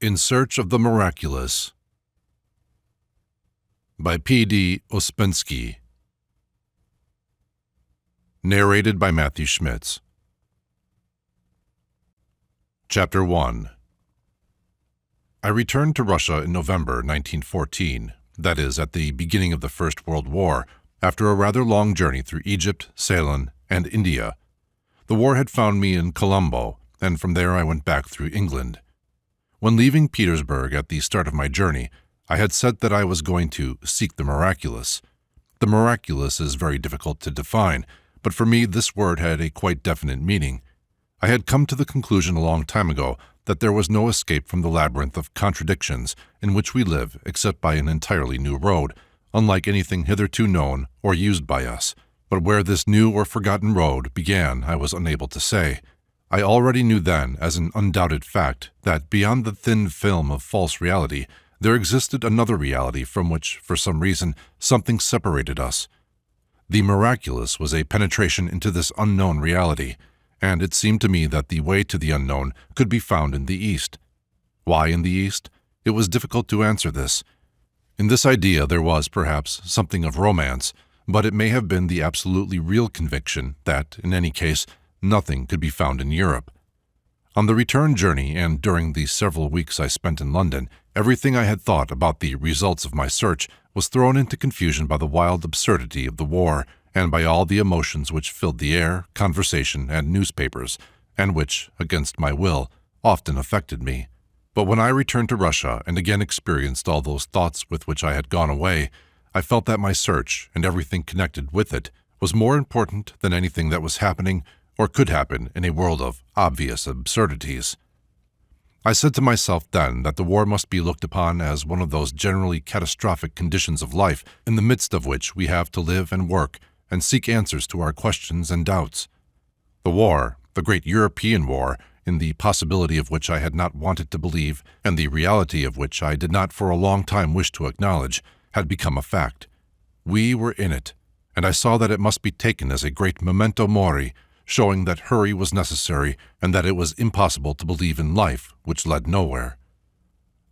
In Search of the Miraculous by P.D. Ouspensky. Narrated by Matthew Schmitz. Chapter 1. I returned to Russia in November 1914, that is, at the beginning of the First World War, after a rather long journey through Egypt, Ceylon, and India. The war had found me in Colombo, and from there I went back through England. When leaving Petersburg at the start of my journey, I had said that I was going to seek the miraculous. The miraculous is very difficult to define, but for me this word had a quite definite meaning. I had come to the conclusion a long time ago that there was no escape from the labyrinth of contradictions in which we live except by an entirely new road, unlike anything hitherto known or used by us. But where this new or forgotten road began I was unable to say. I already knew then, as an undoubted fact, that beyond the thin film of false reality, there existed another reality from which, for some reason, something separated us. The miraculous was a penetration into this unknown reality, and it seemed to me that the way to the unknown could be found in the East. Why in the East? It was difficult to answer this. In this idea there was, perhaps, something of romance, but it may have been the absolutely real conviction that, in any case, nothing could be found in Europe. On the return journey and during the several weeks I spent in London, everything I had thought about the results of my search was thrown into confusion by the wild absurdity of the war and by all the emotions which filled the air, conversation, and newspapers, and which, against my will, often affected me. But when I returned to Russia and again experienced all those thoughts with which I had gone away, I felt that my search, and everything connected with it, was more important than anything that was happening or could happen in a world of obvious absurdities. I said to myself then that the war must be looked upon as one of those generally catastrophic conditions of life in the midst of which we have to live and work and seek answers to our questions and doubts. The war, the great European war, in the possibility of which I had not wanted to believe and the reality of which I did not for a long time wish to acknowledge, had become a fact. We were in it, and I saw that it must be taken as a great memento mori, showing that hurry was necessary and that it was impossible to believe in life which led nowhere.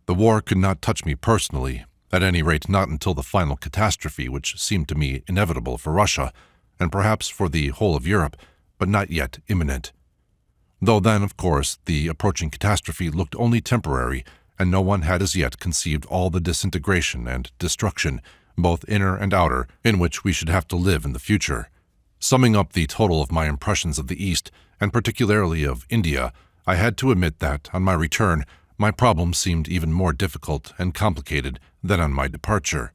The war could not touch me personally, at any rate not until the final catastrophe which seemed to me inevitable for Russia, and perhaps for the whole of Europe, but not yet imminent. Though then, of course, the approaching catastrophe looked only temporary, and no one had as yet conceived all the disintegration and destruction, both inner and outer, in which we should have to live in the future. Summing up the total of my impressions of the East, and particularly of India, I had to admit that, on my return, my problem seemed even more difficult and complicated than on my departure.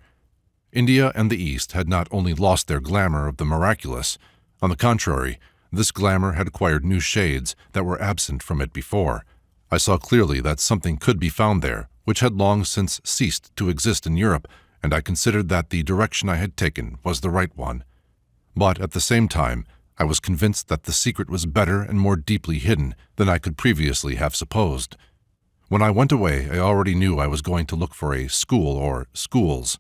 India and the East had not only lost their glamour of the miraculous. On the contrary, this glamour had acquired new shades that were absent from it before. I saw clearly that something could be found there which had long since ceased to exist in Europe, and I considered that the direction I had taken was the right one. But at the same time, I was convinced that the secret was better and more deeply hidden than I could previously have supposed. When I went away, I already knew I was going to look for a school or schools.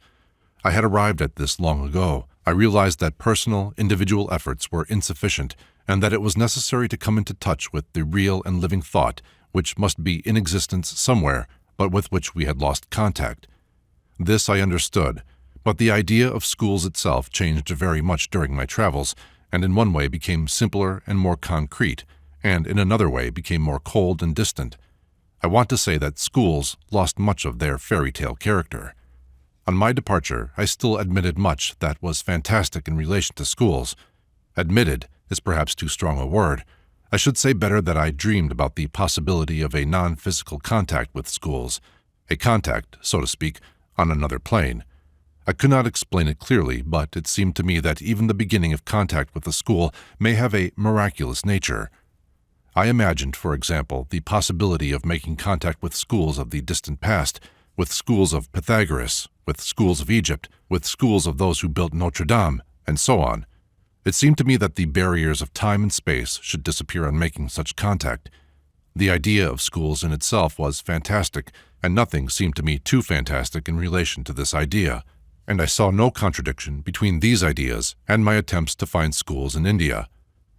I had arrived at this long ago. I realized that personal, individual efforts were insufficient, and that it was necessary to come into touch with the real and living thought, which must be in existence somewhere, but with which we had lost contact. This I understood. But the idea of schools itself changed very much during my travels, and in one way became simpler and more concrete, and in another way became more cold and distant. I want to say that schools lost much of their fairy tale character. On my departure, I still admitted much that was fantastic in relation to schools. Admitted is perhaps too strong a word. I should say better that I dreamed about the possibility of a non-physical contact with schools, a contact, so to speak, on another plane. I could not explain it clearly, but it seemed to me that even the beginning of contact with a school may have a miraculous nature. I imagined, for example, the possibility of making contact with schools of the distant past, with schools of Pythagoras, with schools of Egypt, with schools of those who built Notre Dame, and so on. It seemed to me that the barriers of time and space should disappear on making such contact. The idea of schools in itself was fantastic, and nothing seemed to me too fantastic in relation to this idea. And I saw no contradiction between these ideas and my attempts to find schools in India.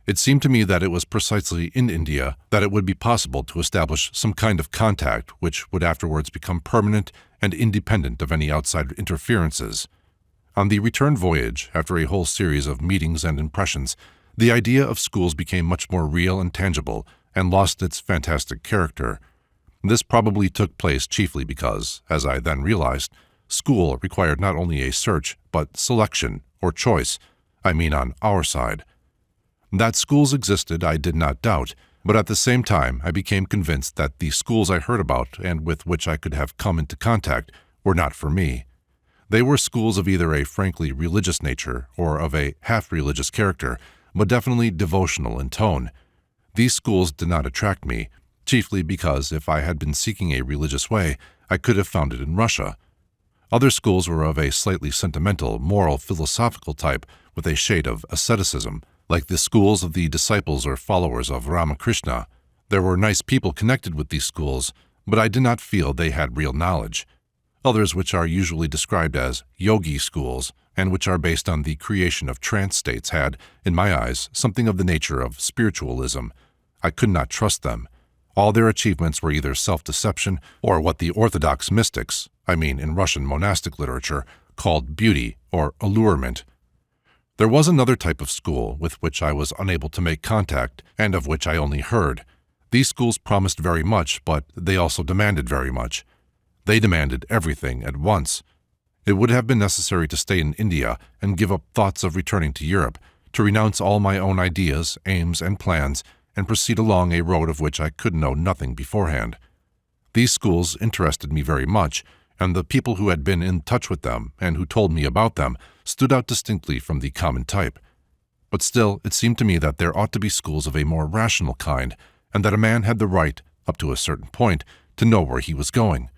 It seemed to me that it was precisely in India that it would be possible to establish some kind of contact which would afterwards become permanent and independent of any outside interferences. On the return voyage, after a whole series of meetings and impressions, the idea of schools became much more real and tangible and lost its fantastic character. This probably took place chiefly because, as I then realized, school required not only a search but selection or choice, I mean on our side. That schools existed I did not doubt, but at the same time I became convinced that the schools I heard about and with which I could have come into contact were not for me. They were schools of either a frankly religious nature or of a half-religious character, but definitely devotional in tone. These schools did not attract me, chiefly because if I had been seeking a religious way, I could have found it in Russia. Other schools were of a slightly sentimental, moral, philosophical type with a shade of asceticism, like the schools of the disciples or followers of Ramakrishna. There were nice people connected with these schools, but I did not feel they had real knowledge. Others, which are usually described as yogi schools, and which are based on the creation of trance states, had, in my eyes, something of the nature of spiritualism. I could not trust them. All their achievements were either self-deception or what the orthodox mystics, I mean in Russian monastic literature, called beauty or allurement. There was another type of school with which I was unable to make contact and of which I only heard. These schools promised very much, but they also demanded very much. They demanded everything at once. It would have been necessary to stay in India and give up thoughts of returning to Europe, to renounce all my own ideas, aims, and plans, and proceed along a road of which I could know nothing beforehand. These schools interested me very much, and the people who had been in touch with them and who told me about them stood out distinctly from the common type. But still, it seemed to me that there ought to be schools of a more rational kind, and that a man had the right, up to a certain point, to know where he was going.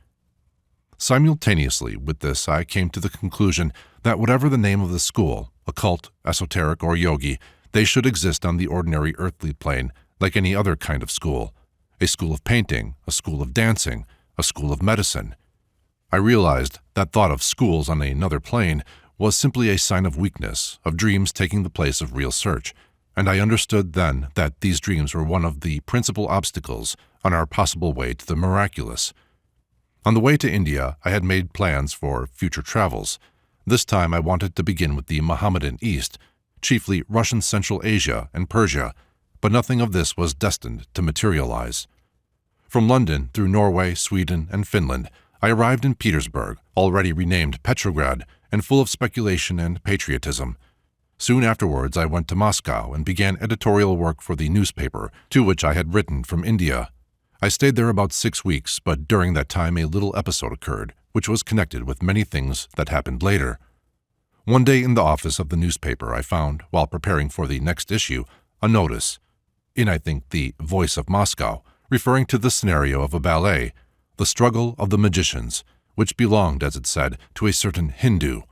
Simultaneously with this, I came to the conclusion that whatever the name of the school, occult, esoteric, or yogi, they should exist on the ordinary earthly plane like any other kind of school. A school of painting, a school of dancing, a school of medicine. I realized that thought of schools on another plane was simply a sign of weakness, of dreams taking the place of real search, and I understood then that these dreams were one of the principal obstacles on our possible way to the miraculous. On the way to India, I had made plans for future travels. This time I wanted to begin with the Mohammedan East, chiefly Russian Central Asia and Persia, but nothing of this was destined to materialize. From London through Norway, Sweden, and Finland, I arrived in Petersburg, already renamed Petrograd, and full of speculation and patriotism. Soon afterwards I went to Moscow and began editorial work for the newspaper to which I had written from India. I stayed there about 6 weeks, but during that time a little episode occurred, which was connected with many things that happened later. One day in the office of the newspaper I found, while preparing for the next issue, a notice, in I think the Voice of Moscow, referring to the scenario of a ballet, The Struggle of the Magicians, which belonged, as it said, to a certain Hindu.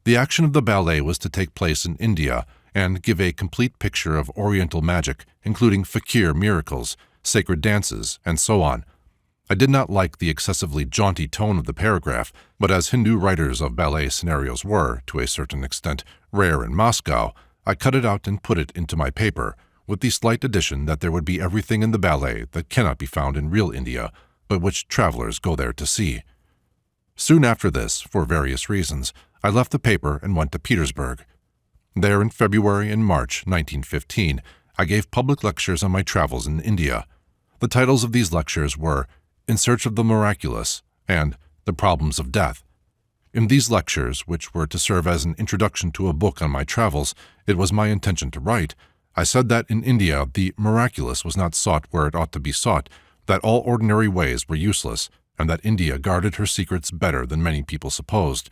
The action of the ballet was to take place in India and give a complete picture of Oriental magic, including fakir miracles, sacred dances, and so on. I did not like the excessively jaunty tone of the paragraph, but as Hindu writers of ballet scenarios were, to a certain extent, rare in Moscow, I cut it out and put it into my paper, with the slight addition that there would be everything in the ballet that cannot be found in real India, but which travelers go there to see. Soon after this, for various reasons, I left the paper and went to Petersburg. There in February and March 1915, I gave public lectures on my travels in India. The titles of these lectures were In Search of the Miraculous and The Problems of Death. In these lectures, which were to serve as an introduction to a book on my travels it was my intention to write, I said that in India the miraculous was not sought where it ought to be sought, that all ordinary ways were useless, and that India guarded her secrets better than many people supposed,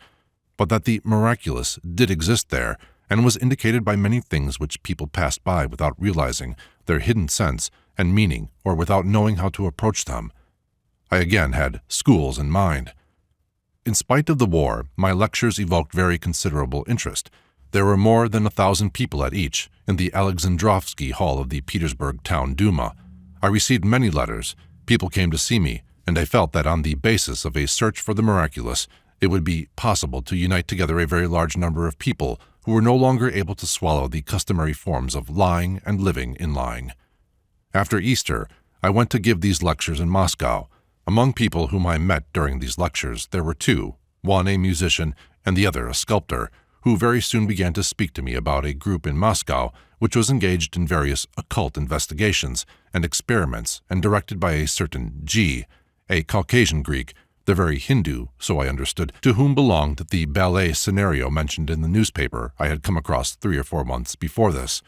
but that the miraculous did exist there, and was indicated by many things which people passed by without realizing their hidden sense and meaning or without knowing how to approach them. I again had schools in mind. In spite of the war, my lectures evoked very considerable interest. There were more than 1,000 people at each, in the Alexandrovsky Hall of the Petersburg Town Duma. I received many letters, people came to see me, and I felt that on the basis of a search for the miraculous, it would be possible to unite together a very large number of people who were no longer able to swallow the customary forms of lying and living in lying. After Easter, I went to give these lectures in Moscow. Among people whom I met during these lectures, there were two, one a musician and the other a sculptor, who very soon began to speak to me about a group in Moscow which was engaged in various occult investigations and experiments and directed by a certain G, a Caucasian Greek, the very Hindu, so I understood, to whom belonged the ballet scenario mentioned in the newspaper I had come across 3 or 4 months before this.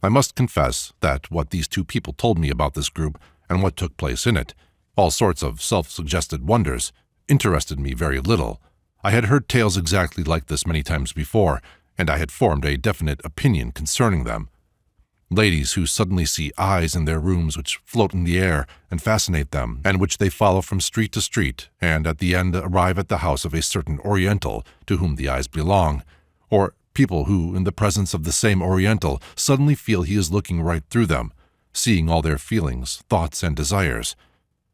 I must confess that what these two people told me about this group and what took place in it, all sorts of self-suggested wonders, interested me very little. I had heard tales exactly like this many times before, and I had formed a definite opinion concerning them. Ladies who suddenly see eyes in their rooms which float in the air and fascinate them, and which they follow from street to street, and at the end arrive at the house of a certain Oriental to whom the eyes belong, or people who, in the presence of the same Oriental, suddenly feel he is looking right through them, seeing all their feelings, thoughts, and desires,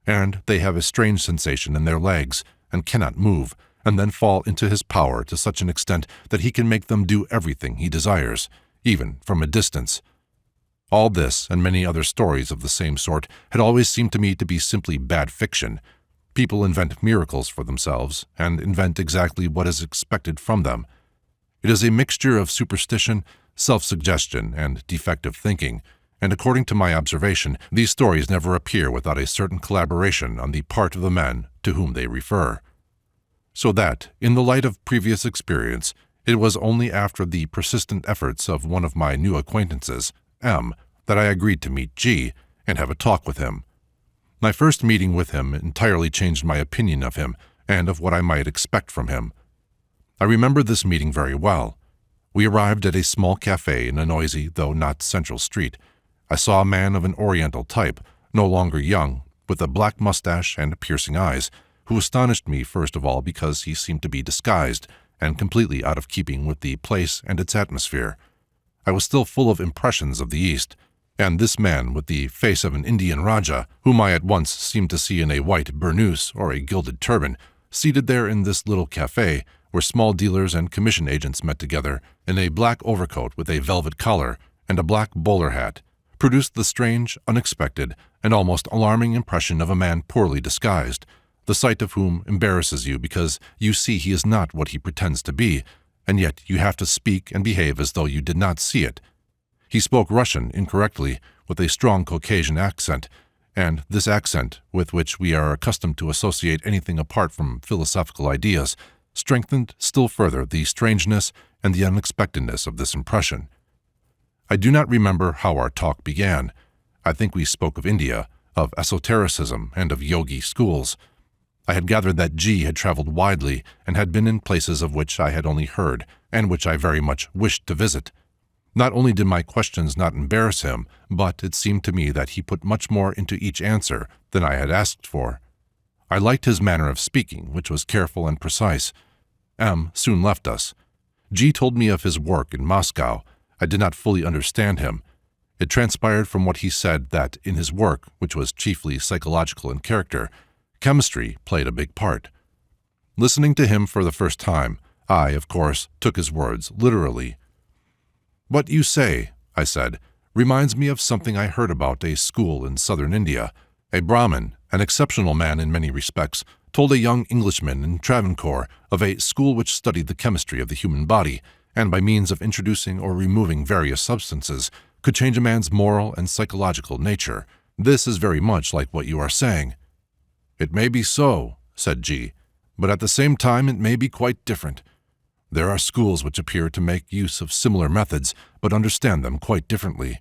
and they have a strange sensation in their legs, and cannot move, and then fall into his power to such an extent that he can make them do everything he desires, even from a distance. All this, and many other stories of the same sort, had always seemed to me to be simply bad fiction. People invent miracles for themselves, and invent exactly what is expected from them. It is a mixture of superstition, self-suggestion, and defective thinking, and according to my observation, these stories never appear without a certain collaboration on the part of the men to whom they refer. So that, in the light of previous experience, it was only after the persistent efforts of one of my new acquaintances, M, that I agreed to meet G and have a talk with him. My first meeting with him entirely changed my opinion of him and of what I might expect from him. I remember this meeting very well. We arrived at a small cafe in a noisy, though not central street. I saw a man of an Oriental type, no longer young, with a black mustache and piercing eyes, who astonished me first of all because he seemed to be disguised and completely out of keeping with the place and its atmosphere. I was still full of impressions of the East, and this man with the face of an Indian Raja, whom I at once seemed to see in a white burnous or a gilded turban, seated there in this little cafe, where small dealers and commission agents met together, in a black overcoat with a velvet collar and a black bowler hat, produced the strange, unexpected, and almost alarming impression of a man poorly disguised, the sight of whom embarrasses you because you see he is not what he pretends to be, and yet you have to speak and behave as though you did not see it. He spoke Russian incorrectly, with a strong Caucasian accent, and this accent, with which we are accustomed to associate anything apart from philosophical ideas, strengthened still further the strangeness and the unexpectedness of this impression. I do not remember how our talk began. I think we spoke of India, of esotericism, and of yogi schools. I had gathered that G had traveled widely and had been in places of which I had only heard, and which I very much wished to visit. Not only did my questions not embarrass him, but it seemed to me that he put much more into each answer than I had asked for. I liked his manner of speaking, which was careful and precise. M soon left us. G told me of his work in Moscow. I did not fully understand him. It transpired from what he said that in his work, which was chiefly psychological in character, chemistry played a big part. Listening to him for the first time, I, of course, took his words literally. "What you say," I said, "reminds me of something I heard about a school in southern India. A Brahmin, an exceptional man in many respects, told a young Englishman in Travancore of a school which studied the chemistry of the human body, and by means of introducing or removing various substances, could change a man's moral and psychological nature. This is very much like what you are saying." "It may be so," said G, "but at the same time it may be quite different. There are schools which appear to make use of similar methods, but understand them quite differently.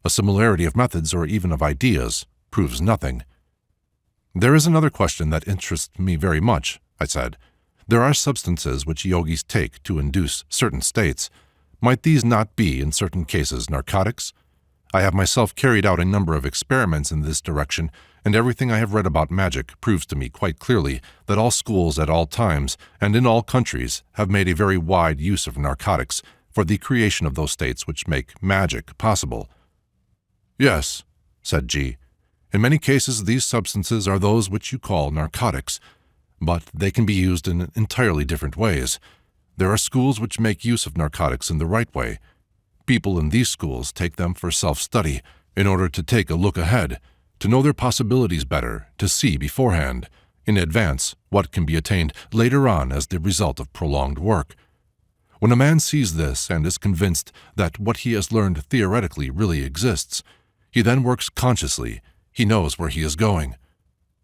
A similarity of methods or even of ideas proves nothing." "There is another question that interests me very much," I said. "There are substances which yogis take to induce certain states. Might these not be, in certain cases, narcotics? I have myself carried out a number of experiments in this direction, and everything I have read about magic proves to me quite clearly that all schools at all times and in all countries have made a very wide use of narcotics for the creation of those states which make magic possible." "Yes," said G. "In many cases these substances are those which you call narcotics, but they can be used in entirely different ways. There are schools which make use of narcotics in the right way. People in these schools take them for self-study, in order to take a look ahead, to know their possibilities better, to see beforehand, in advance, what can be attained later on as the result of prolonged work. When a man sees this and is convinced that what he has learned theoretically really exists, he then works consciously. He knows where he is going.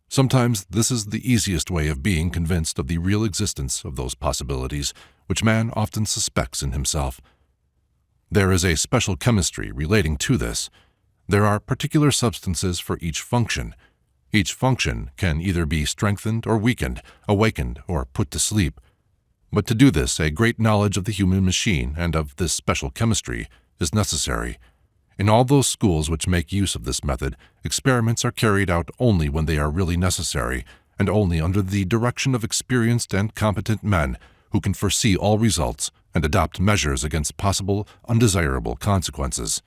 Sometimes this is the easiest way of being convinced of the real existence of those possibilities which man often suspects in himself. There is a special chemistry relating to this. There are particular substances for each function. Each function can either be strengthened or weakened, awakened or put to sleep. But to do this, a great knowledge of the human machine and of this special chemistry is necessary. In all those schools which make use of this method, experiments are carried out only when they are really necessary, and only under the direction of experienced and competent men who can foresee all results and adopt measures against possible undesirable consequences.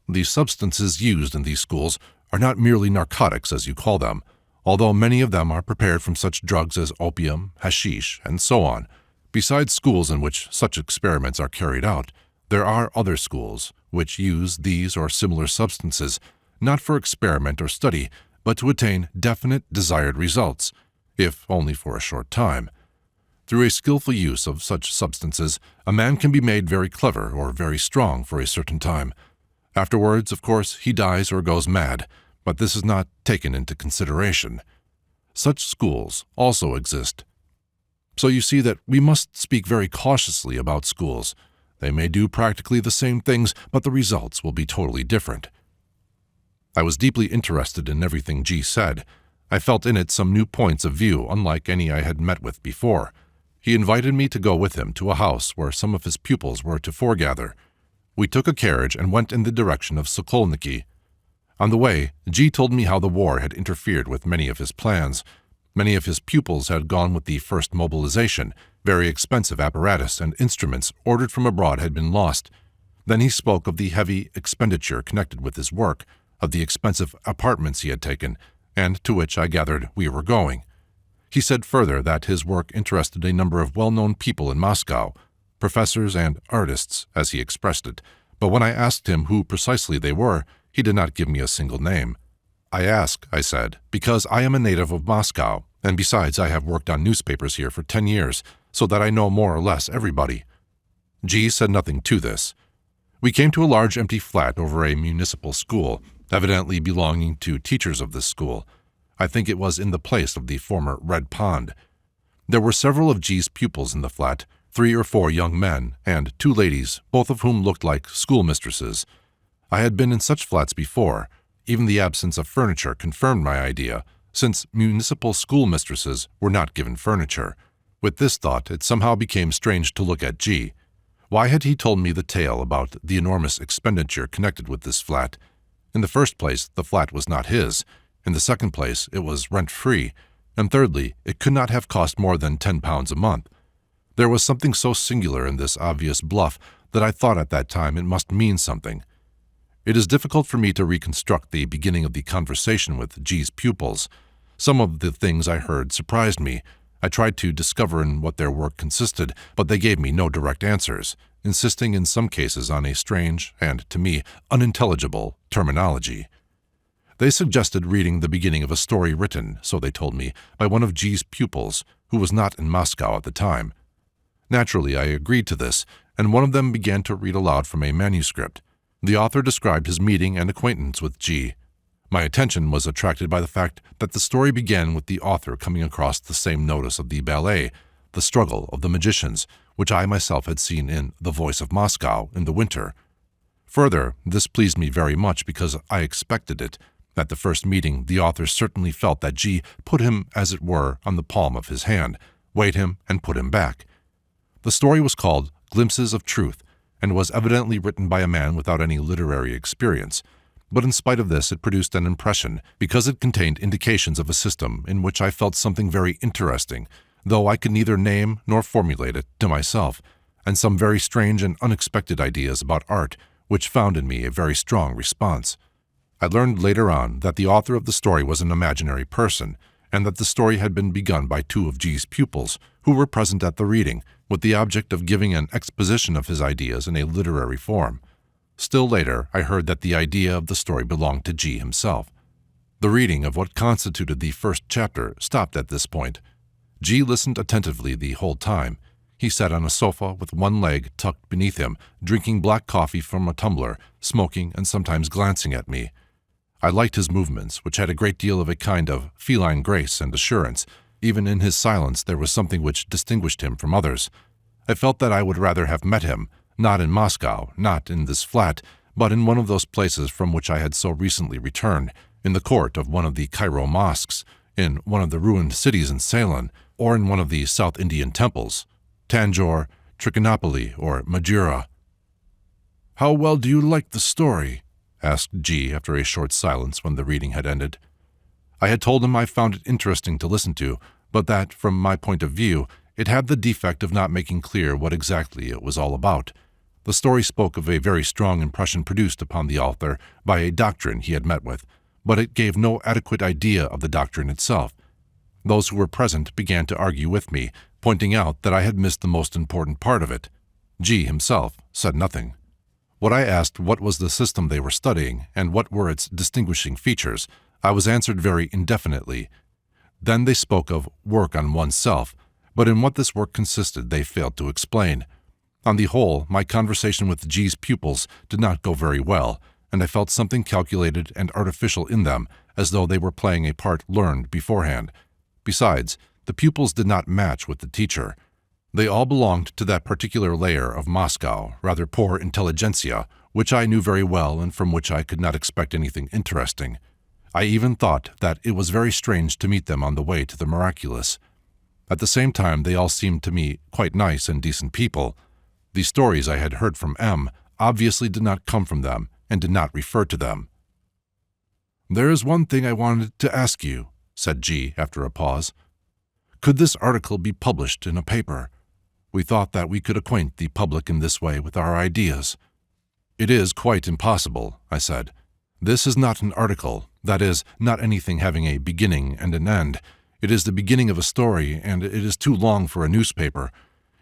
The substances used in these schools are not merely narcotics, as you call them, although many of them are prepared from such drugs as opium, hashish, and so on. Besides schools in which such experiments are carried out, there are other schools which use these or similar substances not for experiment or study, but to attain definite desired results, if only for a short time. Through a skillful use of such substances, a man can be made very clever or very strong for a certain time. Afterwards, of course, he dies or goes mad, but this is not taken into consideration. Such schools also exist. So you see that we must speak very cautiously about schools. They may do practically the same things, but the results will be totally different. I was deeply interested in everything G said. I felt in it some new points of view, unlike any I had met with before. He invited me to go with him to a house where some of his pupils were to foregather. We took a carriage and went in the direction of Sokolniki. On the way, G told me how the war had interfered with many of his plans. Many of his pupils had gone with the first mobilization. Very expensive apparatus and instruments ordered from abroad had been lost. Then he spoke of the heavy expenditure connected with his work, of the expensive apartments he had taken, and to which I gathered we were going. He said further that his work interested a number of well-known people in Moscow, professors and artists, as he expressed it, but when I asked him who precisely they were, he did not give me a single name. I ask, I said, because I am a native of Moscow, and besides I have worked on newspapers here for 10 years, so that I know more or less everybody. G said nothing to this. We came to a large empty flat over a municipal school, evidently belonging to teachers of this school. I think it was in the place of the former Red Pond. There were several of G's pupils in the flat, 3 or 4 young men, and 2 ladies, both of whom looked like schoolmistresses. I had been in such flats before. Even the absence of furniture confirmed my idea, since municipal schoolmistresses were not given furniture. With this thought, it somehow became strange to look at G. Why had he told me the tale about the enormous expenditure connected with this flat? In the first place, the flat was not his. In the second place, it was rent-free. And thirdly, it could not have cost more than £10 a month. There was something so singular in this obvious bluff that I thought at that time it must mean something. It is difficult for me to reconstruct the beginning of the conversation with G's pupils. Some of the things I heard surprised me. I tried to discover in what their work consisted, but they gave me no direct answers, insisting in some cases on a strange and, to me, unintelligible terminology. They suggested reading the beginning of a story written, so they told me, by one of G's pupils, who was not in Moscow at the time. Naturally, I agreed to this, and one of them began to read aloud from a manuscript. The author described his meeting and acquaintance with G. My attention was attracted by the fact that the story began with the author coming across the same notice of the ballet, The Struggle of the Magicians, which I myself had seen in The Voice of Moscow in the winter. Further, this pleased me very much because I expected it. At the first meeting, the author certainly felt that G put him, as it were, on the palm of his hand, weighed him, and put him back. The story was called Glimpses of Truth, and was evidently written by a man without any literary experience. But in spite of this, it produced an impression, because it contained indications of a system in which I felt something very interesting, though I could neither name nor formulate it to myself, and some very strange and unexpected ideas about art, which found in me a very strong response. I learned later on that the author of the story was an imaginary person, and that the story had been begun by two of G's pupils, who were present at the reading, with the object of giving an exposition of his ideas in a literary form. Still later, I heard that the idea of the story belonged to G himself. The reading of what constituted the first chapter stopped at this point. G listened attentively the whole time. He sat on a sofa with one leg tucked beneath him, drinking black coffee from a tumbler, smoking and sometimes glancing at me. I liked his movements, which had a great deal of a kind of feline grace and assurance. Even in his silence there was something which distinguished him from others. I felt that I would rather have met him, not in Moscow, not in this flat, but in one of those places from which I had so recently returned, in the court of one of the Cairo mosques, in one of the ruined cities in Ceylon, or in one of the South Indian temples, Tanjore, Trichinopoly, or Madeira. "How well do you like the story?" asked G after a short silence when the reading had ended. I had told him I found it interesting to listen to, but that, from my point of view, it had the defect of not making clear what exactly it was all about. The story spoke of a very strong impression produced upon the author by a doctrine he had met with, but it gave no adequate idea of the doctrine itself. Those who were present began to argue with me, pointing out that I had missed the most important part of it. G himself said nothing. When I asked what was the system they were studying and what were its distinguishing features, I was answered very indefinitely. Then they spoke of work on oneself, but in what this work consisted they failed to explain. On the whole, my conversation with G's pupils did not go very well, and I felt something calculated and artificial in them, as though they were playing a part learned beforehand. Besides, the pupils did not match with the teacher. They all belonged to that particular layer of Moscow, rather poor intelligentsia, which I knew very well and from which I could not expect anything interesting. I even thought that it was very strange to meet them on the way to the Miraculous. At the same time, they all seemed to me quite nice and decent people. The stories I had heard from M obviously did not come from them and did not refer to them. "There is one thing I wanted to ask you," said G after a pause. "Could this article be published in a paper? We thought that we could acquaint the public in this way with our ideas." "It is quite impossible," I said. "This is not an article, that is, not anything having a beginning and an end. It is the beginning of a story, and it is too long for a newspaper.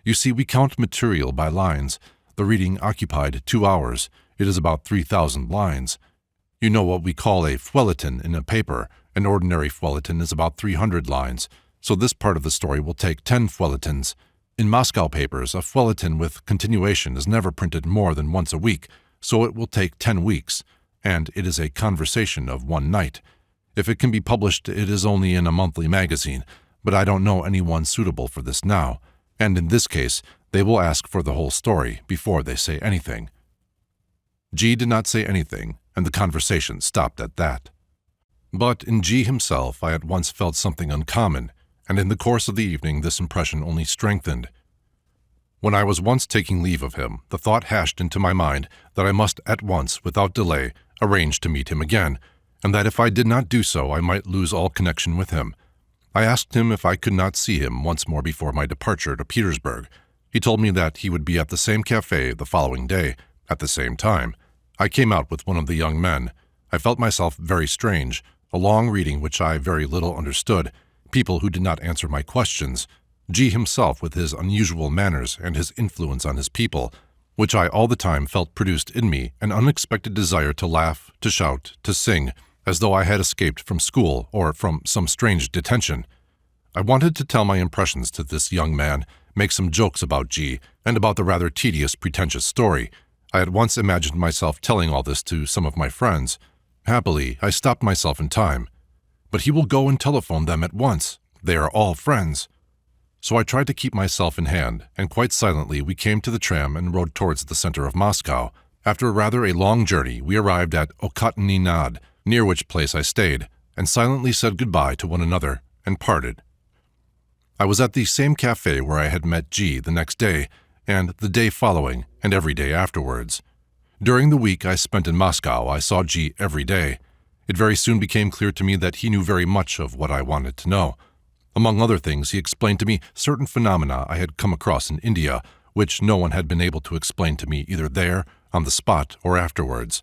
You see, we count material by lines. The reading occupied 2 hours. It is about 3,000 lines. You know what we call a feuilleton in a paper. An ordinary feuilleton is about 300 lines, so this part of the story will take 10 feuilletons. In Moscow papers, a feuilleton with continuation is never printed more than once a week, so it will take 10 weeks, and it is a conversation of one night. If it can be published, it is only in a monthly magazine, but I don't know anyone suitable for this now, and in this case, they will ask for the whole story before they say anything." G did not say anything, and the conversation stopped at that. But in G himself I at once felt something uncommon, and in the course of the evening this impression only strengthened. When I was once taking leave of him, the thought hashed into my mind that I must at once, without delay, arrange to meet him again, and that if I did not do so I might lose all connection with him. I asked him if I could not see him once more before my departure to Petersburg. He told me that he would be at the same cafe the following day, at the same time. I came out with one of the young men. I felt myself very strange, a long reading which I very little understood, people who did not answer my questions, G himself with his unusual manners and his influence on his people, which I all the time felt produced in me an unexpected desire to laugh, to shout, to sing, as though I had escaped from school or from some strange detention. I wanted to tell my impressions to this young man, make some jokes about G, and about the rather tedious, pretentious story. I at once imagined myself telling all this to some of my friends. Happily, I stopped myself in time. "But he will go and telephone them at once. They are all friends." So I tried to keep myself in hand, and quite silently we came to the tram and rode towards the center of Moscow. After rather a long journey, we arrived at Okatny, near which place I stayed, and silently said goodbye to one another, and parted. I was at the same cafe where I had met G the next day, and the day following, and every day afterwards. During the week I spent in Moscow, I saw G every day. It very soon became clear to me that he knew very much of what I wanted to know. Among other things, he explained to me certain phenomena I had come across in India, which no one had been able to explain to me either there, on the spot, or afterwards.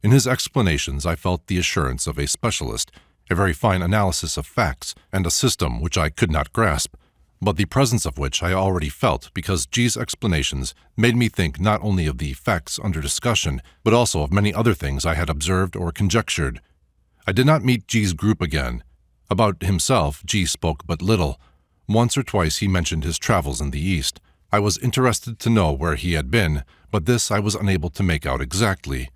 In his explanations I felt the assurance of a specialist, a very fine analysis of facts, and a system which I could not grasp, but the presence of which I already felt because G's explanations made me think not only of the facts under discussion, but also of many other things I had observed or conjectured. I did not meet G's group again. About himself, G spoke but little. Once or twice he mentioned his travels in the East. I was interested to know where he had been, but this I was unable to make out exactly.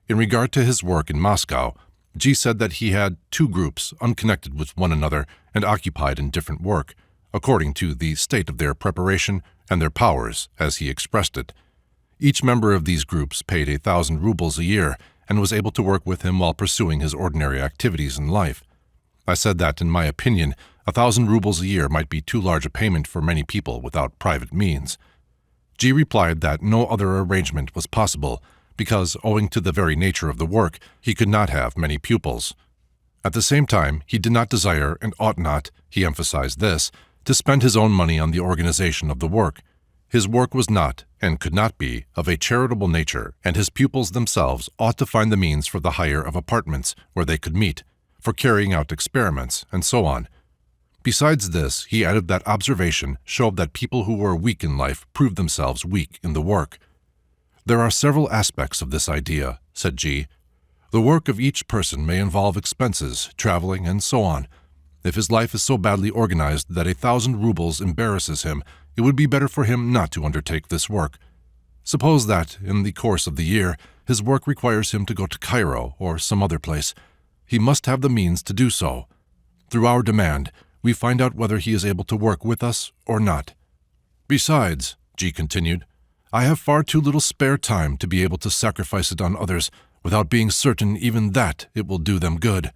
In regard to his work in Moscow, G said that he had two groups unconnected with one another and occupied in different work, according to the state of their preparation and their powers, as he expressed it. Each member of these groups paid 1,000 rubles a year and was able to work with him while pursuing his ordinary activities in life. I said that, in my opinion, 1,000 rubles a year might be too large a payment for many people without private means. G replied that no other arrangement was possible because, owing to the very nature of the work, he could not have many pupils. At the same time, he did not desire and ought not, he emphasized this, to spend his own money on the organization of the work. His work was not, and could not be, of a charitable nature, and his pupils themselves ought to find the means for the hire of apartments where they could meet, for carrying out experiments, and so on. Besides this, he added that observation showed that people who were weak in life proved themselves weak in the work. There are several aspects of this idea, said G. The work of each person may involve expenses, traveling, and so on. If his life is so badly organized that 1,000 rubles embarrasses him, it would be better for him not to undertake this work. Suppose that, in the course of the year, his work requires him to go to Cairo or some other place. He must have the means to do so. Through our demand, we find out whether he is able to work with us or not. Besides, G continued, I have far too little spare time to be able to sacrifice it on others without being certain even that it will do them good.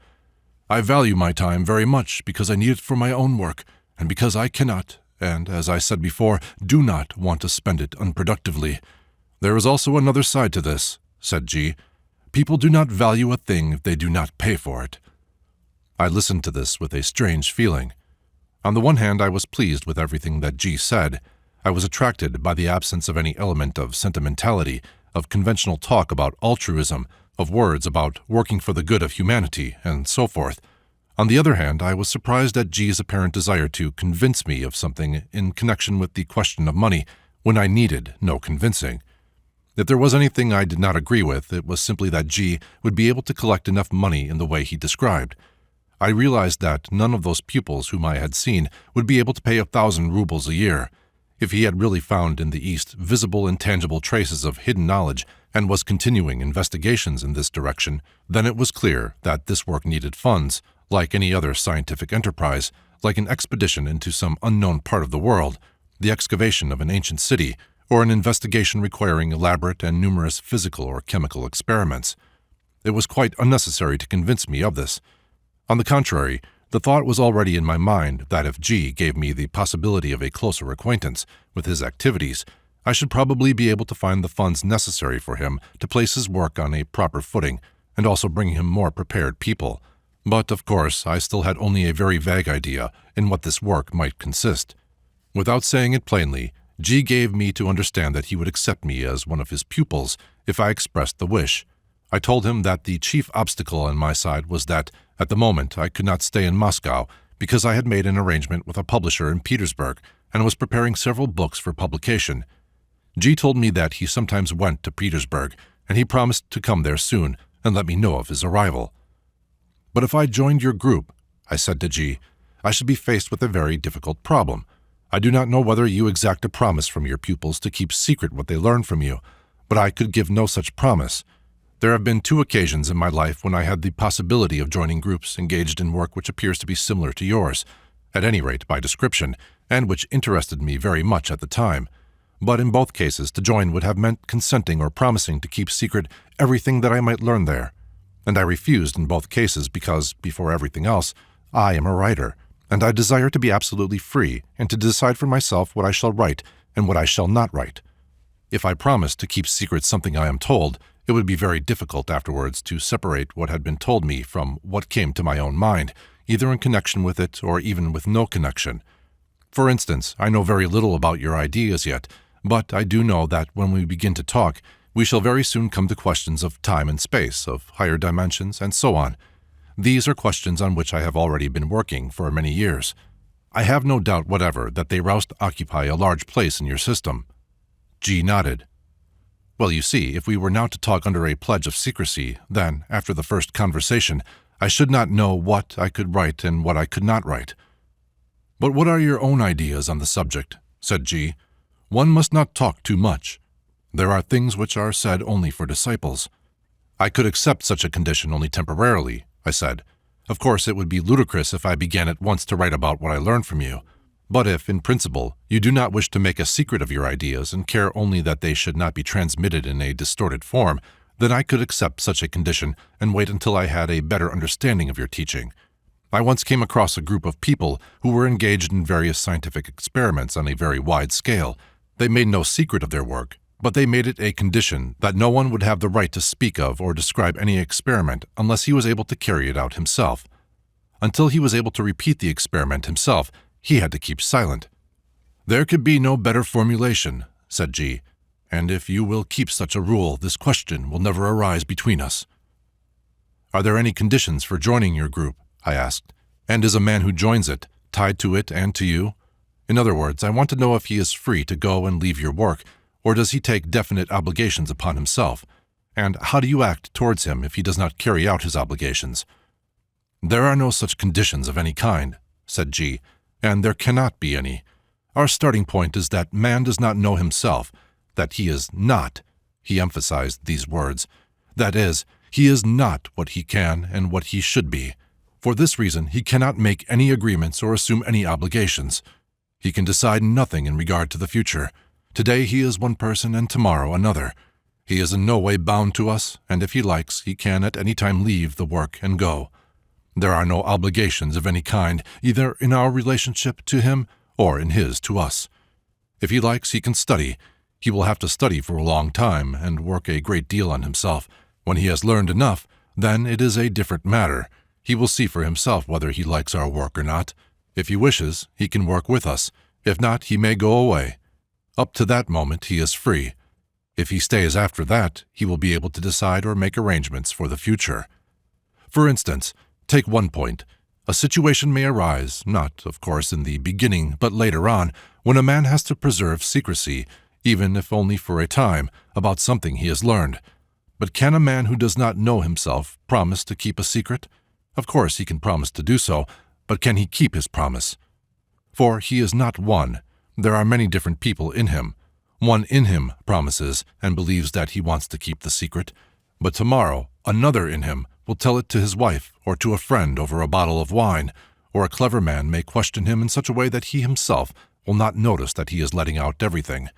I value my time very much because I need it for my own work, and because I cannot, and, as I said before, do not want to spend it unproductively. There is also another side to this, said G. People do not value a thing if they do not pay for it. I listened to this with a strange feeling. On the one hand, I was pleased with everything that G said. I was attracted by the absence of any element of sentimentality, of conventional talk about altruism, of words about working for the good of humanity, and so forth. On the other hand, I was surprised at G's apparent desire to convince me of something in connection with the question of money, when I needed no convincing. If there was anything I did not agree with, it was simply that G would be able to collect enough money in the way he described. I realized that none of those pupils whom I had seen would be able to pay 1,000 rubles a year. If he had really found in the East visible and tangible traces of hidden knowledge and was continuing investigations in this direction, then it was clear that this work needed funds, like any other scientific enterprise, like an expedition into some unknown part of the world, the excavation of an ancient city, or an investigation requiring elaborate and numerous physical or chemical experiments. It was quite unnecessary to convince me of this. On the contrary, the thought was already in my mind that if G gave me the possibility of a closer acquaintance with his activities, I should probably be able to find the funds necessary for him to place his work on a proper footing and also bring him more prepared people. But, of course, I still had only a very vague idea in what this work might consist. Without saying it plainly, G gave me to understand that he would accept me as one of his pupils if I expressed the wish. I told him that the chief obstacle on my side was that, at the moment, I could not stay in Moscow because I had made an arrangement with a publisher in Petersburg and was preparing several books for publication. G told me that he sometimes went to Petersburg, and he promised to come there soon and let me know of his arrival. But if I joined your group, I said to G, I should be faced with a very difficult problem. I do not know whether you exact a promise from your pupils to keep secret what they learn from you, but I could give no such promise. There have been 2 occasions in my life when I had the possibility of joining groups engaged in work which appears to be similar to yours, at any rate by description, and which interested me very much at the time. But in both cases, to join would have meant consenting or promising to keep secret everything that I might learn there. And I refused in both cases because, before everything else, I am a writer, and I desire to be absolutely free and to decide for myself what I shall write and what I shall not write. If I promise to keep secret something I am told, it would be very difficult afterwards to separate what had been told me from what came to my own mind, either in connection with it or even with no connection. For instance, I know very little about your ideas yet, but I do know that when we begin to talk, we shall very soon come to questions of time and space, of higher dimensions, and so on. these are questions on which I have already been working for many years. I have no doubt whatever that they roust occupy a large place in your system." G nodded. "Well, you see, if we were now to talk under a pledge of secrecy, then, after the first conversation, I should not know what I could write and what I could not write." "But what are your own ideas on the subject?" said G. "One must not talk too much. There are things which are said only for disciples." "I could accept such a condition only temporarily," I said. "Of course, it would be ludicrous if I began at once to write about what I learned from you. But if, in principle, you do not wish to make a secret of your ideas and care only that they should not be transmitted in a distorted form, then I could accept such a condition and wait until I had a better understanding of your teaching. I once came across a group of people who were engaged in various scientific experiments on a very wide scale. They made no secret of their work, but they made it a condition that no one would have the right to speak of or describe any experiment unless he was able to carry it out himself. Until he was able to repeat the experiment himself, he had to keep silent." "There could be no better formulation," said G. "And if you will keep such a rule, this question will never arise between us." "Are there any conditions for joining your group?" I asked. "And is a man who joins it tied to it and to you? In other words, I want to know if he is free to go and leave your work, or does he take definite obligations upon himself? And how do you act towards him if he does not carry out his obligations?" "There are no such conditions of any kind," said G, "and there cannot be any. Our starting point is that man does not know himself, that he is not," he emphasized these words, "that is, he is not what he can and what he should be. For this reason, he cannot make any agreements or assume any obligations. He can decide nothing in regard to the future. Today he is one person and tomorrow another. He is in no way bound to us, and if he likes, he can at any time leave the work and go. There are no obligations of any kind, either in our relationship to him or in his to us. If he likes, he can study. He will have to study for a long time and work a great deal on himself. When he has learned enough, then it is a different matter. He will see for himself whether he likes our work or not. If he wishes, he can work with us. If not, he may go away. Up to that moment, he is free. If he stays after that, he will be able to decide or make arrangements for the future. For instance, take one point. A situation may arise, not, of course, in the beginning, but later on, when a man has to preserve secrecy, even if only for a time, about something he has learned. But can a man who does not know himself promise to keep a secret? Of course he can promise to do so, but can he keep his promise? For he is not one. There are many different people in him. One in him promises and believes that he wants to keep the secret, but tomorrow another in him will tell it to his wife or to a friend over a bottle of wine, or a clever man may question him in such a way that he himself will not notice that he is letting out everything.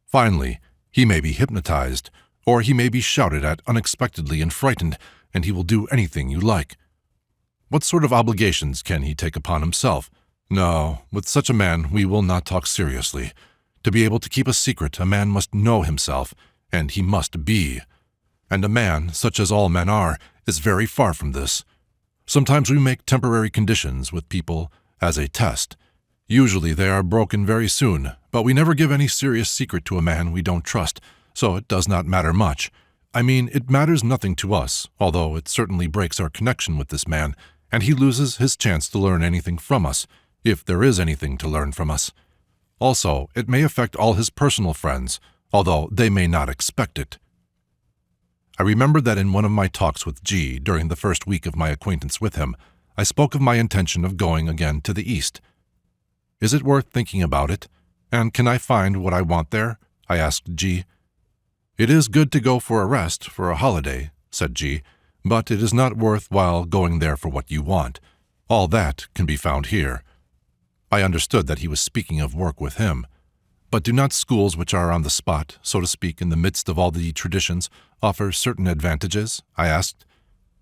Finally, he may be hypnotized, or he may be shouted at unexpectedly and frightened, and he will do anything you like. What sort of obligations can he take upon himself? No, with such a man we will not talk seriously. To be able to keep a secret, a man must know himself, and he must be. And a man, such as all men are, is very far from this. Sometimes we make temporary conditions with people as a test. Usually they are broken very soon, but we never give any serious secret to a man we don't trust, so it does not matter much. I mean, it matters nothing to us, although it certainly breaks our connection with this man, and he loses his chance to learn anything from us, if there is anything to learn from us. Also, it may affect all his personal friends, although they may not expect it. I remember that in one of my talks with G during the first week of my acquaintance with him, I spoke of my intention of going again to the East. Is it worth thinking about it? And can I find what I want there? I asked G. It is good to go for a rest, for a holiday, said G, but it is not worth while going there for what you want. All that can be found here. I understood that he was speaking of work with him. But do not schools which are on the spot, so to speak, in the midst of all the traditions, offer certain advantages? I asked.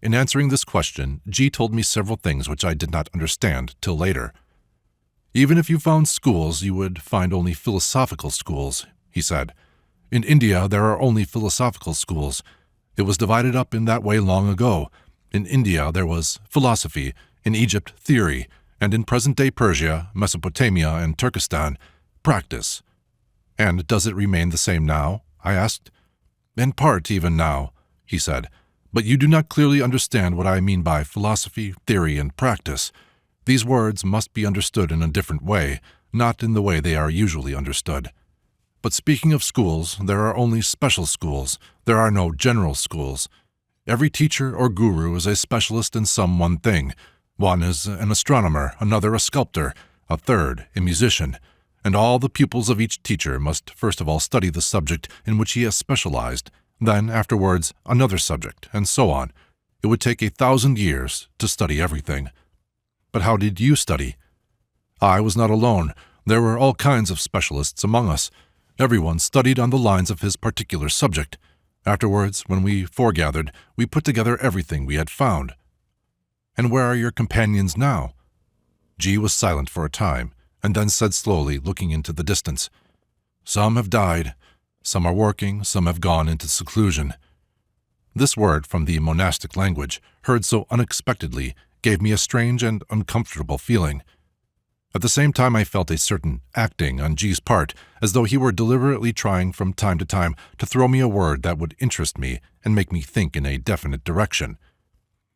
In answering this question, G told me several things which I did not understand till later. Even if you found schools, you would find only philosophical schools, he said. In India, there are only philosophical schools. It was divided up in that way long ago. In India, there was philosophy, in Egypt, theory, and in present-day Persia, Mesopotamia, and Turkestan, practice. And does it remain the same now? I asked. In part, even now, he said, But you do not clearly understand what I mean by philosophy, theory, and practice. These words must be understood in a different way, not in the way they are usually understood. But speaking of schools, there are only special schools. There are no general schools. Every teacher or guru is a specialist in some one thing. One is an astronomer, another a sculptor, a third a musician, and all the pupils of each teacher must first of all study the subject in which he has specialized, then afterwards another subject, and so on. It would take 1,000 years to study everything. But how did you study? I was not alone. There were all kinds of specialists among us. Everyone studied on the lines of his particular subject. Afterwards, when we foregathered, we put together everything we had found. And where are your companions now? G was silent for a time, and then said slowly, looking into the distance, Some have died. Some are working, some have gone into seclusion. This word from the monastic language, heard so unexpectedly, gave me a strange and uncomfortable feeling. At the same time I felt a certain acting on G's part, as though he were deliberately trying from time to time to throw me a word that would interest me and make me think in a definite direction.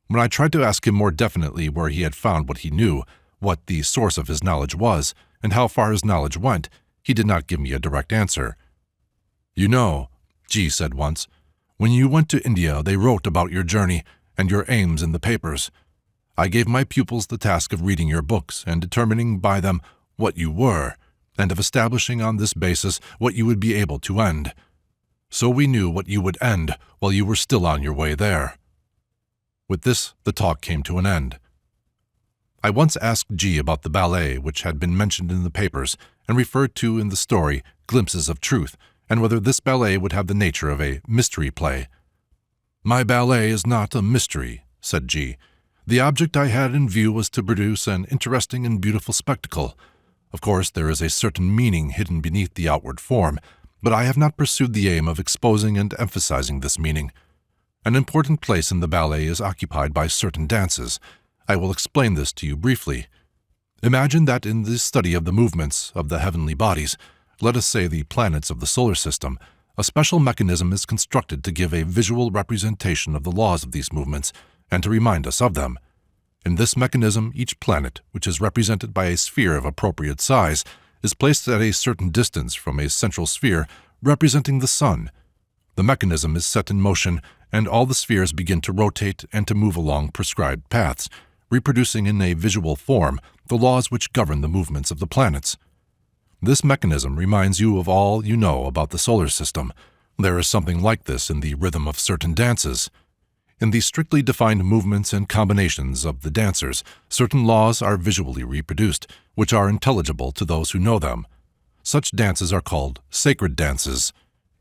When I tried to ask him more definitely where he had found what he knew, what the source of his knowledge was, and how far his knowledge went, he did not give me a direct answer. You know, G said once, when you went to India they wrote about your journey and your aims in the papers. I gave my pupils the task of reading your books and determining by them what you were, and of establishing on this basis what you would be able to end. So we knew what you would end while you were still on your way there. With this, the talk came to an end. I once asked G about the ballet which had been mentioned in the papers and referred to in the story Glimpses of Truth, and whether this ballet would have the nature of a mystery play. My ballet is not a mystery, said G. The object I had in view was to produce an interesting and beautiful spectacle. Of course, there is a certain meaning hidden beneath the outward form, but I have not pursued the aim of exposing and emphasizing this meaning. An important place in the ballet is occupied by certain dances. I will explain this to you briefly. Imagine that in the study of the movements of the heavenly bodies, let us say the planets of the solar system, a special mechanism is constructed to give a visual representation of the laws of these movements and to remind us of them. In this mechanism, each planet, which is represented by a sphere of appropriate size, is placed at a certain distance from a central sphere representing the sun. The mechanism is set in motion, and all the spheres begin to rotate and to move along prescribed paths, reproducing in a visual form the laws which govern the movements of the planets. This mechanism reminds you of all you know about the solar system. There is something like this in the rhythm of certain dances. In the strictly defined movements and combinations of the dancers, certain laws are visually reproduced, which are intelligible to those who know them. Such dances are called sacred dances.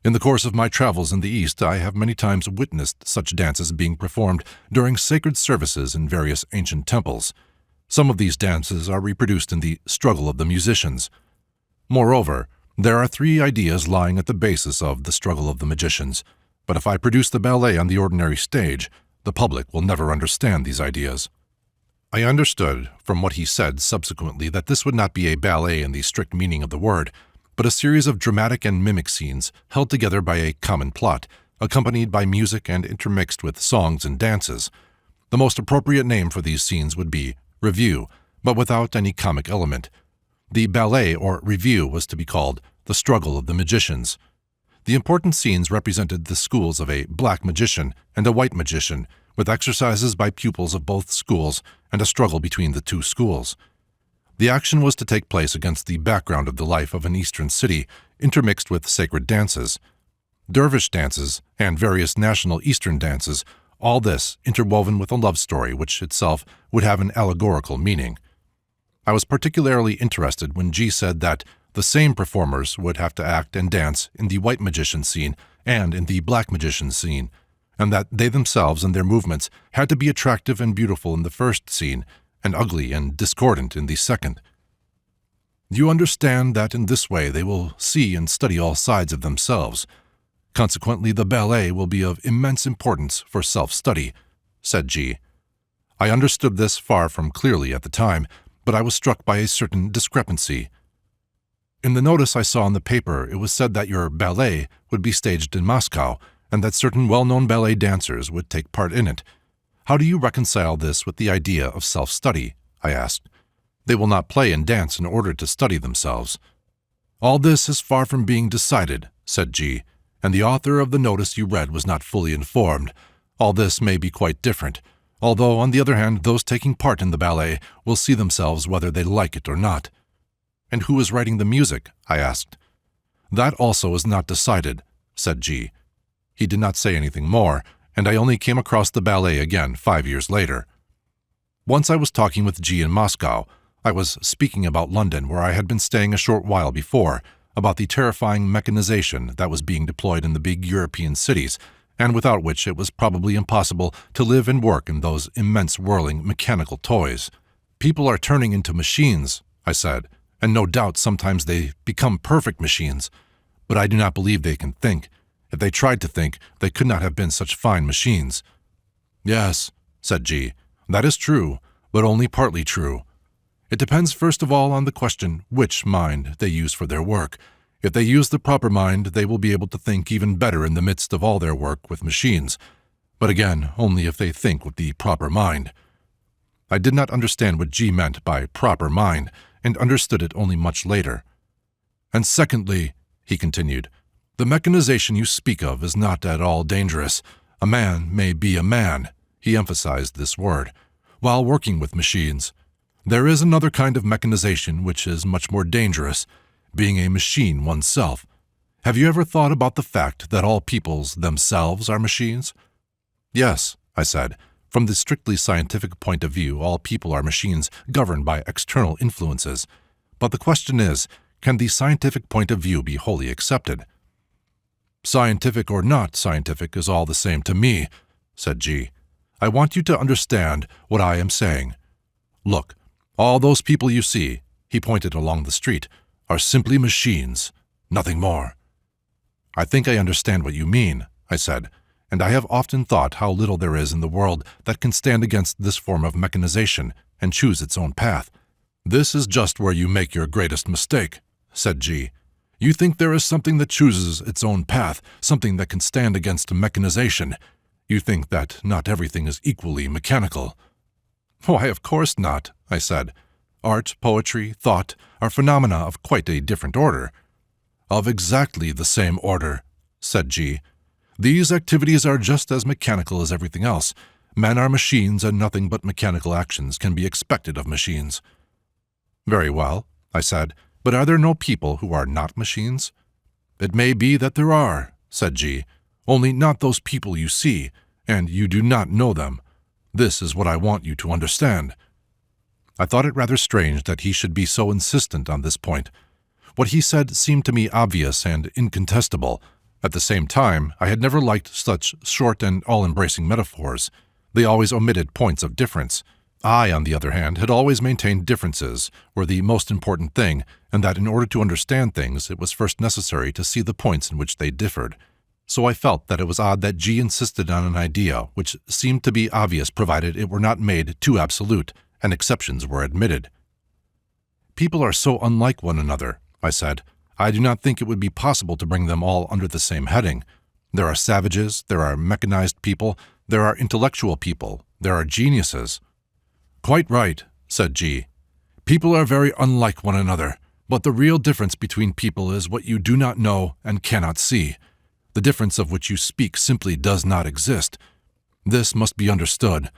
In the course of my travels in the East, I have many times witnessed such dances being performed during sacred services in various ancient temples. Some of these dances are reproduced in the struggle of the musicians. Moreover, there are 3 ideas lying at the basis of the struggle of the magicians, but if I produce the ballet on the ordinary stage, the public will never understand these ideas. I understood from what he said subsequently that this would not be a ballet in the strict meaning of the word, but a series of dramatic and mimic scenes held together by a common plot, accompanied by music and intermixed with songs and dances. The most appropriate name for these scenes would be revue, but without any comic element. The ballet or revue was to be called the struggle of the magicians. The important scenes represented the schools of a black magician and a white magician, with exercises by pupils of both schools and a struggle between the 2 schools. The action was to take place against the background of the life of an eastern city, intermixed with sacred dances. Dervish dances and various national Eastern dances, all this interwoven with a love story which itself would have an allegorical meaning. I was particularly interested when G said that the same performers would have to act and dance in the white magician scene and in the black magician scene, and that they themselves and their movements had to be attractive and beautiful in the first scene and ugly and discordant in the second. You understand that in this way they will see and study all sides of themselves. Consequently, the ballet will be of immense importance for self-study, said G. I understood this far from clearly at the time, but I was struck by a certain discrepancy. In the notice I saw in the paper, it was said that your ballet would be staged in Moscow, and that certain well-known ballet dancers would take part in it. How do you reconcile this with the idea of self-study? I asked. They will not play and dance in order to study themselves. All this is far from being decided, said G, and the author of the notice you read was not fully informed. All this may be quite different, although, on the other hand, those taking part in the ballet will see themselves whether they like it or not. And who is writing the music? I asked. That also is not decided, said G. He did not say anything more, and I only came across the ballet again 5 years later. Once I was talking with G in Moscow. I was speaking about London, where I had been staying a short while before, about the terrifying mechanization that was being deployed in the big European cities, and without which it was probably impossible to live and work in those immense whirling mechanical toys. People are turning into machines, I said, and no doubt sometimes they become perfect machines, but I do not believe they can think. If they tried to think, they could not have been such fine machines. Yes, said G, that is true, but only partly true. It depends first of all on the question which mind they use for their work. If they use the proper mind, they will be able to think even better in the midst of all their work with machines. But again, only if they think with the proper mind. I did not understand what G meant by proper mind, and understood it only much later. And secondly, he continued, the mechanization you speak of is not at all dangerous. A man may be a man, he emphasized this word, while working with machines. There is another kind of mechanization which is much more dangerous, being a machine oneself. Have you ever thought about the fact that all peoples themselves are machines? Yes, I said. From the strictly scientific point of view, all people are machines governed by external influences. But the question is, can the scientific point of view be wholly accepted? Scientific or not scientific is all the same to me, said G. I want you to understand what I am saying. Look, all those people you see, he pointed along the street, are simply machines, nothing more. I think I understand what you mean, I said, and I have often thought how little there is in the world that can stand against this form of mechanization and choose its own path. This is just where you make your greatest mistake, said G. You think there is something that chooses its own path, something that can stand against mechanization. You think that not everything is equally mechanical. Why, of course not, I said. Art, poetry, thought are phenomena of quite a different order. Of exactly the same order, said G. These activities are just as mechanical as everything else. Men are machines, and nothing but mechanical actions can be expected of machines. Very well, I said, but are there no people who are not machines? It may be that there are, said G, only not those people you see, and you do not know them. This is what I want you to understand. I thought it rather strange that he should be so insistent on this point. What he said seemed to me obvious and incontestable. At the same time, I had never liked such short and all-embracing metaphors. They always omitted points of difference. I, on the other hand, had always maintained differences were the most important thing, and that in order to understand things, it was first necessary to see the points in which they differed. So I felt that it was odd that G insisted on an idea which seemed to be obvious provided it were not made too absolute, and exceptions were admitted. People are so unlike one another, I said. I do not think it would be possible to bring them all under the same heading. There are savages, there are mechanized people, there are intellectual people, there are geniuses. Quite right, said G. People are very unlike one another, but the real difference between people is what you do not know and cannot see. The difference of which you speak simply does not exist. This must be understood.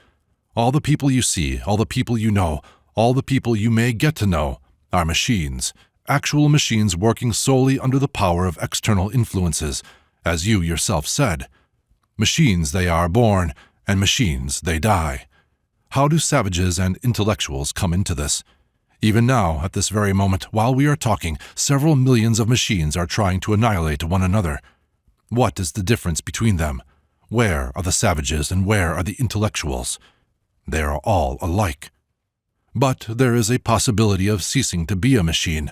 All the people you see, all the people you know, all the people you may get to know, are machines, actual machines working solely under the power of external influences, as you yourself said. Machines they are born, and machines they die. How do savages and intellectuals come into this? Even now, at this very moment, while we are talking, several millions of machines are trying to annihilate one another. What is the difference between them? Where are the savages and where are the intellectuals? They are all alike. But there is a possibility of ceasing to be a machine.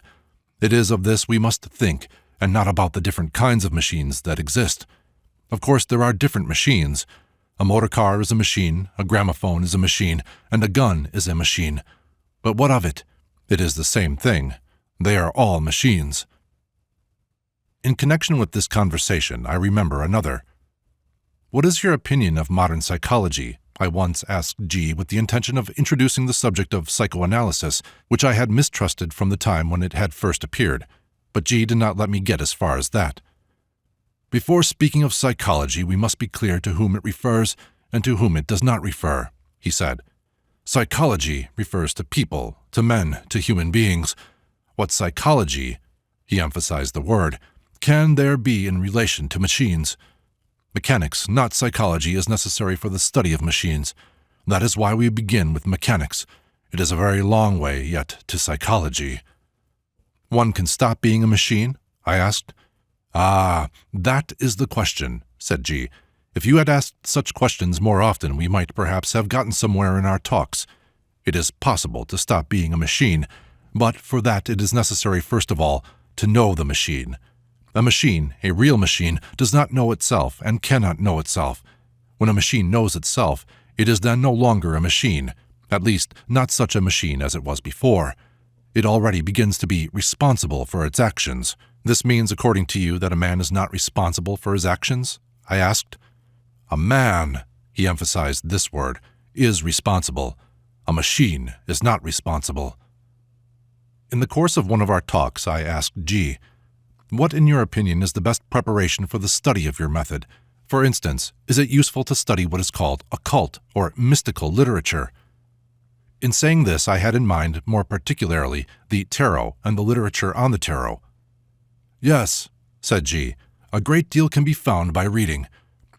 It is of this we must think, and not about the different kinds of machines that exist. Of course, there are different machines. A motor car is a machine, a gramophone is a machine, and a gun is a machine. But what of it? It is the same thing. They are all machines. In connection with this conversation, I remember another. "What is your opinion of modern psychology?" I once asked G with the intention of introducing the subject of psychoanalysis, which I had mistrusted from the time when it had first appeared. But G did not let me get as far as that. "Before speaking of psychology, we must be clear to whom it refers and to whom it does not refer," he said. "Psychology refers to people, to men, to human beings. What psychology," he emphasized the word, "can there be in relation to machines? Mechanics, not psychology, is necessary for the study of machines. That is why we begin with mechanics. It is a very long way yet to psychology." "One can stop being a machine?" I asked. "Ah, that is the question," said G. "If you had asked such questions more often, we might perhaps have gotten somewhere in our talks. It is possible to stop being a machine, but for that it is necessary first of all to know the machine. A machine, a real machine, does not know itself and cannot know itself. When a machine knows itself, it is then no longer a machine, at least not such a machine as it was before. It already begins to be responsible for its actions." "This means, according to you, that a man is not responsible for his actions?" I asked. "A man," he emphasized this word, "is responsible. A machine is not responsible." In the course of one of our talks, I asked G, "What, in your opinion, is the best preparation for the study of your method? For instance, is it useful to study what is called occult or mystical literature?" In saying this, I had in mind more particularly the tarot and the literature on the tarot. "Yes," said G, "a great deal can be found by reading.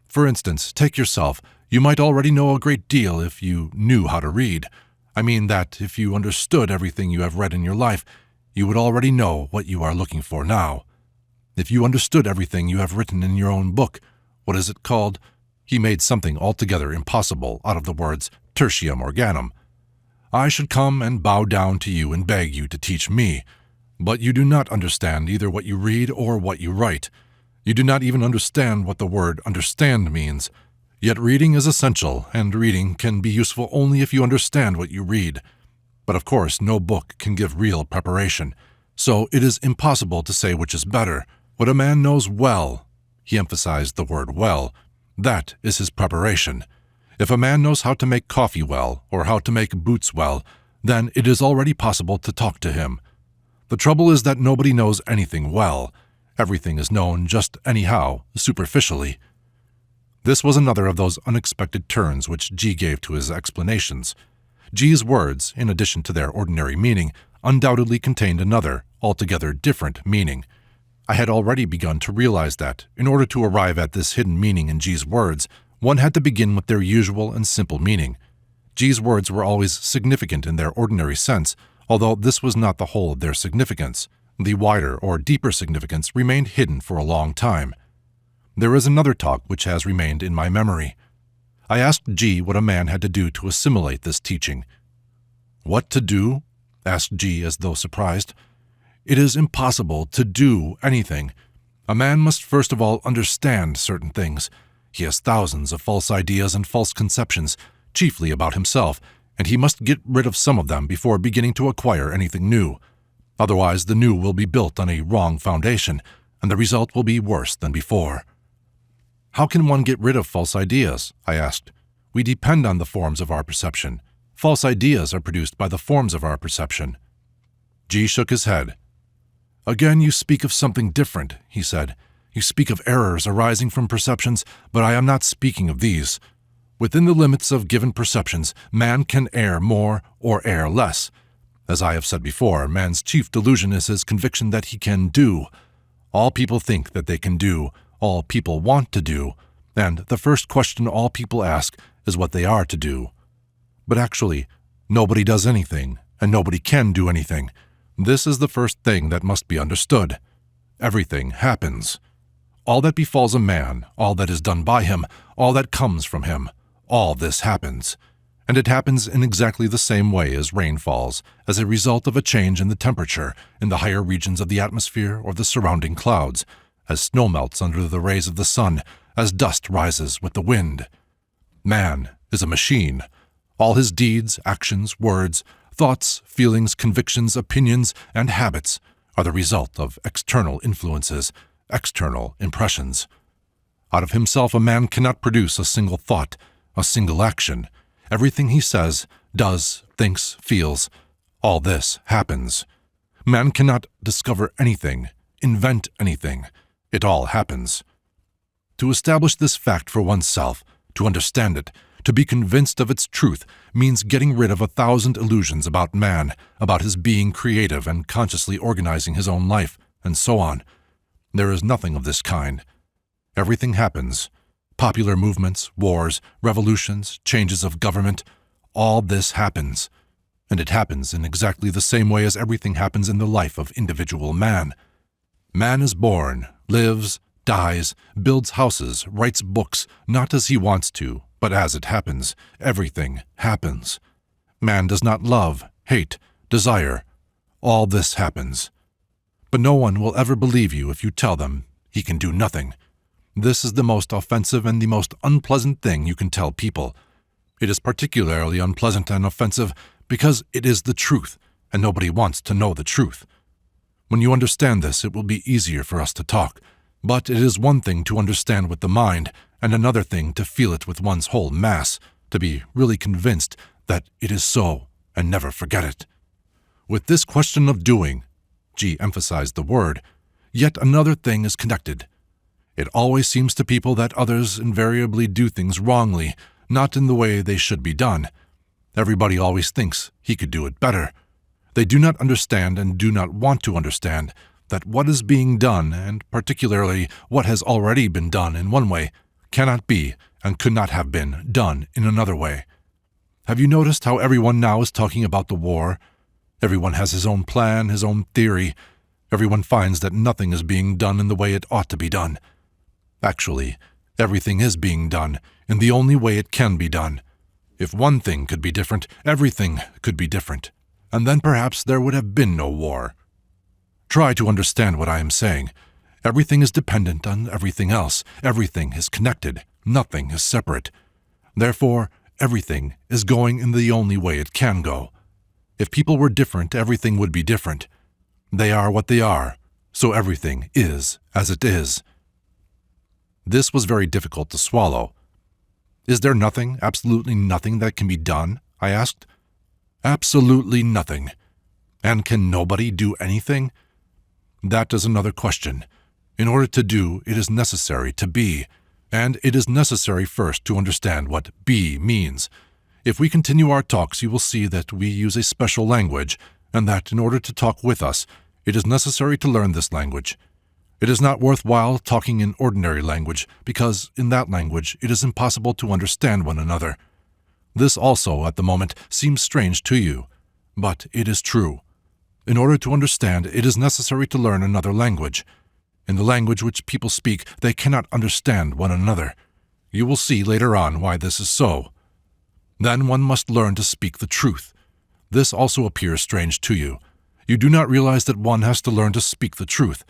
For instance, take yourself. You might already know a great deal if you knew how to read. I mean that if you understood everything you have read in your life, you would already know what you are looking for now. If you understood everything you have written in your own book, what is it called?" He made something altogether impossible out of the words tertium organum. "I should come and bow down to you and beg you to teach me. But you do not understand either what you read or what you write. You do not even understand what the word understand means. Yet reading is essential, and reading can be useful only if you understand what you read. But of course no book can give real preparation, so it is impossible to say which is better. What a man knows well," he emphasized the word well, "that is his preparation. If a man knows how to make coffee well, or how to make boots well, then it is already possible to talk to him. The trouble is that nobody knows anything well. Everything is known just anyhow, superficially." This was another of those unexpected turns which G gave to his explanations. G's words, in addition to their ordinary meaning, undoubtedly contained another, altogether different meaning. I had already begun to realize that, in order to arrive at this hidden meaning in G's words, one had to begin with their usual and simple meaning. G's words were always significant in their ordinary sense, although this was not the whole of their significance. The wider or deeper significance remained hidden for a long time. There is another talk which has remained in my memory. I asked G what a man had to do to assimilate this teaching. "What to do?" asked G as though surprised. "It is impossible to do anything. A man must first of all understand certain things. He has thousands of false ideas and false conceptions, chiefly about himself, and he must get rid of some of them before beginning to acquire anything new. Otherwise the new will be built on a wrong foundation, and the result will be worse than before." "How can one get rid of false ideas?" I asked. "We depend on the forms of our perception. False ideas are produced by the forms of our perception." G shook his head. "Again you speak of something different," he said. "You speak of errors arising from perceptions, but I am not speaking of these. Within the limits of given perceptions, man can err more or err less. As I have said before, man's chief delusion is his conviction that he can do. All people think that they can do, all people want to do, and the first question all people ask is what they are to do. But actually, nobody does anything, and nobody can do anything. This is the first thing that must be understood. Everything happens. All that befalls a man, all that is done by him, all that comes from him, all this happens. And it happens in exactly the same way as rain falls, as a result of a change in the temperature in the higher regions of the atmosphere or the surrounding clouds, as snow melts under the rays of the sun, as dust rises with the wind. Man is a machine. All his deeds, actions, words, thoughts, feelings, convictions, opinions, and habits are the result of external influences, external impressions. Out of himself a man cannot produce a single thought, a single action. Everything he says, does, thinks, feels, all this happens. Man cannot discover anything, invent anything. It all happens. To establish this fact for oneself, to understand it, to be convinced of its truth, means getting rid of 1,000 illusions about man, about his being creative and consciously organizing his own life, and so on. There is nothing of this kind. Everything happens. Popular movements, wars, revolutions, changes of government, all this happens. And it happens in exactly the same way as everything happens in the life of individual man. Man is born, lives, dies, builds houses, writes books, not as he wants to, but as it happens. Everything happens. Man does not love, hate, desire. All this happens. But no one will ever believe you if you tell them he can do nothing. This is the most offensive and the most unpleasant thing you can tell people. It is particularly unpleasant and offensive because it is the truth, and nobody wants to know the truth. When you understand this, it will be easier for us to talk. But it is one thing to understand with the mind, and another thing to feel it with one's whole mass, to be really convinced that it is so, and never forget it. With this question of doing, G emphasized the word, yet another thing is connected. It always seems to people that others invariably do things wrongly, not in the way they should be done. Everybody always thinks he could do it better. They do not understand and do not want to understand that what is being done, and particularly what has already been done in one way, cannot be and could not have been done in another way. Have you noticed how everyone now is talking about the war? Everyone has his own plan, his own theory. Everyone finds that nothing is being done in the way it ought to be done. Actually, everything is being done in the only way it can be done. If one thing could be different, everything could be different, and then perhaps there would have been no war. Try to understand what I am saying. Everything is dependent on everything else. Everything is connected. Nothing is separate. Therefore, everything is going in the only way it can go. If people were different, everything would be different. They are what they are, so everything is as it is. This was very difficult to swallow. Is there nothing, absolutely nothing that can be done? I asked. Absolutely nothing. And can nobody do anything? That is another question. In order to do, it is necessary to be, and it is necessary first to understand what be means. If we continue our talks, you will see that we use a special language, and that in order to talk with us, it is necessary to learn this language. It is not worthwhile talking in ordinary language, because in that language it is impossible to understand one another. This also, at the moment, seems strange to you, but it is true. In order to understand, it is necessary to learn another language. In the language which people speak, they cannot understand one another. You will see later on why this is so. Then one must learn to speak the truth. This also appears strange to you. You do not realize that one has to learn to speak the truth.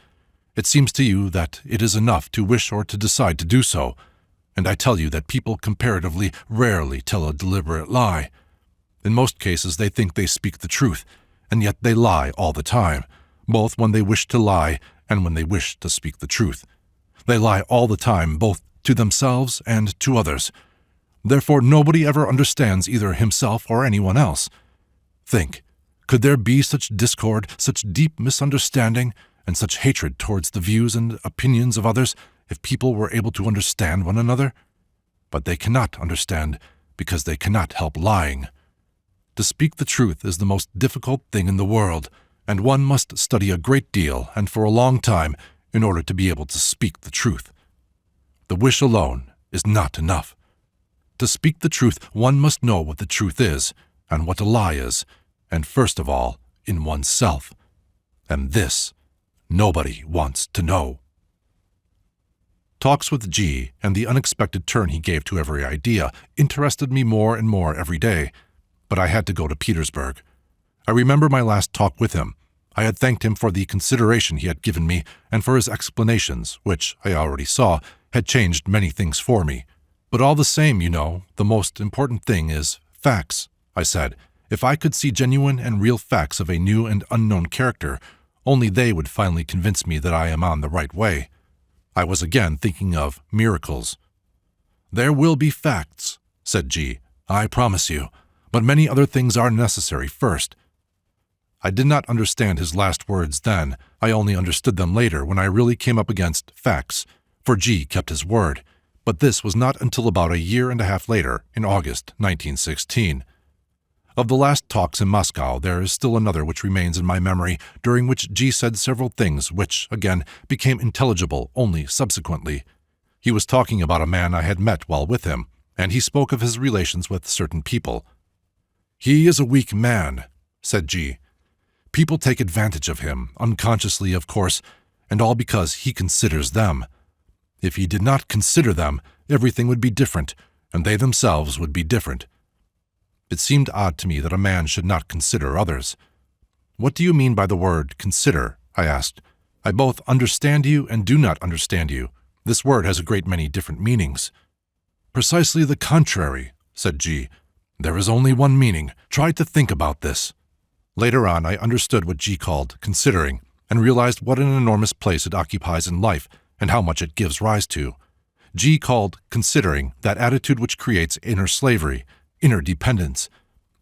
It seems to you that it is enough to wish or to decide to do so. And I tell you that people comparatively rarely tell a deliberate lie. In most cases they think they speak the truth, and yet they lie all the time, both when they wish to lie and when they wish to speak the truth. They lie all the time, both to themselves and to others. Therefore nobody ever understands either himself or anyone else. Think, could there be such discord, such deep misunderstanding, and such hatred towards the views and opinions of others if people were able to understand one another? But they cannot understand because they cannot help lying. To speak the truth is the most difficult thing in the world, and one must study a great deal and for a long time in order to be able to speak the truth. The wish alone is not enough. To speak the truth, one must know what the truth is and what a lie is, and first of all, in oneself. And this, nobody wants to know. Talks with G and the unexpected turn he gave to every idea interested me more and more every day, but I had to go to Petersburg. I remember my last talk with him. I had thanked him for the consideration he had given me and for his explanations, which, I already saw, had changed many things for me. But all the same, you know, the most important thing is facts, I said. If I could see genuine and real facts of a new and unknown character, only they would finally convince me that I am on the right way. I was again thinking of miracles. "There will be facts," said G. "I promise you, but many other things are necessary first." I did not understand his last words then. I only understood them later when I really came up against facts, for G kept his word. But this was not until about a year and a half later, in August 1916. Of the last talks in Moscow, there is still another which remains in my memory, during which G said several things which, again, became intelligible only subsequently. He was talking about a man I had met while with him, and he spoke of his relations with certain people. "He is a weak man," said G. "People take advantage of him, unconsciously, of course, and all because he considers them. If he did not consider them, everything would be different, and they themselves would be different." It seemed odd to me that a man should not consider others. "What do you mean by the word consider?" I asked. "I both understand you and do not understand you. This word has a great many different meanings." "Precisely the contrary," said G. "There is only one meaning. Try to think about this." Later on, I understood what G called considering, and realized what an enormous place it occupies in life and how much it gives rise to. G called considering that attitude which creates inner slavery, inner dependence.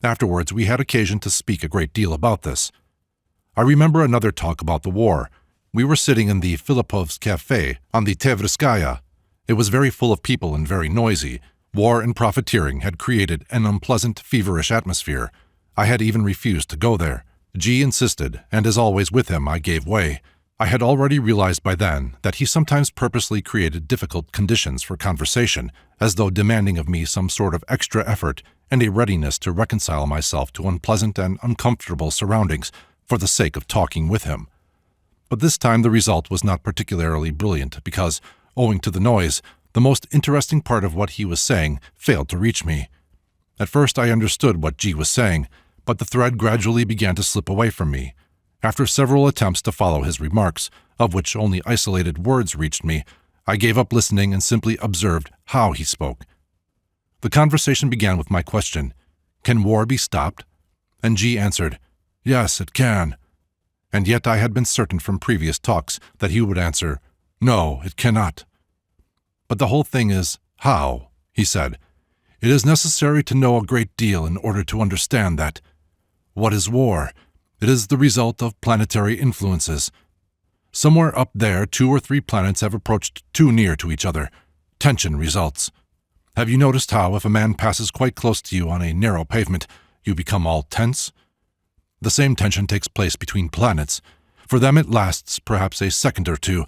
Afterwards, we had occasion to speak a great deal about this. I remember another talk about the war. We were sitting in the Filipov's Cafe on the Tverskaya. It was very full of people and very noisy. War and profiteering had created an unpleasant, feverish atmosphere. I had even refused to go there. G insisted, and as always with him, I gave way. I had already realized by then that he sometimes purposely created difficult conditions for conversation, as though demanding of me some sort of extra effort and a readiness to reconcile myself to unpleasant and uncomfortable surroundings for the sake of talking with him. But this time the result was not particularly brilliant because, owing to the noise, the most interesting part of what he was saying failed to reach me. At first I understood what G was saying, but the thread gradually began to slip away from me. After several attempts to follow his remarks, of which only isolated words reached me, I gave up listening and simply observed how he spoke. The conversation began with my question, "Can war be stopped?" And G answered, "Yes, it can." And yet I had been certain from previous talks that he would answer, "No, it cannot." "But the whole thing is, how?" he said. "It is necessary to know a great deal in order to understand that. What is war? It is the result of planetary influences. Somewhere up there, 2 or 3 planets have approached too near to each other. Tension results. Have you noticed how, if a man passes quite close to you on a narrow pavement, you become all tense? The same tension takes place between planets. For them it lasts perhaps a second or two,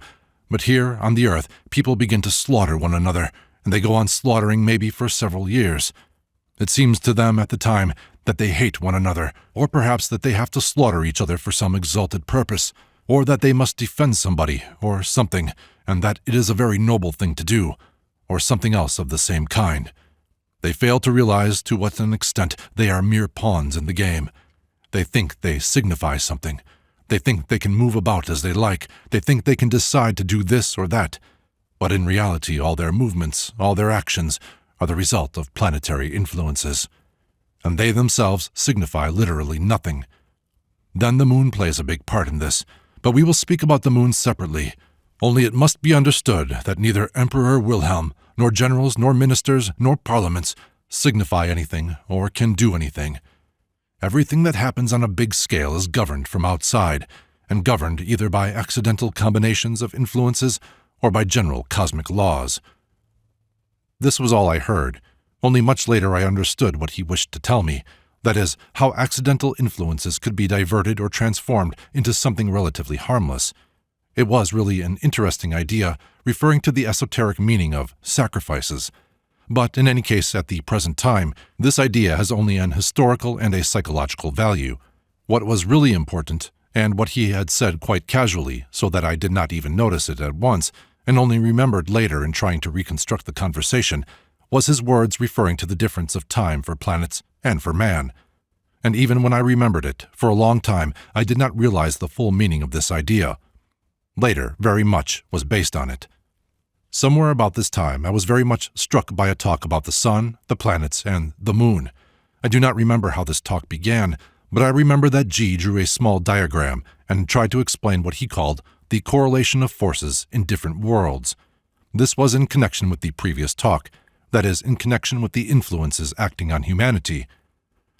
but here, on the Earth, people begin to slaughter one another, and they go on slaughtering maybe for several years. It seems to them at the time that they hate one another, or perhaps that they have to slaughter each other for some exalted purpose, or that they must defend somebody, or something, and that it is a very noble thing to do, or something else of the same kind. They fail to realize to what an extent they are mere pawns in the game. They think they signify something. They think they can move about as they like. They think they can decide to do this or that. But in reality, all their movements, all their actions, are the result of planetary influences. And they themselves signify literally nothing. Then the moon plays a big part in this, but we will speak about the moon separately. Only it must be understood that neither Emperor Wilhelm, nor generals, nor ministers, nor parliaments signify anything or can do anything. Everything that happens on a big scale is governed from outside, and governed either by accidental combinations of influences or by general cosmic laws. This was all I heard. Only much later I understood what he wished to tell me, that is, how accidental influences could be diverted or transformed into something relatively harmless. It was really an interesting idea, referring to the esoteric meaning of sacrifices. But in any case, at the present time, this idea has only an historical and a psychological value. What was really important, and what he had said quite casually, so that I did not even notice it at once, and only remembered later in trying to reconstruct the conversation, was his words referring to the difference of time for planets and for man. And even when I remembered it, for a long time, I did not realize the full meaning of this idea. Later, very much was based on it. Somewhere about this time, I was very much struck by a talk about the sun, the planets, and the moon. I do not remember how this talk began, but I remember that G drew a small diagram and tried to explain what he called the correlation of forces in different worlds. This was in connection with the previous talk, that is, in connection with the influences acting on humanity.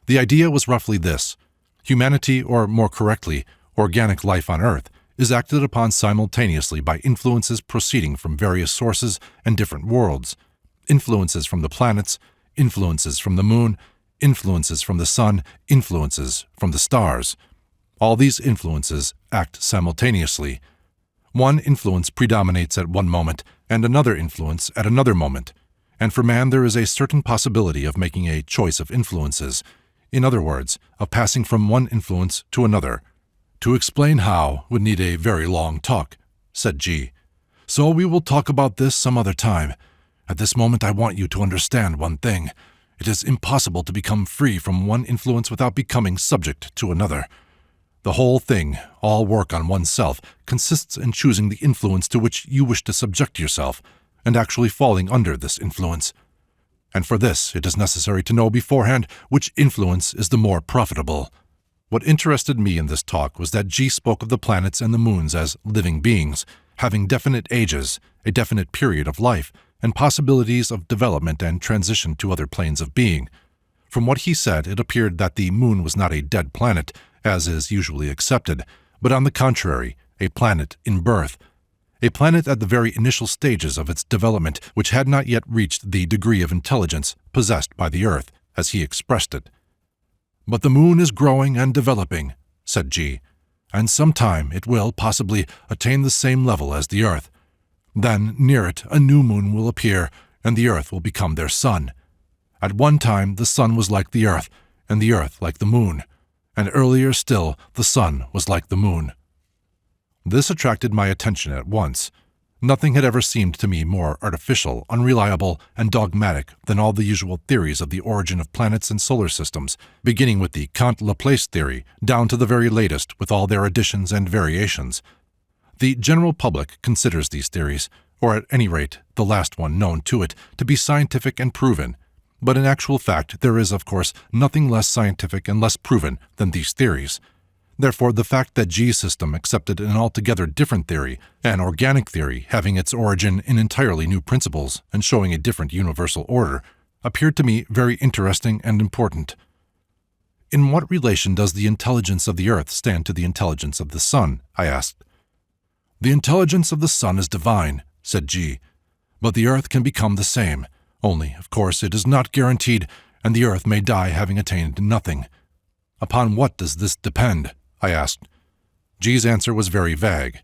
The idea was roughly this: humanity, or more correctly, organic life on Earth, is acted upon simultaneously by influences proceeding from various sources and different worlds. Influences from the planets, influences from the moon, influences from the sun, influences from the stars. All these influences act simultaneously. One influence predominates at one moment, and another influence at another moment. And for man there is a certain possibility of making a choice of influences. In other words, of passing from one influence to another. To explain how would need a very long talk, said G. So we will talk about this some other time. At this moment I want you to understand one thing. It is impossible to become free from one influence without becoming subject to another. The whole thing, all work on oneself, consists in choosing the influence to which you wish to subject yourself, and actually falling under this influence. And for this it is necessary to know beforehand which influence is the more profitable. What interested me in this talk was that G spoke of the planets and the moons as living beings, having definite ages, a definite period of life, and possibilities of development and transition to other planes of being. From what he said, it appeared that the moon was not a dead planet, as is usually accepted, but on the contrary, a planet in birth. A planet at the very initial stages of its development, which had not yet reached the degree of intelligence possessed by the Earth, as he expressed it. But the moon is growing and developing, said G, and sometime it will, possibly, attain the same level as the Earth. Then, near it, a new moon will appear, and the Earth will become their sun. At one time, the sun was like the Earth, and the Earth like the moon, and earlier still, the sun was like the moon. This attracted my attention at once. Nothing had ever seemed to me more artificial, unreliable, and dogmatic than all the usual theories of the origin of planets and solar systems, beginning with the Kant-Laplace theory, down to the very latest with all their additions and variations. The general public considers these theories, or at any rate the last one known to it, to be scientific and proven, but in actual fact there is, of course, nothing less scientific and less proven than these theories. Therefore, the fact that G's system accepted an altogether different theory, an organic theory having its origin in entirely new principles and showing a different universal order, appeared to me very interesting and important. In what relation does the intelligence of the Earth stand to the intelligence of the Sun? I asked. The intelligence of the Sun is divine, said G, but the Earth can become the same, only, of course, it is not guaranteed, and the Earth may die having attained nothing. Upon what does this depend? I asked. G's answer was very vague.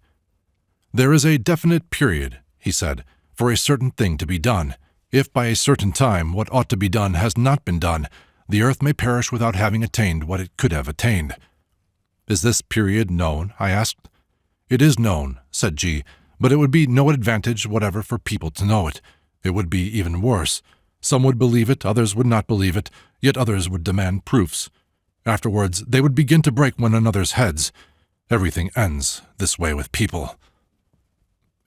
There is a definite period, he said, for a certain thing to be done. If by a certain time what ought to be done has not been done, the Earth may perish without having attained what it could have attained. Is this period known? I asked. It is known, said G, but it would be no advantage whatever for people to know it. It would be even worse. Some would believe it, others would not believe it, yet others would demand proofs. Afterwards, they would begin to break one another's heads. Everything ends this way with people.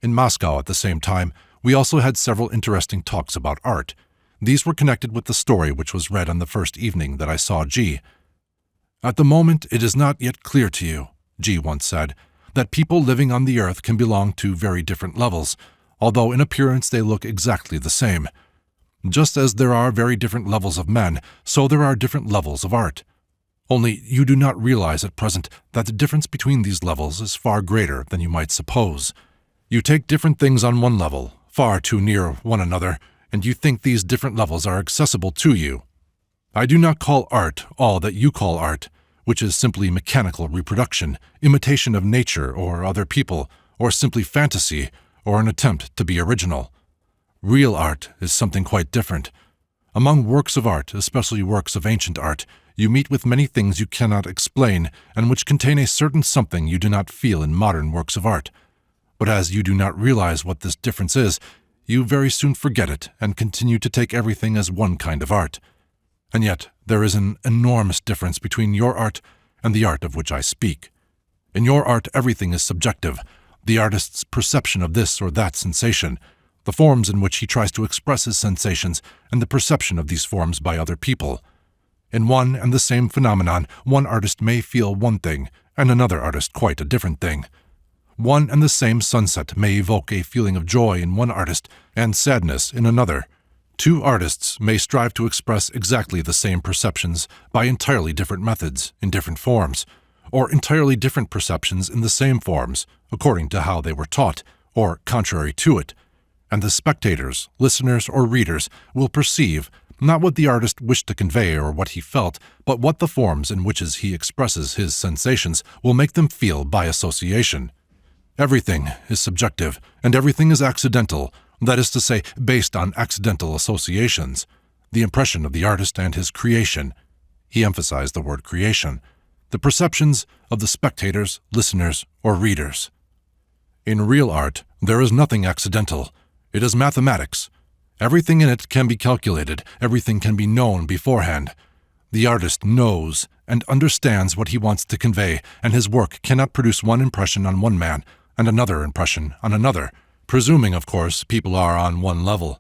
In Moscow at the same time, we also had several interesting talks about art. These were connected with the story which was read on the first evening that I saw G. At the moment, it is not yet clear to you, G once said, that people living on the Earth can belong to very different levels, although in appearance they look exactly the same. Just as there are very different levels of men, so there are different levels of art. Only you do not realize at present that the difference between these levels is far greater than you might suppose. You take different things on one level, far too near one another, and you think these different levels are accessible to you. I do not call art all that you call art, which is simply mechanical reproduction, imitation of nature or other people, or simply fantasy, or an attempt to be original. Real art is something quite different. Among works of art, especially works of ancient art, you meet with many things you cannot explain and which contain a certain something you do not feel in modern works of art. But as you do not realize what this difference is, you very soon forget it and continue to take everything as one kind of art. And yet there is an enormous difference between your art and the art of which I speak. In your art everything is subjective, the artist's perception of this or that sensation, the forms in which he tries to express his sensations, and the perception of these forms by other people. In one and the same phenomenon, one artist may feel one thing, and another artist quite a different thing. One and the same sunset may evoke a feeling of joy in one artist and sadness in another. Two artists may strive to express exactly the same perceptions by entirely different methods, in different forms, or entirely different perceptions in the same forms, according to how they were taught, or contrary to it. And the spectators, listeners, or readers will perceive not what the artist wished to convey or what he felt, but what the forms in which he expresses his sensations will make them feel by association. Everything is subjective, and everything is accidental, that is to say, based on accidental associations. The impression of the artist and his creation, he emphasized the word creation, the perceptions of the spectators, listeners, or readers. In real art, there is nothing accidental. It is mathematics. Everything in it can be calculated, everything can be known beforehand. The artist knows and understands what he wants to convey, and his work cannot produce one impression on one man and another impression on another, presuming, of course, people are on one level.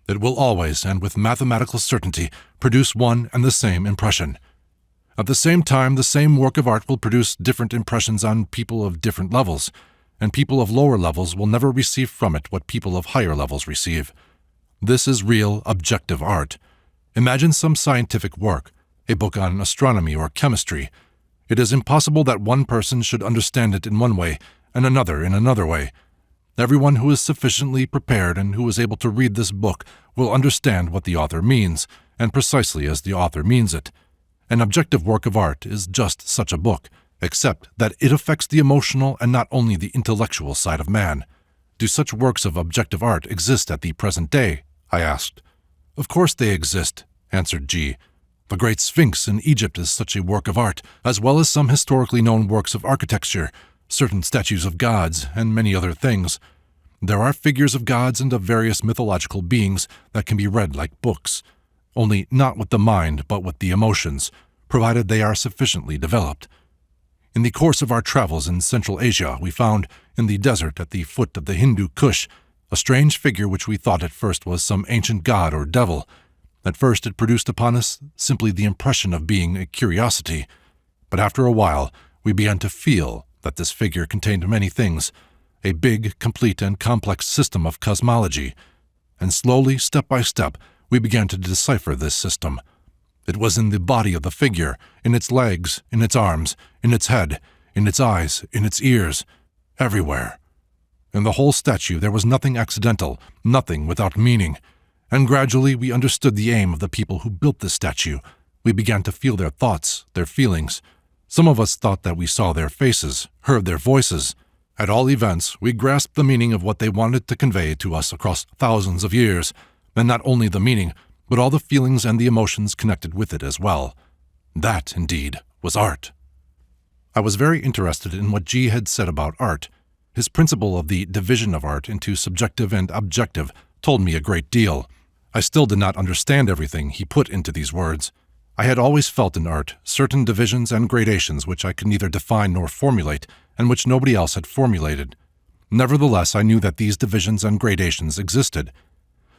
It will always, and with mathematical certainty, produce one and the same impression. At the same time, the same work of art will produce different impressions on people of different levels, and people of lower levels will never receive from it what people of higher levels receive. This is real, objective art. Imagine some scientific work, a book on astronomy or chemistry. It is impossible that one person should understand it in one way and another in another way. Everyone who is sufficiently prepared and who is able to read this book will understand what the author means, and precisely as the author means it. An objective work of art is just such a book, except that it affects the emotional and not only the intellectual side of man. Do such works of objective art exist at the present day? I asked. Of course they exist, answered G. The Great Sphinx in Egypt is such a work of art, as well as some historically known works of architecture, certain statues of gods, and many other things. There are figures of gods and of various mythological beings that can be read like books, only not with the mind but with the emotions, provided they are sufficiently developed. In the course of our travels in Central Asia, we found, in the desert at the foot of the Hindu Kush, a strange figure which we thought at first was some ancient god or devil. At first it produced upon us simply the impression of being a curiosity, but after a while we began to feel that this figure contained many things, a big, complete, and complex system of cosmology, and slowly, step by step, we began to decipher this system. It was in the body of the figure, in its legs, in its arms, in its head, in its eyes, in its ears, everywhere. In the whole statue there was nothing accidental, nothing without meaning, and gradually we understood the aim of the people who built this statue. We began to feel their thoughts, their feelings. Some of us thought that we saw their faces, heard their voices. At all events, we grasped the meaning of what they wanted to convey to us across thousands of years, and not only the meaning, but all the feelings and the emotions connected with it as well. That, indeed, was art. I was very interested in what G had said about art. His principle of the division of art into subjective and objective told me a great deal. I still did not understand everything he put into these words. I had always felt in art certain divisions and gradations which I could neither define nor formulate, and which nobody else had formulated. Nevertheless, I knew that these divisions and gradations existed,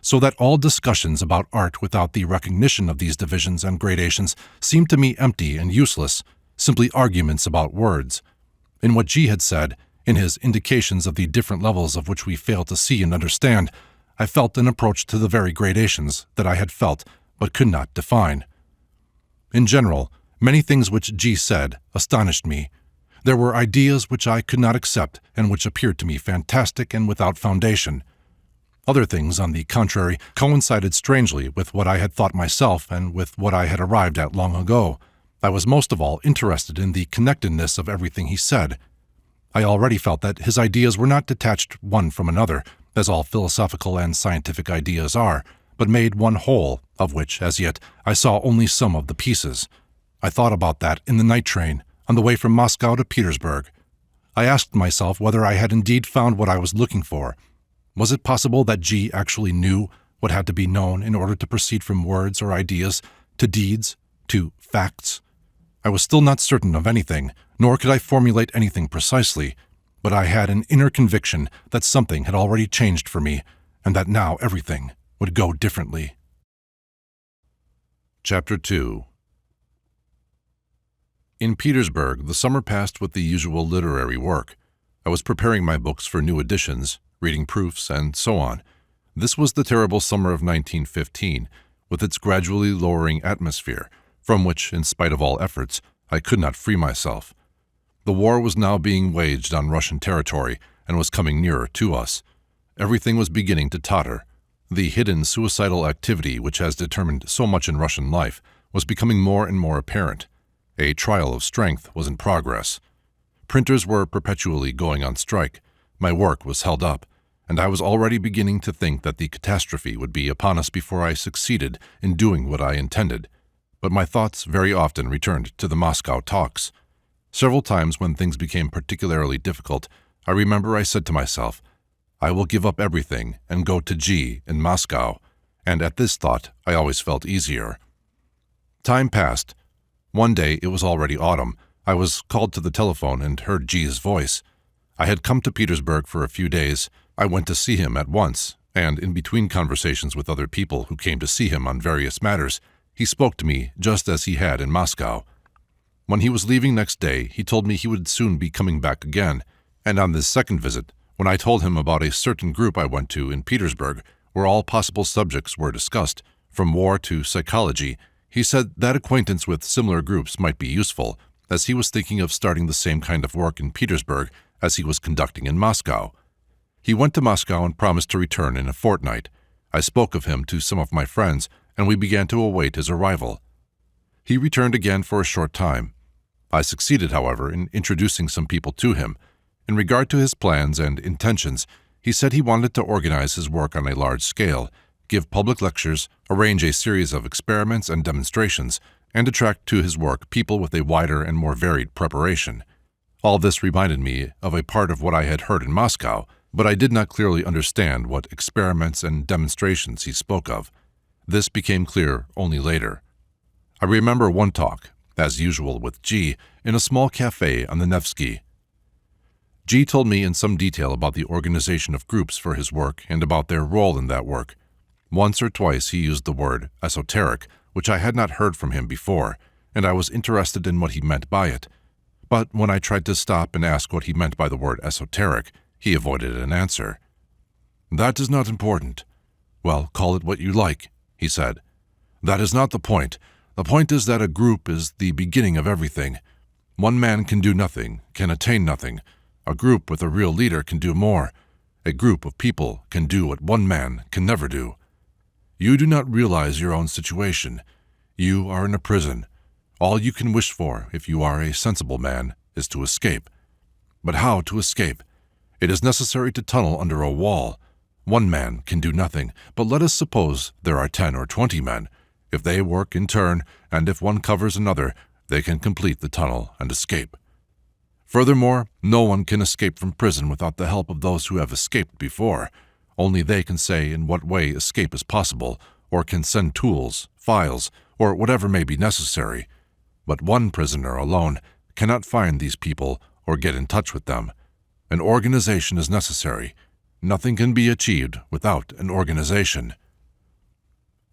so that all discussions about art without the recognition of these divisions and gradations seemed to me empty and useless, simply arguments about words. In what G had said, in his indications of the different levels of which we fail to see and understand, I felt an approach to the very gradations that I had felt but could not define. In general, many things which G said astonished me. There were ideas which I could not accept and which appeared to me fantastic and without foundation. Other things, on the contrary, coincided strangely with what I had thought myself and with what I had arrived at long ago. I was most of all interested in the connectedness of everything he said. I already felt that his ideas were not detached one from another, as all philosophical and scientific ideas are, but made one whole, of which, as yet, I saw only some of the pieces. I thought about that in the night train, on the way from Moscow to Petersburg. I asked myself whether I had indeed found what I was looking for. Was it possible that G actually knew what had to be known in order to proceed from words or ideas to deeds, to facts? I was still not certain of anything, nor could I formulate anything precisely, but I had an inner conviction that something had already changed for me, and that now everything would go differently. Chapter 2. In Petersburg, the summer passed with the usual literary work. I was preparing my books for new editions, reading proofs, and so on. This was the terrible summer of 1915, with its gradually lowering atmosphere, from which, in spite of all efforts, I could not free myself. The war was now being waged on Russian territory and was coming nearer to us. Everything was beginning to totter. The hidden suicidal activity which has determined so much in Russian life was becoming more and more apparent. A trial of strength was in progress. Printers were perpetually going on strike. My work was held up, and I was already beginning to think that the catastrophe would be upon us before I succeeded in doing what I intended. But my thoughts very often returned to the Moscow talks. Several times when things became particularly difficult, I remember I said to myself, I will give up everything and go to G in Moscow, and at this thought I always felt easier. Time passed. One day, it was already autumn, I was called to the telephone and heard G's voice. I had come to Petersburg for a few days. I went to see him at once, and in between conversations with other people who came to see him on various matters, he spoke to me just as he had in Moscow. When he was leaving next day, he told me he would soon be coming back again, and on this second visit, when I told him about a certain group I went to in Petersburg, where all possible subjects were discussed, from war to psychology, he said that acquaintance with similar groups might be useful, as he was thinking of starting the same kind of work in Petersburg as he was conducting in Moscow. He went to Moscow and promised to return in a fortnight. I spoke of him to some of my friends, and we began to await his arrival. He returned again for a short time. I succeeded, however, in introducing some people to him. In regard to his plans and intentions, he said he wanted to organize his work on a large scale, give public lectures, arrange a series of experiments and demonstrations, and attract to his work people with a wider and more varied preparation. All this reminded me of a part of what I had heard in Moscow, but I did not clearly understand what experiments and demonstrations he spoke of. This became clear only later. I remember one talk, as usual with G, in a small cafe on the Nevsky. G told me in some detail about the organization of groups for his work and about their role in that work. Once or twice he used the word esoteric, which I had not heard from him before, and I was interested in what he meant by it. But when I tried to stop and ask what he meant by the word esoteric, he avoided an answer. That is not important. Well, call it what you like, he said. That is not the point. The point is that a group is the beginning of everything. One man can do nothing, can attain nothing. A group with a real leader can do more. A group of people can do what one man can never do. You do not realize your own situation. You are in a prison. All you can wish for, if you are a sensible man, is to escape. But how to escape? It is necessary to tunnel under a wall. One man can do nothing, but let us suppose there are 10 or 20 men. If they work in turn, and if one covers another, they can complete the tunnel and escape. Furthermore, no one can escape from prison without the help of those who have escaped before. Only they can say in what way escape is possible, or can send tools, files, or whatever may be necessary. But one prisoner alone cannot find these people or get in touch with them. An organization is necessary. Nothing can be achieved without an organization.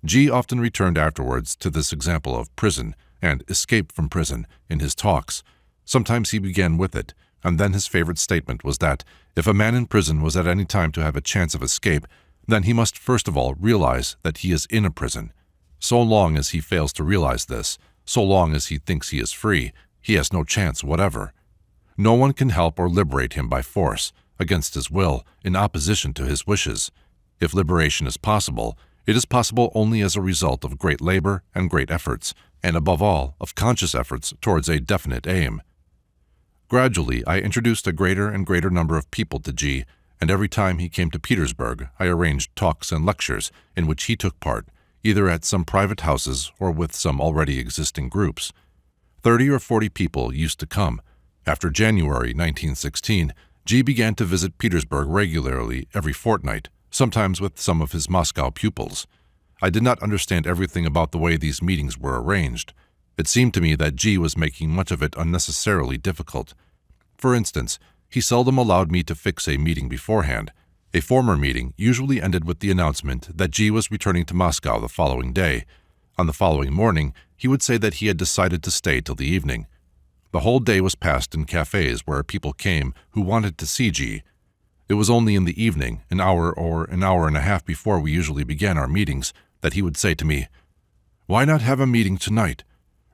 G often returned afterwards to this example of prison and escape from prison in his talks. Sometimes he began with it, and then his favorite statement was that if a man in prison was at any time to have a chance of escape, then he must first of all realize that he is in a prison. So long as he fails to realize this, so long as he thinks he is free, he has no chance whatever. No one can help or liberate him by force, against his will, in opposition to his wishes. If liberation is possible, it is possible only as a result of great labor and great efforts, and above all, of conscious efforts towards a definite aim. Gradually, I introduced a greater and greater number of people to G, and every time he came to Petersburg, I arranged talks and lectures in which he took part, either at some private houses or with some already existing groups. 30 or 40 people used to come. After January 1916, G began to visit Petersburg regularly every fortnight, sometimes with some of his Moscow pupils. I did not understand everything about the way these meetings were arranged. It seemed to me that G was making much of it unnecessarily difficult. For instance, he seldom allowed me to fix a meeting beforehand. A former meeting usually ended with the announcement that G was returning to Moscow the following day. On the following morning, he would say that he had decided to stay till the evening. The whole day was passed in cafes where people came who wanted to see G. It was only in the evening, an hour or an hour and a half before we usually began our meetings, that he would say to me, "Why not have a meeting tonight?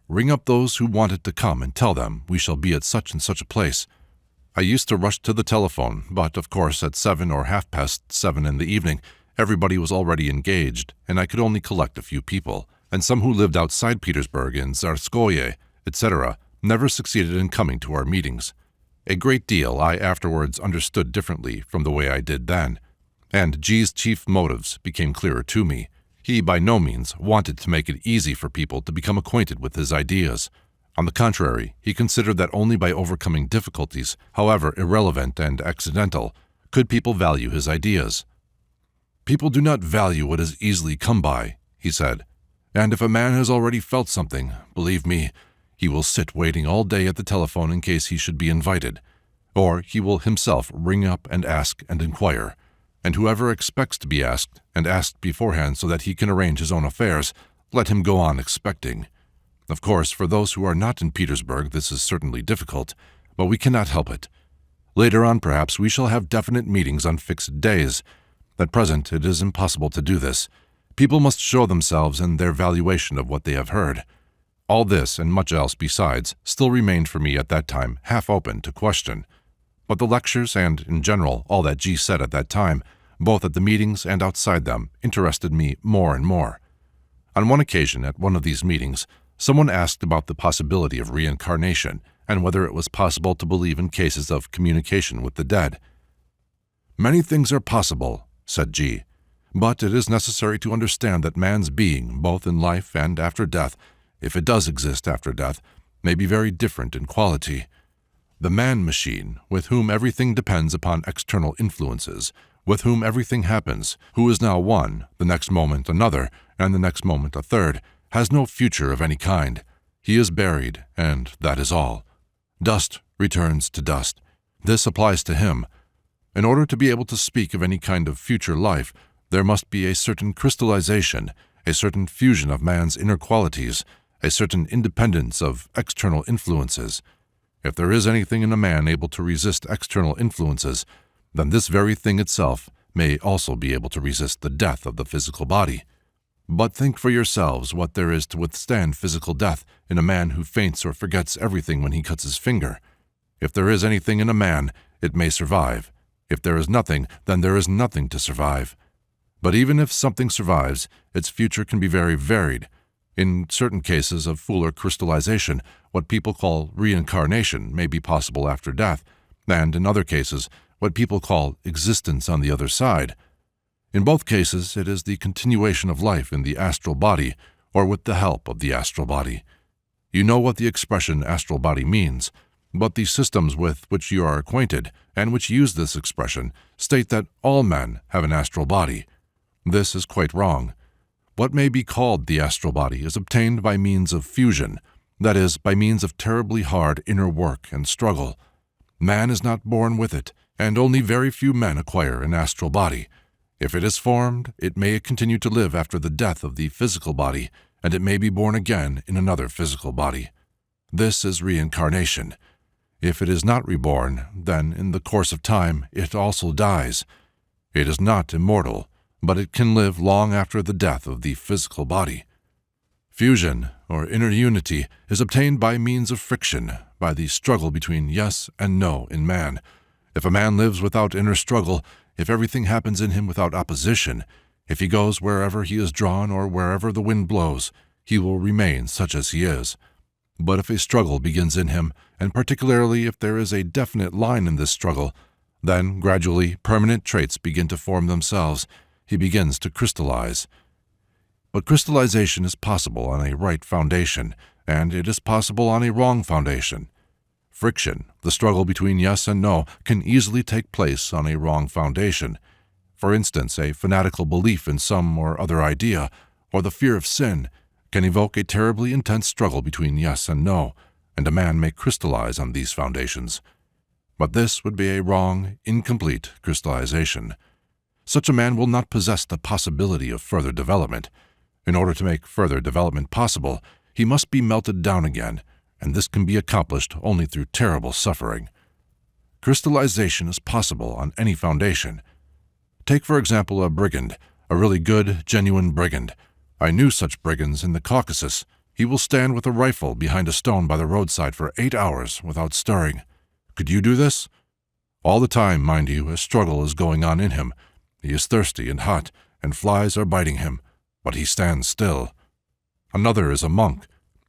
Ring up those who wanted to come and tell them we shall be at such and such a place." I used to rush to the telephone, but of course at 7 or 7:30 in the evening, everybody was already engaged, and I could only collect a few people, and some who lived outside Petersburg in Tsarskoye, etc., never succeeded in coming to our meetings. A great deal I afterwards understood differently from the way I did then, and G's chief motives became clearer to me. He by no means wanted to make it easy for people to become acquainted with his ideas. On the contrary, he considered that only by overcoming difficulties, however irrelevant and accidental, could people value his ideas. "People do not value what is easily come by," he said, "and if a man has already felt something, believe me, he will sit waiting all day at the telephone in case he should be invited, or he will himself ring up and ask and inquire, and whoever expects to be asked and asked beforehand so that he can arrange his own affairs, let him go on expecting. Of course, for those who are not in Petersburg this is certainly difficult, but we cannot help it. Later on perhaps we shall have definite meetings on fixed days. At present it is impossible to do this. People must show themselves in their valuation of what they have heard." All this and much else besides still remained for me at that time half open to question. But the lectures and, in general, all that G said at that time, both at the meetings and outside them, interested me more and more. On one occasion, at one of these meetings, someone asked about the possibility of reincarnation and whether it was possible to believe in cases of communication with the dead. "Many things are possible," said G, "but it is necessary to understand that man's being, both in life and after death, if it does exist after death, may be very different in quality. The man-machine, with whom everything depends upon external influences, with whom everything happens, who is now one, the next moment another, and the next moment a third, has no future of any kind. He is buried, and that is all. Dust returns to dust. This applies to him. In order to be able to speak of any kind of future life, there must be a certain crystallization, a certain fusion of man's inner qualities, a certain independence of external influences. If there is anything in a man able to resist external influences, then this very thing itself may also be able to resist the death of the physical body. But think for yourselves what there is to withstand physical death in a man who faints or forgets everything when he cuts his finger. If there is anything in a man, it may survive. If there is nothing, then there is nothing to survive. But even if something survives, its future can be very varied. In certain cases of fuller crystallization, what people call reincarnation may be possible after death, and in other cases, what people call existence on the other side. In both cases, it is the continuation of life in the astral body, or with the help of the astral body. You know what the expression astral body means, but the systems with which you are acquainted, and which use this expression, state that all men have an astral body. This is quite wrong. What may be called the astral body is obtained by means of fusion, that is, by means of terribly hard inner work and struggle. Man is not born with it, and only very few men acquire an astral body. If it is formed, it may continue to live after the death of the physical body, and it may be born again in another physical body. This is reincarnation. If it is not reborn, then in the course of time it also dies. It is not immortal, but it can live long after the death of the physical body. Fusion, or inner unity, is obtained by means of friction, by the struggle between yes and no in man. If a man lives without inner struggle, if everything happens in him without opposition, if he goes wherever he is drawn or wherever the wind blows, he will remain such as he is. But if a struggle begins in him, and particularly if there is a definite line in this struggle, then gradually permanent traits begin to form themselves. He begins to crystallize. But crystallization is possible on a right foundation, and it is possible on a wrong foundation. Friction, the struggle between yes and no, can easily take place on a wrong foundation. For instance, a fanatical belief in some or other idea, or the fear of sin, can evoke a terribly intense struggle between yes and no, and a man may crystallize on these foundations. But this would be a wrong, incomplete crystallization. Such a man will not possess the possibility of further development. In order to make further development possible, he must be melted down again, and this can be accomplished only through terrible suffering. Crystallization is possible on any foundation. Take, for example, a brigand, a really good, genuine brigand. I knew such brigands in the Caucasus. He will stand with a rifle behind a stone by the roadside for 8 hours without stirring. Could you do this? All the time, mind you, a struggle is going on in him. He is thirsty and hot, and flies are biting him, but he stands still. Another is a monk.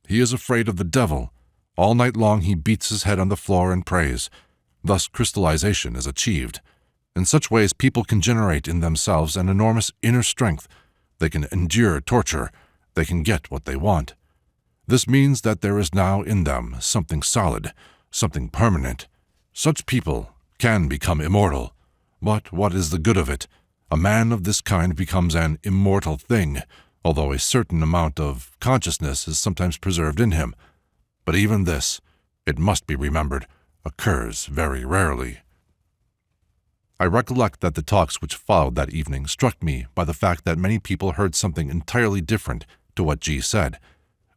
He is afraid of the devil. All night long he beats his head on the floor and prays. Thus crystallization is achieved. In such ways people can generate in themselves an enormous inner strength. They can endure torture. They can get what they want. This means that there is now in them something solid, something permanent. Such people can become immortal. But what is the good of it? A man of this kind becomes an immortal thing, although a certain amount of consciousness is sometimes preserved in him. But even this, it must be remembered, occurs very rarely. I recollect that the talks which followed that evening struck me by the fact that many people heard something entirely different to what G said.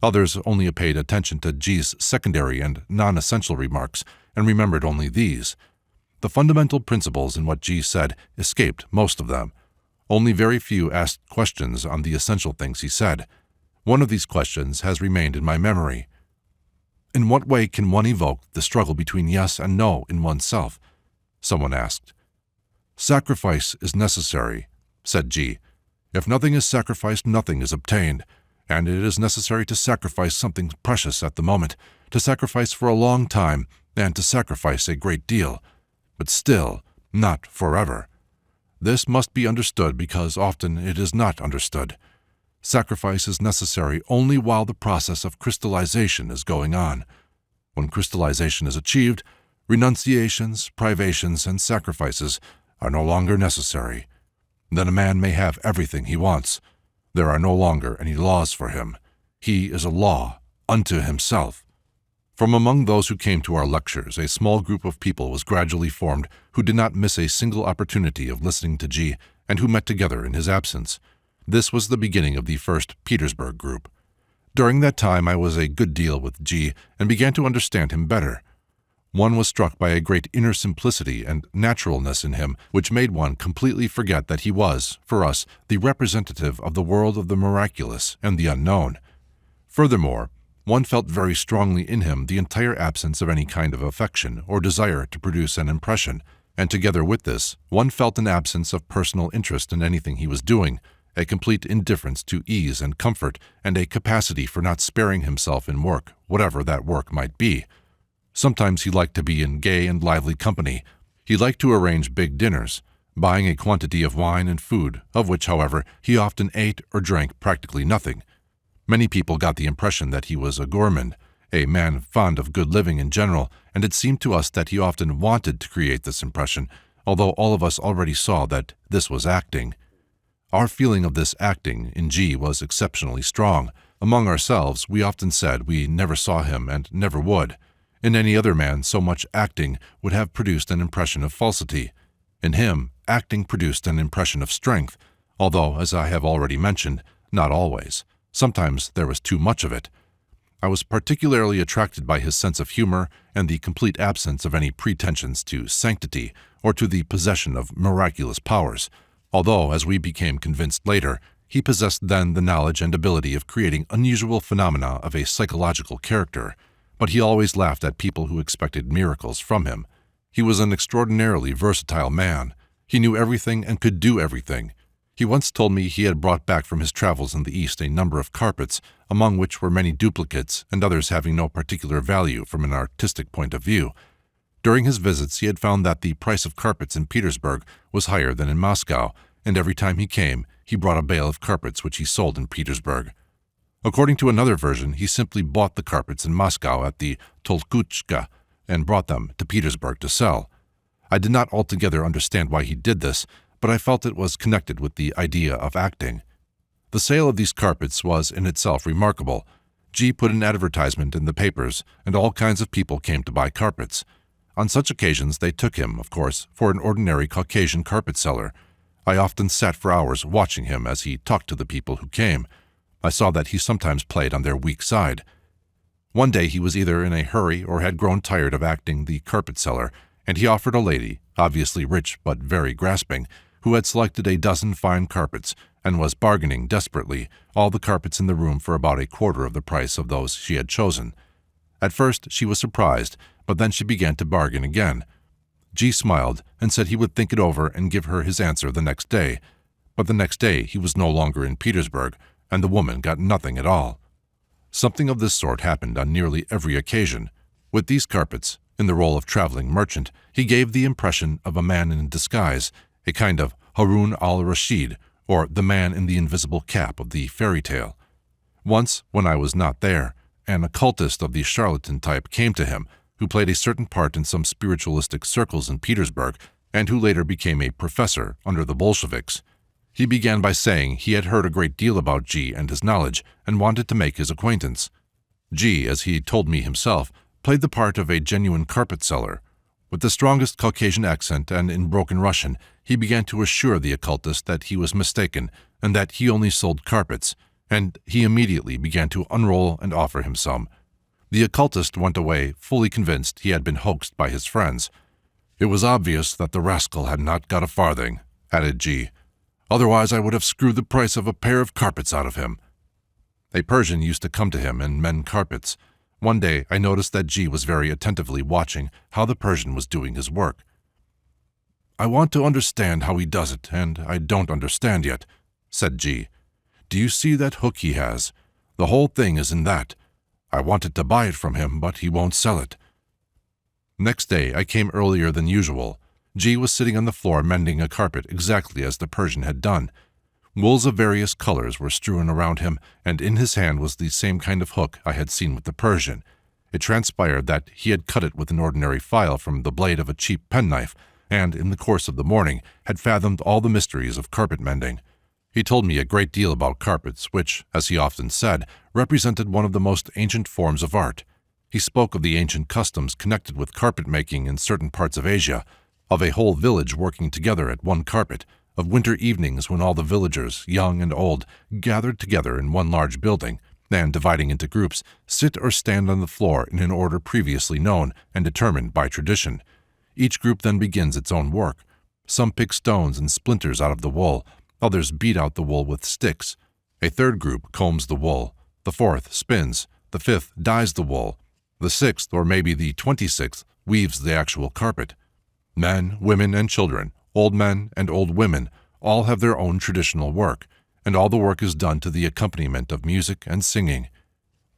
Others only paid attention to G's secondary and non-essential remarks and remembered only these. The fundamental principles in what G said escaped most of them. Only very few asked questions on the essential things he said. One of these questions has remained in my memory. In what way can one evoke the struggle between yes and no in oneself? Someone asked. Sacrifice is necessary, said G. If nothing is sacrificed, nothing is obtained, and it is necessary to sacrifice something precious at the moment, to sacrifice for a long time, and to sacrifice a great deal, but still not forever. This must be understood because often it is not understood. Sacrifice is necessary only while the process of crystallization is going on. When crystallization is achieved, renunciations, privations, and sacrifices are no longer necessary. Then a man may have everything he wants. There are no longer any laws for him. He is a law unto himself. From among those who came to our lectures, a small group of people was gradually formed who did not miss a single opportunity of listening to G and who met together in his absence. This was the beginning of the first Petersburg group. During that time I was a good deal with G and began to understand him better. One was struck by a great inner simplicity and naturalness in him which made one completely forget that he was, for us, the representative of the world of the miraculous and the unknown. Furthermore, one felt very strongly in him the entire absence of any kind of affection or desire to produce an impression, and together with this, one felt an absence of personal interest in anything he was doing, a complete indifference to ease and comfort, and a capacity for not sparing himself in work, whatever that work might be. Sometimes he liked to be in gay and lively company. He liked to arrange big dinners, buying a quantity of wine and food, of which, however, he often ate or drank practically nothing. Many people got the impression that he was a gourmand, a man fond of good living in general, and it seemed to us that he often wanted to create this impression, although all of us already saw that this was acting. Our feeling of this acting in G was exceptionally strong. Among ourselves, we often said we never saw him and never would. In any other man, so much acting would have produced an impression of falsity. In him, acting produced an impression of strength, although, as I have already mentioned, not always. Sometimes there was too much of it. I was particularly attracted by his sense of humor and the complete absence of any pretensions to sanctity or to the possession of miraculous powers, although, as we became convinced later, he possessed then the knowledge and ability of creating unusual phenomena of a psychological character. But he always laughed at people who expected miracles from him. He was an extraordinarily versatile man. He knew everything and could do everything. He once told me he had brought back from his travels in the East a number of carpets, among which were many duplicates and others having no particular value from an artistic point of view. During his visits he had found that the price of carpets in Petersburg was higher than in Moscow, and every time he came, he brought a bale of carpets which he sold in Petersburg. According to another version, he simply bought the carpets in Moscow at the Tolkutchka and brought them to Petersburg to sell. I did not altogether understand why he did this, but I felt it was connected with the idea of acting. The sale of these carpets was in itself remarkable. G put an advertisement in the papers, and all kinds of people came to buy carpets. On such occasions they took him, of course, for an ordinary Caucasian carpet seller. I often sat for hours watching him as he talked to the people who came. I saw that he sometimes played on their weak side. One day he was either in a hurry or had grown tired of acting the carpet seller, and he offered a lady, obviously rich but very grasping, who had selected a dozen fine carpets and was bargaining desperately, all the carpets in the room for about a quarter of the price of those she had chosen. At first she was surprised, but then she began to bargain again. G smiled and said he would think it over and give her his answer the next day, but the next day he was no longer in Petersburg, and the woman got nothing at all. Something of this sort happened on nearly every occasion. With these carpets, in the role of traveling merchant, he gave the impression of a man in disguise, a kind of Harun al-Rashid, or the man in the invisible cap of the fairy tale. Once, when I was not there, an occultist of the charlatan type came to him, who played a certain part in some spiritualistic circles in Petersburg, and who later became a professor under the Bolsheviks. He began by saying he had heard a great deal about G and his knowledge, and wanted to make his acquaintance. G, as he told me himself, played the part of a genuine carpet seller. With the strongest Caucasian accent and in broken Russian, he began to assure the occultist that he was mistaken and that he only sold carpets, and he immediately began to unroll and offer him some. The occultist went away fully convinced he had been hoaxed by his friends. "It was obvious that the rascal had not got a farthing," added G. "Otherwise I would have screwed the price of a pair of carpets out of him." A Persian used to come to him and mend carpets. One day I noticed that G was very attentively watching how the Persian was doing his work. "I want to understand how he does it, and I don't understand yet," said G. "Do you see that hook he has? The whole thing is in that. I wanted to buy it from him, but he won't sell it." Next day I came earlier than usual. G was sitting on the floor mending a carpet exactly as the Persian had done. Wools of various colors were strewn around him, and in his hand was the same kind of hook I had seen with the Persian. It transpired that he had cut it with an ordinary file from the blade of a cheap penknife, and, in the course of the morning, had fathomed all the mysteries of carpet mending. He told me a great deal about carpets, which, as he often said, represented one of the most ancient forms of art. He spoke of the ancient customs connected with carpet making in certain parts of Asia, of a whole village working together at one carpet, of winter evenings when all the villagers, young and old, gathered together in one large building, and, dividing into groups, sit or stand on the floor in an order previously known and determined by tradition. Each group then begins its own work. Some pick stones and splinters out of the wool, others beat out the wool with sticks. A third group combs the wool, the fourth spins, the fifth dyes the wool, the sixth, or maybe the 26th, weaves the actual carpet. Men, women, and children, old men and old women, all have their own traditional work, and all the work is done to the accompaniment of music and singing.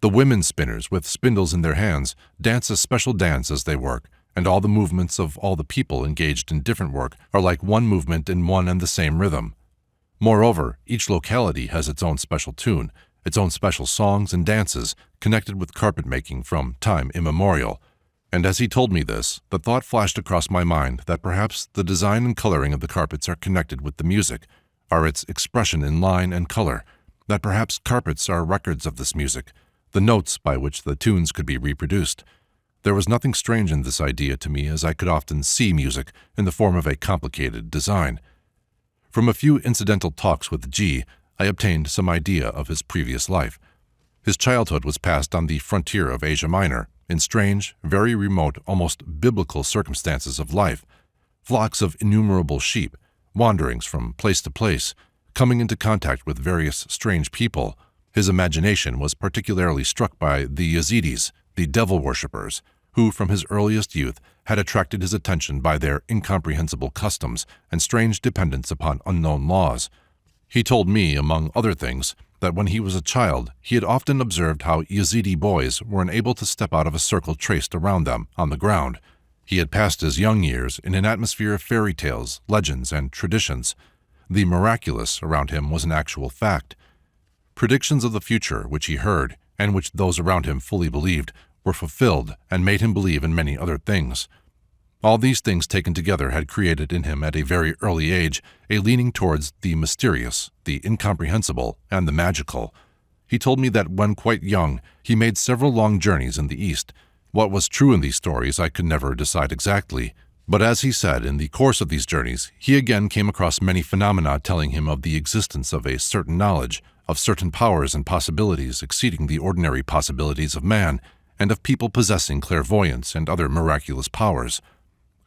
The women spinners, with spindles in their hands, dance a special dance as they work, and all the movements of all the people engaged in different work are like one movement in one and the same rhythm. Moreover, each locality has its own special tune, its own special songs and dances connected with carpet making from time immemorial. And as he told me this, the thought flashed across my mind that perhaps the design and coloring of the carpets are connected with the music, are its expression in line and color, that perhaps carpets are records of this music, the notes by which the tunes could be reproduced. There was nothing strange in this idea to me, as I could often see music in the form of a complicated design. From a few incidental talks with G, I obtained some idea of his previous life. His childhood was passed on the frontier of Asia Minor, in strange, very remote, almost biblical circumstances of life, flocks of innumerable sheep, wanderings from place to place, coming into contact with various strange people. His imagination was particularly struck by the Yazidis, the devil worshippers, who from his earliest youth had attracted his attention by their incomprehensible customs and strange dependence upon unknown laws. He told me, among other things, that when he was a child, he had often observed how Yazidi boys were unable to step out of a circle traced around them on the ground. He had passed his young years in an atmosphere of fairy tales, legends, and traditions. The miraculous around him was an actual fact. Predictions of the future, which he heard, and which those around him fully believed, were fulfilled and made him believe in many other things. All these things taken together had created in him at a very early age a leaning towards the mysterious, the incomprehensible, and the magical. He told me that when quite young, he made several long journeys in the East. What was true in these stories I could never decide exactly, but as he said, in the course of these journeys, he again came across many phenomena telling him of the existence of a certain knowledge, of certain powers and possibilities exceeding the ordinary possibilities of man, and of people possessing clairvoyance and other miraculous powers.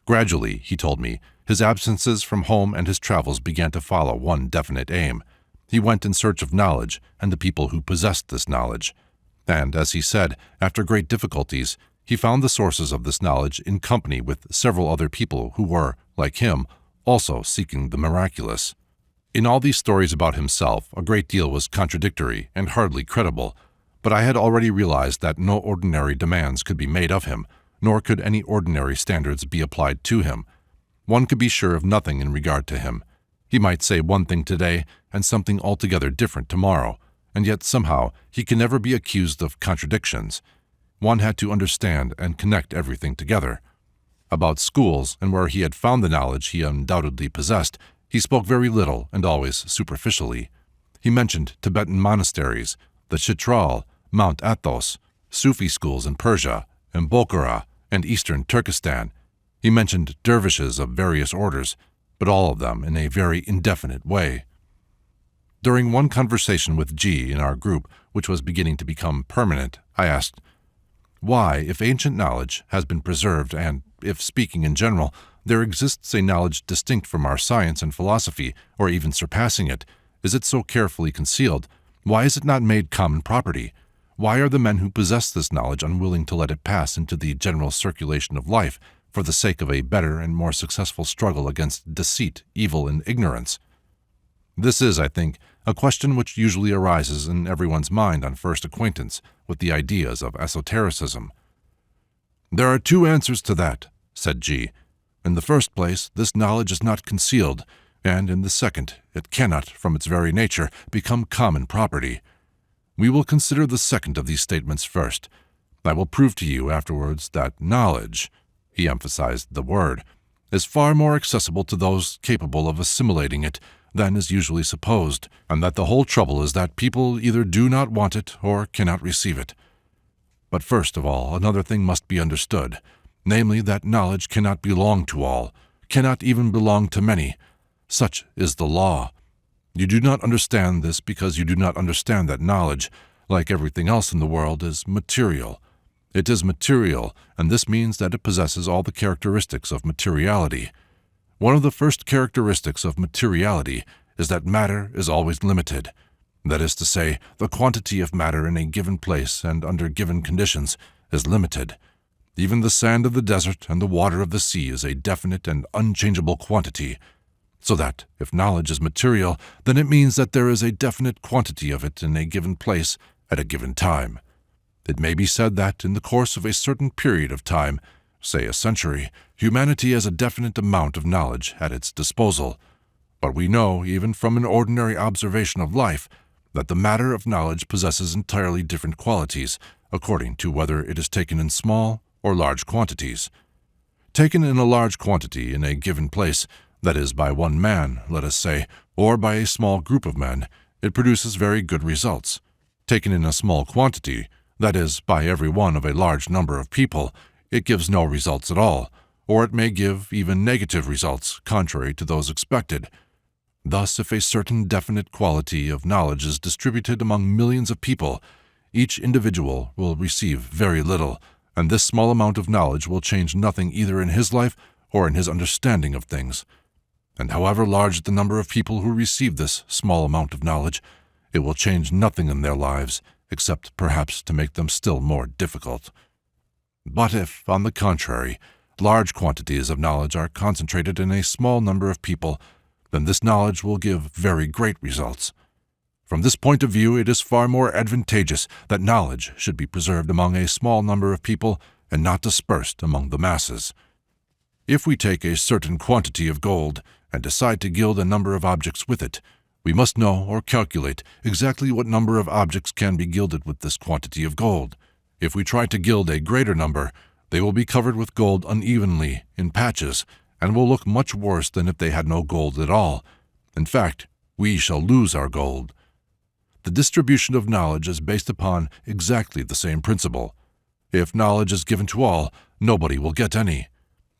Gradually, he told me, his absences from home and his travels began to follow one definite aim. He went in search of knowledge and the people who possessed this knowledge. And, as he said, after great difficulties, he found the sources of this knowledge in company with several other people who were, like him, also seeking the miraculous. In all these stories about himself, a great deal was contradictory and hardly credible, but I had already realized that no ordinary demands could be made of him, nor could any ordinary standards be applied to him. One could be sure of nothing in regard to him. He might say one thing today and something altogether different tomorrow, and yet somehow he can never be accused of contradictions. One had to understand and connect everything together. About schools and where he had found the knowledge he undoubtedly possessed, he spoke very little and always superficially. He mentioned Tibetan monasteries, the Chitral, Mount Athos, Sufi schools in Persia, and Bokhara, and eastern Turkestan. He mentioned dervishes of various orders, but all of them in a very indefinite way. During one conversation with G in our group, which was beginning to become permanent, I asked, why, if ancient knowledge has been preserved and, if speaking in general, there exists a knowledge distinct from our science and philosophy, or even surpassing it, is it so carefully concealed? Why is it not made common property? Why are the men who possess this knowledge unwilling to let it pass into the general circulation of life for the sake of a better and more successful struggle against deceit, evil, and ignorance? This is, I think, a question which usually arises in everyone's mind on first acquaintance with the ideas of esotericism. There are two answers to that, said G. In the first place, this knowledge is not concealed, and in the second, it cannot, from its very nature, become common property. We will consider the second of these statements first. I will prove to you afterwards that knowledge, he emphasized the word, is far more accessible to those capable of assimilating it than is usually supposed, and that the whole trouble is that people either do not want it or cannot receive it. But first of all, another thing must be understood, namely that knowledge cannot belong to all, cannot even belong to many. Such is the law. You do not understand this because you do not understand that knowledge, like everything else in the world, is material. It is material, and this means that it possesses all the characteristics of materiality. One of the first characteristics of materiality is that matter is always limited. That is to say, the quantity of matter in a given place and under given conditions is limited. Even the sand of the desert and the water of the sea is a definite and unchangeable quantity, so that, if knowledge is material, then it means that there is a definite quantity of it in a given place at a given time. It may be said that, in the course of a certain period of time, say a century, humanity has a definite amount of knowledge at its disposal. But we know, even from an ordinary observation of life, that the matter of knowledge possesses entirely different qualities, according to whether it is taken in small or large quantities. Taken in a large quantity in a given place, that is, by one man, let us say, or by a small group of men, it produces very good results. Taken in a small quantity, that is, by every one of a large number of people, it gives no results at all, or it may give even negative results contrary to those expected. Thus, if a certain definite quality of knowledge is distributed among millions of people, each individual will receive very little, and this small amount of knowledge will change nothing either in his life or in his understanding of things. And however large the number of people who receive this small amount of knowledge, it will change nothing in their lives, except perhaps to make them still more difficult. But if, on the contrary, large quantities of knowledge are concentrated in a small number of people, then this knowledge will give very great results. From this point of view, it is far more advantageous that knowledge should be preserved among a small number of people and not dispersed among the masses. If we take a certain quantity of gold and decide to gild a number of objects with it, we must know or calculate exactly what number of objects can be gilded with this quantity of gold. If we try to gild a greater number, they will be covered with gold unevenly, in patches, and will look much worse than if they had no gold at all. In fact, we shall lose our gold. The distribution of knowledge is based upon exactly the same principle. If knowledge is given to all, nobody will get any.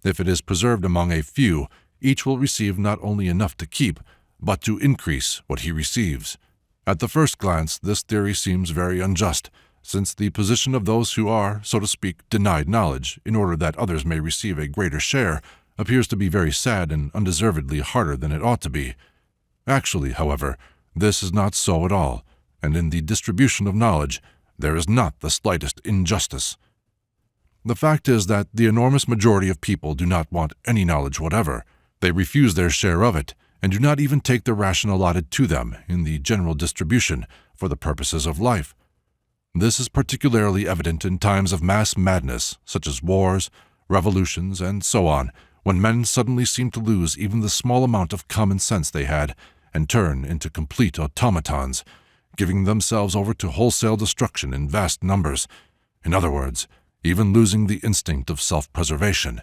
If it is preserved among a few, each will receive not only enough to keep, but to increase what he receives. At the first glance, this theory seems very unjust, since the position of those who are, so to speak, denied knowledge in order that others may receive a greater share appears to be very sad and undeservedly harder than it ought to be. Actually, however, this is not so at all, and in the distribution of knowledge there is not the slightest injustice. The fact is that the enormous majority of people do not want any knowledge whatever. They refuse their share of it, and do not even take the ration allotted to them in the general distribution for the purposes of life. This is particularly evident in times of mass madness, such as wars, revolutions, and so on, when men suddenly seem to lose even the small amount of common sense they had, and turn into complete automatons, giving themselves over to wholesale destruction in vast numbers. In other words, even losing the instinct of self-preservation.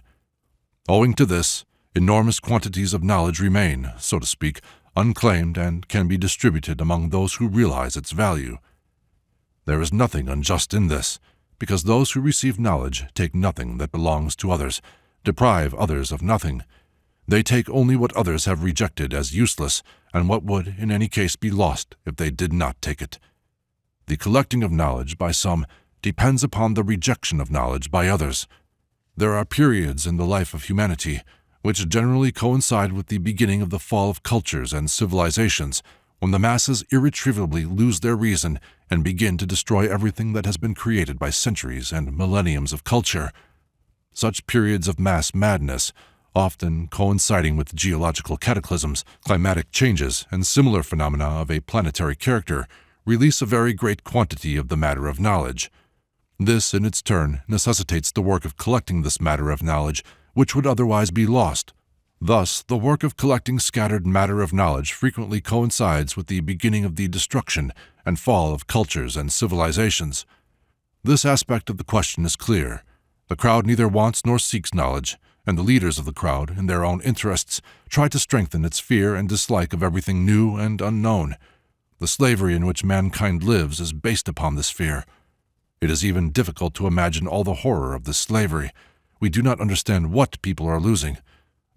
Owing to this, enormous quantities of knowledge remain, so to speak, unclaimed and can be distributed among those who realize its value. There is nothing unjust in this, because those who receive knowledge take nothing that belongs to others, deprive others of nothing. They take only what others have rejected as useless and what would in any case be lost if they did not take it. The collecting of knowledge by some depends upon the rejection of knowledge by others. There are periods in the life of humanity which generally coincide with the beginning of the fall of cultures and civilizations, when the masses irretrievably lose their reason and begin to destroy everything that has been created by centuries and millenniums of culture. Such periods of mass madness, often coinciding with geological cataclysms, climatic changes, and similar phenomena of a planetary character, release a very great quantity of the matter of knowledge. This, in its turn, necessitates the work of collecting this matter of knowledge, which would otherwise be lost. Thus, the work of collecting scattered matter of knowledge frequently coincides with the beginning of the destruction and fall of cultures and civilizations. This aspect of the question is clear. The crowd neither wants nor seeks knowledge, and the leaders of the crowd, in their own interests, try to strengthen its fear and dislike of everything new and unknown. The slavery in which mankind lives is based upon this fear. It is even difficult to imagine all the horror of this slavery. We do not understand what people are losing,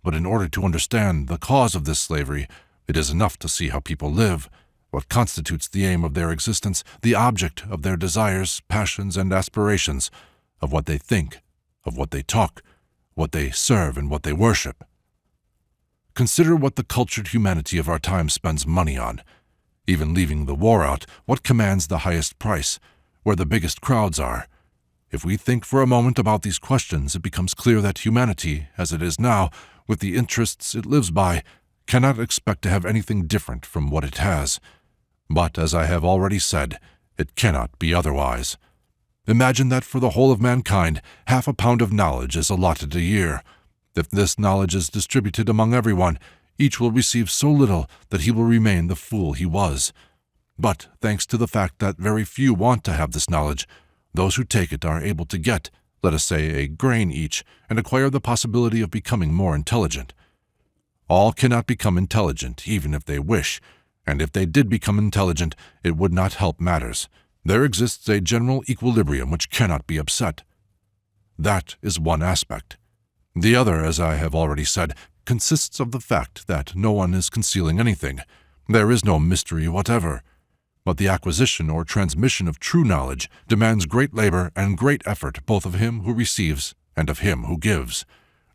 but in order to understand the cause of this slavery, it is enough to see how people live, what constitutes the aim of their existence, the object of their desires, passions, and aspirations, of what they think, of what they talk, what they serve, and what they worship. Consider what the cultured humanity of our time spends money on. Even leaving the war out, what commands the highest price, where the biggest crowds are? If we think for a moment about these questions, it becomes clear that humanity, as it is now, with the interests it lives by, cannot expect to have anything different from what it has. But, as I have already said, it cannot be otherwise. Imagine that for the whole of mankind, 1/2 pound of knowledge is allotted a year. If this knowledge is distributed among everyone, each will receive so little that he will remain the fool he was. But, thanks to the fact that very few want to have this knowledge, those who take it are able to get, let us say, a grain each, and acquire the possibility of becoming more intelligent. All cannot become intelligent, even if they wish, and if they did become intelligent, it would not help matters. There exists a general equilibrium which cannot be upset. That is one aspect. The other, as I have already said, consists of the fact that no one is concealing anything. There is no mystery whatever. But the acquisition or transmission of true knowledge demands great labor and great effort both of him who receives and of him who gives.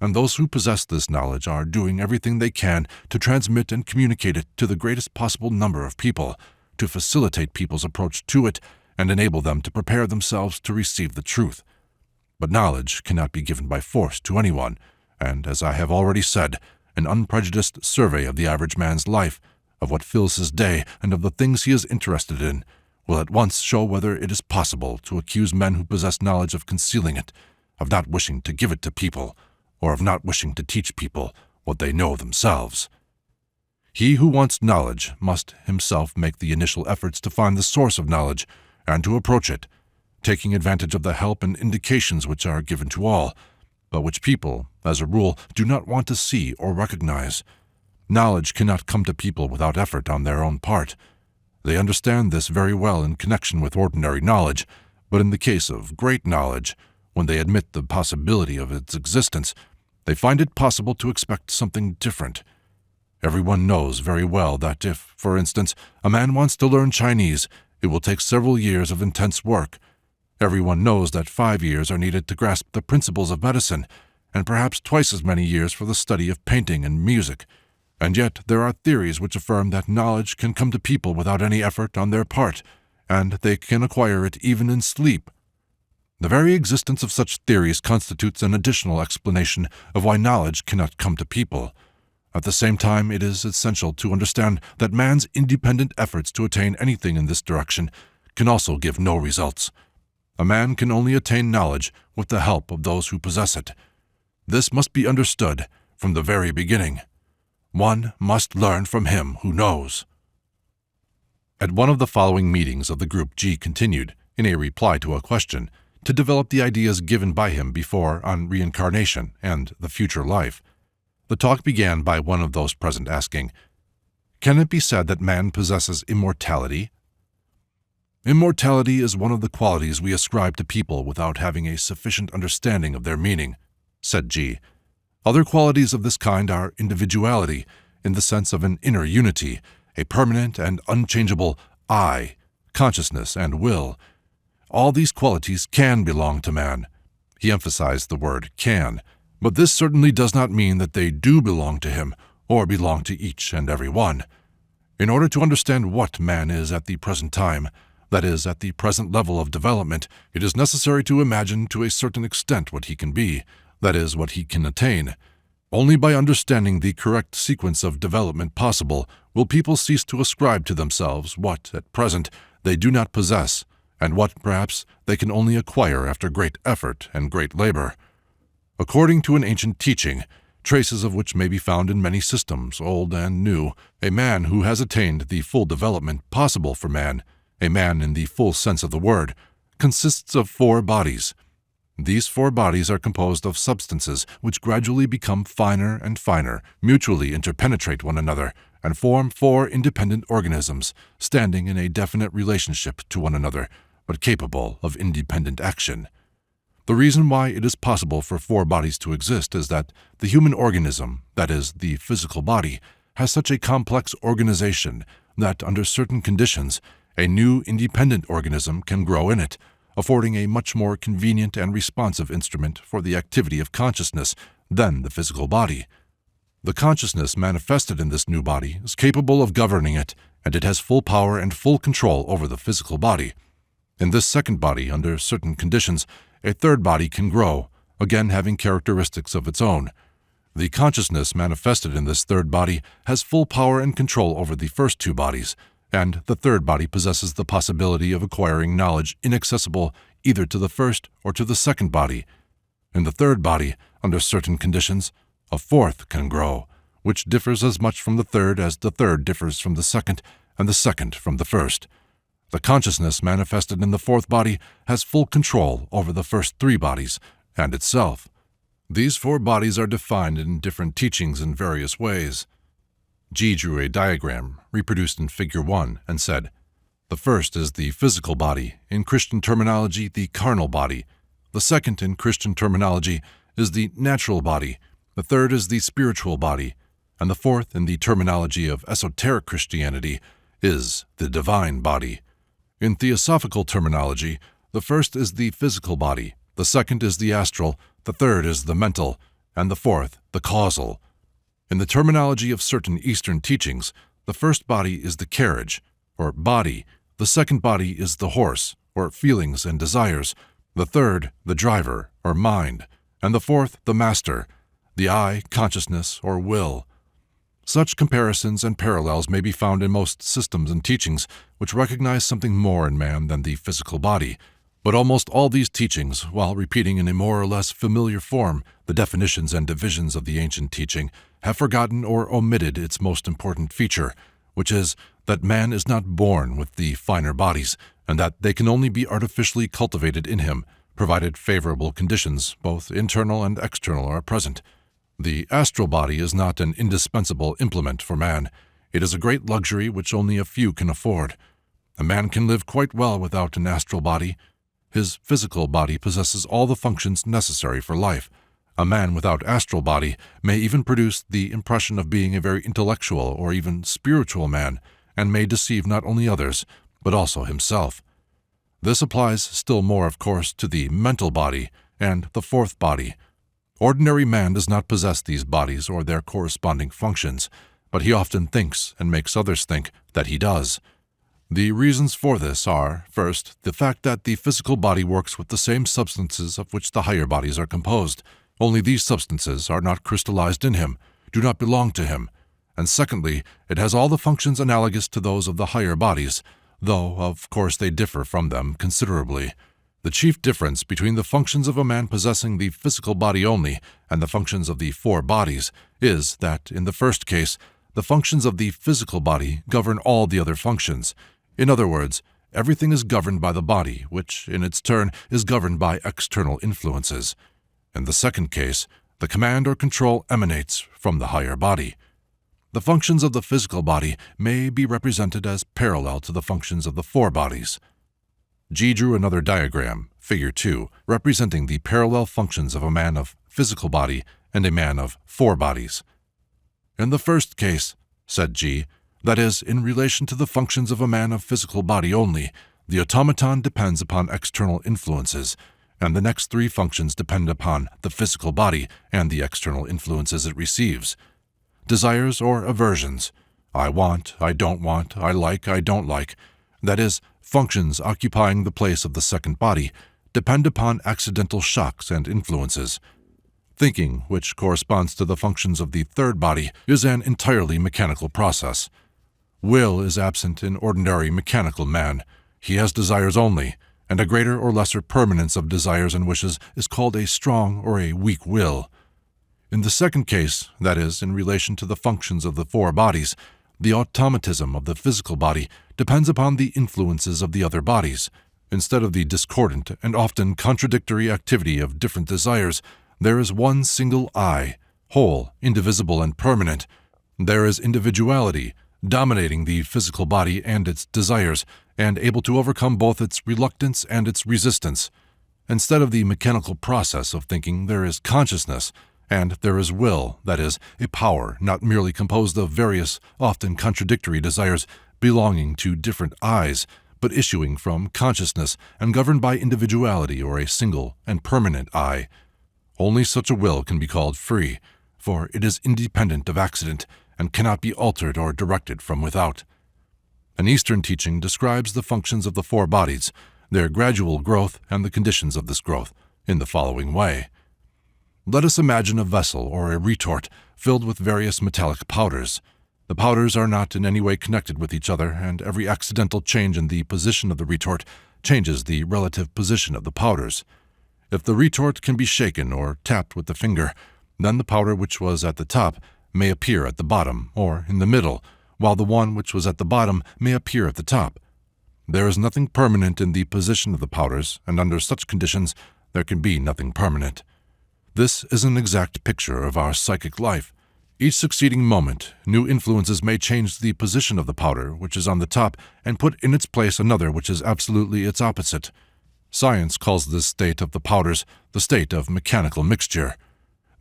And those who possess this knowledge are doing everything they can to transmit and communicate it to the greatest possible number of people, to facilitate people's approach to it and enable them to prepare themselves to receive the truth. But knowledge cannot be given by force to anyone, and, as I have already said, an unprejudiced survey of the average man's life, of what fills his day, and of the things he is interested in, will at once show whether it is possible to accuse men who possess knowledge of concealing it, of not wishing to give it to people, or of not wishing to teach people what they know themselves. He who wants knowledge must himself make the initial efforts to find the source of knowledge and to approach it, taking advantage of the help and indications which are given to all, but which people, as a rule, do not want to see or recognize. Knowledge cannot come to people without effort on their own part. They understand this very well in connection with ordinary knowledge, but in the case of great knowledge, when they admit the possibility of its existence, they find it possible to expect something different. Everyone knows very well that if, for instance, a man wants to learn Chinese, it will take several years of intense work. Everyone knows that 5 years are needed to grasp the principles of medicine, and perhaps twice as many years for the study of painting and music. And yet there are theories which affirm that knowledge can come to people without any effort on their part, and they can acquire it even in sleep. The very existence of such theories constitutes an additional explanation of why knowledge cannot come to people. At the same time, it is essential to understand that man's independent efforts to attain anything in this direction can also give no results. A man can only attain knowledge with the help of those who possess it. This must be understood from the very beginning. One must learn from him who knows. At one of the following meetings of the group, G continued, in a reply to a question, to develop the ideas given by him before on reincarnation and the future life. The talk began by one of those present asking, "Can it be said that man possesses immortality?" "Immortality is one of the qualities we ascribe to people without having a sufficient understanding of their meaning," said G. "Other qualities of this kind are individuality, in the sense of an inner unity, a permanent and unchangeable I, consciousness, and will. All these qualities can belong to man." He emphasized the word can, but this certainly does not mean that they do belong to him or belong to each and every one. In order to understand what man is at the present time, that is, at the present level of development, it is necessary to imagine to a certain extent what he can be, that is, what he can attain. Only by understanding the correct sequence of development possible will people cease to ascribe to themselves what, at present, they do not possess, and what, perhaps, they can only acquire after great effort and great labor. According to an ancient teaching, traces of which may be found in many systems, old and new, a man who has attained the full development possible for man, a man in the full sense of the word, consists of 4 bodies. These 4 bodies are composed of substances which gradually become finer and finer, mutually interpenetrate one another, and form 4 independent organisms, standing in a definite relationship to one another, but capable of independent action. The reason why it is possible for 4 bodies to exist is that the human organism, that is, the physical body, has such a complex organization that, under certain conditions, a new independent organism can grow in it, affording a much more convenient and responsive instrument for the activity of consciousness than the physical body. The consciousness manifested in this new body is capable of governing it, and it has full power and full control over the physical body. In this second body, under certain conditions, a third body can grow, again having characteristics of its own. The consciousness manifested in this third body has full power and control over the first 2 bodies, and the third body possesses the possibility of acquiring knowledge inaccessible either to the first or to the second body. In the third body, under certain conditions, a fourth can grow, which differs as much from the third as the third differs from the second, and the second from the first. The consciousness manifested in the fourth body has full control over the first 3 bodies and itself. These 4 bodies are defined in different teachings in various ways. G drew a diagram, reproduced in Figure 1, and said, "The first is the physical body, in Christian terminology the carnal body. The second, in Christian terminology, is the natural body. The third is the spiritual body. And the fourth, in the terminology of esoteric Christianity, is the divine body. In theosophical terminology, the first is the physical body, the second is the astral, the third is the mental, and the fourth the causal. In the terminology of certain Eastern teachings, the first body is the carriage, or body, the second body is the horse, or feelings and desires, the third the driver, or mind, and the fourth the master, the I, consciousness, or will. Such comparisons and parallels may be found in most systems and teachings which recognize something more in man than the physical body, but almost all these teachings, while repeating in a more or less familiar form the definitions and divisions of the ancient teaching, have forgotten or omitted its most important feature, which is that man is not born with the finer bodies, and that they can only be artificially cultivated in him, provided favorable conditions, both internal and external, are present. The astral body is not an indispensable implement for man. It is a great luxury which only a few can afford. A man can live quite well without an astral body. His physical body possesses all the functions necessary for life. A man without astral body may even produce the impression of being a very intellectual or even spiritual man, and may deceive not only others, but also himself. This applies still more, of course, to the mental body and the fourth body. Ordinary man does not possess these bodies or their corresponding functions, but he often thinks and makes others think that he does. The reasons for this are, first, the fact that the physical body works with the same substances of which the higher bodies are composed, only these substances are not crystallized in him, do not belong to him, and secondly, it has all the functions analogous to those of the higher bodies, though, of course, they differ from them considerably. The chief difference between the functions of a man possessing the physical body only and the functions of the four bodies is that, in the first case, the functions of the physical body govern all the other functions. In other words, everything is governed by the body, which, in its turn, is governed by external influences. In the second case, the command or control emanates from the higher body. The functions of the physical body may be represented as parallel to the functions of the four bodies. G drew another diagram, Figure 2, representing the parallel functions of a man of physical body and a man of four bodies. In the first case, said G, that is, in relation to the functions of a man of physical body only, the automaton depends upon external influences, and the next three functions depend upon the physical body and the external influences it receives. Desires or aversions, I want, I don't want, I like, I don't like, that is, functions occupying the place of the second body, depend upon accidental shocks and influences. Thinking, which corresponds to the functions of the third body, is an entirely mechanical process. Will is absent in ordinary mechanical man. He has desires only, and a greater or lesser permanence of desires and wishes is called a strong or a weak will. In the second case, that is, in relation to the functions of the four bodies, the automatism of the physical body depends upon the influences of the other bodies. Instead of the discordant and often contradictory activity of different desires, there is one single I, whole, indivisible, and permanent. There is individuality, dominating the physical body and its desires, and able to overcome both its reluctance and its resistance. Instead of the mechanical process of thinking, there is consciousness, and there is will, that is, a power not merely composed of various, often contradictory desires belonging to different I's, but issuing from consciousness and governed by individuality or a single and permanent I. Only such a will can be called free, for it is independent of accident and cannot be altered or directed from without. An Eastern teaching describes the functions of the four bodies, their gradual growth, and the conditions of this growth, in the following way. Let us imagine a vessel or a retort filled with various metallic powders. The powders are not in any way connected with each other, and every accidental change in the position of the retort changes the relative position of the powders. If the retort can be shaken or tapped with the finger, then the powder which was at the top may appear at the bottom or in the middle, while the one which was at the bottom may appear at the top. There is nothing permanent in the position of the powders, and under such conditions there can be nothing permanent. This is an exact picture of our psychic life. Each succeeding moment, new influences may change the position of the powder which is on the top and put in its place another which is absolutely its opposite. Science calls this state of the powders the state of mechanical mixture.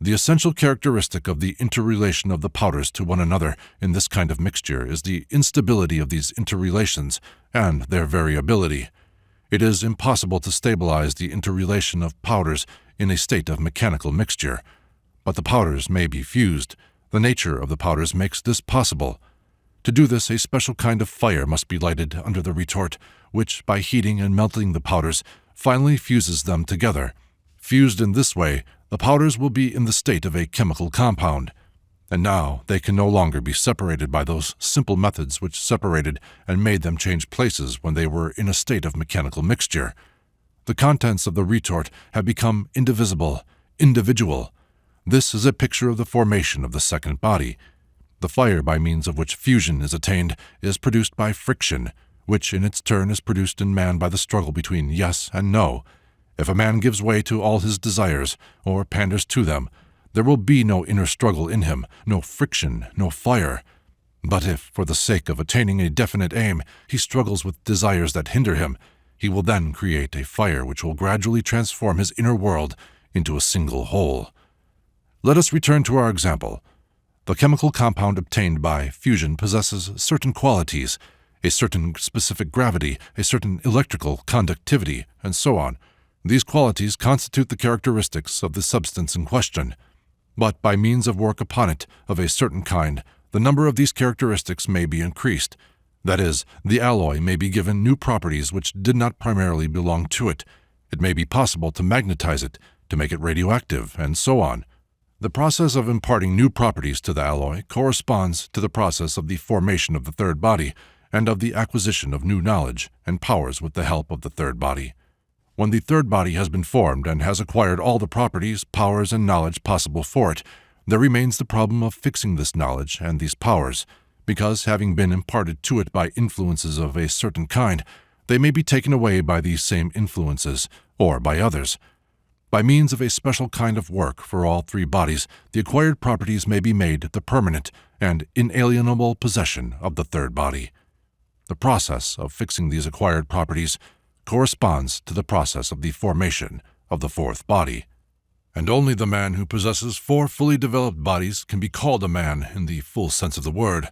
The essential characteristic of the interrelation of the powders to one another in this kind of mixture is the instability of these interrelations and their variability. It is impossible to stabilize the interrelation of powders in a state of mechanical mixture, but the powders may be fused. The nature of the powders makes this possible. To do this, a special kind of fire must be lighted under the retort, which, by heating and melting the powders, finally fuses them together. Fused in this way, the powders will be in the state of a chemical compound, and now they can no longer be separated by those simple methods which separated and made them change places when they were in a state of mechanical mixture. The contents of the retort have become indivisible, individual. This is a picture of the formation of the second body. The fire by means of which fusion is attained is produced by friction, which in its turn is produced in man by the struggle between yes and no. If a man gives way to all his desires, or panders to them, there will be no inner struggle in him, no friction, no fire. But if, for the sake of attaining a definite aim, he struggles with desires that hinder him, he will then create a fire which will gradually transform his inner world into a single whole. Let us return to our example. The chemical compound obtained by fusion possesses certain qualities. a certain specific gravity, a certain electrical conductivity, and so on. These qualities constitute the characteristics of the substance in question. But by means of work upon it of a certain kind, the number of these characteristics may be increased. That is, the alloy may be given new properties which did not primarily belong to it. It may be possible to magnetize it, to make it radioactive, and so on. The process of imparting new properties to the alloy corresponds to the process of the formation of the third body and of the acquisition of new knowledge and powers with the help of the third body. When the third body has been formed and has acquired all the properties, powers, and knowledge possible for it, there remains the problem of fixing this knowledge and these powers, because having been imparted to it by influences of a certain kind, they may be taken away by these same influences, or by others. By means of a special kind of work for all three bodies, the acquired properties may be made the permanent and inalienable possession of the third body. The process of fixing these acquired properties corresponds to the process of the formation of the fourth body. And only the man who possesses 4 fully developed bodies can be called a man in the full sense of the word.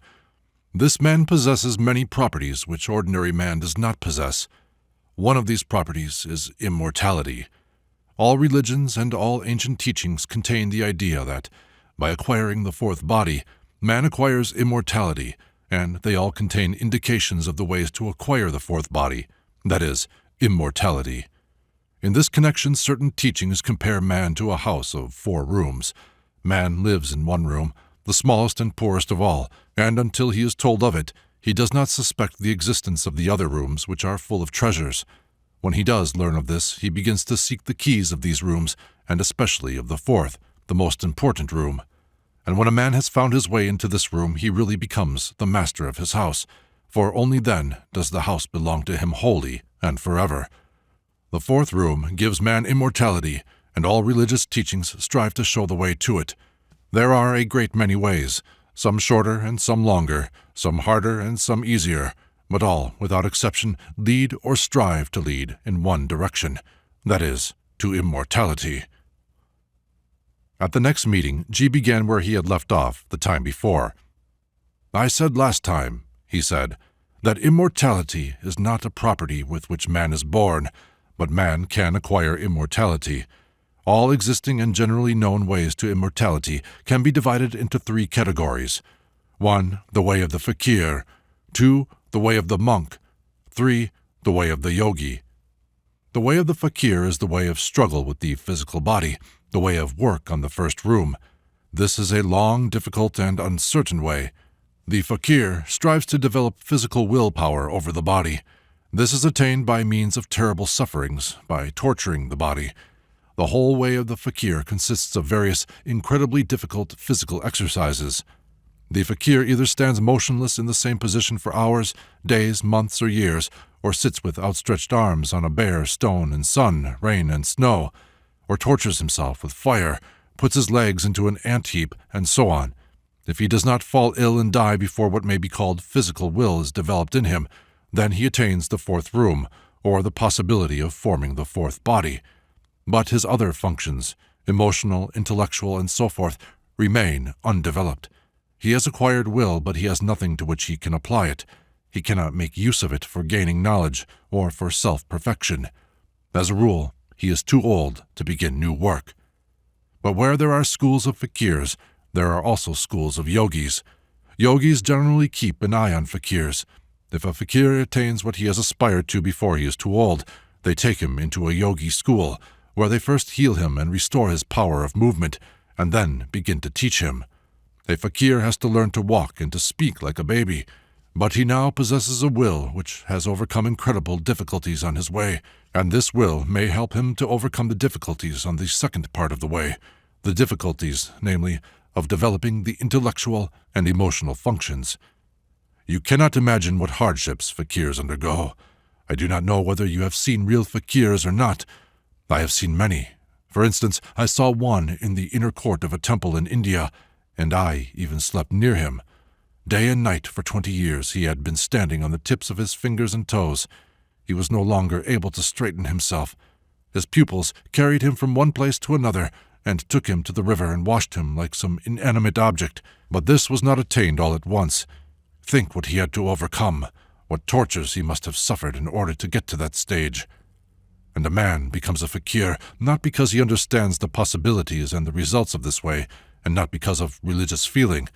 This man possesses many properties which ordinary man does not possess. One of these properties is immortality. All religions and all ancient teachings contain the idea that, by acquiring the fourth body, man acquires immortality, and they all contain indications of the ways to acquire the fourth body, that is, immortality. In this connection, certain teachings compare man to a house of 4 rooms. Man lives in one room, the smallest and poorest of all, and until he is told of it, he does not suspect the existence of the other rooms which are full of treasures. When he does learn of this, he begins to seek the keys of these rooms, and especially of the fourth, the most important room. And when a man has found his way into this room, he really becomes the master of his house, for only then does the house belong to him wholly and forever. The fourth room gives man immortality, and all religious teachings strive to show the way to it. There are a great many ways, some shorter and some longer, some harder and some easier, but all, without exception, lead or strive to lead in one direction, that is, to immortality. At the next meeting, G began where he had left off the time before. "I said last time," he said, "that immortality is not a property with which man is born, but man can acquire immortality. All existing and generally known ways to immortality can be divided into 3 categories. 1. The way of the fakir. 2. The way of the monk. 3. The way of the yogi. The way of the fakir is the way of struggle with the physical body, the way of work on the first room. This is a long, difficult, and uncertain way. The fakir strives to develop physical willpower over the body. This is attained by means of terrible sufferings, by torturing the body. The whole way of the fakir consists of various incredibly difficult physical exercises. The fakir either stands motionless in the same position for hours, days, months, or years, or sits with outstretched arms on a bare stone in sun, rain, and snow, or tortures himself with fire, puts his legs into an ant-heap, and so on. If he does not fall ill and die before what may be called physical will is developed in him, then he attains the fourth room, or the possibility of forming the fourth body. But his other functions, emotional, intellectual, and so forth, remain undeveloped. He has acquired will, but he has nothing to which he can apply it. He cannot make use of it for gaining knowledge or for self-perfection. As a rule, he is too old to begin new work. But where there are schools of fakirs, there are also schools of yogis. Yogis generally keep an eye on fakirs. If a fakir attains what he has aspired to before he is too old, they take him into a yogi school, where they first heal him and restore his power of movement, and then begin to teach him. A fakir has to learn to walk and to speak like a baby, but he now possesses a will which has overcome incredible difficulties on his way, and this will may help him to overcome the difficulties on the second part of the way, the difficulties, namely, of developing the intellectual and emotional functions. You cannot imagine what hardships fakirs undergo. I do not know whether you have seen real fakirs or not. I have seen many. For instance, I saw one in the inner court of a temple in India, and I even slept near him. Day and night for 20 years he had been standing on the tips of his fingers and toes. He was no longer able to straighten himself. His pupils carried him from one place to another, and took him to the river and washed him like some inanimate object, but this was not attained all at once. Think what he had to overcome. what tortures he must have suffered in order to get to that stage. And a man becomes a fakir not because he understands the possibilities and the results of this way, and not because of religious feeling.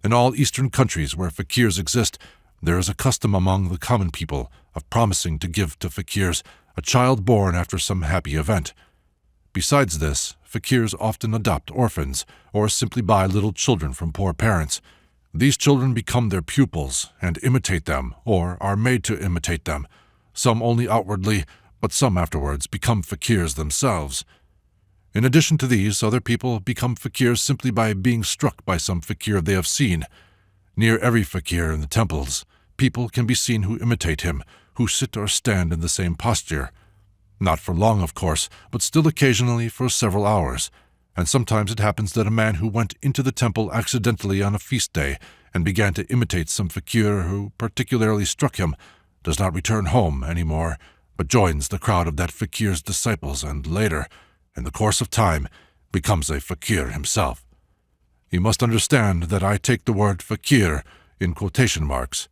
In all Eastern countries where fakirs exist, there is a custom among the common people of promising to give to fakirs a child born after some happy event. Besides this, fakirs often adopt orphans or simply buy little children from poor parents. These children become their pupils and imitate them or are made to imitate them, some only outwardly, but some afterwards become fakirs themselves. In addition to these, other people become fakirs simply by being struck by some fakir they have seen. Near every fakir in the temples, people can be seen who imitate him, who sit or stand in the same posture. Not for long, of course, but still occasionally for several hours. And sometimes it happens that a man who went into the temple accidentally on a feast day and began to imitate some fakir who particularly struck him does not return home anymore, but joins the crowd of that fakir's disciples and later, in the course of time, becomes a fakir himself. You must understand that I take the word fakir in quotation marks.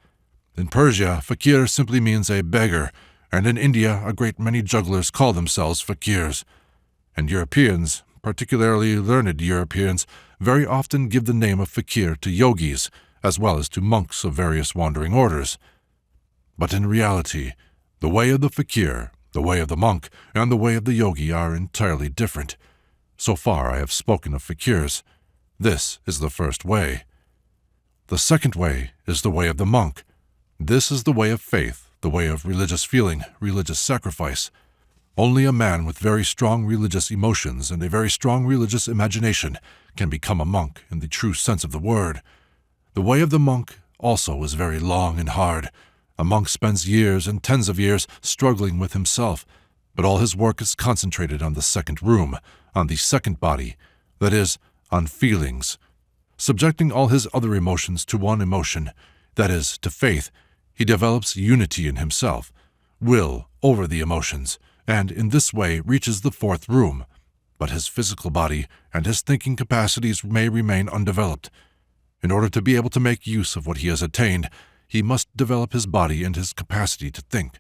In Persia, fakir simply means a beggar, and in India a great many jugglers call themselves fakirs. And Europeans, particularly learned Europeans, very often give the name of fakir to yogis, as well as to monks of various wandering orders. But in reality, the way of the fakir, the way of the monk, and the way of the yogi are entirely different. So far I have spoken of fakirs. This is the first way. The second way is the way of the monk. This is the way of faith, the way of religious feeling, religious sacrifice. Only a man with very strong religious emotions and a very strong religious imagination can become a monk in the true sense of the word. The way of the monk also is very long and hard. A monk spends years and tens of years struggling with himself, but all his work is concentrated on the second room, on the second body, that is, on feelings. Subjecting all his other emotions to one emotion, that is, to faith, he develops unity in himself, will over the emotions, and in this way reaches the fourth room. But his physical body and his thinking capacities may remain undeveloped. In order to be able to make use of what he has attained, he must develop his body and his capacity to think.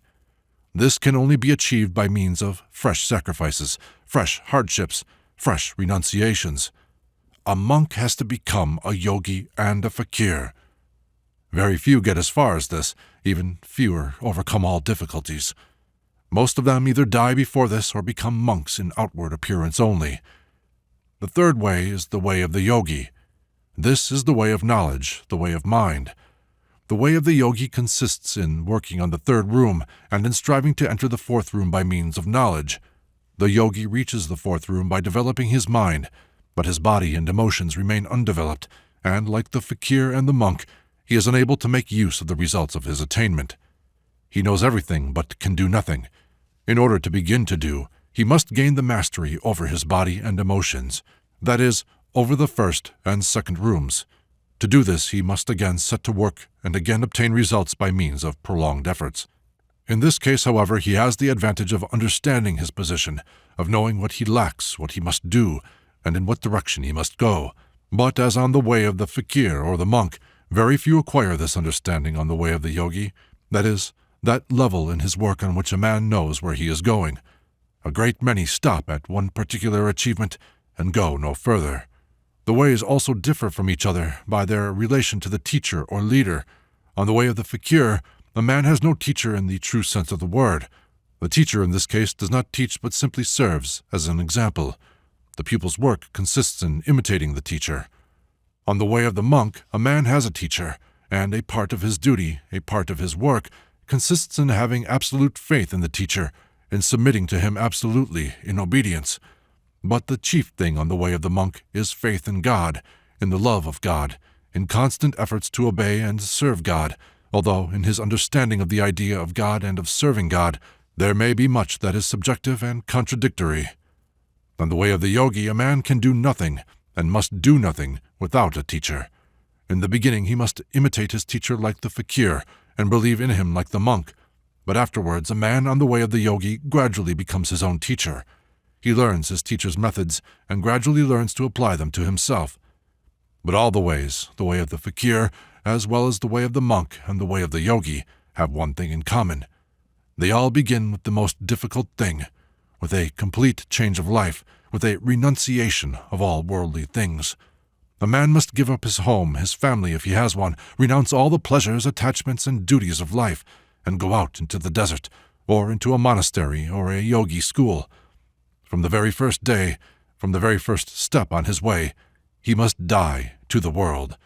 This can only be achieved by means of fresh sacrifices, fresh hardships, fresh renunciations. A monk has to become a yogi and a fakir. Very few get as far as this, even fewer overcome all difficulties. Most of them either die before this or become monks in outward appearance only. The third way is the way of the yogi. This is the way of knowledge, the way of mind. The way of the yogi consists in working on the third room and in striving to enter the fourth room by means of knowledge. The yogi reaches the fourth room by developing his mind, but his body and emotions remain undeveloped, and like the fakir and the monk, he is unable to make use of the results of his attainment. He knows everything but can do nothing. In order to begin to do, he must gain the mastery over his body and emotions, that is, over the first and second rooms. To do this, he must again set to work and again obtain results by means of prolonged efforts. In this case, however, he has the advantage of understanding his position, of knowing what he lacks, what he must do, and in what direction he must go. But as on the way of the fakir or the monk, very few acquire this understanding on the way of the yogi, that is, that level in his work on which a man knows where he is going. A great many stop at one particular achievement and go no further. The ways also differ from each other by their relation to the teacher or leader. On the way of the fakir, a man has no teacher in the true sense of the word. The teacher in this case does not teach but simply serves as an example. The pupil's work consists in imitating the teacher. On the way of the monk, a man has a teacher, and a part of his duty, a part of his work, consists in having absolute faith in the teacher, in submitting to him absolutely, in obedience. But the chief thing on the way of the monk is faith in God, in the love of God, in constant efforts to obey and serve God, although in his understanding of the idea of God and of serving God, there may be much that is subjective and contradictory. On the way of the yogi, a man can do nothing, and must do nothing, without a teacher. In the beginning he must imitate his teacher like the fakir, and believe in him like the monk, but afterwards a man on the way of the yogi gradually becomes his own teacher. He learns his teacher's methods, and gradually learns to apply them to himself. But all the ways, the way of the fakir, as well as the way of the monk and the way of the yogi, have one thing in common. They all begin with the most difficult thing, with a complete change of life, with a renunciation of all worldly things. A man must give up his home, his family if he has one, renounce all the pleasures, attachments, and duties of life, and go out into the desert, or into a monastery or a yogi school. From the very first day, from the very first step on his way, he must die to the world.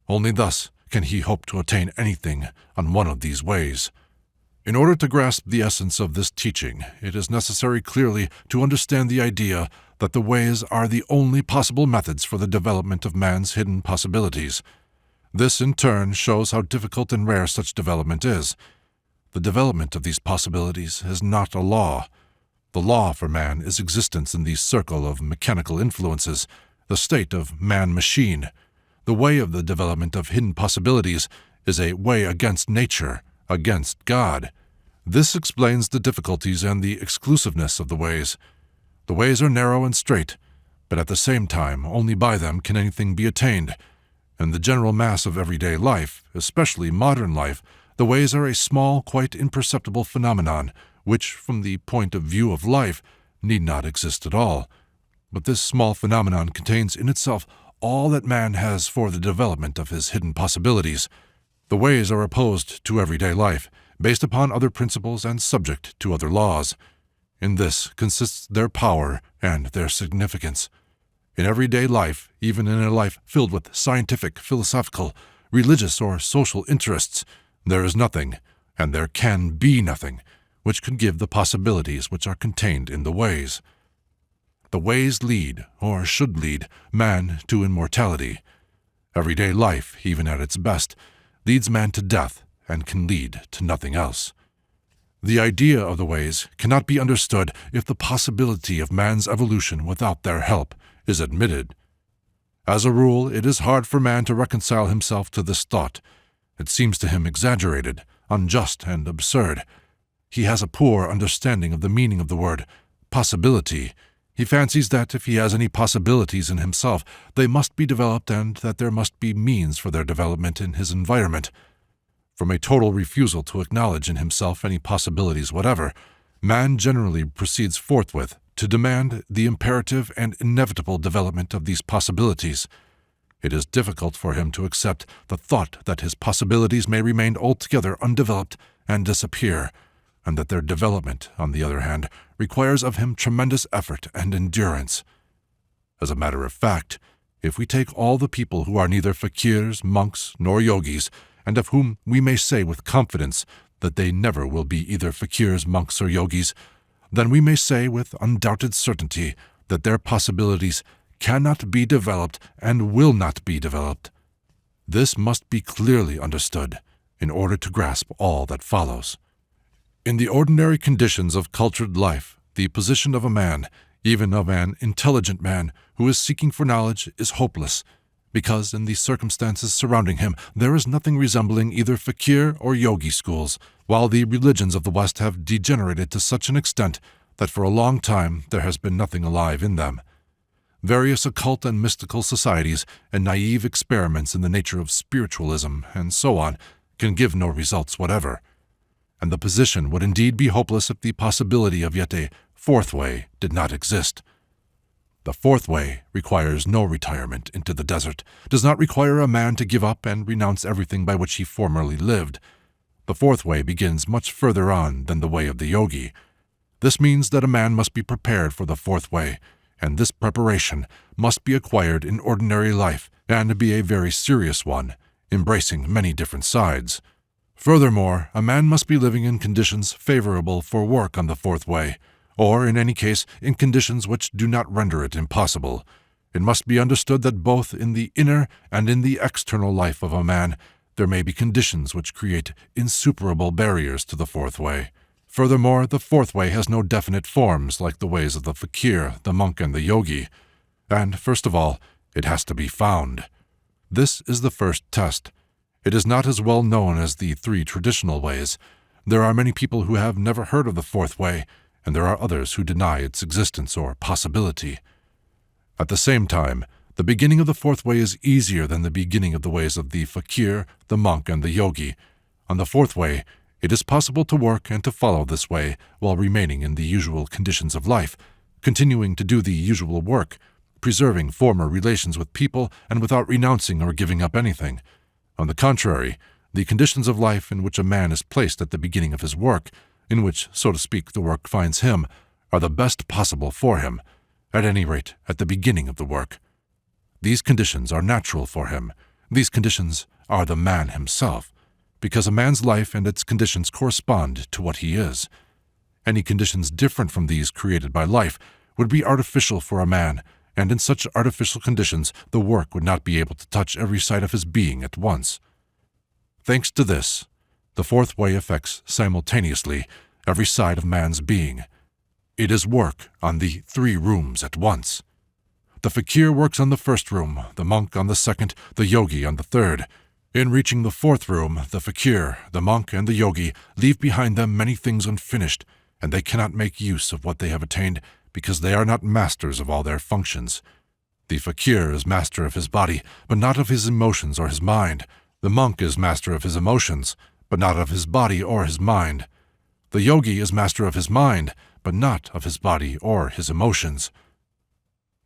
Only thus can he hope to attain anything on one of these ways. In order to grasp the essence of this teaching, it is necessary clearly to understand the idea that the ways are the only possible methods for the development of man's hidden possibilities. This, in turn, shows how difficult and rare such development is. The development of these possibilities is not a law. The law for man is existence in the circle of mechanical influences, the state of man-machine. The way of the development of hidden possibilities is a way against nature, against God. This explains the difficulties and the exclusiveness of the ways. The ways are narrow and straight, but at the same time only by them can anything be attained. In the general mass of everyday life, especially modern life, the ways are a small, quite imperceptible phenomenon, which, from the point of view of life, need not exist at all. But this small phenomenon contains in itself all that man has for the development of his hidden possibilities. The ways are opposed to everyday life, based upon other principles and subject to other laws. In this consists their power and their significance. In everyday life, even in a life filled with scientific, philosophical, religious, or social interests, there is nothing, and there can be nothing, which can give the possibilities which are contained in the ways. The ways lead, or should lead, man to immortality. Everyday life, even at its best, leads man to death and can lead to nothing else. The idea of the ways cannot be understood if the possibility of man's evolution without their help is admitted. As a rule, it is hard for man to reconcile himself to this thought. It seems to him exaggerated, unjust, and absurd. He has a poor understanding of the meaning of the word possibility. He fancies that if he has any possibilities in himself, they must be developed and that there must be means for their development in his environment. From a total refusal to acknowledge in himself any possibilities whatever, man generally proceeds forthwith to demand the imperative and inevitable development of these possibilities. It is difficult for him to accept the thought that his possibilities may remain altogether undeveloped and disappear, and that their development, on the other hand, requires of him tremendous effort and endurance. As a matter of fact, if we take all the people who are neither fakirs, monks, nor yogis, and of whom we may say with confidence that they never will be either fakirs, monks, or yogis, then we may say with undoubted certainty that their possibilities cannot be developed and will not be developed. This must be clearly understood in order to grasp all that follows. In the ordinary conditions of cultured life, the position of a man, even of an intelligent man who is seeking for knowledge, is hopeless, because in the circumstances surrounding him there is nothing resembling either fakir or yogi schools, while the religions of the West have degenerated to such an extent that for a long time there has been nothing alive in them. Various occult and mystical societies and naive experiments in the nature of spiritualism and so on can give no results whatever, and the position would indeed be hopeless if the possibility of yet a fourth way did not exist. The fourth way requires no retirement into the desert, does not require a man to give up and renounce everything by which he formerly lived. The fourth way begins much further on than the way of the yogi. This means that a man must be prepared for the fourth way, and this preparation must be acquired in ordinary life and be a very serious one, embracing many different sides. Furthermore, a man must be living in conditions favorable for work on the fourth way, or, in any case, in conditions which do not render it impossible. It must be understood that both in the inner and in the external life of a man there may be conditions which create insuperable barriers to the fourth way. Furthermore, the fourth way has no definite forms like the ways of the fakir, the monk, and the yogi. And, first of all, it has to be found. This is the first test. It is not as well known as the three traditional ways. There are many people who have never heard of the fourth way, and there are others who deny its existence or possibility. At the same time, the beginning of the fourth way is easier than the beginning of the ways of the fakir, the monk, and the yogi. On the fourth way, It is possible to work and to follow this way while remaining in the usual conditions of life, continuing to do the usual work, preserving former relations with people and without renouncing or giving up anything. On the contrary, the conditions of life in which a man is placed at the beginning of his work, in which, so to speak, the work finds him, are the best possible for him, at any rate at the beginning of the work. These conditions are natural for him. These conditions are the man himself, because a man's life and its conditions correspond to what he is. Any conditions different from these created by life would be artificial for a man, and in such artificial conditions the work would not be able to touch every side of his being at once. Thanks to this, the fourth way affects simultaneously every side of man's being. It is work on the 3 rooms at once. The fakir works on the first room, the monk on the second, the yogi on the third. In reaching the 4th room, the fakir, the monk, and the yogi leave behind them many things unfinished, and they cannot make use of what they have attained because they are not masters of all their functions. The fakir is master of his body, but not of his emotions or his mind. The monk is master of his emotions, but not of his body or his mind. The yogi is master of his mind, but not of his body or his emotions.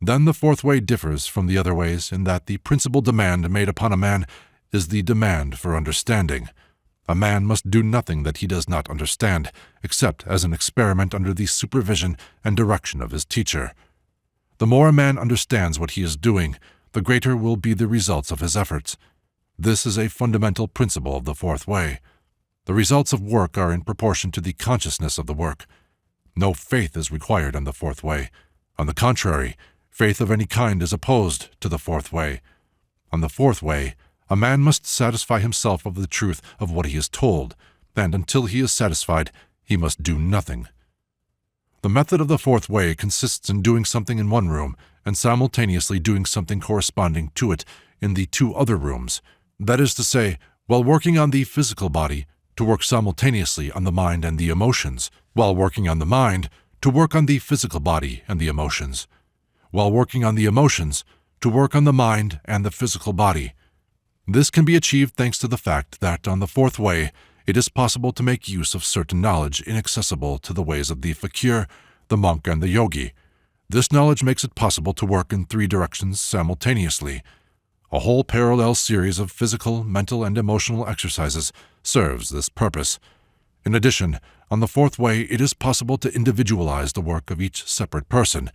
Then the 4th way differs from the other ways in that the principal demand made upon a man is the demand for understanding. A man must do nothing that he does not understand, except as an experiment under the supervision and direction of his teacher. The more a man understands what he is doing, the greater will be the results of his efforts. This is a fundamental principle of the 4th way. The results of work are in proportion to the consciousness of the work. No faith is required on the 4th way. On the contrary, faith of any kind is opposed to the 4th way. On the 4th way, a man must satisfy himself of the truth of what he is told, and until he is satisfied, he must do nothing. The method of the 4th way consists in doing something in one room and simultaneously doing something corresponding to it in the 2 other rooms. That is to say, while working on the physical body, to work simultaneously on the mind and the emotions, while working on the mind, to work on the physical body and the emotions, while working on the emotions, to work on the mind and the physical body. This can be achieved thanks to the fact that on the 4th way it is possible to make use of certain knowledge inaccessible to the ways of the fakir, the monk, and the yogi. This knowledge makes it possible to work in 3 directions simultaneously. A whole parallel series of physical, mental, and emotional exercises serves this purpose. In addition, on the 4th way it is possible to individualize the work of each separate person.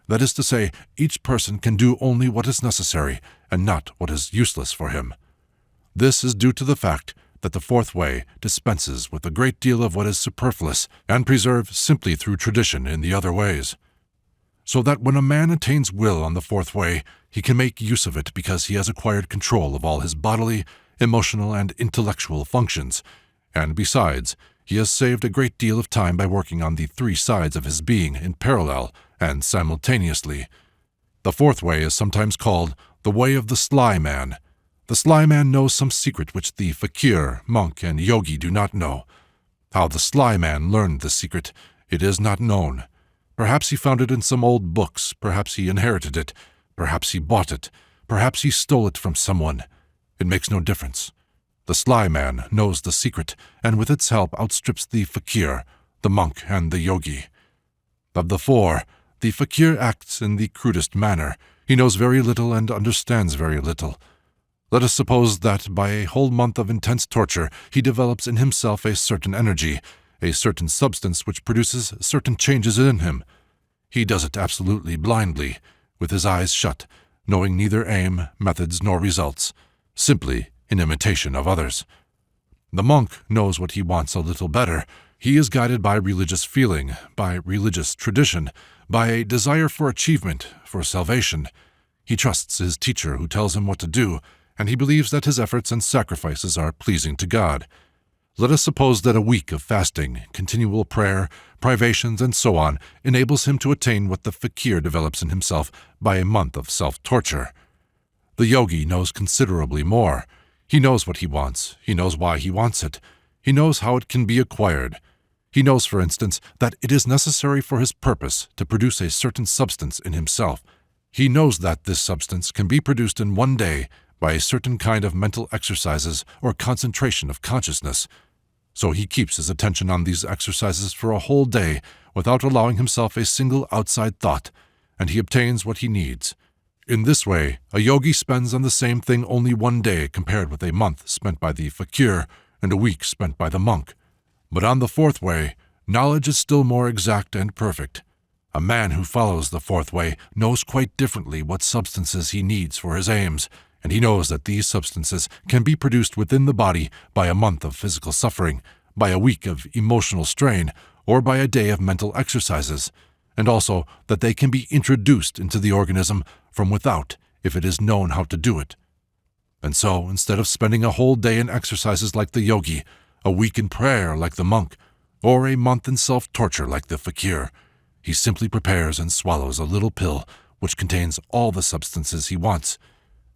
That is to say, each person can do only what is necessary and not what is useless for him. This is due to the fact that the 4th way dispenses with a great deal of what is superfluous and preserved simply through tradition in the other ways. So that when a man attains will on the 4th way, he can make use of it because he has acquired control of all his bodily, emotional, and intellectual functions, and besides, he has saved a great deal of time by working on the 3 sides of his being in parallel and simultaneously. The 4th way is sometimes called the way of the sly man. The sly man knows some secret which the fakir, monk, and yogi do not know. How the sly man learned this secret, it is not known. Perhaps he found it in some old books, perhaps he inherited it, perhaps he bought it, perhaps he stole it from someone. It makes no difference. The sly man knows the secret, and with its help outstrips the fakir, the monk, and the yogi. Of the 4, the fakir acts in the crudest manner. He knows very little and understands very little. Let us suppose that by a whole month of intense torture he develops in himself a certain energy, a certain substance which produces certain changes in him. He does it absolutely blindly, with his eyes shut, knowing neither aim, methods, nor results, simply in imitation of others. The monk knows what he wants a little better. He is guided by religious feeling, by religious tradition, by a desire for achievement, for salvation. He trusts his teacher who tells him what to do, and he believes that his efforts and sacrifices are pleasing to God. Let us suppose that a week of fasting, continual prayer, privations, and so on enables him to attain what the fakir develops in himself by a month of self-torture. The yogi knows considerably more. He knows what he wants. He knows why he wants it. He knows how it can be acquired. He knows, for instance, that it is necessary for his purpose to produce a certain substance in himself. He knows that this substance can be produced in one day by a certain kind of mental exercises or concentration of consciousness. So he keeps his attention on these exercises for a whole day without allowing himself a single outside thought, and he obtains what he needs. In this way, a yogi spends on the same thing only one day compared with a month spent by the fakir and a week spent by the monk. But on the fourth way, knowledge is still more exact and perfect. A man who follows the fourth way knows quite differently what substances he needs for his aims, and he knows that these substances can be produced within the body by a month of physical suffering, by a week of emotional strain, or by a day of mental exercises, and also that they can be introduced into the organism from without if it is known how to do it. And so, instead of spending a whole day in exercises like the yogi, a week in prayer like the monk, or a month in self-torture like the fakir, he simply prepares and swallows a little pill which contains all the substances he wants,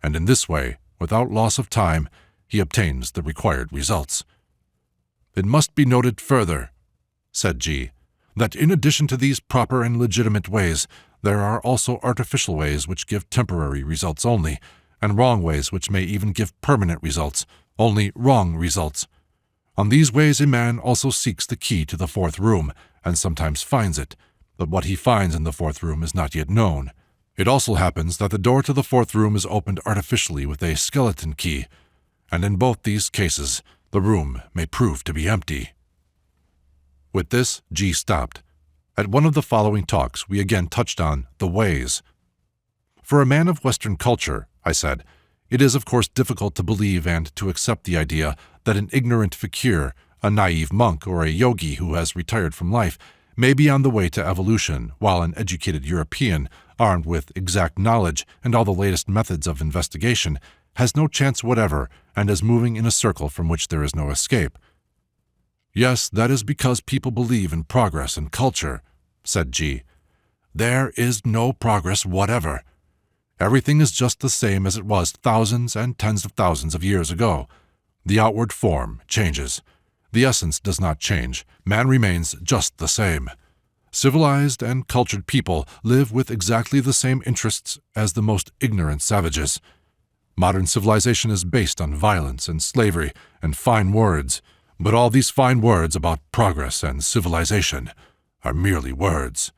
and in this way, without loss of time, he obtains the required results. It must be noted further, said G, that in addition to these proper and legitimate ways, there are also artificial ways which give temporary results only, and wrong ways which may even give permanent results, only wrong results. On these ways a man also seeks the key to the fourth room, and sometimes finds it, but what he finds in the fourth room is not yet known. It also happens that the door to the fourth room is opened artificially with a skeleton key, and in both these cases the room may prove to be empty. With this, G stopped. At one of the following talks, we again touched on the ways. For a man of Western culture, I said, it is of course difficult to believe and to accept the idea that an ignorant fakir, a naive monk, or a yogi who has retired from life may be on the way to evolution, while an educated European, armed with exact knowledge and all the latest methods of investigation, has no chance whatever and is moving in a circle from which there is no escape. Yes, that is because people believe in progress and culture, said G. There is no progress whatever. Everything is just the same as it was thousands and tens of thousands of years ago. The outward form changes. The essence does not change. Man remains just the same. Civilized and cultured people live with exactly the same interests as the most ignorant savages. Modern civilization is based on violence and slavery and fine words, but all these fine words about progress and civilization are merely words.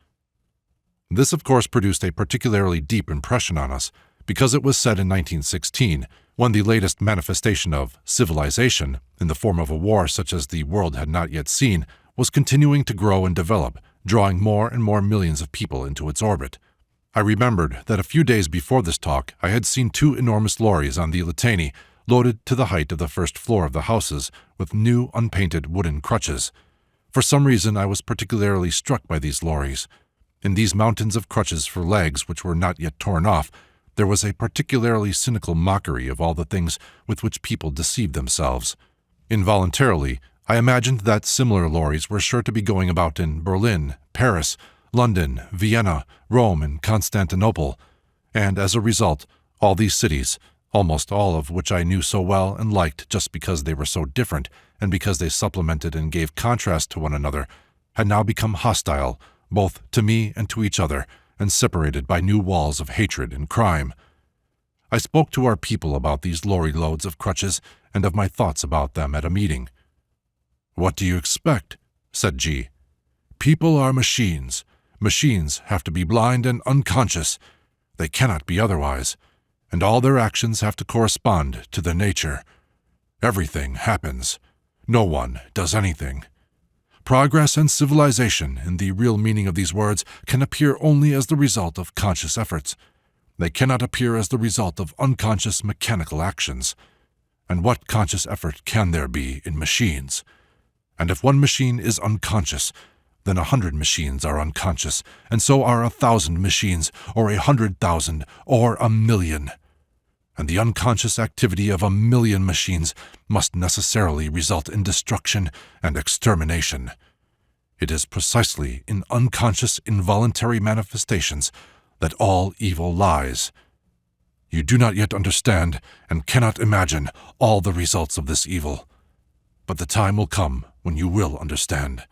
This, of course, produced a particularly deep impression on us, because it was said in 1916, when the latest manifestation of civilization, in the form of a war such as the world had not yet seen, was continuing to grow and develop, drawing more and more millions of people into its orbit. I remembered that a few days before this talk I had seen 2 enormous lorries on the Litani, loaded to the height of the first floor of the houses with new unpainted wooden crutches. For some reason I was particularly struck by these lorries. In these mountains of crutches for legs which were not yet torn off, there was a particularly cynical mockery of all the things with which people deceive themselves. Involuntarily, I imagined that similar lorries were sure to be going about in Berlin, Paris, London, Vienna, Rome, and Constantinople, and as a result, all these cities, almost all of which I knew so well and liked just because they were so different and because they supplemented and gave contrast to one another, had now become hostile, both to me and to each other, and separated by new walls of hatred and crime. I spoke to our people about these lorry loads of crutches and of my thoughts about them at a meeting. "What do you expect?" said G. "People are machines. Machines have to be blind and unconscious. They cannot be otherwise, and all their actions have to correspond to their nature. Everything happens. No one does anything. Progress and civilization, in the real meaning of these words, can appear only as the result of conscious efforts. They cannot appear as the result of unconscious mechanical actions. And what conscious effort can there be in machines? And if one machine is unconscious, then 100 machines are unconscious, and so are 1,000 machines, or 100,000, or 1,000,000. And the unconscious activity of 1,000,000 machines must necessarily result in destruction and extermination. It is precisely in unconscious involuntary manifestations that all evil lies. You do not yet understand and cannot imagine all the results of this evil, but the time will come when you will understand."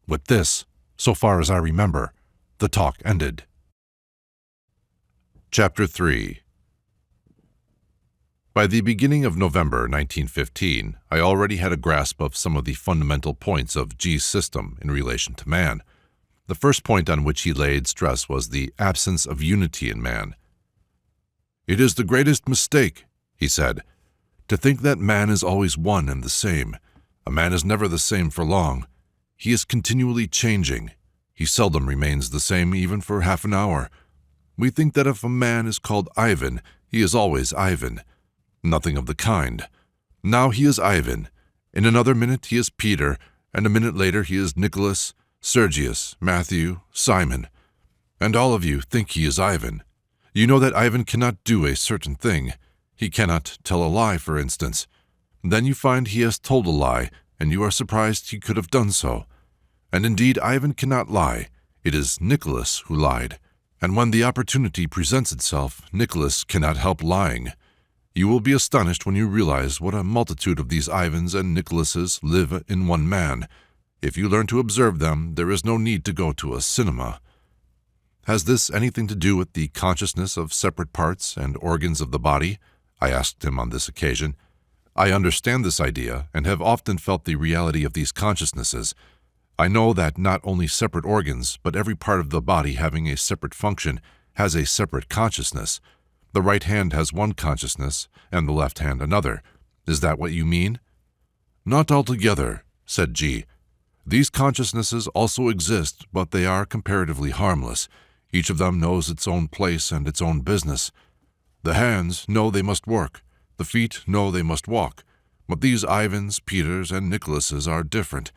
With this, so far as I remember, the talk ended. Chapter 3. By the beginning of November 1915, I already had a grasp of some of the fundamental points of G's system in relation to man. The first point on which he laid stress was the absence of unity in man. "It is the greatest mistake," he said, "to think that man is always one and the same. A man is never the same for long. He is continually changing. He seldom remains the same even for half an hour. We think that if a man is called Ivan, he is always Ivan. Nothing of the kind. Now he is Ivan. In another minute he is Peter, and a minute later he is Nicholas, Sergius, Matthew, Simon. And all of you think he is Ivan. You know that Ivan cannot do a certain thing. He cannot tell a lie, for instance. Then you find he has told a lie, and you are surprised he could have done so. And indeed Ivan cannot lie. It is Nicholas who lied. And when the opportunity presents itself, Nicholas cannot help lying. You will be astonished when you realize what a multitude of these Ivans and Nicholases live in one man. If you learn to observe them, there is no need to go to a cinema. Has this anything to do with the consciousness of separate parts and organs of the body? I asked him on this occasion. I understand this idea and have often felt the reality of these consciousnesses. I know that not only separate organs, but every part of the body having a separate function has a separate consciousness. The right hand has one consciousness, and the left hand another. Is that what you mean? Not altogether, said G. These consciousnesses also exist, but they are comparatively harmless. Each of them knows its own place and its own business. The hands know they must work. The feet know they must walk. But these Ivans, Peters, and Nicholases are different.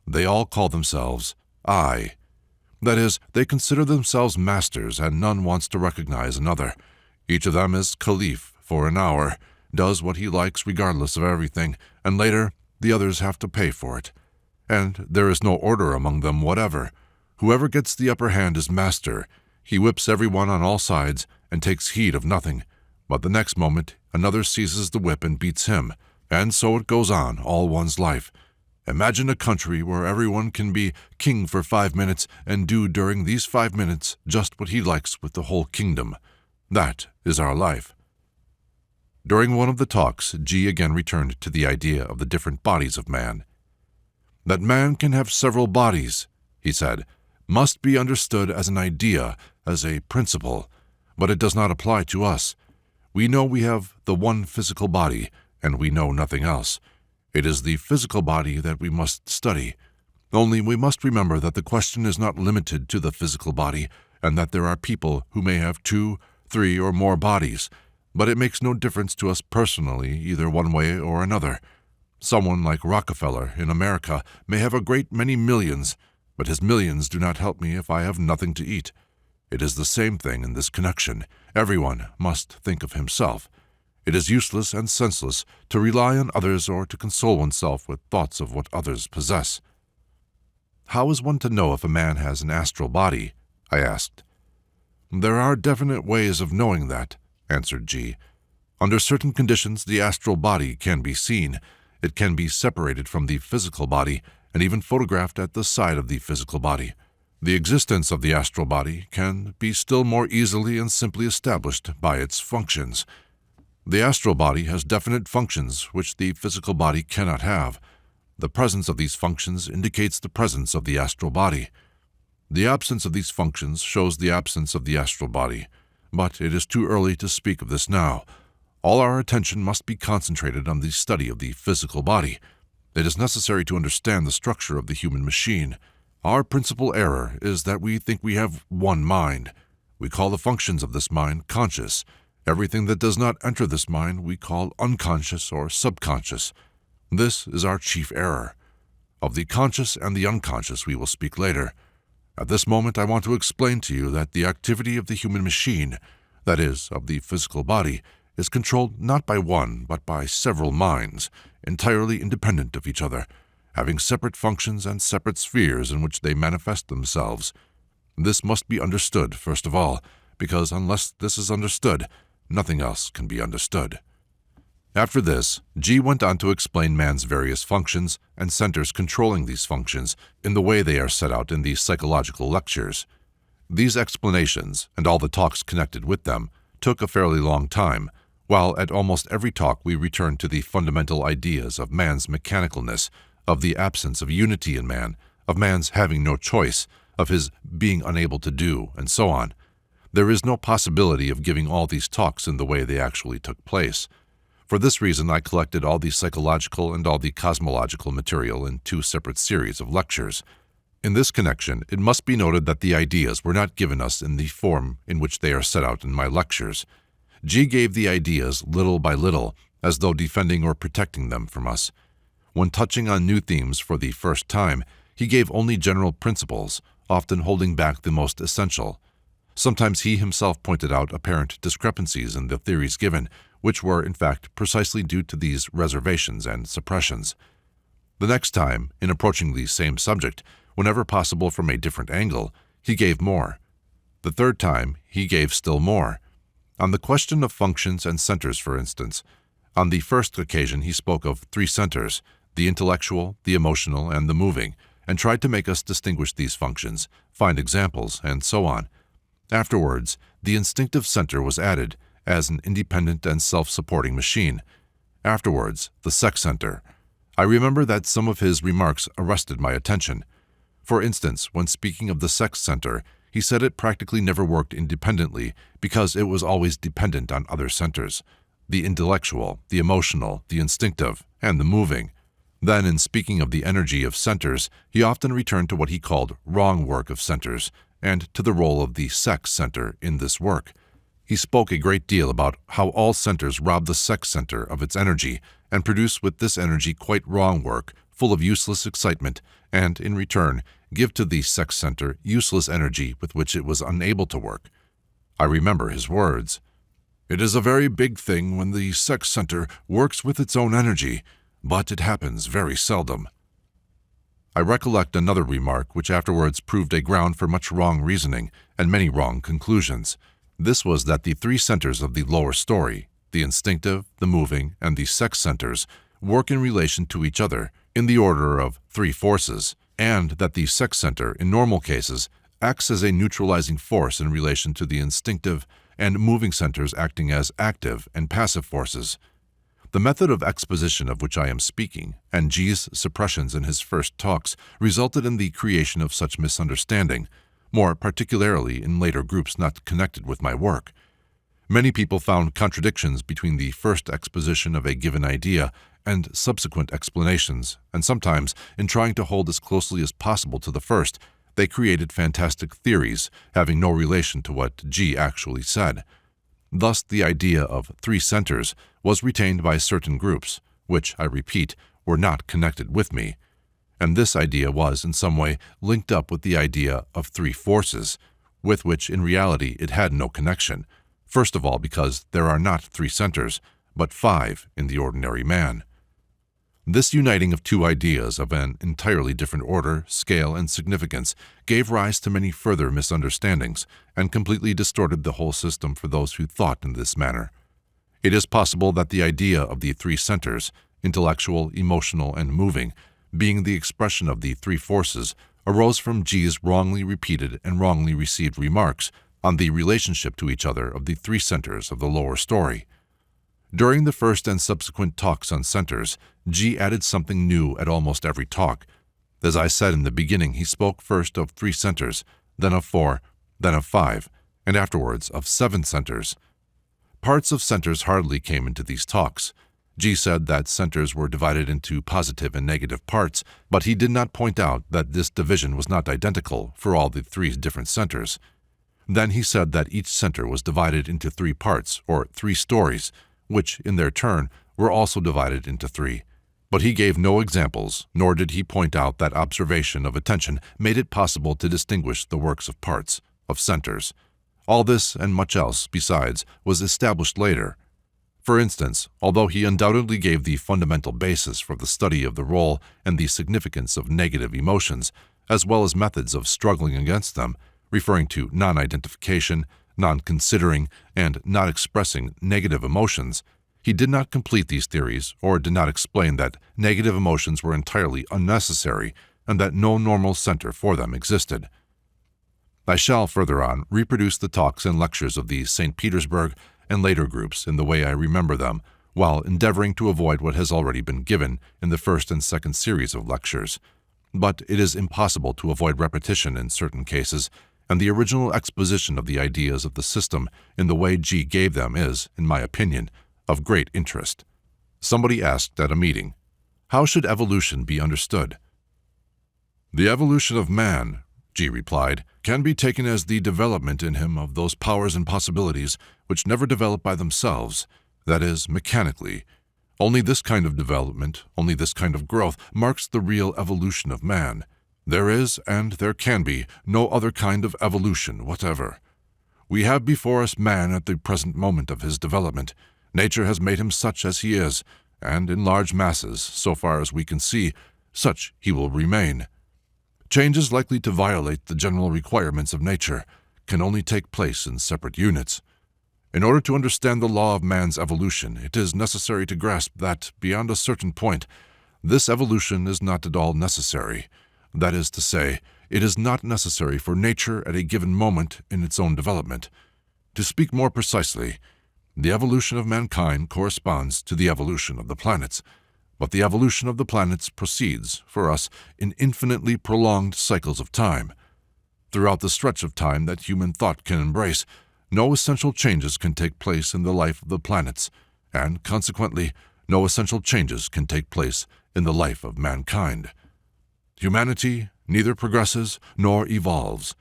They all call themselves I. That is, they consider themselves masters, and none wants to recognize another. Each of them is caliph for an hour, does what he likes regardless of everything, and later the others have to pay for it. And there is no order among them whatever. Whoever gets the upper hand is master. He whips everyone on all sides and takes heed of nothing. But the next moment another seizes the whip and beats him, and so it goes on all one's life. Imagine a country where everyone can be king for 5 minutes and do during these 5 minutes just what he likes with the whole kingdom. That is our life. During one of the talks, G again returned to the idea of the different bodies of man. That man can have several bodies, he said, must be understood as an idea, as a principle, but it does not apply to us. We know we have the one physical body, and we know nothing else. It is the physical body that we must study. Only we must remember that the question is not limited to the physical body, and that there are people who may have 2, 3, or more bodies, but it makes no difference to us personally, either one way or another. Someone like Rockefeller in America may have a great many millions, but his millions do not help me if I have nothing to eat. It is the same thing in this connection. Everyone must think of himself. It is useless and senseless to rely on others or to console oneself with thoughts of what others possess. How is one to know if a man has an astral body? I asked. There are definite ways of knowing that, answered G. Under certain conditions, the astral body can be seen. It can be separated from the physical body and even photographed at the side of the physical body. The existence of the astral body can be still more easily and simply established by its functions. The astral body has definite functions which the physical body cannot have. The presence of these functions indicates the presence of the astral body. The absence of these functions shows the absence of the astral body, but it is too early to speak of this now. All our attention must be concentrated on the study of the physical body. It is necessary to understand the structure of the human machine. Our principal error is that we think we have one mind. We call the functions of this mind conscious. Everything that does not enter this mind we call unconscious or subconscious. This is our chief error. Of the conscious and the unconscious we will speak later. At this moment I want to explain to you that the activity of the human machine, that is, of the physical body, is controlled not by one but by several minds, entirely independent of each other, having separate functions and separate spheres in which they manifest themselves. This must be understood, first of all, because unless this is understood, nothing else can be understood. After this, G went on to explain man's various functions and centers controlling these functions in the way they are set out in these psychological lectures. These explanations, and all the talks connected with them, took a fairly long time. while at almost every talk we returned to the fundamental ideas of man's mechanicalness, of the absence of unity in man, of man's having no choice, of his being unable to do, and so on. There is no possibility of giving all these talks in the way they actually took place. For this reason, I collected all the psychological and all the cosmological material in 2 separate series of lectures. In this connection, it must be noted that the ideas were not given us in the form in which they are set out in my lectures. G gave the ideas little by little, as though defending or protecting them from us. When touching on new themes for the first time, he gave only general principles, often holding back the most essential. Sometimes he himself pointed out apparent discrepancies in the theories given, which were, in fact, precisely due to these reservations and suppressions. The next time, in approaching the same subject, whenever possible from a different angle, he gave more. The third time, he gave still more. On the question of functions and centers, for instance, on the first occasion he spoke of 3 centers, the intellectual, the emotional, and the moving, and tried to make us distinguish these functions, find examples, and so on. Afterwards, the instinctive center was added as an independent and self-supporting machine. Afterwards, the sex center. I remember that some of his remarks arrested my attention. For instance, when speaking of the sex center, he said it practically never worked independently because it was always dependent on other centers, the intellectual, the emotional, the instinctive, and the moving. Then, in speaking of the energy of centers, he often returned to what he called wrong work of centers, and to the role of the sex center in this work. He spoke a great deal about how all centers rob the sex center of its energy and produce with this energy quite wrong work, full of useless excitement, and, in return, give to the sex center useless energy with which it was unable to work. I remember his words. "It is a very big thing when the sex center works with its own energy, but it happens very seldom." I recollect another remark which afterwards proved a ground for much wrong reasoning and many wrong conclusions. This was that the 3 centers of the lower story, the instinctive, the moving, and the sex centers, work in relation to each other in the order of 3 forces, and that the sex center, in normal cases, acts as a neutralizing force in relation to the instinctive and moving centers acting as active and passive forces. The method of exposition of which I am speaking, and G's suppressions in his first talks, resulted in the creation of such misunderstanding, more particularly in later groups not connected with my work. Many people found contradictions between the first exposition of a given idea and subsequent explanations, and sometimes, in trying to hold as closely as possible to the first, they created fantastic theories having no relation to what G actually said. Thus, the idea of 3 centers was retained by certain groups, which, I repeat, were not connected with me, and this idea was, in some way, linked up with the idea of 3 forces, with which, in reality, it had no connection, first of all because there are not 3 centers, but 5 in the ordinary man. This uniting of 2 ideas of an entirely different order, scale, and significance gave rise to many further misunderstandings and completely distorted the whole system for those who thought in this manner. It is possible that the idea of the 3 centers, intellectual, emotional, and moving, being the expression of the 3 forces, arose from G's wrongly repeated and wrongly received remarks on the relationship to each other of the 3 centers of the lower story. During the first and subsequent talks on centers, G added something new at almost every talk. As I said in the beginning, he spoke first of 3 centers, then of 4, then of 5, and afterwards of 7 centers. Parts of centers hardly came into these talks. G said that centers were divided into positive and negative parts, but he did not point out that this division was not identical for all the 3 different centers. Then he said that each center was divided into 3 parts, or 3 stories, which, in their turn, were also divided into 3. But he gave no examples, nor did he point out that observation of attention made it possible to distinguish the works of parts, of centers. All this, and much else, besides, was established later. For instance, although he undoubtedly gave the fundamental basis for the study of the role and the significance of negative emotions, as well as methods of struggling against them, referring to non-identification, non-considering, and not expressing negative emotions, he did not complete these theories or did not explain that negative emotions were entirely unnecessary and that no normal center for them existed. I shall, further on, reproduce the talks and lectures of the St. Petersburg and later groups in the way I remember them, while endeavoring to avoid what has already been given in the first and second series of lectures. But it is impossible to avoid repetition in certain cases, and the original exposition of the ideas of the system in the way G gave them is, in my opinion, of great interest. Somebody asked at a meeting, "How should evolution be understood?" "The evolution of man," G replied, "can be taken as the development in him of those powers and possibilities which never develop by themselves, that is, mechanically. Only this kind of development, only this kind of growth, marks the real evolution of man. There is, and there can be, no other kind of evolution whatever. We have before us man at the present moment of his development. Nature has made him such as he is, and in large masses, so far as we can see, such he will remain. Changes likely to violate the general requirements of nature can only take place in separate units. In order to understand the law of man's evolution, it is necessary to grasp that, beyond a certain point, this evolution is not at all necessary. That is to say, it is not necessary for nature at a given moment in its own development. To speak more precisely, the evolution of mankind corresponds to the evolution of the planets, but the evolution of the planets proceeds, for us, in infinitely prolonged cycles of time. Throughout the stretch of time that human thought can embrace, no essential changes can take place in the life of the planets, and, consequently, no essential changes can take place in the life of mankind. Humanity neither progresses nor evolves.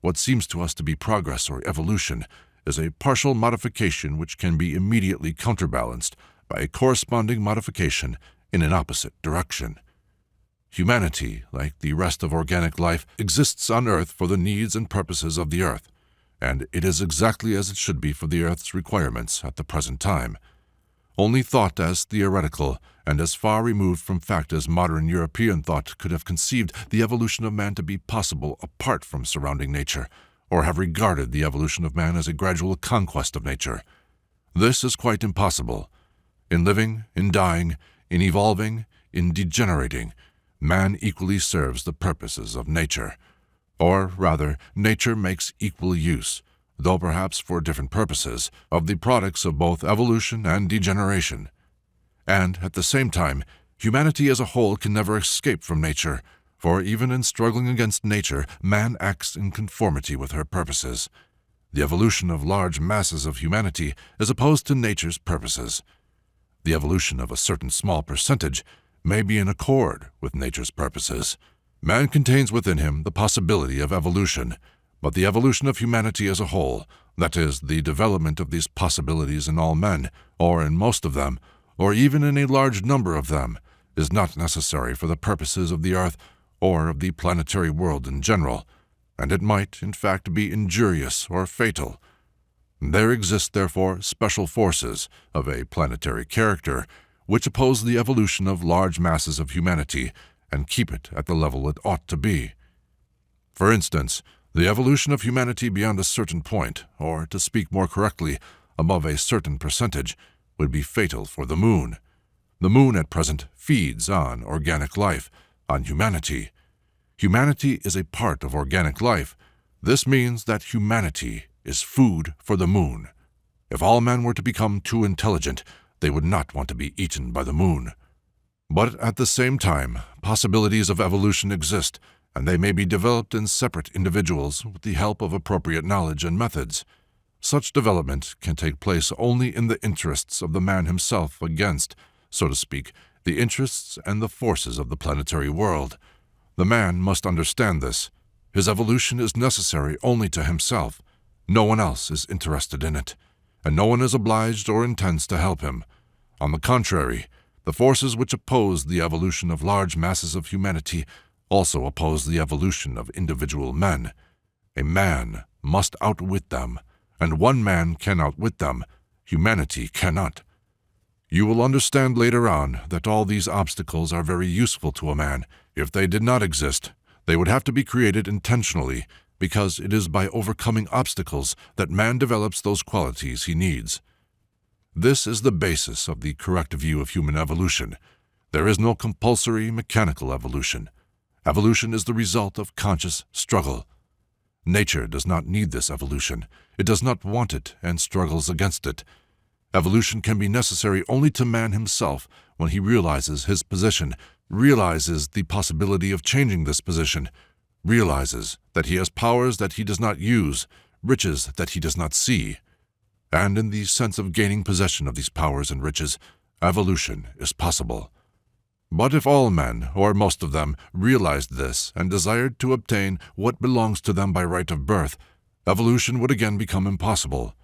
What seems to us to be progress or evolution is a partial modification which can be immediately counterbalanced by a corresponding modification in an opposite direction. Humanity, like the rest of organic life, exists on Earth for the needs and purposes of the Earth, and it is exactly as it should be for the Earth's requirements at the present time. Only thought as theoretical, and as far removed from fact as modern European thought could have conceived the evolution of man to be possible apart from surrounding nature, or have regarded the evolution of man as a gradual conquest of nature. This is quite impossible. In living, in dying, in evolving, in degenerating, man equally serves the purposes of nature. Or, rather, nature makes equal use, though perhaps for different purposes, of the products of both evolution and degeneration. And, at the same time, humanity as a whole can never escape from nature, for even in struggling against nature, man acts in conformity with her purposes. The evolution of large masses of humanity is opposed to nature's purposes. The evolution of a certain small percentage may be in accord with nature's purposes. Man contains within him the possibility of evolution, but the evolution of humanity as a whole, that is, the development of these possibilities in all men, or in most of them, or even in a large number of them, is not necessary for the purposes of the Earth or of the planetary world in general, and it might, in fact, be injurious or fatal. There exist, therefore, special forces of a planetary character which oppose the evolution of large masses of humanity and keep it at the level it ought to be. For instance, the evolution of humanity beyond a certain point, or, to speak more correctly, above a certain percentage, would be fatal for the moon. The moon at present feeds on organic life, on humanity. Humanity is a part of organic life. This means that humanity is food for the moon. If all men were to become too intelligent, they would not want to be eaten by the moon. But at the same time, possibilities of evolution exist, and they may be developed in separate individuals with the help of appropriate knowledge and methods. Such development can take place only in the interests of the man himself against, so to speak, the interests and the forces of the planetary world. The man must understand this. His evolution is necessary only to himself. No one else is interested in it, and no one is obliged or intends to help him. On the contrary, the forces which oppose the evolution of large masses of humanity also oppose the evolution of individual men. A man must outwit them, and one man can outwit them. Humanity cannot. You will understand later on that all these obstacles are very useful to a man. If they did not exist, they would have to be created intentionally, because it is by overcoming obstacles that man develops those qualities he needs. This is the basis of the correct view of human evolution. There is no compulsory mechanical evolution. Evolution is the result of conscious struggle. Nature does not need this evolution. It does not want it and struggles against it. Evolution can be necessary only to man himself when he realizes his position, realizes the possibility of changing this position, realizes that he has powers that he does not use, riches that he does not see. And in the sense of gaining possession of these powers and riches, evolution is possible. But if all men, or most of them, realized this and desired to obtain what belongs to them by right of birth, evolution would again become impossible.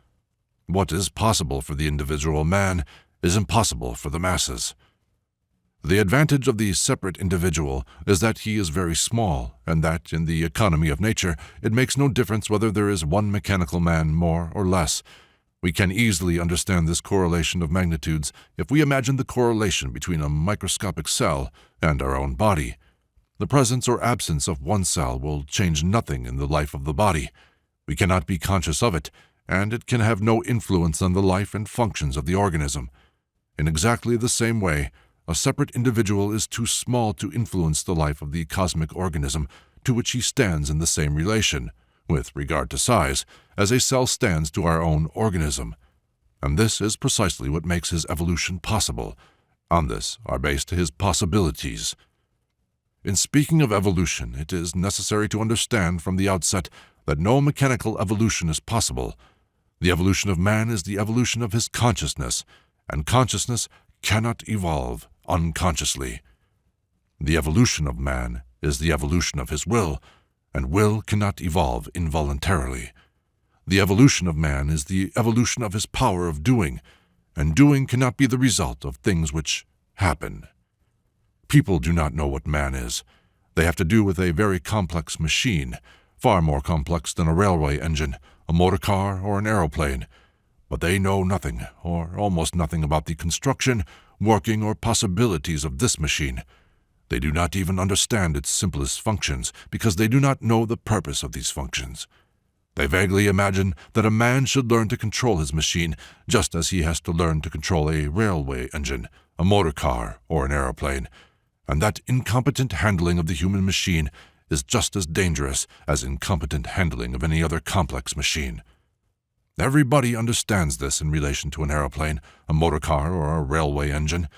What is possible for the individual man is impossible for the masses. The advantage of the separate individual is that he is very small, and that, in the economy of nature, it makes no difference whether there is one mechanical man more or less. We can easily understand this correlation of magnitudes if we imagine the correlation between a microscopic cell and our own body. The presence or absence of one cell will change nothing in the life of the body. We cannot be conscious of it, and it can have no influence on the life and functions of the organism. In exactly the same way, a separate individual is too small to influence the life of the cosmic organism to which he stands in the same relation, with regard to size, as a cell stands to our own organism. And this is precisely what makes his evolution possible. On this are based his possibilities. In speaking of evolution, it is necessary to understand from the outset that no mechanical evolution is possible. The evolution of man is the evolution of his consciousness, and consciousness cannot evolve unconsciously. The evolution of man is the evolution of his will, and will cannot evolve involuntarily. The evolution of man is the evolution of his power of doing, and doing cannot be the result of things which happen. People do not know what man is. They have to do with a very complex machine, far more complex than a railway engine, a motor car, or an aeroplane. But they know nothing, or almost nothing, about the construction, working, or possibilities of this machine. They do not even understand its simplest functions, because they do not know the purpose of these functions. They vaguely imagine that a man should learn to control his machine, just as he has to learn to control a railway engine, a motor car, or an aeroplane, and that incompetent handling of the human machine is just as dangerous as incompetent handling of any other complex machine. Everybody understands this in relation to an aeroplane, a motor car, or a railway engine,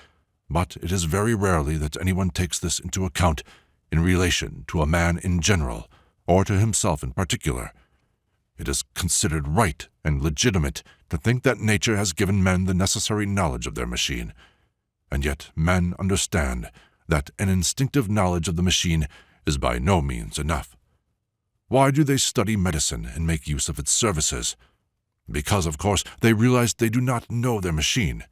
but it is very rarely that anyone takes this into account in relation to a man in general, or to himself in particular. It is considered right and legitimate to think that nature has given men the necessary knowledge of their machine, and yet men understand that an instinctive knowledge of the machine is by no means enough. Why do they study medicine and make use of its services? Because, of course, they realize they do not know their machine,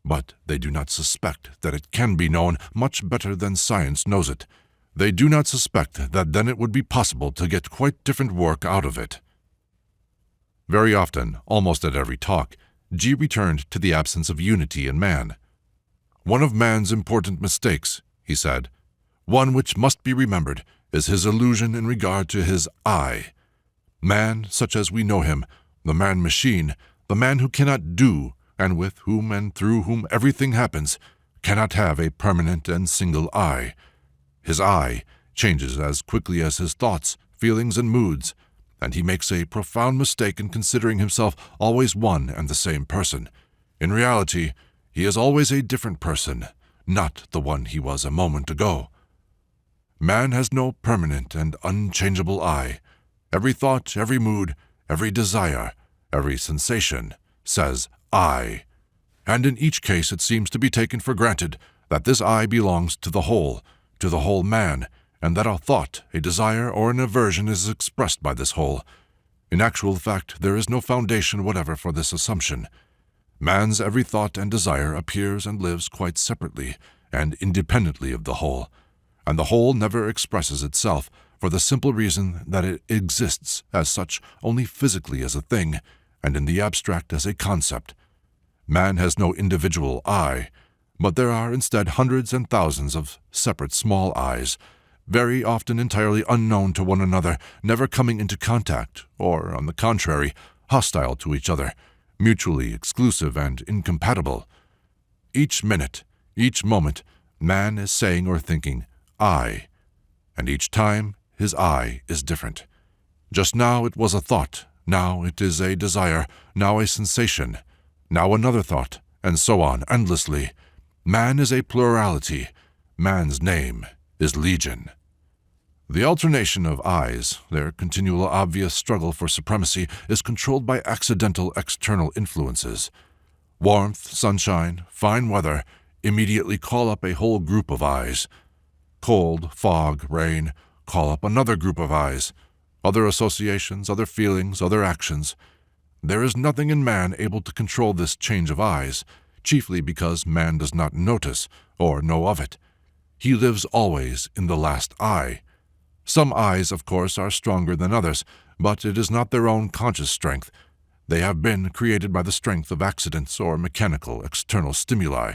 but they do not suspect that it can be known much better than science knows it. They do not suspect that then it would be possible to get quite different work out of it. Very often, almost at every talk, G returned to the absence of unity in man. One of man's important mistakes, he said, one which must be remembered, is his illusion in regard to his I. Man, such as we know him, the man-machine, the man who cannot do, and with whom and through whom everything happens, cannot have a permanent and single I. His I changes as quickly as his thoughts, feelings, and moods, and he makes a profound mistake in considering himself always one and the same person. In reality, he is always a different person, not the one he was a moment ago. Man has no permanent and unchangeable I. Every thought, every mood, every desire, every sensation says I, and in each case it seems to be taken for granted that this I belongs to the whole man, and that a thought, a desire, or an aversion is expressed by this whole. In actual fact, there is no foundation whatever for this assumption. Man's every thought and desire appears and lives quite separately and independently of the whole, and the whole never expresses itself, for the simple reason that it exists as such only physically as a thing, and in the abstract as a concept. Man has no individual I, but there are instead hundreds and thousands of separate small I's, very often entirely unknown to one another, never coming into contact, or, on the contrary, hostile to each other, mutually exclusive and incompatible. Each minute, each moment, man is saying or thinking I, and each time his I is different. Just now it was a thought, now it is a desire, now a sensation, now another thought, and so on endlessly. Man is a plurality. Man's name is Legion. The alternation of eyes, their continual obvious struggle for supremacy, is controlled by accidental external influences. Warmth, sunshine, fine weather immediately call up a whole group of eyes. Cold, fog, rain call up another group of eyes. Other associations, other feelings, other actions. There is nothing in man able to control this change of eyes, chiefly because man does not notice or know of it. He lives always in the last eye. Some eyes, of course, are stronger than others, but it is not their own conscious strength. They have been created by the strength of accidents or mechanical external stimuli.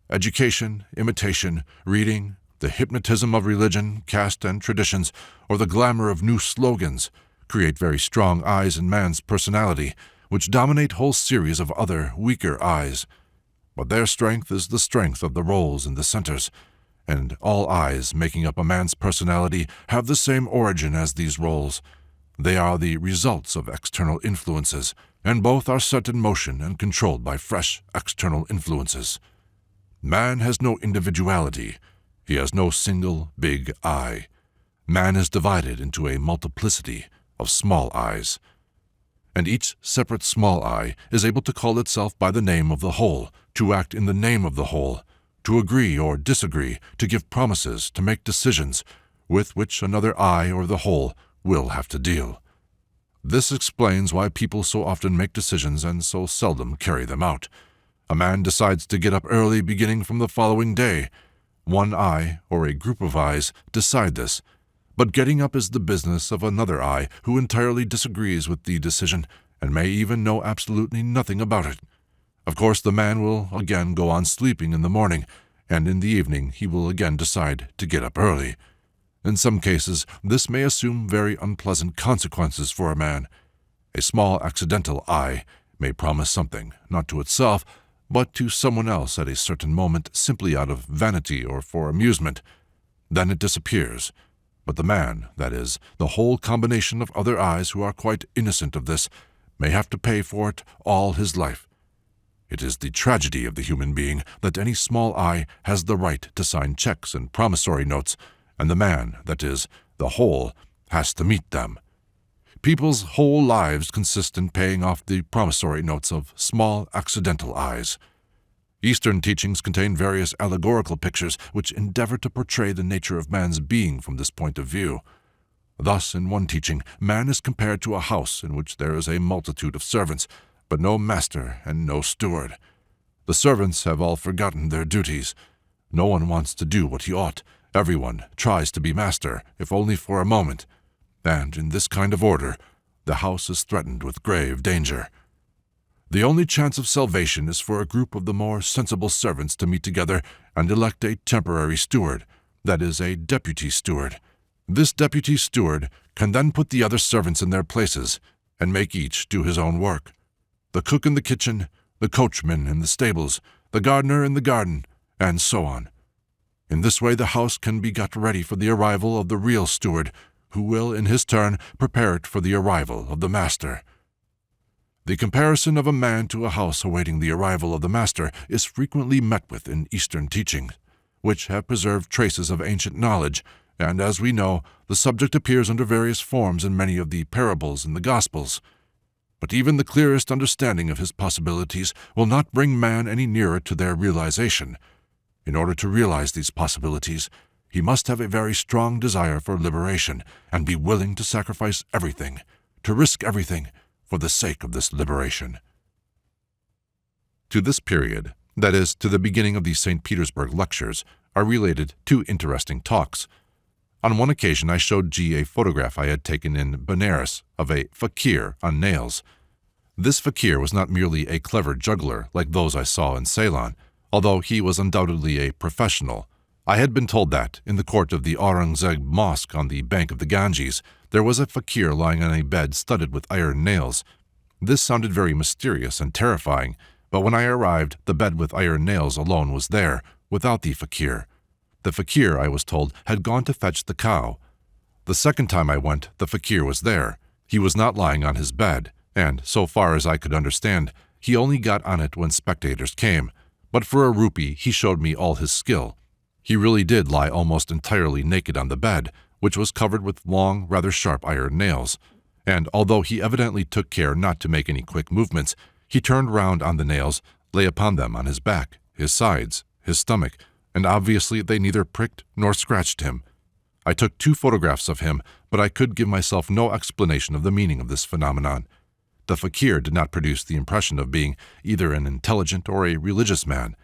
Education, imitation, reading, the hypnotism of religion, caste, and traditions, or the glamour of new slogans create very strong eyes in man's personality, which dominate whole series of other, weaker eyes. But their strength is the strength of the roles in the centers, and all eyes making up a man's personality have the same origin as these roles. They are the results of external influences, and both are set in motion and controlled by fresh external influences. Man has no individuality. He has no single big eye. Man is divided into a multiplicity of small eyes, and each separate small eye is able to call itself by the name of the whole, to act in the name of the whole, to agree or disagree, to give promises, to make decisions, with which another eye or the whole will have to deal. This explains why people so often make decisions and so seldom carry them out. A man decides to get up early beginning from the following day. One eye, or a group of eyes, decide this, but getting up is the business of another eye who entirely disagrees with the decision and may even know absolutely nothing about it. Of course, the man will again go on sleeping in the morning, and in the evening he will again decide to get up early. In some cases, this may assume very unpleasant consequences for a man. A small accidental eye may promise something, not to itself, but to someone else at a certain moment simply out of vanity or for amusement. Then it disappears. But the man, that is, the whole combination of other eyes who are quite innocent of this, may have to pay for it all his life. It is the tragedy of the human being that any small eye has the right to sign checks and promissory notes, and the man, that is, the whole, has to meet them. People's whole lives consist in paying off the promissory notes of small accidental eyes. Eastern teachings contain various allegorical pictures which endeavor to portray the nature of man's being from this point of view. Thus, in one teaching, man is compared to a house in which there is a multitude of servants, but no master and no steward. The servants have all forgotten their duties. No one wants to do what he ought. Everyone tries to be master, if only for a moment. And in this kind of order, the house is threatened with grave danger. The only chance of salvation is for a group of the more sensible servants to meet together and elect a temporary steward, that is, a deputy steward. This deputy steward can then put the other servants in their places and make each do his own work. The cook in the kitchen, the coachman in the stables, the gardener in the garden, and so on. In this way the house can be got ready for the arrival of the real steward, who will in his turn prepare it for the arrival of the master. The comparison of a man to a house awaiting the arrival of the master is frequently met with in Eastern teachings, which have preserved traces of ancient knowledge, and as we know, the subject appears under various forms in many of the parables in the Gospels. But even the clearest understanding of his possibilities will not bring man any nearer to their realization. In order to realize these possibilities, he must have a very strong desire for liberation and be willing to sacrifice everything, to risk everything, for the sake of this liberation. To this period, that is, to the beginning of the St. Petersburg lectures, are related two interesting talks. On one occasion I showed G a photograph I had taken in Benares of a fakir on nails. This fakir was not merely a clever juggler like those I saw in Ceylon, although he was undoubtedly a professional. I had been told that, in the court of the Aurangzeb Mosque on the bank of the Ganges, there was a fakir lying on a bed studded with iron nails. This sounded very mysterious and terrifying, but when I arrived, the bed with iron nails alone was there, without the fakir. The fakir, I was told, had gone to fetch the cow. The second time I went, the fakir was there. He was not lying on his bed, and, so far as I could understand, he only got on it when spectators came. But for a rupee, he showed me all his skill. He really did lie almost entirely naked on the bed, which was covered with long, rather sharp iron nails. And although he evidently took care not to make any quick movements, he turned round on the nails, lay upon them on his back, his sides, his stomach, and obviously they neither pricked nor scratched him. I took 2 photographs of him, but I could give myself no explanation of the meaning of this phenomenon. The fakir did not produce the impression of being either an intelligent or a religious man.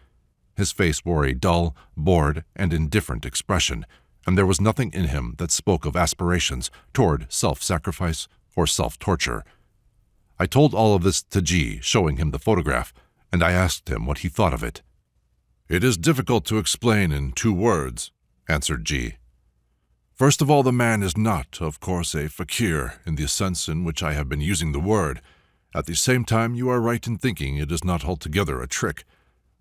His face wore a dull, bored, and indifferent expression, and there was nothing in him that spoke of aspirations toward self-sacrifice or self-torture. I told all of this to G, showing him the photograph, and I asked him what he thought of it. "It is difficult to explain in 2 words, answered G. "First of all, the man is not, of course, a fakir in the sense in which I have been using the word. At the same time, you are right in thinking it is not altogether a trick.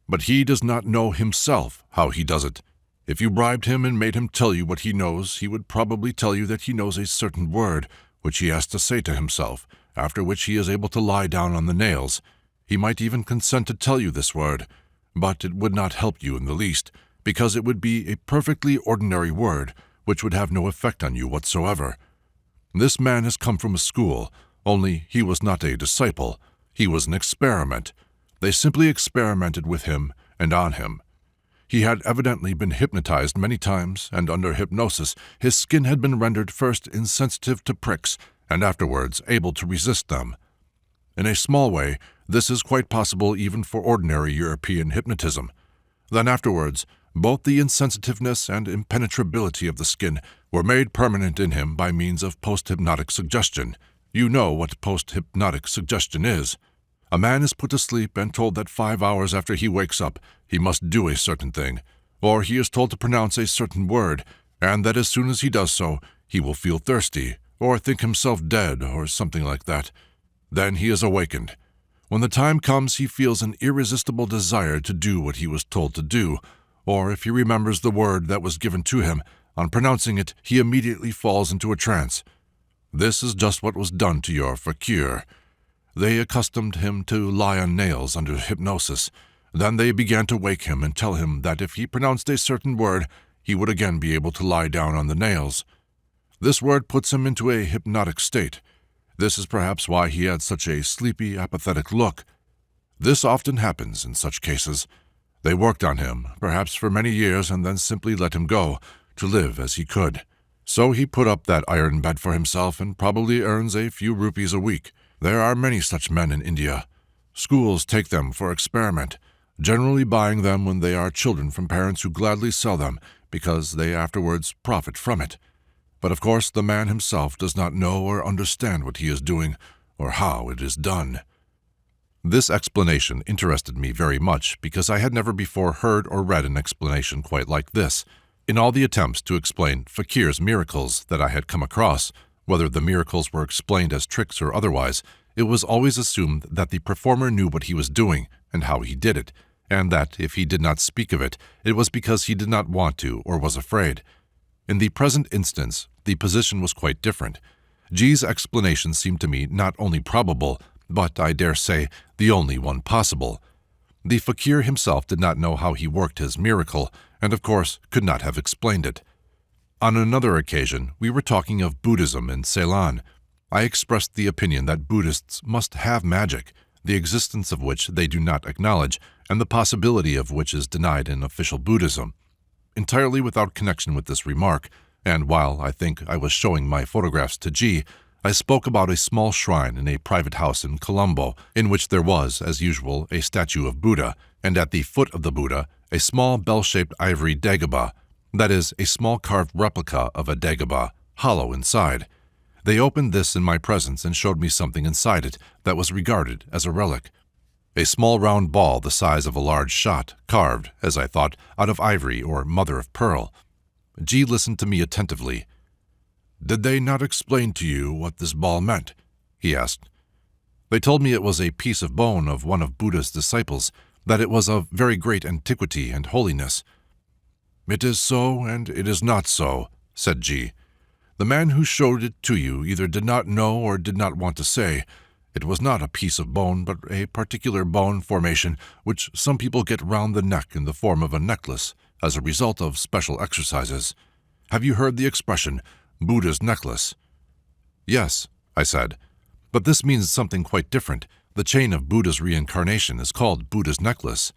But he does not know himself how he does it. If you bribed him and made him tell you what he knows, he would probably tell you that he knows a certain word, which he has to say to himself, after which he is able to lie down on the nails. He might even consent to tell you this word, but it would not help you in the least, because it would be a perfectly ordinary word, which would have no effect on you whatsoever. This man has come from a school, only he was not a disciple. He was an experiment. They simply experimented with him and on him. He had evidently been hypnotized many times, and under hypnosis his skin had been rendered first insensitive to pricks, and afterwards able to resist them. In a small way, this is quite possible even for ordinary European hypnotism. Then afterwards, both the insensitiveness and impenetrability of the skin were made permanent in him by means of post-hypnotic suggestion. You know what post-hypnotic suggestion is. A man is put to sleep and told that 5 hours after he wakes up, he must do a certain thing, or he is told to pronounce a certain word, and that as soon as he does so, he will feel thirsty, or think himself dead, or something like that. Then he is awakened. When the time comes, he feels an irresistible desire to do what he was told to do, or if he remembers the word that was given to him, on pronouncing it, he immediately falls into a trance. This is just what was done to your fakir. They accustomed him to lie on nails under hypnosis. Then they began to wake him and tell him that if he pronounced a certain word, he would again be able to lie down on the nails. This word puts him into a hypnotic state. This is perhaps why he had such a sleepy, apathetic look. This often happens in such cases. They worked on him, perhaps for many years, and then simply let him go, to live as he could. So he put up that iron bed for himself and probably earns a few rupees a week. There are many such men in India. Schools take them for experiment, generally buying them when they are children from parents who gladly sell them because they afterwards profit from it. But of course the man himself does not know or understand what he is doing or how it is done. This explanation interested me very much because I had never before heard or read an explanation quite like this. In all the attempts to explain fakir's miracles that I had come across, whether the miracles were explained as tricks or otherwise, it was always assumed that the performer knew what he was doing and how he did it, and that if he did not speak of it, it was because he did not want to or was afraid. In the present instance, the position was quite different. G's explanation seemed to me not only probable, but, I dare say, the only one possible. The fakir himself did not know how he worked his miracle, and of course could not have explained it. On another occasion, we were talking of Buddhism in Ceylon. I expressed the opinion that Buddhists must have magic, the existence of which they do not acknowledge, and the possibility of which is denied in official Buddhism. Entirely without connection with this remark, and while I think I was showing my photographs to G, I spoke about a small shrine in a private house in Colombo, in which there was, as usual, a statue of Buddha, and at the foot of the Buddha, a small bell-shaped ivory Dagobah, that is, a small carved replica of a Dagobah, hollow inside. They opened this in my presence and showed me something inside it that was regarded as a relic. A small round ball the size of a large shot, carved, as I thought, out of ivory or mother of pearl. G listened to me attentively. "Did they not explain to you what this ball meant?" he asked. "They told me it was a piece of bone of one of Buddha's disciples, that it was of very great antiquity and holiness." "It is so and it is not so," said G. The man who showed it to you either did not know or did not want to say. It was not a piece of bone, but a particular bone formation which some people get round the neck in the form of a necklace as a result of special exercises. Have you heard the expression, Buddha's necklace? Yes, I said, but this means something quite different. The chain of Buddha's reincarnation is called Buddha's necklace.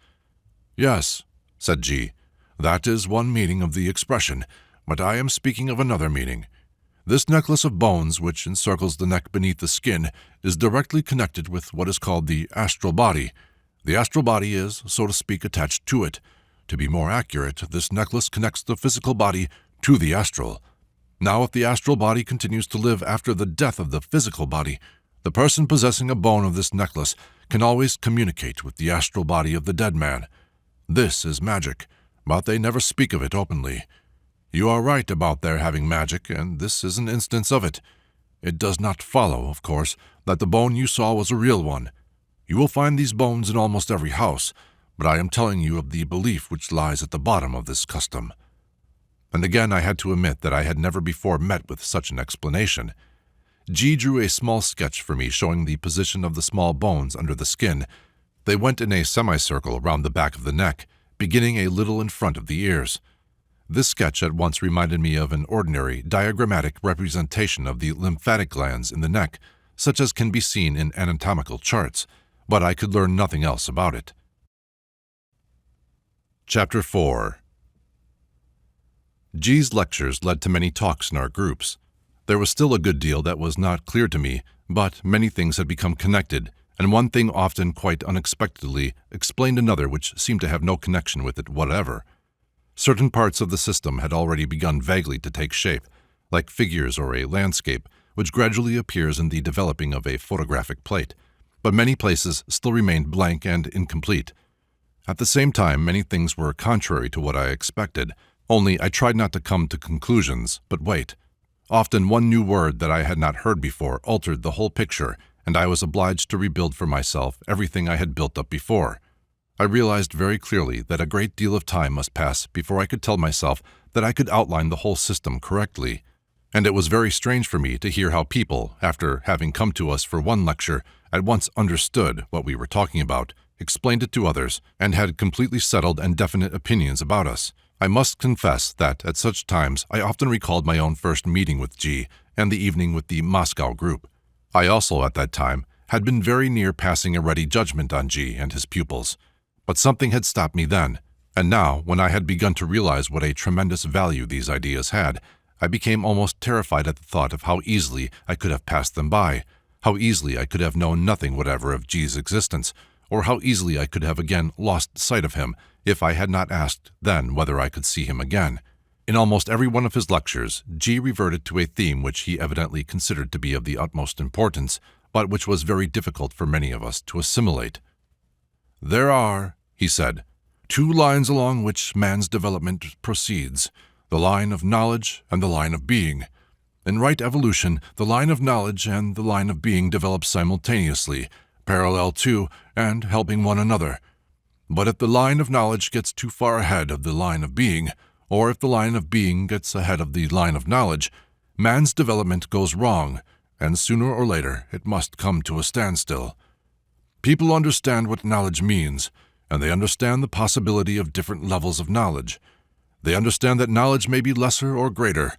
Yes, said G. That is one meaning of the expression, but I am speaking of another meaning. This necklace of bones, which encircles the neck beneath the skin, is directly connected with what is called the astral body. The astral body is, so to speak, attached to it. To be more accurate, this necklace connects the physical body to the astral. Now, if the astral body continues to live after the death of the physical body, the person possessing a bone of this necklace can always communicate with the astral body of the dead man. This is magic, but they never speak of it openly. You are right about their having magic, and this is an instance of it. It does not follow, of course, that the bone you saw was a real one. You will find these bones in almost every house, but I am telling you of the belief which lies at the bottom of this custom. And again I had to admit that I had never before met with such an explanation. G drew a small sketch for me showing the position of the small bones under the skin. They went in a semicircle round the back of the neck, beginning a little in front of the ears. This sketch at once reminded me of an ordinary, diagrammatic representation of the lymphatic glands in the neck, such as can be seen in anatomical charts, but I could learn nothing else about it. Chapter 4. G's lectures led to many talks in our groups. There was still a good deal that was not clear to me, but many things had become connected, and one thing often quite unexpectedly explained another which seemed to have no connection with it whatever. Certain parts of the system had already begun vaguely to take shape, like figures or a landscape, which gradually appears in the developing of a photographic plate, but many places still remained blank and incomplete. At the same time, many things were contrary to what I expected, only I tried not to come to conclusions, but wait. Often one new word that I had not heard before altered the whole picture, and I was obliged to rebuild for myself everything I had built up before. I realized very clearly that a great deal of time must pass before I could tell myself that I could outline the whole system correctly, and it was very strange for me to hear how people, after having come to us for one lecture, at once understood what we were talking about, explained it to others, and had completely settled and definite opinions about us. I must confess that at such times I often recalled my own first meeting with G and the evening with the Moscow group. I also, at that time, had been very near passing a ready judgment on G and his pupils. But something had stopped me then, and now, when I had begun to realize what a tremendous value these ideas had, I became almost terrified at the thought of how easily I could have passed them by, how easily I could have known nothing whatever of G's existence, or how easily I could have again lost sight of him if I had not asked then whether I could see him again. In almost every one of his lectures, G reverted to a theme which he evidently considered to be of the utmost importance, but which was very difficult for many of us to assimilate. There are, he said, two lines along which man's development proceeds, the line of knowledge and the line of being. In right evolution, the line of knowledge and the line of being develop simultaneously, parallel to and helping one another. But if the line of knowledge gets too far ahead of the line of being, or if the line of being gets ahead of the line of knowledge, man's development goes wrong, and sooner or later it must come to a standstill. People understand what knowledge means, and they understand the possibility of different levels of knowledge. They understand that knowledge may be lesser or greater,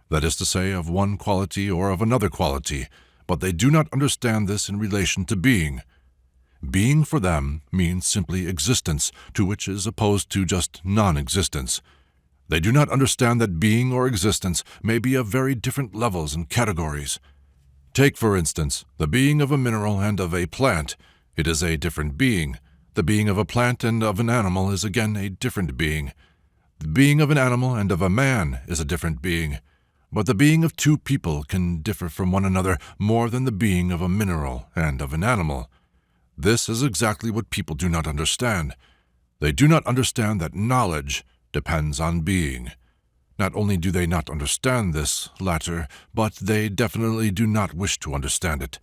that is to say, of one quality or of another quality, but they do not understand this in relation to being. Being for them means simply existence, to which is opposed to just non-existence. They do not understand that being or existence may be of very different levels and categories. Take, for instance, the being of a mineral and of a plant. It is a different being. The being of a plant and of an animal is again a different being. The being of an animal and of a man is a different being. But the being of two people can differ from one another more than the being of a mineral and of an animal. This is exactly what people do not understand. They do not understand that knowledge depends on being. Not only do they not understand this latter, but they definitely do not wish to understand it.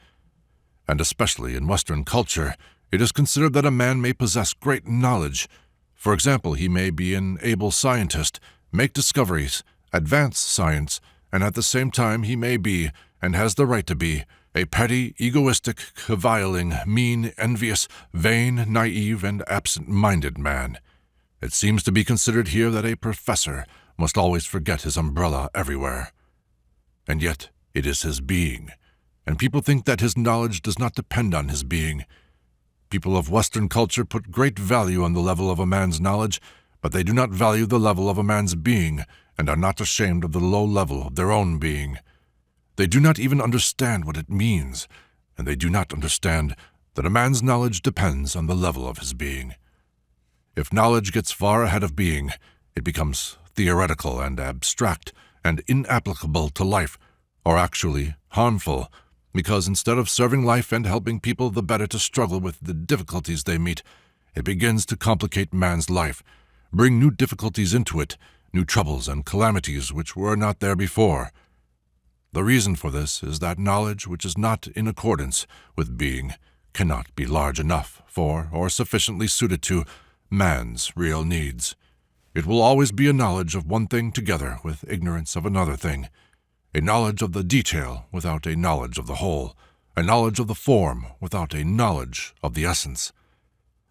And especially in Western culture, it is considered that a man may possess great knowledge. For example, he may be an able scientist, make discoveries, advance science, and at the same time he may be, and has the right to be, a petty, egoistic, caviling, mean, envious, vain, naive, and absent-minded man. It seems to be considered here that a professor must always forget his umbrella everywhere. And yet it is his being, and people think that his knowledge does not depend on his being. People of Western culture put great value on the level of a man's knowledge, but they do not value the level of a man's being, and are not ashamed of the low level of their own being. They do not even understand what it means, and they do not understand that a man's knowledge depends on the level of his being. If knowledge gets far ahead of being, it becomes theoretical and abstract and inapplicable to life, or actually harmful, because instead of serving life and helping people the better to struggle with the difficulties they meet, it begins to complicate man's life, bring new difficulties into it, new troubles and calamities which were not there before. The reason for this is that knowledge which is not in accordance with being cannot be large enough for, or sufficiently suited to, man's real needs. It will always be a knowledge of one thing together with ignorance of another thing, a knowledge of the detail without a knowledge of the whole, a knowledge of the form without a knowledge of the essence.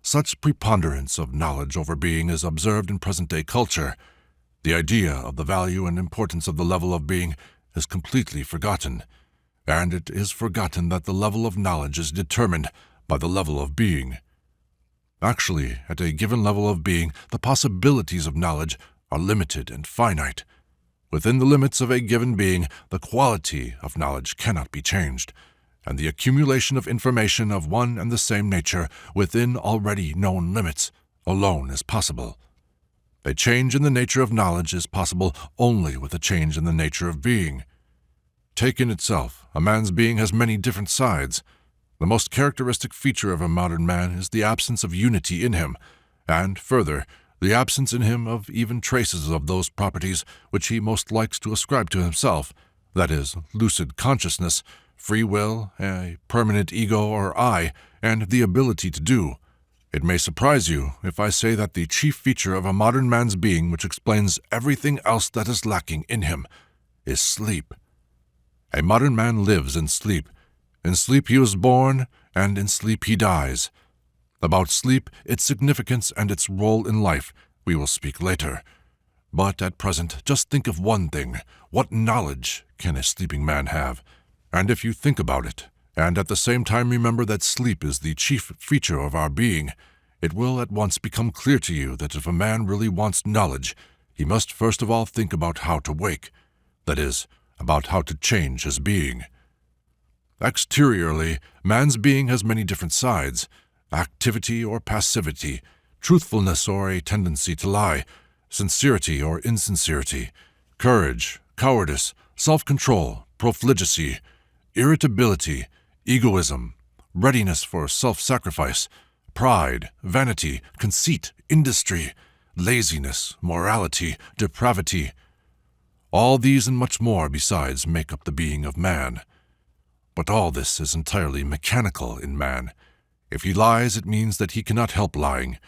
Such preponderance of knowledge over being is observed in present-day culture. The idea of the value and importance of the level of being is completely forgotten, and it is forgotten that the level of knowledge is determined by the level of being. Actually, at a given level of being, the possibilities of knowledge are limited and finite. Within the limits of a given being, the quality of knowledge cannot be changed, and the accumulation of information of one and the same nature within already known limits alone is possible. A change in the nature of knowledge is possible only with a change in the nature of being. Taken itself, a man's being has many different sides. The most characteristic feature of a modern man is the absence of unity in him, and, further, the absence in him of even traces of those properties which he most likes to ascribe to himself, that is, lucid consciousness, free will, a permanent ego or I, and the ability to do. It may surprise you if I say that the chief feature of a modern man's being which explains everything else that is lacking in him is sleep. A modern man lives in sleep. In sleep he was born, and in sleep he dies. About sleep, its significance and its role in life, we will speak later. But at present, just think of one thing. What knowledge can a sleeping man have? And if you think about it, and at the same time remember that sleep is the chief feature of our being, it will at once become clear to you that if a man really wants knowledge, he must first of all think about how to wake, that is, about how to change his being. Exteriorly, man's being has many different sides: activity or passivity, truthfulness or a tendency to lie, sincerity or insincerity, courage, cowardice, self-control, profligacy, irritability, egoism, readiness for self-sacrifice, pride, vanity, conceit, industry, laziness, morality, depravity. All these and much more besides make up the being of man. But all this is entirely mechanical in man. If he lies, it means that he cannot help lying.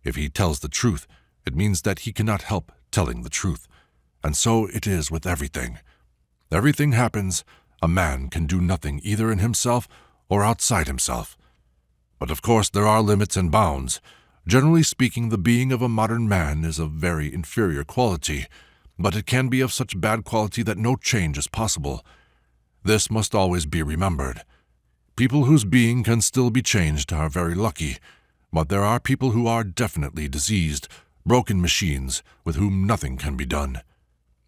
If he tells the truth, it means that he cannot help telling the truth. And so it is with everything. Everything happens. A man can do nothing either in himself or outside himself. But of course there are limits and bounds. Generally speaking, the being of a modern man is of very inferior quality, but it can be of such bad quality that no change is possible. This must always be remembered. People whose being can still be changed are very lucky, but there are people who are definitely diseased, broken machines with whom nothing can be done.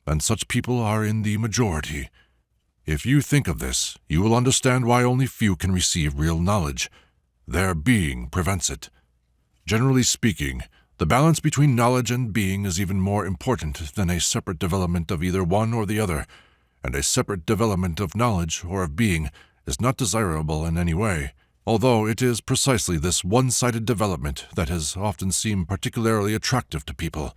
And such people are in the majority. If you think of this, you will understand why only few can receive real knowledge. Their being prevents it. Generally speaking, the balance between knowledge and being is even more important than a separate development of either one or the other, and a separate development of knowledge or of being is not desirable in any way, although it is precisely this one-sided development that has often seemed particularly attractive to people.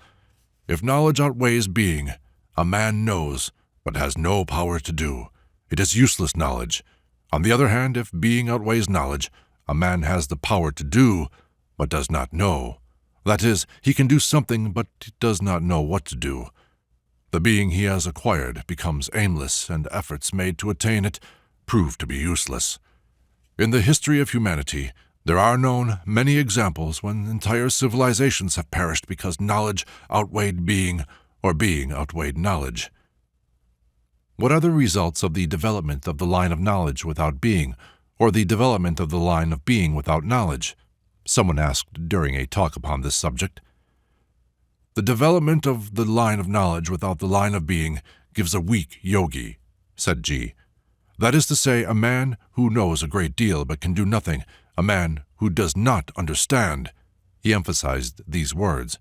If knowledge outweighs being, a man knows, but has no power to do. It is useless knowledge. On the other hand, if being outweighs knowledge, a man has the power to do, but does not know. That is, he can do something, but does not know what to do. The being he has acquired becomes aimless, and efforts made to attain it prove to be useless. In the history of humanity, there are known many examples when entire civilizations have perished because knowledge outweighed being, or being outweighed knowledge. What are the results of the development of the line of knowledge without being, or the development of the line of being without knowledge? Someone asked during a talk upon this subject. The development of the line of knowledge without the line of being gives a weak yogi, said G. That is to say, a man who knows a great deal but can do nothing, a man who does not understand. He emphasized these words.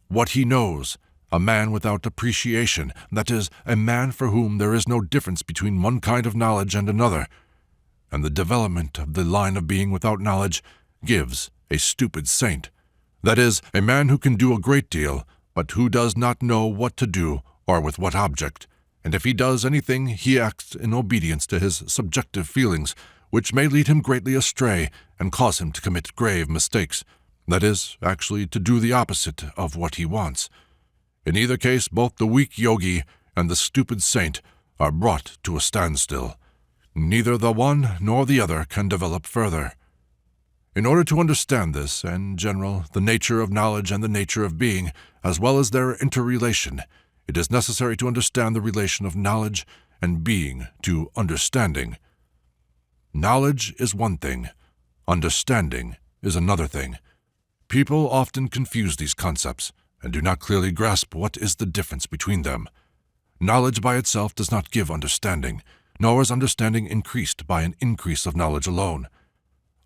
What he knows, a man without appreciation, that is, a man for whom there is no difference between one kind of knowledge and another. And the development of the line of being without knowledge gives a stupid saint. That is, a man who can do a great deal, but who does not know what to do or with what object, and if he does anything, he acts in obedience to his subjective feelings, which may lead him greatly astray and cause him to commit grave mistakes, that is, actually to do the opposite of what he wants. In either case, both the weak yogi and the stupid saint are brought to a standstill. Neither the one nor the other can develop further. In order to understand this, and in general, the nature of knowledge and the nature of being, as well as their interrelation, it is necessary to understand the relation of knowledge and being to understanding. Knowledge is one thing, understanding is another thing. People often confuse these concepts and do not clearly grasp what is the difference between them. Knowledge by itself does not give understanding, nor is understanding increased by an increase of knowledge alone.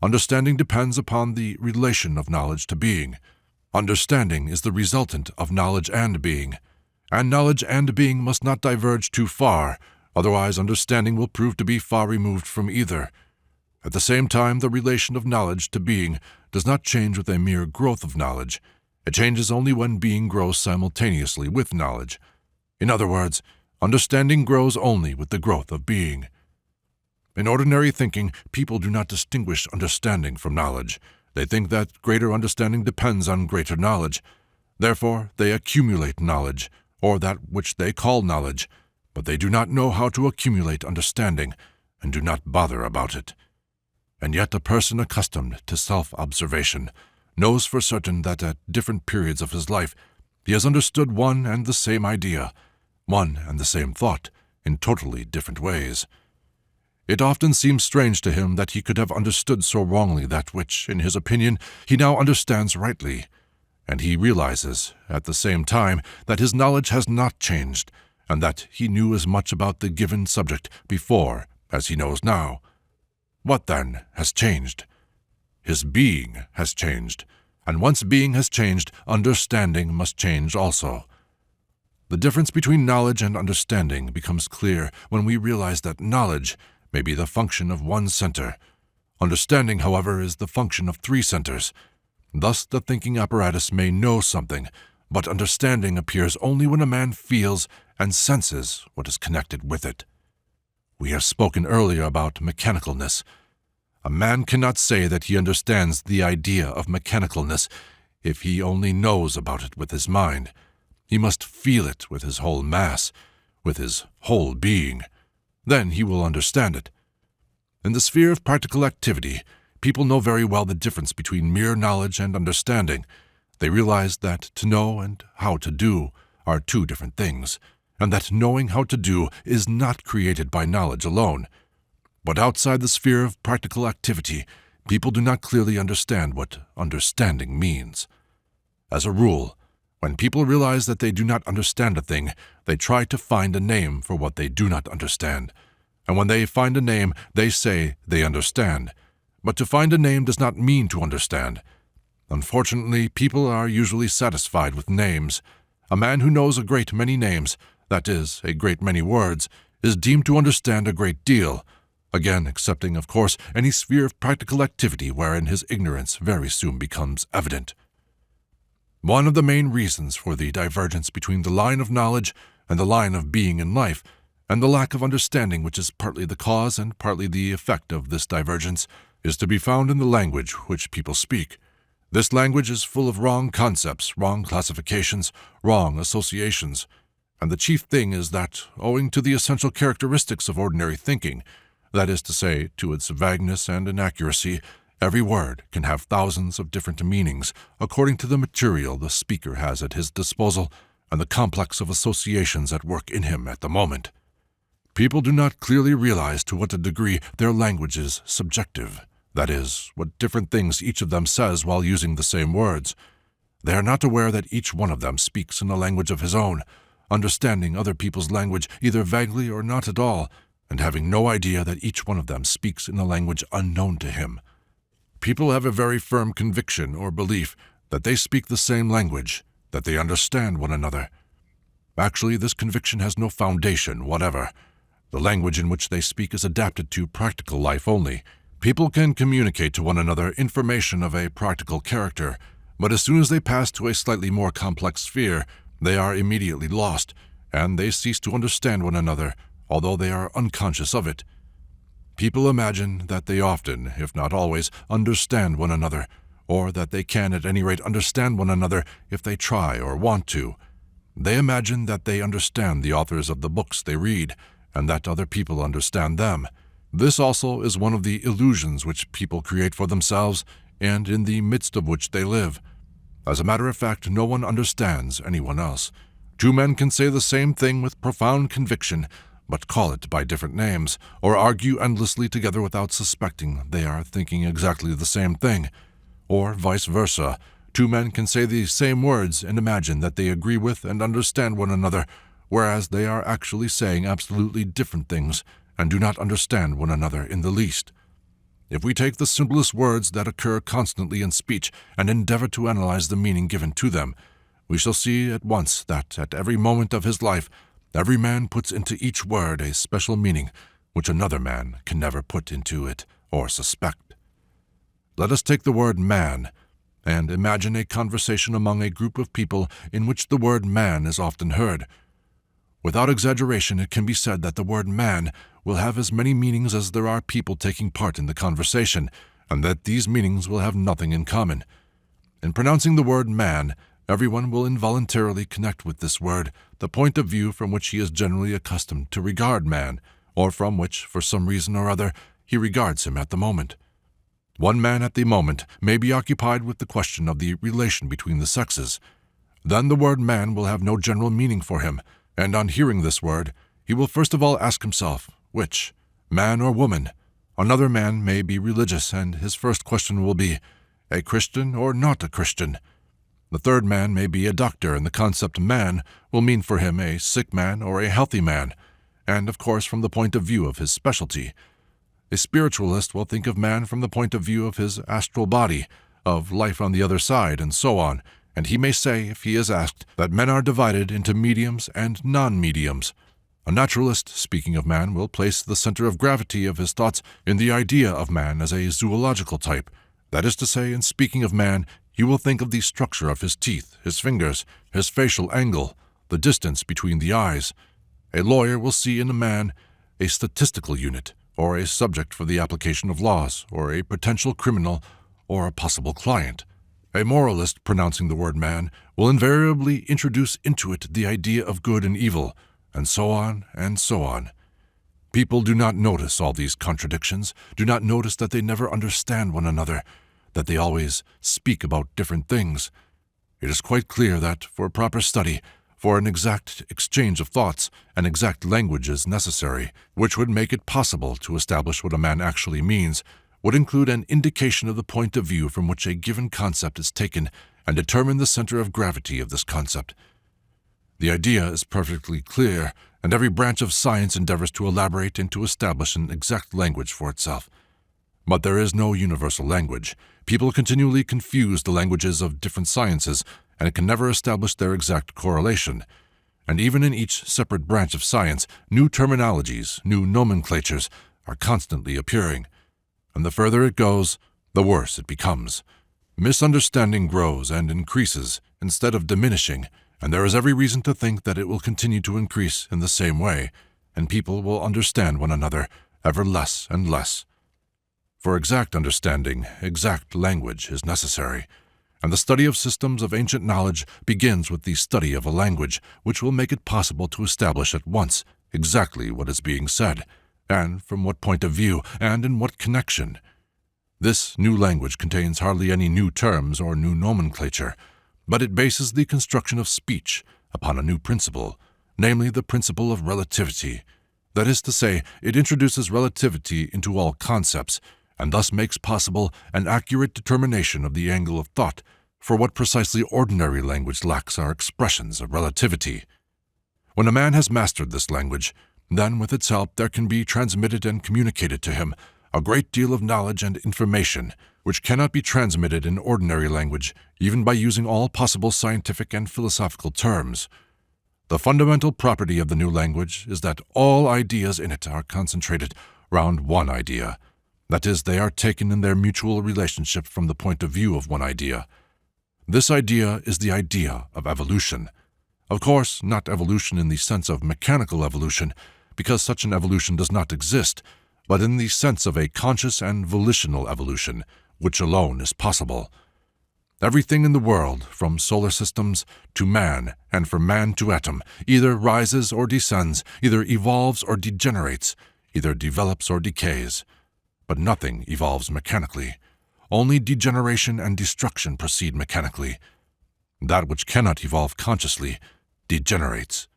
Understanding depends upon the relation of knowledge to being. Understanding is the resultant of knowledge and being, and knowledge and being must not diverge too far, otherwise understanding will prove to be far removed from either. At the same time, the relation of knowledge to being does not change with a mere growth of knowledge. It changes only when being grows simultaneously with knowledge. In other words, understanding grows only with the growth of being. In ordinary thinking, people do not distinguish understanding from knowledge. They think that greater understanding depends on greater knowledge. Therefore, they accumulate knowledge, or that which they call knowledge, but they do not know how to accumulate understanding, and do not bother about it. And yet a person accustomed to self-observation knows for certain that at different periods of his life he has understood one and the same idea, one and the same thought, in totally different ways. It often seems strange to him that he could have understood so wrongly that which, in his opinion, he now understands rightly, and he realizes, at the same time, that his knowledge has not changed, and that he knew as much about the given subject before as he knows now. What, then, has changed? His being has changed, and once being has changed, understanding must change also. The difference between knowledge and understanding becomes clear when we realize that knowledge may be the function of one center. Understanding, however, is the function of three centers. Thus the thinking apparatus may know something, but understanding appears only when a man feels and senses what is connected with it. We have spoken earlier about mechanicalness. A man cannot say that he understands the idea of mechanicalness if he only knows about it with his mind. He must feel it with his whole mass, with his whole being. Then he will understand it. In the sphere of practical activity, people know very well the difference between mere knowledge and understanding. They realize that to know and how to do are two different things, and that knowing how to do is not created by knowledge alone. But outside the sphere of practical activity, people do not clearly understand what understanding means. As a rule, when people realize that they do not understand a thing, they try to find a name for what they do not understand. And when they find a name, they say they understand. But to find a name does not mean to understand. Unfortunately, people are usually satisfied with names. A man who knows a great many names, that is, a great many words, is deemed to understand a great deal, again excepting, of course, any sphere of practical activity wherein his ignorance very soon becomes evident. One of the main reasons for the divergence between the line of knowledge and the line of being in life, and the lack of understanding which is partly the cause and partly the effect of this divergence, is to be found in the language which people speak. This language is full of wrong concepts, wrong classifications, wrong associations. And the chief thing is that, owing to the essential characteristics of ordinary thinking, that is to say, to its vagueness and inaccuracy, every word can have thousands of different meanings according to the material the speaker has at his disposal and the complex of associations at work in him at the moment. People do not clearly realize to what a degree their language is subjective, that is, what different things each of them says while using the same words. They are not aware that each one of them speaks in a language of his own, understanding other people's language either vaguely or not at all, and having no idea that each one of them speaks in a language unknown to him. People have a very firm conviction or belief that they speak the same language, that they understand one another. Actually, this conviction has no foundation whatever. The language in which they speak is adapted to practical life only. People can communicate to one another information of a practical character, but as soon as they pass to a slightly more complex sphere, they are immediately lost, and they cease to understand one another, although they are unconscious of it. People imagine that they often, if not always, understand one another, or that they can at any rate understand one another if they try or want to. They imagine that they understand the authors of the books they read, and that other people understand them. This also is one of the illusions which people create for themselves, and in the midst of which they live. As a matter of fact, no one understands anyone else. Two men can say the same thing with profound conviction, but call it by different names, or argue endlessly together without suspecting they are thinking exactly the same thing. Or vice versa. Two men can say the same words and imagine that they agree with and understand one another, whereas they are actually saying absolutely different things and do not understand one another in the least. If we take the simplest words that occur constantly in speech and endeavor to analyze the meaning given to them, we shall see at once that at every moment of his life, every man puts into each word a special meaning which another man can never put into it or suspect. Let us take the word man, and imagine a conversation among a group of people in which the word man is often heard. Without exaggeration, it can be said that the word man will have as many meanings as there are people taking part in the conversation, and that these meanings will have nothing in common. In pronouncing the word man, everyone will involuntarily connect with this word the point of view from which he is generally accustomed to regard man, or from which, for some reason or other, he regards him at the moment. One man at the moment may be occupied with the question of the relation between the sexes. Then the word man will have no general meaning for him, and on hearing this word, he will first of all ask himself, which, man or woman? Another man may be religious, and his first question will be, a Christian or not a Christian? The third man may be a doctor, and the concept man will mean for him a sick man or a healthy man, and of course from the point of view of his specialty. A spiritualist will think of man from the point of view of his astral body, of life on the other side, and so on, and he may say, if he is asked, that men are divided into mediums and non-mediums. A naturalist, speaking of man, will place the center of gravity of his thoughts in the idea of man as a zoological type. That is to say, in speaking of man, he will think of the structure of his teeth, his fingers, his facial angle, the distance between the eyes. A lawyer will see in a man a statistical unit, or a subject for the application of laws, or a potential criminal, or a possible client. A moralist, pronouncing the word man, will invariably introduce into it the idea of good and evil, and so on and so on. People do not notice all these contradictions, do not notice that they never understand one another, that they always speak about different things. It is quite clear that, for proper study, for an exact exchange of thoughts, an exact language is necessary, which would make it possible to establish what a man actually means, would include an indication of the point of view from which a given concept is taken and determine the center of gravity of this concept. The idea is perfectly clear, and every branch of science endeavors to elaborate and to establish an exact language for itself. But there is no universal language. People continually confuse the languages of different sciences, and can never establish their exact correlation. And even in each separate branch of science, new terminologies, new nomenclatures are constantly appearing. And the further it goes, the worse it becomes. Misunderstanding grows and increases instead of diminishing, and there is every reason to think that it will continue to increase in the same way, and people will understand one another ever less and less. For exact understanding, exact language is necessary, and the study of systems of ancient knowledge begins with the study of a language which will make it possible to establish at once exactly what is being said, and from what point of view, and in what connection. This new language contains hardly any new terms or new nomenclature, but it bases the construction of speech upon a new principle, namely the principle of relativity. That is to say, it introduces relativity into all concepts, and thus makes possible an accurate determination of the angle of thought, for what precisely ordinary language lacks are expressions of relativity. When a man has mastered this language, then with its help there can be transmitted and communicated to him a great deal of knowledge and information, which cannot be transmitted in ordinary language, even by using all possible scientific and philosophical terms. The fundamental property of the new language is that all ideas in it are concentrated round one idea. That is, they are taken in their mutual relationship from the point of view of one idea. This idea is the idea of evolution. Of course, not evolution in the sense of mechanical evolution, because such an evolution does not exist, but in the sense of a conscious and volitional evolution, which alone is possible. Everything in the world, from solar systems to man, and from man to atom, either rises or descends, either evolves or degenerates, either develops or decays. But nothing evolves mechanically. Only degeneration and destruction proceed mechanically. That which cannot evolve consciously degenerates.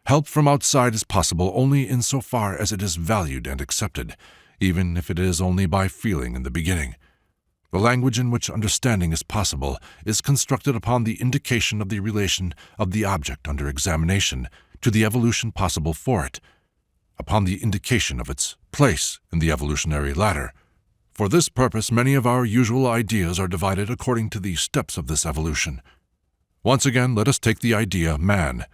Help from outside is possible only insofar as it is valued and accepted, even if it is only by feeling in the beginning. The language in which understanding is possible is constructed upon the indication of the relation of the object under examination to the evolution possible for it, upon the indication of its place in the evolutionary ladder. For this purpose, many of our usual ideas are divided according to the steps of this evolution. Once again, let us take the idea man.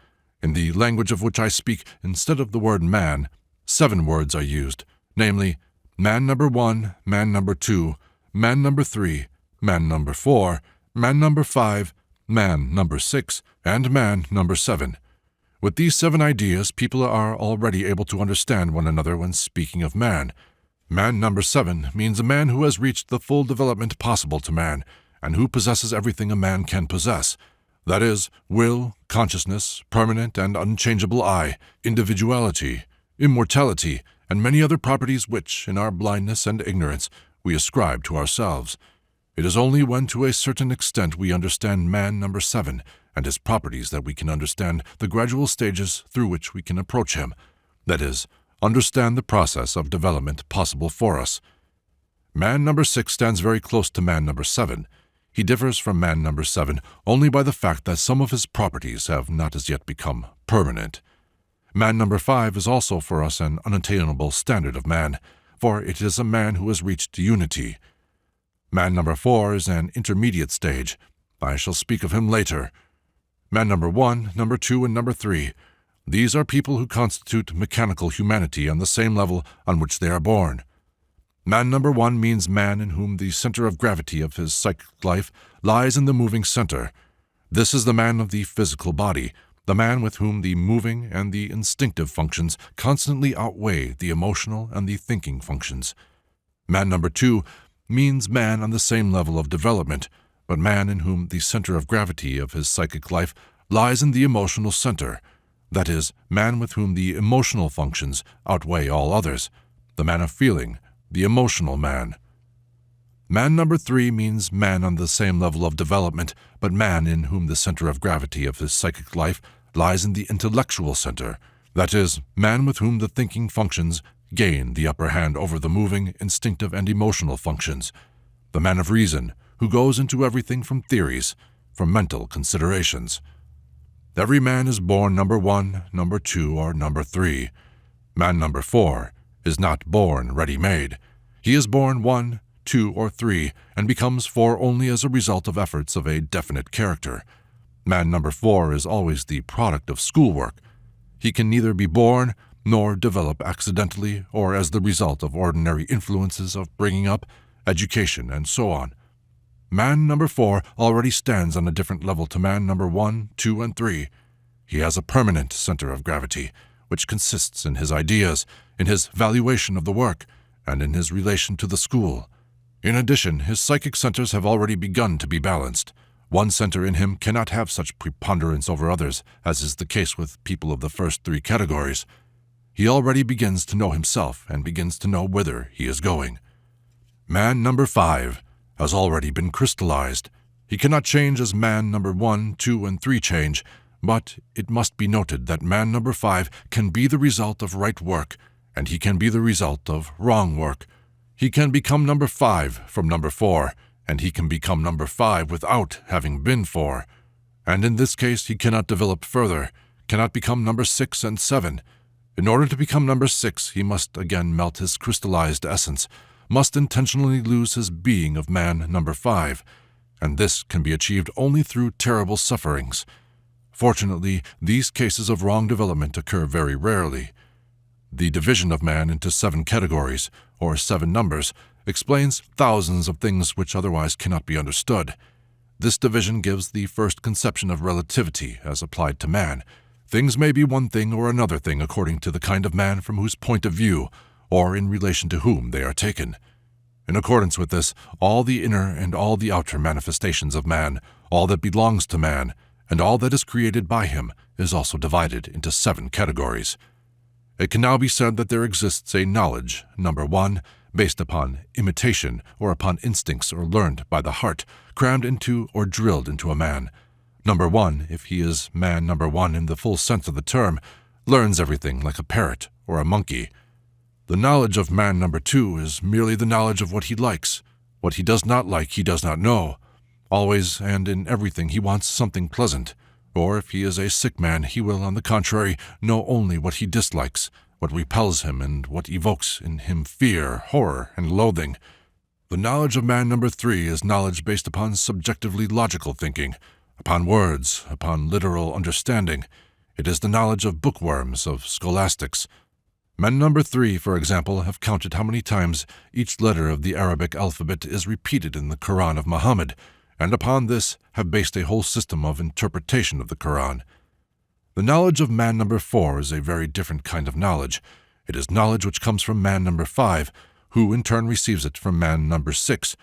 In the language of which I speak, instead of the word man, 7 words are used, namely, man number 1, man number 2, man number 3, man number 4, man number 5, man number 6, and man number 7. With these 7 ideas, people are already able to understand one another when speaking of man. Man number 7 means a man who has reached the full development possible to man, and who possesses everything a man can possess. That is, will, consciousness, permanent and unchangeable I, individuality, immortality, and many other properties which, in our blindness and ignorance, we ascribe to ourselves. It is only when to a certain extent we understand man number 7 and his properties that we can understand the gradual stages through which we can approach him, that is, understand the process of development possible for us. Man number 6 stands very close to man number 7. He differs from man number 7 only by the fact that some of his properties have not as yet become permanent. Man number 5 is also for us an unattainable standard of man, for it is a man who has reached unity. Man number 4 is an intermediate stage. I shall speak of him later. Man number 1, number 2, and number 3. These are people who constitute mechanical humanity on the same level on which they are born. Man number 1 means man in whom the center of gravity of his psychic life lies in the moving center. This is the man of the physical body, the man with whom the moving and the instinctive functions constantly outweigh the emotional and the thinking functions. Man number 2 means man on the same level of development, but man in whom the center of gravity of his psychic life lies in the emotional center. That is, man with whom the emotional functions outweigh all others, the man of feeling, the emotional man. Man number 3 means man on the same level of development, but man in whom the center of gravity of his psychic life lies in the intellectual center, that is, man with whom the thinking functions gain the upper hand over the moving, instinctive, and emotional functions, the man of reason, who goes into everything from theories, from mental considerations. Every man is born number 1, number 2, or number 3. Man number 4 is not born ready-made. He is born 1, 2, or 3, and becomes 4 only as a result of efforts of a definite character. Man number 4 is always the product of schoolwork. He can neither be born nor develop accidentally or as the result of ordinary influences of bringing up, education, and so on. Man number 4 already stands on a different level to man number 1, 2, and 3. He has a permanent center of gravity, which consists in his ideas, in his valuation of the work, and in his relation to the school. In addition, his psychic centers have already begun to be balanced. One center in him cannot have such preponderance over others, as is the case with people of the first three categories. He already begins to know himself and begins to know whither he is going. Man number 5 has already been crystallized. He cannot change as man number 1, 2, and 3 change, but it must be noted that man number 5 can be the result of right work, and he can be the result of wrong work. He can become number 5 from number 4, and he can become number 5 without having been 4. And in this case, he cannot develop further, cannot become number 6 and 7. In order to become number 6, he must again melt his crystallized essence, must intentionally lose his being of man number 5, and this can be achieved only through terrible sufferings. Fortunately, these cases of wrong development occur very rarely. The division of man into 7 categories, or 7 numbers, explains thousands of things which otherwise cannot be understood. This division gives the first conception of relativity as applied to man. Things may be one thing or another thing according to the kind of man from whose point of view, or in relation to whom they are taken. In accordance with this, all the inner and all the outer manifestations of man, all that belongs to man, and all that is created by him, is also divided into 7 categories. It can now be said that there exists a knowledge, number 1, based upon imitation or upon instincts or learned by the heart, crammed into or drilled into a man. Number 1, if he is man number 1 in the full sense of the term, learns everything like a parrot or a monkey. The knowledge of man number 2 is merely the knowledge of what he likes. What he does not like he does not know. Always and in everything he wants something pleasant. Or if he is a sick man, he will, on the contrary, know only what he dislikes, what repels him, and what evokes in him fear, horror, and loathing. The knowledge of man number 3 is knowledge based upon subjectively logical thinking, upon words, upon literal understanding. It is the knowledge of bookworms, of scholastics. Men number 3, for example, have counted how many times each letter of the Arabic alphabet is repeated in the Quran of Muhammad, and upon this have based a whole system of interpretation of the Quran. The knowledge of man number 4 is a very different kind of knowledge. It is knowledge which comes from man number 5, who in turn receives it from man number 6,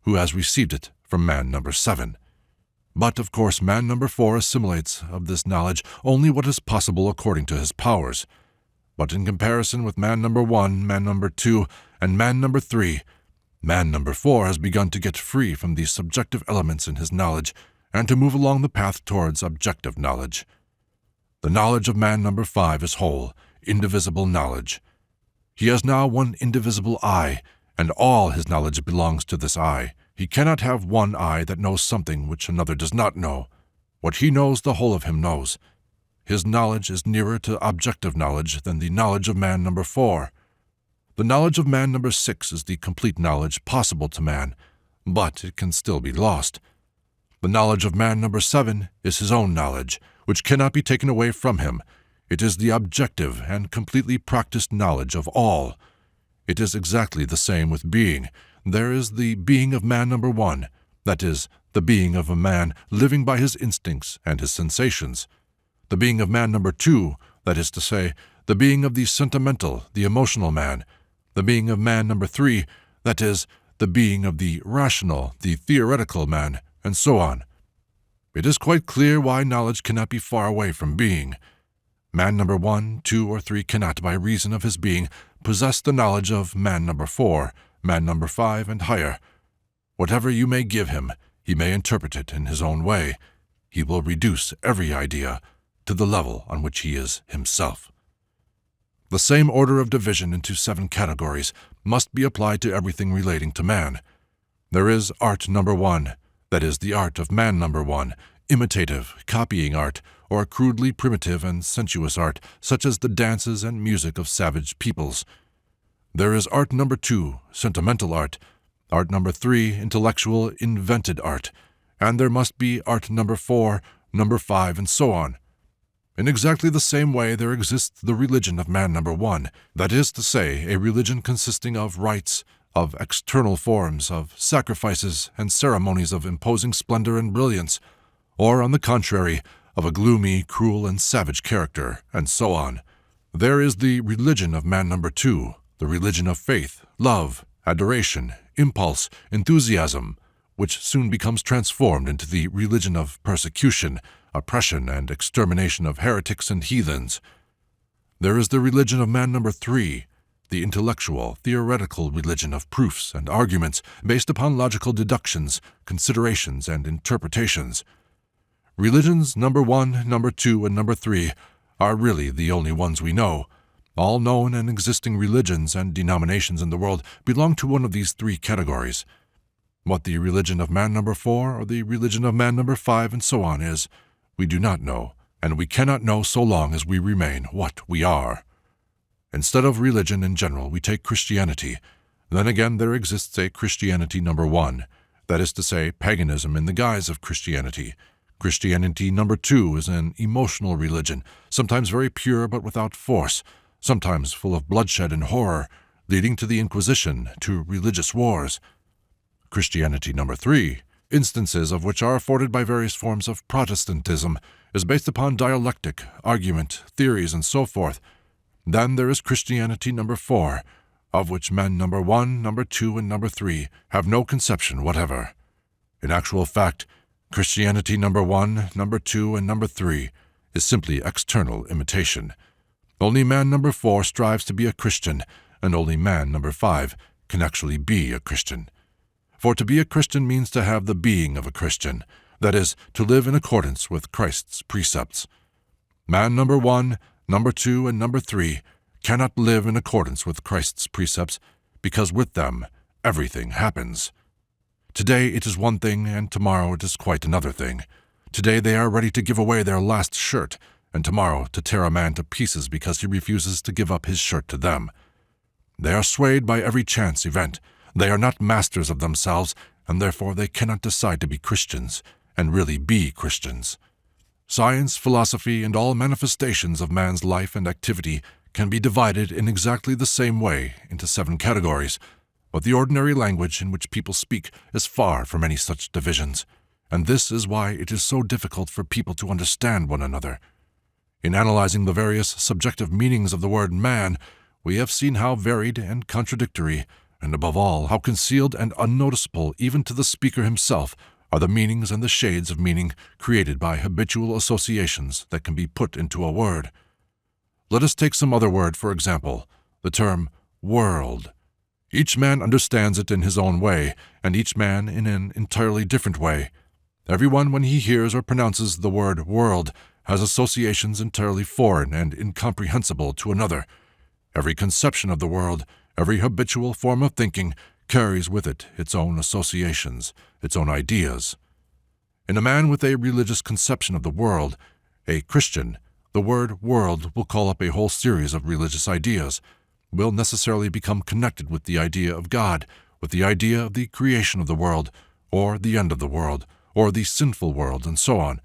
who has received it from man number 7. But, of course, man number 4 assimilates of this knowledge only what is possible according to his powers. But in comparison with man number 1, man number 2, and man number 3, man number 4 has begun to get free from these subjective elements in his knowledge and to move along the path towards objective knowledge. The knowledge of man number 5 is whole, indivisible knowledge. He has now one indivisible eye, and all his knowledge belongs to this eye. He cannot have one eye that knows something which another does not know. What he knows, the whole of him knows. His knowledge is nearer to objective knowledge than the knowledge of man number 4. The knowledge of man number 6 is the complete knowledge possible to man, but it can still be lost. The knowledge of man number 7 is his own knowledge, which cannot be taken away from him. It is the objective and completely practiced knowledge of all. It is exactly the same with being. There is the being of man number 1, that is, the being of a man living by his instincts and his sensations. The being of man number 2, that is to say, the being of the sentimental, the emotional man. The being of man number 3, that is, the being of the rational, the theoretical man, and so on. It is quite clear why knowledge cannot be far away from being. Man number 1, 2, or 3 cannot, by reason of his being, possess the knowledge of man number 4, man number 5, and higher. Whatever you may give him, he may interpret it in his own way. He will reduce every idea to the level on which he is himself. The same order of division into 7 categories must be applied to everything relating to man. There is art number 1, that is the art of man number 1, imitative, copying art, or crudely primitive and sensuous art, such as the dances and music of savage peoples. There is art number 2, sentimental art number 3, intellectual, invented art, and there must be art number 4, number 5, and so on. In exactly the same way there exists the religion of man number 1, that is to say, a religion consisting of rites, of external forms, of sacrifices and ceremonies of imposing splendor and brilliance, or, on the contrary, of a gloomy, cruel, and savage character, and so on. There is the religion of man number 2, the religion of faith, love, adoration, impulse, enthusiasm, which soon becomes transformed into the religion of persecution, oppression, and extermination of heretics and heathens. There is the religion of man number 3, the intellectual, theoretical religion of proofs and arguments based upon logical deductions, considerations, and interpretations. Religions number 1, number 2, and number 3 are really the only ones we know. All known and existing religions and denominations in the world belong to one of these 3 categories. What the religion of man number 4 or the religion of man number 5 and so on is, we do not know, and we cannot know so long as we remain what we are. Instead of religion in general, we take Christianity. Then again, there exists a Christianity number 1, that is to say, paganism in the guise of Christianity. Christianity number 2 is an emotional religion, sometimes very pure but without force, sometimes full of bloodshed and horror, leading to the Inquisition, to religious wars. Christianity number 3, instances of which are afforded by various forms of Protestantism, is based upon dialectic, argument, theories, and so forth. Then there is Christianity number 4, of which men number 1, number 2, and number 3 have no conception whatever. In actual fact, Christianity number 1, number 2, and number 3 is simply external imitation. Only man number 4 strives to be a Christian, and only man number 5 can actually be a Christian. For to be a Christian means to have the being of a Christian, that is, to live in accordance with Christ's precepts. Man number 1, number 2, and number 3 cannot live in accordance with Christ's precepts, because with them everything happens. Today it is one thing, and tomorrow it is quite another thing. Today they are ready to give away their last shirt, and tomorrow to tear a man to pieces because he refuses to give up his shirt to them. They are swayed by every chance event. They are not masters of themselves, and therefore they cannot decide to be Christians, and really be Christians. Science, philosophy, and all manifestations of man's life and activity can be divided in exactly the same way into 7 categories, but the ordinary language in which people speak is far from any such divisions, and this is why it is so difficult for people to understand one another. In analyzing the various subjective meanings of the word man, we have seen how varied and contradictory, and above all, how concealed and unnoticeable even to the speaker himself are the meanings and the shades of meaning created by habitual associations that can be put into a word. Let us take some other word, for example, the term world. Each man understands it in his own way, and each man in an entirely different way. Everyone, when he hears or pronounces the word world, has associations entirely foreign and incomprehensible to another. Every conception of the world, every habitual form of thinking, carries with it its own associations, its own ideas. In a man with a religious conception of the world, a Christian, the word world will call up a whole series of religious ideas, will necessarily become connected with the idea of God, with the idea of the creation of the world, or the end of the world, or the sinful world, and so on.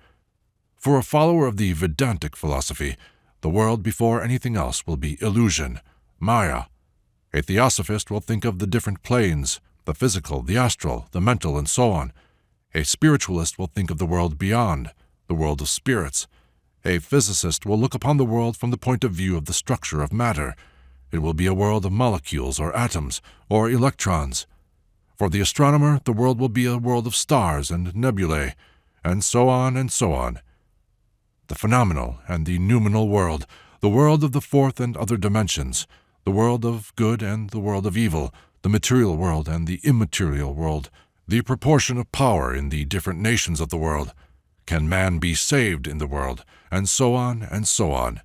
For a follower of the Vedantic philosophy, the world before anything else will be illusion, Maya. A theosophist will think of the different planes, the physical, the astral, the mental, and so on. A spiritualist will think of the world beyond, the world of spirits. A physicist will look upon the world from the point of view of the structure of matter. It will be a world of molecules or atoms or electrons. For the astronomer, the world will be a world of stars and nebulae, and so on and so on. The phenomenal and the noumenal world, the world of the fourth and other dimensions, the world of good and the world of evil, the material world and the immaterial world, the proportion of power in the different nations of the world. Can man be saved in the world? And so on and so on.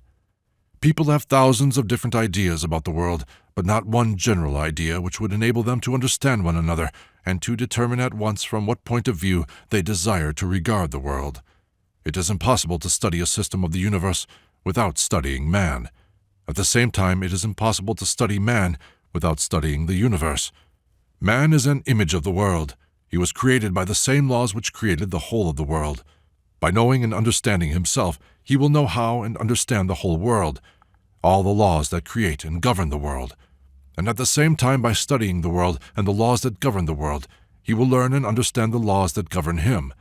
People have thousands of different ideas about the world, but not one general idea which would enable them to understand one another and to determine at once from what point of view they desire to regard the world. It is impossible to study a system of the universe without studying man. At the same time, it is impossible to study man without studying the universe. Man is an image of the world. He was created by the same laws which created the whole of the world. By knowing and understanding himself, he will know how and understand the whole world, all the laws that create and govern the world. And at the same time, by studying the world and the laws that govern the world, he will learn and understand the laws that govern him.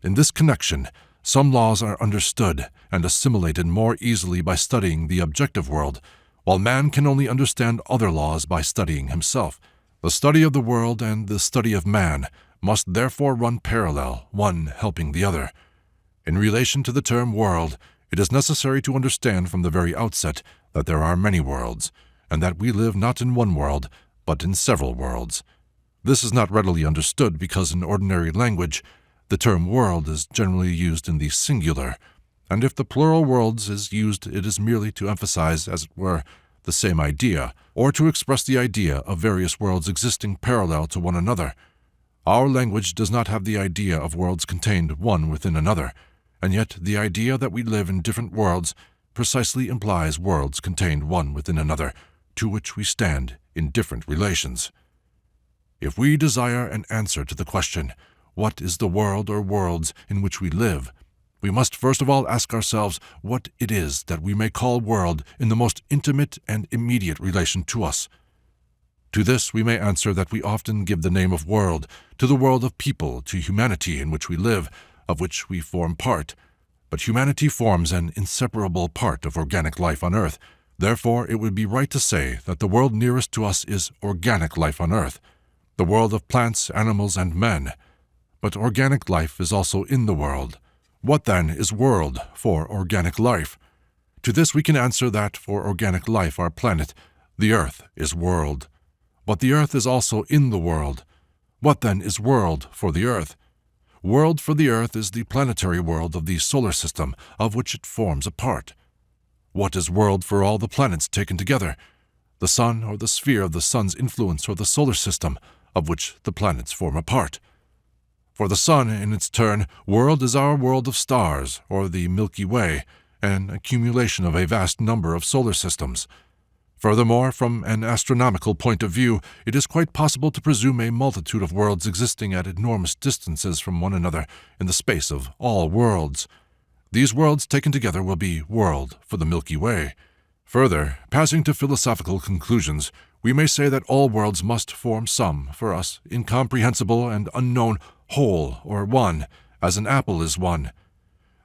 In this connection, some laws are understood and assimilated more easily by studying the objective world, while man can only understand other laws by studying himself, The study of the world and the study of man must therefore run parallel, one helping the other. In relation to the term world, it is necessary to understand from the very outset that there are many worlds, and that we live not in one world, but in several worlds. This is not readily understood because in ordinary language, the term world is generally used in the singular, and if the plural worlds is used, it is merely to emphasize, as it were, the same idea, or to express the idea of various worlds existing parallel to one another. Our language does not have the idea of worlds contained one within another, and yet the idea that we live in different worlds precisely implies worlds contained one within another, to which we stand in different relations. If we desire an answer to the question, what is the world or worlds in which we live, we must first of all ask ourselves what it is that we may call world in the most intimate and immediate relation to us. To this we may answer that we often give the name of world to the world of people, to humanity in which we live, of which we form part. But humanity forms an inseparable part of organic life on earth. Therefore, it would be right to say that the world nearest to us is organic life on earth, the world of plants, animals, and men. But organic life is also in the world. What then is world for organic life? To this we can answer that for organic life, our planet, the earth, is world. But the earth is also in the world. What then is world for the earth? World for the earth is the planetary world of the solar system, of which it forms a part. What is world for all the planets taken together? The sun, or the sphere of the sun's influence, or the solar system, of which the planets form a part. For the sun, in its turn, world is our world of stars, or the Milky Way, an accumulation of a vast number of solar systems. Furthermore, from an astronomical point of view, it is quite possible to presume a multitude of worlds existing at enormous distances from one another in the space of all worlds. These worlds taken together will be world for the Milky Way. Further, passing to philosophical conclusions, we may say that all worlds must form some, for us, incomprehensible and unknown whole or one, as an apple is one.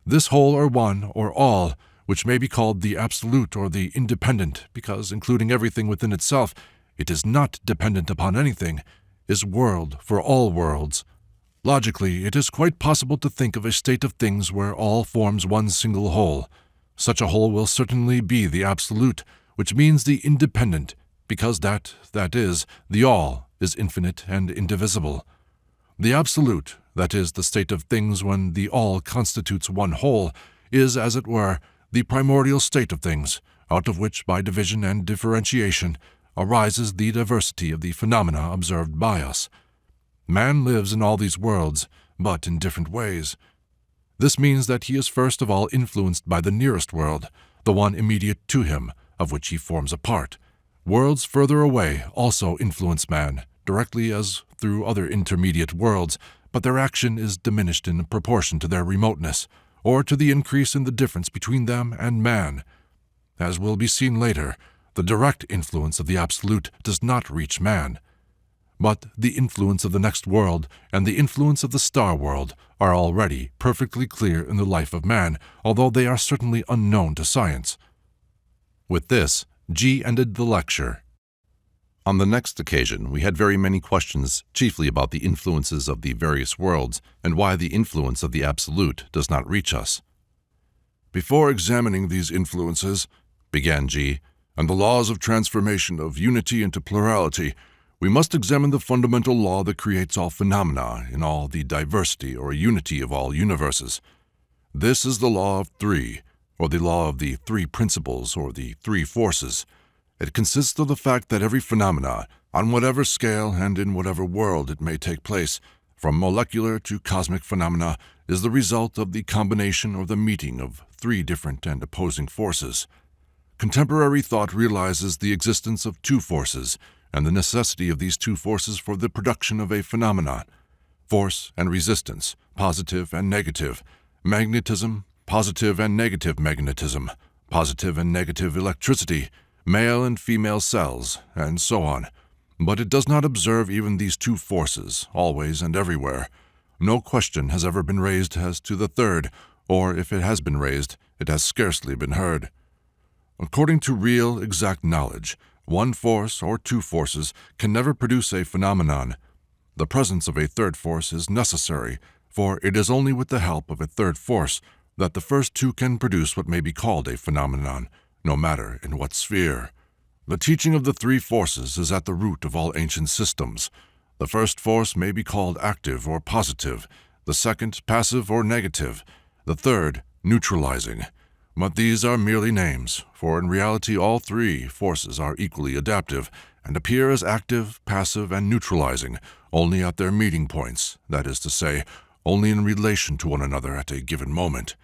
This whole or one or all, which may be called the absolute or the independent, because including everything within itself, it is not dependent upon anything, is world for all worlds. Logically, it is quite possible to think of a state of things where all forms one single whole. Such a whole will certainly be the absolute, which means the independent, because that is, the all, is infinite and indivisible. The absolute, that is, the state of things when the all constitutes one whole, is, as it were, the primordial state of things, out of which, by division and differentiation, arises the diversity of the phenomena observed by us. Man lives in all these worlds, but in different ways. This means that he is first of all influenced by the nearest world, the one immediate to him, of which he forms a part. Worlds further away also influence man, directly as through other intermediate worlds, but their action is diminished in proportion to their remoteness, or to the increase in the difference between them and man. As will be seen later, the direct influence of the Absolute does not reach man. But the influence of the next world and the influence of the star world are already perfectly clear in the life of man, although they are certainly unknown to science. With this, G ended the lecture. On the next occasion, we had very many questions, chiefly about the influences of the various worlds and why the influence of the Absolute does not reach us. Before examining these influences, began G, and the laws of transformation of unity into plurality, we must examine the fundamental law that creates all phenomena in all the diversity or unity of all universes. This is the law of three, or the law of the three principles or the three forces. It consists of the fact that every phenomena, on whatever scale and in whatever world it may take place, from molecular to cosmic phenomena, is the result of the combination or the meeting of three different and opposing forces. Contemporary thought realizes the existence of two forces and the necessity of these two forces for the production of a phenomenon: force and resistance, positive and negative, magnetism, positive and negative magnetism, positive and negative electricity, male and female cells, and so on. But it does not observe even these two forces, always and everywhere. No question has ever been raised as to the third, or if it has been raised, it has scarcely been heard. According to real, exact knowledge, One force or two forces can never produce a phenomenon. The presence of a third force is necessary, for it is only with the help of a third force that the first two can produce what may be called a phenomenon, no matter in what sphere. The teaching of the three forces is at the root of all ancient systems. The first force may be called active or positive, the second passive or negative, the third neutralizing. But these are merely names, for in reality all three forces are equally adaptive and appear as active, passive, and neutralizing only at their meeting points, that is to say, only in relation to one another at a given moment.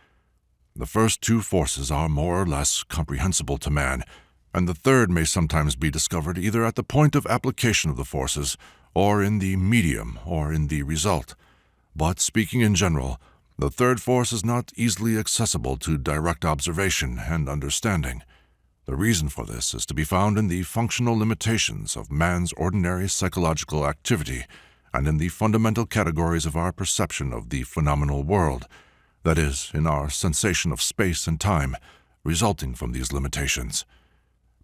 The first two forces are more or less comprehensible to man, and the third may sometimes be discovered either at the point of application of the forces, or in the medium, or in the result. But speaking in general, the third force is not easily accessible to direct observation and understanding. The reason for this is to be found in the functional limitations of man's ordinary psychological activity and in the fundamental categories of our perception of the phenomenal world, that is, in our sensation of space and time, resulting from these limitations.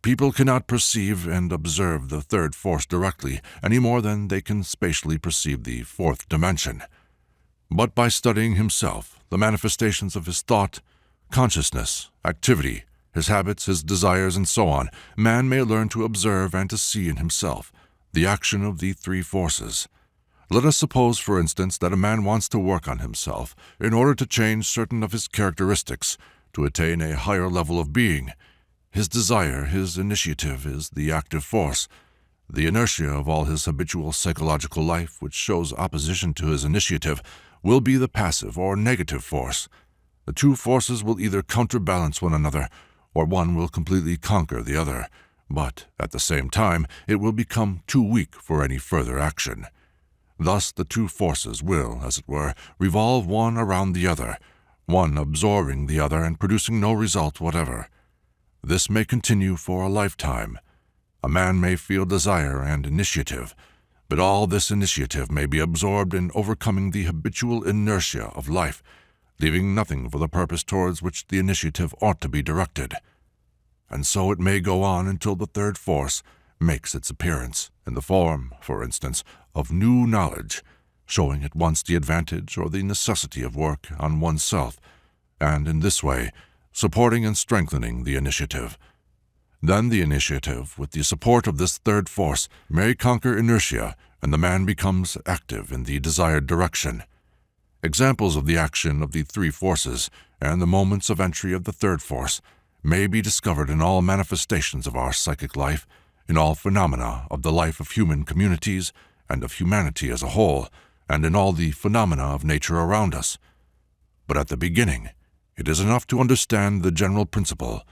People cannot perceive and observe the third force directly any more than they can spatially perceive the fourth dimension. But by studying himself, the manifestations of his thought, consciousness, activity, his habits, his desires, and so on, man may learn to observe and to see in himself the action of the three forces. Let us suppose, for instance, that a man wants to work on himself in order to change certain of his characteristics to attain a higher level of being. His desire, his initiative, is the active force. The inertia of all his habitual psychological life, which shows opposition to his initiative, will be the passive or negative force. The two forces will either counterbalance one another, or one will completely conquer the other, but at the same time it will become too weak for any further action. Thus the two forces will, as it were, revolve one around the other, one absorbing the other and producing no result whatever. This may continue for a lifetime. A man may feel desire and initiative, but all this initiative may be absorbed in overcoming the habitual inertia of life, leaving nothing for the purpose towards which the initiative ought to be directed. And so it may go on until the third force makes its appearance, in the form, for instance, of new knowledge, showing at once the advantage or the necessity of work on oneself, and in this way supporting and strengthening the initiative. Then the initiative, with the support of this third force, may conquer inertia, and the man becomes active in the desired direction. Examples of the action of the three forces and the moments of entry of the third force may be discovered in all manifestations of our psychic life, in all phenomena of the life of human communities and of humanity as a whole, and in all the phenomena of nature around us. But at the beginning, it is enough to understand the general principle.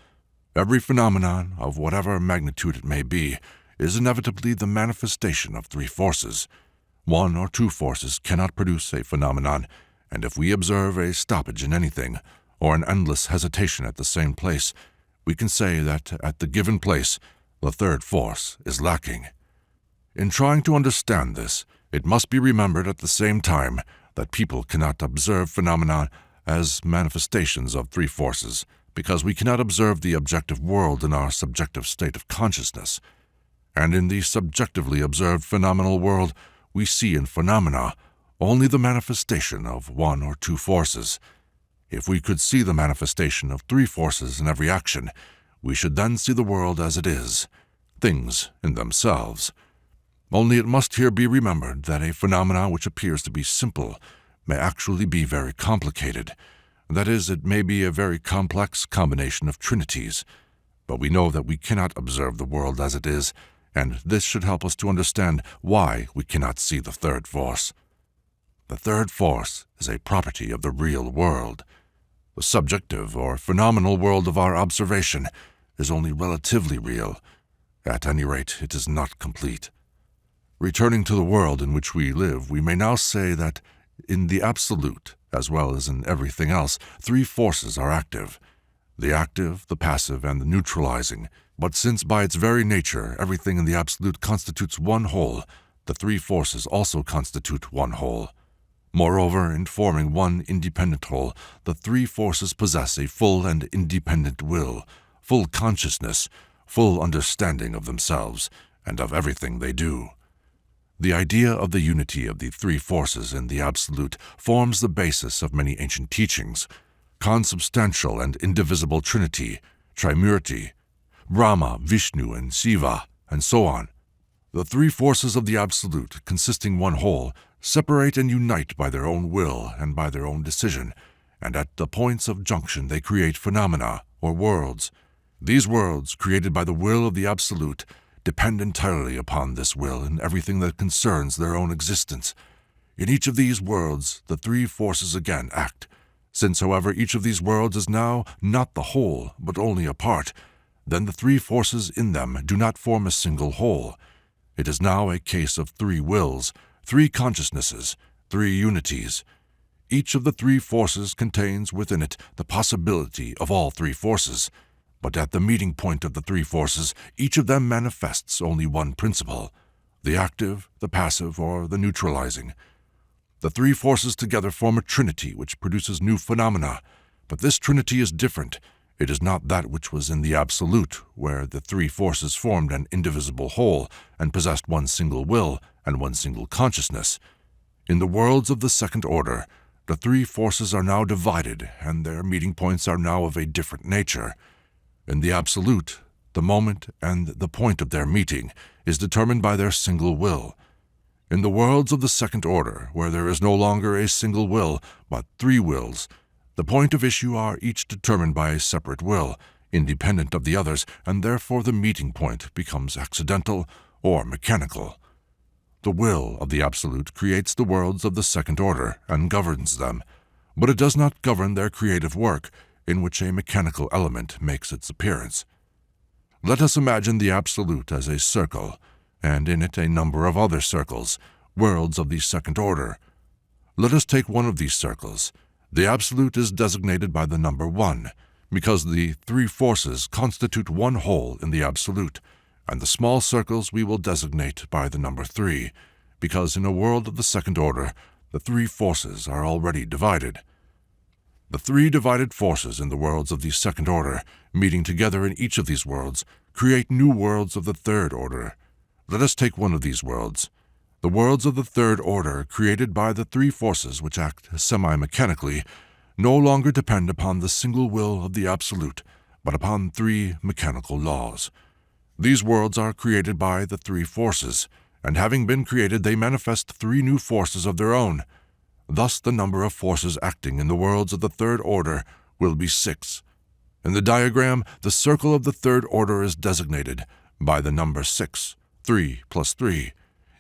Every phenomenon, of whatever magnitude it may be, is inevitably the manifestation of three forces. One or two forces cannot produce a phenomenon, and if we observe a stoppage in anything, or an endless hesitation at the same place, we can say that at the given place the third force is lacking. In trying to understand this, it must be remembered at the same time that people cannot observe phenomena as manifestations of three forces, because we cannot observe the objective world in our subjective state of consciousness. And in the subjectively observed phenomenal world, we see in phenomena only the manifestation of one or two forces. If we could see the manifestation of three forces in every action, we should then see the world as it is, things in themselves. Only it must here be remembered that a phenomenon which appears to be simple may actually be very complicated. That is, it may be a very complex combination of trinities. But we know that we cannot observe the world as it is, and this should help us to understand why we cannot see the third force. The third force is a property of the real world. The subjective or phenomenal world of our observation is only relatively real. At any rate, it is not complete. Returning to the world in which we live, we may now say that in the absolute, as well as in everything else, three forces are active: the active, the passive, and the neutralizing. But since by its very nature everything in the absolute constitutes one whole, the three forces also constitute one whole. Moreover, in forming one independent whole, the three forces possess a full and independent will, full consciousness, full understanding of themselves and of everything they do. The idea of the unity of the three forces in the Absolute forms the basis of many ancient teachings: consubstantial and indivisible Trinity, Trimurti, Brahma, Vishnu, and Shiva, and so on. The three forces of the Absolute, consisting one whole, separate and unite by their own will and by their own decision, and at the points of junction they create phenomena, or worlds. These worlds, created by the will of the Absolute, depend entirely upon this will in everything that concerns their own existence. In each of these worlds, the three forces again act. Since, however, each of these worlds is now not the whole, but only a part, then the three forces in them do not form a single whole. It is now a case of three wills, three consciousnesses, three unities. Each of the three forces contains within it the possibility of all three forces, but at the meeting point of the three forces, each of them manifests only one principle: the active, the passive, or the neutralizing. The three forces together form a trinity which produces new phenomena, but this trinity is different. It is not that which was in the Absolute, where the three forces formed an indivisible whole and possessed one single will and one single consciousness. In the worlds of the second order, the three forces are now divided, and their meeting points are now of a different nature. In the Absolute, the moment and the point of their meeting is determined by their single will. In the worlds of the second order, where there is no longer a single will, but three wills, the point of issue are each determined by a separate will, independent of the others, and therefore the meeting point becomes accidental or mechanical. The will of the Absolute creates the worlds of the second order and governs them, but it does not govern their creative work, in which a mechanical element makes its appearance. Let us imagine the Absolute as a circle, and in it a number of other circles, worlds of the second order. Let us take one of these circles. The Absolute is designated by the number 1, because the three forces constitute one whole in the Absolute, and the small circles we will designate by the number 3, because in a world of the second order, the three forces are already divided. The three divided forces in the worlds of the second order, meeting together in each of these worlds, create new worlds of the third order. Let us take one of these worlds. The worlds of the third order, created by the three forces which act semi-mechanically, no longer depend upon the single will of the Absolute, but upon three mechanical laws. These worlds are created by the three forces, and having been created they manifest three new forces of their own. Thus the number of forces acting in the worlds of the third order will be 6. In the diagram, the circle of the third order is designated by the number 6, 3 plus 3.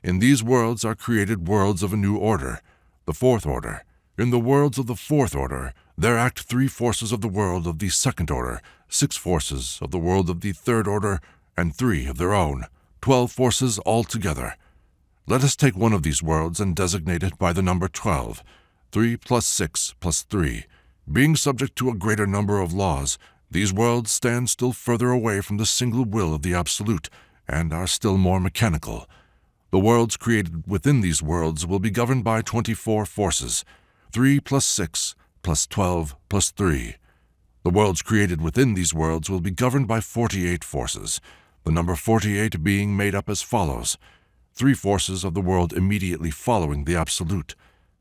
In these worlds are created worlds of a new order, the fourth order. In the worlds of the fourth order, there act 3 forces of the world of the second order, 6 forces of the world of the third order, and 3 of their own, 12 forces altogether. Let us take one of these worlds and designate it by the number 12, 3 plus 6 plus 3. Being subject to a greater number of laws, these worlds stand still further away from the single will of the Absolute, and are still more mechanical. The worlds created within these worlds will be governed by 24 forces, 3 plus 6 plus 12 plus 3. The worlds created within these worlds will be governed by 48 forces, the number 48 being made up as follows: 3 forces of the world immediately following the Absolute,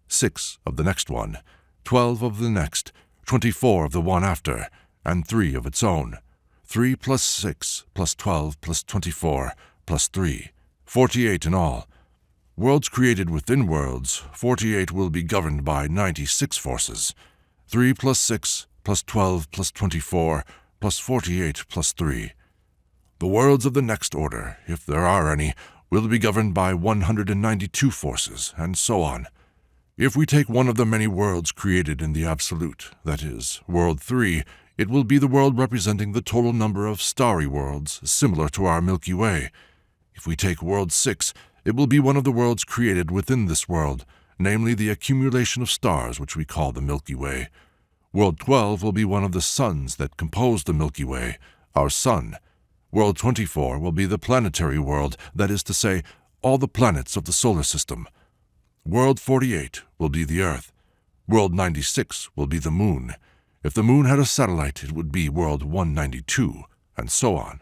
6 of the next one, 12 of the next, 24 of the one after, and 3 of its own. 3 plus 6 plus 12 plus 24 plus 3, 48 in all. Worlds created within worlds, 48 will be governed by 96 forces. 3 plus 6 plus 12 plus 24 plus 48 plus 3. The worlds of the next order, if there are any, will be governed by 192 forces, and so on. If we take one of the many worlds created in the Absolute, that is, World 3, it will be the world representing the total number of starry worlds, similar to our Milky Way. If we take World 6, it will be one of the worlds created within this world, namely the accumulation of stars which we call the Milky Way. World 12 will be one of the suns that compose the Milky Way, our Sun. World 24 will be the planetary world, that is to say, all the planets of the solar system. World 48 will be the Earth. World 96 will be the Moon. If the Moon had a satellite, it would be World 192, and so on.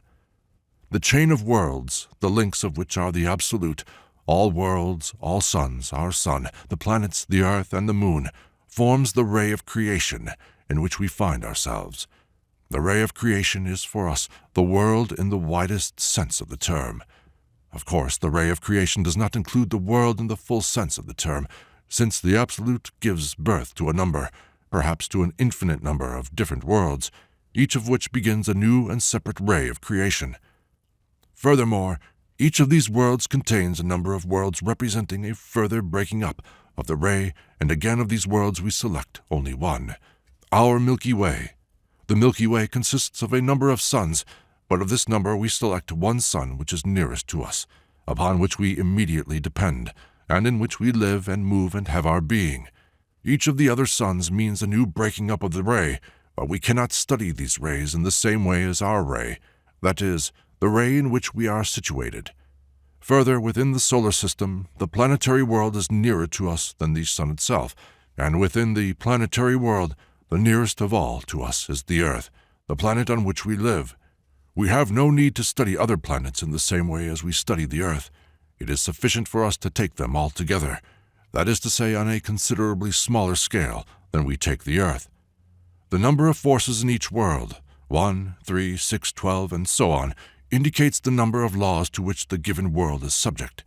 The chain of worlds, the links of which are the absolute, all worlds, all suns, our sun, the planets, the earth, and the moon, forms the ray of creation in which we find ourselves. The ray of creation is for us the world in the widest sense of the term. Of course, the ray of creation does not include the world in the full sense of the term, since the absolute gives birth to a number, perhaps to an infinite number of different worlds, each of which begins a new and separate ray of creation. Furthermore, each of these worlds contains a number of worlds representing a further breaking up of the ray, and again of these worlds we select only one, our Milky Way. The Milky Way consists of a number of suns, but of this number we select one sun which is nearest to us, upon which we immediately depend, and in which we live and move and have our being. Each of the other suns means a new breaking up of the ray, but we cannot study these rays in the same way as our ray, that is, the ray in which we are situated. Further, within the solar system, the planetary world is nearer to us than the sun itself, and within the planetary world, the nearest of all to us is the Earth, the planet on which we live. We have no need to study other planets in the same way as we study the Earth. It is sufficient for us to take them all together, that is to say, on a considerably smaller scale than we take the Earth. The number of forces in each world, 1, 3, 6, 12, and so on, indicates the number of laws to which the given world is subject.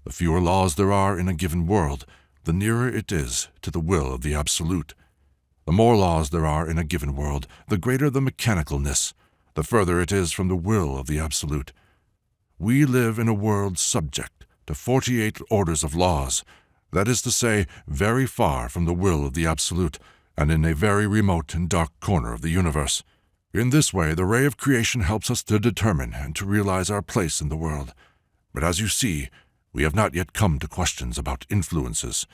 The fewer laws there are in a given world, the nearer it is to the will of the Absolute. The more laws there are in a given world, the greater the mechanicalness, the further it is from the will of the Absolute. We live in a world subject to 48 orders of laws, that is to say, very far from the will of the Absolute, and in a very remote and dark corner of the universe. In this way, the ray of creation helps us to determine and to realize our place in the world. But as you see, we have not yet come to questions about influences.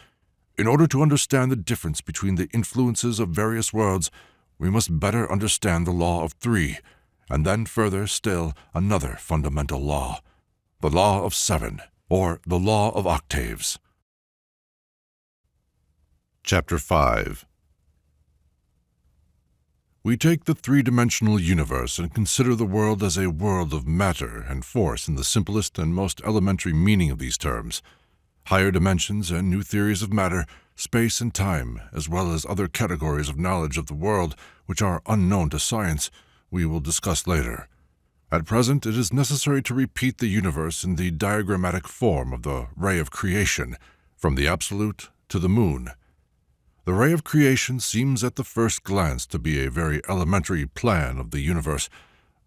In order to understand the difference between the influences of various worlds, we must better understand the law of three, and then further still another fundamental law, the law of seven, or the law of octaves. Chapter 5. We take the three-dimensional universe and consider the world as a world of matter and force in the simplest and most elementary meaning of these terms. Higher dimensions and new theories of matter, space and time, as well as other categories of knowledge of the world which are unknown to science, we will discuss later. At present, it is necessary to repeat the universe in the diagrammatic form of the ray of creation, from the absolute to the moon. The ray of creation seems at the first glance to be a very elementary plan of the universe,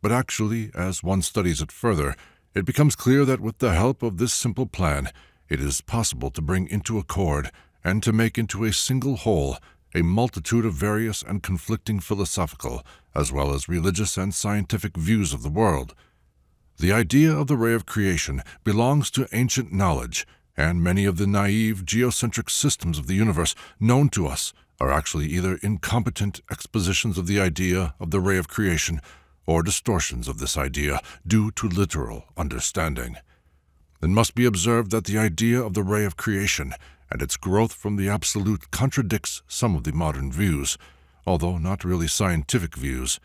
but actually, as one studies it further, it becomes clear that with the help of this simple plan, it is possible to bring into accord and to make into a single whole a multitude of various and conflicting philosophical, as well as religious and scientific views of the world. The idea of the ray of creation belongs to ancient knowledge, and many of the naive geocentric systems of the universe known to us are actually either incompetent expositions of the idea of the ray of creation or distortions of this idea due to literal understanding. It must be observed that the idea of the ray of creation and its growth from the absolute contradicts some of the modern views, although not really scientific views.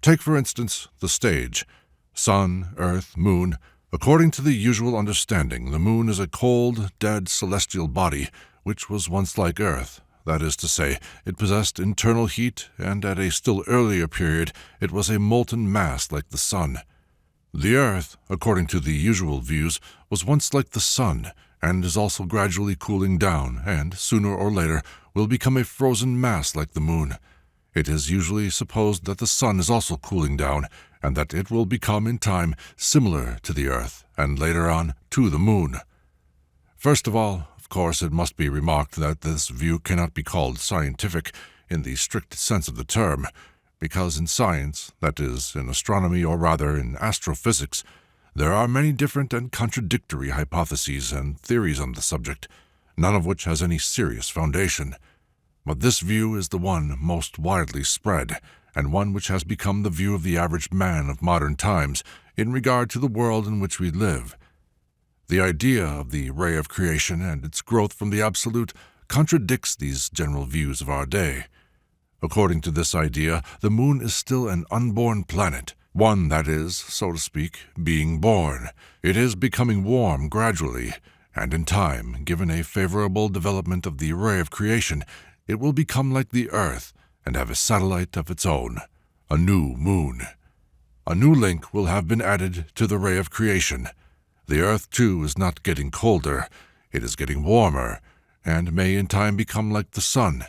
Take, for instance, the stage. Sun, earth, moon. According to the usual understanding, the moon is a cold, dead celestial body which was once like Earth. That is to say, it possessed internal heat, and at a still earlier period it was a molten mass like the sun. The Earth, according to the usual views, was once like the sun, and is also gradually cooling down, and, sooner or later, will become a frozen mass like the moon. It is usually supposed that the sun is also cooling down, and that it will become in time similar to the Earth, and later on to the moon. First of all, of course, it must be remarked that this view cannot be called scientific in the strict sense of the term, because in science, that is, in astronomy or rather in astrophysics, there are many different and contradictory hypotheses and theories on the subject, none of which has any serious foundation. But this view is the one most widely spread, and one which has become the view of the average man of modern times in regard to the world in which we live. The idea of the ray of creation and its growth from the absolute contradicts these general views of our day. According to this idea, the moon is still an unborn planet, One that is, so to speak, being born. It is becoming warm gradually, and in time, given a favorable development of the array of creation, it will become like the Earth and have a satellite of its own, a new moon. A new link will have been added to the ray of creation. The Earth, too, is not getting colder. It is getting warmer, and may in time become like the Sun.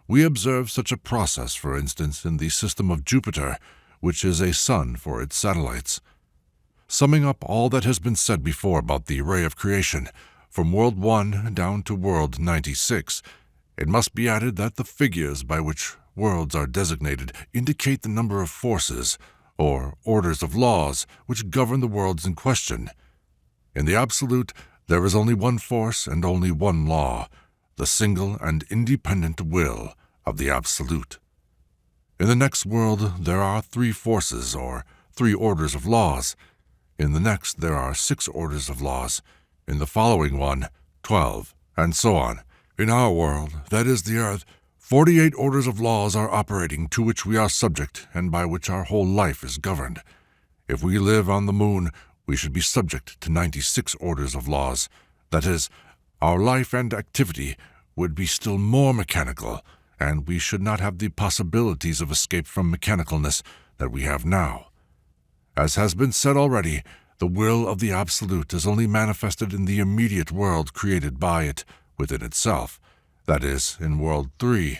We observe such a process, for instance, in the system of Jupiter, which is a sun for its satellites. Summing up all that has been said before about the array of creation, from World 1 down to World 96, it must be added that the figures by which worlds are designated indicate the number of forces, or orders of laws, which govern the worlds in question. In the Absolute, there is only one force and only one law, the single and independent will of the Absolute. In the next world, there are 3 forces, or 3 orders of laws. In the next, there are 6 orders of laws. In the following one, 12, and so on. In our world, that is the Earth, 48 orders of laws are operating to which we are subject and by which our whole life is governed. If we live on the moon, we should be subject to 96 orders of laws. That is, our life and activity would be still more mechanical, and we should not have the possibilities of escape from mechanicalness that we have now. As has been said already, the will of the Absolute is only manifested in the immediate world created by it within itself, that is, in World 3.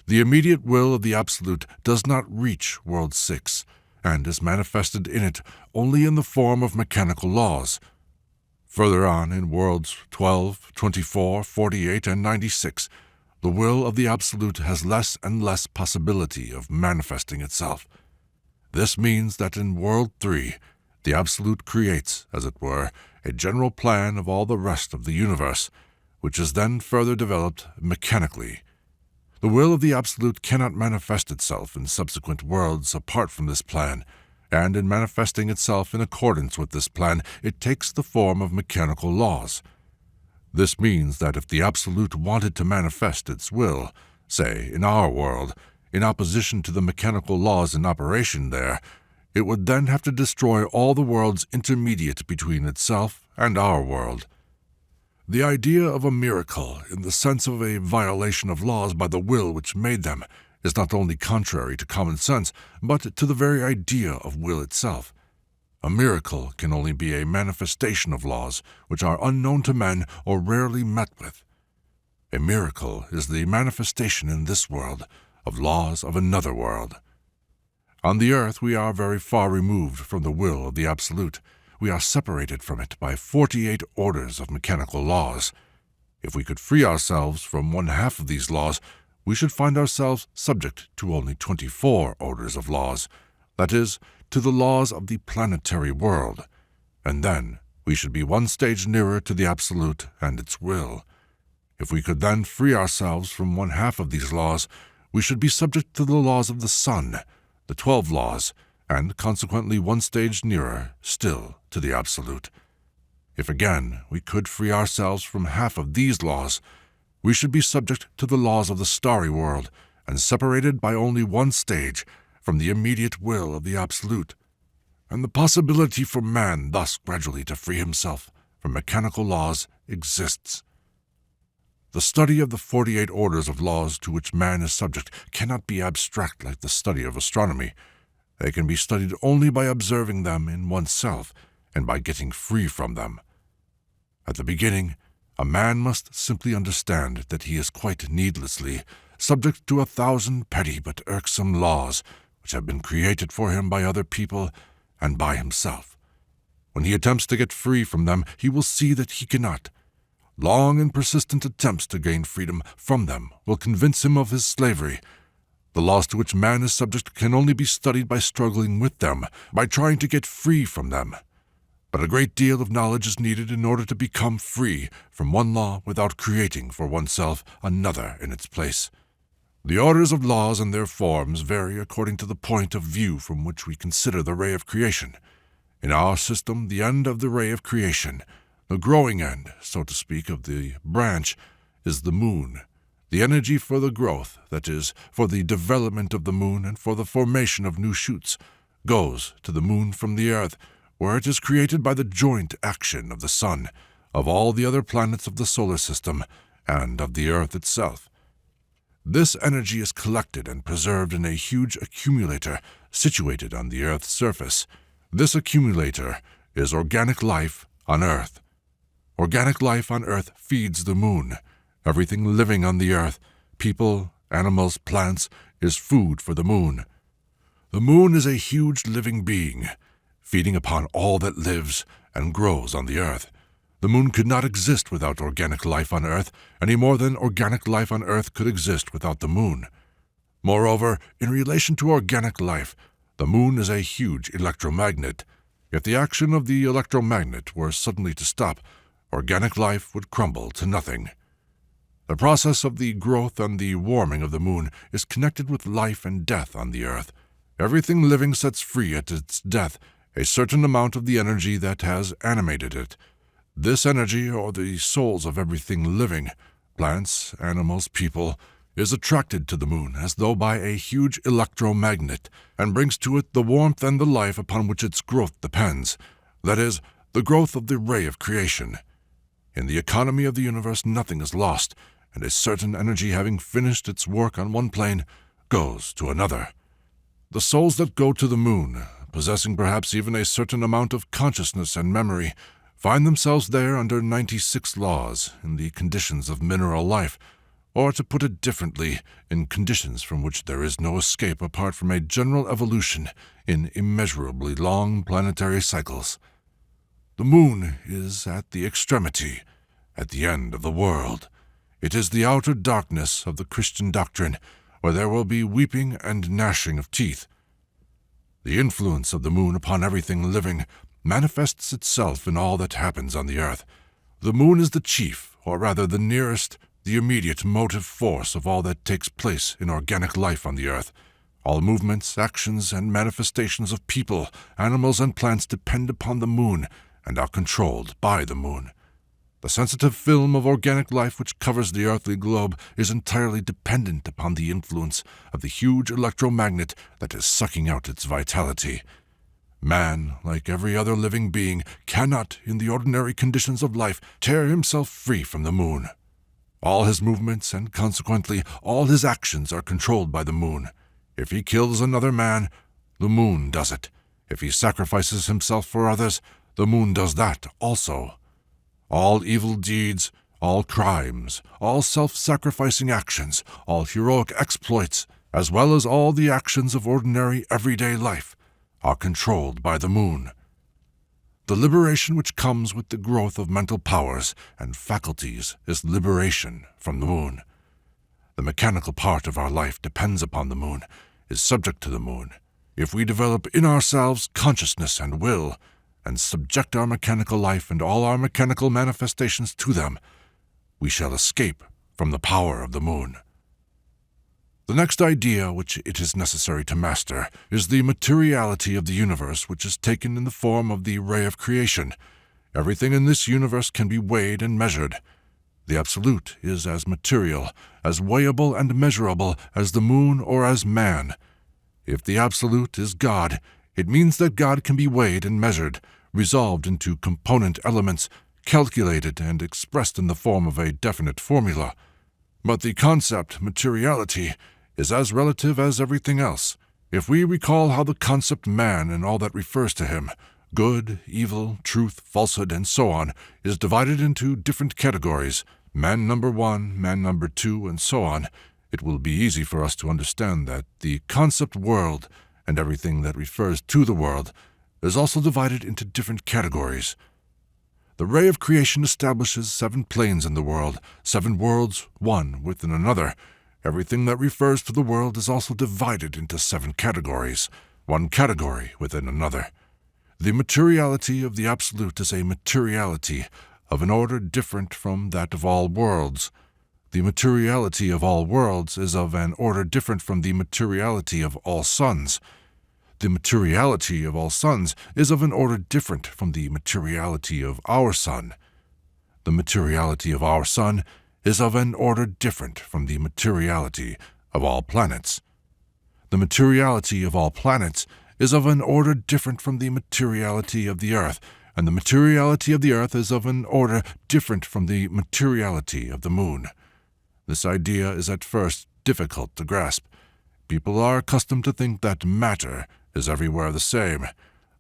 The immediate will of the Absolute does not reach World 6, and is manifested in it only in the form of mechanical laws. Further on, in Worlds 12, 24, 48, and 96, the will of the Absolute has less and less possibility of manifesting itself. This means that in World 3, the Absolute creates, as it were, a general plan of all the rest of the universe, which is then further developed mechanically. The will of the Absolute cannot manifest itself in subsequent worlds apart from this plan, and in manifesting itself in accordance with this plan, it takes the form of mechanical laws. This means that if the Absolute wanted to manifest its will, say, in our world, in opposition to the mechanical laws in operation there, it would then have to destroy all the worlds intermediate between itself and our world. The idea of a miracle, in the sense of a violation of laws by the will which made them, is not only contrary to common sense, but to the very idea of will itself. A miracle can only be a manifestation of laws which are unknown to men or rarely met with. A miracle is the manifestation in this world of laws of another world. On the earth we are very far removed from the will of the Absolute. We are separated from it by 48 orders of mechanical laws. If we could free ourselves from one half of these laws, we should find ourselves subject to only 24 orders of laws, that is, to the laws of the planetary world, and then we should be one stage nearer to the Absolute and its will. If we could then free ourselves from one half of these laws, we should be subject to the laws of the Sun, the 12 laws, and consequently one stage nearer still to the Absolute. If again we could free ourselves from half of these laws, we should be subject to the laws of the starry world, and separated by only one stage from the immediate will of the Absolute, and the possibility for man thus gradually to free himself from mechanical laws exists. The study of the 48 orders of laws to which man is subject cannot be abstract like the study of astronomy. They can be studied only by observing them in oneself and by getting free from them. At the beginning, a man must simply understand that he is quite needlessly subject to 1,000 petty but irksome laws which have been created for him by other people and by himself. When he attempts to get free from them, he will see that he cannot. Long and persistent attempts to gain freedom from them will convince him of his slavery. The laws to which man is subject can only be studied by struggling with them, by trying to get free from them. But a great deal of knowledge is needed in order to become free from one law without creating for oneself another in its place. The orders of laws and their forms vary according to the point of view from which we consider the ray of creation. In our system, the end of the ray of creation, the growing end, so to speak, of the branch, is the moon. The energy for the growth, that is, for the development of the moon and for the formation of new shoots, goes to the moon from the earth, where it is created by the joint action of the sun, of all the other planets of the solar system, and of the earth itself. This energy is collected and preserved in a huge accumulator situated on the Earth's surface. This accumulator is organic life on Earth. Organic life on Earth feeds the moon. Everything living on the Earth, people, animals, plants, is food for the moon. The moon is a huge living being, feeding upon all that lives and grows on the Earth. The moon could not exist without organic life on Earth, any more than organic life on Earth could exist without the moon. Moreover, in relation to organic life, the moon is a huge electromagnet. If the action of the electromagnet were suddenly to stop, organic life would crumble to nothing. The process of the growth and the warming of the moon is connected with life and death on the Earth. Everything living sets free at its death a certain amount of the energy that has animated it. This energy, or the souls of everything living, plants, animals, people, is attracted to the moon as though by a huge electromagnet, and brings to it the warmth and the life upon which its growth depends, that is, the growth of the ray of creation. In the economy of the universe nothing is lost, and a certain energy having finished its work on one plane goes to another. The souls that go to the moon, possessing perhaps even a certain amount of consciousness and memory, find themselves there under 96 laws in the conditions of mineral life, or to put it differently, in conditions from which there is no escape apart from a general evolution in immeasurably long planetary cycles. The moon is at the extremity, at the end of the world. It is the outer darkness of the Christian doctrine, where there will be weeping and gnashing of teeth. The influence of the moon upon everything living manifests itself in all that happens on the Earth. The moon is the chief, or rather the nearest, the immediate motive force of all that takes place in organic life on the Earth. All movements, actions, and manifestations of people, animals, and plants depend upon the moon and are controlled by the moon. The sensitive film of organic life which covers the earthly globe is entirely dependent upon the influence of the huge electromagnet that is sucking out its vitality. Man, like every other living being, cannot, in the ordinary conditions of life, tear himself free from the moon. All his movements, and consequently all his actions, are controlled by the moon. If he kills another man, the moon does it. If he sacrifices himself for others, the moon does that also. All evil deeds, all crimes, all self-sacrificing actions, all heroic exploits, as well as all the actions of ordinary everyday life, are controlled by the moon. The liberation which comes with the growth of mental powers and faculties is liberation from the moon. The mechanical part of our life depends upon the moon, is subject to the moon. If we develop in ourselves consciousness and will, and subject our mechanical life and all our mechanical manifestations to them, we shall escape from the power of the moon. The next idea which it is necessary to master is the materiality of the universe, which is taken in the form of the ray of creation. Everything in this universe can be weighed and measured. The absolute is as material, as weighable and measurable as the moon or as man. If the absolute is God, it means that God can be weighed and measured, resolved into component elements, calculated and expressed in the form of a definite formula. But the concept, materiality, is as relative as everything else. If we recall how the concept man and all that refers to him, good, evil, truth, falsehood, and so on, is divided into different categories, man number 1, man number 2, and so on, it will be easy for us to understand that the concept world, and everything that refers to the world, is also divided into different categories. The ray of creation establishes 7 planes in the world, 7 worlds, one within another. Everything that refers to the world is also divided into 7 categories, one category within another. The materiality of the absolute is a materiality of an order different from that of all worlds. The materiality of all worlds is of an order different from the materiality of all suns. The materiality of all suns is of an order different from the materiality of our sun. The materiality of our sun is of an order different from the materiality of all planets. The materiality of all planets is of an order different from the materiality of the earth, and the materiality of the earth is of an order different from the materiality of the moon. This idea is at first difficult to grasp. People are accustomed to think that matter is everywhere the same.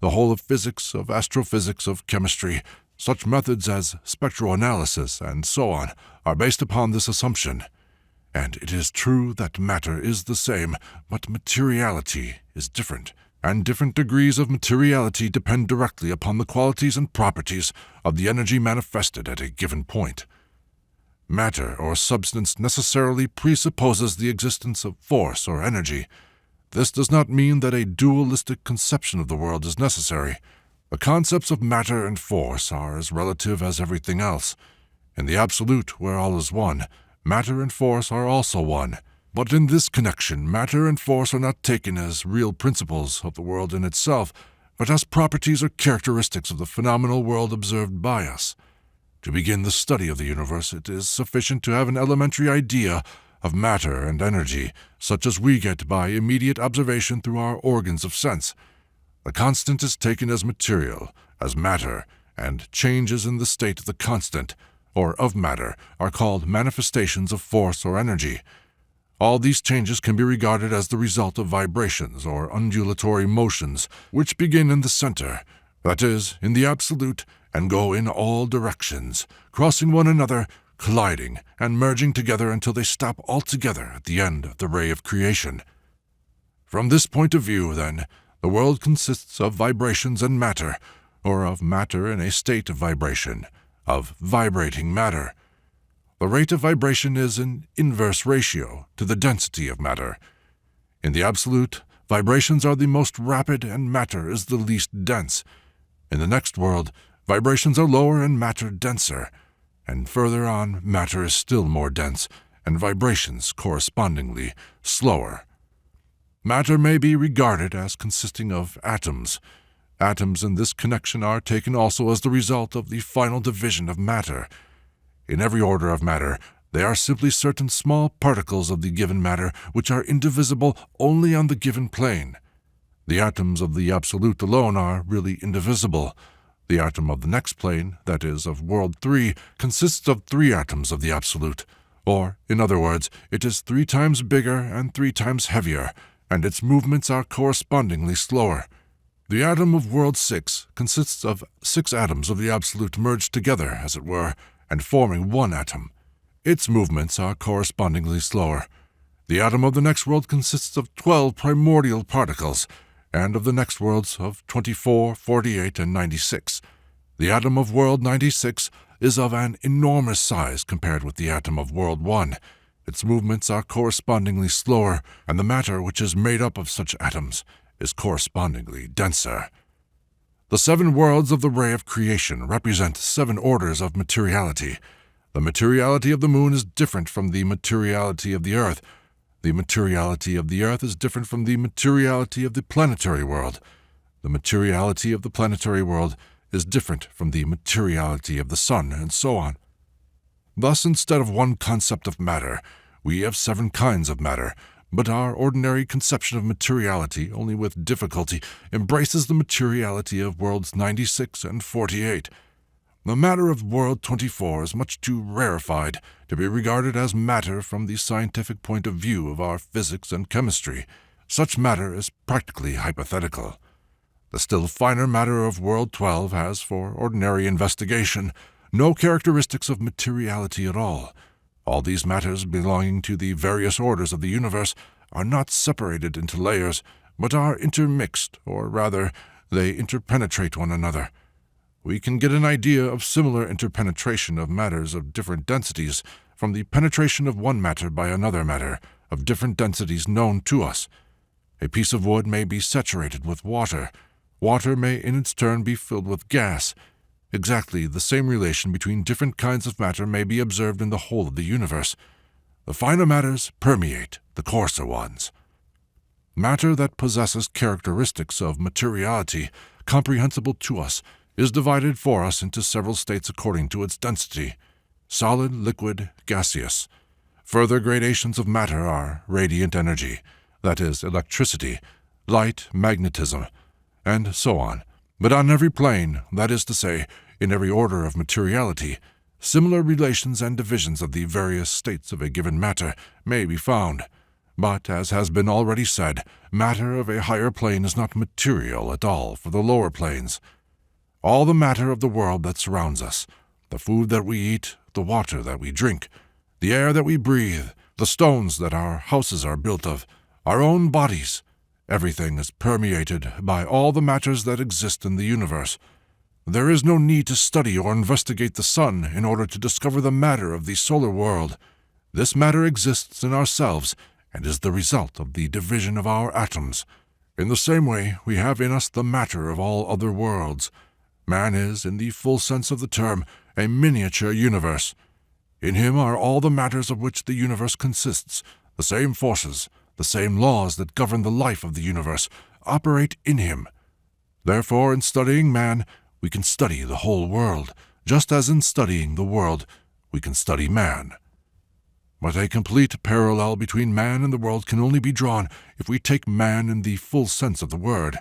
The whole of physics, of astrophysics, of chemistry, such methods as spectroanalysis and so on, are based upon this assumption. And it is true that matter is the same, but materiality is different, and different degrees of materiality depend directly upon the qualities and properties of the energy manifested at a given point. Matter or substance necessarily presupposes the existence of force or energy. This does not mean that a dualistic conception of the world is necessary. The concepts of matter and force are as relative as everything else. In the absolute, where all is one, matter and force are also one. But in this connection, matter and force are not taken as real principles of the world in itself, but as properties or characteristics of the phenomenal world observed by us. To begin the study of the universe, it is sufficient to have an elementary idea of matter and energy, such as we get by immediate observation through our organs of sense. The constant is taken as material, as matter, and changes in the state of the constant, or of matter, are called manifestations of force or energy. All these changes can be regarded as the result of vibrations or undulatory motions, which begin in the center, that is, in the absolute, and go in all directions, crossing one another, colliding, and merging together until they stop altogether at the end of the ray of creation. From this point of view, then, the world consists of vibrations and matter, or of matter in a state of vibration, of vibrating matter. The rate of vibration is an inverse ratio to the density of matter. In the absolute, vibrations are the most rapid and matter is the least dense. In the next world, vibrations are lower and matter denser, and further on, matter is still more dense, and vibrations correspondingly slower. Matter may be regarded as consisting of atoms. Atoms in this connection are taken also as the result of the final division of matter. In every order of matter, they are simply certain small particles of the given matter which are indivisible only on the given plane. The atoms of the absolute alone are really indivisible. The atom of the next plane, that is, of world 3, consists of 3 atoms of the absolute, or, in other words, it is 3 times bigger and 3 times heavier, and its movements are correspondingly slower. The atom of world 6 consists of 6 atoms of the absolute merged together, as it were, and forming 1 atom. Its movements are correspondingly slower. The atom of the next world consists of 12 primordial particles, and of the next worlds of 24, 48, and 96. The atom of world 96 is of an enormous size compared with the atom of world 1. Its movements are correspondingly slower, and the matter which is made up of such atoms is correspondingly denser. The 7 worlds of the ray of creation represent 7 orders of materiality. The materiality of the moon is different from the materiality of the earth. The materiality of the earth is different from the materiality of the planetary world. The materiality of the planetary world is different from the materiality of the sun, and so on. Thus, instead of one concept of matter, we have 7 kinds of matter, but our ordinary conception of materiality only with difficulty embraces the materiality of worlds 96 and 48. The matter of world 24 is much too rarefied to be regarded as matter from the scientific point of view of our physics and chemistry. Such matter is practically hypothetical. The still finer matter of world 12 has, for ordinary investigation, no characteristics of materiality at all. All these matters belonging to the various orders of the universe are not separated into layers, but are intermixed, or rather, they interpenetrate one another. We can get an idea of similar interpenetration of matters of different densities from the penetration of one matter by another matter of different densities known to us. A piece of wood may be saturated with water. Water may in its turn be filled with gas. Exactly the same relation between different kinds of matter may be observed in the whole of the universe. The finer matters permeate the coarser ones. Matter that possesses characteristics of materiality comprehensible to us is divided for us into several states according to its density: solid, liquid, gaseous. Further gradations of matter are radiant energy, that is, electricity, light magnetism, and so on. But on every plane, that is to say, in every order of materiality, similar relations and divisions of the various states of a given matter may be found. But, as has been already said, matter of a higher plane is not material at all for the lower planes. All the matter of the world that surrounds us, the food that we eat, the water that we drink, the air that we breathe, the stones that our houses are built of, our own bodies, everything is permeated by all the matters that exist in the universe. There is no need to study or investigate the sun in order to discover the matter of the solar world. This matter exists in ourselves and is the result of the division of our atoms. In the same way, we have in us the matter of all other worlds. Man is, in the full sense of the term, a miniature universe. In him are all the matters of which the universe consists. The same forces, the same laws that govern the life of the universe, operate in him. Therefore, in studying man, we can study the whole world, just as in studying the world, we can study man. But a complete parallel between man and the world can only be drawn if we take man in the full sense of the word,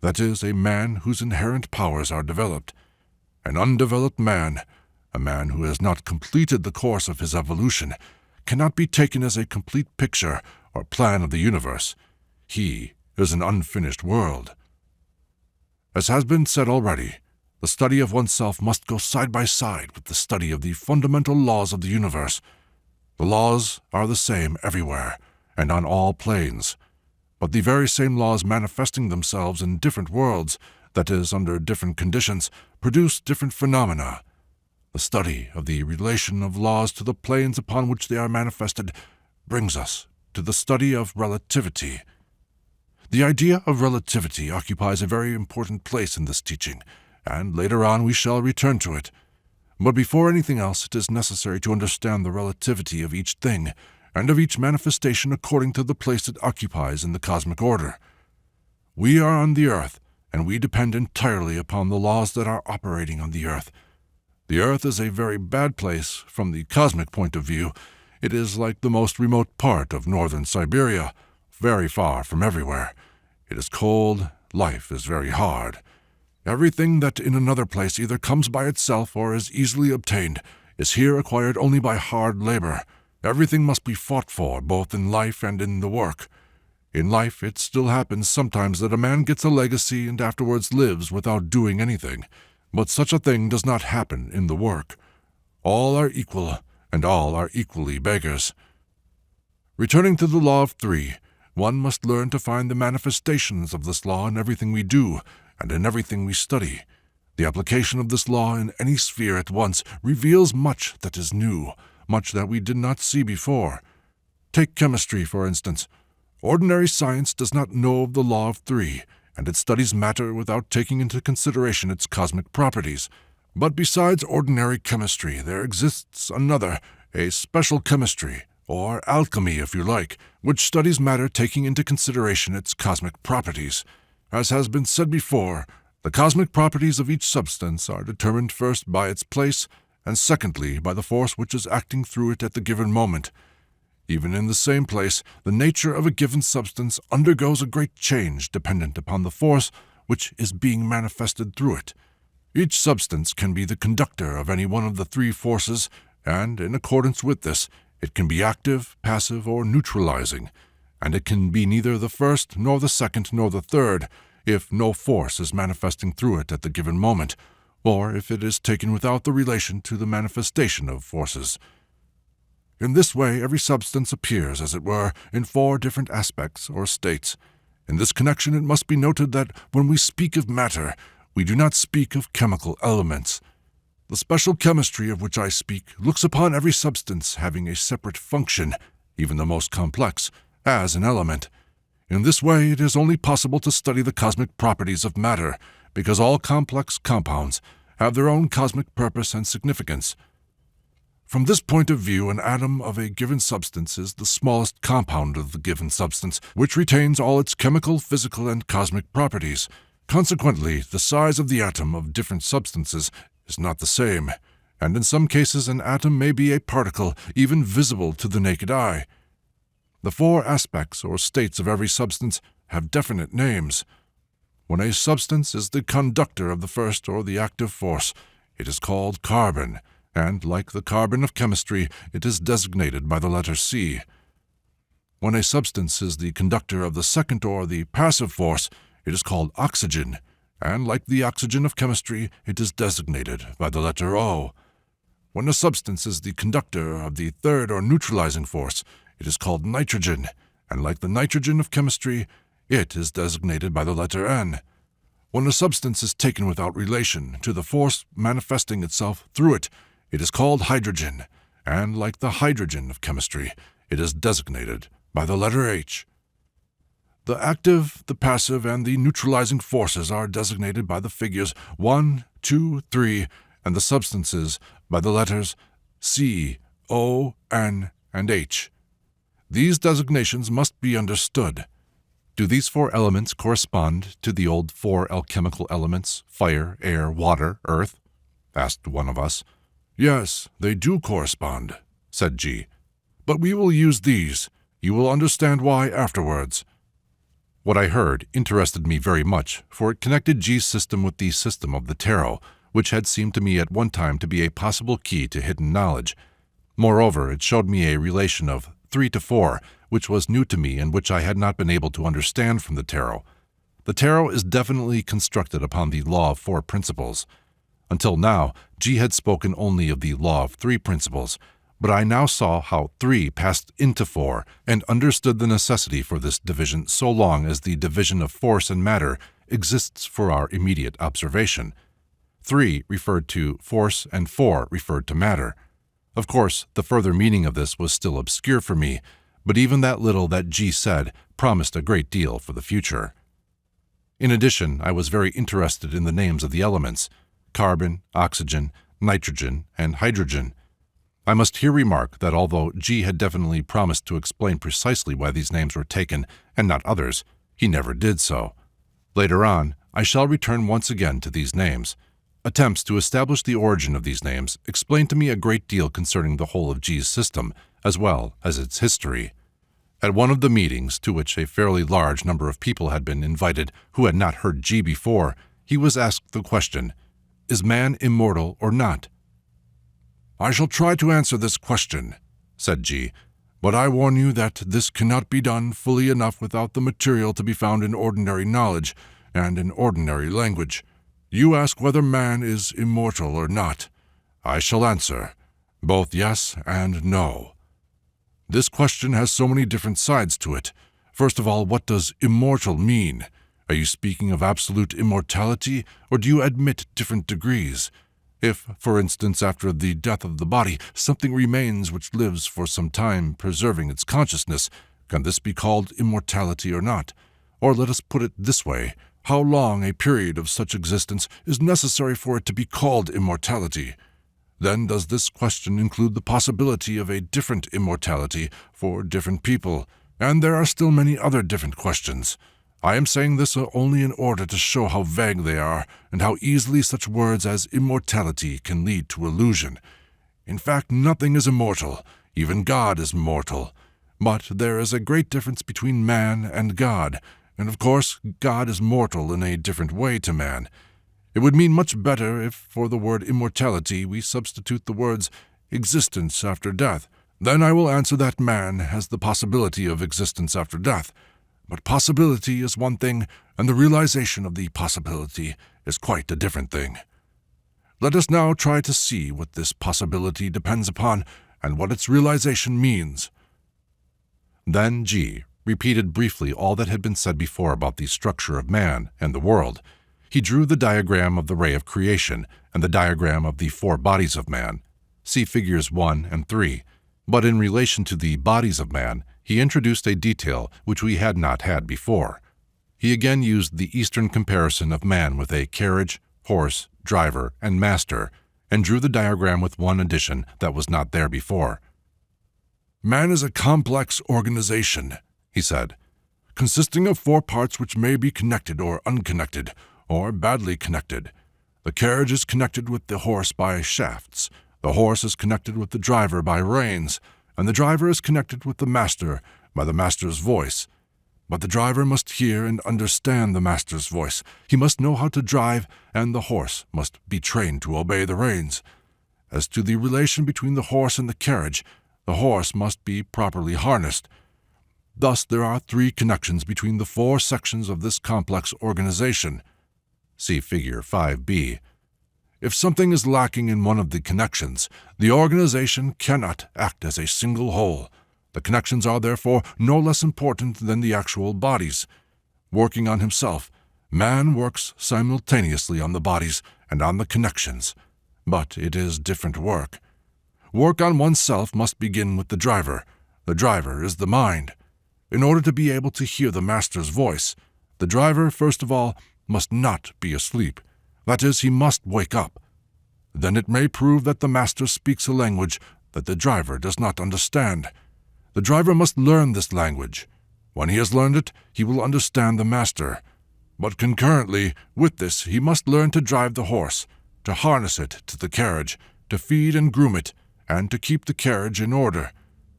that is, a man whose inherent powers are developed. An undeveloped man, a man who has not completed the course of his evolution, cannot be taken as a complete picture or plan of the universe. He is an unfinished world. As has been said already, the study of oneself must go side by side with the study of the fundamental laws of the universe. The laws are the same everywhere and on all planes, but the very same laws manifesting themselves in different worlds, that is, under different conditions, produce different phenomena. The study of the relation of laws to the planes upon which they are manifested brings us to the study of relativity. The idea of relativity occupies a very important place in this teaching, and later on we shall return to it. But before anything else, it is necessary to understand the relativity of each thing, and of each manifestation according to the place it occupies in the cosmic order. We are on the earth, and we depend entirely upon the laws that are operating on the earth. The earth is a very bad place from the cosmic point of view. It is like the most remote part of northern Siberia, very far from everywhere. It is cold, life is very hard. Everything that in another place either comes by itself or is easily obtained is here acquired only by hard labor. Everything must be fought for, both in life and in the work. In life, it still happens sometimes that a man gets a legacy and afterwards lives without doing anything, but such a thing does not happen in the work. All are equal, and all are equally beggars. Returning to the law of three, one must learn to find the manifestations of this law in everything we do, and in everything we study. The application of this law in any sphere at once reveals much that is new, much that we did not see before. Take chemistry, for instance. Ordinary science does not know of the law of three, and it studies matter without taking into consideration its cosmic properties. But besides ordinary chemistry, there exists another, a special chemistry, or alchemy if you like, which studies matter taking into consideration its cosmic properties. As has been said before, the cosmic properties of each substance are determined first by its place, and secondly by the force which is acting through it at the given moment. Even in the same place, the nature of a given substance undergoes a great change dependent upon the force which is being manifested through it. Each substance can be the conductor of any one of the three forces, and in accordance with this, it can be active, passive, or neutralizing, and it can be neither the first, nor the second, nor the third, if no force is manifesting through it at the given moment, or if it is taken without the relation to the manifestation of forces. In this way, every substance appears, as it were, in four different aspects or states. In this connection, it must be noted that when we speak of matter, we do not speak of chemical elements. The special chemistry of which I speak looks upon every substance having a separate function, even the most complex, as an element. In this way, it is only possible to study the cosmic properties of matter, because all complex compounds have their own cosmic purpose and significance. From this point of view, an atom of a given substance is the smallest compound of the given substance, which retains all its chemical, physical, and cosmic properties. Consequently, the size of the atom of different substances is not the same, and in some cases an atom may be a particle even visible to the naked eye. The four aspects or states of every substance have definite names. When a substance is the conductor of the first or the active force, it is called carbon, and like the carbon of chemistry, it is designated by the letter C. When a substance is the conductor of the second or the passive force, it is called oxygen, and like the oxygen of chemistry, it is designated by the letter O. When a substance is the conductor of the third or neutralizing force, it is called nitrogen, and like the nitrogen of chemistry, it is designated by the letter N. When a substance is taken without relation to the force manifesting itself through it, it is called hydrogen, and like the hydrogen of chemistry, it is designated by the letter H. The active, the passive, and the neutralizing forces are designated by the figures 1, 2, 3, and the substances by the letters C, O, N, and H. These designations must be understood. Do these four elements correspond to the old four alchemical elements, fire, air, water, earth? Asked one of us. Yes, they do correspond, said G. But we will use these. You will understand why afterwards. What I heard interested me very much, for it connected G's system with the system of the tarot, which had seemed to me at one time to be a possible key to hidden knowledge. Moreover, it showed me a relation of 3 to 4, which was new to me and which I had not been able to understand from the tarot. The tarot is definitely constructed upon the law of 4 principles. Until now, G had spoken only of the law of 3 principles, but I now saw how 3 passed into 4 and understood the necessity for this division so long as the division of force and matter exists for our immediate observation. 3 referred to force and 4 referred to matter. Of course, the further meaning of this was still obscure for me, but even that little that G said promised a great deal for the future. In addition, I was very interested in the names of the elements: carbon, oxygen, nitrogen, and hydrogen. I must here remark that although G had definitely promised to explain precisely why these names were taken and not others, he never did so. Later on, I shall return once again to these names. Attempts to establish the origin of these names explain to me a great deal concerning the whole of G's system, as well as its history. At one of the meetings, to which a fairly large number of people had been invited who had not heard G before, he was asked the question, "Is man immortal or not?" "I shall try to answer this question," said G, "but I warn you that this cannot be done fully enough without the material to be found in ordinary knowledge and in ordinary language. You ask whether man is immortal or not. I shall answer, both yes and no. This question has so many different sides to it. First of all, what does immortal mean? Are you speaking of absolute immortality, or do you admit different degrees? If, for instance, after the death of the body, something remains which lives for some time preserving its consciousness, can this be called immortality or not? Or let us put it this way, how long a period of such existence is necessary for it to be called immortality? Then does this question include the possibility of a different immortality for different people? And there are still many other different questions. I am saying this only in order to show how vague they are and how easily such words as immortality can lead to illusion. In fact, nothing is immortal. Even God is mortal. But there is a great difference between man and God, and of course, God is mortal in a different way to man. It would mean much better if, for the word immortality, we substitute the words existence after death. Then I will answer that man has the possibility of existence after death. But possibility is one thing, and the realization of the possibility is quite a different thing. Let us now try to see what this possibility depends upon and what its realization means. Then G repeated briefly all that had been said before about the structure of man and the world. He drew the diagram of the ray of creation and the diagram of the 4 bodies of man. See figures 1 and 3. But in relation to the bodies of man, he introduced a detail which we had not had before. He again used the Eastern comparison of man with a carriage, horse, driver, and master, and drew the diagram with one addition that was not there before. Man is a complex organization, he said, consisting of 4 parts which may be connected or unconnected, or badly connected. The carriage is connected with the horse by shafts, the horse is connected with the driver by reins, and the driver is connected with the master by the master's voice. But the driver must hear and understand the master's voice. He must know how to drive, and the horse must be trained to obey the reins. As to the relation between the horse and the carriage, the horse must be properly harnessed. Thus there are 3 connections between the 4 sections of this complex organization. See Figure 5b. If something is lacking in one of the connections, the organization cannot act as a single whole. The connections are therefore no less important than the actual bodies. Working on himself, man works simultaneously on the bodies and on the connections, but it is different work. Work on oneself must begin with the driver. The driver is the mind. In order to be able to hear the master's voice, the driver, first of all, must not be asleep. That is, he must wake up. Then it may prove that the master speaks a language that the driver does not understand. The driver must learn this language. When he has learned it, he will understand the master. But concurrently with this, he must learn to drive the horse, to harness it to the carriage, to feed and groom it, and to keep the carriage in order.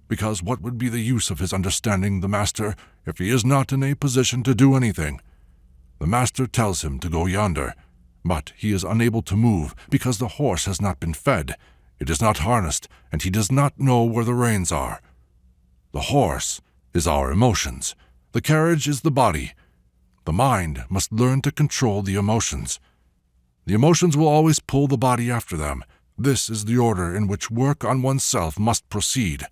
Because what would be the use of his understanding the master if he is not in a position to do anything? The master tells him to go yonder, but he is unable to move because the horse has not been fed, it is not harnessed, and he does not know where the reins are. The horse is our emotions. The carriage is the body. The mind must learn to control the emotions. The emotions will always pull the body after them. This is the order in which work on oneself must proceed.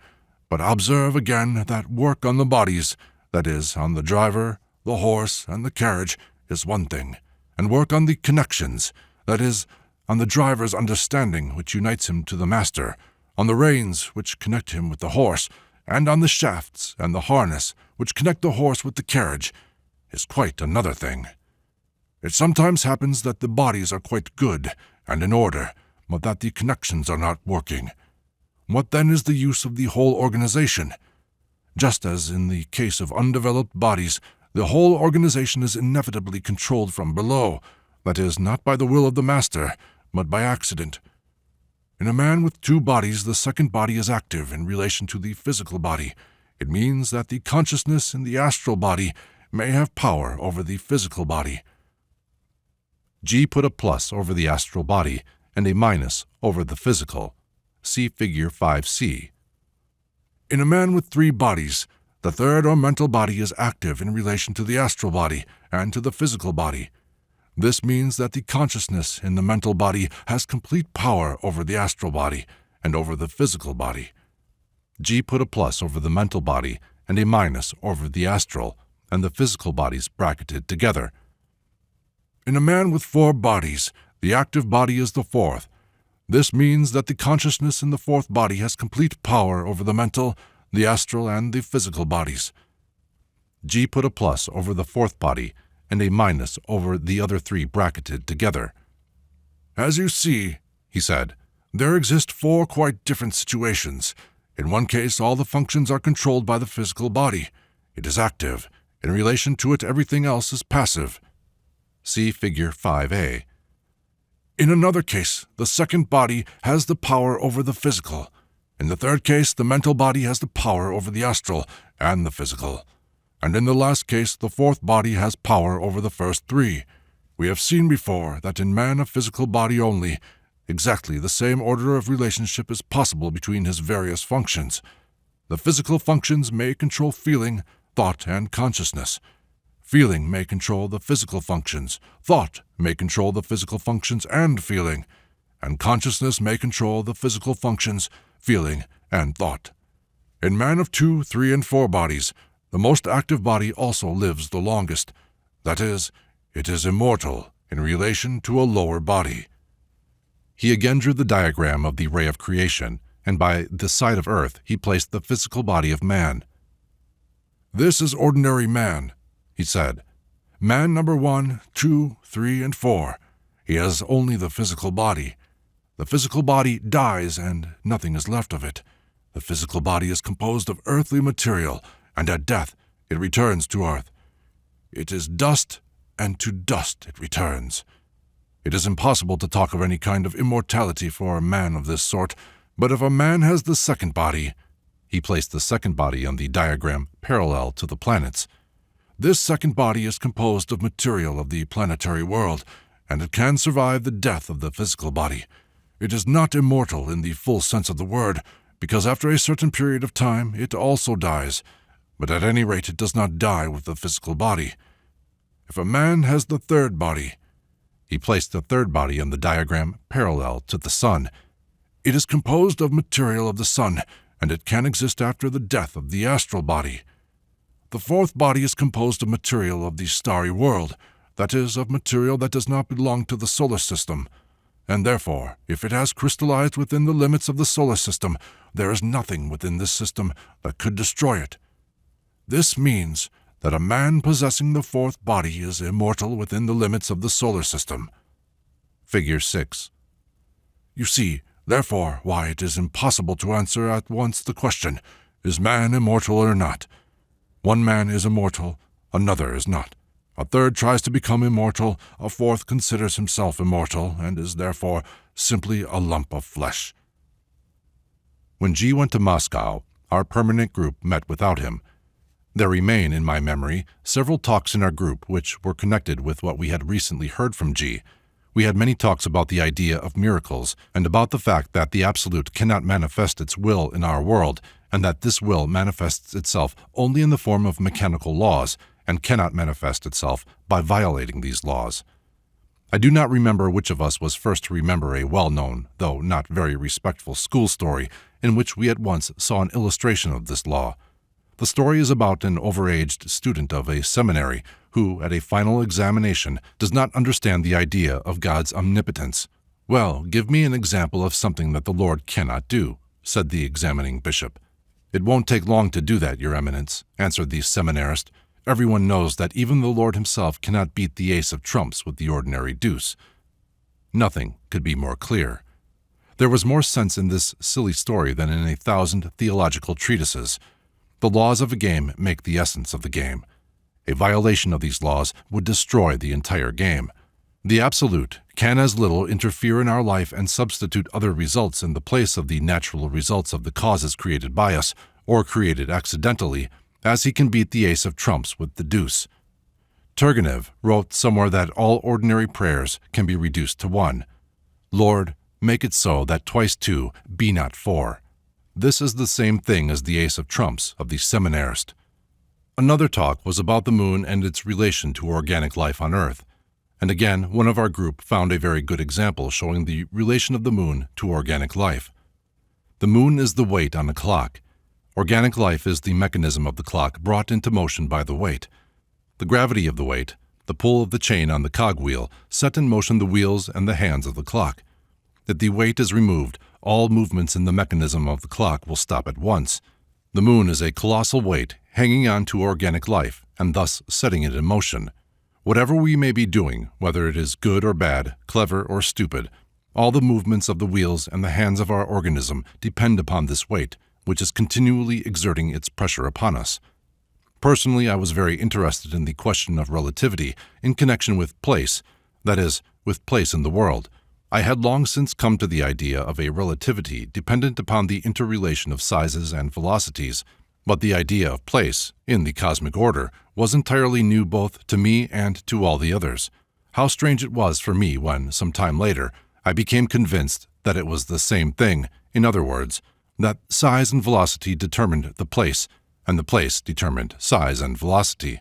But observe again that work on the bodies, that is, on the driver, the horse, and the carriage, is one thing, and work on the connections, that is, on the driver's understanding which unites him to the master, on the reins which connect him with the horse, and on the shafts and the harness which connect the horse with the carriage, is quite another thing. It sometimes happens that the bodies are quite good and in order, but that the connections are not working. What then is the use of the whole organization? Just as in the case of undeveloped bodies, the whole organization is inevitably controlled from below, that is, not by the will of the master, but by accident. In a man with 2 bodies, the second body is active in relation to the physical body. It means that the consciousness in the astral body may have power over the physical body. G put a plus over the astral body and a minus over the physical. See Figure 5c. In a man with 3 bodies, the third or mental body is active in relation to the astral body and to the physical body. This means that the consciousness in the mental body has complete power over the astral body and over the physical body. G put a plus over the mental body and a minus over the astral and the physical bodies bracketed together. In a man with 4 bodies, the active body is the 4th. This means that the consciousness in the 4th body has complete power over the mental, the astral, and the physical bodies. G put a plus over the 4th body and a minus over the other 3 bracketed together. As you see, he said, there exist 4 quite different situations. In one case, all the functions are controlled by the physical body. It is active. In relation to it, everything else is passive. See Figure 5a. In another case, the second body has the power over the physical. In the third case, the mental body has the power over the astral and the physical. And in the last case, the 4th body has power over the first 3. We have seen before that in man a physical body only, exactly the same order of relationship is possible between his various functions. The physical functions may control feeling, thought, and consciousness. Feeling may control the physical functions, thought may control the physical functions and feeling, and consciousness may control the physical functions, feeling, and thought. In man of 2, 3, and 4 bodies, the most active body also lives the longest. That is, it is immortal in relation to a lower body. He again drew the diagram of the ray of creation, and by the side of Earth he placed the physical body of man. This is ordinary man, he said. Man number 1, 2, 3, and 4. He has only the physical body. The physical body dies and nothing is left of it. The physical body is composed of earthly material, and at death it returns to earth. It is dust, and to dust it returns. It is impossible to talk of any kind of immortality for a man of this sort, but if a man has the second body, he placed the second body on the diagram parallel to the planets, This second body is composed of material of the planetary world, and it can survive the death of the physical body. It is not immortal in the full sense of the word, because after a certain period of time it also dies, but at any rate it does not die with the physical body. If a man has the third body," he placed the third body on the diagram parallel to the sun, "it is composed of material of the sun, and it can exist after the death of the astral body. The fourth body is composed of material of the starry world, that is, of material that does not belong to the solar system, and therefore, if it has crystallized within the limits of the solar system, there is nothing within this system that could destroy it. This means that a man possessing the fourth body is immortal within the limits of the solar system." Figure 6. You see, therefore, why it is impossible to answer at once the question, is man immortal or not? One man is immortal, another is not. A third tries to become immortal, a fourth considers himself immortal, and is therefore simply a lump of flesh. When G went to Moscow, our permanent group met without him. There remain, in my memory, several talks in our group which were connected with what we had recently heard from G. We had many talks about the idea of miracles, and about the fact that the Absolute cannot manifest its will in our world, and that this will manifests itself only in the form of mechanical laws, and cannot manifest itself by violating these laws. I do not remember which of us was first to remember a well-known, though not very respectful school story in which we at once saw an illustration of this law. The story is about an overaged student of a seminary who, at a final examination, does not understand the idea of God's omnipotence. "Well, give me an example of something that the Lord cannot do," said the examining bishop. "It won't take long to do that, Your Eminence," answered the seminarist. "Everyone knows that even the Lord himself cannot beat the ace of trumps with the ordinary deuce." Nothing could be more clear. There was more sense in this silly story than in 1,000 theological treatises. The laws of a game make the essence of the game. A violation of these laws would destroy the entire game. The Absolute can as little interfere in our life and substitute other results in the place of the natural results of the causes created by us, or created accidentally, as he can beat the ace of trumps with the deuce. Turgenev wrote somewhere that all ordinary prayers can be reduced to one. "Lord, make it so that twice 2 be not 4. This is the same thing as the ace of trumps of the seminarist. Another talk was about the moon and its relation to organic life on Earth. And again, one of our group found a very good example showing the relation of the moon to organic life. The moon is the weight on a clock. Organic life is the mechanism of the clock brought into motion by the weight. The gravity of the weight, the pull of the chain on the cogwheel, set in motion the wheels and the hands of the clock. If the weight is removed, all movements in the mechanism of the clock will stop at once. The moon is a colossal weight hanging on to organic life and thus setting it in motion. Whatever we may be doing, whether it is good or bad, clever or stupid, all the movements of the wheels and the hands of our organism depend upon this weight, which is continually exerting its pressure upon us. Personally, I was very interested in the question of relativity in connection with place, that is, with place in the world. I had long since come to the idea of a relativity dependent upon the interrelation of sizes and velocities, but the idea of place, in the cosmic order, was entirely new both to me and to all the others. How strange it was for me when, some time later, I became convinced that it was the same thing, in other words, that size and velocity determined the place, and the place determined size and velocity.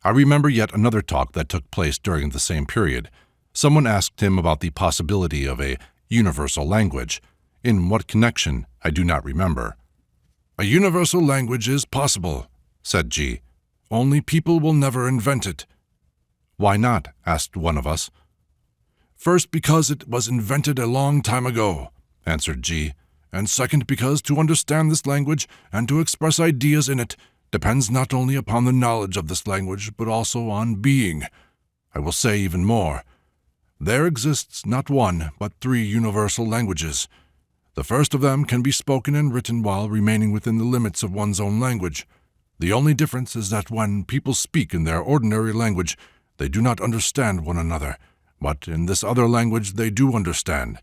I remember yet another talk that took place during the same period. Someone asked him about the possibility of a universal language. In what connection, I do not remember. "A universal language is possible," said G. "Only people will never invent it." "Why not?" asked one of us. "First, because it was invented a long time ago," answered G. "And second, because to understand this language and to express ideas in it depends not only upon the knowledge of this language, but also on being. I will say even more. There exists not one, but 3 universal languages. The first of them can be spoken and written while remaining within the limits of one's own language. The only difference is that when people speak in their ordinary language, they do not understand one another, but in this other language they do understand.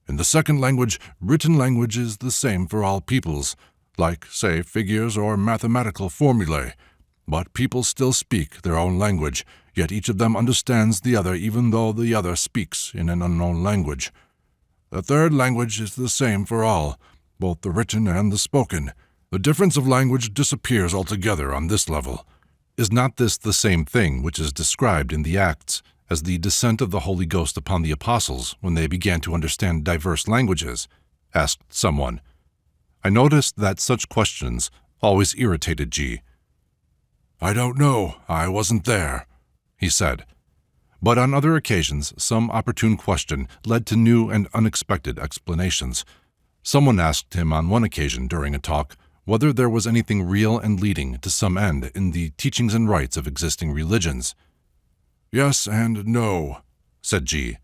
In the second language, written language is the same for all peoples, like, say, figures or mathematical formulae. But people still speak their own language, yet each of them understands the other even though the other speaks in an unknown language. The third language is the same for all, both the written and the spoken. The difference of language disappears altogether on this level. Is not this the same thing which is described in the Acts as the descent of the Holy Ghost upon the apostles when they began to understand diverse languages? Asked someone. I noticed that such questions always irritated G. I don't know, I wasn't there, he said. But on other occasions, some opportune question led to new and unexpected explanations. Someone asked him on one occasion during a talk whether there was anything real and leading to some end in the teachings and rites of existing religions. Yes and no, said G.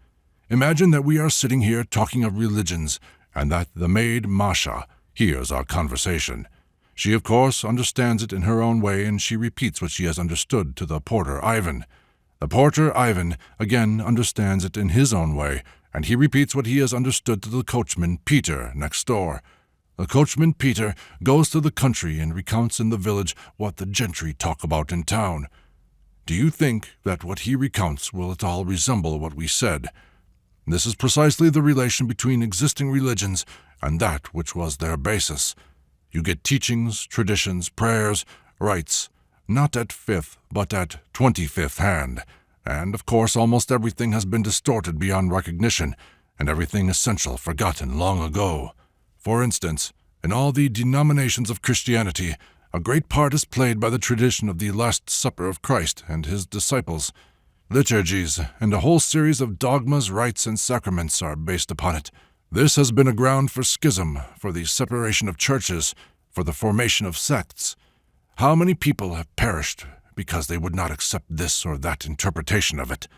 Imagine that we are sitting here talking of religions, and that the maid Masha hears our conversation. She, of course, understands it in her own way, and she repeats what she has understood to the porter Ivan. The porter Ivan again understands it in his own way, and he repeats what he has understood to the coachman Peter next door. The coachman Peter goes to the country and recounts in the village what the gentry talk about in town. Do you think that what he recounts will at all resemble what we said? This is precisely the relation between existing religions and that which was their basis. You get teachings, traditions, prayers, rites, not at fifth, but at 25th hand. And, of course, almost everything has been distorted beyond recognition, and everything essential forgotten long ago. For instance, in all the denominations of Christianity, a great part is played by the tradition of the Last Supper of Christ and his disciples. Liturgies and a whole series of dogmas, rites, and sacraments are based upon it. This has been a ground for schism, for the separation of churches, for the formation of sects. How many people have perished because they would not accept this or that interpretation of it?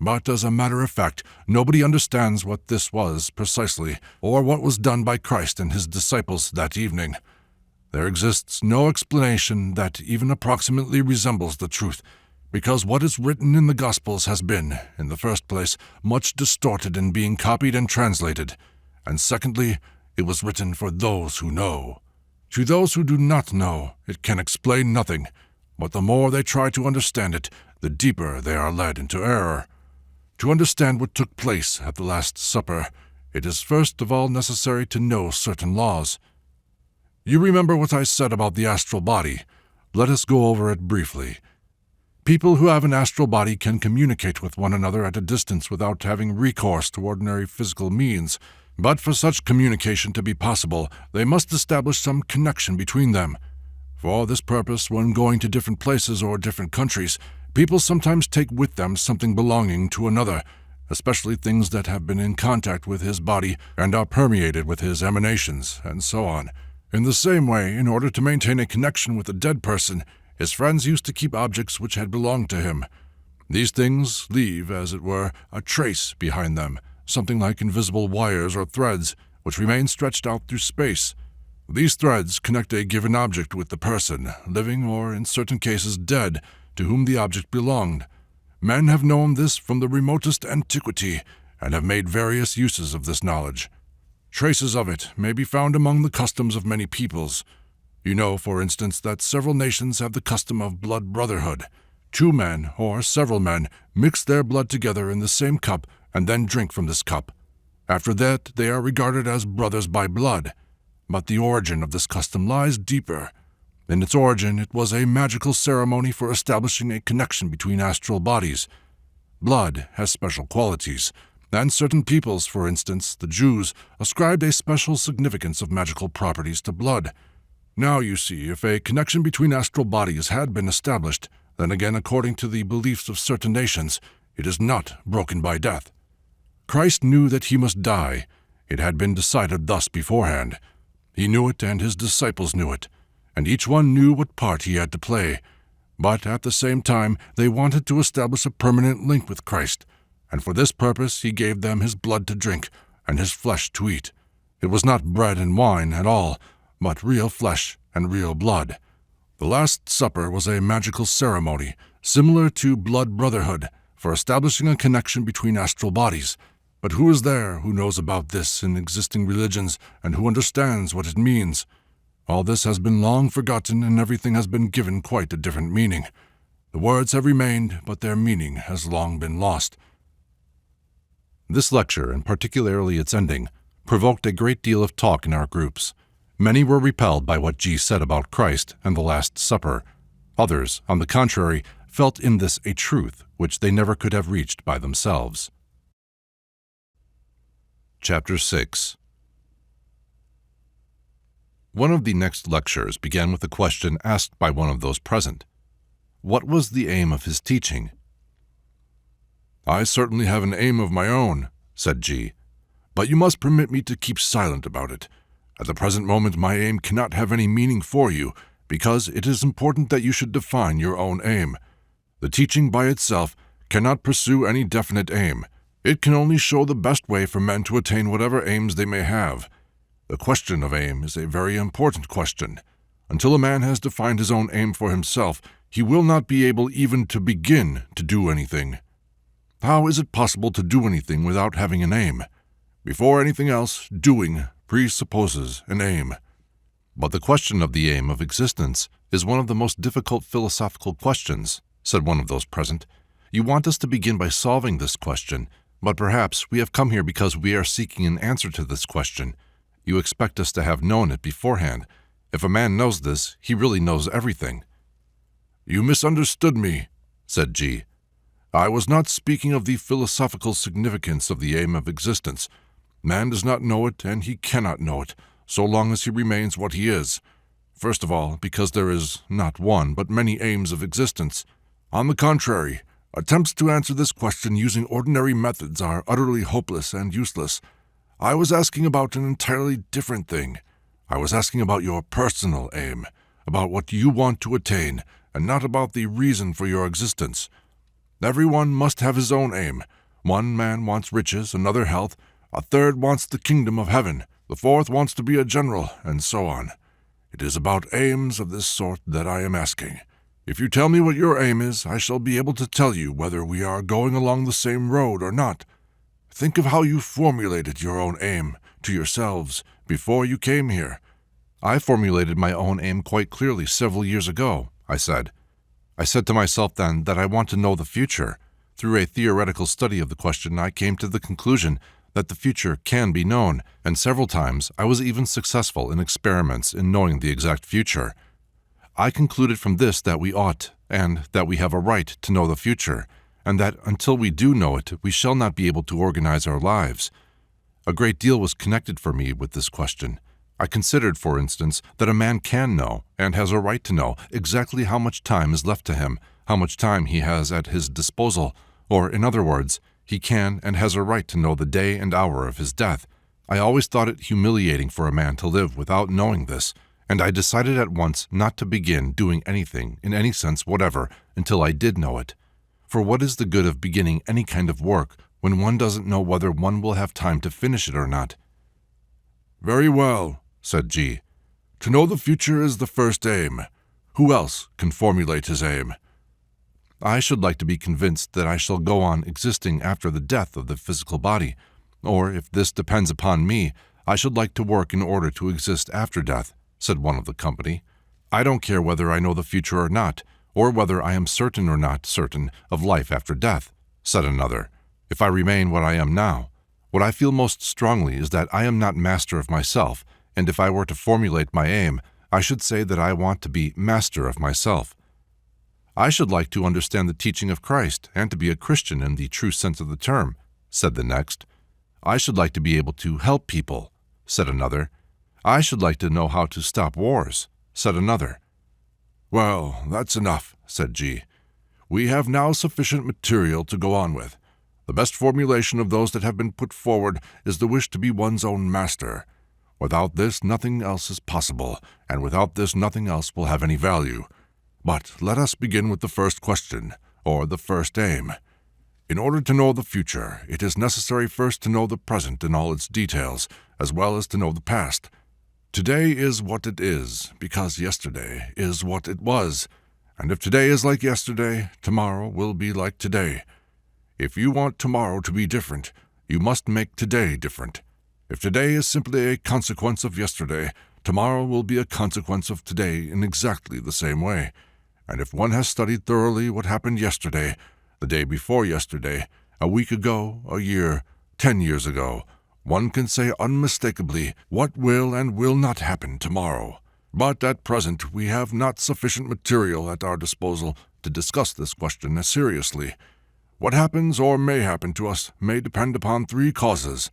But as a matter of fact, nobody understands what this was precisely, or what was done by Christ and his disciples that evening. There exists no explanation that even approximately resembles the truth, because what is written in the Gospels has been, in the first place, much distorted in being copied and translated, and secondly, it was written for those who know. To those who do not know, it can explain nothing, but the more they try to understand it, the deeper they are led into error. To understand what took place at the Last Supper, it is first of all necessary to know certain laws. You remember what I said about the astral body. Let us go over it briefly. People who have an astral body can communicate with one another at a distance without having recourse to ordinary physical means, but for such communication to be possible, they must establish some connection between them. For this purpose, when going to different places or different countries, people sometimes take with them something belonging to another, especially things that have been in contact with his body and are permeated with his emanations, and so on. In the same way, in order to maintain a connection with a dead person, his friends used to keep objects which had belonged to him. These things leave, as it were, a trace behind them, something like invisible wires or threads, which remain stretched out through space. These threads connect a given object with the person, living or, in certain cases, dead, to whom the object belonged. Men have known this from the remotest antiquity, and have made various uses of this knowledge. Traces of it may be found among the customs of many peoples. You know, for instance, that several nations have the custom of blood brotherhood. Two men, or several men, mix their blood together in the same cup and then drink from this cup. After that, they are regarded as brothers by blood. But the origin of this custom lies deeper. In its origin, it was a magical ceremony for establishing a connection between astral bodies. Blood has special qualities, and certain peoples, for instance, the Jews, ascribed a special significance of magical properties to blood. Now, you see, if a connection between astral bodies had been established, then again, according to the beliefs of certain nations, it is not broken by death. Christ knew that he must die. It had been decided thus beforehand. He knew it, and his disciples knew it, and each one knew what part he had to play. But at the same time, they wanted to establish a permanent link with Christ, and for this purpose he gave them his blood to drink and his flesh to eat. It was not bread and wine at all, but real flesh and real blood. The Last Supper was a magical ceremony, similar to blood brotherhood, for establishing a connection between astral bodies. But who is there who knows about this in existing religions and who understands what it means? All this has been long forgotten, and everything has been given quite a different meaning. The words have remained, but their meaning has long been lost." This lecture, and particularly its ending, provoked a great deal of talk in our groups. Many were repelled by what G said about Christ and the Last Supper. Others, on the contrary, felt in this a truth which they never could have reached by themselves. Chapter 6. One of the next lectures began with a question asked by one of those present. What was the aim of his teaching? "I certainly have an aim of my own," said G, "but you must permit me to keep silent about it. At the present moment my aim cannot have any meaning for you, because it is important that you should define your own aim. The teaching by itself cannot pursue any definite aim. It can only show the best way for men to attain whatever aims they may have. The question of aim is a very important question. Until a man has defined his own aim for himself, he will not be able even to begin to do anything. How is it possible to do anything without having an aim? Before anything else, doing presupposes an aim. But the question of the aim of existence is one of the most difficult philosophical questions," said one of those present. "You want us to begin by solving this question, but perhaps we have come here because we are seeking an answer to this question. You expect us to have known it beforehand. If a man knows this, he really knows everything." "You misunderstood me," said G. "I was not speaking of the philosophical significance of the aim of existence. Man does not know it, and he cannot know it, so long as he remains what he is. First of all, because there is not one, but many aims of existence. On the contrary, attempts to answer this question using ordinary methods are utterly hopeless and useless. I was asking about an entirely different thing. I was asking about your personal aim, about what you want to attain, and not about the reason for your existence. Everyone must have his own aim. One man wants riches, another health, a third wants the kingdom of heaven, the fourth wants to be a general, and so on. It is about aims of this sort that I am asking. If you tell me what your aim is, I shall be able to tell you whether we are going along the same road or not. Think of how you formulated your own aim to yourselves before you came here." "I formulated my own aim quite clearly several years ago," I said. "I said to myself then that I want to know the future. Through a theoretical study of the question, I came to the conclusion that the future can be known, and several times I was even successful in experiments in knowing the exact future. I concluded from this that we ought, and that we have a right to know the future, and that until we do know it, we shall not be able to organize our lives. A great deal was connected for me with this question. I considered, for instance, that a man can know, and has a right to know, exactly how much time is left to him, how much time he has at his disposal, or, in other words, he can and has a right to know the day and hour of his death. I always thought it humiliating for a man to live without knowing this, and I decided at once not to begin doing anything, in any sense whatever, until I did know it. For what is the good of beginning any kind of work when one doesn't know whether one will have time to finish it or not?" "Very well," said G. "To know the future is the first aim. Who else can formulate his aim?" "I should like to be convinced that I shall go on existing after the death of the physical body, or, if this depends upon me, I should like to work in order to exist after death," said one of the company. "I don't care whether I know the future or not, or whether I am certain or not certain of life after death," said another, "if I remain what I am now. What I feel most strongly is that I am not master of myself, and if I were to formulate my aim, I should say that I want to be master of myself." "I should like to understand the teaching of Christ and to be a Christian in the true sense of the term," said the next. "I should like to be able to help people," said another. "I should like to know how to stop wars," said another. "Well, that's enough," said G. "We have now sufficient material to go on with. The best formulation of those that have been put forward is the wish to be one's own master. Without this, nothing else is possible, and without this, nothing else will have any value. But let us begin with the first question, or the first aim. In order to know the future, it is necessary first to know the present in all its details, as well as to know the past. Today is what it is, because yesterday is what it was, and if today is like yesterday, tomorrow will be like today. If you want tomorrow to be different, you must make today different. If today is simply a consequence of yesterday, tomorrow will be a consequence of today in exactly the same way. And if one has studied thoroughly what happened yesterday, the day before yesterday, a week ago, a year, 10 years ago, one can say unmistakably what will and will not happen tomorrow. But at present we have not sufficient material at our disposal to discuss this question as seriously. What happens or may happen to us may depend upon three causes: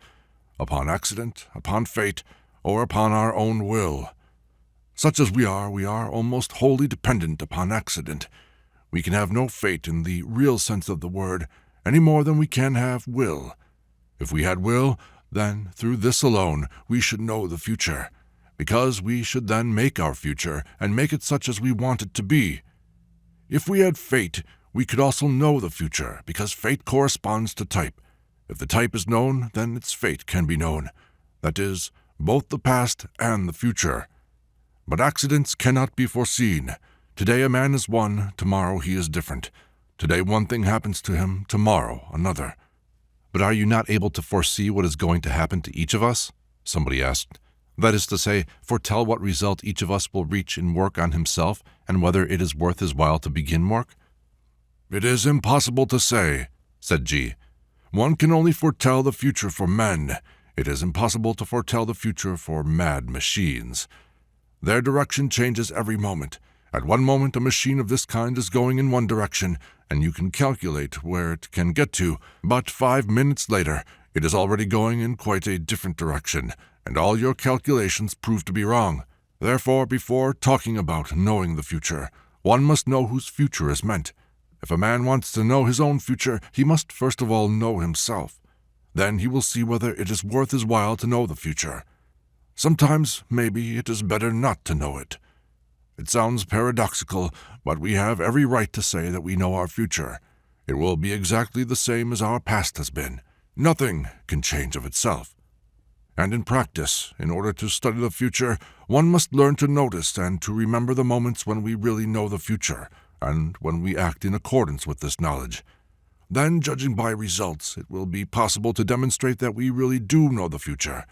upon accident, upon fate, or upon our own will. Such as we are almost wholly dependent upon accident. We can have no fate in the real sense of the word, any more than we can have will. If we had will, then through this alone we should know the future, because we should then make our future and make it such as we want it to be. If we had fate, we could also know the future, because fate corresponds to type. If the type is known, then its fate can be known. That is, both the past and the future. But accidents cannot be foreseen. Today a man is one, tomorrow he is different. Today one thing happens to him, tomorrow another. But are you not able to foresee what is going to happen to each of us? Somebody asked. That is to say, foretell what result each of us will reach in work on himself, and whether it is worth his while to begin work? It is impossible to say, said G. One can only foretell the future for men. It is impossible to foretell the future for mad machines. Their direction changes every moment. At one moment a machine of this kind is going in one direction, and you can calculate where it can get to, but 5 minutes later it is already going in quite a different direction, and all your calculations prove to be wrong. Therefore, before talking about knowing the future, one must know whose future is meant. If a man wants to know his own future, he must first of all know himself. Then he will see whether it is worth his while to know the future. Sometimes, maybe, it is better not to know it. It sounds paradoxical, but we have every right to say that we know our future. It will be exactly the same as our past has been. Nothing can change of itself. And in practice, in order to study the future, one must learn to notice and to remember the moments when we really know the future, and when we act in accordance with this knowledge. Then, judging by results, it will be possible to demonstrate that we really do know the future.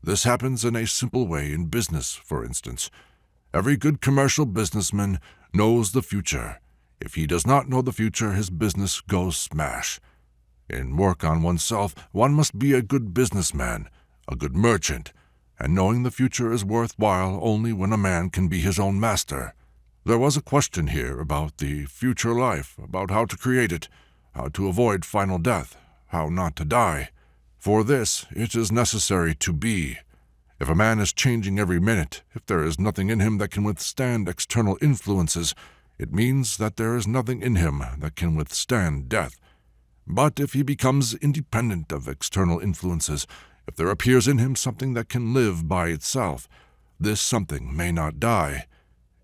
This happens in a simple way in business, for instance. Every good commercial businessman knows the future. If he does not know the future, his business goes smash. In work on oneself, one must be a good businessman, a good merchant, and knowing the future is worthwhile only when a man can be his own master. There was a question here about the future life, about how to create it, how to avoid final death, how not to die. For this, it is necessary to be. If a man is changing every minute, if there is nothing in him that can withstand external influences, it means that there is nothing in him that can withstand death. But if he becomes independent of external influences, if there appears in him something that can live by itself, this something may not die.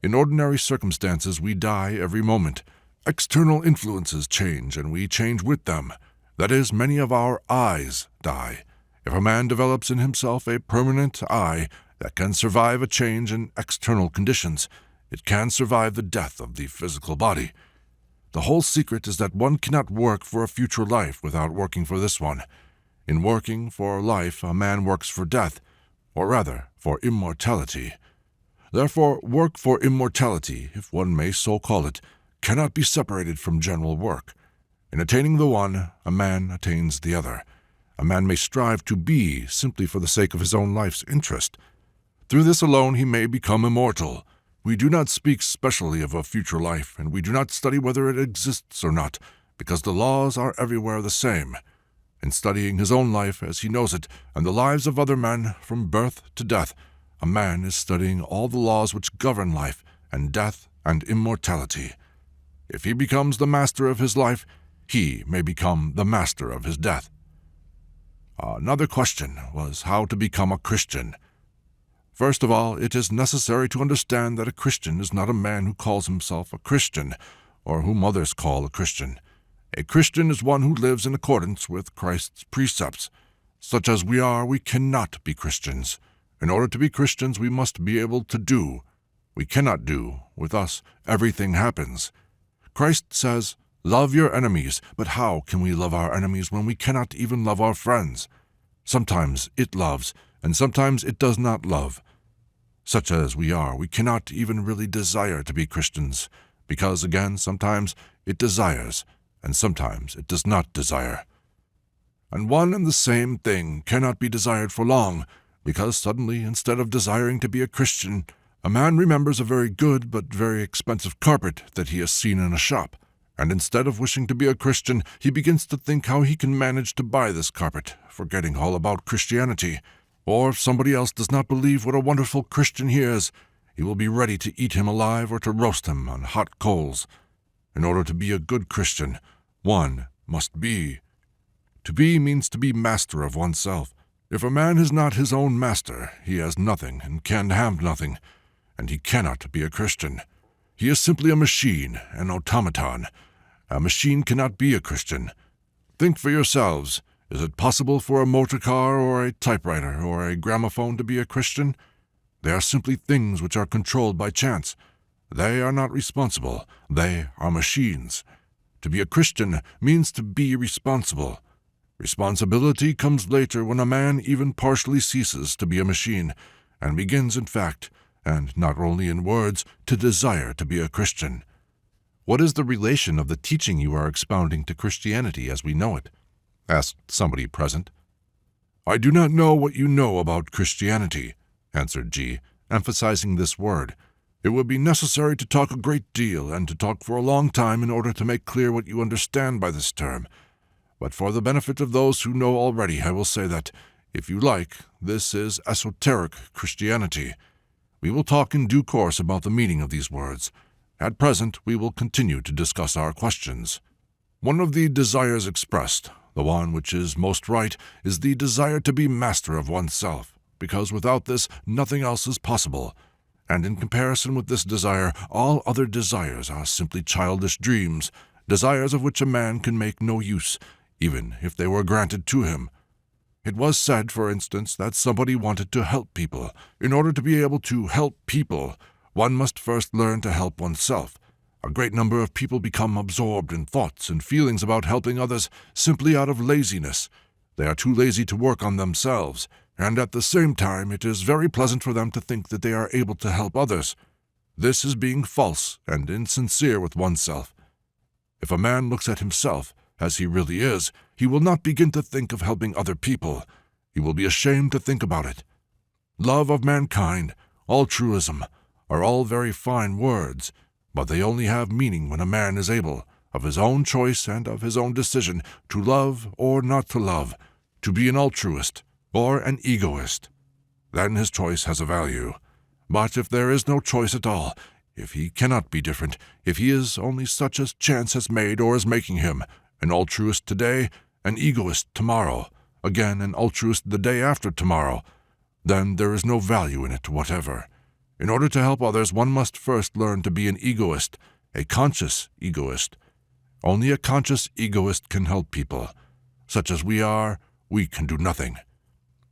In ordinary circumstances we die every moment. External influences change, and we change with them. That is, many of our eyes die. If a man develops in himself a permanent eye that can survive a change in external conditions, it can survive the death of the physical body. The whole secret is that one cannot work for a future life without working for this one. In working for life, a man works for death, or rather, for immortality. Therefore, work for immortality, if one may so call it, cannot be separated from general work. In attaining the one, a man attains the other. A man may strive to be simply for the sake of his own life's interest. Through this alone he may become immortal. We do not speak specially of a future life, and we do not study whether it exists or not, because the laws are everywhere the same. In studying his own life as he knows it, and the lives of other men from birth to death, a man is studying all the laws which govern life and death and immortality. If he becomes the master of his life, he may become the master of his death. Another question was how to become a Christian. First of all, it is necessary to understand that a Christian is not a man who calls himself a Christian, or whom others call a Christian. A Christian is one who lives in accordance with Christ's precepts. Such as we cannot be Christians. In order to be Christians, we must be able to do. We cannot do. With us, everything happens. Christ says, "Love your enemies," but how can we love our enemies when we cannot even love our friends? Sometimes it loves, and sometimes it does not love. Such as we are, we cannot even really desire to be Christians, because, again, sometimes it desires, and sometimes it does not desire. And one and the same thing cannot be desired for long, because suddenly, instead of desiring to be a Christian, a man remembers a very good but very expensive carpet that he has seen in a shop, and instead of wishing to be a Christian, he begins to think how he can manage to buy this carpet, forgetting all about Christianity. Or if somebody else does not believe what a wonderful Christian he is, he will be ready to eat him alive or to roast him on hot coals. In order to be a good Christian, one must be. To be means to be master of oneself. If a man is not his own master, he has nothing and can have nothing, and he cannot be a Christian. He is simply a machine, an automaton. A machine cannot be a Christian. Think for yourselves. Is it possible for a motor car or a typewriter or a gramophone to be a Christian? They are simply things which are controlled by chance. They are not responsible. They are machines. To be a Christian means to be responsible. Responsibility comes later when a man even partially ceases to be a machine and begins, in fact, and not only in words, to desire to be a Christian. What is the relation of the teaching you are expounding to Christianity as we know it? Asked somebody present. I do not know what you know about Christianity, answered G, emphasizing this word. It would be necessary to talk a great deal and to talk for a long time in order to make clear what you understand by this term. But for the benefit of those who know already, I will say that, if you like, this is esoteric Christianity. We will talk in due course about the meaning of these words. At present, we will continue to discuss our questions. One of the desires expressed, the one which is most right, is the desire to be master of oneself, because without this, nothing else is possible. And in comparison with this desire, all other desires are simply childish dreams, desires of which a man can make no use, even if they were granted to him. It was said, for instance, that somebody wanted to help people. In order to be able to help people, one must first learn to help oneself. A great number of people become absorbed in thoughts and feelings about helping others simply out of laziness. They are too lazy to work on themselves, and at the same time it is very pleasant for them to think that they are able to help others. This is being false and insincere with oneself. If a man looks at himself as he really is, he will not begin to think of helping other people. He will be ashamed to think about it. Love of mankind, altruism, are all very fine words, but they only have meaning when a man is able, of his own choice and of his own decision, to love or not to love, to be an altruist or an egoist. Then his choice has a value. But if there is no choice at all, if he cannot be different, if he is only such as chance has made or is making him, an altruist today, an egoist tomorrow, again an altruist the day after tomorrow, then there is no value in it whatever. In order to help others, one must first learn to be an egoist, a conscious egoist. Only a conscious egoist can help people. Such as we are, we can do nothing.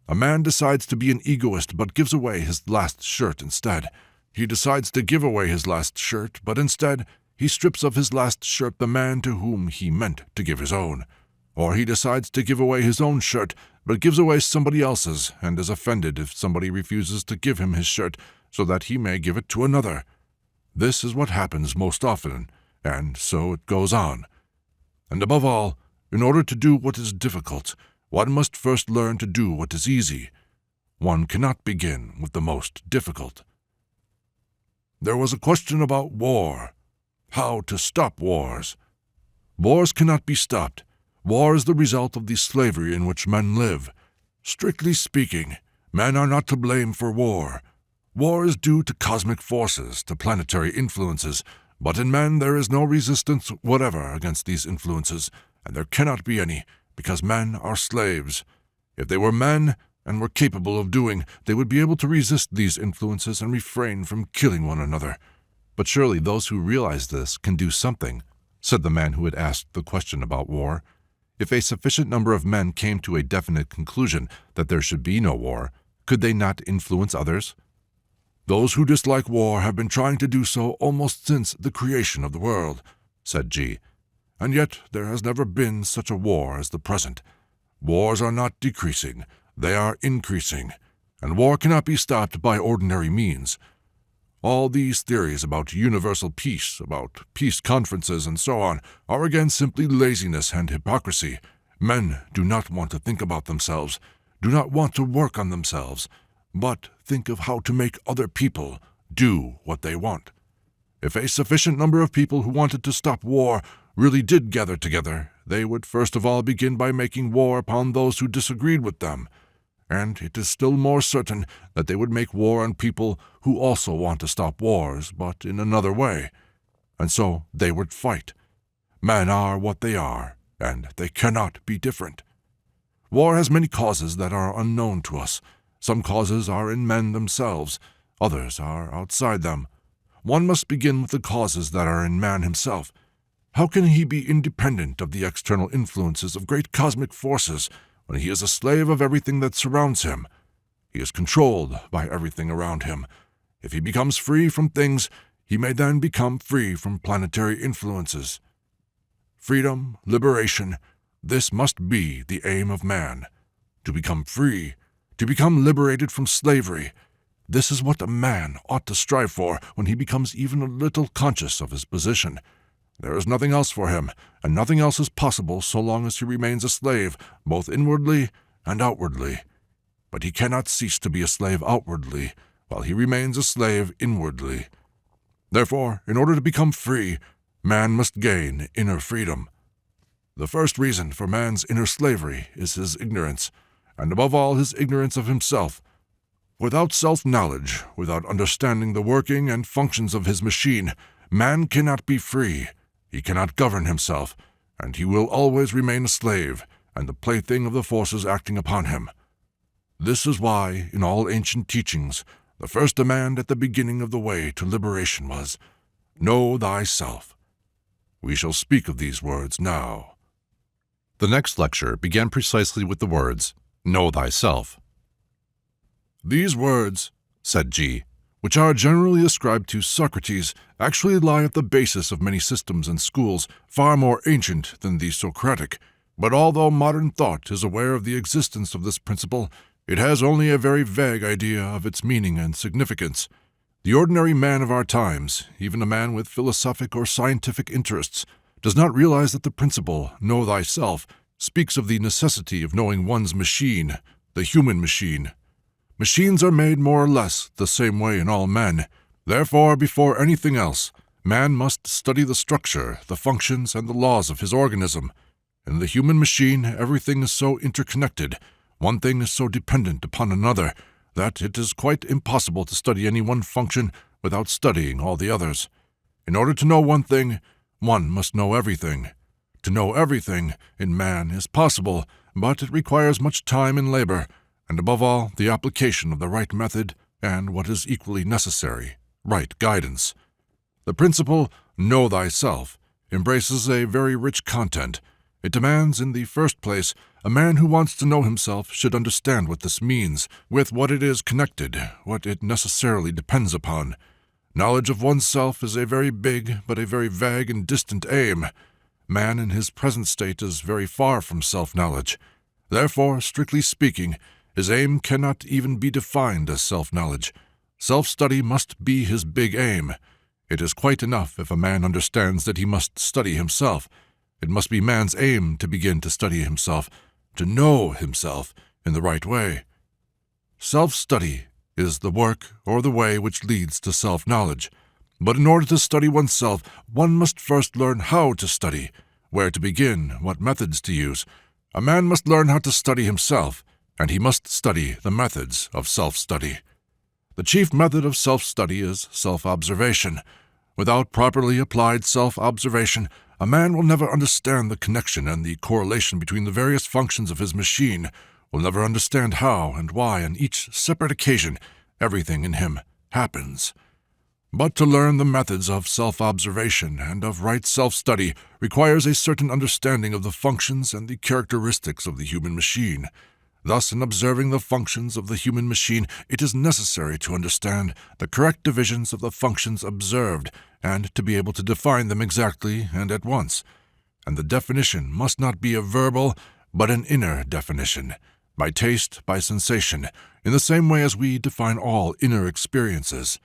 A man decides to be an egoist but gives away his last shirt instead. He decides to give away his last shirt, but instead he strips of his last shirt the man to whom he meant to give his own. Or he decides to give away his own shirt, but gives away somebody else's, and is offended if somebody refuses to give him his shirt, so that he may give it to another. This is what happens most often, and so it goes on. And above all, in order to do what is difficult, one must first learn to do what is easy. One cannot begin with the most difficult. There was a question about war. How to stop wars. Wars cannot be stopped. War is the result of the slavery in which men live. Strictly speaking, men are not to blame for war. War is due to cosmic forces, to planetary influences, but in men there is no resistance whatever against these influences, and there cannot be any, because men are slaves. If they were men and were capable of doing, they would be able to resist these influences and refrain from killing one another. But surely those who realize this can do something, said the man who had asked the question about war. If a sufficient number of men came to a definite conclusion that there should be no war, could they not influence others? Those who dislike war have been trying to do so almost since the creation of the world, said G. And yet there has never been such a war as the present. Wars are not decreasing, they are increasing. and war cannot be stopped by ordinary means. All these theories about universal peace, about peace conferences, and so on, are again simply laziness and hypocrisy. Men do not want to think about themselves, do not want to work on themselves, but think of how to make other people do what they want. If a sufficient number of people who wanted to stop war really did gather together, they would first of all begin by making war upon those who disagreed with them. And it is still more certain that they would make war on people who also want to stop wars, but in another way. And so they would fight. Men are what they are, and they cannot be different. War has many causes that are unknown to us. Some causes are in men themselves, others are outside them. One must begin with the causes that are in man himself. How can he be independent of the external influences of great cosmic forces when he is a slave of everything that surrounds him? He is controlled by everything around him. If he becomes free from things, he may then become free from planetary influences. Freedom, liberation, this must be the aim of man. To become free, to become liberated from slavery, this is what a man ought to strive for when he becomes even a little conscious of his position. There is nothing else for him, and nothing else is possible so long as he remains a slave, both inwardly and outwardly. But he cannot cease to be a slave outwardly, while he remains a slave inwardly. Therefore, in order to become free, man must gain inner freedom. The first reason for man's inner slavery is his ignorance, and above all his ignorance of himself. Without self-knowledge, without understanding the working and functions of his machine, man cannot be free. He cannot govern himself, and he will always remain a slave and the plaything of the forces acting upon him. This is why, in all ancient teachings, the first demand at the beginning of the way to liberation was, "Know thyself." We shall speak of these words now. The next lecture began precisely with the words, "Know thyself." These words, said G, which are generally ascribed to Socrates, actually lie at the basis of many systems and schools far more ancient than the Socratic. But although modern thought is aware of the existence of this principle, it has only a very vague idea of its meaning and significance. The ordinary man of our times, even a man with philosophic or scientific interests, does not realize that the principle, "Know thyself," speaks of the necessity of knowing one's machine, the human machine. Machines are made more or less the same way in all men. Therefore, before anything else, man must study the structure, the functions, and the laws of his organism. In the human machine, everything is so interconnected, one thing is so dependent upon another, that it is quite impossible to study any one function without studying all the others. In order to know one thing, one must know everything. To know everything in man is possible, but it requires much time and labor, and above all, the application of the right method and, what is equally necessary, right guidance. The principle, "Know thyself," embraces a very rich content. It demands, in the first place, a man who wants to know himself should understand what this means, with what it is connected, what it necessarily depends upon. Knowledge of oneself is a very big, but a very vague and distant aim. Man in his present state is very far from self-knowledge. Therefore, strictly speaking, his aim cannot even be defined as self-knowledge. Self-study must be his big aim. It is quite enough if a man understands that he must study himself. It must be man's aim to begin to study himself, to know himself in the right way. Self-study is the work or the way which leads to self-knowledge. But in order to study oneself, one must first learn how to study, where to begin, what methods to use. A man must learn how to study himself, and he must study the methods of self-study. The chief method of self-study is self-observation. Without properly applied self-observation, a man will never understand the connection and the correlation between the various functions of his machine, will never understand how and why on each separate occasion everything in him happens. But to learn the methods of self-observation and of right self-study requires a certain understanding of the functions and the characteristics of the human machine. Thus, in observing the functions of the human machine, it is necessary to understand the correct divisions of the functions observed and to be able to define them exactly and at once. And the definition must not be a verbal, but an inner definition, by taste, by sensation, in the same way as we define all inner experiences.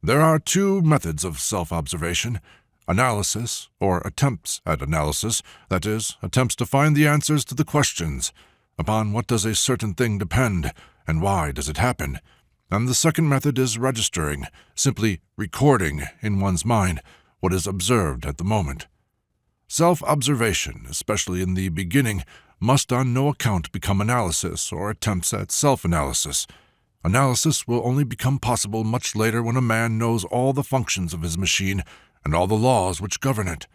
There are two methods of self-observation: analysis, or attempts at analysis, that is, attempts to find the answers to the questions, upon what does a certain thing depend, and why does it happen? And the second method is registering, simply recording in one's mind what is observed at the moment. Self-observation, especially in the beginning, must on no account become analysis or attempts at self-analysis. Analysis will only become possible much later when a man knows all the functions of his machine and all the laws which govern it.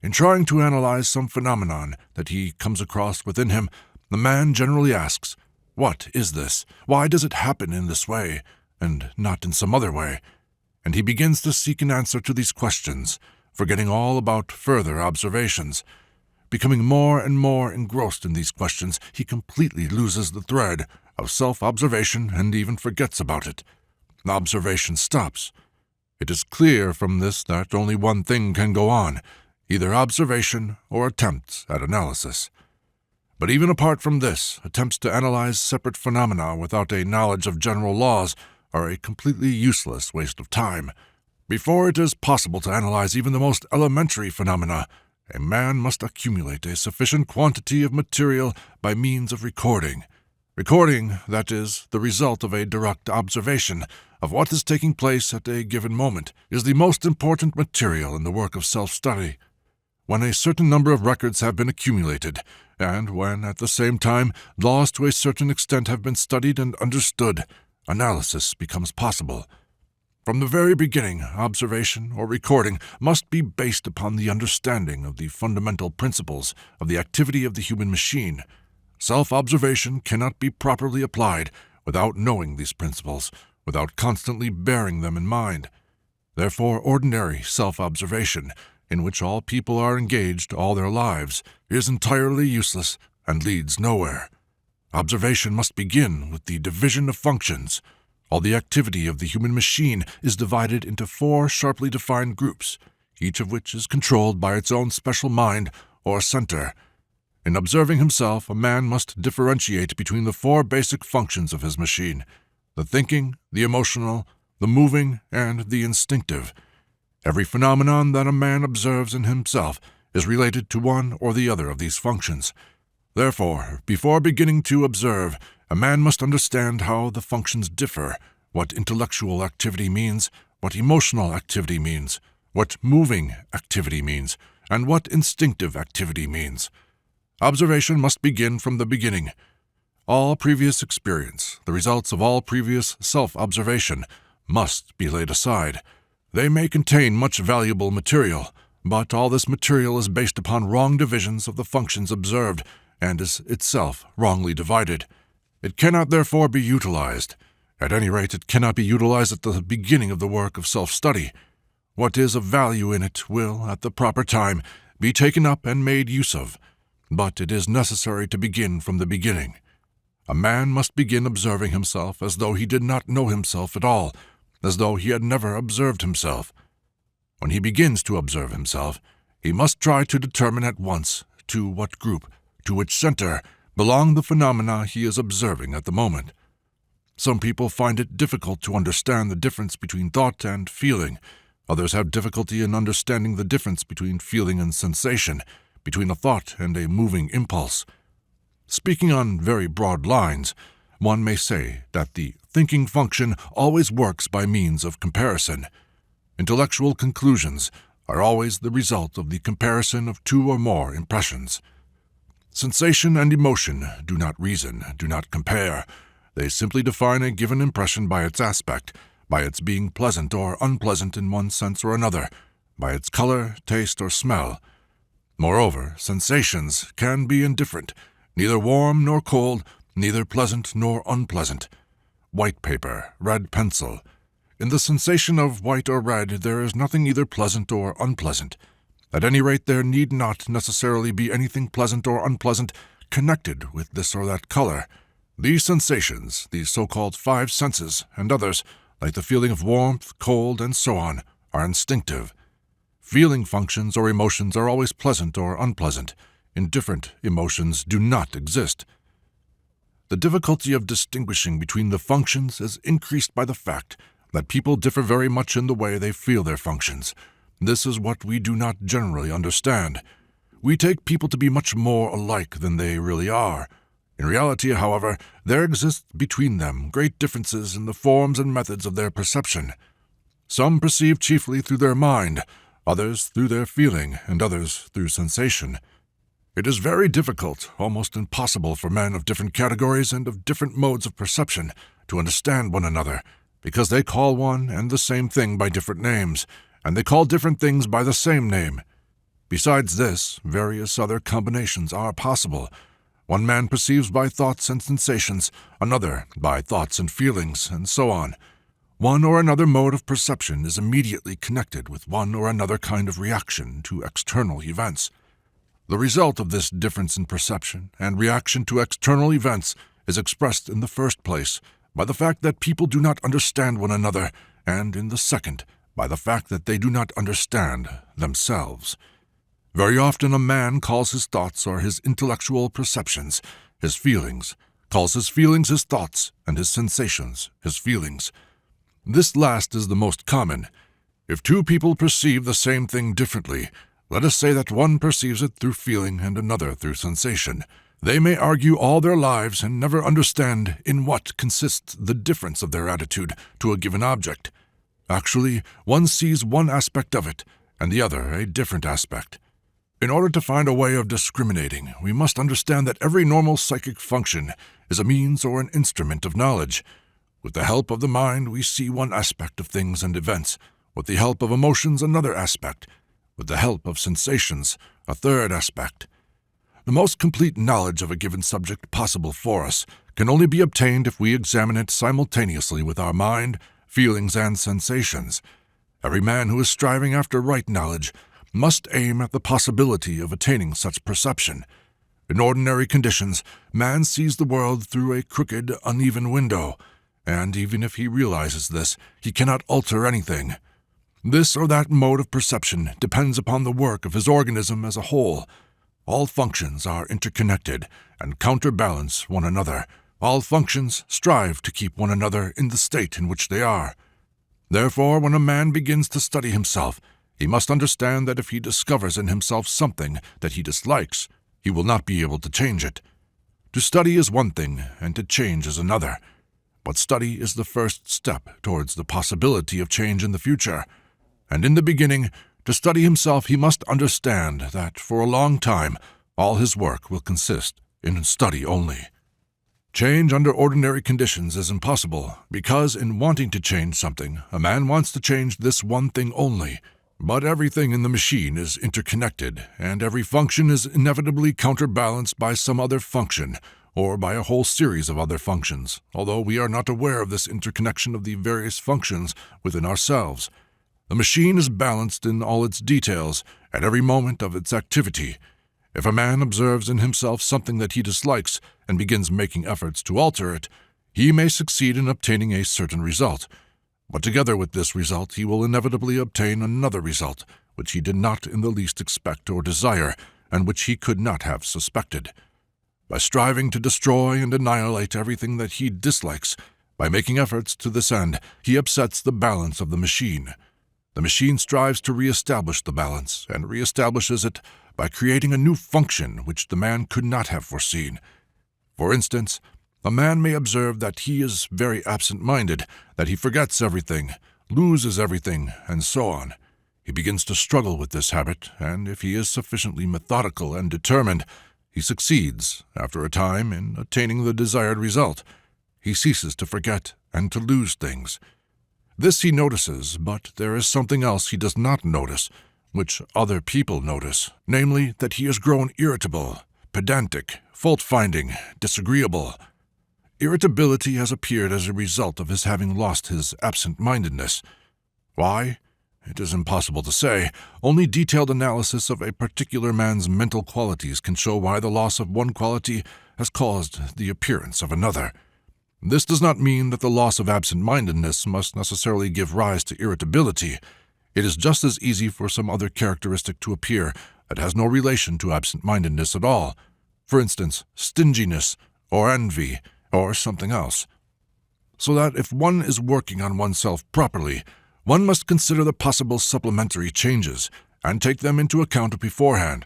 In trying to analyze some phenomenon that he comes across within him, the man generally asks, "What is this? Why does it happen in this way, and not in some other way?" And he begins to seek an answer to these questions, forgetting all about further observations. Becoming more and more engrossed in these questions, he completely loses the thread of self-observation and even forgets about it. Observation stops. It is clear from this that only one thing can go on, either observation or attempts at analysis. But even apart from this, attempts to analyze separate phenomena without a knowledge of general laws are a completely useless waste of time. Before it is possible to analyze even the most elementary phenomena, a man must accumulate a sufficient quantity of material by means of recording. Recording, that is, the result of a direct observation of what is taking place at a given moment, is the most important material in the work of self-study. When a certain number of records have been accumulated, and when, at the same time, laws to a certain extent have been studied and understood, analysis becomes possible. From the very beginning, observation or recording must be based upon the understanding of the fundamental principles of the activity of the human machine. Self-observation cannot be properly applied without knowing these principles, without constantly bearing them in mind. Therefore, ordinary self-observation, in which all people are engaged all their lives, is entirely useless and leads nowhere. Observation must begin with the division of functions. All the activity of the human machine is divided into 4 sharply defined groups, each of which is controlled by its own special mind or center. In observing himself, a man must differentiate between the 4 basic functions of his machine: the thinking, the emotional, the moving, and the instinctive. Every phenomenon that a man observes in himself is related to one or the other of these functions. Therefore, before beginning to observe, a man must understand how the functions differ, what intellectual activity means, what emotional activity means, what moving activity means, and what instinctive activity means. Observation must begin from the beginning. All previous experience, the results of all previous self-observation, must be laid aside. They may contain much valuable material, but all this material is based upon wrong divisions of the functions observed, and is itself wrongly divided. It cannot therefore be utilized. At any rate, it cannot be utilized at the beginning of the work of self-study. What is of value in it will, at the proper time, be taken up and made use of, but it is necessary to begin from the beginning. A man must begin observing himself as though he did not know himself at all, as though he had never observed himself. When he begins to observe himself, he must try to determine at once to what group, to which center, belong the phenomena he is observing at the moment. Some people find it difficult to understand the difference between thought and feeling. Others have difficulty in understanding the difference between feeling and sensation, between a thought and a moving impulse. Speaking on very broad lines, one may say that the thinking function always works by means of comparison. Intellectual conclusions are always the result of the comparison of 2 or more impressions. Sensation and emotion do not reason, do not compare. They simply define a given impression by its aspect, by its being pleasant or unpleasant in one sense or another, by its color, taste, or smell. Moreover, sensations can be indifferent, neither warm nor cold, neither pleasant nor unpleasant. White paper, red pencil. In the sensation of white or red there is nothing either pleasant or unpleasant. At any rate, there need not necessarily be anything pleasant or unpleasant connected with this or that color. These sensations, these so-called 5 senses, and others, like the feeling of warmth, cold, and so on, are instinctive. Feeling functions or emotions are always pleasant or unpleasant. Indifferent emotions do not exist. The difficulty of distinguishing between the functions is increased by the fact that people differ very much in the way they feel their functions. This is what we do not generally understand. We take people to be much more alike than they really are. In reality, however, there exist between them great differences in the forms and methods of their perception. Some perceive chiefly through their mind, others through their feeling, and others through sensation. It is very difficult, almost impossible for men of different categories and of different modes of perception to understand one another, because they call one and the same thing by different names, and they call different things by the same name. Besides this, various other combinations are possible. One man perceives by thoughts and sensations, another by thoughts and feelings, and so on. One or another mode of perception is immediately connected with one or another kind of reaction to external events. The result of this difference in perception and reaction to external events is expressed in the first place by the fact that people do not understand one another, and in the second by the fact that they do not understand themselves. Very often a man calls his thoughts or his intellectual perceptions his feelings, calls his feelings his thoughts, and his sensations his feelings. This last is the most common. If two people perceive the same thing differently, let us say that one perceives it through feeling and another through sensation, they may argue all their lives and never understand in what consists the difference of their attitude to a given object. Actually, one sees one aspect of it, and the other a different aspect. In order to find a way of discriminating, we must understand that every normal psychic function is a means or an instrument of knowledge. With the help of the mind, we see one aspect of things and events. With the help of emotions, another aspect. With the help of sensations, a third aspect. The most complete knowledge of a given subject possible for us can only be obtained if we examine it simultaneously with our mind, feelings, and sensations. Every man who is striving after right knowledge must aim at the possibility of attaining such perception. In ordinary conditions, man sees the world through a crooked, uneven window, and even if he realizes this, he cannot alter anything. This or that mode of perception depends upon the work of his organism as a whole. All functions are interconnected and counterbalance one another. All functions strive to keep one another in the state in which they are. Therefore, when a man begins to study himself, he must understand that if he discovers in himself something that he dislikes, he will not be able to change it. To study is one thing, and to change is another. But study is the first step towards the possibility of change in the future. And in the beginning, to study himself, he must understand that for a long time all his work will consist in study only. Change under ordinary conditions is impossible, because in wanting to change something, a man wants to change this one thing only. But everything in the machine is interconnected, and every function is inevitably counterbalanced by some other function, or by a whole series of other functions, although we are not aware of this interconnection of the various functions within ourselves. The machine is balanced in all its details at every moment of its activity. If a man observes in himself something that he dislikes and begins making efforts to alter it, he may succeed in obtaining a certain result. But together with this result, he will inevitably obtain another result, which he did not in the least expect or desire, and which he could not have suspected. By striving to destroy and annihilate everything that he dislikes, by making efforts to this end, he upsets the balance of the machine. The machine strives to re-establish the balance, and re-establishes it by creating a new function which the man could not have foreseen. For instance, a man may observe that he is very absent-minded, that he forgets everything, loses everything, and so on. He begins to struggle with this habit, and if he is sufficiently methodical and determined, he succeeds, after a time, in attaining the desired result. He ceases to forget and to lose things. This he notices, but there is something else he does not notice, which other people notice, namely that he has grown irritable, pedantic, fault-finding, disagreeable. Irritability has appeared as a result of his having lost his absent-mindedness. Why? It is impossible to say. Only detailed analysis of a particular man's mental qualities can show why the loss of one quality has caused the appearance of another. This does not mean that the loss of absent-mindedness must necessarily give rise to irritability. It is just as easy for some other characteristic to appear that has no relation to absent-mindedness at all. For instance, stinginess, or envy, or something else. So that if one is working on oneself properly, one must consider the possible supplementary changes and take them into account beforehand.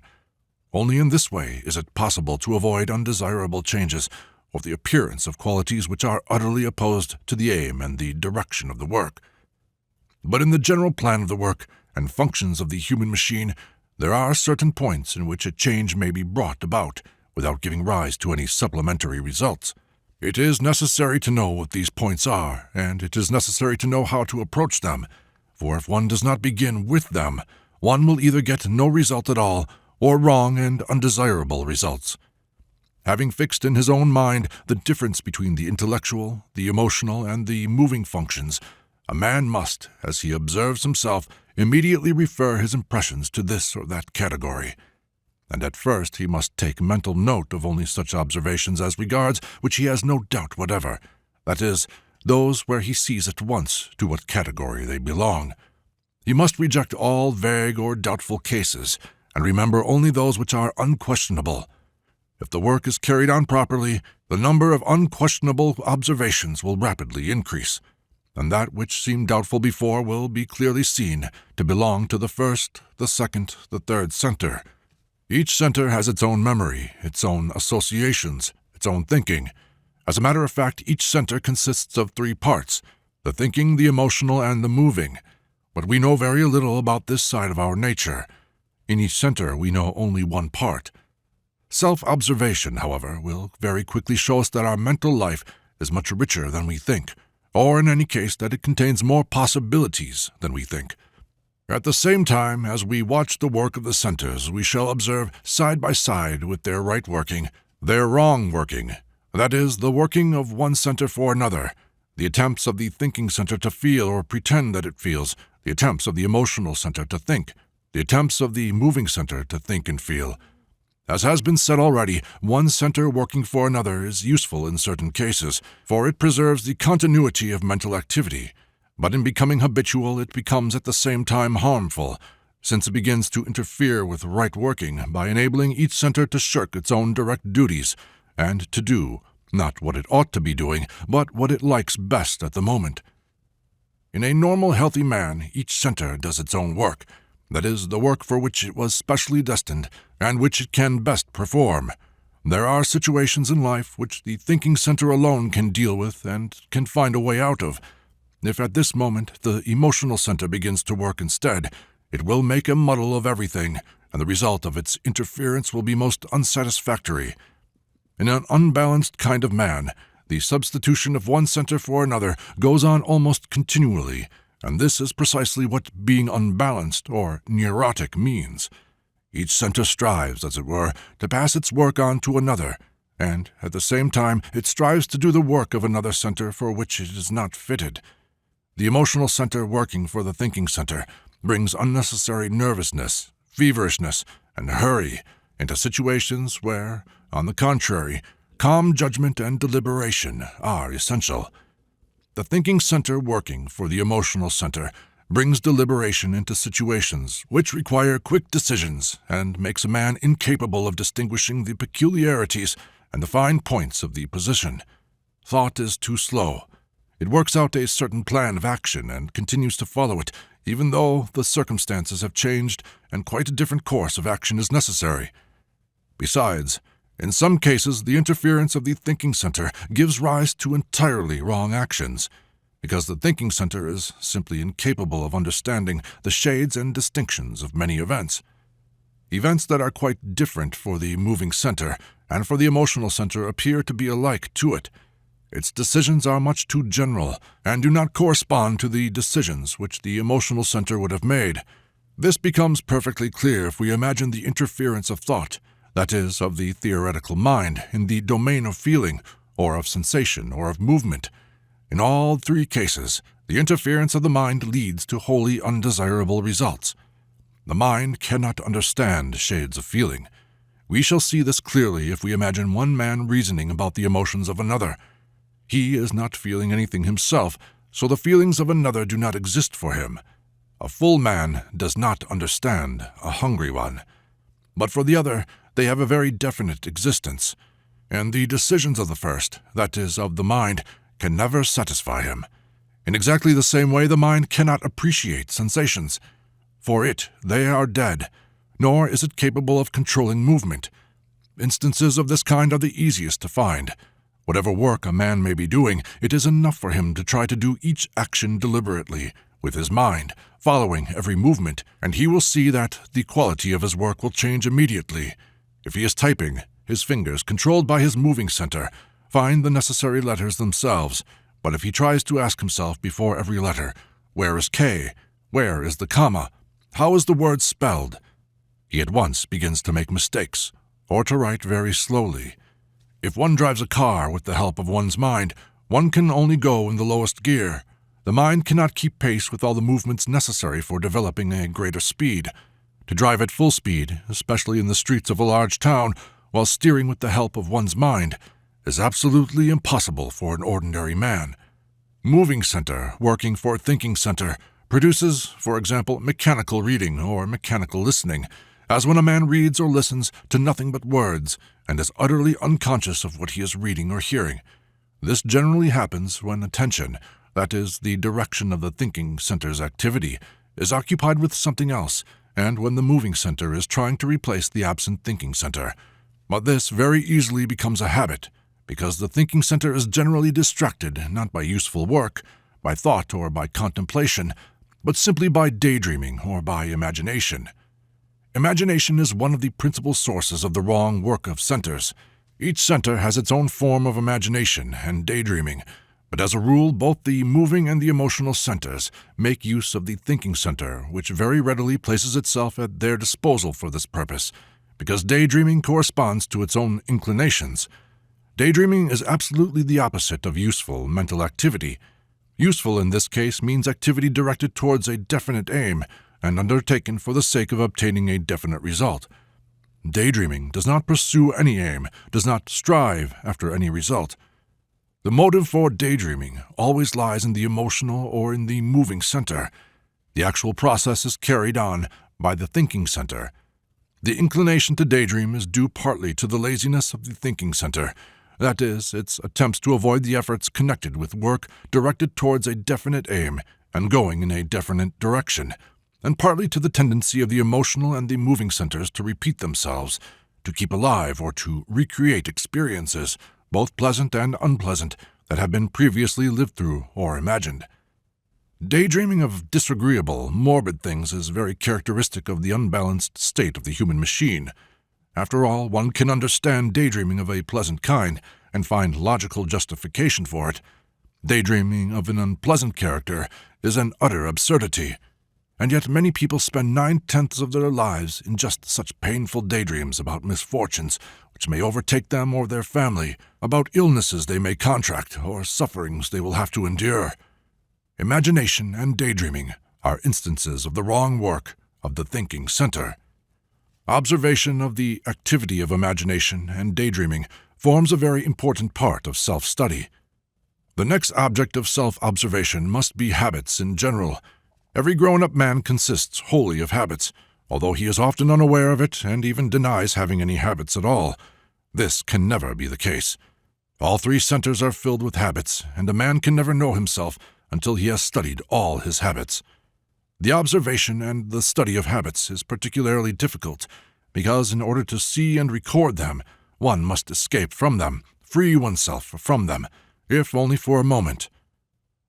Only in this way is it possible to avoid undesirable changes or the appearance of qualities which are utterly opposed to the aim and the direction of the work. But in the general plan of the work and functions of the human machine, there are certain points in which a change may be brought about without giving rise to any supplementary results. It is necessary to know what these points are, and it is necessary to know how to approach them, for if one does not begin with them, one will either get no result at all or wrong and undesirable results. Having fixed in his own mind the difference between the intellectual, the emotional, and the moving functions, a man must, as he observes himself, immediately refer his impressions to this or that category. And at first he must take mental note of only such observations as regards which he has no doubt whatever, that is, those where he sees at once to what category they belong. He must reject all vague or doubtful cases, and remember only those which are unquestionable. If the work is carried on properly, the number of unquestionable observations will rapidly increase, and that which seemed doubtful before will be clearly seen to belong to the first, the second, the third center. Each center has its own memory, its own associations, its own thinking. As a matter of fact, each center consists of 3 parts, the thinking, the emotional, and the moving. But we know very little about this side of our nature. In each center we know only one part. Self-observation, however, will very quickly show us that our mental life is much richer than we think, or in any case that it contains more possibilities than we think. At the same time, as we watch the work of the centers, we shall observe side by side with their right working, their wrong working, that is, the working of one center for another, the attempts of the thinking center to feel or pretend that it feels, the attempts of the emotional center to think, the attempts of the moving center to think and feel. As has been said already, one center working for another is useful in certain cases, for it preserves the continuity of mental activity. But in becoming habitual, it becomes at the same time harmful, since it begins to interfere with right working by enabling each center to shirk its own direct duties, and to do, not what it ought to be doing, but what it likes best at the moment. In a normal, healthy man, each center does its own work, that is, the work for which it was specially destined, and which it can best perform. There are situations in life which the thinking center alone can deal with and can find a way out of. If at this moment the emotional center begins to work instead, it will make a muddle of everything, and the result of its interference will be most unsatisfactory. In an unbalanced kind of man, the substitution of one center for another goes on almost continually, and this is precisely what being unbalanced or neurotic means. Each center strives, as it were, to pass its work on to another, and at the same time it strives to do the work of another center for which it is not fitted. The emotional center working for the thinking center brings unnecessary nervousness, feverishness, and hurry into situations where, on the contrary, calm judgment and deliberation are essential. The thinking center working for the emotional center brings deliberation into situations which require quick decisions and makes a man incapable of distinguishing the peculiarities and the fine points of the position. Thought is too slow. It works out a certain plan of action and continues to follow it, even though the circumstances have changed and quite a different course of action is necessary. Besides, in some cases the interference of the thinking center gives rise to entirely wrong actions, because the thinking center is simply incapable of understanding the shades and distinctions of many events. Events that are quite different for the moving center and for the emotional center appear to be alike to it. Its decisions are much too general and do not correspond to the decisions which the emotional center would have made. This becomes perfectly clear if we imagine the interference of thought, that is, of the theoretical mind, in the domain of feeling, or of sensation, or of movement. In all 3 cases, the interference of the mind leads to wholly undesirable results. The mind cannot understand shades of feeling. We shall see this clearly if we imagine one man reasoning about the emotions of another. He is not feeling anything himself, so the feelings of another do not exist for him. A full man does not understand a hungry one. But for the other, they have a very definite existence. and the decisions of the first, that is, of the mind, can never satisfy him. In exactly the same way, the mind cannot appreciate sensations. For it, they are dead, nor is it capable of controlling movement. Instances of this kind are the easiest to find. Whatever work a man may be doing, it is enough for him to try to do each action deliberately, with his mind, following every movement, and he will see that the quality of his work will change immediately. If he is typing, his fingers, controlled by his moving center, find the necessary letters themselves, but if he tries to ask himself before every letter, where is K? Where is the comma? How is the word spelled? He at once begins to make mistakes, or to write very slowly. If one drives a car with the help of one's mind, one can only go in the lowest gear. The mind cannot keep pace with all the movements necessary for developing a greater speed. To drive at full speed, especially in the streets of a large town, while steering with the help of one's mind, is absolutely impossible for an ordinary man. Moving center, working for thinking center, produces, for example, mechanical reading or mechanical listening, as when a man reads or listens to nothing but words and is utterly unconscious of what he is reading or hearing. This generally happens when attention, that is, the direction of the thinking center's activity, is occupied with something else, and when the moving center is trying to replace the absent thinking center. But this very easily becomes a habit, because the thinking center is generally distracted not by useful work, by thought or by contemplation, but simply by daydreaming or by imagination. Imagination is one of the principal sources of the wrong work of centers. Each center has its own form of imagination and daydreaming, but as a rule both the moving and the emotional centers make use of the thinking center, which very readily places itself at their disposal for this purpose, because daydreaming corresponds to its own inclinations. Daydreaming is absolutely the opposite of useful mental activity. Useful in this case means activity directed towards a definite aim and undertaken for the sake of obtaining a definite result. Daydreaming does not pursue any aim, does not strive after any result. The motive for daydreaming always lies in the emotional or in the moving center. The actual process is carried on by the thinking center. The inclination to daydream is due partly to the laziness of the thinking center, that is, its attempts to avoid the efforts connected with work directed towards a definite aim and going in a definite direction, and partly to the tendency of the emotional and the moving centers to repeat themselves, to keep alive or to recreate experiences, both pleasant and unpleasant, that have been previously lived through or imagined. Daydreaming of disagreeable, morbid things is very characteristic of the unbalanced state of the human machine. After all, one can understand daydreaming of a pleasant kind and find logical justification for it. Daydreaming of an unpleasant character is an utter absurdity. And yet many people spend 9/10 of their lives in just such painful daydreams about misfortunes which may overtake them or their family, about illnesses they may contract or sufferings they will have to endure. Imagination and daydreaming are instances of the wrong work of the thinking center. Observation of the activity of imagination and daydreaming forms a very important part of self-study. The next object of self-observation must be habits in general. Every grown-up man consists wholly of habits, although he is often unaware of it and even denies having any habits at all. This can never be the case. All three centers are filled with habits, and a man can never know himself until he has studied all his habits. The observation and the study of habits is particularly difficult, because in order to see and record them, one must escape from them, free oneself from them, if only for a moment.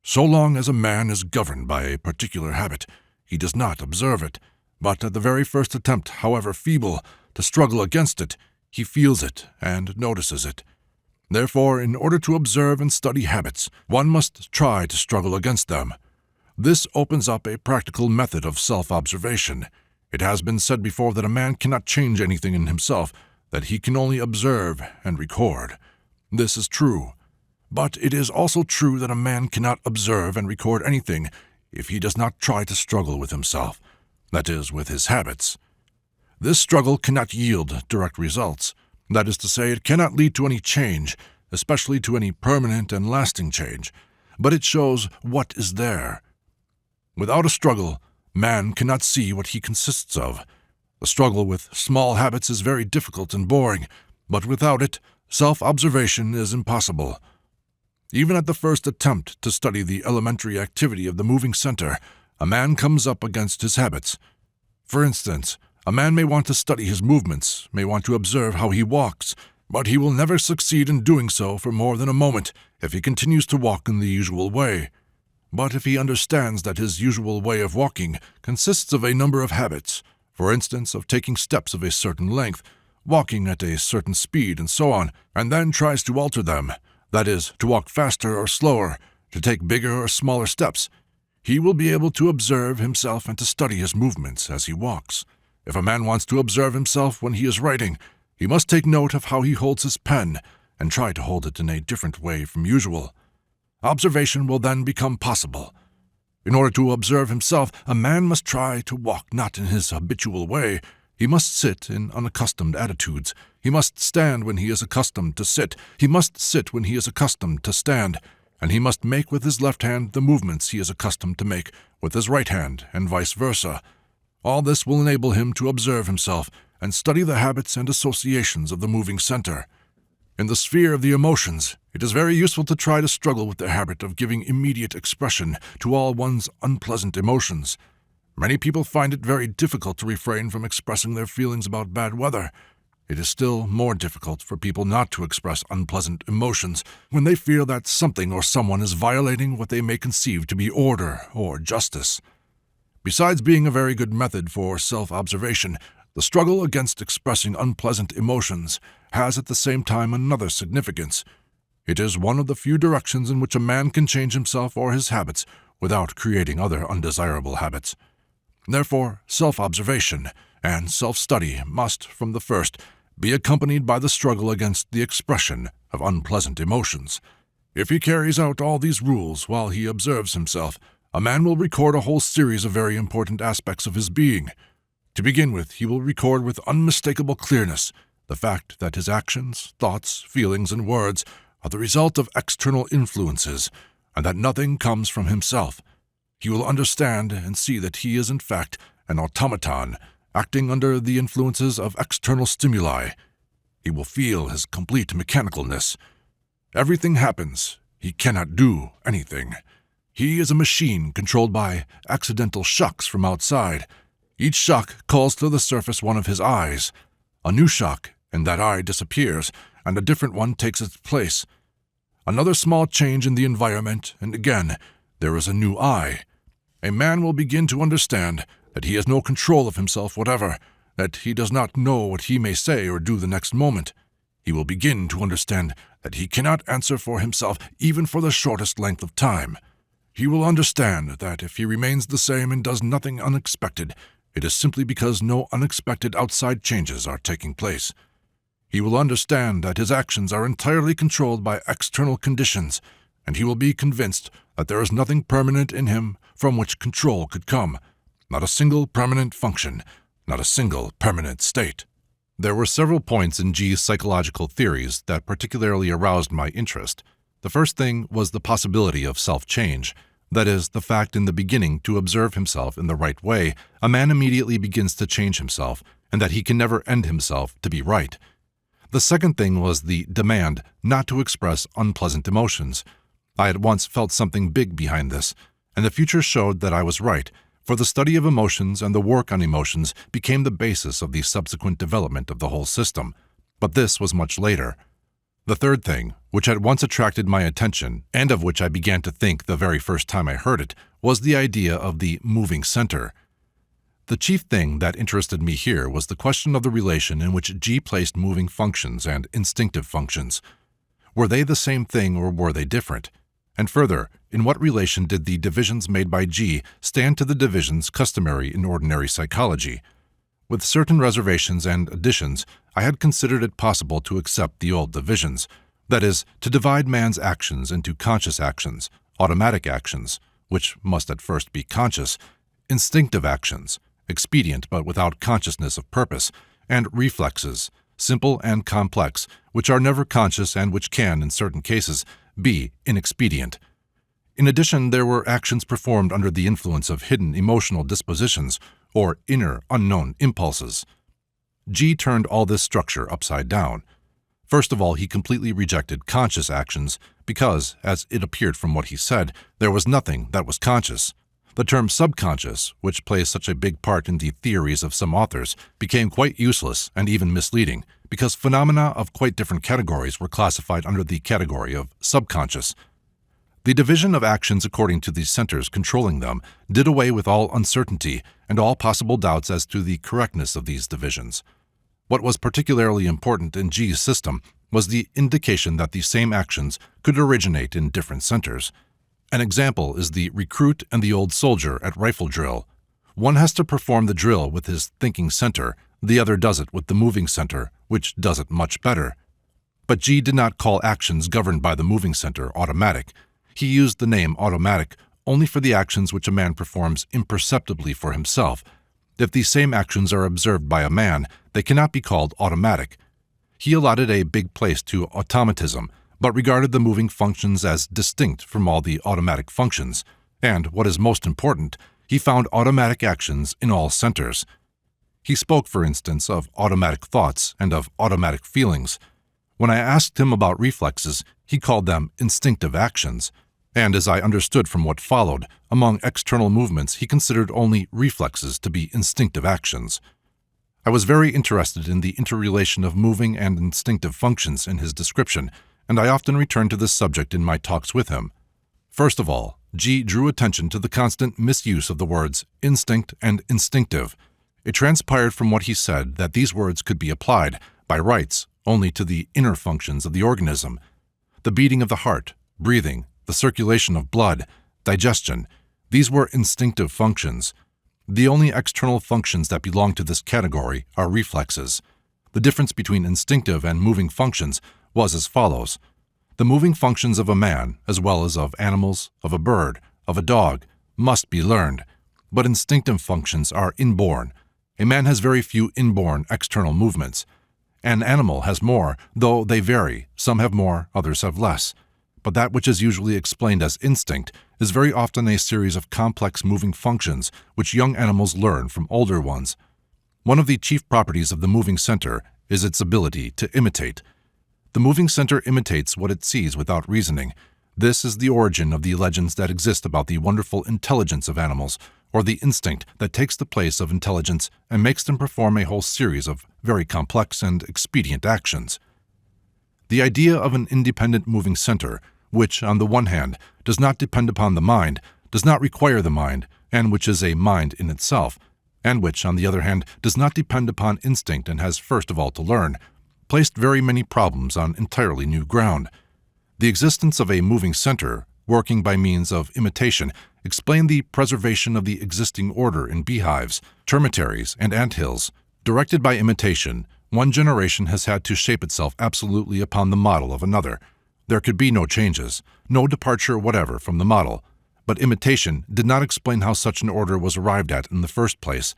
So long as a man is governed by a particular habit, he does not observe it, but at the very first attempt, however feeble, to struggle against it, he feels it and notices it. Therefore, in order to observe and study habits, one must try to struggle against them. This opens up a practical method of self-observation. It has been said before that a man cannot change anything in himself, that he can only observe and record. This is true. But it is also true that a man cannot observe and record anything if he does not try to struggle with himself, that is, with his habits. This struggle cannot yield direct results. That is to say, it cannot lead to any change, especially to any permanent and lasting change, but it shows what is there. Without a struggle, man cannot see what he consists of. The struggle with small habits is very difficult and boring, but without it, Self-observation is impossible. Even at the first attempt to study the elementary activity of the moving center, a man comes up against his habits. For instance, a man may want to study his movements, may want to observe how he walks, but he will never succeed in doing so for more than a moment if he continues to walk in the usual way. But if he understands that his usual way of walking consists of a number of habits, for instance, of taking steps of a certain length, walking at a certain speed, and so on, and then tries to alter them, that is, to walk faster or slower, to take bigger or smaller steps, he will be able to observe himself and to study his movements as he walks. If a man wants to observe himself when he is writing, he must take note of how he holds his pen and try to hold it in a different way from usual. Observation will then become possible. In order to observe himself, a man must try to walk not in his habitual way. He must sit in unaccustomed attitudes. He must stand when he is accustomed to sit. He must sit when he is accustomed to stand. And he must make with his left hand the movements he is accustomed to make with his right hand, and vice versa. All this will enable him to observe himself and study the habits and associations of the moving center. In the sphere of the emotions, it is very useful to try to struggle with the habit of giving immediate expression to all one's unpleasant emotions. Many people find it very difficult to refrain from expressing their feelings about bad weather. It is still more difficult for people not to express unpleasant emotions when they feel that something or someone is violating what they may conceive to be order or justice. Besides being a very good method for self-observation, the struggle against expressing unpleasant emotions has at the same time another significance. It is one of the few directions in which a man can change himself or his habits without creating other undesirable habits. Therefore, self-observation and self-study must, from the first, be accompanied by the struggle against the expression of unpleasant emotions. If he carries out all these rules while he observes himself, a man will record a whole series of very important aspects of his being. To begin with, he will record with unmistakable clearness the fact that his actions, thoughts, feelings, and words are the result of external influences, and that nothing comes from himself. He will understand and see that he is in fact an automaton, acting under the influences of external stimuli. He will feel his complete mechanicalness. Everything happens. He cannot do anything. He is a machine controlled by accidental shocks from outside. Each shock calls to the surface one of his eyes. A new shock, and that eye disappears, and a different one takes its place. Another small change in the environment, and again, there is a new eye. A man will begin to understand that he has no control of himself whatever, that he does not know what he may say or do the next moment. He will begin to understand that he cannot answer for himself even for the shortest length of time. He will understand that if he remains the same and does nothing unexpected, it is simply because no unexpected outside changes are taking place. He will understand that his actions are entirely controlled by external conditions, and he will be convinced that there is nothing permanent in him from which control could come, not a single permanent function, not a single permanent state. There were several points in G's psychological theories that particularly aroused my interest. The first thing was the possibility of self-change. That is, the fact in the beginning to observe himself in the right way, a man immediately begins to change himself, and that he can never end himself to be right. The second thing was the demand not to express unpleasant emotions. I at once felt something big behind this, and the future showed that I was right, for the study of emotions and the work on emotions became the basis of the subsequent development of the whole system. But this was much later. The third thing, which at once attracted my attention, and of which I began to think the very first time I heard it, was the idea of the moving center. The chief thing that interested me here was the question of the relation in which G placed moving functions and instinctive functions. Were they the same thing or were they different? And further, in what relation did the divisions made by G stand to the divisions customary in ordinary psychology? With certain reservations and additions, I had considered it possible to accept the old divisions, that is, to divide man's actions into conscious actions, automatic actions, which must at first be conscious, instinctive actions, expedient but without consciousness of purpose, and reflexes, simple and complex, which are never conscious and which can, in certain cases, be inexpedient. In addition, there were actions performed under the influence of hidden emotional dispositions, or inner, unknown impulses. G turned all this structure upside down. First of all, he completely rejected conscious actions because, as it appeared from what he said, there was nothing that was conscious. The term subconscious, which plays such a big part in the theories of some authors, became quite useless and even misleading because phenomena of quite different categories were classified under the category of subconscious. The division of actions according to the centers controlling them did away with all uncertainty and all possible doubts as to the correctness of these divisions. What was particularly important in G's system was the indication that the same actions could originate in different centers. An example is the recruit and the old soldier at rifle drill. One has to perform the drill with his thinking center, the other does it with the moving center, which does it much better. But G did not call actions governed by the moving center automatic. He used the name automatic only for the actions which a man performs imperceptibly for himself. If these same actions are observed by a man, they cannot be called automatic. He allotted a big place to automatism, but regarded the moving functions as distinct from all the automatic functions, and, what is most important, he found automatic actions in all centers. He spoke, for instance, of automatic thoughts and of automatic feelings. When I asked him about reflexes, he called them instinctive actions, and as I understood from what followed, among external movements he considered only reflexes to be instinctive actions. I was very interested in the interrelation of moving and instinctive functions in his description, and I often returned to this subject in my talks with him. First of all, G drew attention to the constant misuse of the words instinct and instinctive. It transpired from what he said that these words could be applied, by rights, only to the inner functions of the organism. The beating of the heart, breathing, the circulation of blood, digestion, these were instinctive functions. The only external functions that belong to this category are reflexes. The difference between instinctive and moving functions was as follows. The moving functions of a man, as well as of animals, of a bird, of a dog, must be learned, but instinctive functions are inborn. A man has very few inborn external movements. An animal has more, though they vary. Some have more, others have less. But that which is usually explained as instinct is very often a series of complex moving functions which young animals learn from older ones. One of the chief properties of the moving center is its ability to imitate. The moving center imitates what it sees without reasoning. This is the origin of the legends that exist about the wonderful intelligence of animals, or the instinct that takes the place of intelligence and makes them perform a whole series of very complex and expedient actions. The idea of an independent moving center, which, on the one hand, does not depend upon the mind, does not require the mind, and which is a mind in itself, and which, on the other hand, does not depend upon instinct and has first of all to learn, placed very many problems on entirely new ground. The existence of a moving center, working by means of imitation, explained the preservation of the existing order in beehives, termitaries, and anthills. Directed by imitation, one generation has had to shape itself absolutely upon the model of another. There could be no changes, no departure whatever from the model, but imitation did not explain how such an order was arrived at in the first place.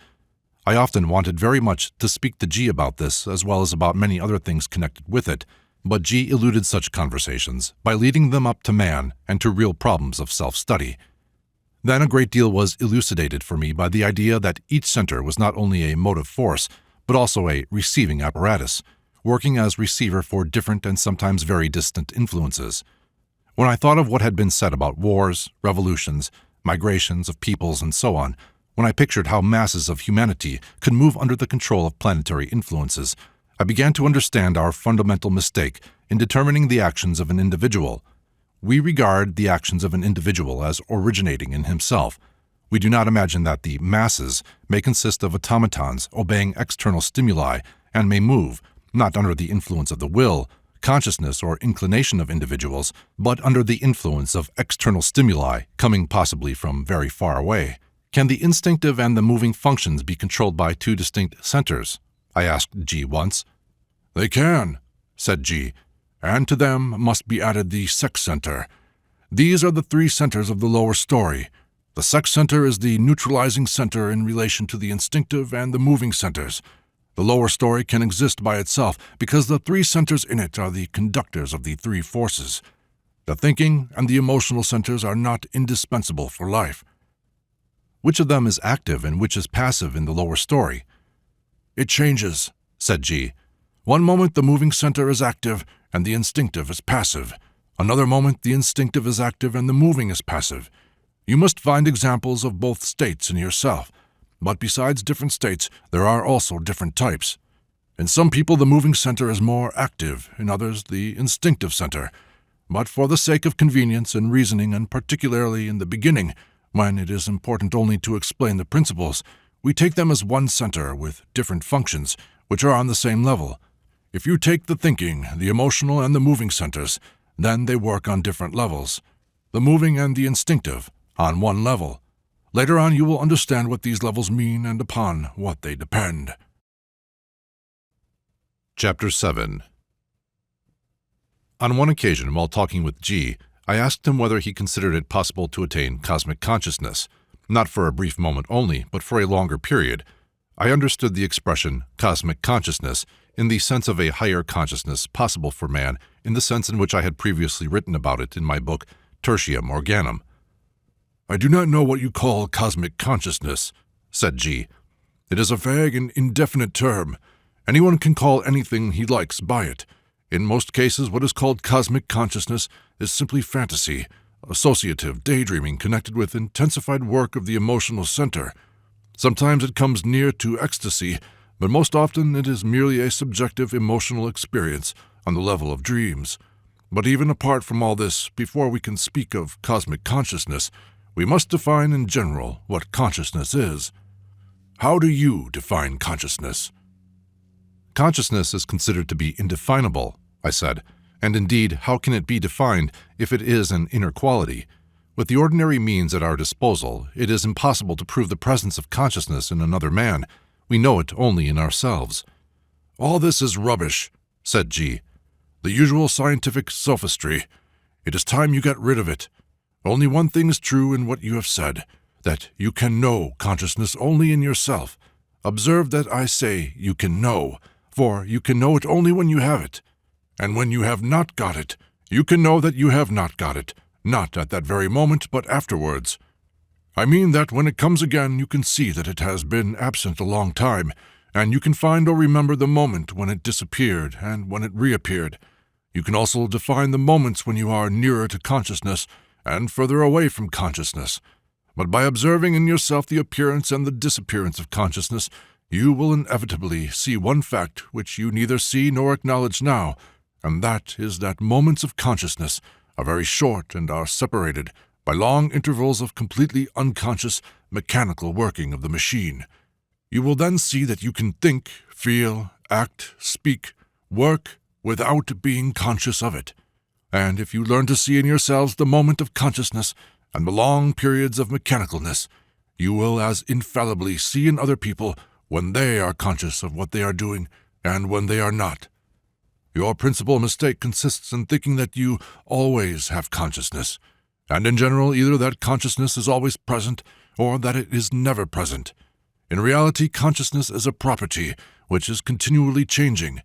I often wanted very much to speak to G about this as well as about many other things connected with it, but G eluded such conversations by leading them up to man and to real problems of self-study. Then a great deal was elucidated for me by the idea that each center was not only a motive force, but also a receiving apparatus, working as receiver for different and sometimes very distant influences. When I thought of what had been said about wars, revolutions, migrations of peoples, and so on, when I pictured how masses of humanity could move under the control of planetary influences, I began to understand our fundamental mistake in determining the actions of an individual. We regard the actions of an individual as originating in himself. We do not imagine that the masses may consist of automatons obeying external stimuli and may move, not under the influence of the will, consciousness, or inclination of individuals, but under the influence of external stimuli coming possibly from very far away. Can the instinctive and the moving functions be controlled by two distinct centers? I asked G once. They can, said G, and to them must be added the sex center. These are the three centers of the lower story. The sex center is the neutralizing center in relation to the instinctive and the moving centers. The lower story can exist by itself because the three centers in it are the conductors of the three forces. The thinking and the emotional centers are not indispensable for life. Which of them is active and which is passive in the lower story? It changes, said G. One moment the moving center is active and the instinctive is passive. Another moment the instinctive is active and the moving is passive. You must find examples of both states in yourself. But besides different states, there are also different types. In some people the moving center is more active, in others the instinctive center. But for the sake of convenience and reasoning, and particularly in the beginning, when it is important only to explain the principles, we take them as one center with different functions, which are on the same level. If you take the thinking, the emotional, and the moving centers, then they work on different levels. The moving and the instinctive on one level. Later on you will understand what these levels mean and upon what they depend. Chapter 7. On one occasion, while talking with G, I asked him whether he considered it possible to attain cosmic consciousness, not for a brief moment only, but for a longer period. I understood the expression cosmic consciousness in the sense of a higher consciousness possible for man, in the sense in which I had previously written about it in my book Tertium Organum. I do not know what you call cosmic consciousness, said G. It is a vague and indefinite term. Anyone can call anything he likes by it. In most cases, what is called cosmic consciousness is simply fantasy, associative daydreaming connected with intensified work of the emotional center. Sometimes it comes near to ecstasy, but most often it is merely a subjective emotional experience on the level of dreams. But even apart from all this, before we can speak of cosmic consciousness, we must define in general what consciousness is. How do you define consciousness? Consciousness is considered to be indefinable, I said, and indeed, how can it be defined if it is an inner quality? With the ordinary means at our disposal, it is impossible to prove the presence of consciousness in another man. We know it only in ourselves. All this is rubbish, said G. The usual scientific sophistry. It is time you got rid of it. Only one thing is true in what you have said, that you can know consciousness only in yourself. Observe that I say you can know, for you can know it only when you have it. And when you have not got it, you can know that you have not got it, not at that very moment, but afterwards. I mean that when it comes again, you can see that it has been absent a long time, and you can find or remember the moment when it disappeared and when it reappeared. You can also define the moments when you are nearer to consciousness and further away from consciousness. But by observing in yourself the appearance and the disappearance of consciousness, you will inevitably see one fact which you neither see nor acknowledge now, and that is that moments of consciousness are very short and are separated by long intervals of completely unconscious mechanical working of the machine. You will then see that you can think, feel, act, speak, work without being conscious of it. And if you learn to see in yourselves the moment of consciousness and the long periods of mechanicalness, you will as infallibly see in other people when they are conscious of what they are doing and when they are not. Your principal mistake consists in thinking that you always have consciousness, and in general either that consciousness is always present or that it is never present. In reality, consciousness is a property which is continually changing.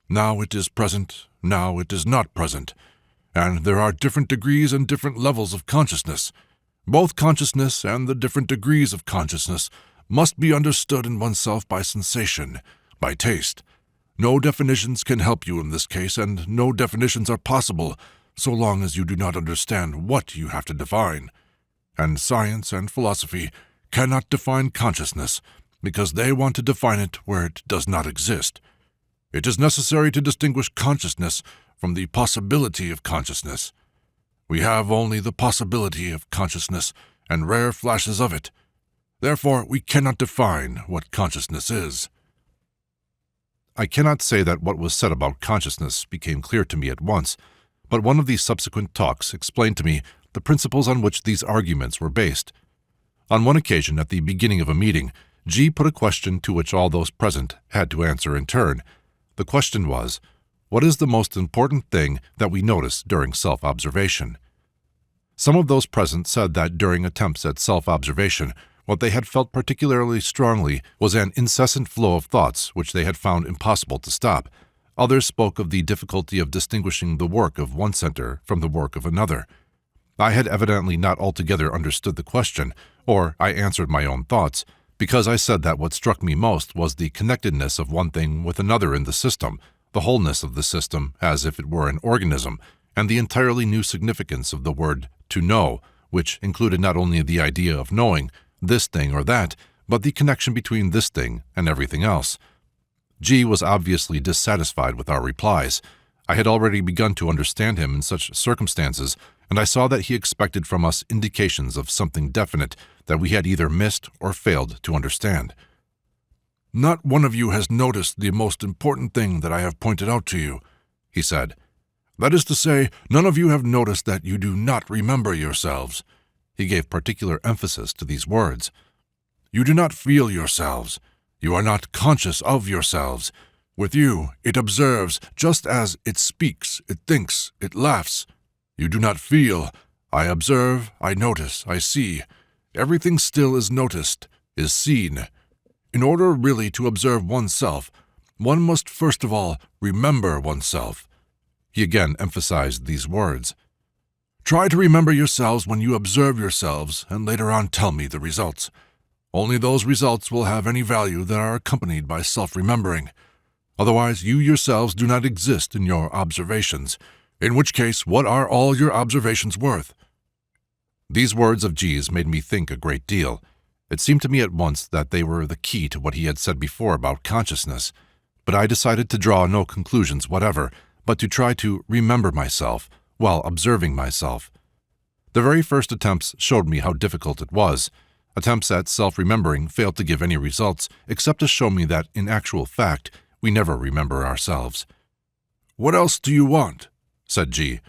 Now it is present, now it is not present, and there are different degrees and different levels of consciousness. Both consciousness and the different degrees of consciousness must be understood in oneself by sensation, by taste. No definitions can help you in this case, and no definitions are possible so long as you do not understand what you have to define. And science and philosophy cannot define consciousness because they want to define it where it does not exist. It is necessary to distinguish consciousness from the possibility of consciousness. We have only the possibility of consciousness and rare flashes of it. Therefore, we cannot define what consciousness is. I cannot say that what was said about consciousness became clear to me at once, but one of these subsequent talks explained to me the principles on which these arguments were based. On one occasion, at the beginning of a meeting, G put a question to which all those present had to answer in turn. The question was, what is the most important thing that we notice during self-observation? Some of those present said that during attempts at self-observation, what they had felt particularly strongly was an incessant flow of thoughts which they had found impossible to stop. Others spoke of the difficulty of distinguishing the work of one center from the work of another. I had evidently not altogether understood the question, or I answered my own thoughts, because I said that what struck me most was the connectedness of one thing with another in the system, the wholeness of the system as if it were an organism, and the entirely new significance of the word to know, which included not only the idea of knowing this thing or that, but the connection between this thing and everything else. G was obviously dissatisfied with our replies. I had already begun to understand him in such circumstances, and I saw that he expected from us indications of something definite that we had either missed or failed to understand. "Not one of you has noticed the most important thing that I have pointed out to you," he said. "That is to say, none of you have noticed that you do not remember yourselves." He gave particular emphasis to these words. "You do not feel yourselves. You are not conscious of yourselves. With you, it observes just as it speaks, it thinks, it laughs. You do not feel. I observe, I notice, I see. Everything still is noticed, is seen. In order really to observe oneself, one must first of all remember oneself." He again emphasized these words. "Try to remember yourselves when you observe yourselves, and later on tell me the results. Only those results will have any value that are accompanied by self-remembering. Otherwise, you yourselves do not exist in your observations, in which case, what are all your observations worth?" These words of G's made me think a great deal. It seemed to me at once that they were the key to what he had said before about consciousness, but I decided to draw no conclusions whatever, but to try to remember myself while observing myself. The very first attempts showed me how difficult it was. Attempts at self-remembering failed to give any results, except to show me that, in actual fact, we never remember ourselves. "What else do you want?" said G.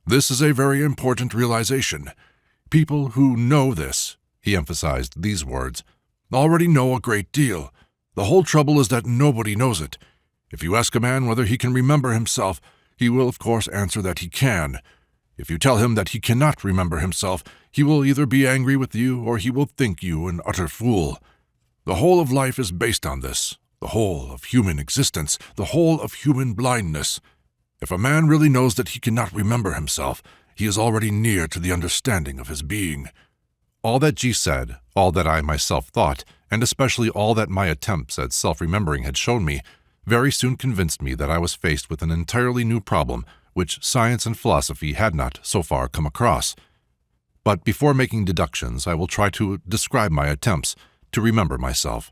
"This is a very important realization. People who know this," he emphasized these words, "already know a great deal. The whole trouble is that nobody knows it. If you ask a man whether he can remember himself, he will of course answer that he can. If you tell him that he cannot remember himself, he will either be angry with you or he will think you an utter fool. The whole of life is based on this, the whole of human existence, the whole of human blindness. If a man really knows that he cannot remember himself, he is already near to the understanding of his being." All that G said, all that I myself thought, and especially all that my attempts at self-remembering had shown me, very soon convinced me that I was faced with an entirely new problem which science and philosophy had not so far come across. But before making deductions, I will try to describe my attempts to remember myself.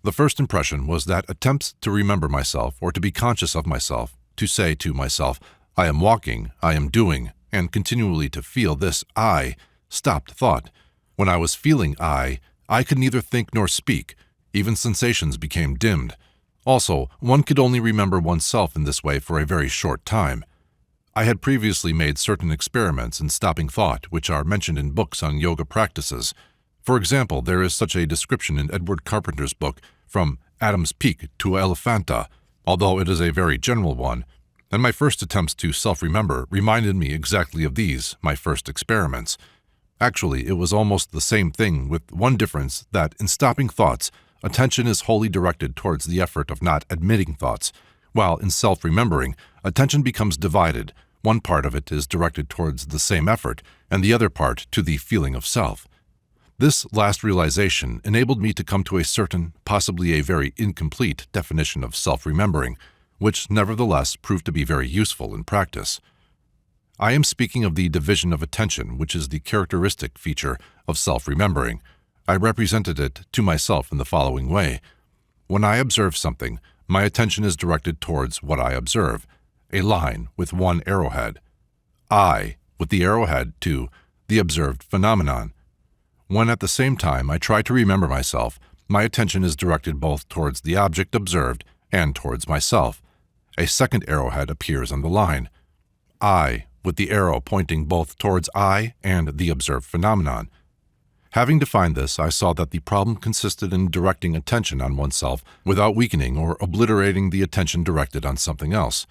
The first impression was that attempts to remember myself or to be conscious of myself, to say to myself, "I am walking, I am doing," and continually to feel this I, stopped thought. When I was feeling I could neither think nor speak. Even sensations became dimmed. Also, one could only remember oneself in this way for a very short time. I had previously made certain experiments in stopping thought, which are mentioned in books on yoga practices. For example, there is such a description in Edward Carpenter's book, From Adam's Peak to Elephanta, although it is a very general one, and my first attempts to self-remember reminded me exactly of these, my first experiments. Actually, it was almost the same thing, with one difference that in stopping thoughts, attention is wholly directed towards the effort of not admitting thoughts, while in self-remembering, attention becomes divided. One part of it is directed towards the same effort, and the other part to the feeling of self. This last realization enabled me to come to a certain, possibly a very incomplete definition of self-remembering, which nevertheless proved to be very useful in practice. I am speaking of the division of attention, which is the characteristic feature of self-remembering. I represented it to myself in the following way. When I observe something, my attention is directed towards what I observe, a line with one arrowhead. I, with the arrowhead to the observed phenomenon. When at the same time I try to remember myself, my attention is directed both towards the object observed and towards myself. A second arrowhead appears on the line. I, with the arrow pointing both towards I and the observed phenomenon. Having defined this, I saw that the problem consisted in directing attention on oneself without weakening or obliterating the attention directed on something else.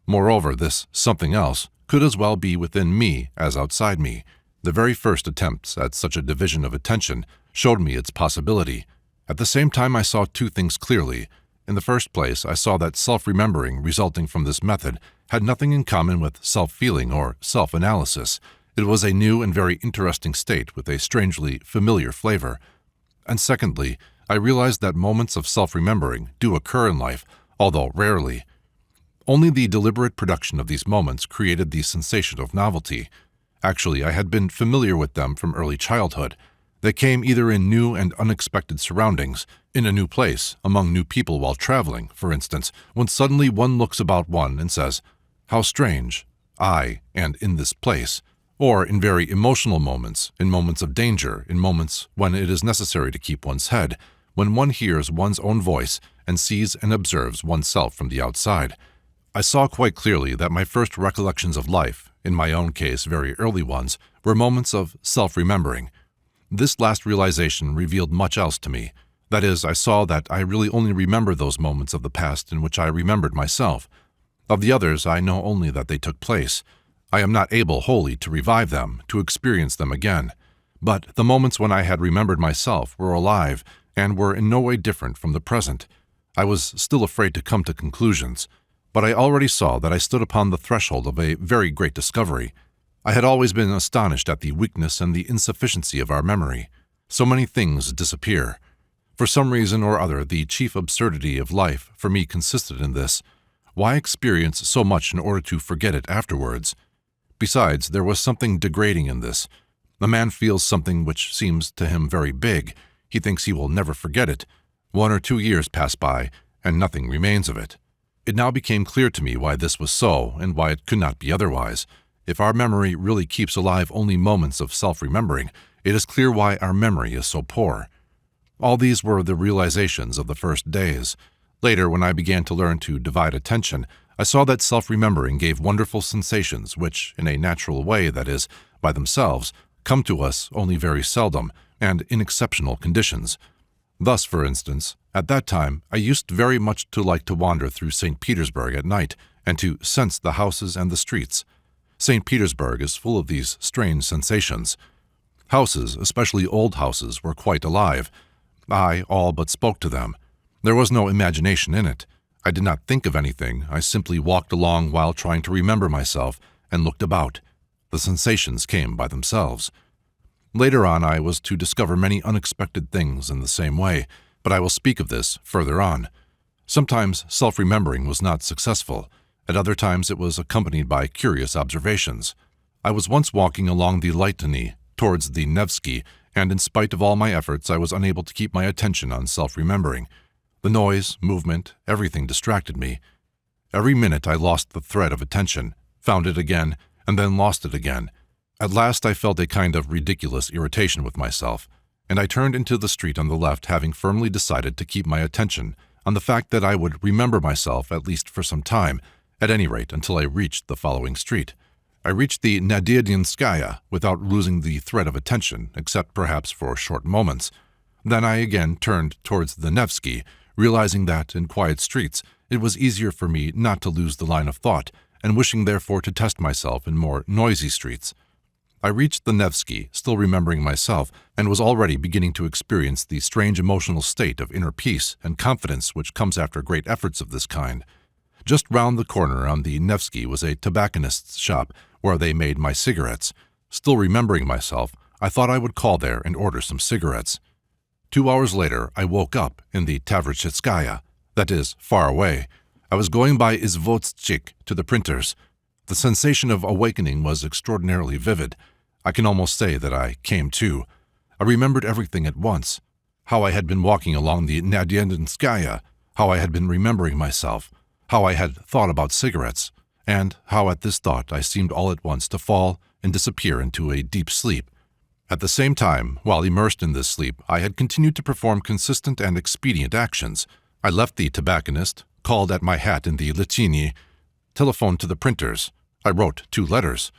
Moreover, this something else could as well be within me as outside me. The very first attempts at such a division of attention showed me its possibility. At the same time, I saw two things clearly. In the first place, I saw that self-remembering resulting from this method had nothing in common with self-feeling or self-analysis. It was a new and very interesting state with a strangely familiar flavor. And secondly, I realized that moments of self-remembering do occur in life, although rarely. Only the deliberate production of these moments created the sensation of novelty. Actually, I had been familiar with them from early childhood. They came either in new and unexpected surroundings, in a new place, among new people while traveling, for instance, when suddenly one looks about one and says, "How strange, I, and in this place," or in very emotional moments, in moments of danger, in moments when it is necessary to keep one's head, when one hears one's own voice and sees and observes oneself from the outside. I saw quite clearly that my first recollections of life, in my own case very early ones, were moments of self-remembering. This last realization revealed much else to me. That is, I saw that I really only remember those moments of the past in which I remembered myself. Of the others, I know only that they took place. I am not able wholly to revive them, to experience them again. But the moments when I had remembered myself were alive and were in no way different from the present. I was still afraid to come to conclusions, but I already saw that I stood upon the threshold of a very great discovery. I had always been astonished at the weakness and the insufficiency of our memory. So many things disappear. For some reason or other, the chief absurdity of life for me consisted in this. Why experience so much in order to forget it afterwards? Besides, there was something degrading in this. A man feels something which seems to him very big. He thinks he will never forget it. 1 or 2 years pass by, and nothing remains of it. It now became clear to me why this was so, and why it could not be otherwise. If our memory really keeps alive only moments of self-remembering, it is clear why our memory is so poor. All these were the realizations of the first days. Later, when I began to learn to divide attention, I saw that self-remembering gave wonderful sensations which, in a natural way, that is, by themselves, come to us only very seldom, and in exceptional conditions. Thus, for instance, at that time, I used very much to like to wander through St. Petersburg at night, and to sense the houses and the streets. St. Petersburg is full of these strange sensations. Houses, especially old houses, were quite alive. I all but spoke to them. There was no imagination in it. I did not think of anything. I simply walked along while trying to remember myself, and looked about. The sensations came by themselves. Later on, I was to discover many unexpected things in the same way, but I will speak of this further on. Sometimes self-remembering was not successful. At other times it was accompanied by curious observations. I was once walking along the Litany towards the Nevsky, and in spite of all my efforts I was unable to keep my attention on self-remembering. The noise, movement, everything distracted me. Every minute I lost the thread of attention, found it again, and then lost it again. At last I felt a kind of ridiculous irritation with myself, and I turned into the street on the left, having firmly decided to keep my attention on the fact that I would remember myself at least for some time, at any rate until I reached the following street. I reached the Nadezhdinskaya without losing the thread of attention, except perhaps for short moments. Then I again turned towards the Nevsky, realizing that, in quiet streets, it was easier for me not to lose the line of thought, and wishing therefore to test myself in more noisy streets. I reached the Nevsky, still remembering myself, and was already beginning to experience the strange emotional state of inner peace and confidence which comes after great efforts of this kind. Just round the corner on the Nevsky was a tobacconist's shop where they made my cigarettes. Still remembering myself, I thought I would call there and order some cigarettes. 2 hours later, I woke up in the Tavrichitskaya, that is, far away. I was going by Izvostchik to the printers. The sensation of awakening was extraordinarily vivid. I can almost say that I came to. I remembered everything at once. How I had been walking along the Nadezhdinskaya, how I had been remembering myself, how I had thought about cigarettes, and how at this thought I seemed all at once to fall and disappear into a deep sleep. At the same time, while immersed in this sleep, I had continued to perform consistent and expedient actions. I left the tobacconist, called at my hat in the Litini, telephoned to the printers. I wrote 2 letters.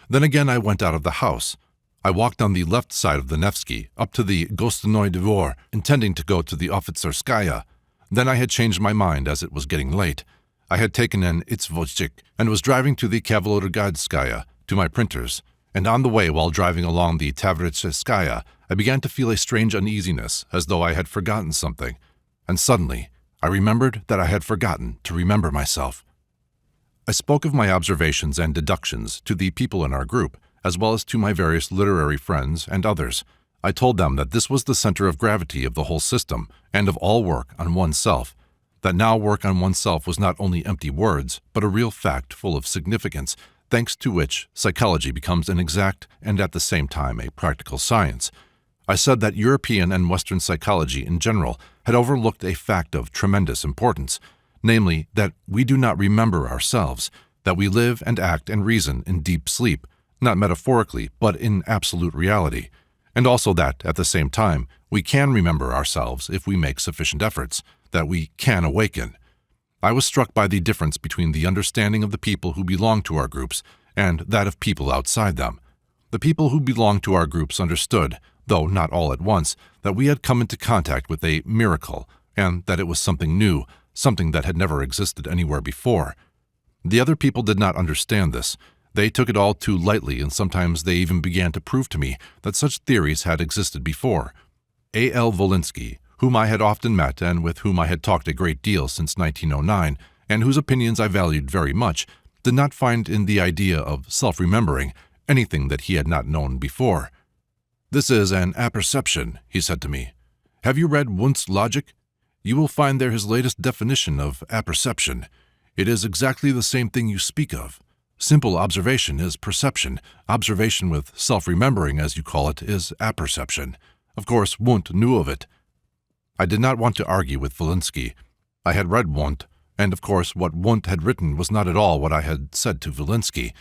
Then again I went out of the house. I walked on the left side of the Nevsky, up to the Gostinoy Dvor, intending to go to the Officerskaya. Then I had changed my mind as it was getting late. I had taken an Izvostchik and was driving to the Kavalodgadskaya, to my printers, and on the way while driving along the Tavrichitskaya, I began to feel a strange uneasiness, as though I had forgotten something. And suddenly, I remembered that I had forgotten to remember myself. I spoke of my observations and deductions to the people in our group, as well as to my various literary friends and others. I told them that this was the center of gravity of the whole system, and of all work on oneself. that now work on oneself was not only empty words, but a real fact full of significance, thanks to which psychology becomes an exact and at the same time a practical science. I said that European and Western psychology in general had overlooked a fact of tremendous importance, namely that we do not remember ourselves, that we live and act and reason in deep sleep, not metaphorically, but in absolute reality, and also that, at the same time, we can remember ourselves if we make sufficient efforts, that we can awaken. I was struck by the difference between the understanding of the people who belong to our groups and that of people outside them. The people who belonged to our groups understood, though not all at once, that we had come into contact with a miracle, and that it was something new, something that had never existed anywhere before. The other people did not understand this. They took it all too lightly, and sometimes they even began to prove to me that such theories had existed before. A.L. Volinsky, whom I had often met and with whom I had talked a great deal since 1909, and whose opinions I valued very much, did not find in the idea of self-remembering anything that he had not known before. "This is an apperception," he said to me. "Have you read Wundt's Logic? You will find there his latest definition of apperception. It is exactly the same thing you speak of. Simple observation is perception. Observation with self-remembering, as you call it, is apperception. Of course, Wundt knew of it." I did not want to argue with Volinsky. I had read Wundt, and of course what Wundt had written was not at all what I had said to Volinsky.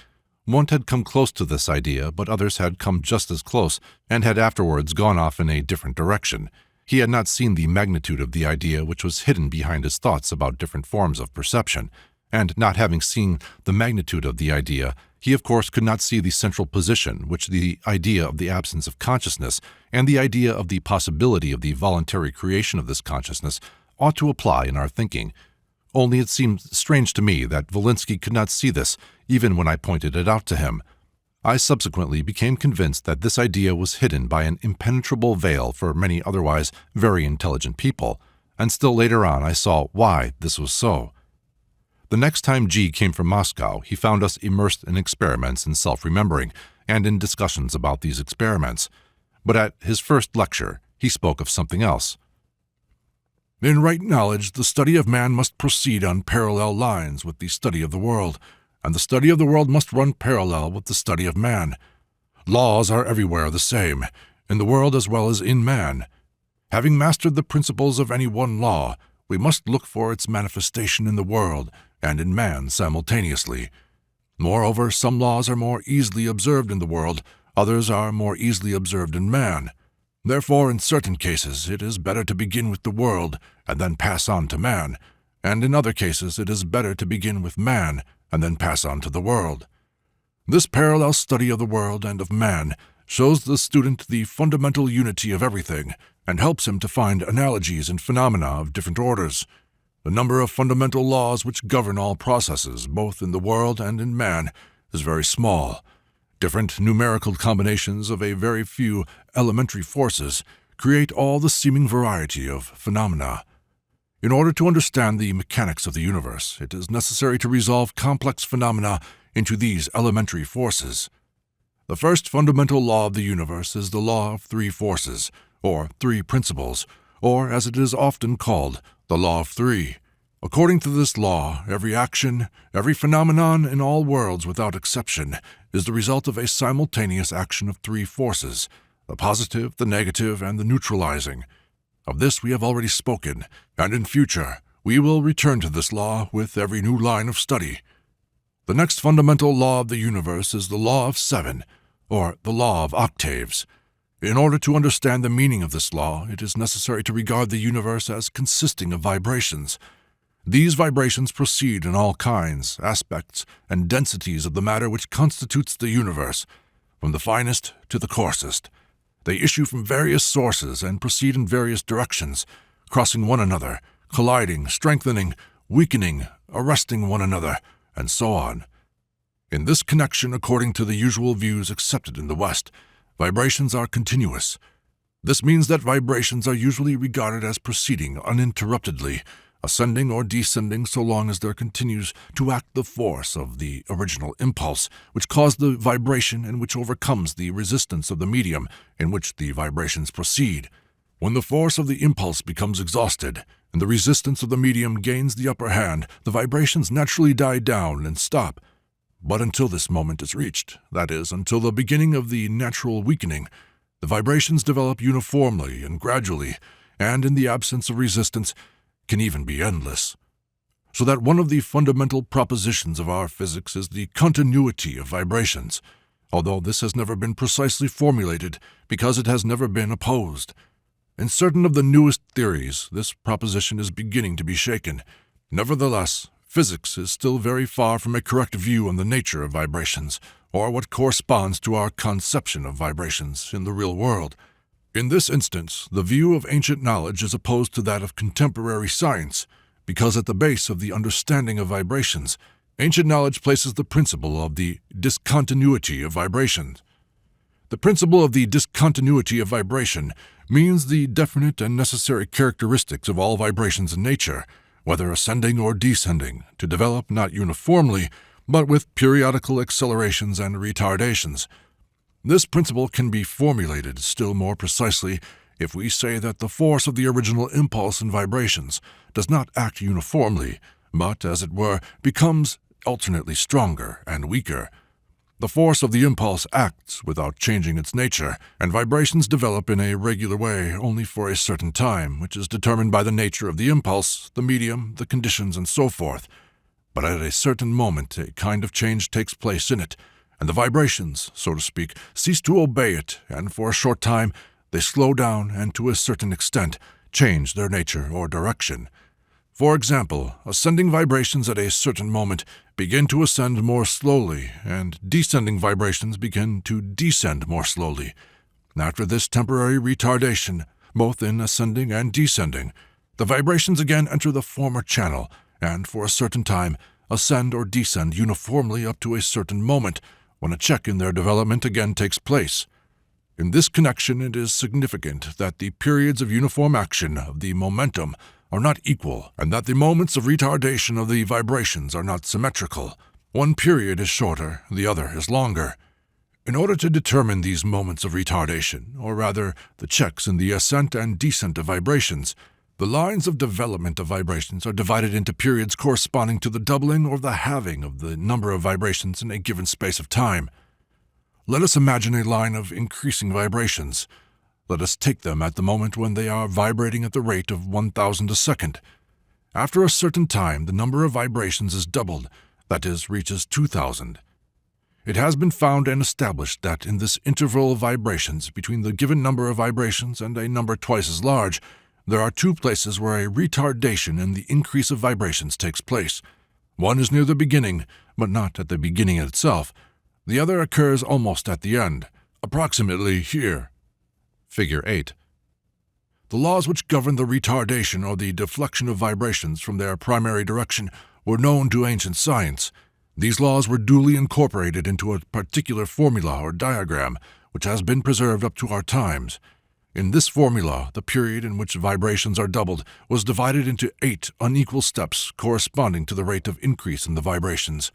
Wundt had come close to this idea, but others had come just as close, and had afterwards gone off in a different direction. He had not seen the magnitude of the idea which was hidden behind his thoughts about different forms of perception, and not having seen the magnitude of the idea, he of course could not see the central position which the idea of the absence of consciousness and the idea of the possibility of the voluntary creation of this consciousness ought to apply in our thinking. Only it seemed strange to me that Volinsky could not see this, even when I pointed it out to him. I subsequently became convinced that this idea was hidden by an impenetrable veil for many otherwise very intelligent people, and still later on I saw why this was so. The next time G came from Moscow, he found us immersed in experiments in self-remembering and in discussions about these experiments. But at his first lecture, he spoke of something else. "In right knowledge, the study of man must proceed on parallel lines with the study of the world, and the study of the world must run parallel with the study of man. Laws are everywhere the same, in the world as well as in man. Having mastered the principles of any one law, we must look for its manifestation in the world and in man simultaneously. Moreover, some laws are more easily observed in the world, others are more easily observed in man. Therefore, in certain cases, it is better to begin with the world and then pass on to man, and in other cases it is better to begin with man and then pass on to the world. This parallel study of the world and of man shows the student the fundamental unity of everything and helps him to find analogies in phenomena of different orders. The number of fundamental laws which govern all processes, both in the world and in man, is very small. Different numerical combinations of a very few elementary forces create all the seeming variety of phenomena. In order to understand the mechanics of the universe, it is necessary to resolve complex phenomena into these elementary forces. The first fundamental law of the universe is the law of three forces, or three principles, or, as it is often called, the law of three. According to this law, every action, every phenomenon in all worlds without exception, is the result of a simultaneous action of three forces, the positive, the negative, and the neutralizing. Of this we have already spoken, and in future we will return to this law with every new line of study. The next fundamental law of the universe is the law of seven, or the law of octaves. In order to understand the meaning of this law, it is necessary to regard the universe as consisting of vibrations. These vibrations proceed in all kinds, aspects, and densities of the matter which constitutes the universe, from the finest to the coarsest. They issue from various sources and proceed in various directions, crossing one another, colliding, strengthening, weakening, arresting one another, and so on. In this connection, according to the usual views accepted in the West, vibrations are continuous. This means that vibrations are usually regarded as proceeding uninterruptedly, ascending or descending so long as there continues to act the force of the original impulse, which caused the vibration and which overcomes the resistance of the medium in which the vibrations proceed. When the force of the impulse becomes exhausted, and the resistance of the medium gains the upper hand, the vibrations naturally die down and stop. But until this moment is reached, that is, until the beginning of the natural weakening, the vibrations develop uniformly and gradually, and in the absence of resistance, can even be endless. So that one of the fundamental propositions of our physics is the continuity of vibrations, although this has never been precisely formulated because it has never been opposed. In certain of the newest theories, this proposition is beginning to be shaken. Nevertheless, physics is still very far from a correct view on the nature of vibrations, or what corresponds to our conception of vibrations in the real world. In this instance, the view of ancient knowledge is opposed to that of contemporary science, because at the base of the understanding of vibrations, ancient knowledge places the principle of the discontinuity of vibrations. The principle of the discontinuity of vibration means the definite and necessary characteristics of all vibrations in nature, whether ascending or descending, to develop not uniformly, but with periodical accelerations and retardations. This principle can be formulated still more precisely if we say that the force of the original impulse in vibrations does not act uniformly, but, as it were, becomes alternately stronger and weaker. The force of the impulse acts without changing its nature, and vibrations develop in a regular way only for a certain time, which is determined by the nature of the impulse, the medium, the conditions, and so forth. But at a certain moment a kind of change takes place in it, and the vibrations, so to speak, cease to obey it, and for a short time they slow down and to a certain extent change their nature or direction. For example, ascending vibrations at a certain moment begin to ascend more slowly, and descending vibrations begin to descend more slowly. After this temporary retardation, both in ascending and descending, the vibrations again enter the former channel, and for a certain time ascend or descend uniformly up to a certain moment, when a check in their development again takes place. In this connection it is significant that the periods of uniform action of the momentum are not equal, and that the moments of retardation of the vibrations are not symmetrical. One period is shorter, the other is longer. In order to determine these moments of retardation, or rather the checks in the ascent and descent of vibrations, the lines of development of vibrations are divided into periods corresponding to the doubling or the halving of the number of vibrations in a given space of time. Let us imagine a line of increasing vibrations. Let us take them at the moment when they are vibrating at the rate of 1,000 a second. After a certain time, the number of vibrations is doubled, that is, reaches 2,000. It has been found and established that in this interval of vibrations between the given number of vibrations and a number twice as large, there are two places where a retardation in the increase of vibrations takes place. One is near the beginning, but not at the beginning itself. The other occurs almost at the end, approximately here. Figure 8. The laws which govern the retardation or the deflection of vibrations from their primary direction were known to ancient science. These laws were duly incorporated into a particular formula or diagram, which has been preserved up to our times. In this formula, the period in which vibrations are doubled was divided into 8 unequal steps corresponding to the rate of increase in the vibrations.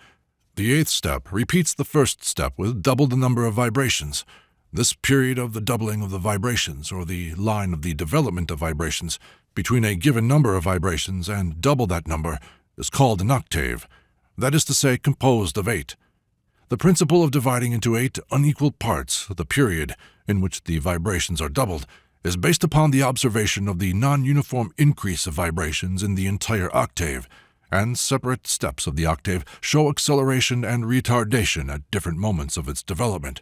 The 8th step repeats the first step with double the number of vibrations. This period of the doubling of the vibrations, or the line of the development of vibrations, between a given number of vibrations and double that number, is called an octave, that is to say, composed of 8. The principle of dividing into 8 unequal parts the period in which the vibrations are doubled is based upon the observation of the non-uniform increase of vibrations in the entire octave, and separate steps of the octave show acceleration and retardation at different moments of its development.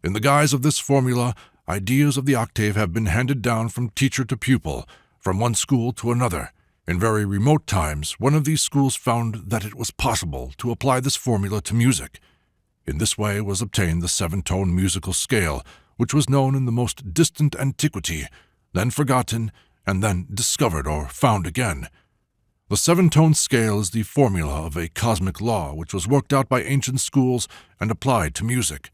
In the guise of this formula, ideas of the octave have been handed down from teacher to pupil, from one school to another. In very remote times, one of these schools found that it was possible to apply this formula to music. In this way was obtained the 7-tone musical scale, which was known in the most distant antiquity, then forgotten, and then discovered or found again. The 7-tone scale is the formula of a cosmic law which was worked out by ancient schools and applied to music.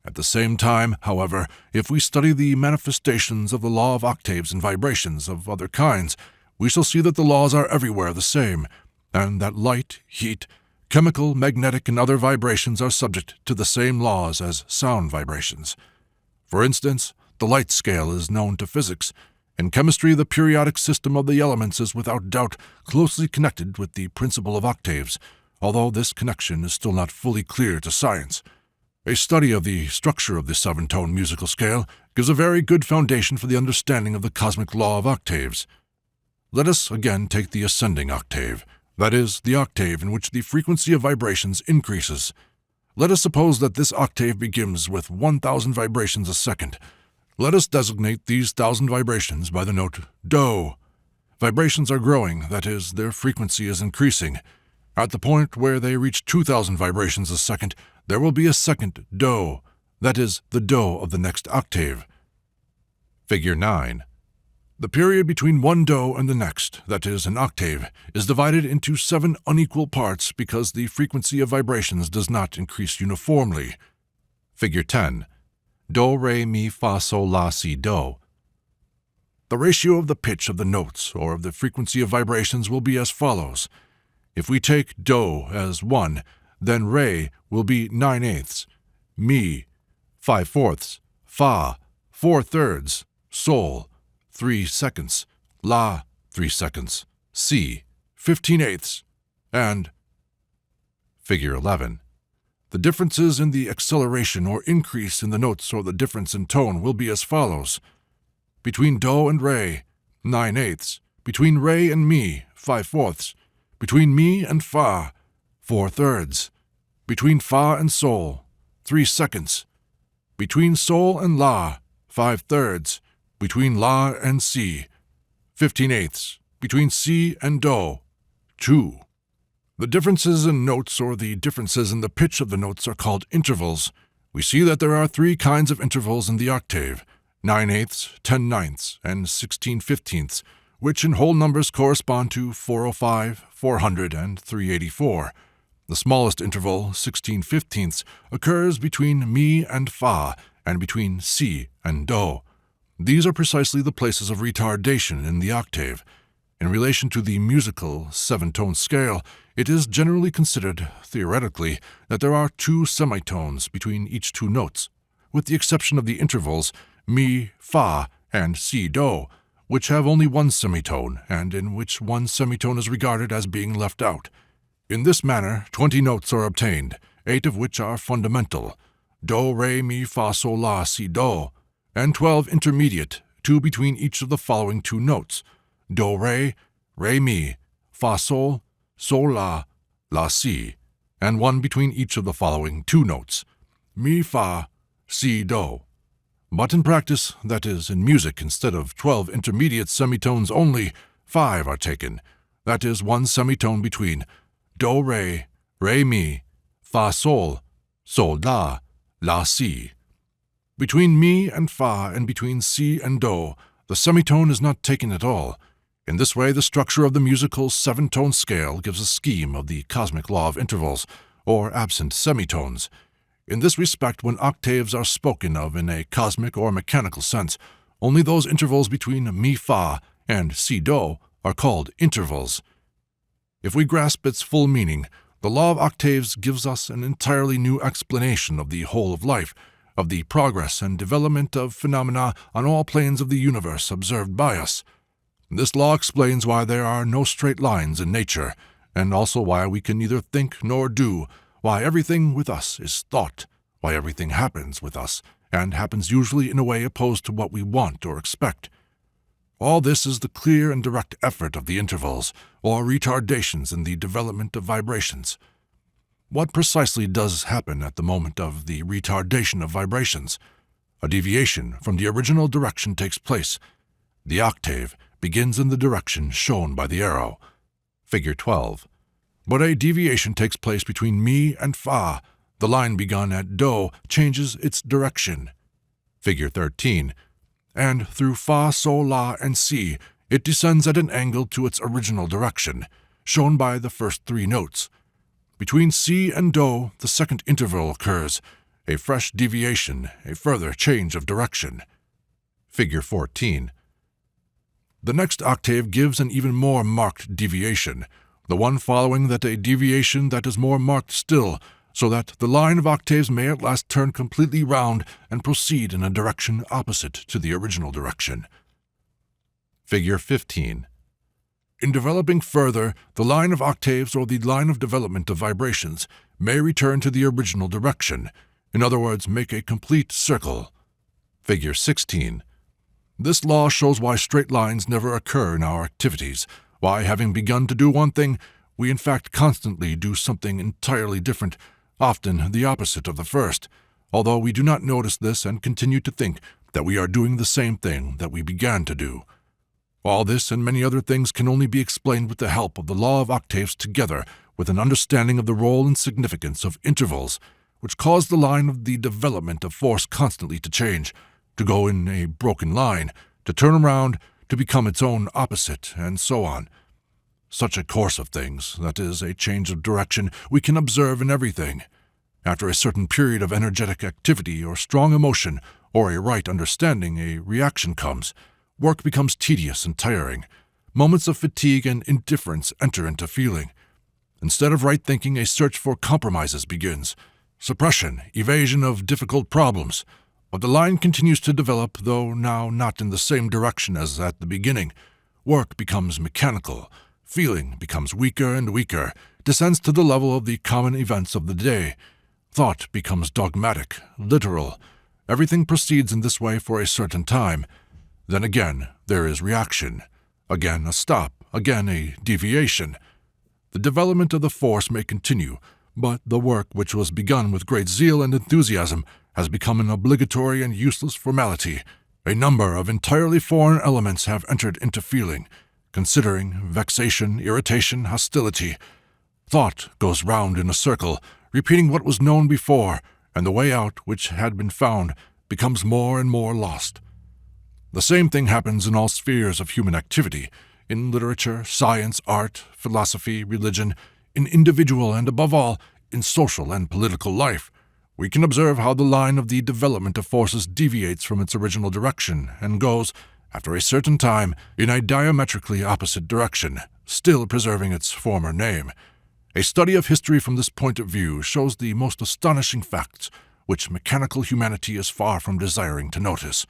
At the same time, however, if we study the manifestations of the law of octaves and vibrations of other kinds, we shall see that the laws are everywhere the same, and that light, heat, chemical, magnetic, and other vibrations are subject to the same laws as sound vibrations. For instance, the light scale is known to physics. In chemistry, the periodic system of the elements is without doubt closely connected with the principle of octaves, although this connection is still not fully clear to science. A study of the structure of the seven-tone musical scale gives a very good foundation for the understanding of the cosmic law of octaves. Let us again take the ascending octave, that is, the octave in which the frequency of vibrations increases. Let us suppose that this octave begins with 1,000 vibrations a second. Let us designate these 1,000 vibrations by the note Do. Vibrations are growing, that is, their frequency is increasing. At the point where they reach 2,000 vibrations a second, there will be a second Do, that is, the Do of the next octave. Figure 9. The period between one Do and the next, that is, an octave, is divided into 7 unequal parts because the frequency of vibrations does not increase uniformly. Figure 10. Do, re, mi, fa, sol, la, si, do. The ratio of the pitch of the notes or of the frequency of vibrations will be as follows. If we take Do as 1, then Re will be 9/8, Mi 5/4, Fa 4/3, Sol 3/2, La 3/2, Si 15/8, and Figure 11. The differences in the acceleration or increase in the notes or the difference in tone will be as follows. Between Do and Re, 9/8, between Re and Mi, 5/4, between Mi and Fa, 4/3, between Fa and Sol, 3/2, between Sol and La, 5/3, between La and Si, 15/8, between Si and Do, 2. The differences in notes or the differences in the pitch of the notes are called intervals. We see that there are 3 kinds of intervals in the octave, 9/8, 10/9, and 16/15, which in whole numbers correspond to 405, 400, and 384. The smallest interval, 16/15, occurs between Mi and Fa, and between Si and Do. These are precisely the places of retardation in the octave. In relation to the musical 7-tone scale, it is generally considered, theoretically, that there are 2 semitones between each 2 notes, with the exception of the intervals Mi, Fa, and Si, Do, which have only 1 semitone, and in which 1 semitone is regarded as being left out. In this manner, 20 notes are obtained, 8 of which are fundamental, Do, Re, Mi, Fa, Sol, La, Si, Do, and 12 intermediate, 2 between each of the following 2 notes, Do, Re, Re, Mi, Fa, Sol, Sol, La, La, Si, and 1 between each of the following 2 notes, Mi, Fa, Si, Do. But in practice, that is, in music, instead of 12 intermediate semitones only, 5 are taken, that is, 1 semitone between Do, Re, Re, Mi, Fa, Sol, Sol, La, La, Si. Between Mi and Fa and between Si and Do, the semitone is not taken at all. In this way, the structure of the musical 7-tone scale gives a scheme of the cosmic law of intervals, or absent semitones. In this respect, when octaves are spoken of in a cosmic or mechanical sense, only those intervals between Mi-Fa and Si-Do are called intervals. If we grasp its full meaning, the law of octaves gives us an entirely new explanation of the whole of life, of the progress and development of phenomena on all planes of the universe observed by us. This law explains why there are no straight lines in nature, and also why we can neither think nor do, why everything with us is thought, why everything happens with us, and happens usually in a way opposed to what we want or expect. All this is the clear and direct effort of the intervals, or retardations in the development of vibrations. What precisely does happen at the moment of the retardation of vibrations? A deviation from the original direction takes place. The octave begins in the direction shown by the arrow. Figure 12. But a deviation takes place between Mi and Fa. The line begun at Do changes its direction. Figure 13. And through Fa, Sol, La, and Si, it descends at an angle to its original direction, shown by the first 3 notes. Between Si and Do, the second interval occurs, a fresh deviation, a further change of direction. Figure 14. The next octave gives an even more marked deviation, the one following that a deviation that is more marked still, so that the line of octaves may at last turn completely round and proceed in a direction opposite to the original direction. Figure 15. In developing further, the line of octaves or the line of development of vibrations may return to the original direction, in other words, make a complete circle. Figure 16. This law shows why straight lines never occur in our activities, why, having begun to do one thing, we in fact constantly do something entirely different, often the opposite of the first, although we do not notice this and continue to think that we are doing the same thing that we began to do. All this and many other things can only be explained with the help of the law of octaves together with an understanding of the role and significance of intervals, which cause the line of the development of force constantly to change, to go in a broken line, to turn around, to become its own opposite, and so on. Such a course of things, that is, a change of direction, we can observe in everything. After a certain period of energetic activity or strong emotion, or a right understanding, a reaction comes. Work becomes tedious and tiring. Moments of fatigue and indifference enter into feeling. Instead of right thinking, a search for compromises begins. Suppression, evasion of difficult problems. But the line continues to develop, though now not in the same direction as at the beginning. Work becomes mechanical. Feeling becomes weaker and weaker, descends to the level of the common events of the day. Thought becomes dogmatic, literal. Everything proceeds in this way for a certain time. Then again, there is reaction. Again, a stop. Again, a deviation. The development of the force may continue, but the work which was begun with great zeal and enthusiasm has become an obligatory and useless formality. A number of entirely foreign elements have entered into feeling, considering, vexation, irritation, hostility. Thought goes round in a circle, repeating what was known before, and the way out which had been found becomes more and more lost. The same thing happens in all spheres of human activity, in literature, science, art, philosophy, religion, in individual and, above all, in social and political life. We can observe how the line of the development of forces deviates from its original direction and goes, after a certain time, in a diametrically opposite direction, still preserving its former name. A study of history from this point of view shows the most astonishing facts, which mechanical humanity is far from desiring to notice.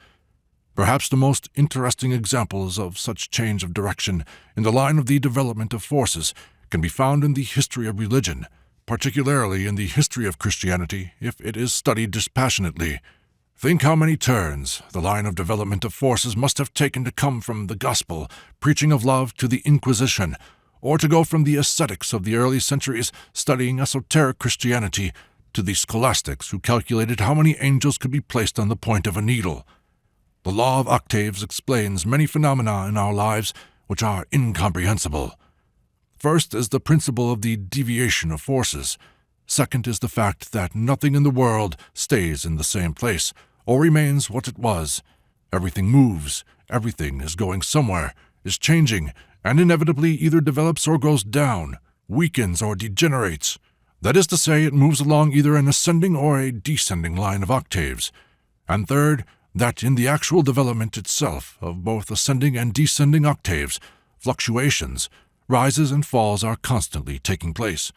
Perhaps the most interesting examples of such change of direction in the line of the development of forces can be found in the history of religion, particularly in the history of Christianity, if it is studied dispassionately. Think how many turns the line of development of forces must have taken to come from the gospel, preaching of love, to the Inquisition, or to go from the ascetics of the early centuries studying esoteric Christianity to the scholastics who calculated how many angels could be placed on the point of a needle. The law of octaves explains many phenomena in our lives which are incomprehensible. First is the principle of the deviation of forces. Second is the fact that nothing in the world stays in the same place, or remains what it was. Everything moves, everything is going somewhere, is changing, and inevitably either develops or goes down, weakens or degenerates. That is to say, it moves along either an ascending or a descending line of octaves. And third, that in the actual development itself of both ascending and descending octaves, fluctuations, rises and falls are constantly taking place.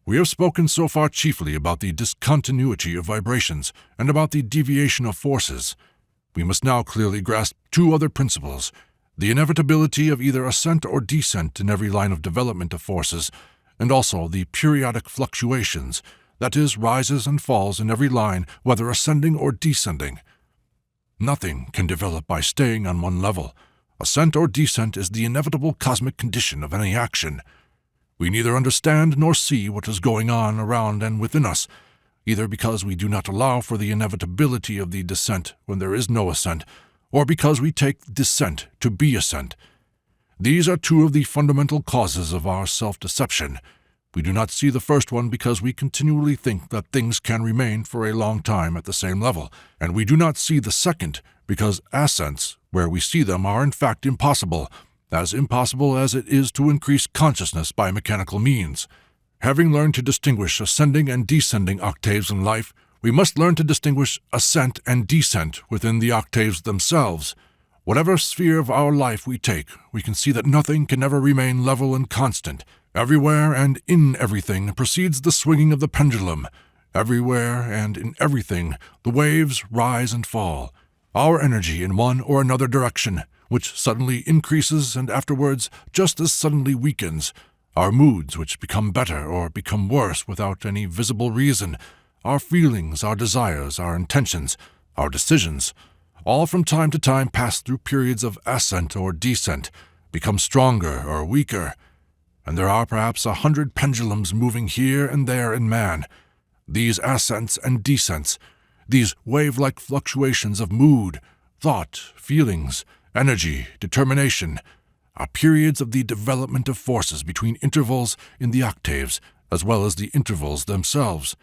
We have spoken so far chiefly about the discontinuity of vibrations and about the deviation of forces. We must now clearly grasp two other principles: the inevitability of either ascent or descent in every line of development of forces, and also the periodic fluctuations, that is, rises and falls in every line, whether ascending or descending. Nothing can develop by staying on one level. Ascent or descent is the inevitable cosmic condition of any action. We neither understand nor see what is going on around and within us, either because we do not allow for the inevitability of the descent when there is no ascent, or because we take descent to be ascent. These are two of the fundamental causes of our self-deception. We do not see the first one because we continually think that things can remain for a long time at the same level, and we do not see the second because ascents, where we see them, are in fact impossible as it is to increase consciousness by mechanical means. Having learned to distinguish ascending and descending octaves in life, we must learn to distinguish ascent and descent within the octaves themselves. Whatever sphere of our life we take, we can see that nothing can ever remain level and constant. Everywhere and in everything proceeds the swinging of the pendulum. Everywhere and in everything the waves rise and fall. Our energy in one or another direction, which suddenly increases and afterwards just as suddenly weakens, our moods which become better or become worse without any visible reason, our feelings, our desires, our intentions, our decisions, all from time to time pass through periods of ascent or descent, become stronger or weaker, and there are perhaps 100 pendulums moving here and there in man. These ascents and descents, these wave-like fluctuations of mood, thought, feelings, energy, determination, are periods of the development of forces between intervals in the octaves, as well as the intervals themselves.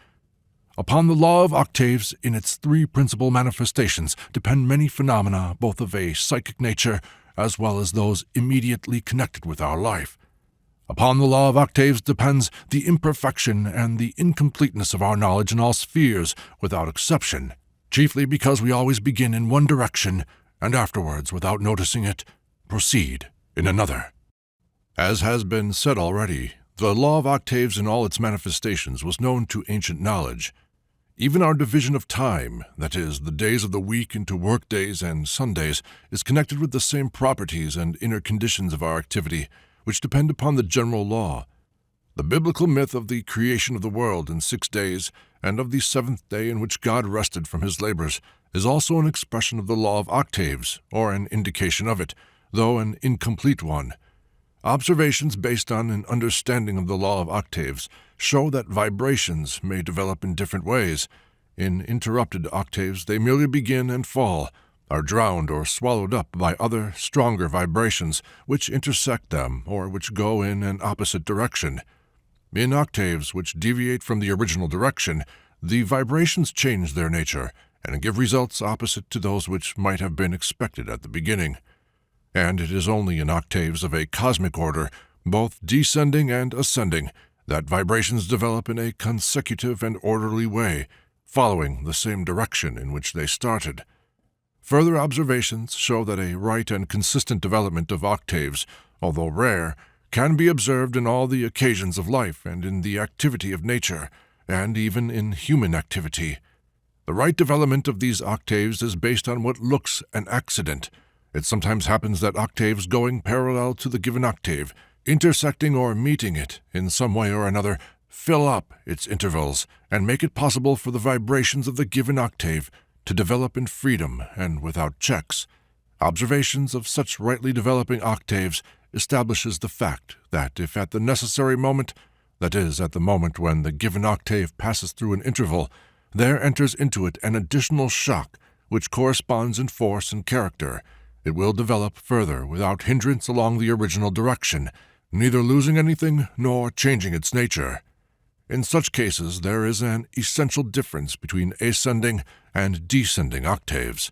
Upon the law of octaves in its three principal manifestations depend many phenomena both of a psychic nature as well as those immediately connected with our life. Upon the law of octaves depends the imperfection and the incompleteness of our knowledge in all spheres, without exception, chiefly because we always begin in one direction and afterwards, without noticing it, proceed in another. As has been said already, the law of octaves in all its manifestations was known to ancient knowledge. Even our division of time, that is, the days of the week into work days and Sundays, is connected with the same properties and inner conditions of our activity, which depend upon the general law. The biblical myth of the creation of the world in 6 days and of the seventh day in which God rested from his labors is also an expression of the law of octaves, or an indication of it, though an incomplete one. Observations based on an understanding of the law of octaves show that vibrations may develop in different ways. In interrupted octaves, they merely begin and fall, are drowned or swallowed up by other, stronger vibrations which intersect them or which go in an opposite direction. In octaves which deviate from the original direction, the vibrations change their nature and give results opposite to those which might have been expected at the beginning. And it is only in octaves of a cosmic order, both descending and ascending, that vibrations develop in a consecutive and orderly way, following the same direction in which they started. Further observations show that a right and consistent development of octaves, although rare, can be observed in all the occasions of life and in the activity of nature, and even in human activity. The right development of these octaves is based on what looks an accident. It sometimes happens that octaves going parallel to the given octave, intersecting or meeting it in some way or another, fill up its intervals and make it possible for the vibrations of the given octave to develop in freedom and without checks. Observations of such rightly developing octaves establishes the fact that if at the necessary moment, that is, at the moment when the given octave passes through an interval, there enters into it an additional shock which corresponds in force and character, it will develop further without hindrance along the original direction, neither losing anything nor changing its nature. In such cases, there is an essential difference between ascending and descending octaves.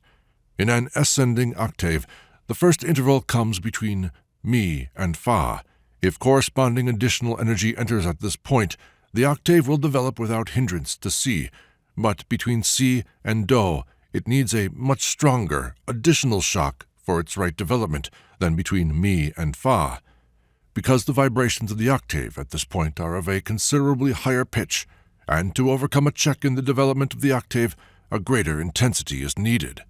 In an ascending octave, the first interval comes between mi and fa. If corresponding additional energy enters at this point, the octave will develop without hindrance to si, but between si and do, it needs a much stronger, additional shock for its right development than between mi and fa. Because the vibrations of the octave at this point are of a considerably higher pitch, and to overcome a check in the development of the octave, a greater intensity is needed.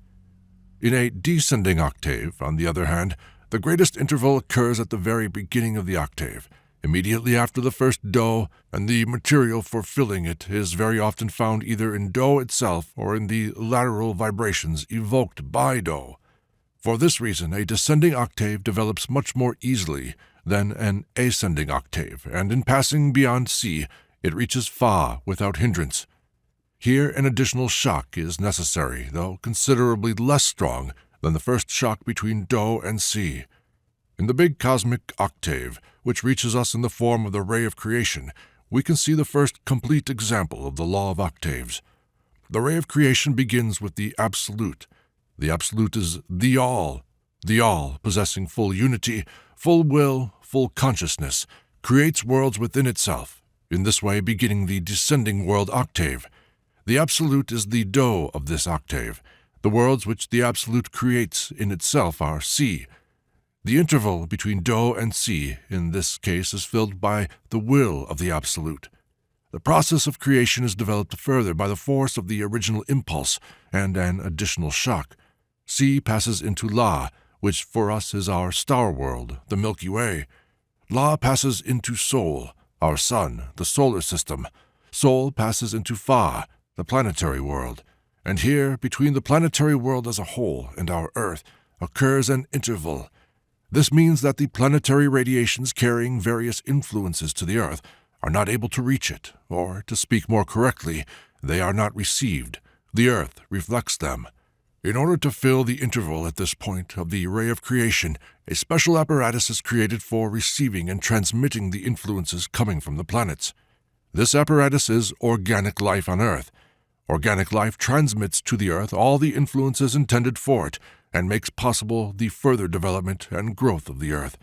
In a descending octave, on the other hand, the greatest interval occurs at the very beginning of the octave, immediately after the first do, and the material for filling it is very often found either in do itself or in the lateral vibrations evoked by do. For this reason, a descending octave develops much more easily than an ascending octave, and in passing beyond si, it reaches fa without hindrance. Here an additional shock is necessary, though considerably less strong than the first shock between do and si. In the big cosmic octave, which reaches us in the form of the ray of creation, we can see the first complete example of the law of octaves. The ray of creation begins with the Absolute. The Absolute is the All possessing full unity, full will, full consciousness, creates worlds within itself, in this way beginning the descending world octave. The Absolute is the do of this octave. The worlds which the Absolute creates in itself are si. The interval between do and si in this case is filled by the will of the Absolute. The process of creation is developed further by the force of the original impulse and an additional shock. Si passes into la, which for us is our star world, the Milky Way. La passes into Sol, our sun, the solar system. Sol passes into Fa, the planetary world. And here, between the planetary world as a whole and our Earth, occurs an interval. This means that the planetary radiations carrying various influences to the Earth are not able to reach it, or, to speak more correctly, they are not received. The Earth reflects them. In order to fill the interval at this point of the ray of creation, a special apparatus is created for receiving and transmitting the influences coming from the planets. This apparatus is organic life on Earth. Organic life transmits to the Earth all the influences intended for it and makes possible the further development and growth of the Earth.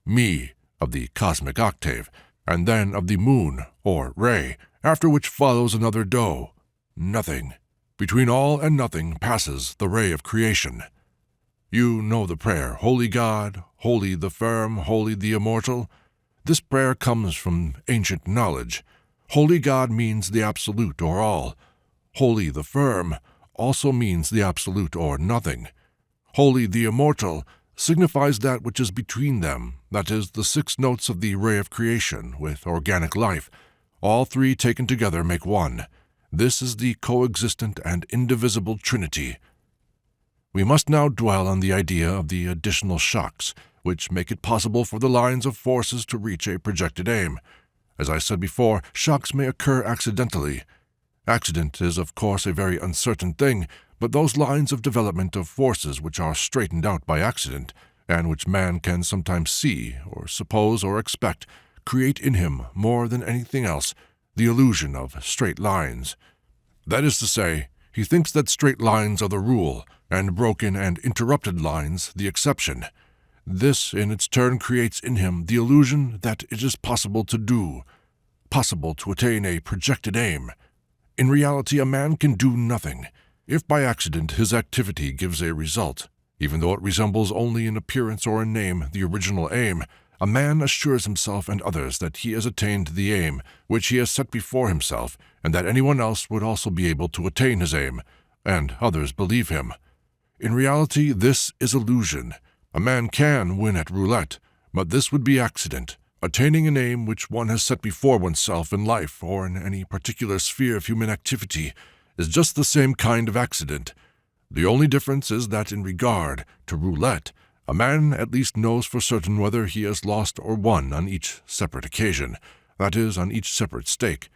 Me, of the cosmic octave, and then of the moon, or ray, after which follows another do, nothing. Between all and nothing passes the ray of creation. You know the prayer, Holy God, Holy the Firm, Holy the Immortal. This prayer comes from ancient knowledge. Holy God means the absolute or all. Holy the Firm also means the absolute or nothing. Holy the Immortal signifies that which is between them, that is, the 6 notes of the ray of creation with organic life. All 3 taken together make one. This is the coexistent and indivisible Trinity. We must now dwell on the idea of the additional shocks, which make it possible for the lines of forces to reach a projected aim. As I said before, shocks may occur accidentally. Accident is, of course, a very uncertain thing, but those lines of development of forces which are straightened out by accident, and which man can sometimes see, or suppose, or expect, create in him, more than anything else, the illusion of straight lines. That is to say, he thinks that straight lines are the rule, and broken and interrupted lines the exception. This, in its turn, creates in him the illusion that it is possible to do, possible to attain a projected aim. In reality, a man can do nothing. If by accident his activity gives a result, even though it resembles only in appearance or in name the original aim, a man assures himself and others that he has attained the aim which he has set before himself, and that anyone else would also be able to attain his aim, and others believe him. In reality, this is illusion. A man can win at roulette, but this would be accident. Attaining an aim which one has set before oneself in life or in any particular sphere of human activity is just the same kind of accident. The only difference is that in regard to roulette, a man at least knows for certain whether he has lost or won on each separate occasion, that is, on each separate stake.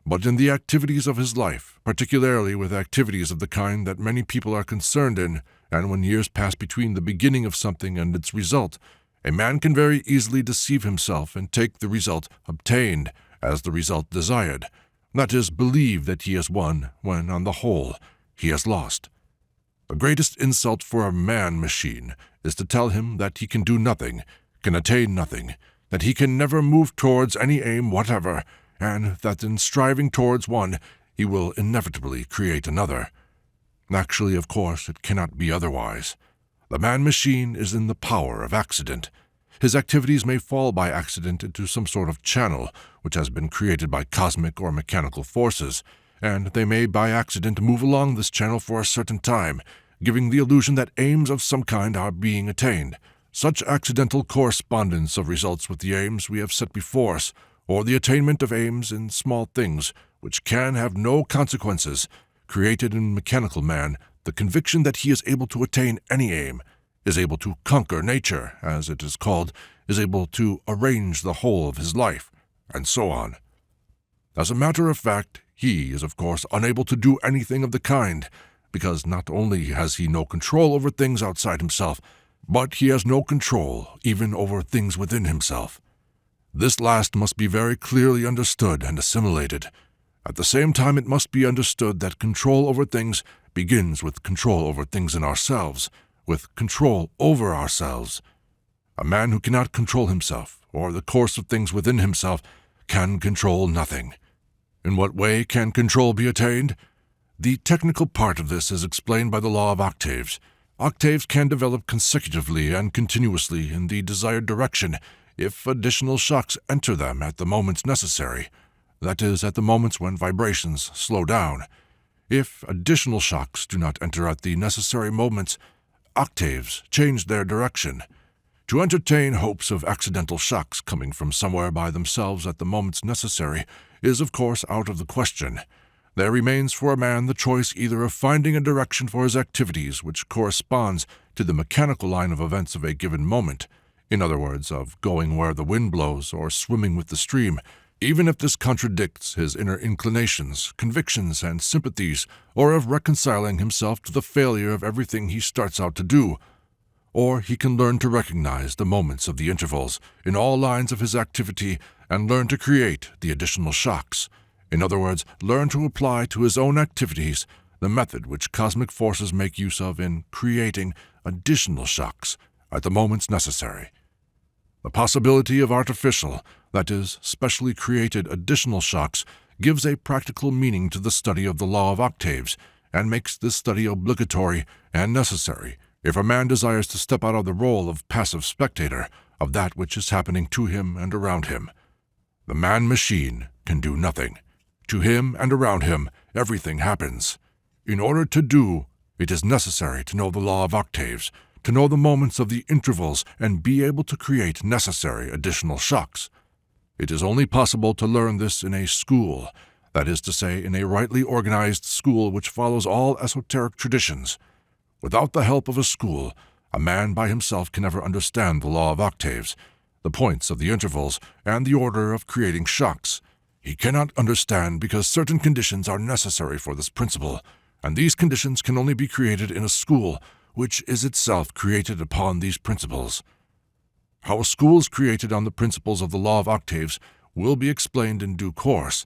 But in the activities of his life, particularly with activities of the kind that many people are concerned in, and when years pass between the beginning of something and its result, a man can very easily deceive himself and take the result obtained as the result desired, that is, believe that he has won when, on the whole, he has lost. The greatest insult for a man-machine is to tell him that he can do nothing, can attain nothing, that he can never move towards any aim whatever, and that in striving towards one, he will inevitably create another. Actually, of course, it cannot be otherwise. The man-machine is in the power of accident. His activities may fall by accident into some sort of channel which has been created by cosmic or mechanical forces, and they may by accident move along this channel for a certain time, giving the illusion that aims of some kind are being attained. Such accidental correspondence of results with the aims we have set before us, or the attainment of aims in small things which can have no consequences, created in mechanical man the conviction that he is able to attain any aim, is able to conquer nature, as it is called, is able to arrange the whole of his life, and so on. As a matter of fact, he is of course unable to do anything of the kind, because not only has he no control over things outside himself, but he has no control even over things within himself. This last must be very clearly understood and assimilated. At the same time, it must be understood that control over things begins with control over things in ourselves, with control over ourselves. A man who cannot control himself, or the course of things within himself, can control nothing. In what way can control be attained? The technical part of this is explained by the law of octaves. Octaves can develop consecutively and continuously in the desired direction if additional shocks enter them at the moments necessary, that is, at the moments when vibrations slow down. If additional shocks do not enter at the necessary moments, octaves change their direction. To entertain hopes of accidental shocks coming from somewhere by themselves at the moments necessary is of course out of the question. There remains for a man the choice either of finding a direction for his activities which corresponds to the mechanical line of events of a given moment, in other words, of going where the wind blows or swimming with the stream, even if this contradicts his inner inclinations, convictions, and sympathies, or of reconciling himself to the failure of everything he starts out to do. Or he can learn to recognize the moments of the intervals in all lines of his activity and learn to create the additional shocks. In other words, learn to apply to his own activities the method which cosmic forces make use of in creating additional shocks at the moments necessary. The possibility of artificial, that is, specially created additional shocks gives a practical meaning to the study of the law of octaves and makes this study obligatory and necessary if a man desires to step out of the role of passive spectator of that which is happening to him and around him. The man-machine can do nothing. To him and around him, everything happens. In order to do, it is necessary to know the law of octaves, to know the moments of the intervals and be able to create necessary additional shocks. It is only possible to learn this in a school, that is to say, in a rightly organized school which follows all esoteric traditions. Without the help of a school, a man by himself can never understand the law of octaves, the points of the intervals, and the order of creating shocks. He cannot understand because certain conditions are necessary for this principle, and these conditions can only be created in a school, which is itself created upon these principles. How a school is created on the principles of the law of octaves will be explained in due course,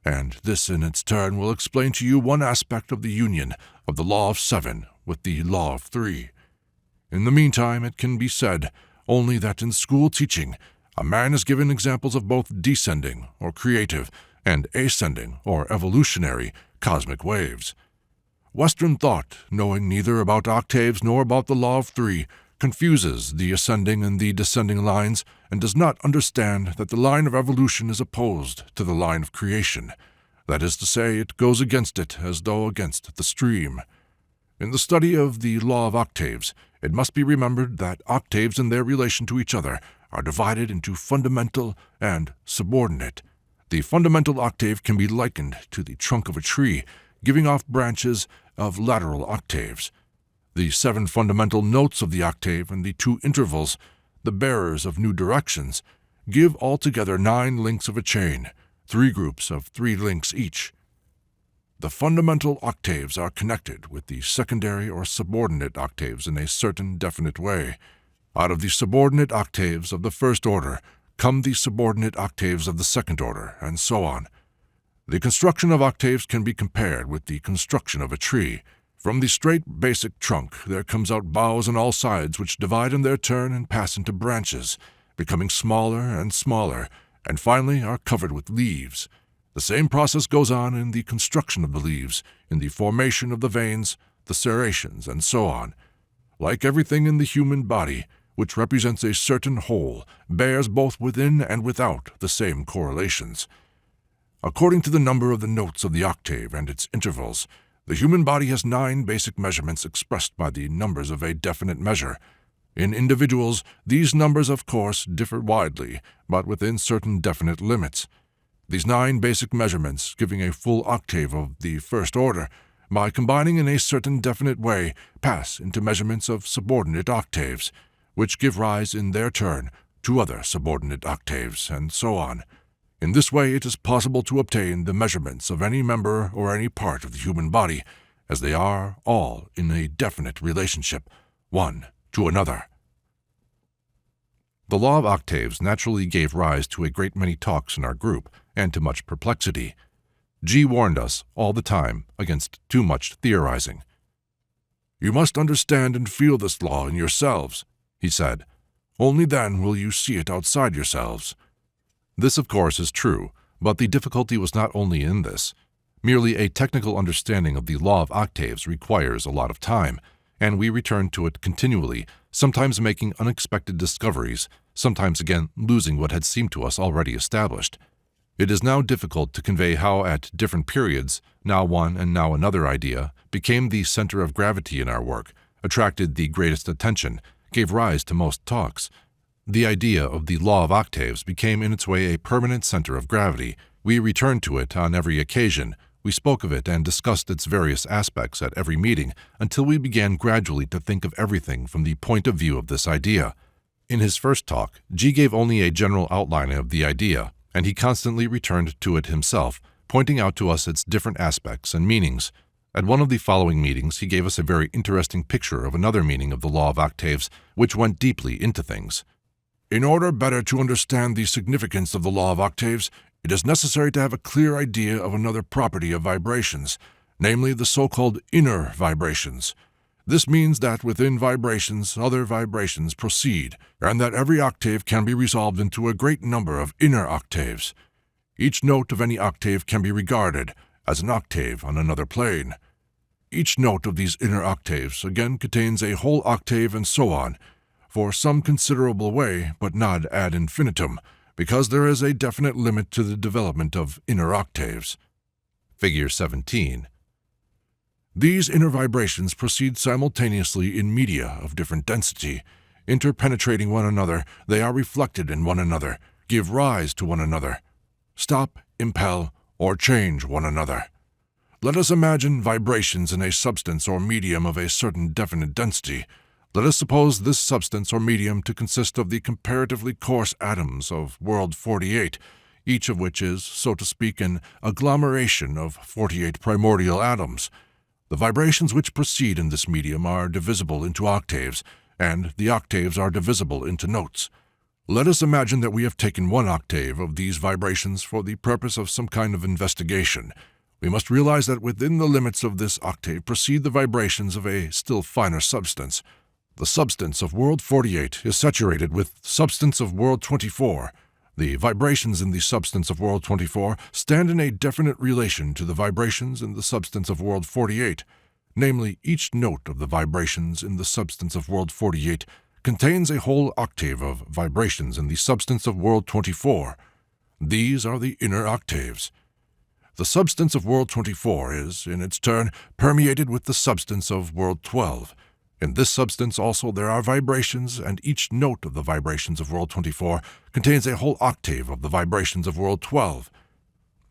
and this in its turn will explain to you one aspect of the union of the law of 7 with the law of 3. In the meantime, it can be said only that in school teaching, a man is given examples of both descending, or creative, and ascending, or evolutionary, cosmic waves. Western thought, knowing neither about octaves nor about the law of 3, confuses the ascending and the descending lines and does not understand that the line of evolution is opposed to the line of creation. That is to say, it goes against it as though against the stream. In the study of the law of octaves, it must be remembered that octaves in their relation to each other are divided into fundamental and subordinate. The fundamental octave can be likened to the trunk of a tree, giving off branches of lateral octaves. The 7 fundamental notes of the octave and the 2 intervals, the bearers of new directions, give altogether 9 links of a chain, 3 groups of 3 links each. The fundamental octaves are connected with the secondary or subordinate octaves in a certain definite way. Out of the subordinate octaves of the first order come the subordinate octaves of the second order, and so on. The construction of octaves can be compared with the construction of a tree. From the straight basic trunk there comes out boughs on all sides which divide in their turn and pass into branches, becoming smaller and smaller, and finally are covered with leaves. The same process goes on in the construction of the leaves, in the formation of the veins, the serrations, and so on. Like everything in the human body, which represents a certain whole, bears both within and without the same correlations. According to the number of the notes of the octave and its intervals, the human body has 9 basic measurements expressed by the numbers of a definite measure. In individuals, these numbers, of course, differ widely, but within certain definite limits. These 9 basic measurements, giving a full octave of the first order, by combining in a certain definite way, pass into measurements of subordinate octaves, which give rise in their turn to other subordinate octaves, and so on. In this way it is possible to obtain the measurements of any member or any part of the human body, as they are all in a definite relationship, one to another. The law of octaves naturally gave rise to a great many talks in our group, and to much perplexity. G warned us all the time against too much theorizing. "You must understand and feel this law in yourselves," he said. "Only then will you see it outside yourselves." This, of course, is true, but the difficulty was not only in this. Merely a technical understanding of the law of octaves requires a lot of time, and we return to it continually, sometimes making unexpected discoveries, sometimes again losing what had seemed to us already established. It is now difficult to convey how at different periods, now one and now another idea, became the center of gravity in our work, attracted the greatest attention, gave rise to most talks. The idea of the law of octaves became in its way a permanent center of gravity. We returned to it on every occasion. We spoke of it and discussed its various aspects at every meeting until we began gradually to think of everything from the point of view of this idea. In his first talk, G gave only a general outline of the idea, and he constantly returned to it himself, pointing out to us its different aspects and meanings. At one of the following meetings, he gave us a very interesting picture of another meaning of the law of octaves, which went deeply into things. In order better to understand the significance of the law of octaves, it is necessary to have a clear idea of another property of vibrations, namely the so-called inner vibrations. This means that within vibrations, other vibrations proceed, and that every octave can be resolved into a great number of inner octaves. Each note of any octave can be regarded as an octave on another plane. Each note of these inner octaves again contains a whole octave and so on, for some considerable way, but not ad infinitum, because there is a definite limit to the development of inner octaves. Figure 17. These inner vibrations proceed simultaneously in media of different density. Interpenetrating one another, they are reflected in one another, give rise to one another, stop, impel, or change one another. Let us imagine vibrations in a substance or medium of a certain definite density. Let us suppose this substance or medium to consist of the comparatively coarse atoms of world 48, each of which is, so to speak, an agglomeration of 48 primordial atoms. The vibrations which proceed in this medium are divisible into octaves, and the octaves are divisible into notes. Let us imagine that we have taken one octave of these vibrations for the purpose of some kind of investigation. We must realize that within the limits of this octave proceed the vibrations of a still finer substance. The substance of world 48 is saturated with substance of world 24. The vibrations in the substance of world 24 stand in a definite relation to the vibrations in the substance of world 48. Namely, each note of the vibrations in the substance of world 48 contains a whole octave of vibrations in the substance of world 24. These are the inner octaves. The substance of world 24 is, in its turn, permeated with the substance of world 12. In this substance also there are vibrations, and each note of the vibrations of world 24 contains a whole octave of the vibrations of world 12.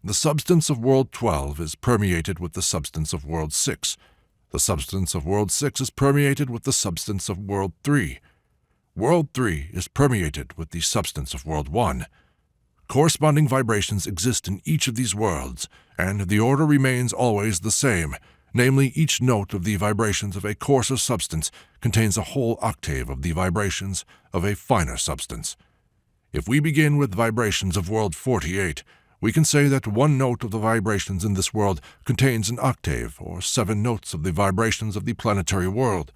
The substance of world 12 is permeated with the substance of world 6. The substance of world 6 is permeated with the substance of world 3. World 3 is permeated with the substance of world 1. Corresponding vibrations exist in each of these worlds, and the order remains always the same. Namely, each note of the vibrations of a coarser substance contains a whole octave of the vibrations of a finer substance. If we begin with vibrations of world 48, we can say that one note of the vibrations in this world contains an octave, or 7 notes of the vibrations of the planetary world.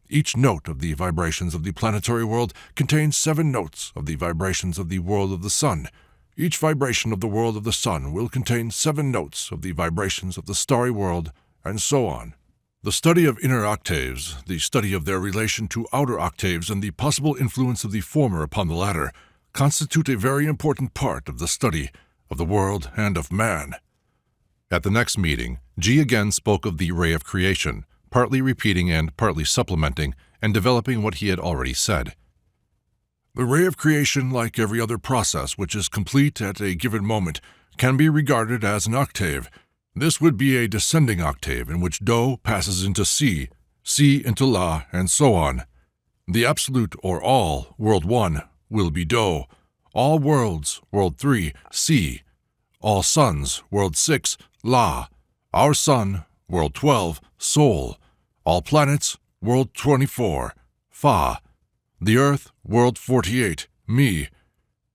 Each note of the vibrations of the planetary world contains 7 notes of the vibrations of the world of the sun. Each vibration of the world of the sun will contain 7 notes of the vibrations of the starry world, and so on. The study of inner octaves, the study of their relation to outer octaves and the possible influence of the former upon the latter, constitute a very important part of the study of the world and of man. At the next meeting, G again spoke of the ray of creation, partly repeating and partly supplementing and developing what he had already said. The ray of creation, like every other process which is complete at a given moment, can be regarded as an octave. This would be a descending octave in which Do passes into Si, Si into La, and so on. The absolute or all, world 1, will be Do. All worlds, world 3, Si. All suns, world 6, La. Our sun, world 12, Sol. All planets, world 24, Fa. The earth, world 48, Mi.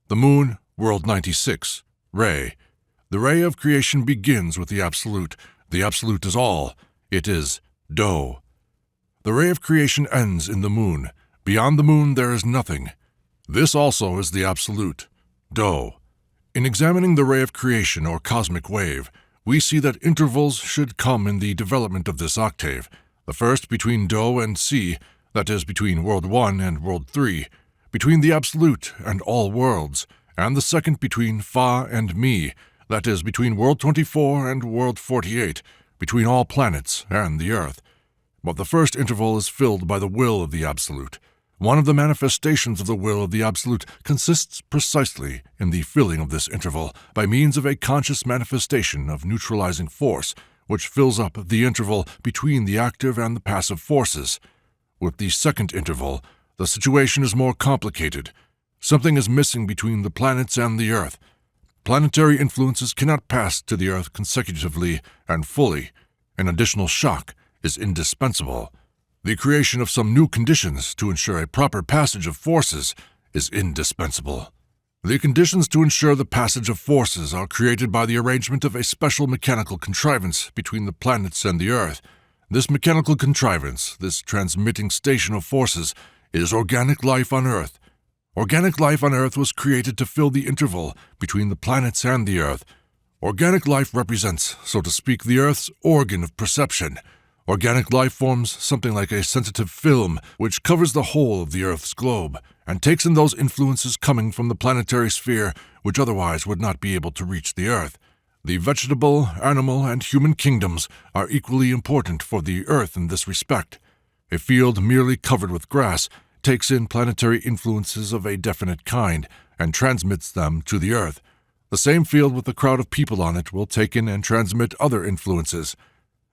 The moon, world 96, Re. The ray of creation begins with the absolute. The absolute is all. It is Do. The ray of creation ends in the moon. Beyond the moon there is nothing. This also is the absolute, Do. In examining the ray of creation or cosmic wave, we see that intervals should come in the development of this octave. The first between Do and Si, that is between world 1 and world 3, between the absolute and all worlds, and the second between Fa and Mi, that is between world 24 and world 48, between all planets and the earth. But the first interval is filled by the will of the Absolute. One of the manifestations of the will of the Absolute consists precisely in the filling of this interval by means of a conscious manifestation of neutralizing force, which fills up the interval between the active and the passive forces. With the second interval, the situation is more complicated. Something is missing between the planets and the Earth. Planetary influences cannot pass to the Earth consecutively and fully. An additional shock is indispensable. The creation of some new conditions to ensure a proper passage of forces is indispensable. The conditions to ensure the passage of forces are created by the arrangement of a special mechanical contrivance between the planets and the Earth. This mechanical contrivance, this transmitting station of forces, is organic life on Earth. Organic life on Earth was created to fill the interval between the planets and the Earth. Organic life represents, so to speak, the Earth's organ of perception. Organic life forms something like a sensitive film which covers the whole of the Earth's globe and takes in those influences coming from the planetary sphere which otherwise would not be able to reach the Earth. The vegetable, animal, and human kingdoms are equally important for the Earth in this respect. A field merely covered with grass takes in planetary influences of a definite kind and transmits them to the Earth. The same field with a crowd of people on it will take in and transmit other influences.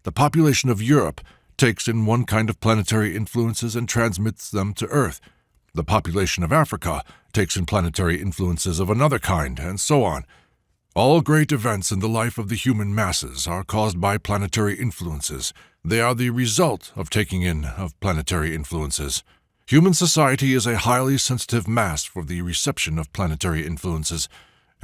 The population of Europe takes in one kind of planetary influences and transmits them to Earth. The population of Africa takes in planetary influences of another kind, and so on. All great events in the life of the human masses are caused by planetary influences. They are the result of taking in of planetary influences. Human society is a highly sensitive mass for the reception of planetary influences,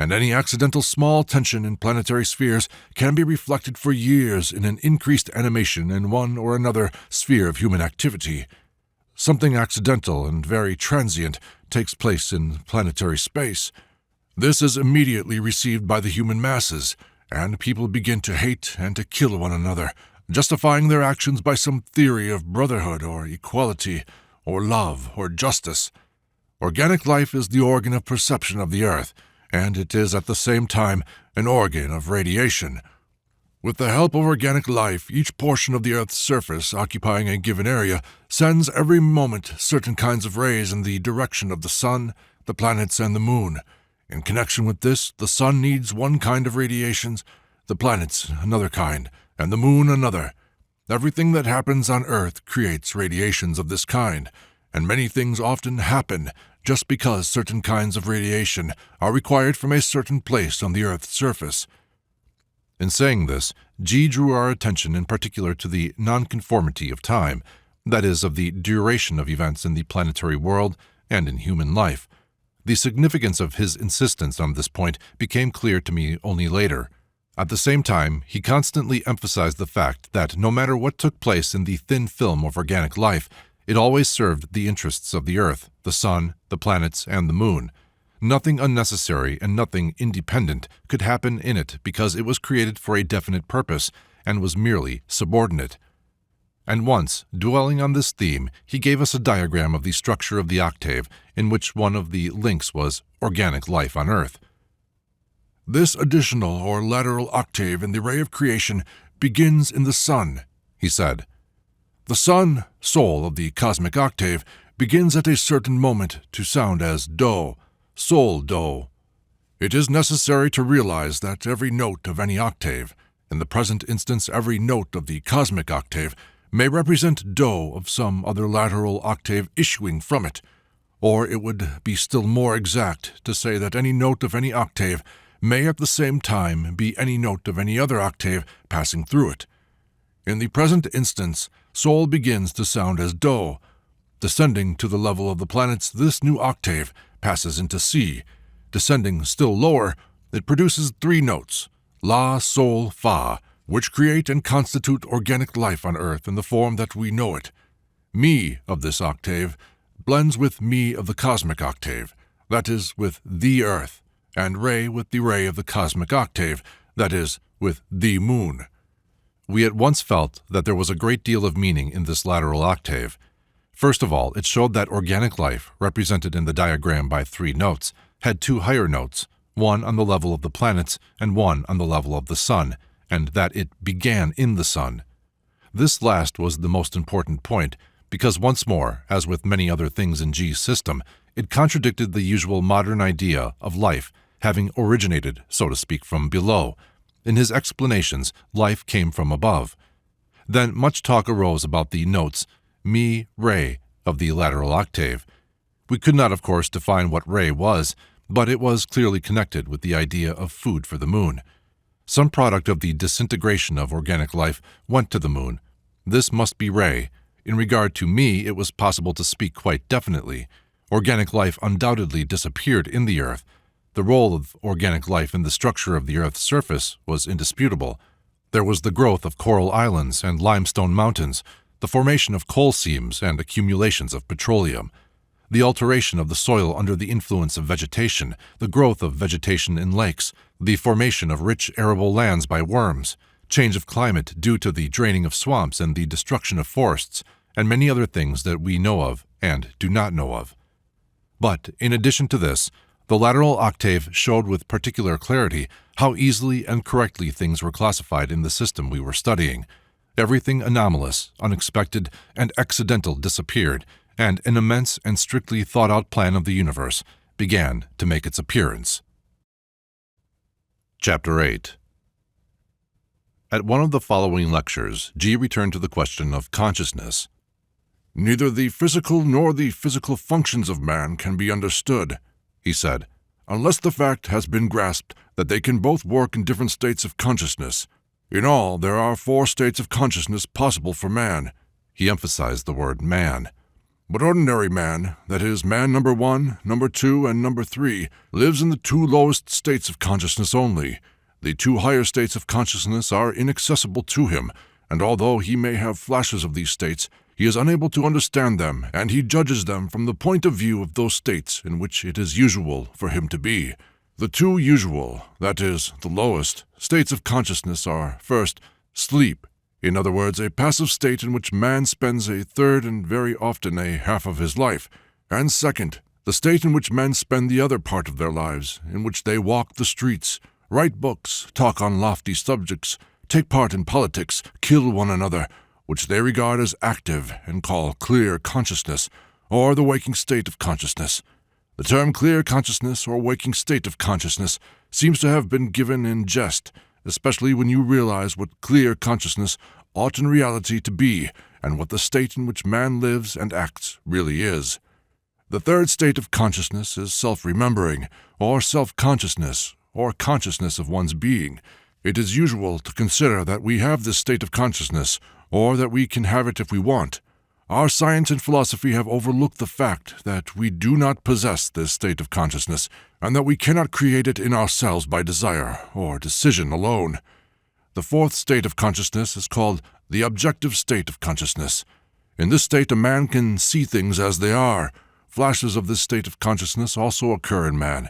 and any accidental small tension in planetary spheres can be reflected for years in an increased animation in one or another sphere of human activity. Something accidental and very transient takes place in planetary space. This is immediately received by the human masses, and people begin to hate and to kill one another, justifying their actions by some theory of brotherhood or equality or love or justice. Organic life is the organ of perception of the Earth, and it is at the same time an organ of radiation. With the help of organic life, each portion of the Earth's surface occupying a given area sends every moment certain kinds of rays in the direction of the Sun, the planets, and the Moon. In connection with this, the Sun needs one kind of radiations, the planets another kind, and the Moon another. Everything that happens on Earth creates radiations of this kind, and many things often happen just because certain kinds of radiation are required from a certain place on the Earth's surface. In saying this, G drew our attention in particular to the nonconformity of time, that is, of the duration of events in the planetary world and in human life. The significance of his insistence on this point became clear to me only later. At the same time, he constantly emphasized the fact that no matter what took place in the thin film of organic life, it always served the interests of the Earth, the Sun, the planets, and the Moon. Nothing unnecessary and nothing independent could happen in it because it was created for a definite purpose and was merely subordinate. And once, dwelling on this theme, he gave us a diagram of the structure of the octave, in which one of the links was organic life on Earth. This additional or lateral octave in the ray of creation begins in the Sun, he said. The Sun, soul of the cosmic octave, begins at a certain moment to sound as Do, Sol Do. It is necessary to realize that every note of any octave, in the present instance every note of the cosmic octave, may represent Do of some other lateral octave issuing from it, or it would be still more exact to say that any note of any octave may at the same time be any note of any other octave passing through it. In the present instance, Sol begins to sound as Do. Descending to the level of the planets, this new octave passes into Si. Descending still lower, it produces three notes, La, Sol, Fa, which create and constitute organic life on Earth in the form that we know it. Mi of this octave blends with Mi of the cosmic octave, that is, with the Earth, and Re with the ray of the cosmic octave, that is, with the Moon. We at once felt that there was a great deal of meaning in this lateral octave. First of all, it showed that organic life, represented in the diagram by three notes, had two higher notes, one on the level of the planets and one on the level of the Sun, and that it began in the Sun. This last was the most important point, because once more, as with many other things in G's system, it contradicted the usual modern idea of life having originated, so to speak, from below. In his explanations, life came from above. Then much talk arose about the notes mi, re of the lateral octave. We could not, of course, define what re was, but it was clearly connected with the idea of food for the moon. Some product of the disintegration of organic life went to the moon. This must be re. In regard to me, it was possible to speak quite definitely. Organic life undoubtedly disappeared in the Earth. The role of organic life in the structure of the Earth's surface was indisputable. There was the growth of coral islands and limestone mountains, the formation of coal seams and accumulations of petroleum, the alteration of the soil under the influence of vegetation, the growth of vegetation in lakes, the formation of rich arable lands by worms, change of climate due to the draining of swamps and the destruction of forests, and many other things that we know of and do not know of. But, in addition to this, the lateral octave showed with particular clarity how easily and correctly things were classified in the system we were studying. Everything anomalous, unexpected, and accidental disappeared, and an immense and strictly thought-out plan of the universe began to make its appearance. Chapter 8. At one of the following lectures, G returned to the question of consciousness. "Neither the physical nor the physical functions of man can be understood," he said, "unless the fact has been grasped that they can both work in different states of consciousness. In all, there are 4 states of consciousness possible for man." He emphasized the word man. "But ordinary man, that is, man number 1, number 2, and number 3, lives in the 2 lowest states of consciousness only. The 2 higher states of consciousness are inaccessible to him, and although he may have flashes of these states, he is unable to understand them, and he judges them from the point of view of those states in which it is usual for him to be. The 2 usual, that is, the lowest, states of consciousness are, first, sleep, in other words, a passive state in which man spends a third and very often a half of his life, and second, the state in which men spend the other part of their lives, in which they walk the streets, write books, talk on lofty subjects, take part in politics, kill one another, which they regard as active and call clear consciousness, or the waking state of consciousness. The term clear consciousness or waking state of consciousness seems to have been given in jest, especially when you realize what clear consciousness ought in reality to be, and what the state in which man lives and acts really is. The third state of consciousness is self-remembering, or self-consciousness, or consciousness of one's being. It is usual to consider that we have this state of consciousness, or that we can have it if we want. Our science and philosophy have overlooked the fact that we do not possess this state of consciousness, and that we cannot create it in ourselves by desire or decision alone. The 4th state of consciousness is called the objective state of consciousness. In this state, a man can see things as they are. Flashes of this state of consciousness also occur in man.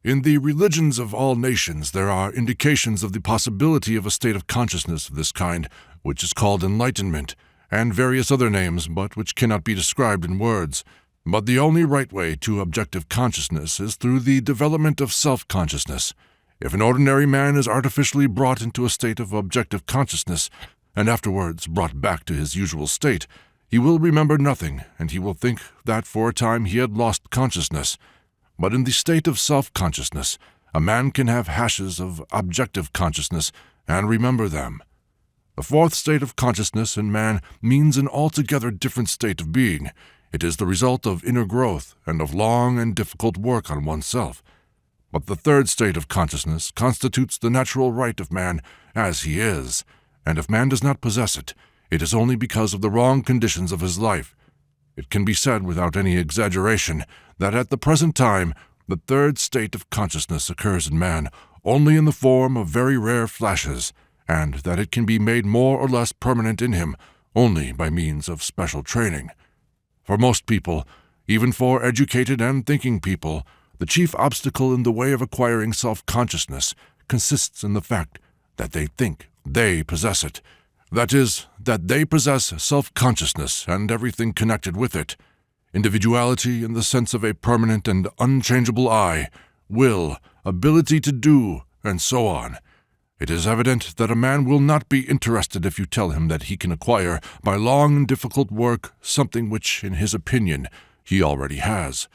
In the religions of all nations, there are indications of the possibility of a state of consciousness of this kind, which is called enlightenment, and various other names, but which cannot be described in words. But the only right way to objective consciousness is through the development of self-consciousness. If an ordinary man is artificially brought into a state of objective consciousness, and afterwards brought back to his usual state, he will remember nothing, and he will think that for a time he had lost consciousness. But in the state of self-consciousness, a man can have hashes of objective consciousness and remember them. The 4th state of consciousness in man means an altogether different state of being. It is the result of inner growth and of long and difficult work on oneself. But the 3rd state of consciousness constitutes the natural right of man as he is, and if man does not possess it, it is only because of the wrong conditions of his life. It can be said without any exaggeration that at the present time the 3rd state of consciousness occurs in man only in the form of very rare flashes, and that it can be made more or less permanent in him only by means of special training. For most people, even for educated and thinking people, the chief obstacle in the way of acquiring self-consciousness consists in the fact that they think they possess it. That is, that they possess self-consciousness and everything connected with it. Individuality in the sense of a permanent and unchangeable I, will, ability to do, and so on. It is evident that a man will not be interested if you tell him that he can acquire, by long and difficult work, something which, in his opinion, he already has.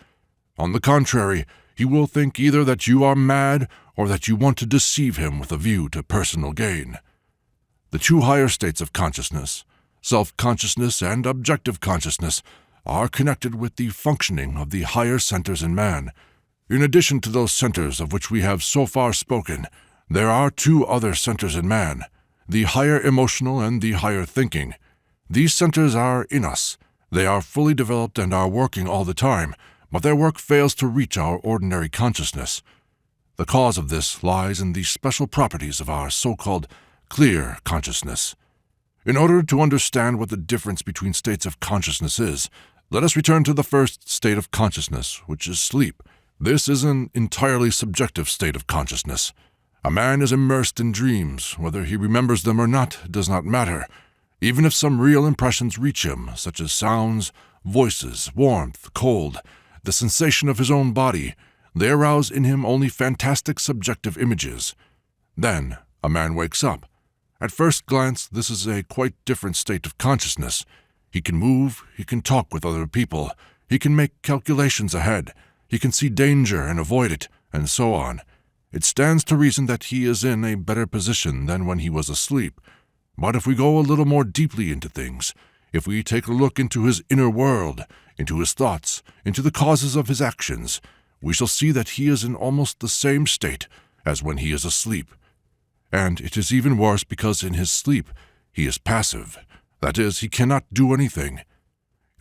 On the contrary, he will think either that you are mad or that you want to deceive him with a view to personal gain. The two higher states of consciousness, self-consciousness and objective consciousness, are connected with the functioning of the higher centers in man. In addition to those centers of which we have so far spoken, there are two other centers in man, the higher emotional and the higher thinking. These centers are in us. They are fully developed and are working all the time, but their work fails to reach our ordinary consciousness. The cause of this lies in the special properties of our so-called clear consciousness. In order to understand what the difference between states of consciousness is, let us return to the first state of consciousness, which is sleep. This is an entirely subjective state of consciousness. A man is immersed in dreams. Whether he remembers them or not does not matter. Even if some real impressions reach him, such as sounds, voices, warmth, cold, the sensation of his own body, they arouse in him only fantastic subjective images. Then a man wakes up. At first glance, this is a quite different state of consciousness. He can move, he can talk with other people, he can make calculations ahead, he can see danger and avoid it, and so on. It stands to reason that he is in a better position than when he was asleep. But if we go a little more deeply into things, if we take a look into his inner world, into his thoughts, into the causes of his actions, we shall see that he is in almost the same state as when he is asleep. And it is even worse because in his sleep he is passive. That is, he cannot do anything.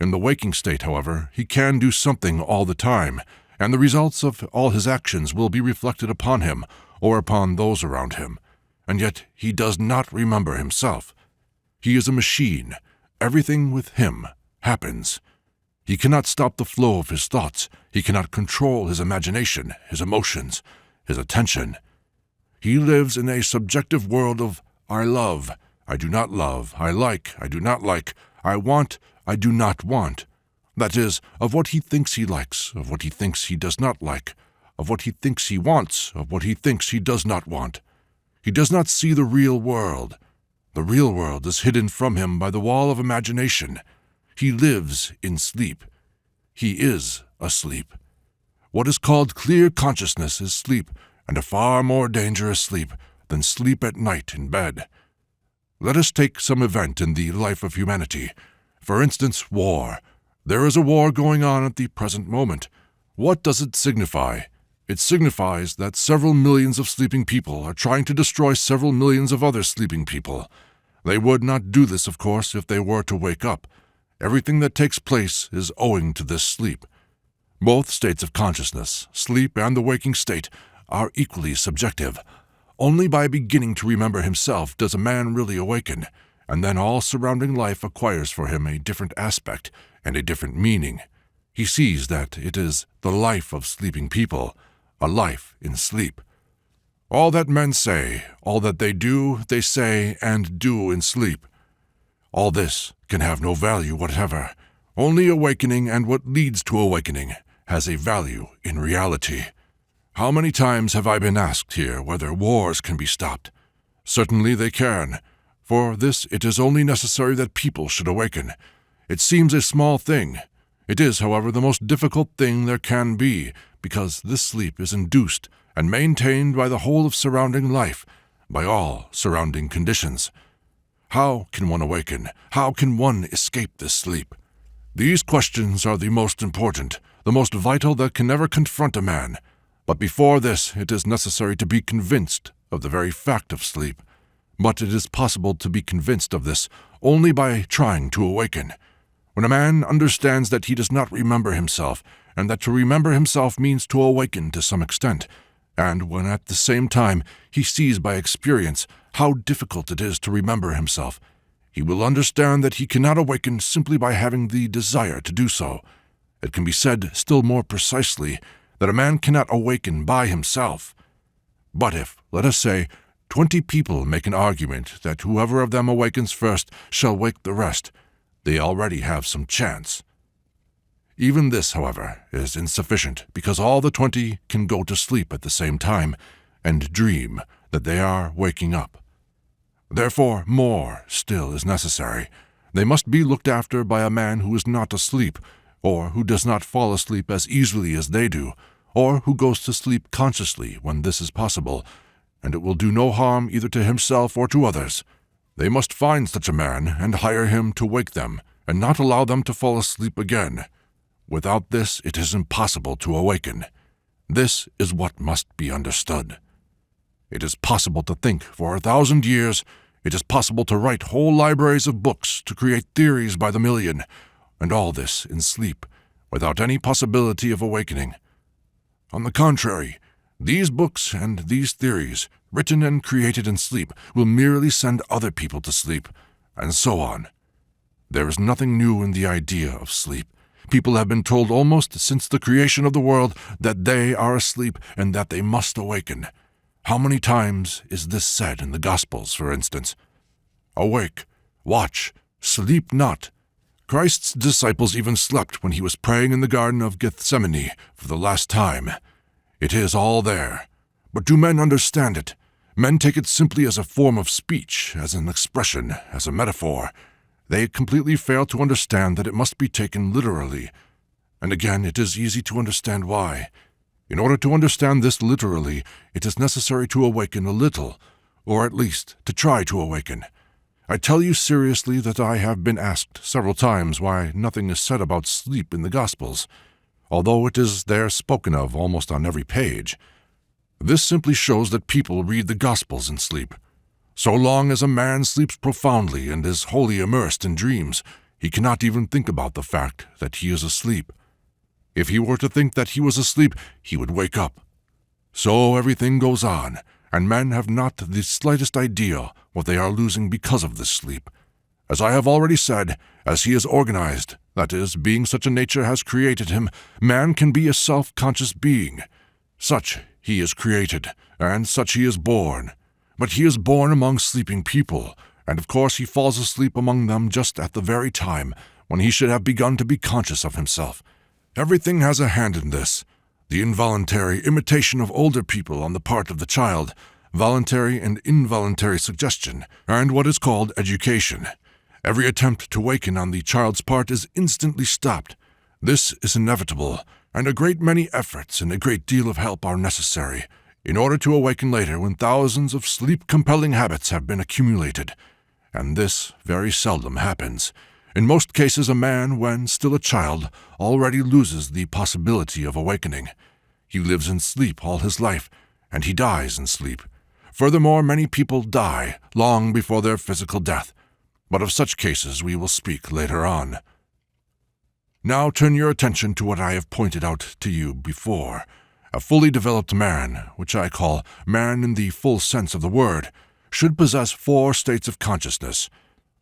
In the waking state, however, he can do something all the time, and the results of all his actions will be reflected upon him or upon those around him. And yet he does not remember himself. He is a machine. Everything with him happens. He cannot stop the flow of his thoughts. He cannot control his imagination, his emotions, his attention. He lives in a subjective world of I love, I do not love, I like, I do not like, I want, I do not want. That is, of what he thinks he likes, of what he thinks he does not like, of what he thinks he wants, of what he thinks he does not want. He does not see the real world. The real world is hidden from him by the wall of imagination. He lives in sleep. He is asleep. What is called clear consciousness is sleep, and a far more dangerous sleep than sleep at night in bed. Let us take some event in the life of humanity. For instance, war. There is a war going on at the present moment. What does it signify? It signifies that several millions of sleeping people are trying to destroy several millions of other sleeping people. They would not do this, of course, if they were to wake up. Everything that takes place is owing to this sleep. Both states of consciousness, sleep and the waking state, are equally subjective. Only by beginning to remember himself does a man really awaken, and then all surrounding life acquires for him a different aspect and a different meaning. He sees that it is the life of sleeping people, a life in sleep. All that men say, all that they do, they say and do in sleep. All this can have no value whatever. Only awakening and what leads to awakening has a value in reality. How many times have I been asked here whether wars can be stopped? Certainly they can. For this it is only necessary that people should awaken. It seems a small thing. It is, however, the most difficult thing there can be, because this sleep is induced and maintained by the whole of surrounding life, by all surrounding conditions. How can one awaken? How can one escape this sleep? These questions are the most important, the most vital that can ever confront a man. But before this, it is necessary to be convinced of the very fact of sleep. But it is possible to be convinced of this only by trying to awaken. When a man understands that he does not remember himself, and that to remember himself means to awaken to some extent, and when at the same time he sees by experience how difficult it is to remember himself, he will understand that he cannot awaken simply by having the desire to do so. It can be said still more precisely that a man cannot awaken by himself. But if, let us say, 20 people make an argument that whoever of them awakens first shall wake the rest, they already have some chance. Even this, however, is insufficient, because all the 20 can go to sleep at the same time and dream, that they are waking up. Therefore, more still is necessary. They must be looked after by a man who is not asleep, or who does not fall asleep as easily as they do, or who goes to sleep consciously when this is possible, and it will do no harm either to himself or to others. They must find such a man and hire him to wake them, and not allow them to fall asleep again. Without this, it is impossible to awaken. This is what must be understood. It is possible to think for 1,000 years. It is possible to write whole libraries of books, to create theories by the million, and all this in sleep, without any possibility of awakening. On the contrary, these books and these theories, written and created in sleep, will merely send other people to sleep, and so on. There is nothing new in the idea of sleep. People have been told almost since the creation of the world that they are asleep and that they must awaken. How many times is this said in the Gospels, for instance? Awake, watch, sleep not. Christ's disciples even slept when he was praying in the Garden of Gethsemane for the last time. It is all there. But do men understand it? Men take it simply as a form of speech, as an expression, as a metaphor. They completely fail to understand that it must be taken literally. And again, it is easy to understand why. In order to understand this literally, it is necessary to awaken a little, or at least to try to awaken. I tell you seriously that I have been asked several times why nothing is said about sleep in the Gospels, although it is there spoken of almost on every page. This simply shows that people read the Gospels in sleep. So long as a man sleeps profoundly and is wholly immersed in dreams, he cannot even think about the fact that he is asleep. If he were to think that he was asleep, he would wake up. So everything goes on, and men have not the slightest idea what they are losing because of this sleep. As I have already said, as he is organized, that is, being such a nature has created him, man can be a self-conscious being. Such he is created, and such he is born. But he is born among sleeping people, and of course he falls asleep among them just at the very time when he should have begun to be conscious of himself. Everything has a hand in this. The involuntary imitation of older people on the part of the child, voluntary and involuntary suggestion, and what is called education. Every attempt to waken on the child's part is instantly stopped. This is inevitable, and a great many efforts and a great deal of help are necessary in order to awaken later when thousands of sleep-compelling habits have been accumulated. And this very seldom happens. In most cases, a man, when still a child, already loses the possibility of awakening. He lives in sleep all his life, and he dies in sleep. Furthermore, many people die long before their physical death, but of such cases we will speak later on. Now turn your attention to what I have pointed out to you before. A fully developed man, which I call man in the full sense of the word, should possess 4 states of consciousness.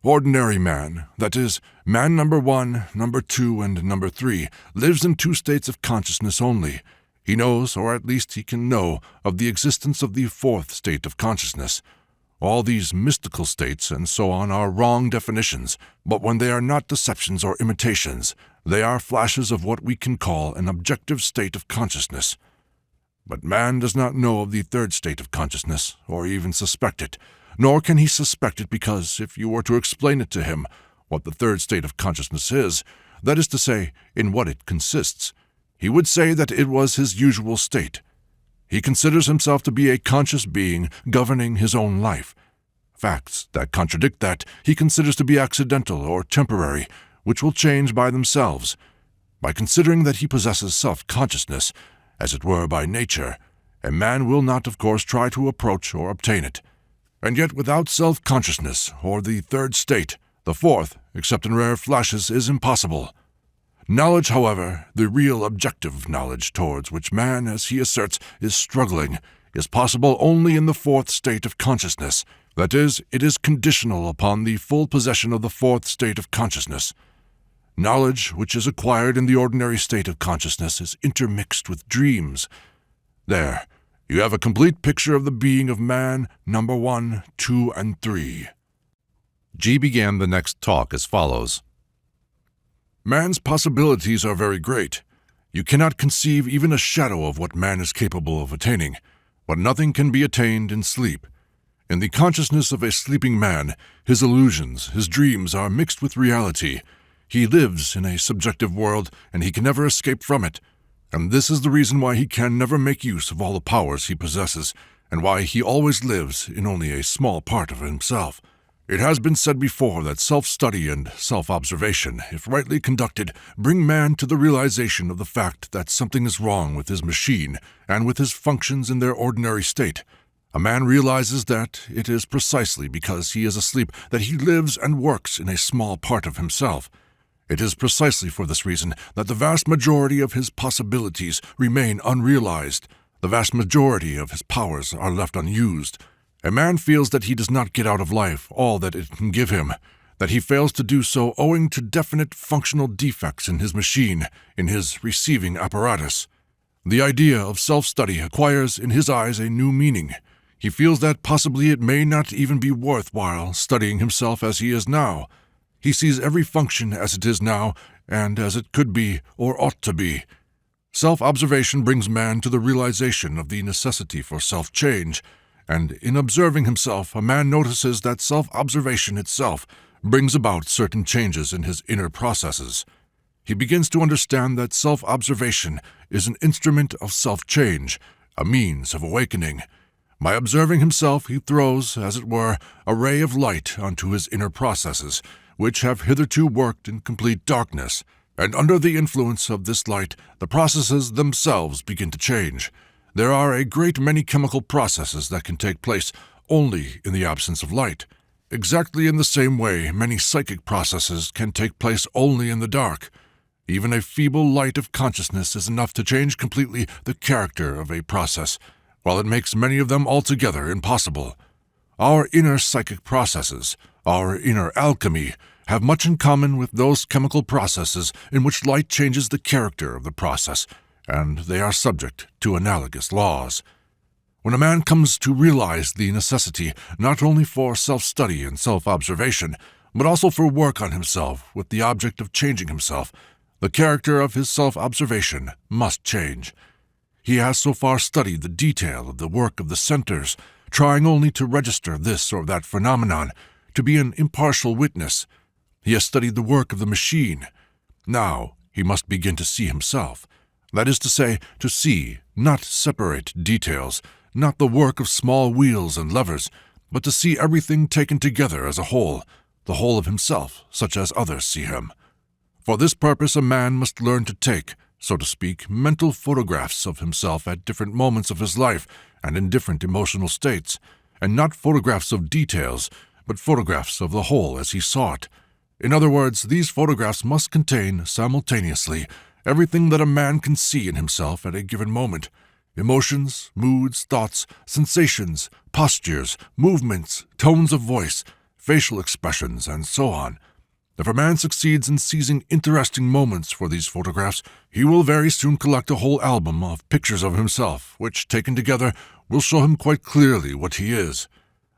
Ordinary man, that is, man number 1, number 2, and number 3, lives in 2 states of consciousness only. He knows, or at least he can know, of the existence of the 4th state of consciousness. All these mystical states and so on are wrong definitions, but when they are not deceptions or imitations, they are flashes of what we can call an objective state of consciousness. But man does not know of the 3rd state of consciousness, or even suspect it, nor can he suspect it because if you were to explain it to him, what the 3rd state of consciousness is, that is to say, in what it consists, he would say that it was his usual state. He considers himself to be a conscious being governing his own life. Facts that contradict that he considers to be accidental or temporary, which will change by themselves. By considering that he possesses self-consciousness, as it were by nature, a man will not, of course, try to approach or obtain it. And yet without self-consciousness, or the 3rd state, the 4th, except in rare flashes, is impossible. Knowledge, however, the real objective knowledge towards which man, as he asserts, is struggling, is possible only in the 4th state of consciousness. That is, it is conditional upon the full possession of the 4th state of consciousness. Knowledge which is acquired in the ordinary state of consciousness is intermixed with dreams. There, you have a complete picture of the being of man, number 1, 2, and 3. G began the next talk as follows. Man's possibilities are very great. You cannot conceive even a shadow of what man is capable of attaining. But nothing can be attained in sleep. In the consciousness of a sleeping man, his illusions, his dreams are mixed with reality. He lives in a subjective world, and he can never escape from it. And this is the reason why he can never make use of all the powers he possesses, and why he always lives in only a small part of himself. It has been said before that self-study and self-observation, if rightly conducted, bring man to the realization of the fact that something is wrong with his machine and with his functions in their ordinary state. A man realizes that it is precisely because he is asleep that he lives and works in a small part of himself. It is precisely for this reason that the vast majority of his possibilities remain unrealized. The vast majority of his powers are left unused. A man feels that he does not get out of life all that it can give him, that he fails to do so owing to definite functional defects in his machine, in his receiving apparatus. The idea of self-study acquires in his eyes a new meaning. He feels that possibly it may not even be worthwhile studying himself as he is now. He sees every function as it is now, and as it could be or ought to be. Self-observation brings man to the realization of the necessity for self-change, and in observing himself, a man notices that self-observation itself brings about certain changes in his inner processes. He begins to understand that self-observation is an instrument of self-change, a means of awakening. By observing himself, he throws, as it were, a ray of light onto his inner processes, which have hitherto worked in complete darkness, and under the influence of this light, the processes themselves begin to change. There are a great many chemical processes that can take place only in the absence of light. Exactly in the same way, many psychic processes can take place only in the dark. Even a feeble light of consciousness is enough to change completely the character of a process, while it makes many of them altogether impossible. Our inner psychic processes, our inner alchemy, have much in common with those chemical processes in which light changes the character of the process, and they are subject to analogous laws. When a man comes to realize the necessity not only for self-study and self-observation, but also for work on himself with the object of changing himself, the character of his self-observation must change. He has so far studied the detail of the work of the centers, trying only to register this or that phenomenon, to be an impartial witness. He has studied the work of the machine. Now he must begin to see himself. That is to say, to see, not separate details, not the work of small wheels and levers, but to see everything taken together as a whole, the whole of himself, such as others see him. For this purpose a man must learn to take, so to speak, mental photographs of himself at different moments of his life and in different emotional states, and not photographs of details, but photographs of the whole as he saw it. In other words, these photographs must contain, simultaneously, everything that a man can see in himself at a given moment: emotions, moods, thoughts, sensations, postures, movements, tones of voice, facial expressions, and so on. If a man succeeds in seizing interesting moments for these photographs, he will very soon collect a whole album of pictures of himself, which, taken together, will show him quite clearly what he is.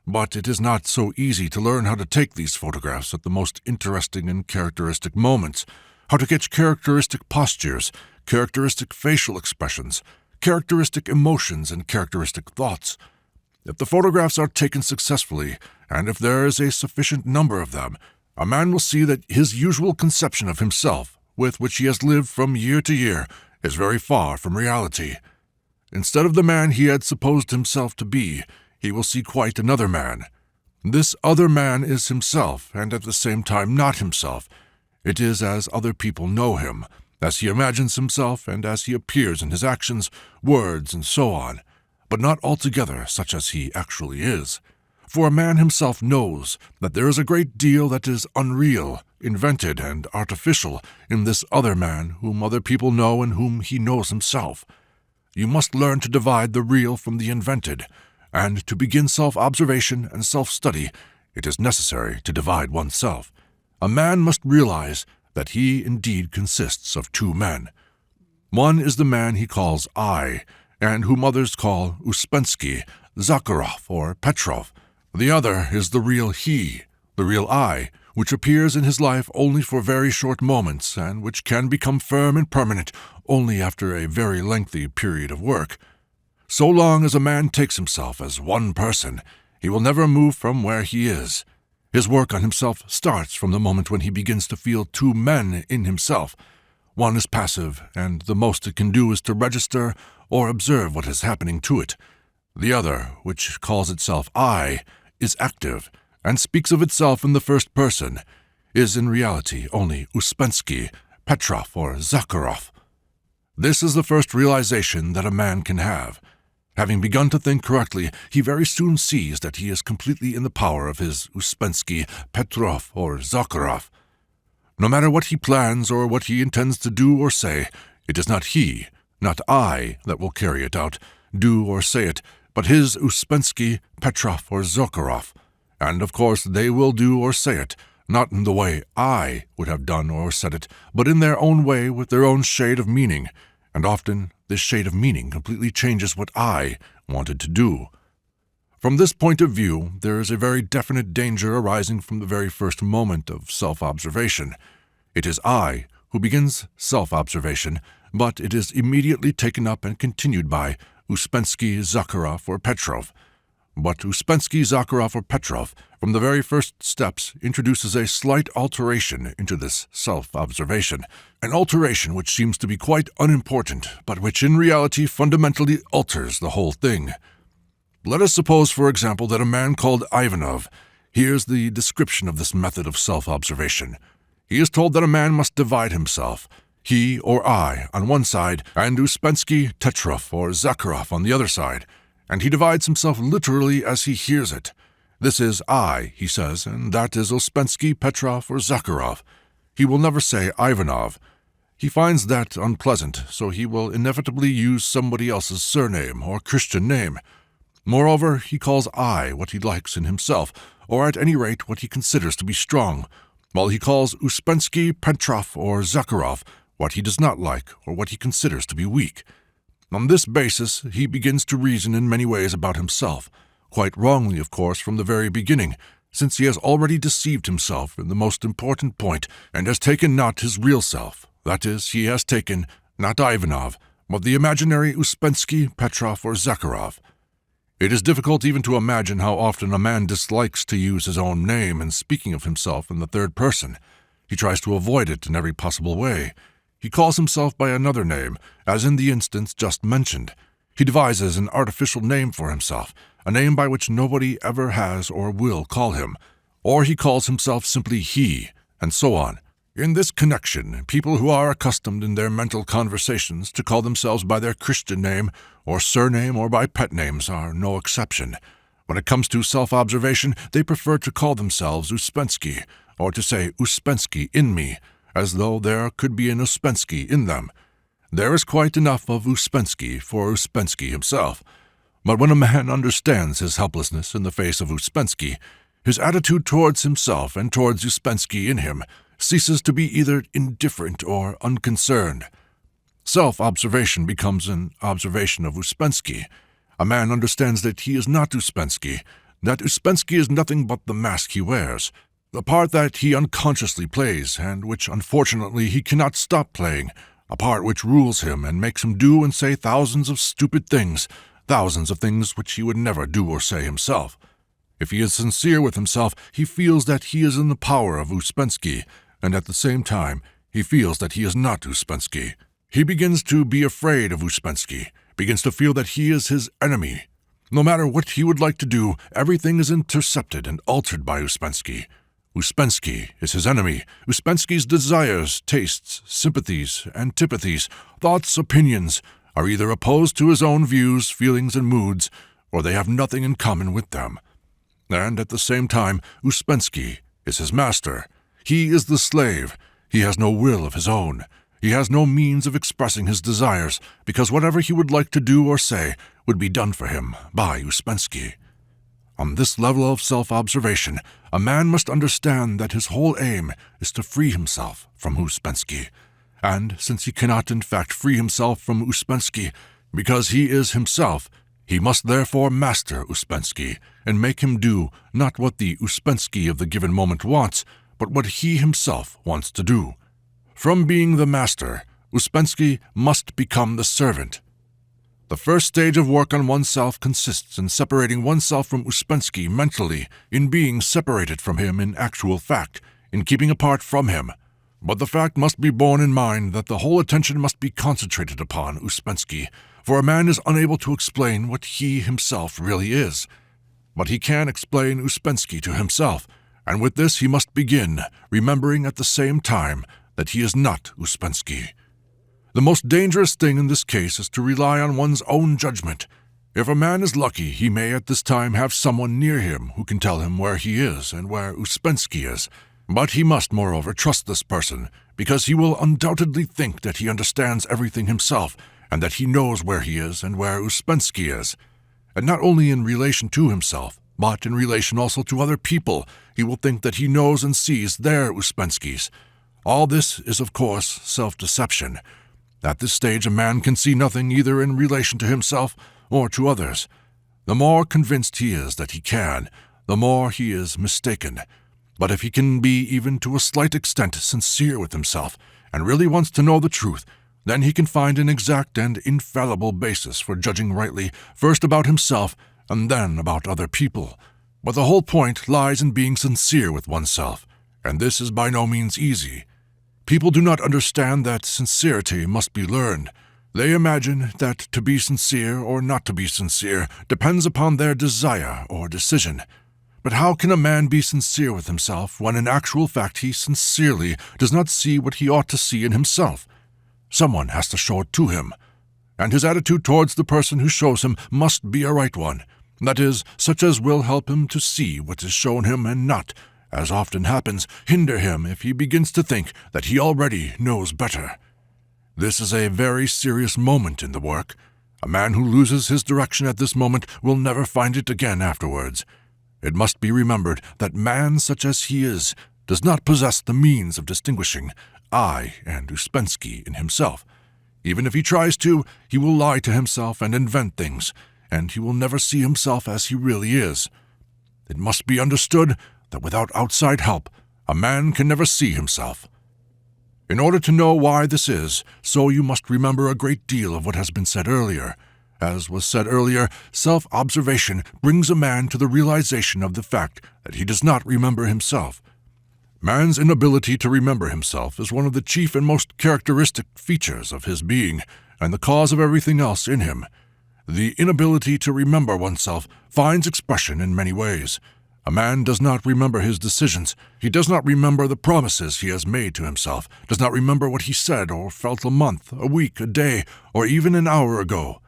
But it is not so easy to learn how to take these photographs at the most interesting and characteristic moments, how to catch characteristic postures, characteristic facial expressions, characteristic emotions, and characteristic thoughts. If the photographs are taken successfully, and if there is a sufficient number of them, a man will see that his usual conception of himself, with which he has lived from year to year, is very far from reality. Instead of the man he had supposed himself to be, he will see quite another man. This other man is himself, and at the same time not himself. It is as other people know him, as he imagines himself, and as he appears in his actions, words, and so on, but not altogether such as he actually is. For a man himself knows that there is a great deal that is unreal, invented, and artificial in this other man whom other people know and whom he knows himself. You must learn to divide the real from the invented, and to begin self-observation and self-study, it is necessary to divide oneself. A man must realize that he indeed consists of two men. One is the man he calls I, and whom others call Ouspensky, Zakharov, or Petrov. The other is the real he, the real I, which appears in his life only for very short moments, and which can become firm and permanent only after a very lengthy period of work. So long as a man takes himself as one person, he will never move from where he is. His work on himself starts from the moment when he begins to feel two men in himself. One is passive, and the most it can do is to register or observe what is happening to it. The other, which calls itself I, is active, and speaks of itself in the first person, is in reality only Ouspensky, Petrov, or Zakharov. This is the first realization that a man can have. Having begun to think correctly, he very soon sees that he is completely in the power of his Ouspensky, Petrov, or Zakharov. No matter what he plans or what he intends to do or say, it is not he, not I, that will carry it out, do or say it, but his Ouspensky, Petrov, or Zakharov. And of course they will do or say it, not in the way I would have done or said it, but in their own way with their own shade of meaning, and often this shade of meaning completely changes what I wanted to do. From this point of view, there is a very definite danger arising from the very first moment of self-observation. It is I who begins self-observation, but it is immediately taken up and continued by Ouspensky, Zakharov, or Petrov. But Ouspensky, Zakharov, or Petrov, from the very first steps, introduces a slight alteration into this self-observation, an alteration which seems to be quite unimportant, but which in reality fundamentally alters the whole thing. Let us suppose, for example, that a man called Ivanov hears the description of this method of self-observation. He is told that a man must divide himself, he or I on one side, and Ouspensky, Petrov, or Zakharov on the other side, and he divides himself literally as he hears it. This is I, he says, and that is Ouspensky, Petrov, or Zakharov. He will never say Ivanov. He finds that unpleasant, so he will inevitably use somebody else's surname or Christian name. Moreover, he calls I what he likes in himself, or at any rate what he considers to be strong, while he calls Ouspensky, Petrov, or Zakharov what he does not like or what he considers to be weak. On this basis, he begins to reason in many ways about himself, quite wrongly, of course, from the very beginning, since he has already deceived himself in the most important point and has taken not his real self, that is, he has taken, not Ivanov, but the imaginary Ouspensky, Petrov, or Zakharov. It is difficult even to imagine how often a man dislikes to use his own name in speaking of himself in the third person. He tries to avoid it in every possible way. He calls himself by another name, as in the instance just mentioned. He devises an artificial name for himself, a name by which nobody ever has or will call him, or he calls himself simply he, and so on. In this connection, people who are accustomed in their mental conversations to call themselves by their Christian name or surname or by pet names are no exception. When it comes to self-observation, they prefer to call themselves Ouspensky, or to say Ouspensky in me, as though there could be an Ouspensky in them. There is quite enough of Ouspensky for Ouspensky himself. But when a man understands his helplessness in the face of Ouspensky, his attitude towards himself and towards Ouspensky in him ceases to be either indifferent or unconcerned. Self-observation becomes an observation of Ouspensky. A man understands that he is not Ouspensky, that Ouspensky is nothing but the mask he wears, the part that he unconsciously plays, and which unfortunately he cannot stop playing, a part which rules him and makes him do and say thousands of stupid things, thousands of things which he would never do or say himself. If he is sincere with himself, he feels that he is in the power of Ouspensky, and at the same time, he feels that he is not Ouspensky. He begins to be afraid of Ouspensky, begins to feel that he is his enemy. No matter what he would like to do, everything is intercepted and altered by Ouspensky. Ouspensky is his enemy. Ouspensky's desires, tastes, sympathies, antipathies, thoughts, opinions are either opposed to his own views, feelings, and moods, or they have nothing in common with them. And at the same time, Ouspensky is his master. He is the slave. He has no will of his own. He has no means of expressing his desires, because whatever he would like to do or say would be done for him by Ouspensky. On this level of self-observation, a man must understand that his whole aim is to free himself from Ouspensky. And since he cannot in fact free himself from Ouspensky, because he is himself, he must therefore master Ouspensky and make him do not what the Ouspensky of the given moment wants, but what he himself wants to do. From being the master, Ouspensky must become the servant. The first stage of work on oneself consists in separating oneself from Ouspensky mentally, in being separated from him in actual fact, in keeping apart from him. But the fact must be borne in mind that the whole attention must be concentrated upon Ouspensky, for a man is unable to explain what he himself really is. But he can explain Ouspensky to himself, and with this he must begin, remembering at the same time that he is not Ouspensky. The most dangerous thing in this case is to rely on one's own judgment. If a man is lucky, he may at this time have someone near him who can tell him where he is and where Ouspensky is. But he must, moreover, trust this person, because he will undoubtedly think that he understands everything himself, and that he knows where he is and where Ouspensky is. And not only in relation to himself, but in relation also to other people, he will think that he knows and sees their Ouspensky's. All this is, of course, self-deception. At this stage, a man can see nothing either in relation to himself or to others. The more convinced he is that he can, the more he is mistaken. But if he can be even to a slight extent sincere with himself, and really wants to know the truth, then he can find an exact and infallible basis for judging rightly, first about himself and then about other people. But the whole point lies in being sincere with oneself, and this is by no means easy. People do not understand that sincerity must be learned. They imagine that to be sincere or not to be sincere depends upon their desire or decision. But how can a man be sincere with himself when in actual fact he sincerely does not see what he ought to see in himself? Someone has to show it to him, and his attitude towards the person who shows him must be a right one, that is, such as will help him to see what is shown him and not, as often happens, hinder him if he begins to think that he already knows better. This is a very serious moment in the work. A man who loses his direction at this moment will never find it again afterwards. It must be remembered that man, such as he is, does not possess the means of distinguishing I and Ouspensky in himself. Even if he tries to, he will lie to himself and invent things, and he will never see himself as he really is. It must be understood that without outside help, a man can never see himself. In order to know why this is, so you must remember a great deal of what has been said earlier. As was said earlier, self-observation brings a man to the realization of the fact that he does not remember himself. Man's inability to remember himself is one of the chief and most characteristic features of his being, and the cause of everything else in him. The inability to remember oneself finds expression in many ways. A man does not remember his decisions. He does not remember the promises he has made to himself, does not remember what he said or felt a month, a week, a day, or even an hour ago.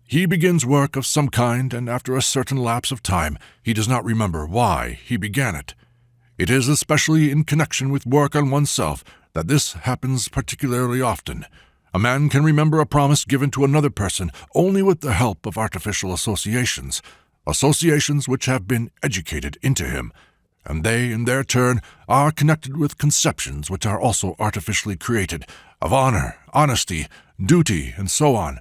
He begins work of some kind, and after a certain lapse of time, he does not remember why he began it. It is especially in connection with work on oneself that this happens particularly often. A man can remember a promise given to another person only with the help of artificial associations which have been educated into him, and they, in their turn, are connected with conceptions which are also artificially created, of honor, honesty, duty, and so on.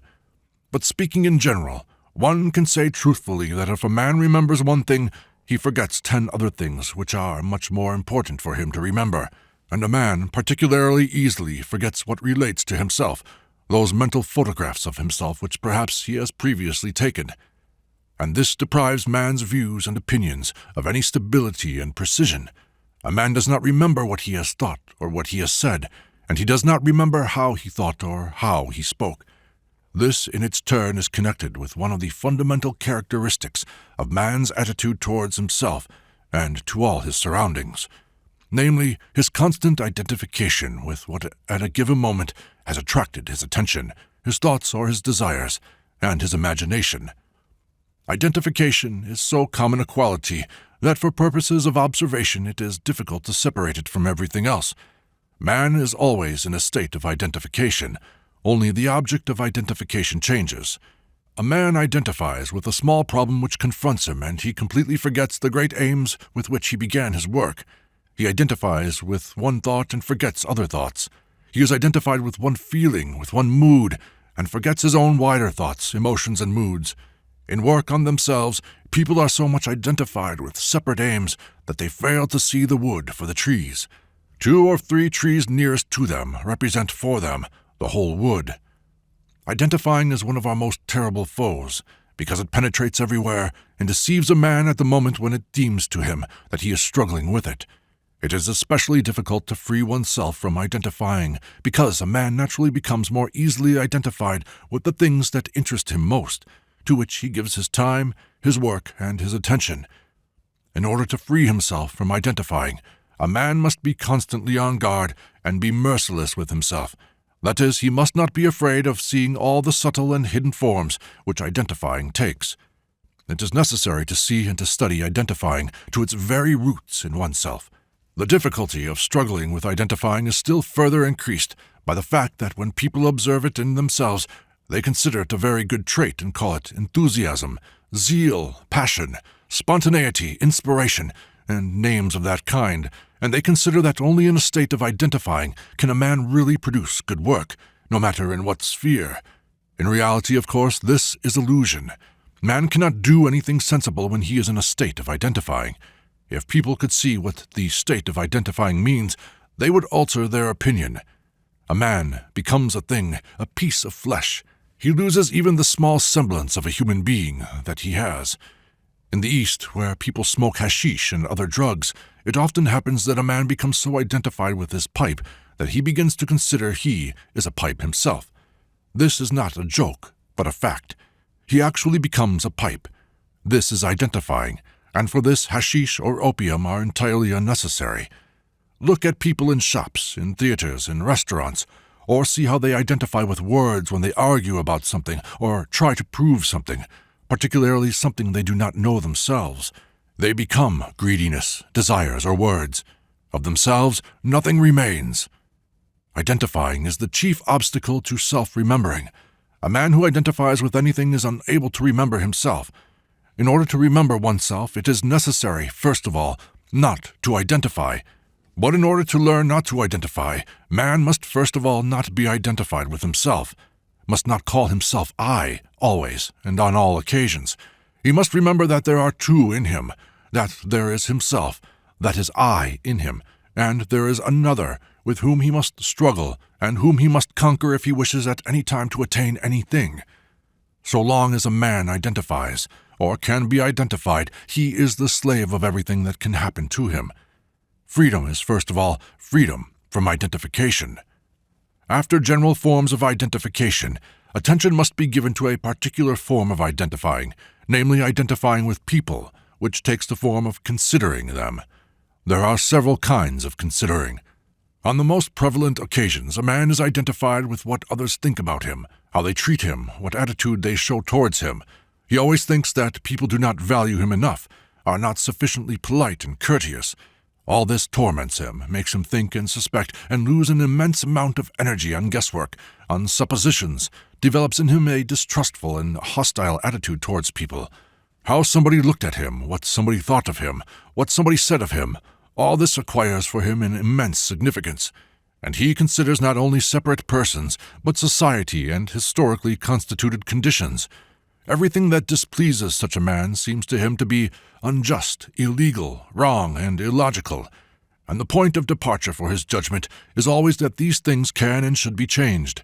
But speaking in general, one can say truthfully that if a man remembers one thing, he forgets 10 other things which are much more important for him to remember, and a man particularly easily forgets what relates to himself, those mental photographs of himself which perhaps he has previously taken. And this deprives man's views and opinions of any stability and precision. A man does not remember what he has thought or what he has said, and he does not remember how he thought or how he spoke. This, in its turn, is connected with one of the fundamental characteristics of man's attitude towards himself and to all his surroundings, namely, his constant identification with what at a given moment has attracted his attention, his thoughts or his desires, and his imagination. Identification is so common a quality that for purposes of observation it is difficult to separate it from everything else. Man is always in a state of identification, only the object of identification changes. A man identifies with a small problem which confronts him, and he completely forgets the great aims with which he began his work. He identifies with one thought and forgets other thoughts. He is identified with one feeling, with one mood, and forgets his own wider thoughts, emotions, and moods. In work on themselves, people are so much identified with separate aims that they fail to see the wood for the trees. 2 or 3 trees nearest to them represent for them the whole wood. Identifying is one of our most terrible foes, because it penetrates everywhere and deceives a man at the moment when it deems to him that he is struggling with it. It is especially difficult to free oneself from identifying, because a man naturally becomes more easily identified with the things that interest him most, to which he gives his time, his work, and his attention. In order to free himself from identifying, a man must be constantly on guard and be merciless with himself. That is, he must not be afraid of seeing all the subtle and hidden forms which identifying takes. It is necessary to see and to study identifying to its very roots in oneself. The difficulty of struggling with identifying is still further increased by the fact that when people observe it in themselves, they consider it a very good trait and call it enthusiasm, zeal, passion, spontaneity, inspiration, and names of that kind, and they consider that only in a state of identifying can a man really produce good work, no matter in what sphere. In reality, of course, this is illusion. Man cannot do anything sensible when he is in a state of identifying. If people could see what the state of identifying means, they would alter their opinion. A man becomes a thing, a piece of flesh. He loses even the small semblance of a human being that he has. In the East, where people smoke hashish and other drugs, it often happens that a man becomes so identified with his pipe that he begins to consider he is a pipe himself. This is not a joke, but a fact. He actually becomes a pipe. This is identifying, and for this hashish or opium are entirely unnecessary. Look at people in shops, in theaters, in restaurants, or see how they identify with words when they argue about something or try to prove something, particularly something they do not know themselves. They become greediness, desires, or words. Of themselves, nothing remains. Identifying is the chief obstacle to self-remembering. A man who identifies with anything is unable to remember himself. In order to remember oneself, it is necessary, first of all, not to identify. But in order to learn not to identify, man must first of all not be identified with himself, must not call himself I, always and on all occasions. He must remember that there are two in him, that there is himself, that is I in him, and there is another with whom he must struggle and whom he must conquer if he wishes at any time to attain anything. So long as a man identifies, or can be identified, he is the slave of everything that can happen to him. Freedom is, first of all, freedom from identification. After general forms of identification, attention must be given to a particular form of identifying, namely identifying with people, which takes the form of considering them. There are several kinds of considering. On the most prevalent occasions, a man is identified with what others think about him, how they treat him, what attitude they show towards him. He always thinks that people do not value him enough, are not sufficiently polite and courteous. All this torments him, makes him think and suspect, and lose an immense amount of energy on guesswork, on suppositions, develops in him a distrustful and hostile attitude towards people. How somebody looked at him, what somebody thought of him, what somebody said of him, all this acquires for him an immense significance, and he considers not only separate persons, but society and historically constituted conditions. Everything that displeases such a man seems to him to be unjust, illegal, wrong, and illogical, and the point of departure for his judgment is always that these things can and should be changed.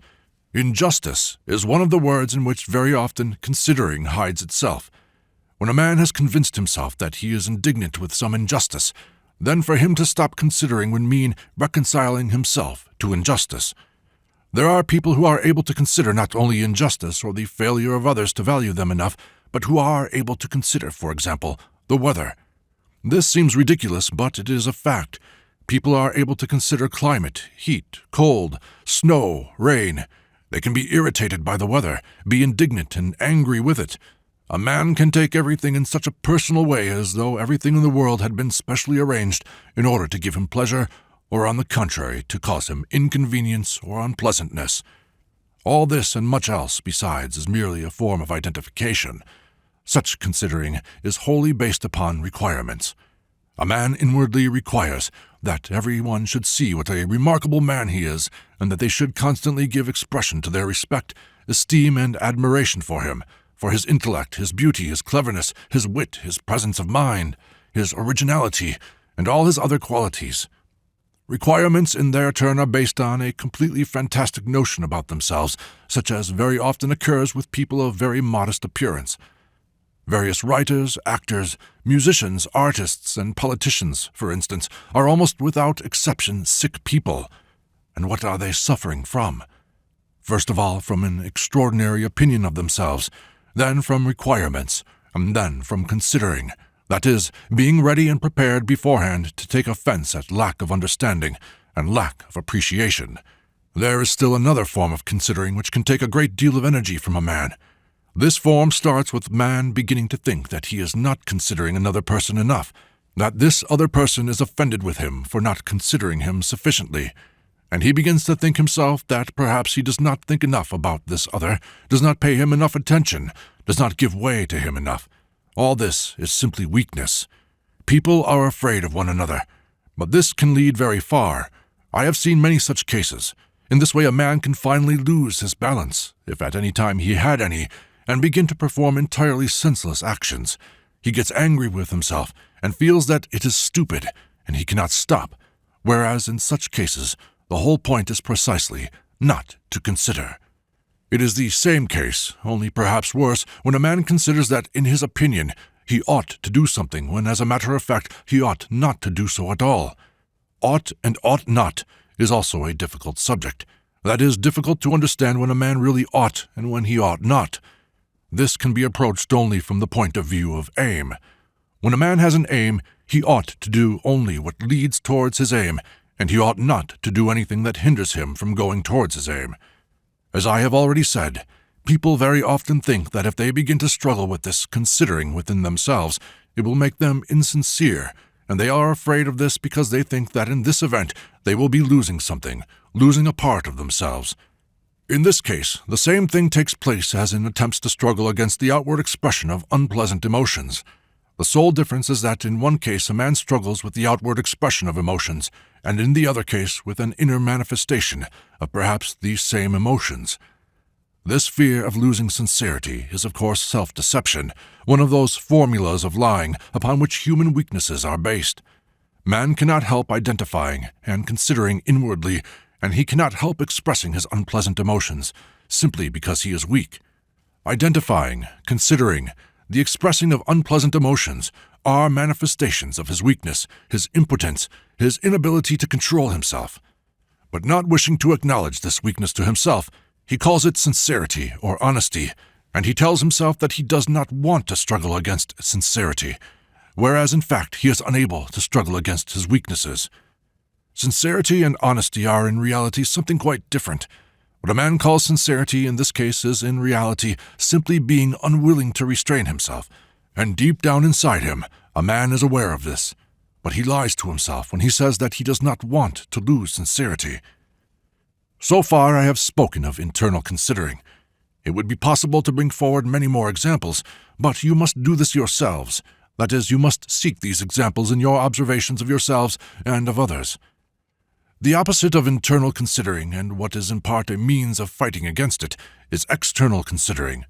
Injustice is one of the words in which very often considering hides itself. When a man has convinced himself that he is indignant with some injustice, then for him to stop considering would mean reconciling himself to injustice. There are people who are able to consider not only injustice or the failure of others to value them enough, but who are able to consider, for example, the weather. This seems ridiculous, but it is a fact. People are able to consider climate, heat, cold, snow, rain. They can be irritated by the weather, be indignant and angry with it. A man can take everything in such a personal way as though everything in the world had been specially arranged in order to give him pleasure, or on the contrary, to cause him inconvenience or unpleasantness. All this and much else besides is merely a form of identification. Such considering is wholly based upon requirements. A man inwardly requires that everyone should see what a remarkable man he is, and that they should constantly give expression to their respect, esteem, and admiration for him, for his intellect, his beauty, his cleverness, his wit, his presence of mind, his originality, and all his other qualities. Requirements in their turn are based on a completely fantastic notion about themselves, such as very often occurs with people of very modest appearance. Various writers, actors, musicians, artists, and politicians, for instance, are almost without exception sick people. And what are they suffering from? First of all, from an extraordinary opinion of themselves, then from requirements, and then from considering. That is, being ready and prepared beforehand to take offense at lack of understanding and lack of appreciation. There is still another form of considering which can take a great deal of energy from a man. This form starts with man beginning to think that he is not considering another person enough, that this other person is offended with him for not considering him sufficiently, and he begins to think himself that perhaps he does not think enough about this other, does not pay him enough attention, does not give way to him enough. All this is simply weakness. People are afraid of one another, but this can lead very far. I have seen many such cases. In this way a man can finally lose his balance, if at any time he had any, and begin to perform entirely senseless actions. He gets angry with himself and feels that it is stupid, and he cannot stop, whereas in such cases the whole point is precisely not to consider. It is the same case, only perhaps worse, when a man considers that, in his opinion, he ought to do something when, as a matter of fact, he ought not to do so at all. Ought and ought not is also a difficult subject. That is, difficult to understand when a man really ought and when he ought not. This can be approached only from the point of view of aim. When a man has an aim, he ought to do only what leads towards his aim, and he ought not to do anything that hinders him from going towards his aim. As I have already said, people very often think that if they begin to struggle with this considering within themselves, it will make them insincere, and they are afraid of this because they think that in this event they will be losing something, losing a part of themselves. In this case, the same thing takes place as in attempts to struggle against the outward expression of unpleasant emotions. The sole difference is that in one case a man struggles with the outward expression of emotions, and in the other case with an inner manifestation of perhaps these same emotions. This fear of losing sincerity is of course self-deception, one of those formulas of lying upon which human weaknesses are based. Man cannot help identifying and considering inwardly, and he cannot help expressing his unpleasant emotions simply because he is weak. Identifying, considering, the expressing of unpleasant emotions are manifestations of his weakness, his impotence, his inability to control himself. But not wishing to acknowledge this weakness to himself, he calls it sincerity or honesty, and he tells himself that he does not want to struggle against sincerity, whereas in fact he is unable to struggle against his weaknesses. Sincerity and honesty are in reality something quite different. What a man calls sincerity in this case is in reality simply being unwilling to restrain himself, and deep down inside him a man is aware of this, but he lies to himself when he says that he does not want to lose sincerity. So far I have spoken of internal considering. It would be possible to bring forward many more examples, but you must do this yourselves. That is, you must seek these examples in your observations of yourselves and of others. The opposite of internal considering, and what is in part a means of fighting against it, is external considering.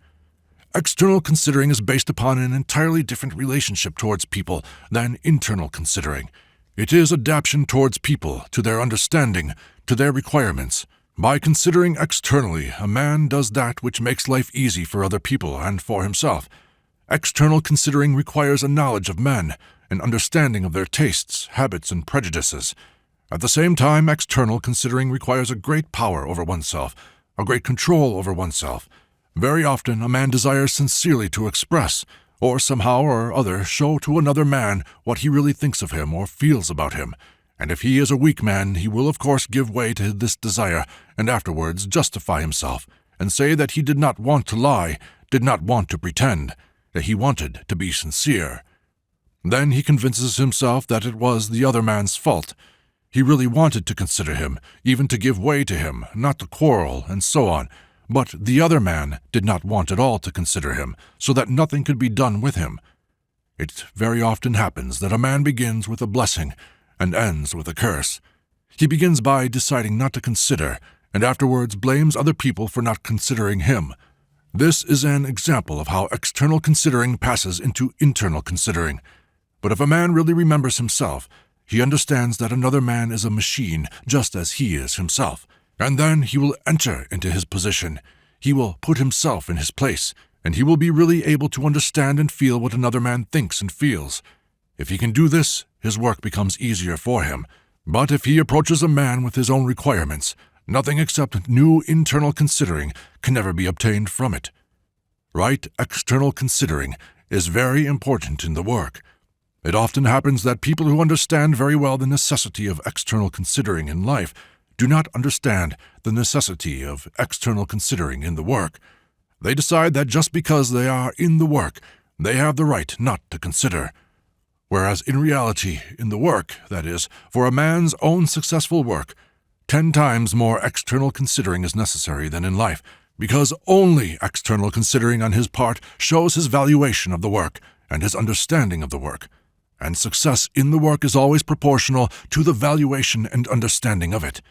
External considering is based upon an entirely different relationship towards people than internal considering. It is adaptation towards people, to their understanding, to their requirements. By considering externally, a man does that which makes life easy for other people and for himself. External considering requires a knowledge of men, an understanding of their tastes, habits, and prejudices. At the same time, external considering requires a great power over oneself, a great control over oneself. Very often a man desires sincerely to express, or somehow or other show to another man what he really thinks of him or feels about him, and if he is a weak man he will of course give way to this desire and afterwards justify himself and say that he did not want to lie, did not want to pretend, that he wanted to be sincere. Then he convinces himself that it was the other man's fault. He really wanted to consider him, even to give way to him, not to quarrel, and so on. But the other man did not want at all to consider him, so that nothing could be done with him. It very often happens that a man begins with a blessing and ends with a curse. He begins by deciding not to consider, and afterwards blames other people for not considering him. This is an example of how external considering passes into internal considering. But if a man really remembers himself, He understands that another man is a machine just as he is himself, and then he will enter into his position. He will put himself in his place, and he will be really able to understand and feel what another man thinks and feels. If he can do this, his work becomes easier for him. But if he approaches a man with his own requirements, nothing except new internal considering can ever be obtained from it. Right external considering is very important in the work. It often happens that people who understand very well the necessity of external considering in life do not understand the necessity of external considering in the work. They decide that just because they are in the work, they have the right not to consider. Whereas in reality, in the work, that is, for a man's own successful work, 10 times more external considering is necessary than in life, because only external considering on his part shows his valuation of the work and his understanding of the work. And success in the work is always proportional to the valuation and understanding of it.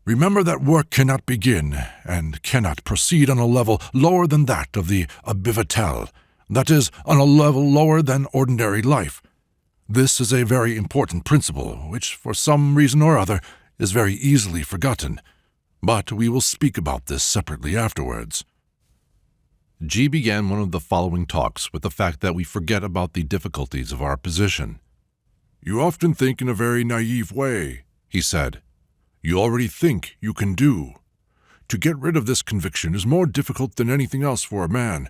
Remember that work cannot begin and cannot proceed on a level lower than that of the abivatel, that is, on a level lower than ordinary life. This is a very important principle, which for some reason or other is very easily forgotten, but we will speak about this separately afterwards. G began one of the following talks with the fact that we forget about the difficulties of our position. "You often think in a very naive way," he said. "You already think you can do. To get rid of this conviction is more difficult than anything else for a man.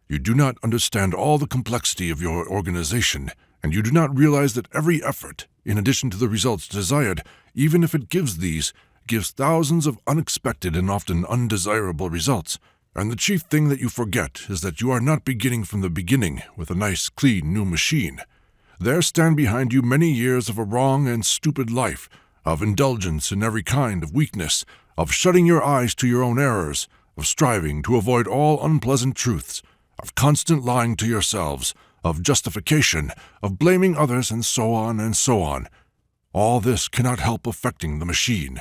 You do not understand all the complexity of your organization, and you do not realize that every effort, in addition to the results desired, even if it gives thousands of unexpected and often undesirable results. And the chief thing that you forget is that you are not beginning from the beginning with a nice, clean, new machine. There stand behind you many years of a wrong and stupid life, of indulgence in every kind of weakness, of shutting your eyes to your own errors, of striving to avoid all unpleasant truths, of constant lying to yourselves, of justification, of blaming others, and so on and so on. All this cannot help affecting the machine.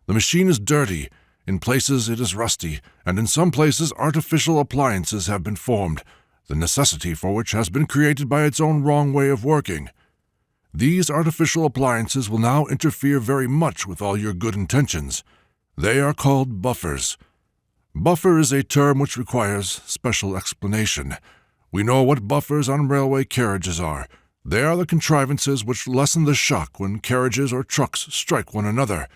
The machine is dirty. In places it is rusty, and in some places artificial appliances have been formed, the necessity for which has been created by its own wrong way of working. These artificial appliances will now interfere very much with all your good intentions. They are called buffers. Buffer is a term which requires special explanation. We know what buffers on railway carriages are. They are the contrivances which lessen the shock when carriages or trucks strike one another.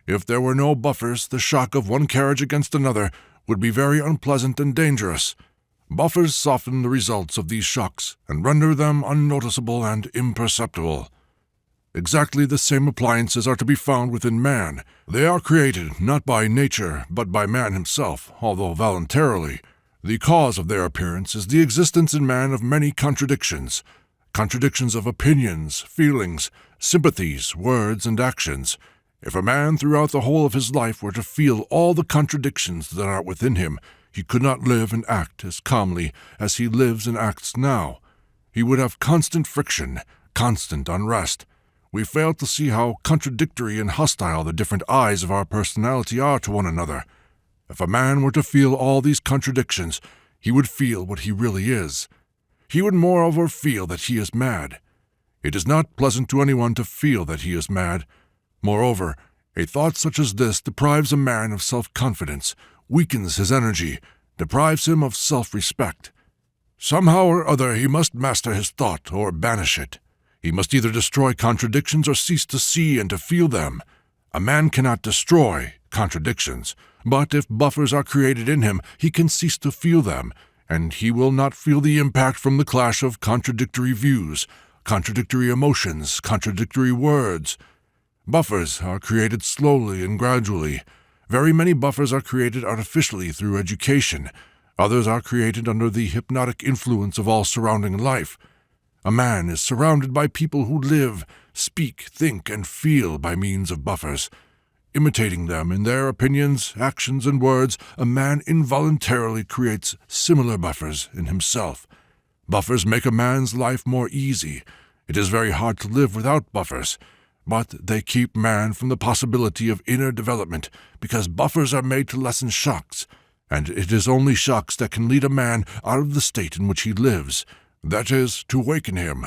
If there were no buffers, the shock of one carriage against another would be very unpleasant and dangerous. Buffers soften the results of these shocks and render them unnoticeable and imperceptible. Exactly the same appliances are to be found within man. They are created not by nature, but by man himself, although voluntarily. The cause of their appearance is the existence in man of many contradictions of opinions, feelings, sympathies, words, and actions. If a man throughout the whole of his life were to feel all the contradictions that are within him, he could not live and act as calmly as he lives and acts now. He would have constant friction, constant unrest. We fail to see how contradictory and hostile the different eyes of our personality are to one another. If a man were to feel all these contradictions, he would feel what he really is. He would moreover feel that he is mad. It is not pleasant to anyone to feel that he is mad. Moreover, a thought such as this deprives a man of self-confidence, weakens his energy, deprives him of self-respect. Somehow or other he must master his thought or banish it. He must either destroy contradictions or cease to see and to feel them. A man cannot destroy contradictions, but if buffers are created in him, he can cease to feel them, and he will not feel the impact from the clash of contradictory views, contradictory emotions, contradictory words. Buffers are created slowly and gradually. Very many buffers are created artificially through education. Others are created under the hypnotic influence of all surrounding life. A man is surrounded by people who live, speak, think, and feel by means of buffers. Imitating them in their opinions, actions, and words, a man involuntarily creates similar buffers in himself. Buffers make a man's life more easy. It is very hard to live without buffers, but they keep man from the possibility of inner development, because buffers are made to lessen shocks, and it is only shocks that can lead a man out of the state in which he lives, that is, to waken him.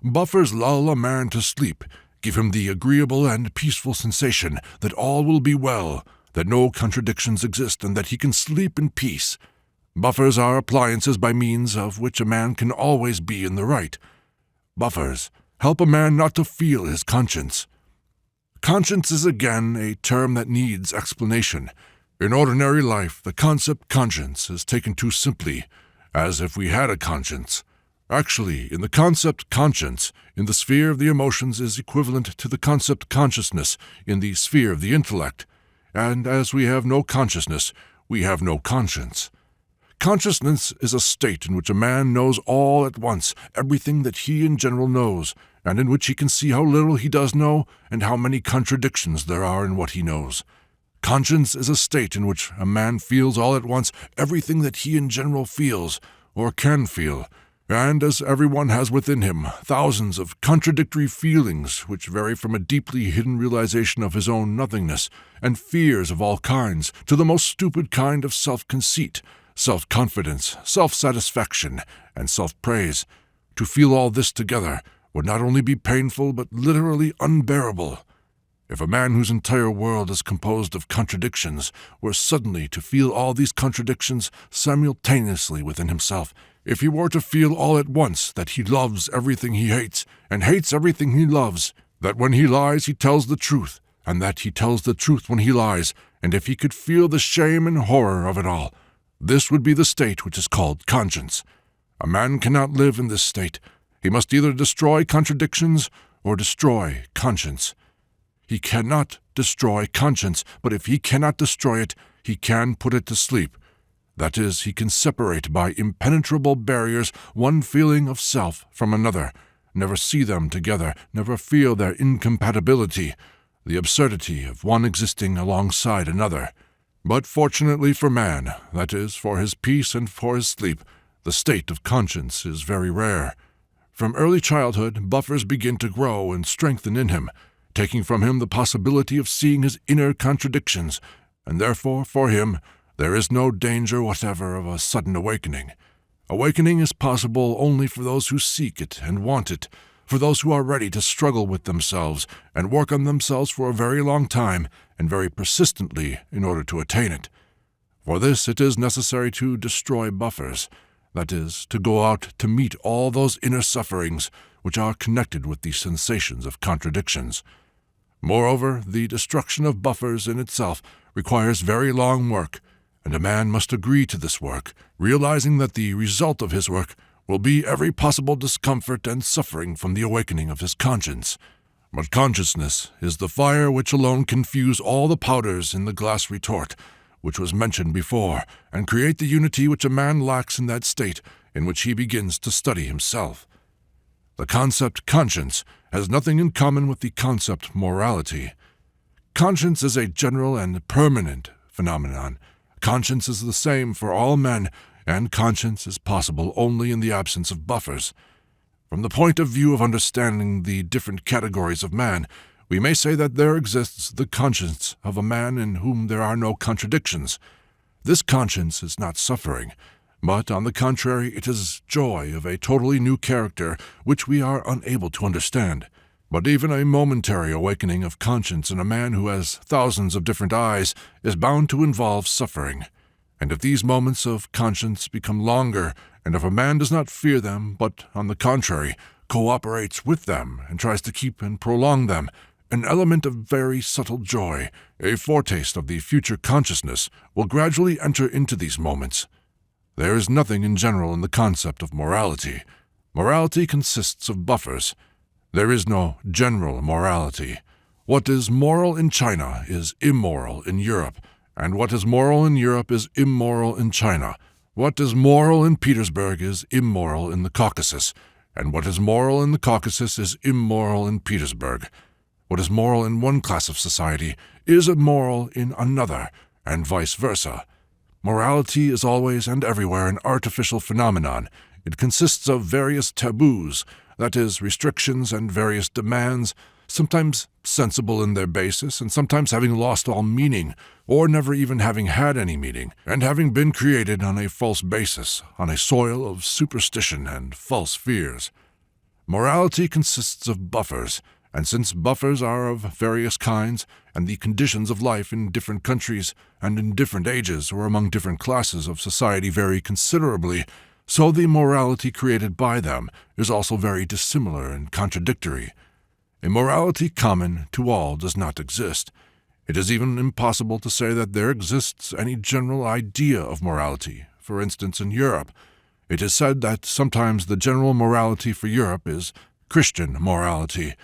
Buffers lull a man to sleep, give him the agreeable and peaceful sensation that all will be well, that no contradictions exist, and that he can sleep in peace. Buffers are appliances by means of which a man can always be in the right. Buffers help a man not to feel his conscience. Conscience is again a term that needs explanation. In ordinary life, the concept conscience is taken too simply, as if we had a conscience. Actually, in the concept conscience, in the sphere of the emotions, is equivalent to the concept consciousness in the sphere of the intellect. And as we have no consciousness, we have no conscience. Consciousness is a state in which a man knows all at once everything that he in general knows, and in which he can see how little he does know and how many contradictions there are in what he knows. Conscience is a state in which a man feels all at once everything that he in general feels, or can feel, and as everyone has within him thousands of contradictory feelings which vary from a deeply hidden realization of his own nothingness, and fears of all kinds, to the most stupid kind of self-conceit, self-confidence, self-satisfaction, and self-praise. To feel all this together would not only be painful but literally unbearable. If a man whose entire world is composed of contradictions were suddenly to feel all these contradictions simultaneously within himself, if he were to feel all at once that he loves everything he hates, and hates everything he loves, that when he lies he tells the truth, and that he tells the truth when he lies, and if he could feel the shame and horror of it all, this would be the state which is called conscience. A man cannot live in this state. He must either destroy contradictions or destroy conscience. He cannot destroy conscience, but if he cannot destroy it, he can put it to sleep. That is, he can separate by impenetrable barriers one feeling of self from another, never see them together, never feel their incompatibility, the absurdity of one existing alongside another. But fortunately for man, that is, for his peace and for his sleep, the state of conscience is very rare. From early childhood, buffers begin to grow and strengthen in him, taking from him the possibility of seeing his inner contradictions, and therefore, for him, there is no danger whatever of a sudden awakening. Awakening is possible only for those who seek it and want it, for those who are ready to struggle with themselves and work on themselves for a very long time and very persistently in order to attain it. For this it is necessary to destroy buffers, that is, to go out to meet all those inner sufferings which are connected with the sensations of contradictions. Moreover, the destruction of buffers in itself requires very long work, and a man must agree to this work, realizing that the result of his work will be every possible discomfort and suffering from the awakening of his conscience. But consciousness is the fire which alone can fuse all the powders in the glass retort, which was mentioned before, and create the unity which a man lacks in that state in which he begins to study himself. The concept conscience has nothing in common with the concept morality. Conscience is a general and permanent phenomenon. Conscience is the same for all men, and conscience is possible only in the absence of buffers. From the point of view of understanding the different categories of man, we may say that there exists the conscience of a man in whom there are no contradictions. This conscience is not suffering, but on the contrary it is joy of a totally new character which we are unable to understand. But even a momentary awakening of conscience in a man who has thousands of different eyes is bound to involve suffering. And if these moments of conscience become longer, and if a man does not fear them, but, on the contrary, cooperates with them and tries to keep and prolong them, an element of very subtle joy, a foretaste of the future consciousness, will gradually enter into these moments. There is nothing in general in the concept of morality. Morality consists of buffers. There is no general morality. What is moral in China is immoral in Europe, and what is moral in Europe is immoral in China. What is moral in Petersburg is immoral in the Caucasus, and what is moral in the Caucasus is immoral in Petersburg. What is moral in one class of society is immoral in another, and vice versa. Morality is always and everywhere an artificial phenomenon. It consists of various taboos, that is, restrictions and various demands, sometimes sensible in their basis, and sometimes having lost all meaning, or never even having had any meaning, and having been created on a false basis, on a soil of superstition and false fears. Morality consists of buffers, And since buffers are of various kinds, and the conditions of life in different countries and in different ages or among different classes of society vary considerably, so the morality created by them is also very dissimilar and contradictory. A morality common to all does not exist. It is even impossible to say that there exists any general idea of morality. For instance, in Europe, it is said that sometimes the general morality for Europe is Christian morality.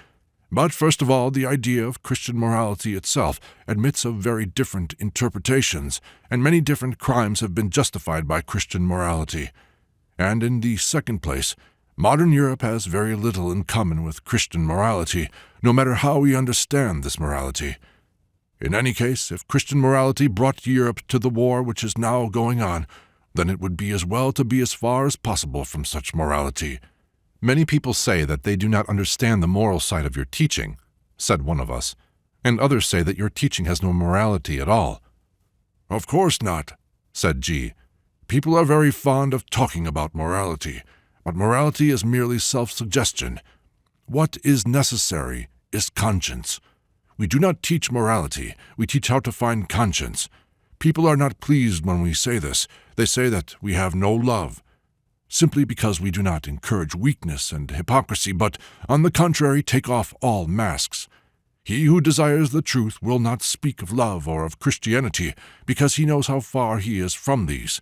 But first of all, the idea of Christian morality itself admits of very different interpretations, and many different crimes have been justified by Christian morality. And in the second place, modern Europe has very little in common with Christian morality, no matter how we understand this morality. In any case, if Christian morality brought Europe to the war which is now going on, then it would be as well to be as far as possible from such morality. "Many people say that they do not understand the moral side of your teaching," said one of us, "and others say that your teaching has no morality at all." "Of course not," said G. "People are very fond of talking about morality, but morality is merely self-suggestion. What is necessary is conscience. We do not teach morality, we teach how to find conscience. People are not pleased when we say this. They say that we have no love, simply because we do not encourage weakness and hypocrisy, but, on the contrary, take off all masks. He who desires the truth will not speak of love or of Christianity, because he knows how far he is from these.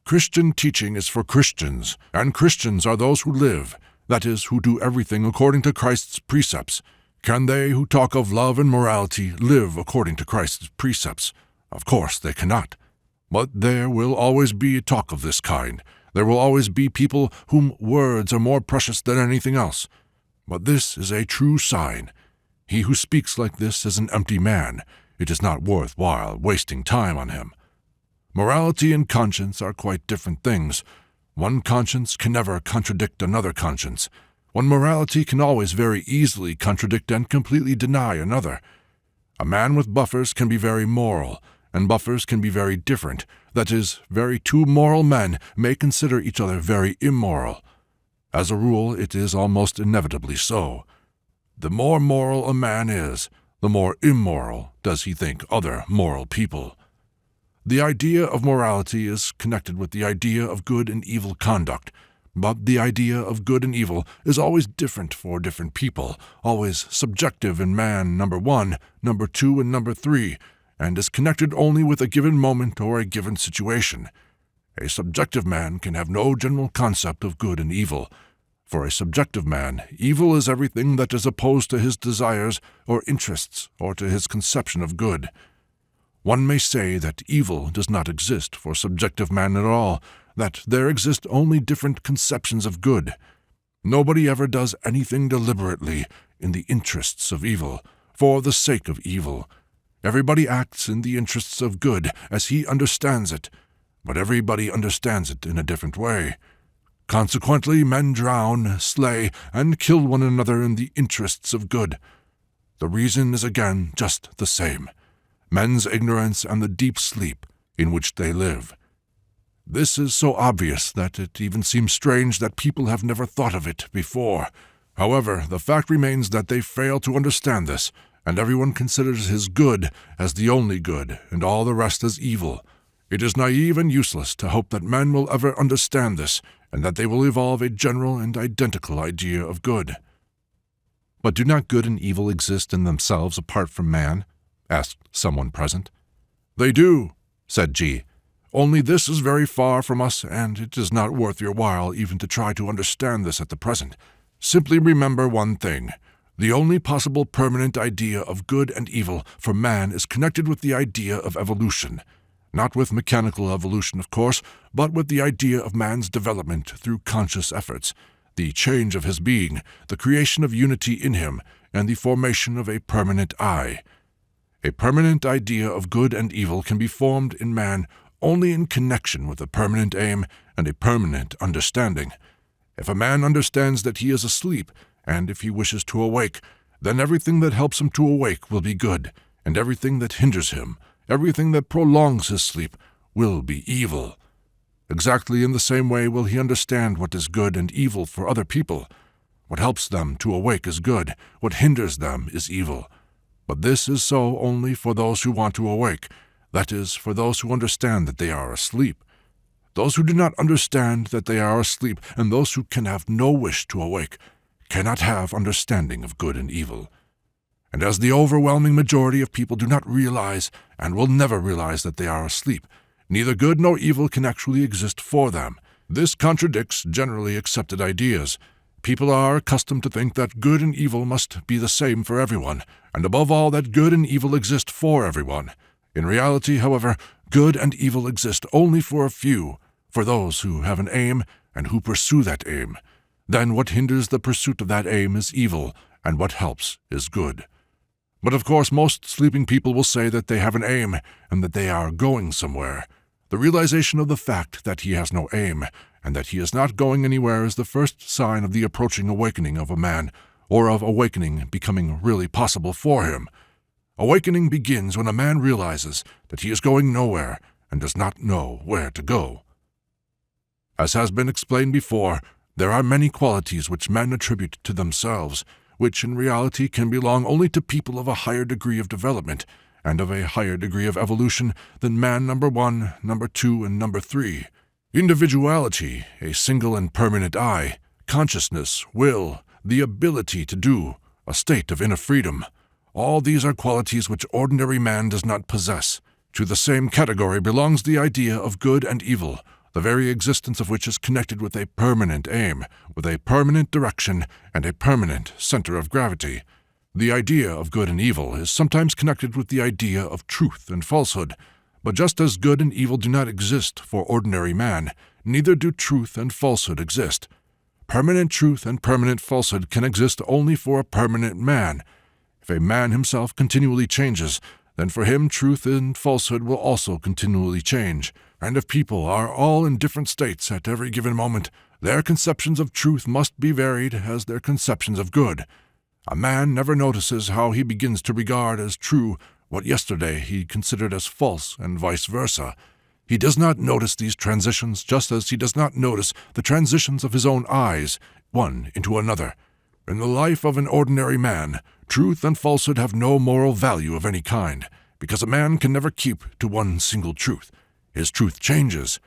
Christian teaching is for Christians, and Christians are those who live, that is, who do everything according to Christ's precepts. Can they who talk of love and morality live according to Christ's precepts? Of course they cannot. But there will always be talk of this kind. There will always be people whom words are more precious than anything else. But this is a true sign. He who speaks like this is an empty man. It is not worth while wasting time on him. Morality and conscience are quite different things. One conscience can never contradict another conscience. One morality can always very easily contradict and completely deny another. A man with buffers can be very moral, and buffers can be very different. That is, very two moral men may consider each other very immoral. As a rule, it is almost inevitably so. The more moral a man is, the more immoral does he think other moral people. The idea of morality is connected with the idea of good and evil conduct, but the idea of good and evil is always different for different people, always subjective in man number 1, number 2, and number 3, and is connected only with a given moment or a given situation. A subjective man can have no general concept of good and evil. For a subjective man, evil is everything that is opposed to his desires or interests or to his conception of good. One may say that evil does not exist for subjective man at all, that there exist only different conceptions of good. Nobody ever does anything deliberately in the interests of evil, for the sake of evil. Everybody acts in the interests of good as he understands it, but everybody understands it in a different way. Consequently, men drown, slay, and kill one another in the interests of good. The reason is again just the same: men's ignorance and the deep sleep in which they live. This is so obvious that it even seems strange that people have never thought of it before. However, the fact remains that they fail to understand this, and everyone considers his good as the only good, and all the rest as evil. It is naive and useless to hope that men will ever understand this, and that they will evolve a general and identical idea of good. "But do not good and evil exist in themselves apart from man?" asked someone present. "They do," said G. "Only this is very far from us, and it is not worth your while even to try to understand this at the present. Simply remember one thing. The only possible permanent idea of good and evil for man is connected with the idea of evolution. Not with mechanical evolution, of course, but with the idea of man's development through conscious efforts, the change of his being, the creation of unity in him, and the formation of a permanent I. A permanent idea of good and evil can be formed in man only in connection with a permanent aim and a permanent understanding. If a man understands that he is asleep, and if he wishes to awake, then everything that helps him to awake will be good, and everything that hinders him, everything that prolongs his sleep, will be evil. Exactly in the same way will he understand what is good and evil for other people. What helps them to awake is good. What hinders them is evil. But this is so only for those who want to awake, that is, for those who understand that they are asleep. Those who do not understand that they are asleep, and those who can have no wish to awake, cannot have understanding of good and evil. And as the overwhelming majority of people do not realize, and will never realize, that they are asleep, neither good nor evil can actually exist for them. This contradicts generally accepted ideas. People are accustomed to think that good and evil must be the same for everyone, and above all that good and evil exist for everyone. In reality, however, good and evil exist only for a few, for those who have an aim and who pursue that aim. Then what hinders the pursuit of that aim is evil, and what helps is good. But of course most sleeping people will say that they have an aim and that they are going somewhere. The realization of the fact that he has no aim and that he is not going anywhere is the first sign of the approaching awakening of a man, or of awakening becoming really possible for him. Awakening begins when a man realizes that he is going nowhere and does not know where to go. As has been explained before, there are many qualities which men attribute to themselves, which in reality can belong only to people of a higher degree of development and of a higher degree of evolution than man number 1, number 2, and number 3. Individuality, a single and permanent I, consciousness, will, the ability to do, a state of inner freedom. All these are qualities which ordinary man does not possess. To the same category belongs the idea of good and evil, the very existence of which is connected with a permanent aim, with a permanent direction, and a permanent center of gravity. The idea of good and evil is sometimes connected with the idea of truth and falsehood, but just as good and evil do not exist for ordinary man, neither do truth and falsehood exist. Permanent truth and permanent falsehood can exist only for a permanent man. If a man himself continually changes, then for him truth and falsehood will also continually change. And if people are all in different states at every given moment, their conceptions of truth must be varied as their conceptions of good. A man never notices how he begins to regard as true what yesterday he considered as false, and vice versa. He does not notice these transitions, just as he does not notice the transitions of his own eyes, one into another. In the life of an ordinary man, truth and falsehood have no moral value of any kind, because a man can never keep to one single truth. His truth changes.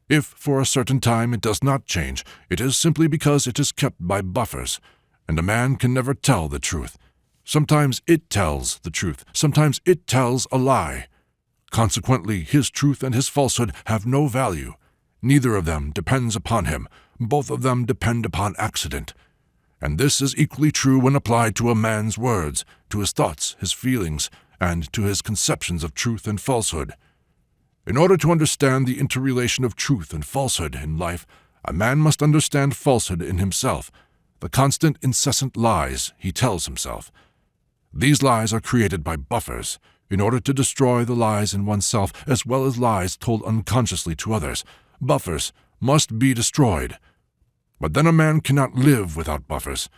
If for a certain time it does not change, it is simply because it is kept by buffers, and a man can never tell the truth. Sometimes it tells the truth, sometimes it tells a lie. Consequently, his truth and his falsehood have no value. Neither of them depends upon him. Both of them depend upon accident. And this is equally true when applied to a man's words, to his thoughts, his feelings, and to his conceptions of truth and falsehood. In order to understand the interrelation of truth and falsehood in life, a man must understand falsehood in himself, the constant, incessant lies he tells himself. These lies are created by buffers, in order to destroy the lies in oneself as well as lies told unconsciously to others. Buffers must be destroyed. But then a man cannot live without buffers.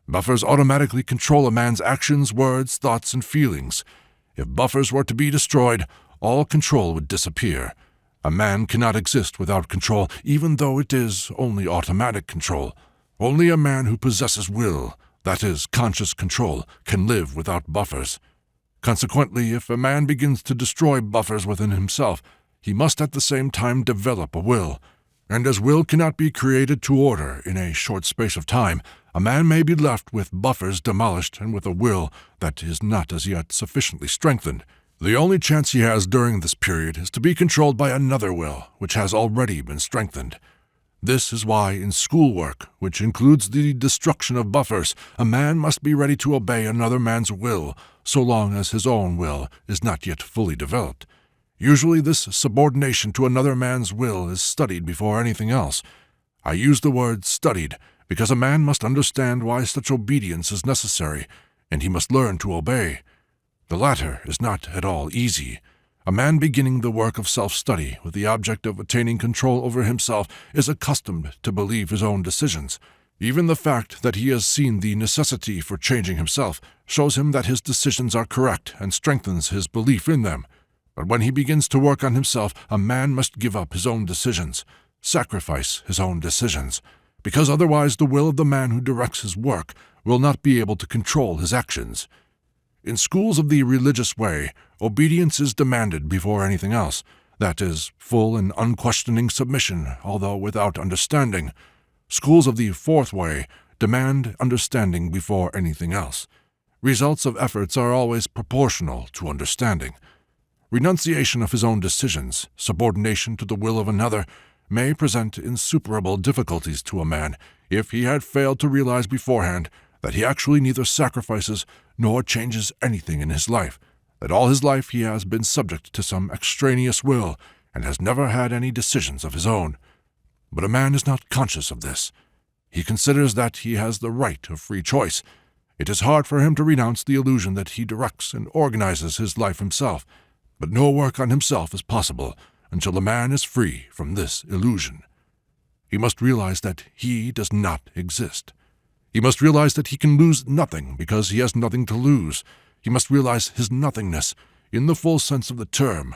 Buffers automatically control a man's actions, words, thoughts, and feelings. If buffers were to be destroyed, all control would disappear. A man cannot exist without control, even though it is only automatic control. Only a man who possesses will, that is, conscious control, can live without buffers. Consequently, if a man begins to destroy buffers within himself, he must at the same time develop a will. And as will cannot be created to order in a short space of time, a man may be left with buffers demolished and with a will that is not as yet sufficiently strengthened. The only chance he has during this period is to be controlled by another will, which has already been strengthened. This is why in schoolwork, which includes the destruction of buffers, a man must be ready to obey another man's will, so long as his own will is not yet fully developed. Usually this subordination to another man's will is studied before anything else. I use the word studied because a man must understand why such obedience is necessary, and he must learn to obey. The latter is not at all easy. A man beginning the work of self-study with the object of attaining control over himself is accustomed to believe his own decisions. Even the fact that he has seen the necessity for changing himself shows him that his decisions are correct and strengthens his belief in them. But when he begins to work on himself, a man must give up his own decisions, sacrifice his own decisions. because otherwise the will of the man who directs his work will not be able to control his actions. In schools of the religious way, obedience is demanded before anything else, that is, full and unquestioning submission, although without understanding. Schools of the fourth way demand understanding before anything else. Results of efforts are always proportional to understanding. Renunciation of his own decisions, subordination to the will of another, may present insuperable difficulties to a man if he had failed to realize beforehand that he actually neither sacrifices nor changes anything in his life, that all his life he has been subject to some extraneous will and has never had any decisions of his own. But a man is not conscious of this. He considers that he has the right of free choice. It is hard for him to renounce the illusion that he directs and organizes his life himself, but no work on himself is possible until a man is free from this illusion. He must realize that he does not exist. He must realize that he can lose nothing because he has nothing to lose. He must realize his nothingness in the full sense of the term.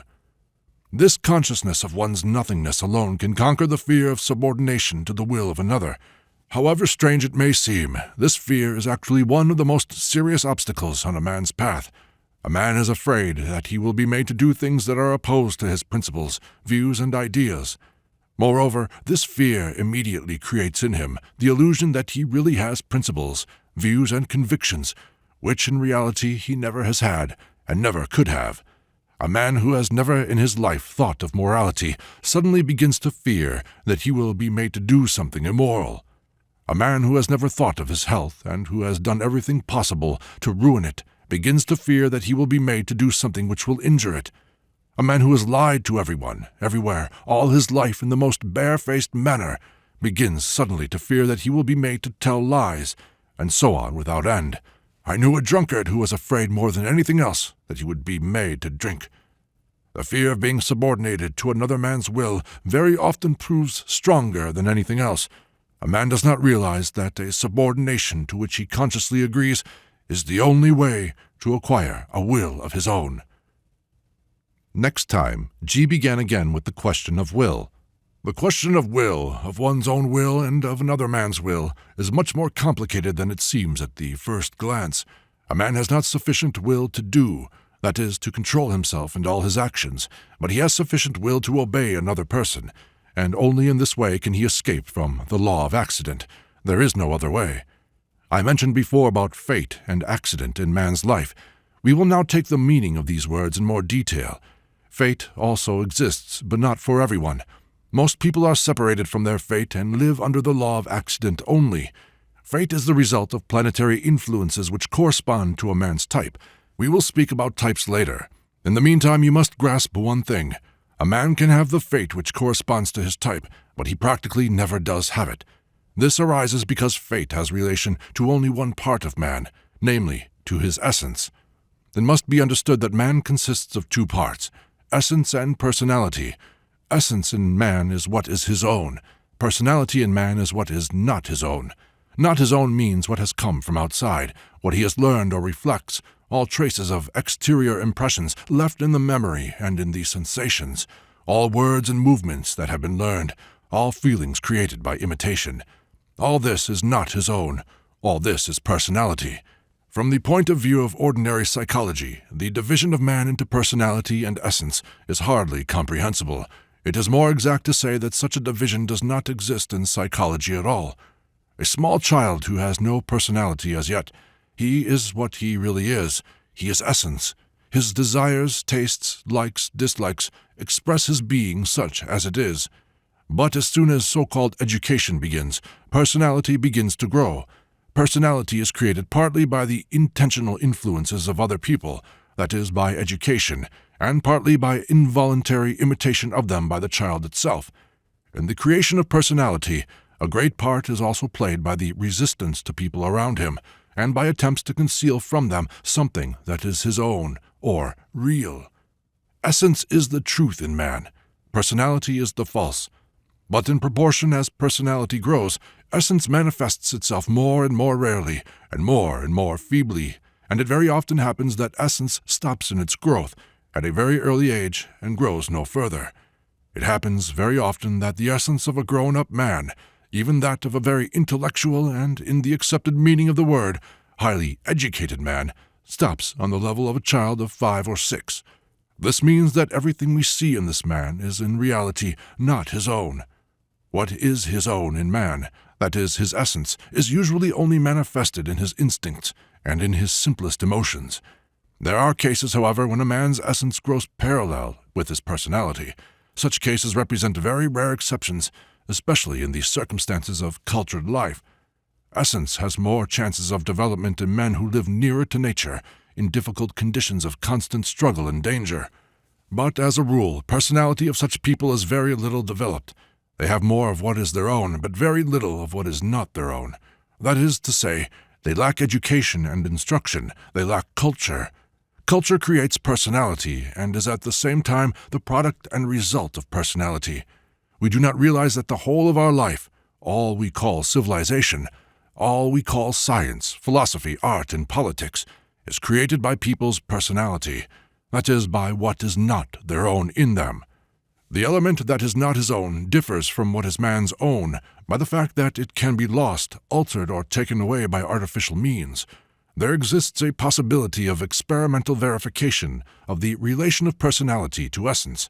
This consciousness of one's nothingness alone can conquer the fear of subordination to the will of another. However strange it may seem, this fear is actually one of the most serious obstacles on a man's path. A man is afraid that he will be made to do things that are opposed to his principles, views, and ideas. Moreover, this fear immediately creates in him the illusion that he really has principles, views, and convictions, which in reality he never has had and never could have. A man who has never in his life thought of morality suddenly begins to fear that he will be made to do something immoral. A man who has never thought of his health and who has done everything possible to ruin it begins to fear that he will be made to do something which will injure it. A man who has lied to everyone, everywhere, all his life in the most barefaced manner, begins suddenly to fear that he will be made to tell lies, and so on without end. I knew a drunkard who was afraid more than anything else that he would be made to drink. The fear of being subordinated to another man's will very often proves stronger than anything else. A man does not realize that a subordination to which he consciously agrees is the only way to acquire a will of his own. Next time, G began again with the question of will. The question of will, of one's own will and of another man's will, is much more complicated than it seems at the first glance. A man has not sufficient will to do, that is, to control himself and all his actions, but he has sufficient will to obey another person, and only in this way can he escape from the law of accident. There is no other way. I mentioned before about fate and accident in man's life. We will now take the meaning of these words in more detail. Fate also exists, but not for everyone. Most people are separated from their fate and live under the law of accident only. Fate is the result of planetary influences which correspond to a man's type. We will speak about types later. In the meantime, you must grasp one thing. A man can have the fate which corresponds to his type, but he practically never does have it. This arises because fate has relation to only one part of man, namely, to his essence. It must be understood that man consists of two parts, essence and personality. Essence in man is what is his own. Personality in man is what is not his own. Not his own means what has come from outside, what he has learned or reflects, all traces of exterior impressions left in the memory and in the sensations, all words and movements that have been learned, all feelings created by imitation. All this is not his own. All this is personality. From the point of view of ordinary psychology, the division of man into personality and essence is hardly comprehensible. It is more exact to say that such a division does not exist in psychology at all. A small child who has no personality as yet, he is what he really is. He is essence. His desires, tastes, likes, dislikes express his being such as it is. But as soon as so-called education begins, personality begins to grow. Personality is created partly by the intentional influences of other people, that is, by education, and partly by involuntary imitation of them by the child itself. In the creation of personality, a great part is also played by the resistance to people around him, and by attempts to conceal from them something that is his own, or real. Essence is the truth in man. Personality is the false. But in proportion as personality grows, essence manifests itself more and more rarely, and more feebly, and it very often happens that essence stops in its growth at a very early age and grows no further. It happens very often that the essence of a grown-up man even that of a very intellectual and, in the accepted meaning of the word, highly educated man, stops on the level of a child of 5 or 6. This means that everything we see in this man is in reality not his own. What is his own in man, that is, his essence, is usually only manifested in his instincts and in his simplest emotions. There are cases, however, when a man's essence grows parallel with his personality. Such cases represent very rare exceptions, especially in the circumstances of cultured life. Essence has more chances of development in men who live nearer to nature, in difficult conditions of constant struggle and danger. But as a rule, personality of such people is very little developed. They have more of what is their own, but very little of what is not their own. That is to say, they lack education and instruction, they lack culture. Culture creates personality and is at the same time the product and result of personality. We do not realize that the whole of our life, all we call civilization, all we call science, philosophy, art, and politics, is created by people's personality, that is, by what is not their own in them. The element that is not his own differs from what is man's own by the fact that it can be lost, altered, or taken away by artificial means. There exists a possibility of experimental verification of the relation of personality to essence.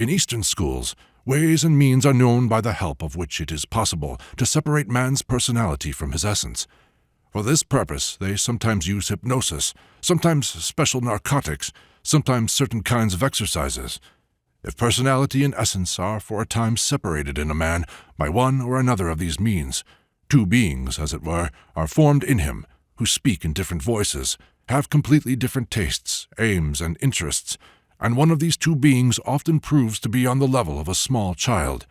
In Eastern schools, ways and means are known by the help of which it is possible to separate man's personality from his essence. For this purpose, they sometimes use hypnosis, sometimes special narcotics, sometimes certain kinds of exercises. If personality and essence are for a time separated in a man by one or another of these means, two beings, as it were, are formed in him, who speak in different voices, have completely different tastes, aims, and interests, and one of these two beings often proves to be on the level of a small child.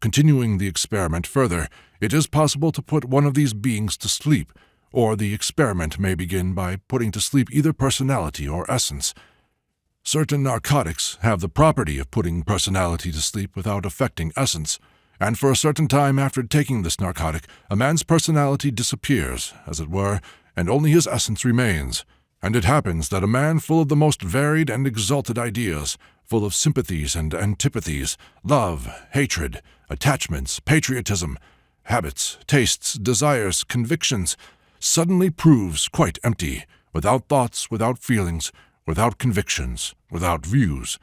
Continuing the experiment further, it is possible to put one of these beings to sleep, or the experiment may begin by putting to sleep either personality or essence. Certain narcotics have the property of putting personality to sleep without affecting essence, and for a certain time after taking this narcotic, a man's personality disappears, as it were, and only his essence remains. And it happens that a man full of the most varied and exalted ideas, full of sympathies and antipathies, love, hatred, attachments, patriotism, habits, tastes, desires, convictions, suddenly proves quite empty, without thoughts, without feelings, without convictions, without views.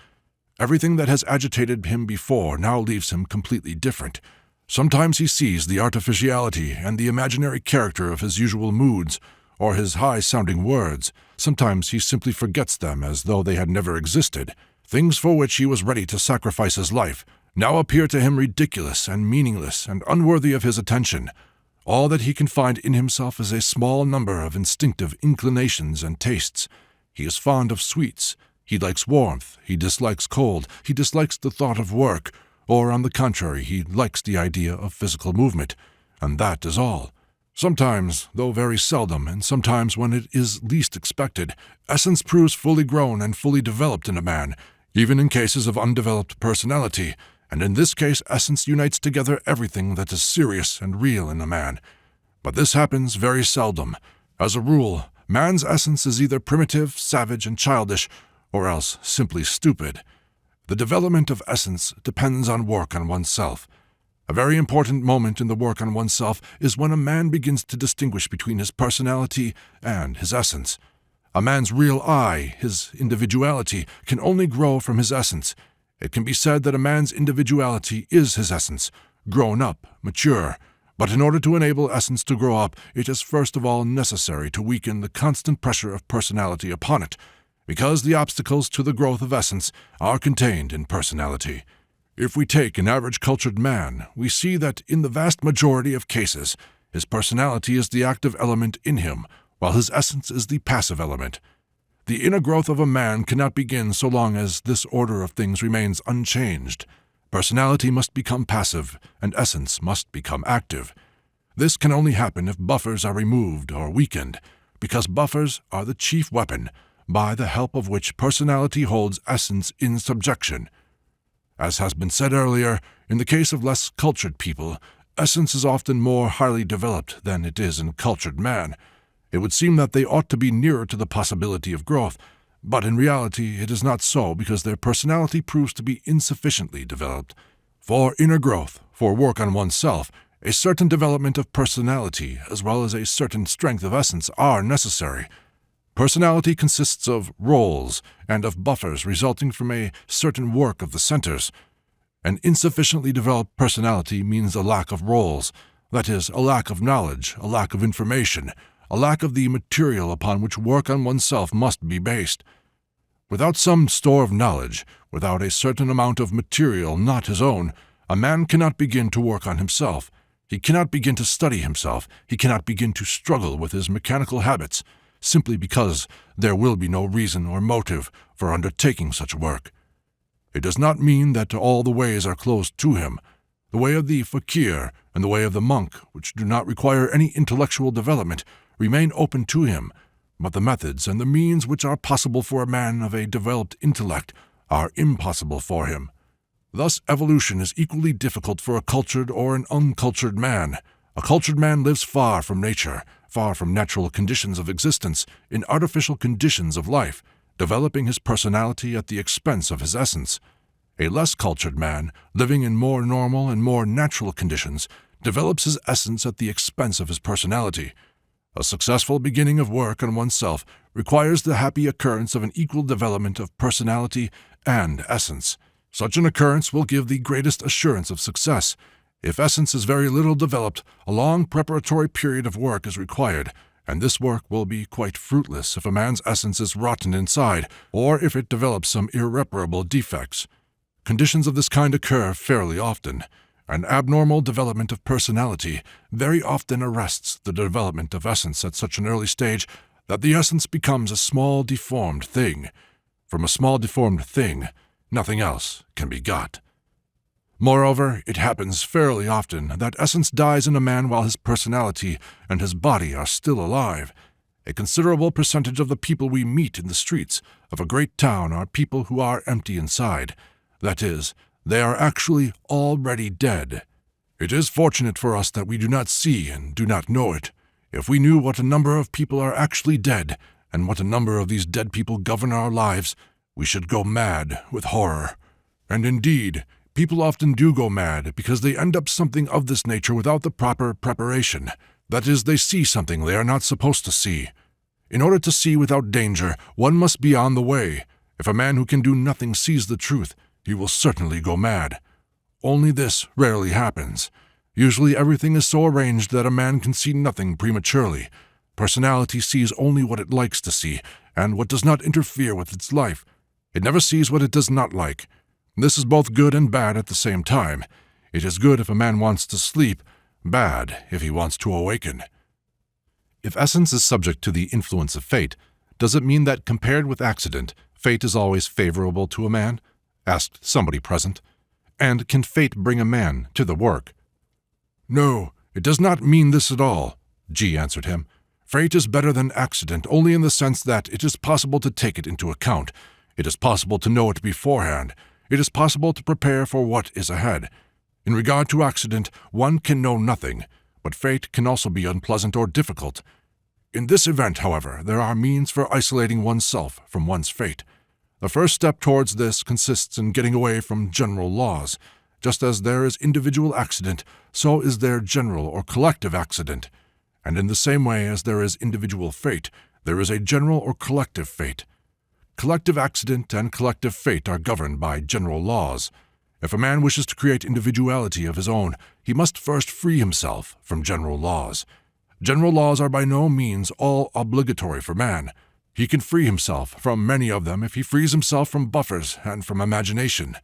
Everything that has agitated him before now leaves him completely different. Sometimes he sees the artificiality and the imaginary character of his usual moods, or his high-sounding words. Sometimes he simply forgets them as though they had never existed. Things for which he was ready to sacrifice his life now appear to him ridiculous and meaningless and unworthy of his attention. All that he can find in himself is a small number of instinctive inclinations and tastes. He is fond of sweets. He likes warmth. He dislikes cold. He dislikes the thought of work, or on the contrary, he likes the idea of physical movement, and that is all. Sometimes, though very seldom, and sometimes when it is least expected, essence proves fully grown and fully developed in a man, even in cases of undeveloped personality, and in this case essence unites together everything that is serious and real in a man. But this happens very seldom. As a rule, man's essence is either primitive, savage, and childish, or else simply stupid. The development of essence depends on work on oneself. A very important moment in the work on oneself is when a man begins to distinguish between his personality and his essence. A man's real I, his individuality, can only grow from his essence. It can be said that a man's individuality is his essence, grown up, mature. But in order to enable essence to grow up, it is first of all necessary to weaken the constant pressure of personality upon it, because the obstacles to the growth of essence are contained in personality. If we take an average cultured man, we see that in the vast majority of cases, his personality is the active element in him, while his essence is the passive element. The inner growth of a man cannot begin so long as this order of things remains unchanged. Personality must become passive, and essence must become active. This can only happen if buffers are removed or weakened, because buffers are the chief weapon, by the help of which personality holds essence in subjection. As has been said earlier, in the case of less cultured people, essence is often more highly developed than it is in cultured man. It would seem that they ought to be nearer to the possibility of growth, but in reality it is not so because their personality proves to be insufficiently developed. For inner growth, for work on oneself, A certain development of personality, as well as a certain strength of essence, are necessary. Personality consists of roles and of buffers resulting from a certain work of the centers. An insufficiently developed personality means a lack of roles, that is, a lack of knowledge, a lack of information, a lack of the material upon which work on oneself must be based. Without some store of knowledge, without a certain amount of material not his own, a man cannot begin to work on himself. He cannot begin to study himself. He cannot begin to struggle with his mechanical habits, simply because there will be no reason or motive for undertaking such work. It does not mean that all the ways are closed to him. The way of the fakir and the way of the monk, which do not require any intellectual development, remain open to him, but the methods and the means which are possible for a man of a developed intellect are impossible for him. Thus, evolution is equally difficult for a cultured or an uncultured man. A cultured man lives far from nature, far from natural conditions of existence, in artificial conditions of life, developing his personality at the expense of his essence. A less cultured man, living in more normal and more natural conditions, develops his essence at the expense of his personality. A successful beginning of work on oneself requires the happy occurrence of an equal development of personality and essence. Such an occurrence will give the greatest assurance of success. If essence is very little developed, a long preparatory period of work is required, and this work will be quite fruitless if a man's essence is rotten inside, or if it develops some irreparable defects. Conditions of this kind occur fairly often. An abnormal development of personality very often arrests the development of essence at such an early stage that the essence becomes a small deformed thing. From a small deformed thing, nothing else can be got. Moreover, it happens fairly often that essence dies in a man while his personality and his body are still alive. A considerable percentage of the people we meet in the streets of a great town are people who are empty inside. That is, they are actually already dead. It is fortunate for us that we do not see and do not know it. If we knew what a number of people are actually dead, and what a number of these dead people govern our lives, we should go mad with horror. And indeed, people often do go mad because they end up something of this nature without the proper preparation. That is, they see something they are not supposed to see. In order to see without danger, one must be on the way. If a man who can do nothing sees the truth, he will certainly go mad. Only this rarely happens. Usually everything is so arranged that a man can see nothing prematurely. Personality sees only what it likes to see, and what does not interfere with its life. It never sees what it does not like. This is both good and bad at the same time. It is good if a man wants to sleep, bad if he wants to awaken. If essence is subject to the influence of fate, does it mean that compared with accident, fate is always favorable to a man? Asked somebody present. And can fate bring a man to the work? No, it does not mean this at all, G answered him. Fate is better than accident only in the sense that it is possible to take it into account. It is possible to know it beforehand. It is possible to prepare for what is ahead. In regard to accident, one can know nothing, but fate can also be unpleasant or difficult. In this event, however, there are means for isolating oneself from one's fate. The first step towards this consists in getting away from general laws. Just as there is individual accident, so is there general or collective accident. And in the same way as there is individual fate, there is a general or collective fate. Collective accident and collective fate are governed by general laws. If a man wishes to create individuality of his own, he must first free himself from general laws. General laws are by no means all obligatory for man. He can free himself from many of them if he frees himself from buffers and from imagination.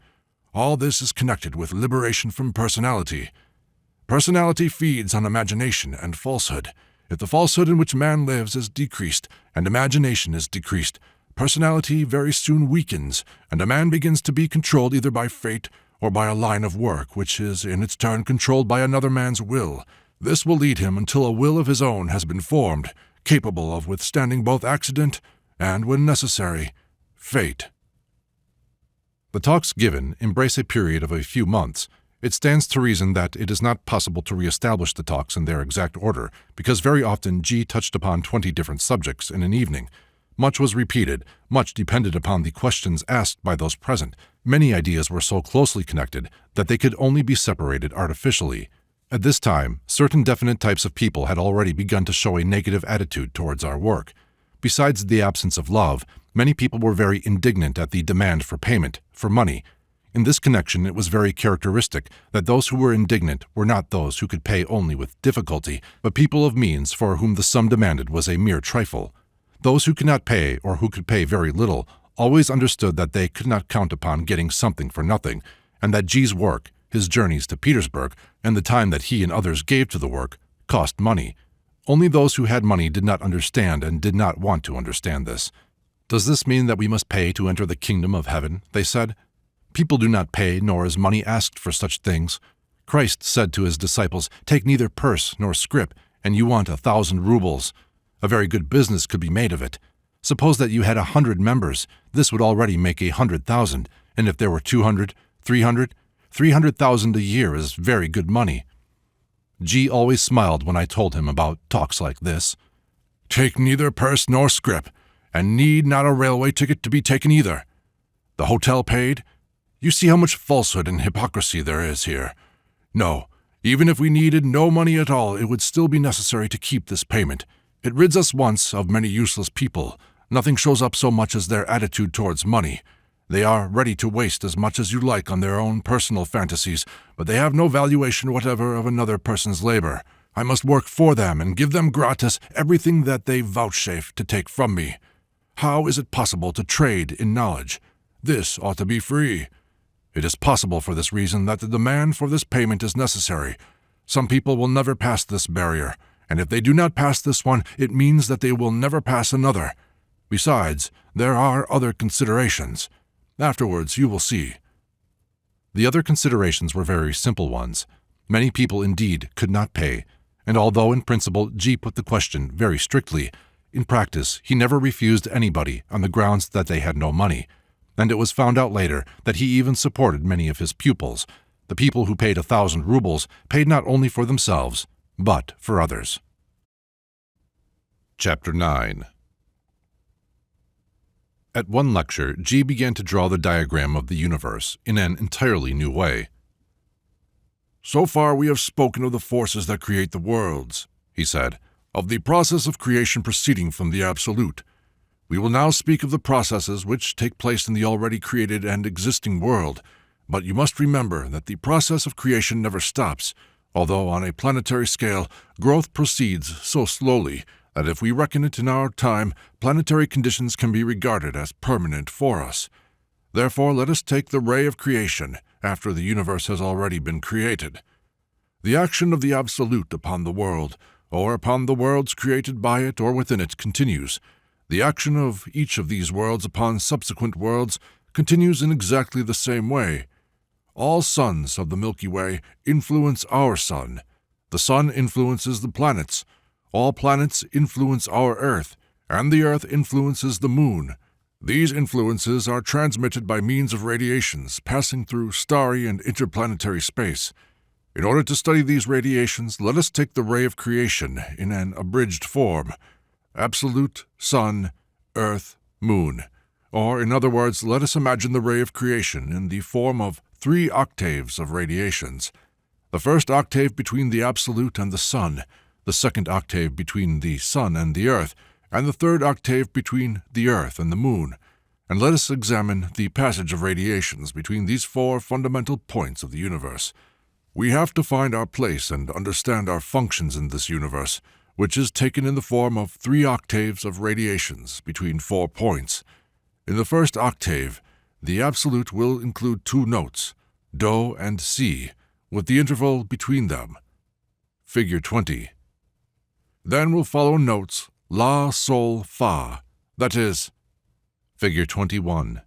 All this is connected with liberation from personality. Personality feeds on imagination and falsehood. If the falsehood in which man lives is decreased and imagination is decreased, personality very soon weakens, and a man begins to be controlled either by fate or by a line of work which is in its turn controlled by another man's will. This will lead him until a will of his own has been formed, capable of withstanding both accident and, when necessary, fate. The talks given embrace a period of a few months. It stands to reason that it is not possible to re-establish the talks in their exact order, because very often G touched upon 20 different subjects in an evening. Much was repeated, much depended upon the questions asked by those present. Many ideas were so closely connected that they could only be separated artificially. At this time, certain definite types of people had already begun to show a negative attitude towards our work. Besides the absence of love, many people were very indignant at the demand for payment, for money. In this connection, it was very characteristic that those who were indignant were not those who could pay only with difficulty, but people of means for whom the sum demanded was a mere trifle. Those who could not pay, or who could pay very little, always understood that they could not count upon getting something for nothing, and that G's work, his journeys to Petersburg, and the time that he and others gave to the work, cost money. Only those who had money did not understand and did not want to understand this. "Does this mean that we must pay to enter the kingdom of heaven?" they said. "People do not pay, nor is money asked for such things. Christ said to his disciples, 'Take neither purse nor scrip, and you want 1,000 rubles. A very good business could be made of it. Suppose that you had 100 members, this would already make 100,000, and if there were 200, 300,000 a year is very good money." G always smiled when I told him about talks like this. "Take neither purse nor scrip, and need not a railway ticket to be taken either. The hotel paid? You see how much falsehood and hypocrisy there is here. No, even if we needed no money at all, it would still be necessary to keep this payment. It rids us once of many useless people. Nothing shows up so much as their attitude towards money. They are ready to waste as much as you like on their own personal fantasies, but they have no valuation whatever of another person's labor. I must work for them and give them gratis everything that they vouchsafe to take from me. How is it possible to trade in knowledge? This ought to be free. It is possible for this reason that the demand for this payment is necessary. Some people will never pass this barrier, and if they do not pass this one, it means that they will never pass another. Besides, there are other considerations. Afterwards, you will see." The other considerations were very simple ones. Many people indeed could not pay, and although in principle G put the question very strictly, in practice he never refused anybody on the grounds that they had no money, and it was found out later that he even supported many of his pupils. The people who paid 1,000 rubles paid not only for themselves, but for others. Chapter 9. At one lecture, G began to draw the diagram of the universe in an entirely new way. "So far we have spoken of the forces that create the worlds," he said, "of the process of creation proceeding from the Absolute. We will now speak of the processes which take place in the already created and existing world, but you must remember that the process of creation never stops, although on a planetary scale growth proceeds so slowly that if we reckon it in our time, planetary conditions can be regarded as permanent for us. Therefore, let us take the ray of creation after the universe has already been created. The action of the Absolute upon the world, or upon the worlds created by it or within it, continues. The action of each of these worlds upon subsequent worlds continues in exactly the same way. All suns of the Milky Way influence our sun. The sun influences the planets. All planets influence our Earth, and the Earth influences the Moon. These influences are transmitted by means of radiations passing through starry and interplanetary space. In order to study these radiations, let us take the ray of creation in an abridged form: Absolute, Sun, Earth, Moon. Or, in other words, let us imagine the ray of creation in the form of 3 octaves of radiations. The first octave between the Absolute and the Sun, the second octave between the Sun and the Earth, and the third octave between the Earth and the Moon. And let us examine the passage of radiations between these 4 fundamental points of the universe. We have to find our place and understand our functions in this universe, which is taken in the form of 3 octaves of radiations between 4 points. In the first octave, the Absolute will include 2 notes, Do and Si, with the interval between them. Figure 20. Then will follow notes La, Sol, Fa, that is, Figure 21.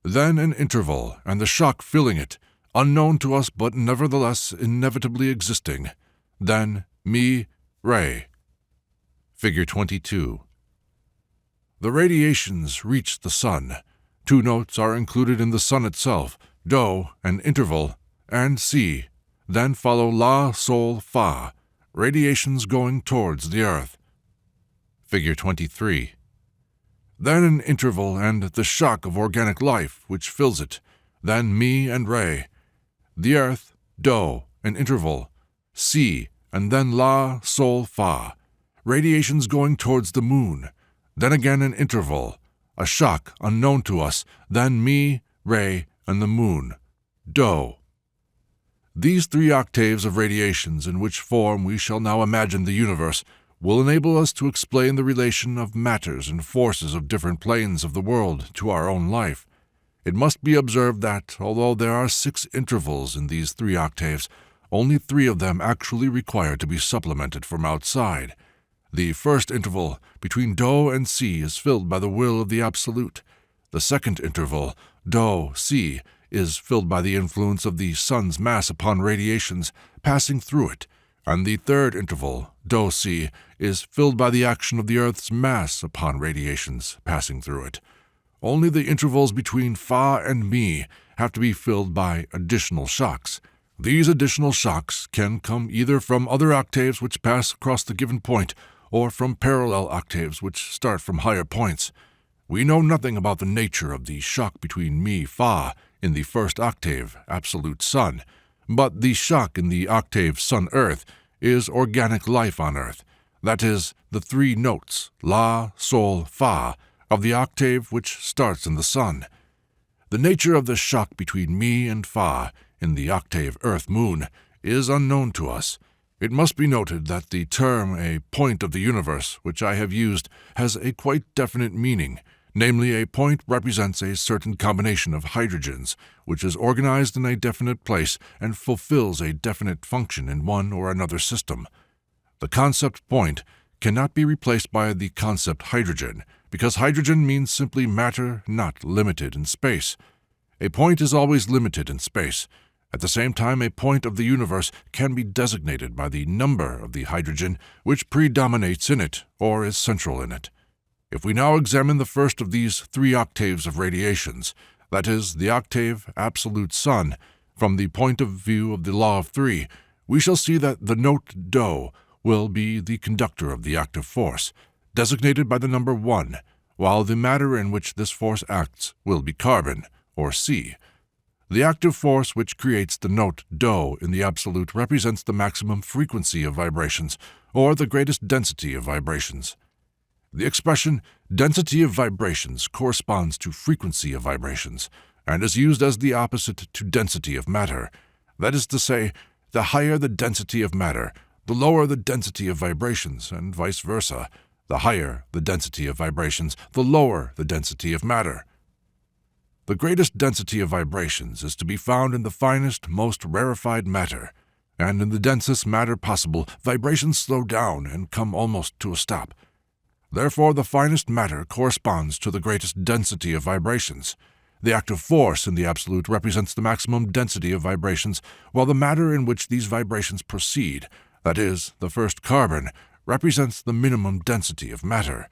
Then an interval, and the shock filling it, unknown to us but nevertheless inevitably existing. Then Mi, Re. Figure 22. The radiations reach the Sun. 2 notes are included in the Sun itself, Do, an interval, and Si. Then follow La, Sol, Fa, radiations going towards the Earth. Figure 23. Then an interval and the shock of organic life which fills it. Then Mi and Re. The Earth, Do, an interval. Si, and then La, Sol, Fa. Radiations going towards the moon. Then again an interval, a shock unknown to us, then Mi, Re, and the moon. Do. These 3 octaves of radiations, in which form we shall now imagine the universe, will enable us to explain the relation of matters and forces of different planes of the world to our own life. It must be observed that, although there are 6 intervals in these 3 octaves, only 3 of them actually require to be supplemented from outside. The first interval, between Do and Si, is filled by the will of the Absolute. The second interval, Do, Si, is filled by the influence of the sun's mass upon radiations passing through it, and the third interval, Do, Si, is filled by the action of the Earth's mass upon radiations passing through it. Only the intervals between Fa and Mi have to be filled by additional shocks. These additional shocks can come either from other octaves which pass across the given point, or from parallel octaves which start from higher points. We know nothing about the nature of the shock between Mi, Fa, in the first octave, Absolute Sun, but the shock in the octave Sun-Earth is organic life on Earth, that is, the 3 notes, La, Sol, Fa, of the octave which starts in the Sun. The nature of the shock between Mi and Fa in the octave Earth-Moon is unknown to us. It must be noted that the term a point of the universe, which I have used, has a quite definite meaning. Namely, a point represents a certain combination of hydrogens, which is organized in a definite place and fulfills a definite function in one or another system. The concept point cannot be replaced by the concept hydrogen, because hydrogen means simply matter not limited in space. A point is always limited in space. At the same time, a point of the universe can be designated by the number of the hydrogen which predominates in it or is central in it. If we now examine the first of these 3 octaves of radiations, that is, the octave Absolute Sun, from the point of view of the law of 3, we shall see that the note Do will be the conductor of the active force, designated by the number 1, while the matter in which this force acts will be carbon, or Si. The active force which creates the note Do in the Absolute represents the maximum frequency of vibrations, or the greatest density of vibrations. The expression density of vibrations corresponds to frequency of vibrations, and is used as the opposite to density of matter. That is to say, the higher the density of matter, the lower the density of vibrations, and vice versa. The higher the density of vibrations, the lower the density of matter. The greatest density of vibrations is to be found in the finest, most rarefied matter, and in the densest matter possible, vibrations slow down and come almost to a stop. Therefore, the finest matter corresponds to the greatest density of vibrations. The active force in the Absolute represents the maximum density of vibrations, while the matter in which these vibrations proceed, that is, the first carbon, represents the minimum density of matter.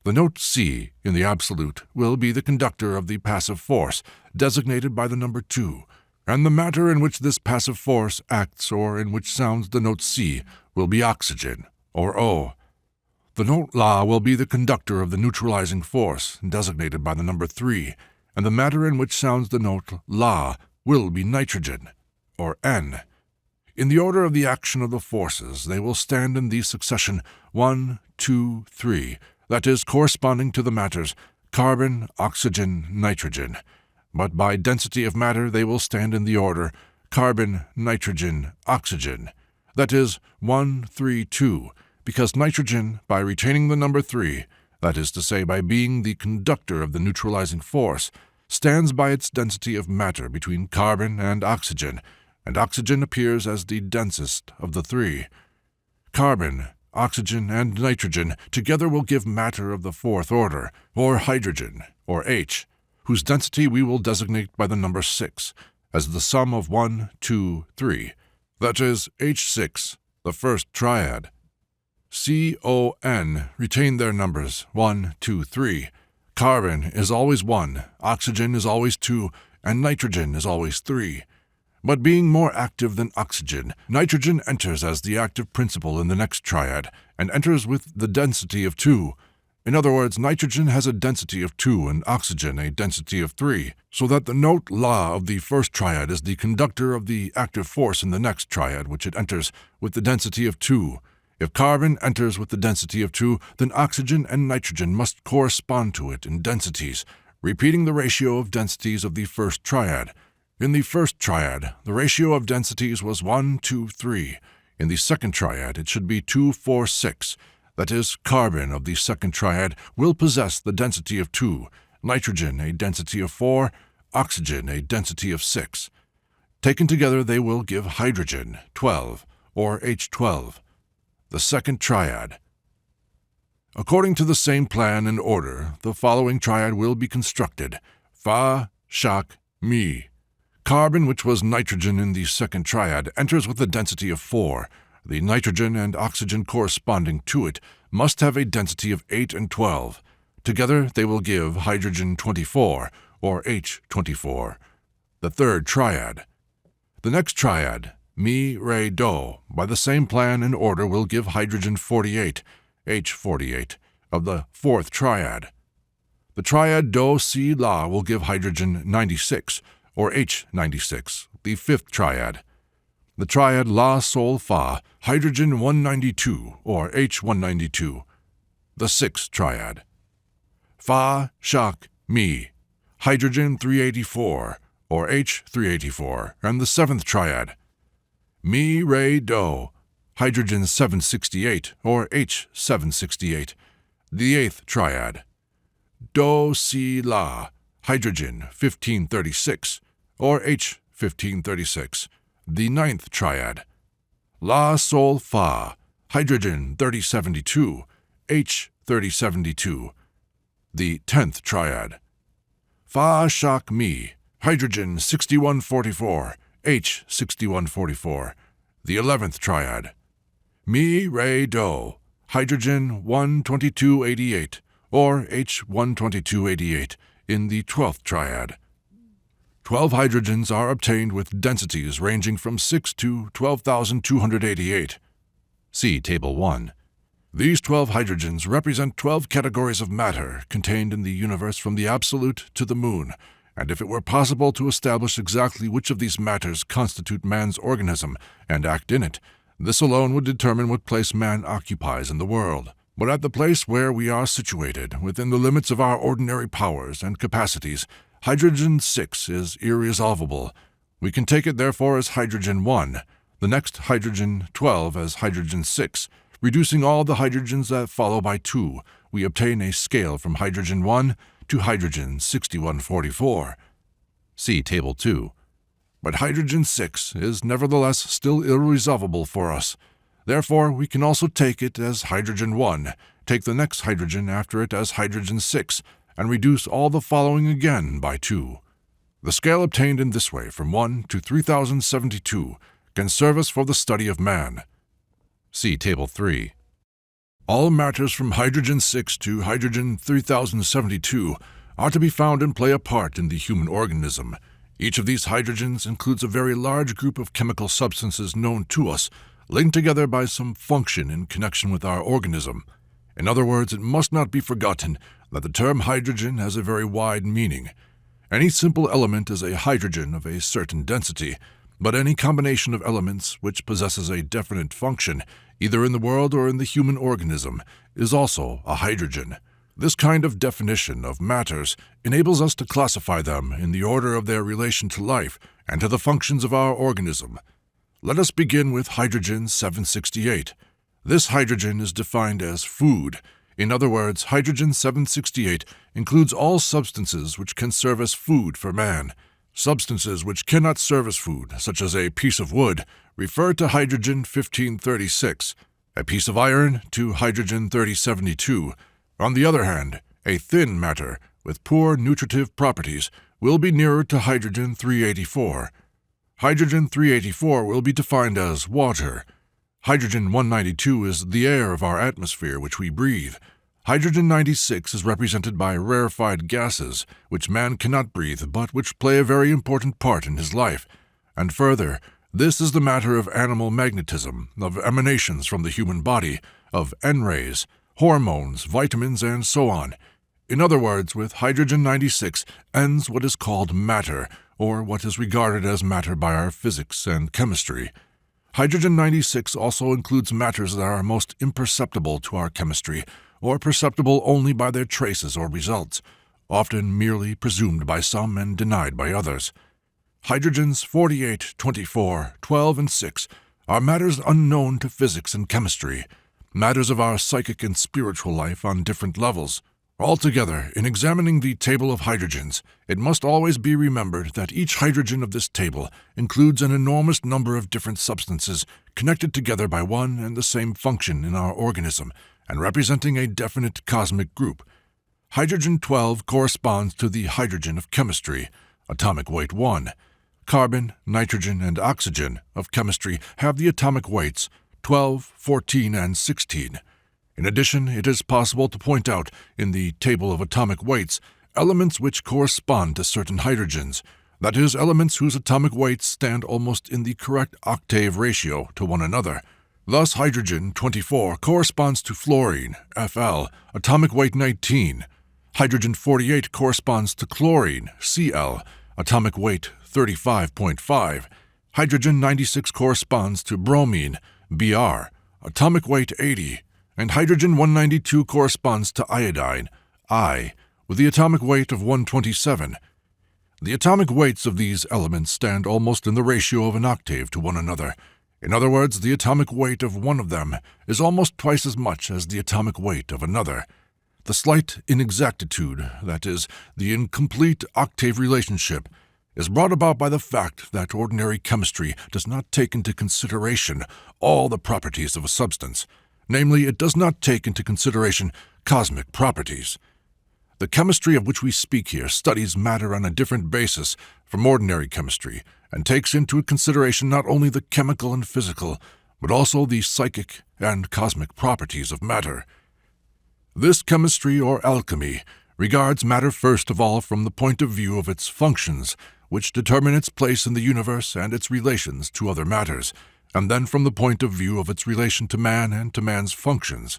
The note Si in the Absolute will be the conductor of the passive force, designated by the number 2, and the matter in which this passive force acts or in which sounds the note Si will be oxygen, or O. The note La will be the conductor of the neutralizing force, designated by the number 3, and the matter in which sounds the note La will be nitrogen, or N. In the order of the action of the forces, they will stand in the succession 1, 2, 3, that is, corresponding to the matters carbon, oxygen, nitrogen. But by density of matter they will stand in the order carbon, nitrogen, oxygen, that is, 1, 3, 2, because nitrogen, by retaining the number 3, that is to say, by being the conductor of the neutralizing force, stands by its density of matter between carbon and oxygen appears as the densest of the 3. Carbon, oxygen, and nitrogen together will give matter of the 4th order, or hydrogen, or H, whose density we will designate by the number 6, as the sum of 1, 2, 3, that is, H6, the first triad. C-O-N retain their numbers 1, 2, 3. Carbon is always 1, oxygen is always 2, and nitrogen is always 3. But being more active than oxygen, nitrogen enters as the active principle in the next triad, and enters with the density of 2, In other words, nitrogen has a density of 2 and oxygen a density of 3, so that the note La of the first triad is the conductor of the active force in the next triad, which it enters with the density of 2. If carbon enters with the density of 2, then oxygen and nitrogen must correspond to it in densities, repeating the ratio of densities of the first triad. In the first triad, the ratio of densities was 1, 2, 3. In the second triad, it should be 2, 4, 6. That is, carbon of the second triad will possess the density of 2, nitrogen a density of 4, oxygen a density of 6. Taken together, they will give hydrogen, 12, or H12. The second triad. According to the same plan and order, the following triad will be constructed: Fa, Shak, Mi. Carbon, which was nitrogen in the second triad, enters with a density of 4. The nitrogen and oxygen corresponding to it must have a density of 8 and 12. Together they will give hydrogen 24, or H24. The third triad. The next triad, Mi, Re, Do, by the same plan and order will give hydrogen 48, H48, of the fourth triad. The triad Do, Si, La will give hydrogen 96, or H96, the fifth triad. The triad La, Sol, Fa, hydrogen 192, or H192, the sixth triad. Fa, Shak, Mi, hydrogen 384, or H384, and the seventh triad. Mi, Re, Do, hydrogen 768, or H768, the eighth triad. Do, Si, La, hydrogen 1536, or H1536, the ninth triad. La, Sol, Fa, hydrogen 3072, H3072, the 10th triad. Fa, Shak, Mi, hydrogen 6144, H6144, the 11th triad. Mi, Re, Do, hydrogen 12288, or H12288, in the 12th triad. 12 hydrogens are obtained with densities ranging from 6 to 12,288. See Table 1. These 12 hydrogens represent 12 categories of matter contained in the universe from the absolute to the moon, and if it were possible to establish exactly which of these matters constitute man's organism and act in it, this alone would determine what place man occupies in the world. But at the place where we are situated, within the limits of our ordinary powers and capacities, hydrogen 6 is irresolvable. We can take it therefore as hydrogen 1, the next hydrogen 12 as hydrogen 6. Reducing all the hydrogens that follow by 2, we obtain a scale from hydrogen 1 to hydrogen 6144. See Table 2. But hydrogen 6 is nevertheless still irresolvable for us. Therefore, we can also take it as hydrogen 1, take the next hydrogen after it as hydrogen 6, and reduce all the following again by 2. The scale obtained in this way from 1 to 3072 can serve us for the study of man. See Table 3. All matters from hydrogen 6 to hydrogen 3072 are to be found and play a part in the human organism. Each of these hydrogens includes a very large group of chemical substances known to us, linked together by some function in connection with our organism. In other words, it must not be forgotten that the term hydrogen has a very wide meaning. Any simple element is a hydrogen of a certain density, but any combination of elements which possesses a definite function, either in the world or in the human organism, is also a hydrogen. This kind of definition of matters enables us to classify them in the order of their relation to life and to the functions of our organism. Let us begin with hydrogen 768. This hydrogen is defined as food. In other words, hydrogen 768 includes all substances which can serve as food for man. Substances which cannot serve as food, such as a piece of wood, refer to hydrogen 1536, a piece of iron to hydrogen 3072. On the other hand, a thin matter with poor nutritive properties will be nearer to hydrogen 384. Hydrogen 384 will be defined as water. Hydrogen 192 is the air of our atmosphere which we breathe. Hydrogen 96 is represented by rarefied gases, which man cannot breathe, but which play a very important part in his life. And further, this is the matter of animal magnetism, of emanations from the human body, of N-rays, hormones, vitamins, and so on. In other words, with hydrogen-96 ends what is called matter, or what is regarded as matter by our physics and chemistry. Hydrogen-96 also includes matters that are most imperceptible to our chemistry, or perceptible only by their traces or results, often merely presumed by some and denied by others. Hydrogens 48, 24, 12, and 6 are matters unknown to physics and chemistry, matters of our psychic and spiritual life on different levels. Altogether, in examining the table of hydrogens, it must always be remembered that each hydrogen of this table includes an enormous number of different substances connected together by one and the same function in our organism and representing a definite cosmic group. Hydrogen 12 corresponds to the hydrogen of chemistry, atomic weight 1. Carbon, nitrogen, and oxygen of chemistry have the atomic weights 12, 14, and 16. In addition, it is possible to point out in the table of atomic weights elements which correspond to certain hydrogens, that is, elements whose atomic weights stand almost in the correct octave ratio to one another. Thus, hydrogen 24 corresponds to fluorine, Fl, atomic weight 19. Hydrogen 48 corresponds to chlorine, Cl, atomic weight 35.5. Hydrogen 96 corresponds to bromine, Br, atomic weight 80. And hydrogen 192 corresponds to iodine, I, with the atomic weight of 127. The atomic weights of these elements stand almost in the ratio of an octave to one another. In other words, the atomic weight of one of them is almost twice as much as the atomic weight of another. The slight inexactitude, that is, the incomplete octave relationship, is brought about by the fact that ordinary chemistry does not take into consideration all the properties of a substance. Namely, it does not take into consideration cosmic properties. The chemistry of which we speak here studies matter on a different basis from ordinary chemistry and takes into consideration not only the chemical and physical, but also the psychic and cosmic properties of matter. This chemistry or alchemy regards matter first of all from the point of view of its functions, which determine its place in the universe and its relations to other matters, and then from the point of view of its relation to man and to man's functions.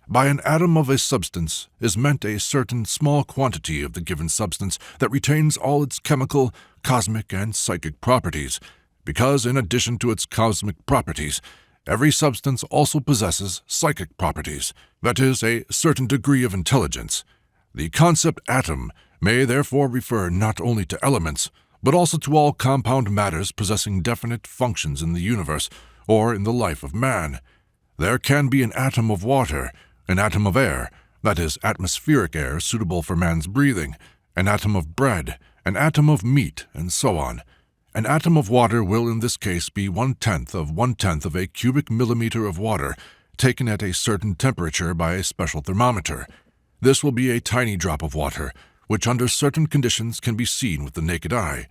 By an atom of a substance is meant a certain small quantity of the given substance that retains all its chemical, cosmic, and psychic properties, because in addition to its cosmic properties, every substance also possesses psychic properties, that is, a certain degree of intelligence. The concept atom may therefore refer not only to elements, but also to all compound matters possessing definite functions in the universe or in the life of man. There can be an atom of water, an atom of air, that is, atmospheric air suitable for man's breathing, an atom of bread, an atom of meat, and so on. An atom of water will in this case be 1/10 of a cubic millimeter of water taken at a certain temperature by a special thermometer. This will be a tiny drop of water, which under certain conditions can be seen with the naked eye.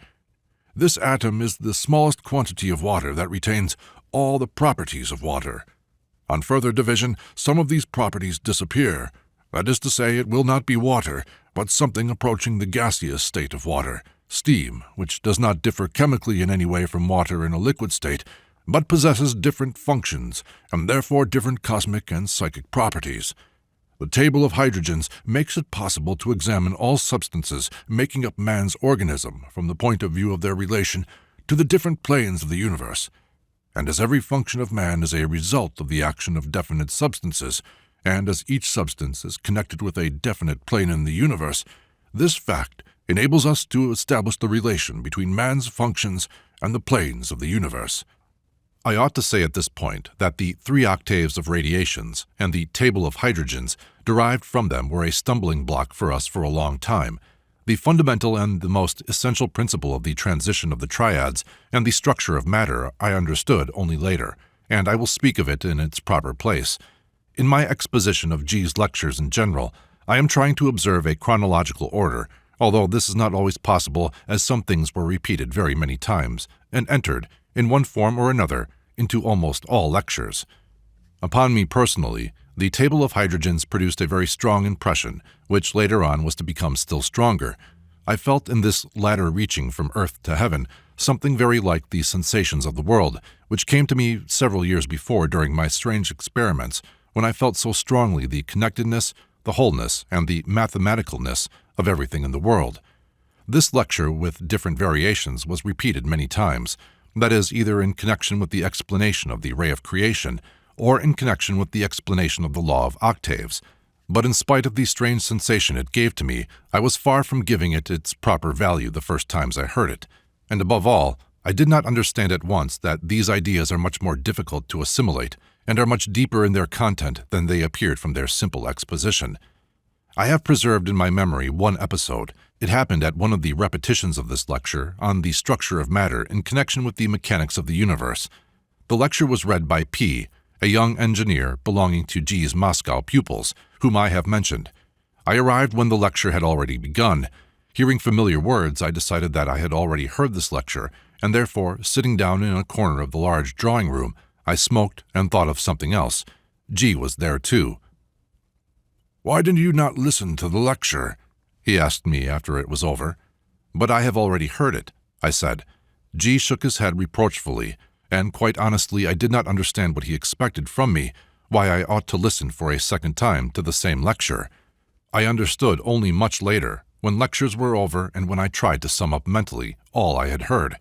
This atom is the smallest quantity of water that retains all the properties of water. On further division, some of these properties disappear. That is to say, it will not be water, but something approaching the gaseous state of water, steam, which does not differ chemically in any way from water in a liquid state, but possesses different functions, and therefore different cosmic and psychic properties. The table of hydrogens makes it possible to examine all substances making up man's organism from the point of view of their relation to the different planes of the universe. And as every function of man is a result of the action of definite substances, and as each substance is connected with a definite plane in the universe, this fact enables us to establish the relation between man's functions and the planes of the universe. I ought to say at this point that the 3 octaves of radiations and the table of hydrogens derived from them were a stumbling block for us for a long time. The fundamental and the most essential principle of the transition of the triads and the structure of matter I understood only later, and I will speak of it in its proper place. In my exposition of G's lectures in general, I am trying to observe a chronological order, although this is not always possible as some things were repeated very many times and entered, in one form or another, into almost all lectures. Upon me personally, the table of hydrogens produced a very strong impression, which later on was to become still stronger. I felt in this latter reaching from earth to heaven something very like the sensations of the world, which came to me several years before during my strange experiments, when I felt so strongly the connectedness, the wholeness, and the mathematicalness of everything in the world. This lecture, with different variations, was repeated many times, that is, either in connection with the explanation of the ray of creation, or in connection with the explanation of the law of octaves. But in spite of the strange sensation it gave to me, I was far from giving it its proper value the first times I heard it. And above all, I did not understand at once that these ideas are much more difficult to assimilate and are much deeper in their content than they appeared from their simple exposition. I have preserved in my memory one episode. It happened at one of the repetitions of this lecture on the structure of matter in connection with the mechanics of the universe. The lecture was read by P., a young engineer belonging to G's Moscow pupils, whom I have mentioned. I arrived when the lecture had already begun. Hearing familiar words, I decided that I had already heard this lecture, and therefore, sitting down in a corner of the large drawing room, I smoked and thought of something else. G was there too. "Why did you not listen to the lecture?" he asked me after it was over. "But I have already heard it," I said. G shook his head reproachfully, and quite honestly I did not understand what he expected from me, why I ought to listen for a second time to the same lecture. I understood only much later, when lectures were over and when I tried to sum up mentally all I had heard.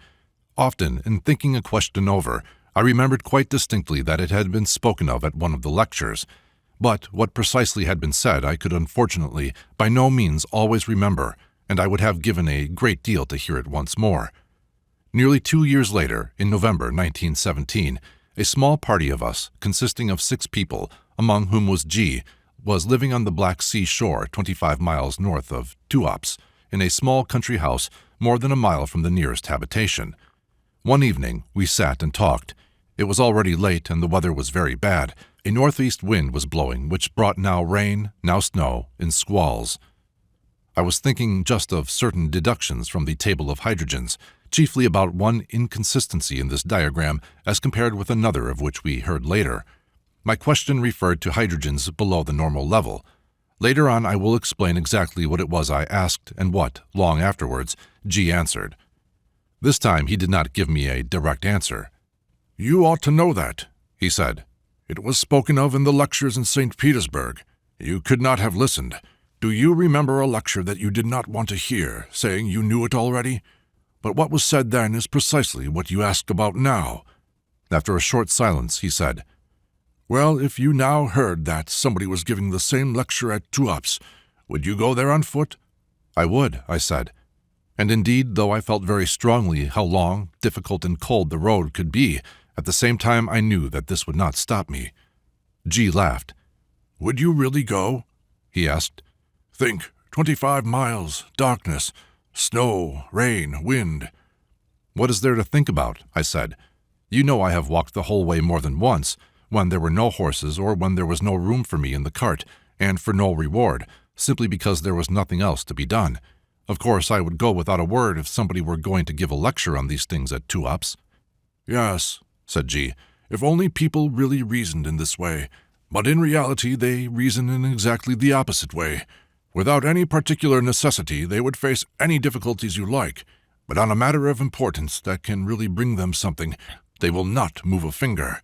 Often, in thinking a question over, I remembered quite distinctly that it had been spoken of at one of the lectures. But what precisely had been said I could unfortunately by no means always remember, and I would have given a great deal to hear it once more. Nearly 2 years later, in November 1917, a small party of us, consisting of 6 people, among whom was G, was living on the Black Sea shore 25 miles north of Tuops, in a small country house more than a mile from the nearest habitation. One evening we sat and talked. It was already late and the weather was very bad. A northeast wind was blowing, which brought now rain, now snow, in squalls. I was thinking just of certain deductions from the table of hydrogens, chiefly about one inconsistency in this diagram as compared with another of which we heard later. My question referred to hydrogens below the normal level. Later on I will explain exactly what it was I asked and what, long afterwards, G answered. This time he did not give me a direct answer. "You ought to know that," he said. "It was spoken of in the lectures in St. Petersburg. You could not have listened. Do you remember a lecture that you did not want to hear, saying you knew it already? But what was said then is precisely what you ask about now." After a short silence, he said, "Well, if you now heard that somebody was giving the same lecture at Tuops, would you go there on foot?" "I would," I said. And indeed, though I felt very strongly how long, difficult, and cold the road could be, at the same time I knew that this would not stop me. G laughed. "Would you really go?" he asked. "Think, 25 miles, darkness, snow, rain, wind." "What is there to think about?" I said. "You know I have walked the whole way more than once, when there were no horses or when there was no room for me in the cart, and for no reward, simply because there was nothing else to be done. Of course, I would go without a word if somebody were going to give a lecture on these things at Tuops." "Yes," said G, "if only people really reasoned in this way. But in reality they reason in exactly the opposite way. Without any particular necessity they would face any difficulties you like, but on a matter of importance that can really bring them something, they will not move a finger.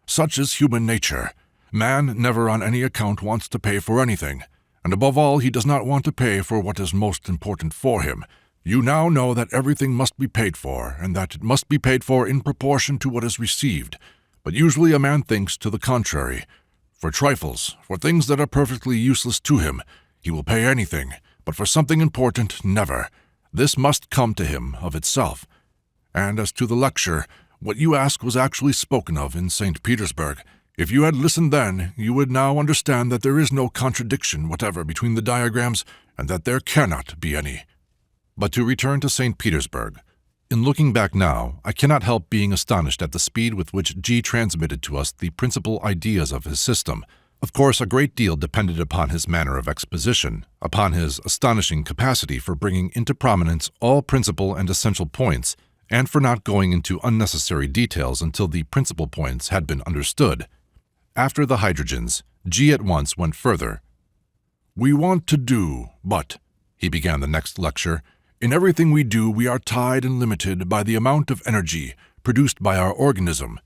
Such is human nature. Man never on any account wants to pay for anything, and above all he does not want to pay for what is most important for him. You now know that everything must be paid for, and that it must be paid for in proportion to what is received, but usually a man thinks to the contrary. For trifles, for things that are perfectly useless to him, he will pay anything, but for something important, never. This must come to him of itself. And as to the lecture, what you ask was actually spoken of in St. Petersburg. If you had listened then, you would now understand that there is no contradiction whatever between the diagrams, and that there cannot be any." But to return to St. Petersburg. In looking back now, I cannot help being astonished at the speed with which G transmitted to us the principal ideas of his system. Of course, a great deal depended upon his manner of exposition, upon his astonishing capacity for bringing into prominence all principal and essential points, and for not going into unnecessary details until the principal points had been understood. After the hydrogens, G at once went further. "We want to do, but," he began the next lecture, "in everything we do we are tied and limited by the amount of energy produced by our organism.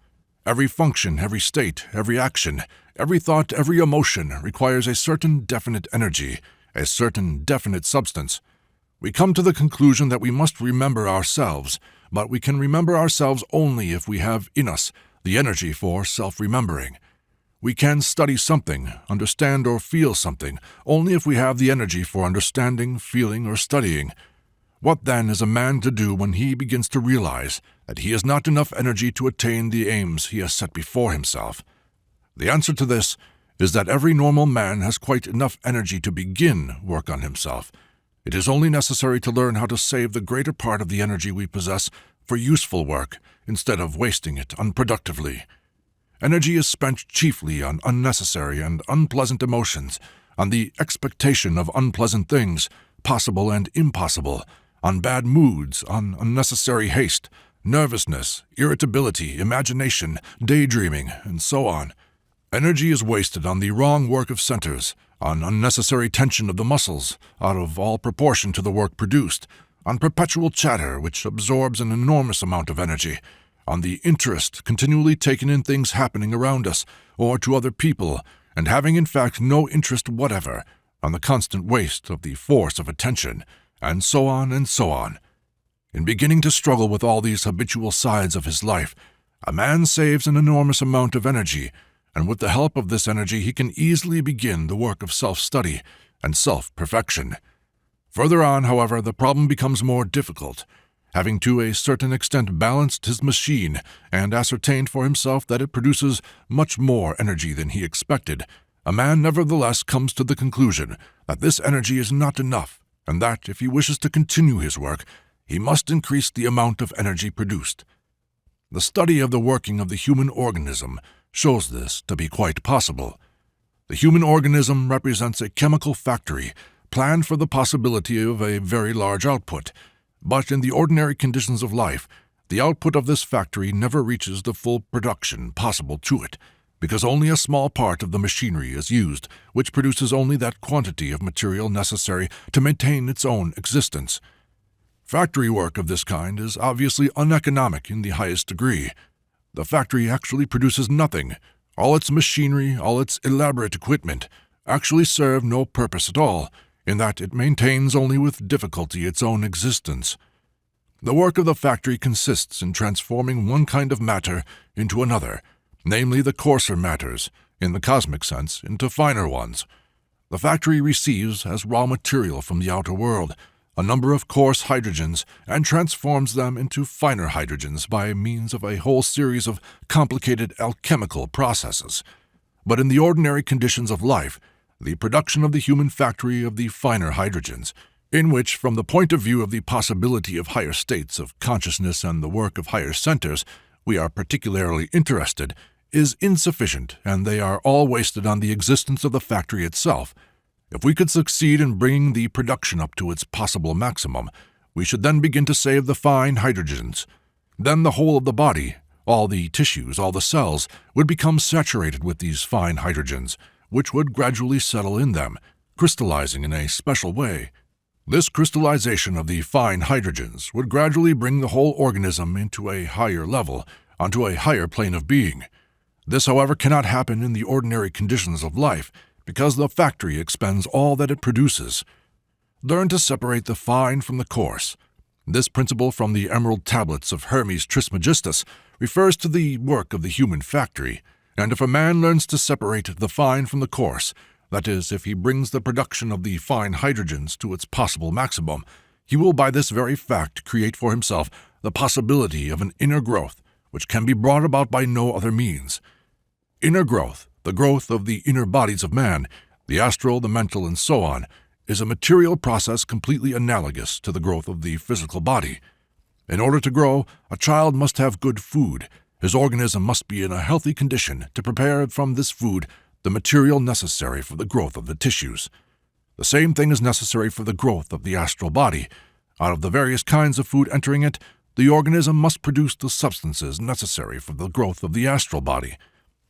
Every function, every state, every action, every thought, every emotion requires a certain definite energy, a certain definite substance. We come to the conclusion that we must remember ourselves, but we can remember ourselves only if we have in us the energy for self-remembering. We can study something, understand or feel something, only if we have the energy for understanding, feeling, or studying. What then is a man to do when he begins to realize that he has not enough energy to attain the aims he has set before himself? The answer to this is that every normal man has quite enough energy to begin work on himself. It is only necessary to learn how to save the greater part of the energy we possess for useful work instead of wasting it unproductively. Energy is spent chiefly on unnecessary and unpleasant emotions, on the expectation of unpleasant things, possible and impossible, on bad moods, on unnecessary haste, nervousness, irritability, imagination, daydreaming, and so on. Energy is wasted on the wrong work of centers, on unnecessary tension of the muscles, out of all proportion to the work produced, on perpetual chatter which absorbs an enormous amount of energy, on the interest continually taken in things happening around us, or to other people, and having in fact no interest whatever, on the constant waste of the force of attention, and so on and so on. In beginning to struggle with all these habitual sides of his life, a man saves an enormous amount of energy, and with the help of this energy he can easily begin the work of self-study and self-perfection. Further on, however, the problem becomes more difficult. Having to a certain extent balanced his machine and ascertained for himself that it produces much more energy than he expected, a man nevertheless comes to the conclusion that this energy is not enough, and that if he wishes to continue his work, he must increase the amount of energy produced. The study of the working of the human organism shows this to be quite possible. The human organism represents a chemical factory planned for the possibility of a very large output, but in the ordinary conditions of life, the output of this factory never reaches the full production possible to it, because only a small part of the machinery is used, which produces only that quantity of material necessary to maintain its own existence. Factory work of this kind is obviously uneconomic in the highest degree. The factory actually produces nothing. All its machinery, all its elaborate equipment, actually serve no purpose at all, in that it maintains only with difficulty its own existence. The work of the factory consists in transforming one kind of matter into another, namely the coarser matters, in the cosmic sense, into finer ones. The factory receives, as raw material from the outer world, a number of coarse hydrogens and transforms them into finer hydrogens by means of a whole series of complicated alchemical processes. But in the ordinary conditions of life, the production of the human factory of the finer hydrogens, in which, from the point of view of the possibility of higher states of consciousness and the work of higher centers, we are particularly interested, is insufficient, and they are all wasted on the existence of the factory itself. If we could succeed in bringing the production up to its possible maximum, we should then begin to save the fine hydrogens. Then the whole of the body, all the tissues, all the cells, would become saturated with these fine hydrogens, which would gradually settle in them, crystallizing in a special way. This crystallization of the fine hydrogens would gradually bring the whole organism into a higher level, onto a higher plane of being. This, however, cannot happen in the ordinary conditions of life, because the factory expends all that it produces. Learn to separate the fine from the coarse. This principle from the emerald tablets of Hermes Trismegistus refers to the work of the human factory, and if a man learns to separate the fine from the coarse, that is, if he brings the production of the fine hydrogens to its possible maximum, he will by this very fact create for himself the possibility of an inner growth, which can be brought about by no other means. Inner growth, the growth of the inner bodies of man, the astral, the mental, and so on, is a material process completely analogous to the growth of the physical body. In order to grow, a child must have good food. His organism must be in a healthy condition to prepare from this food the material necessary for the growth of the tissues. The same thing is necessary for the growth of the astral body. Out of the various kinds of food entering it, the organism must produce the substances necessary for the growth of the astral body.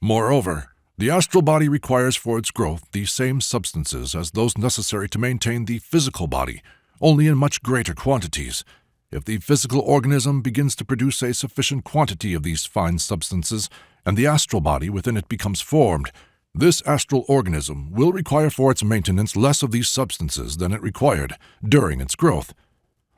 Moreover, the astral body requires for its growth the same substances as those necessary to maintain the physical body, only in much greater quantities. If the physical organism begins to produce a sufficient quantity of these fine substances, and the astral body within it becomes formed. This astral organism will require for its maintenance less of these substances than it required during its growth.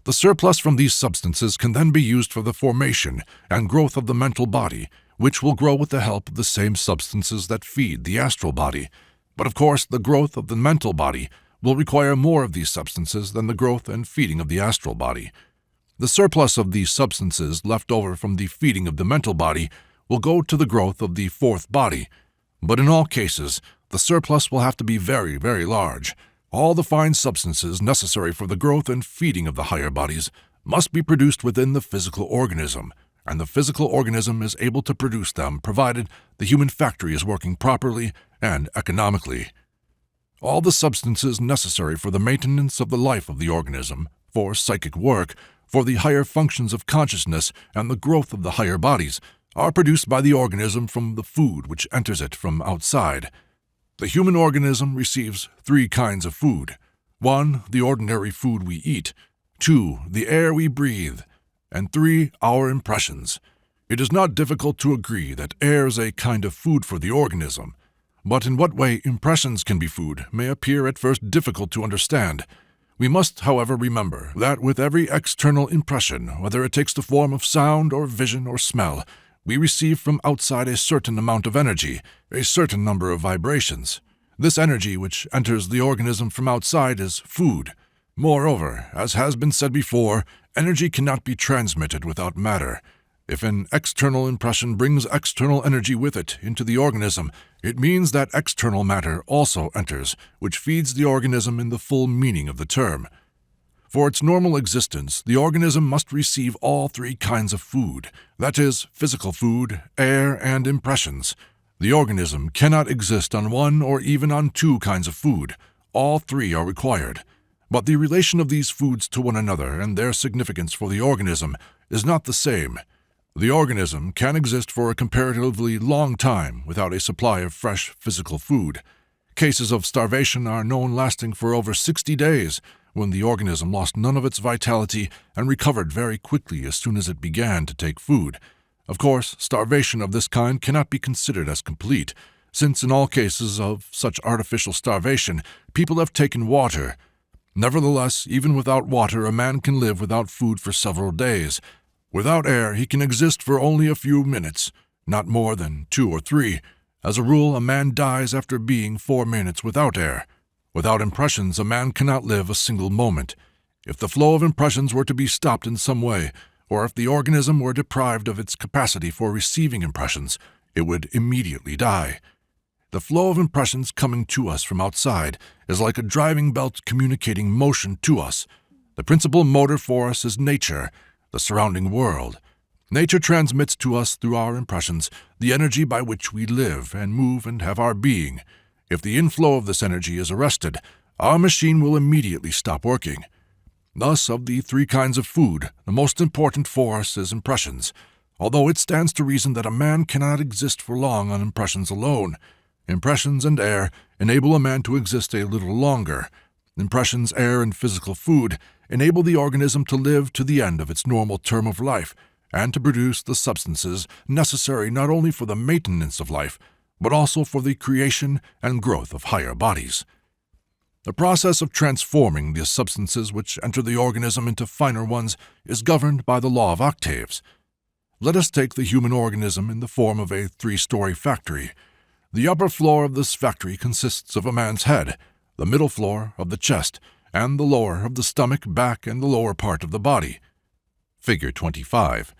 The surplus from these substances can then be used for the formation and growth of the mental body, which will grow with the help of the same substances that feed the astral body. But of course, the growth of the mental body will require more of these substances than the growth and feeding of the astral body. The surplus of these substances left over from the feeding of the mental body will go to the growth of the fourth body. But in all cases, the surplus will have to be very, very large. All the fine substances necessary for the growth and feeding of the higher bodies must be produced within the physical organism, and the physical organism is able to produce them provided the human factory is working properly and economically. All the substances necessary for the maintenance of the life of the organism, for psychic work, for the higher functions of consciousness and the growth of the higher bodies, are produced by the organism from the food which enters it from outside. The human organism receives 3 kinds of food. 1, the ordinary food we eat. 2, the air we breathe. And 3, our impressions. It is not difficult to agree that air is a kind of food for the organism. But in what way impressions can be food may appear at first difficult to understand. We must, however, remember that with every external impression, whether it takes the form of sound or vision or smell, we receive from outside a certain amount of energy, a certain number of vibrations. This energy which enters the organism from outside is food. Moreover, as has been said before, energy cannot be transmitted without matter. If an external impression brings external energy with it into the organism, it means that external matter also enters, which feeds the organism in the full meaning of the term. For its normal existence, the organism must receive all 3 kinds of food, that is, physical food, air, and impressions. The organism cannot exist on 1 or even on 2 kinds of food. All 3 are required. But the relation of these foods to one another and their significance for the organism is not the same. The organism can exist for a comparatively long time without a supply of fresh physical food. Cases of starvation are known lasting for over 60 days, when the organism lost none of its vitality and recovered very quickly as soon as it began to take food. Of course, starvation of this kind cannot be considered as complete, since in all cases of such artificial starvation, people have taken water. Nevertheless, even without water, a man can live without food for several days. Without air, he can exist for only a few minutes, not more than 2 or 3. As a rule, a man dies after being 4 minutes without air. Without impressions, a man cannot live a single moment. If the flow of impressions were to be stopped in some way, or if the organism were deprived of its capacity for receiving impressions, it would immediately die. The flow of impressions coming to us from outside is like a driving belt communicating motion to us. The principal motor for us is nature, the surrounding world. Nature transmits to us through our impressions the energy by which we live and move and have our being. If the inflow of this energy is arrested, our machine will immediately stop working. Thus, of the 3 kinds of food, the most important for us is impressions, although it stands to reason that a man cannot exist for long on impressions alone. Impressions and air enable a man to exist a little longer. Impressions, air, and physical food enable the organism to live to the end of its normal term of life and to produce the substances necessary not only for the maintenance of life, but also for the creation and growth of higher bodies. The process of transforming the substances which enter the organism into finer ones is governed by the law of octaves. Let us take the human organism in the form of a 3-story factory. The upper floor of this factory consists of a man's head, the middle floor of the chest, and the lower of the stomach, back, and the lower part of the body. Figure 25.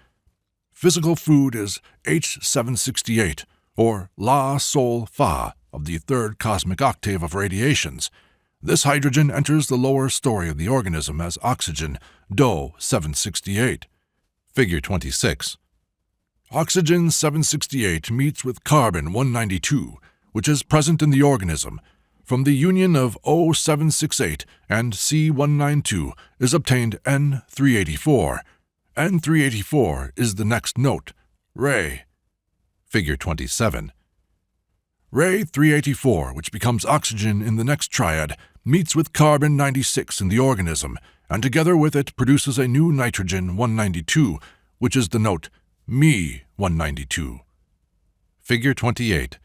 Physical food is H768, or La Sol Fa, of the 3rd cosmic octave of radiations. This hydrogen enters the lower story of the organism as oxygen, Do 768. Figure 26. Oxygen 768 meets with carbon 192, which is present in the organism. From the union of O768 and C192 is obtained N384. N384 is the next note, Re. Figure 27. Re 384, which becomes oxygen in the next triad, meets with carbon 96 in the organism, and together with it produces a new nitrogen 192, which is the note Mi 192. Figure 28.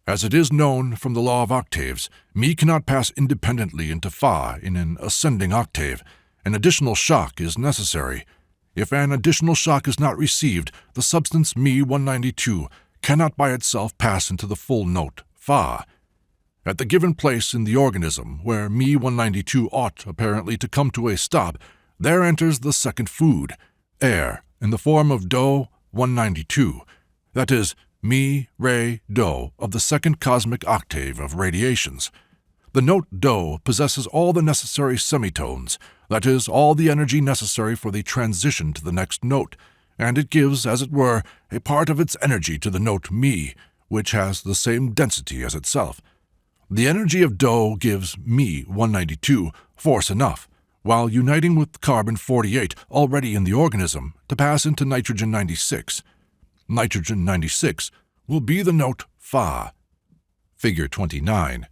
As it is known from the law of octaves, mi cannot pass independently into fa in an ascending octave. An additional shock is necessary. If an additional shock is not received, the substance mi 192 cannot by itself pass into the full note fa. At the given place in the organism, where mi 192 ought apparently to come to a stop, there enters the second food, air, in the form of do 192, that is, mi, re, do of the second cosmic octave of radiations. The note do possesses all the necessary semitones, that is, all the energy necessary for the transition to the next note, and it gives, as it were, a part of its energy to the note mi, which has the same density as itself. The energy of do gives mi 192 force enough, while uniting with carbon-48 already in the organism, to pass into nitrogen 96. Nitrogen 96 will be the note fa. Figure 29.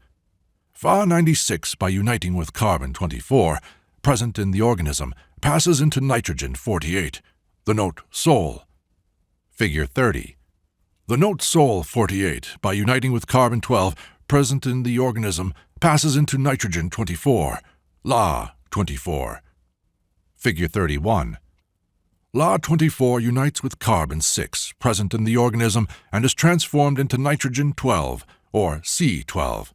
Fa 96, by uniting with carbon-24, present in the organism, passes into nitrogen 48, the note sol. Figure 30. The note sol 48, by uniting with carbon-12, present in the organism, passes into nitrogen 24, la 24. Figure 31. La 24 unites with carbon-6, present in the organism, and is transformed into nitrogen 12, or C12.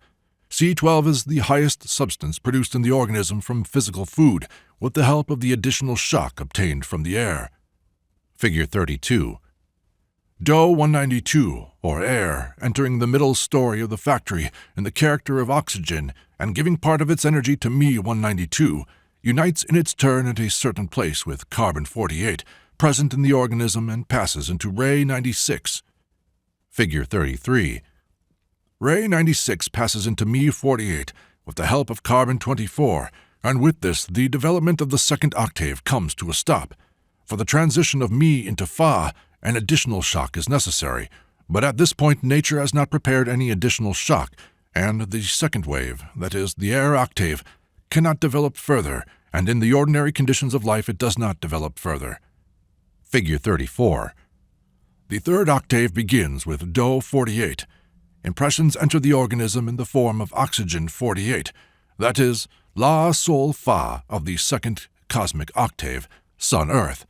C12 is the highest substance produced in the organism from physical food, with the help of the additional shock obtained from the air. Figure 32. Do 192, or air, entering the middle story of the factory in the character of oxygen and giving part of its energy to mi 192, unites in its turn at a certain place with carbon-48, present in the organism, and passes into Re 96. Figure 33. Re 96 passes into mi 48 with the help of carbon-24, and with this the development of the second octave comes to a stop. For the transition of mi into fa, an additional shock is necessary, but at this point nature has not prepared any additional shock, and the second wave, that is, the air octave, cannot develop further, and in the ordinary conditions of life it does not develop further. Figure 34. The third octave begins with do 48. Impressions enter the organism in the form of oxygen 48, that is, la sol fa of the second cosmic octave, Sun-Earth.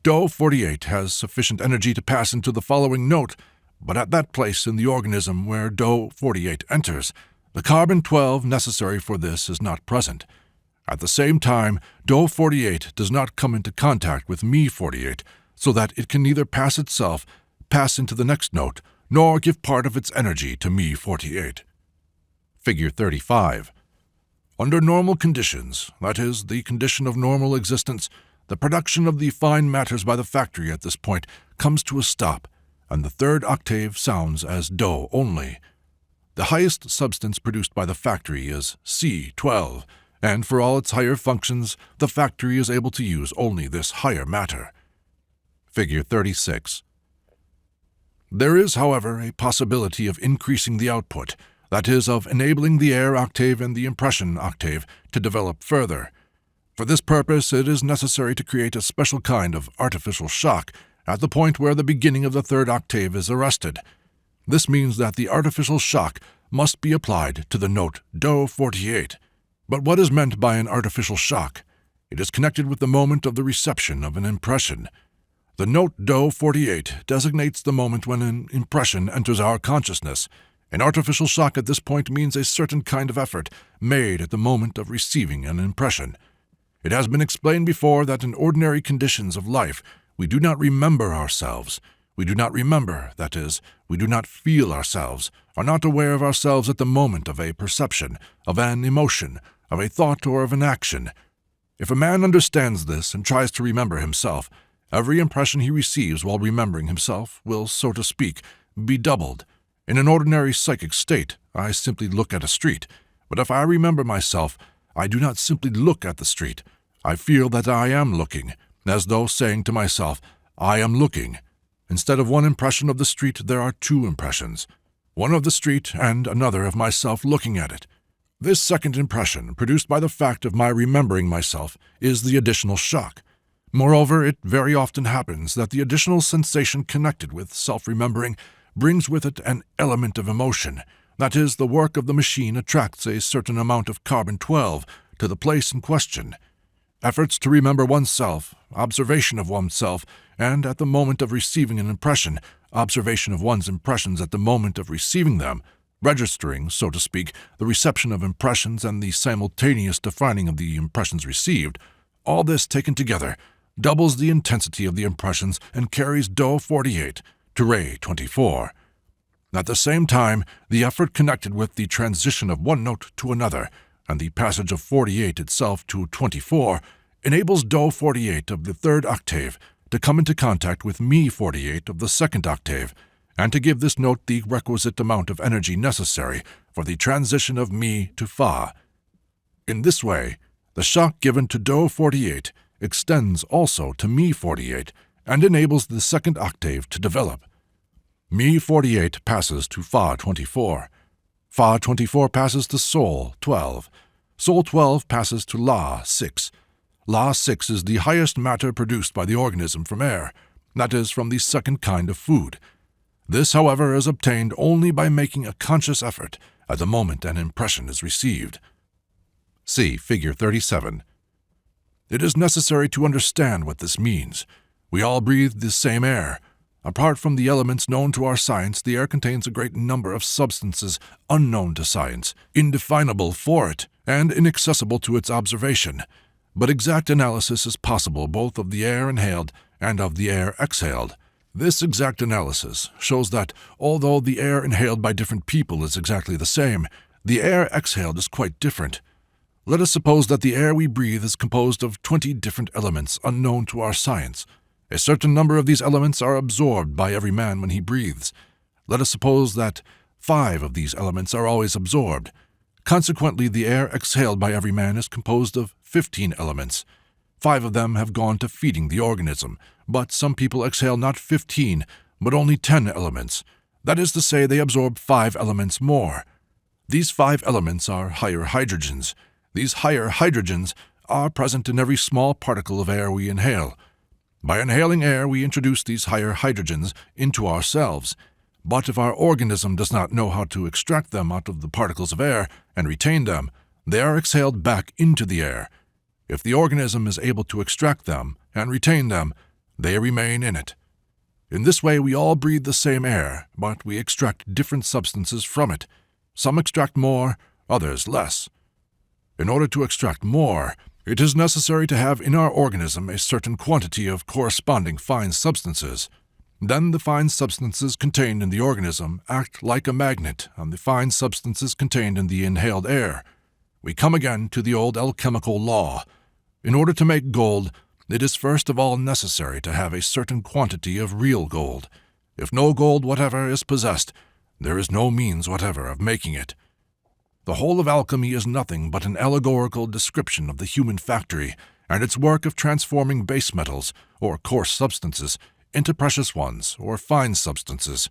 Do 48 has sufficient energy to pass into the following note, but at that place in the organism where do 48 enters, the carbon-12 necessary for this is not present. At the same time, do 48 does not come into contact with mi 48, so that it can neither pass itself, pass into the next note, nor give part of its energy to mi 48. Figure 35. Under normal conditions, that is, the condition of normal existence, the production of the fine matters by the factory at this point comes to a stop, and the third octave sounds as do only. The highest substance produced by the factory is C12, and for all its higher functions, the factory is able to use only this higher matter. Figure 36. There is, however, a possibility of increasing the output, that is, of enabling the air octave and the impression octave to develop further. For this purpose, it is necessary to create a special kind of artificial shock at the point where the beginning of the third octave is arrested. This means that the artificial shock must be applied to the note do 48. But what is meant by an artificial shock? It is connected with the moment of the reception of an impression. The note do 48 designates the moment when an impression enters our consciousness. An artificial shock at this point means a certain kind of effort made at the moment of receiving an impression. It has been explained before that in ordinary conditions of life, we do not remember ourselves. We do not remember, that is, we do not feel ourselves, are not aware of ourselves at the moment of a perception, of an emotion, of a thought, or of an action. If a man understands this and tries to remember himself, every impression he receives while remembering himself will, so to speak, be doubled. In an ordinary psychic state, I simply look at a street, but if I remember myself, I do not simply look at the street. I feel that I am looking, as though saying to myself, I am looking. Instead of one impression of the street, there are two impressions, one of the street and another of myself looking at it. This second impression, produced by the fact of my remembering myself, is the additional shock. Moreover, it very often happens that the additional sensation connected with self-remembering brings with it an element of emotion. That is, the work of the machine attracts a certain amount of carbon-12 to the place in question. Efforts to remember oneself, observation of oneself, and at the moment of receiving an impression, observation of one's impressions at the moment of receiving them, registering, so to speak, the reception of impressions and the simultaneous defining of the impressions received, all this taken together doubles the intensity of the impressions and carries Do 48 to Re 24. At the same time, the effort connected with the transition of one note to another and the passage of 48 itself to 24 enables Do 48 of the third octave to come into contact with Mi 48 of the second octave, and to give this note the requisite amount of energy necessary for the transition of Mi to Fa. In this way, the shock given to Do 48 extends also to Mi 48 and enables the second octave to develop. Mi 48 passes to Fa 24. Fa 24 passes to Sol 12. Sol 12 passes to La 6. La 6 is the highest matter produced by the organism from air, that is, from the second kind of food. This, however, is obtained only by making a conscious effort at the moment an impression is received. See Figure 37. It is necessary to understand what this means. We all breathe the same air. Apart from the elements known to our science, the air contains a great number of substances unknown to science, indefinable for it, and inaccessible to its observation. But exact analysis is possible both of the air inhaled and of the air exhaled. This exact analysis shows that, although the air inhaled by different people is exactly the same, the air exhaled is quite different. Let us suppose that the air we breathe is composed of 20 different elements unknown to our science. A certain number of these elements are absorbed by every man when he breathes. Let us suppose that 5 of these elements are always absorbed. Consequently, the air exhaled by every man is composed of 15 elements. 5 of them have gone to feeding the organism, but some people exhale not 15, but only 10 elements. That is to say, they absorb 5 elements more. These 5 elements are higher hydrogens. These higher hydrogens are present in every small particle of air we inhale. By inhaling air, we introduce these higher hydrogens into ourselves. But if our organism does not know how to extract them out of the particles of air and retain them, they are exhaled back into the air. If the organism is able to extract them and retain them, they remain in it. In this way, we all breathe the same air, but we extract different substances from it. Some extract more, others less. In order to extract more, it is necessary to have in our organism a certain quantity of corresponding fine substances. Then the fine substances contained in the organism act like a magnet on the fine substances contained in the inhaled air. We come again to the old alchemical law. In order to make gold, it is first of all necessary to have a certain quantity of real gold. If no gold whatever is possessed, there is no means whatever of making it. The whole of alchemy is nothing but an allegorical description of the human factory and its work of transforming base metals, or coarse substances, into precious ones, or fine substances.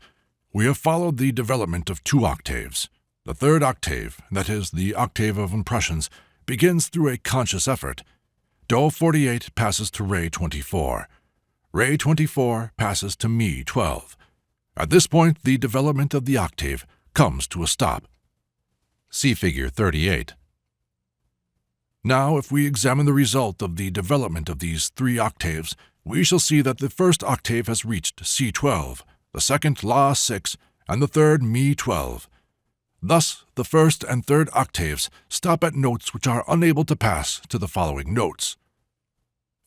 We have followed the development of 2 octaves. The third octave, that is, the octave of impressions, begins through a conscious effort. Do 48 passes to Re 24. Re 24 passes to Mi 12. At this point, the development of the octave comes to a stop. See Figure 38. Now, if we examine the result of the development of these 3 octaves, we shall see that the first octave has reached C12, the second La 6, and the third Mi 12. Thus, the first and third octaves stop at notes which are unable to pass to the following notes.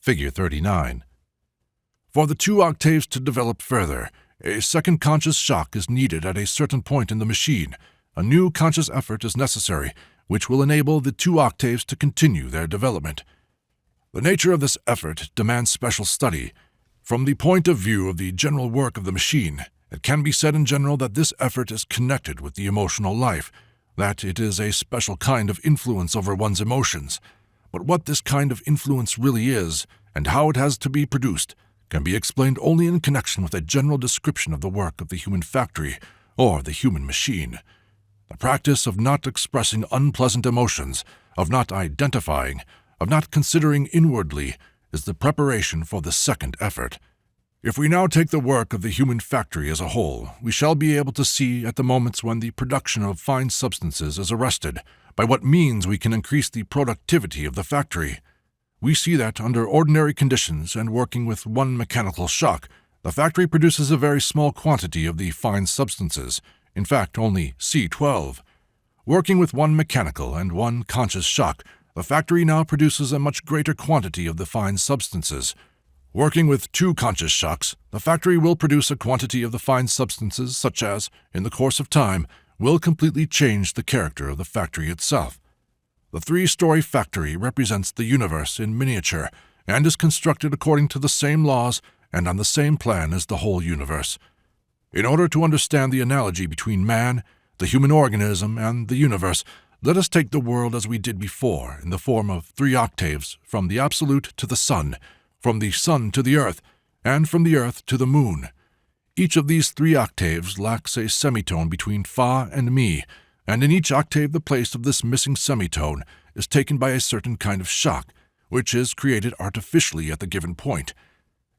Figure 39. For the 2 octaves to develop further, a second conscious shock is needed at a certain point in the machine. A new conscious effort is necessary, which will enable the 2 octaves to continue their development. The nature of this effort demands special study. From the point of view of the general work of the machine, it can be said in general that this effort is connected with the emotional life, that it is a special kind of influence over one's emotions. But what this kind of influence really is, and how it has to be produced, can be explained only in connection with a general description of the work of the human factory, or the human machine. The practice of not expressing unpleasant emotions, of not identifying, of not considering inwardly, is the preparation for the second effort. If we now take the work of the human factory as a whole, we shall be able to see at the moments when the production of fine substances is arrested, by what means we can increase the productivity of the factory. We see that under ordinary conditions and working with one mechanical shock, the factory produces a very small quantity of the fine substances, in fact only C12. Working with one mechanical and one conscious shock, the factory now produces a much greater quantity of the fine substances. Working with two conscious shocks, the factory will produce a quantity of the fine substances such as, in the course of time, will completely change the character of the factory itself. The three-story factory represents the universe in miniature and is constructed according to the same laws and on the same plan as the whole universe. In order to understand the analogy between man, the human organism, and the universe, let us take the world as we did before, in the form of 3 octaves, from the absolute to the sun, from the sun to the earth, and from the earth to the moon. Each of these 3 octaves lacks a semitone between fa and mi, and in each octave the place of this missing semitone is taken by a certain kind of shock, which is created artificially at the given point.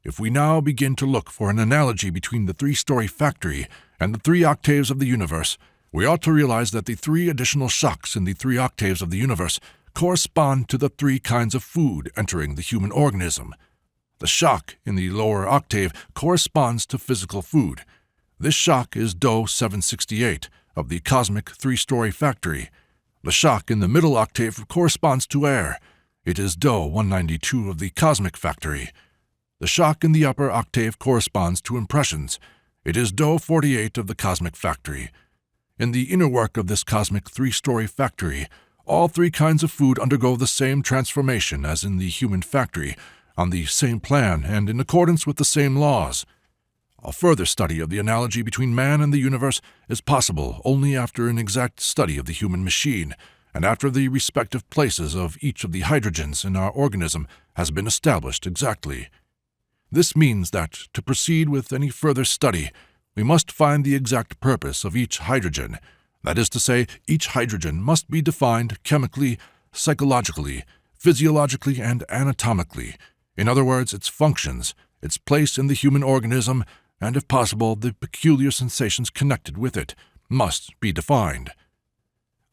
If we now begin to look for an analogy between the 3-story factory and the 3 octaves of the universe, we ought to realize that the 3 additional shocks in the 3 octaves of the universe correspond to the 3 kinds of food entering the human organism. The shock in the lower octave corresponds to physical food. This shock is Do 768 of the cosmic 3-story factory. The shock in the middle octave corresponds to air. It is Do 192 of the cosmic factory. The shock in the upper octave corresponds to impressions. It is Do 48 of the cosmic factory. In the inner work of this cosmic 3-story factory, all 3 kinds of food undergo the same transformation as in the human factory, on the same plan and in accordance with the same laws. A further study of the analogy between man and the universe is possible only after an exact study of the human machine, and after the respective places of each of the hydrogens in our organism has been established exactly. This means that, to proceed with any further study, we must find the exact purpose of each hydrogen. That is to say, each hydrogen must be defined chemically, psychologically, physiologically, and anatomically. In other words, its functions, its place in the human organism, and if possible, the peculiar sensations connected with it, must be defined.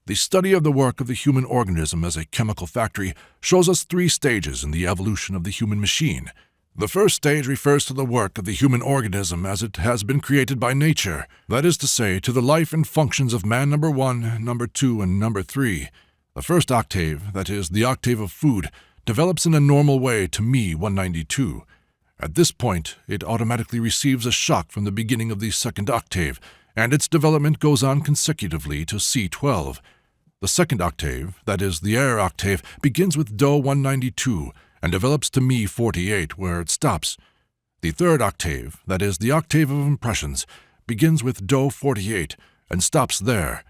The study of the work of the human organism as a chemical factory shows us 3 stages in the evolution of the human machine. The first stage refers to the work of the human organism as it has been created by nature, that is to say, to the life and functions of man number 1, number 2, and number 3. The first octave, that is, the octave of food, develops in a normal way to Mi 192. At this point, it automatically receives a shock from the beginning of the second octave, and its development goes on consecutively to C12. The second octave, that is, the air octave, begins with Do 192 and develops to Mi 48, where it stops. The third octave, that is, the octave of impressions, begins with Do 48 and stops there.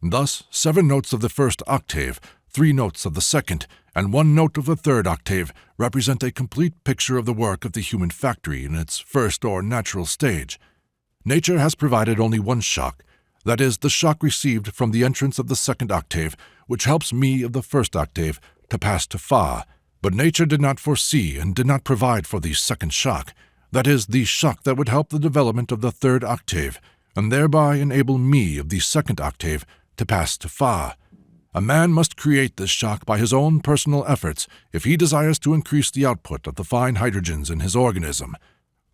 Thus, 7 notes of the first octave, 3 notes of the second, and 1 note of the third octave represent a complete picture of the work of the human factory in its first or natural stage. Nature has provided only 1 shock, that is, the shock received from the entrance of the second octave, which helps Mi of the first octave to pass to Fa. But nature did not foresee and did not provide for the second shock, that is, the shock that would help the development of the third octave, and thereby enable Mi of the second octave to pass to Fa. A man must create this shock by his own personal efforts if he desires to increase the output of the fine hydrogens in his organism.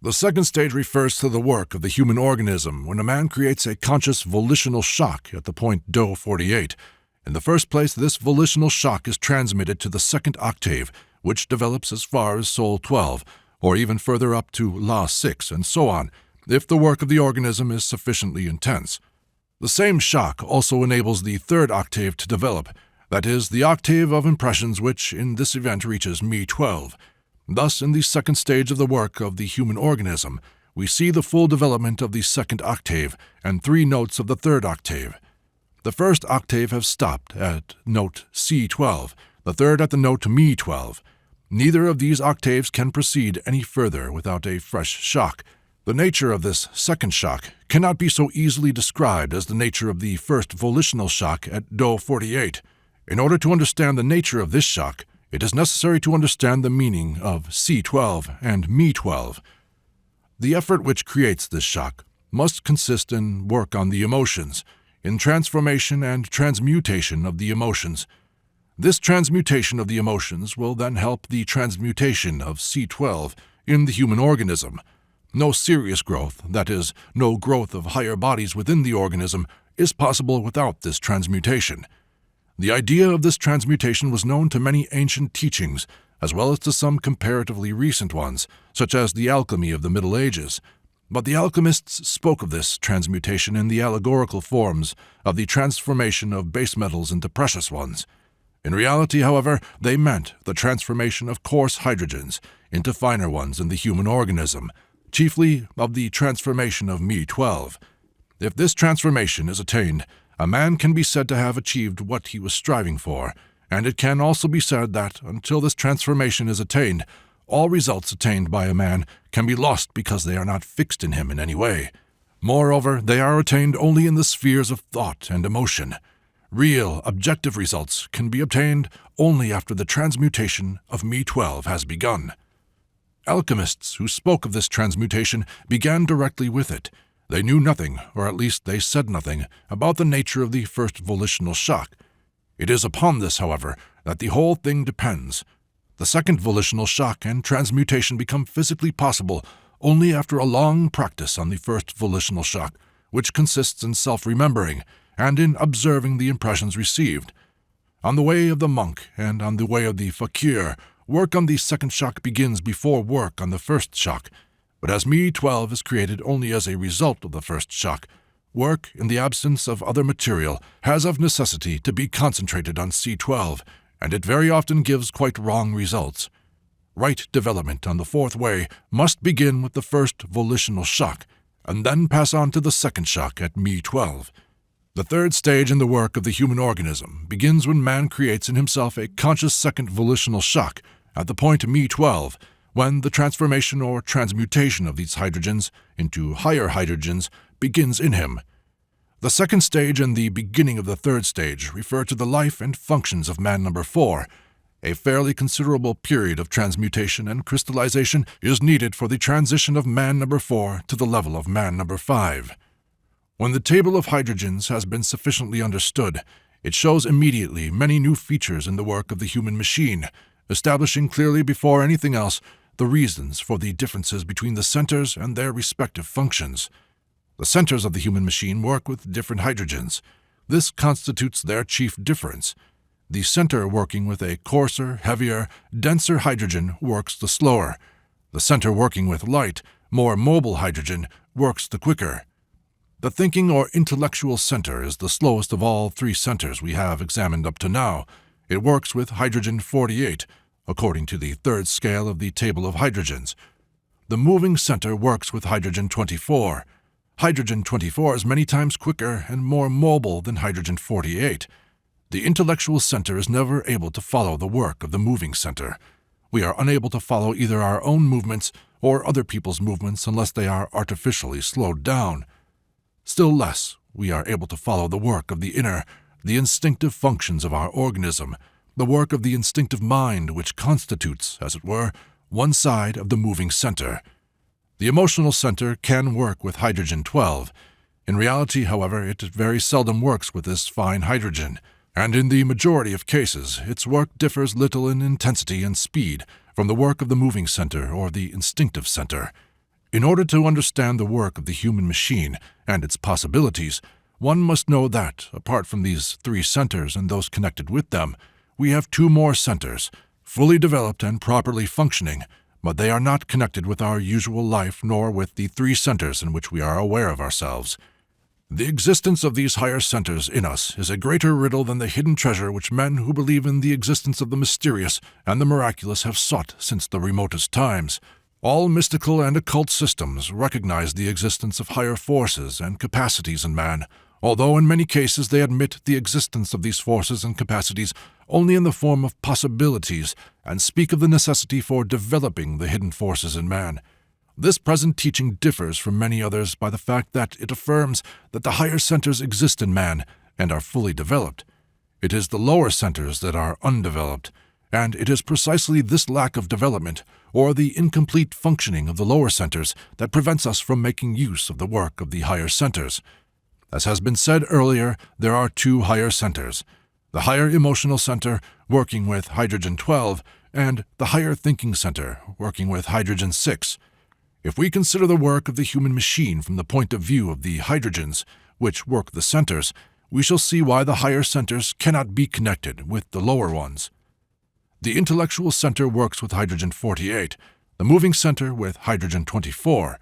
The second stage refers to the work of the human organism when a man creates a conscious volitional shock at the point Do 48. In the first place, this volitional shock is transmitted to the second octave, which develops as far as Sol 12, or even further up to La 6, and so on, if the work of the organism is sufficiently intense. The same shock also enables the third octave to develop, that is, the octave of impressions which, in this event, reaches Mi 12. Thus, in the second stage of the work of the human organism, we see the full development of the second octave and 3 notes of the third octave. The first octave has stopped at note C12, the third at the note Mi 12. Neither of these octaves can proceed any further without a fresh shock. The nature of this second shock cannot be so easily described as the nature of the first volitional shock at Do 48. In order to understand the nature of this shock, it is necessary to understand the meaning of C12 and Mi 12. The effort which creates this shock must consist in work on the emotions, in transformation and transmutation of the emotions. This transmutation of the emotions will then help the transmutation of C12 in the human organism. No serious growth, that is, no growth of higher bodies within the organism, is possible without this transmutation. The idea of this transmutation was known to many ancient teachings, as well as to some comparatively recent ones, such as the alchemy of the Middle Ages. But the alchemists spoke of this transmutation in the allegorical forms of the transformation of base metals into precious ones. In reality, however, they meant the transformation of coarse hydrogens into finer ones in the human organism, chiefly of the transformation of Me12. If this transformation is attained, a man can be said to have achieved what he was striving for, and it can also be said that, until this transformation is attained, all results attained by a man can be lost because they are not fixed in him in any way. Moreover, they are attained only in the spheres of thought and emotion. Real, objective results can be obtained only after the transmutation of Me12 has begun. Alchemists who spoke of this transmutation began directly with it. They knew nothing, or at least they said nothing, about the nature of the first volitional shock. It is upon this, however, that the whole thing depends. The second volitional shock and transmutation become physically possible only after a long practice on the first volitional shock, which consists in self-remembering and in observing the impressions received. On the way of the monk and on the way of the fakir, work on the second shock begins before work on the first shock, but as Me12 is created only as a result of the first shock, work, in the absence of other material, has of necessity to be concentrated on C12, and it very often gives quite wrong results. Right development on the fourth way must begin with the first volitional shock, and then pass on to the second shock at Me12. The third stage in the work of the human organism begins when man creates in himself a conscious second volitional shock at the point Me12, when the transformation or transmutation of these hydrogens into higher hydrogens begins in him. The second stage and the beginning of the third stage refer to the life and functions of man number 4. A fairly considerable period of transmutation and crystallization is needed for the transition of man number 4 to the level of man number 5. When the table of hydrogens has been sufficiently understood, it shows immediately many new features in the work of the human machine, establishing clearly before anything else the reasons for the differences between the centers and their respective functions. The centers of the human machine work with different hydrogens. This constitutes their chief difference. The center working with a coarser, heavier, denser hydrogen works the slower. The center working with light, more mobile hydrogen works the quicker. The thinking or intellectual center is the slowest of all 3 centers we have examined up to now. It works with hydrogen 48, according to the third scale of the table of hydrogens. The moving center works with hydrogen 24. Hydrogen 24 is many times quicker and more mobile than hydrogen 48. The intellectual center is never able to follow the work of the moving center. We are unable to follow either our own movements or other people's movements unless they are artificially slowed down. Still less, we are able to follow the work of the inner, the instinctive functions of our organism, the work of the instinctive mind which constitutes, as it were, one side of the moving center. The emotional center can work with hydrogen 12. In reality, however, it very seldom works with this fine hydrogen, and in the majority of cases its work differs little in intensity and speed from the work of the moving center or the instinctive center. In order to understand the work of the human machine and its possibilities, one must know that, apart from these 3 centers and those connected with them, we have 2 more centers, fully developed and properly functioning, but they are not connected with our usual life nor with the 3 centers in which we are aware of ourselves. The existence of these higher centers in us is a greater riddle than the hidden treasure which men who believe in the existence of the mysterious and the miraculous have sought since the remotest times. All mystical and occult systems recognize the existence of higher forces and capacities in man, although in many cases they admit the existence of these forces and capacities only in the form of possibilities and speak of the necessity for developing the hidden forces in man. This present teaching differs from many others by the fact that it affirms that the higher centers exist in man and are fully developed. It is the lower centers that are undeveloped, and it is precisely this lack of development, or the incomplete functioning of the lower centers, that prevents us from making use of the work of the higher centers. As has been said earlier, there are two higher centers: the higher emotional center, working with hydrogen-12, and the higher thinking center, working with hydrogen-6. If we consider the work of the human machine from the point of view of the hydrogens, which work the centers, we shall see why the higher centers cannot be connected with the lower ones. The intellectual center works with hydrogen-48, the moving center with hydrogen-24.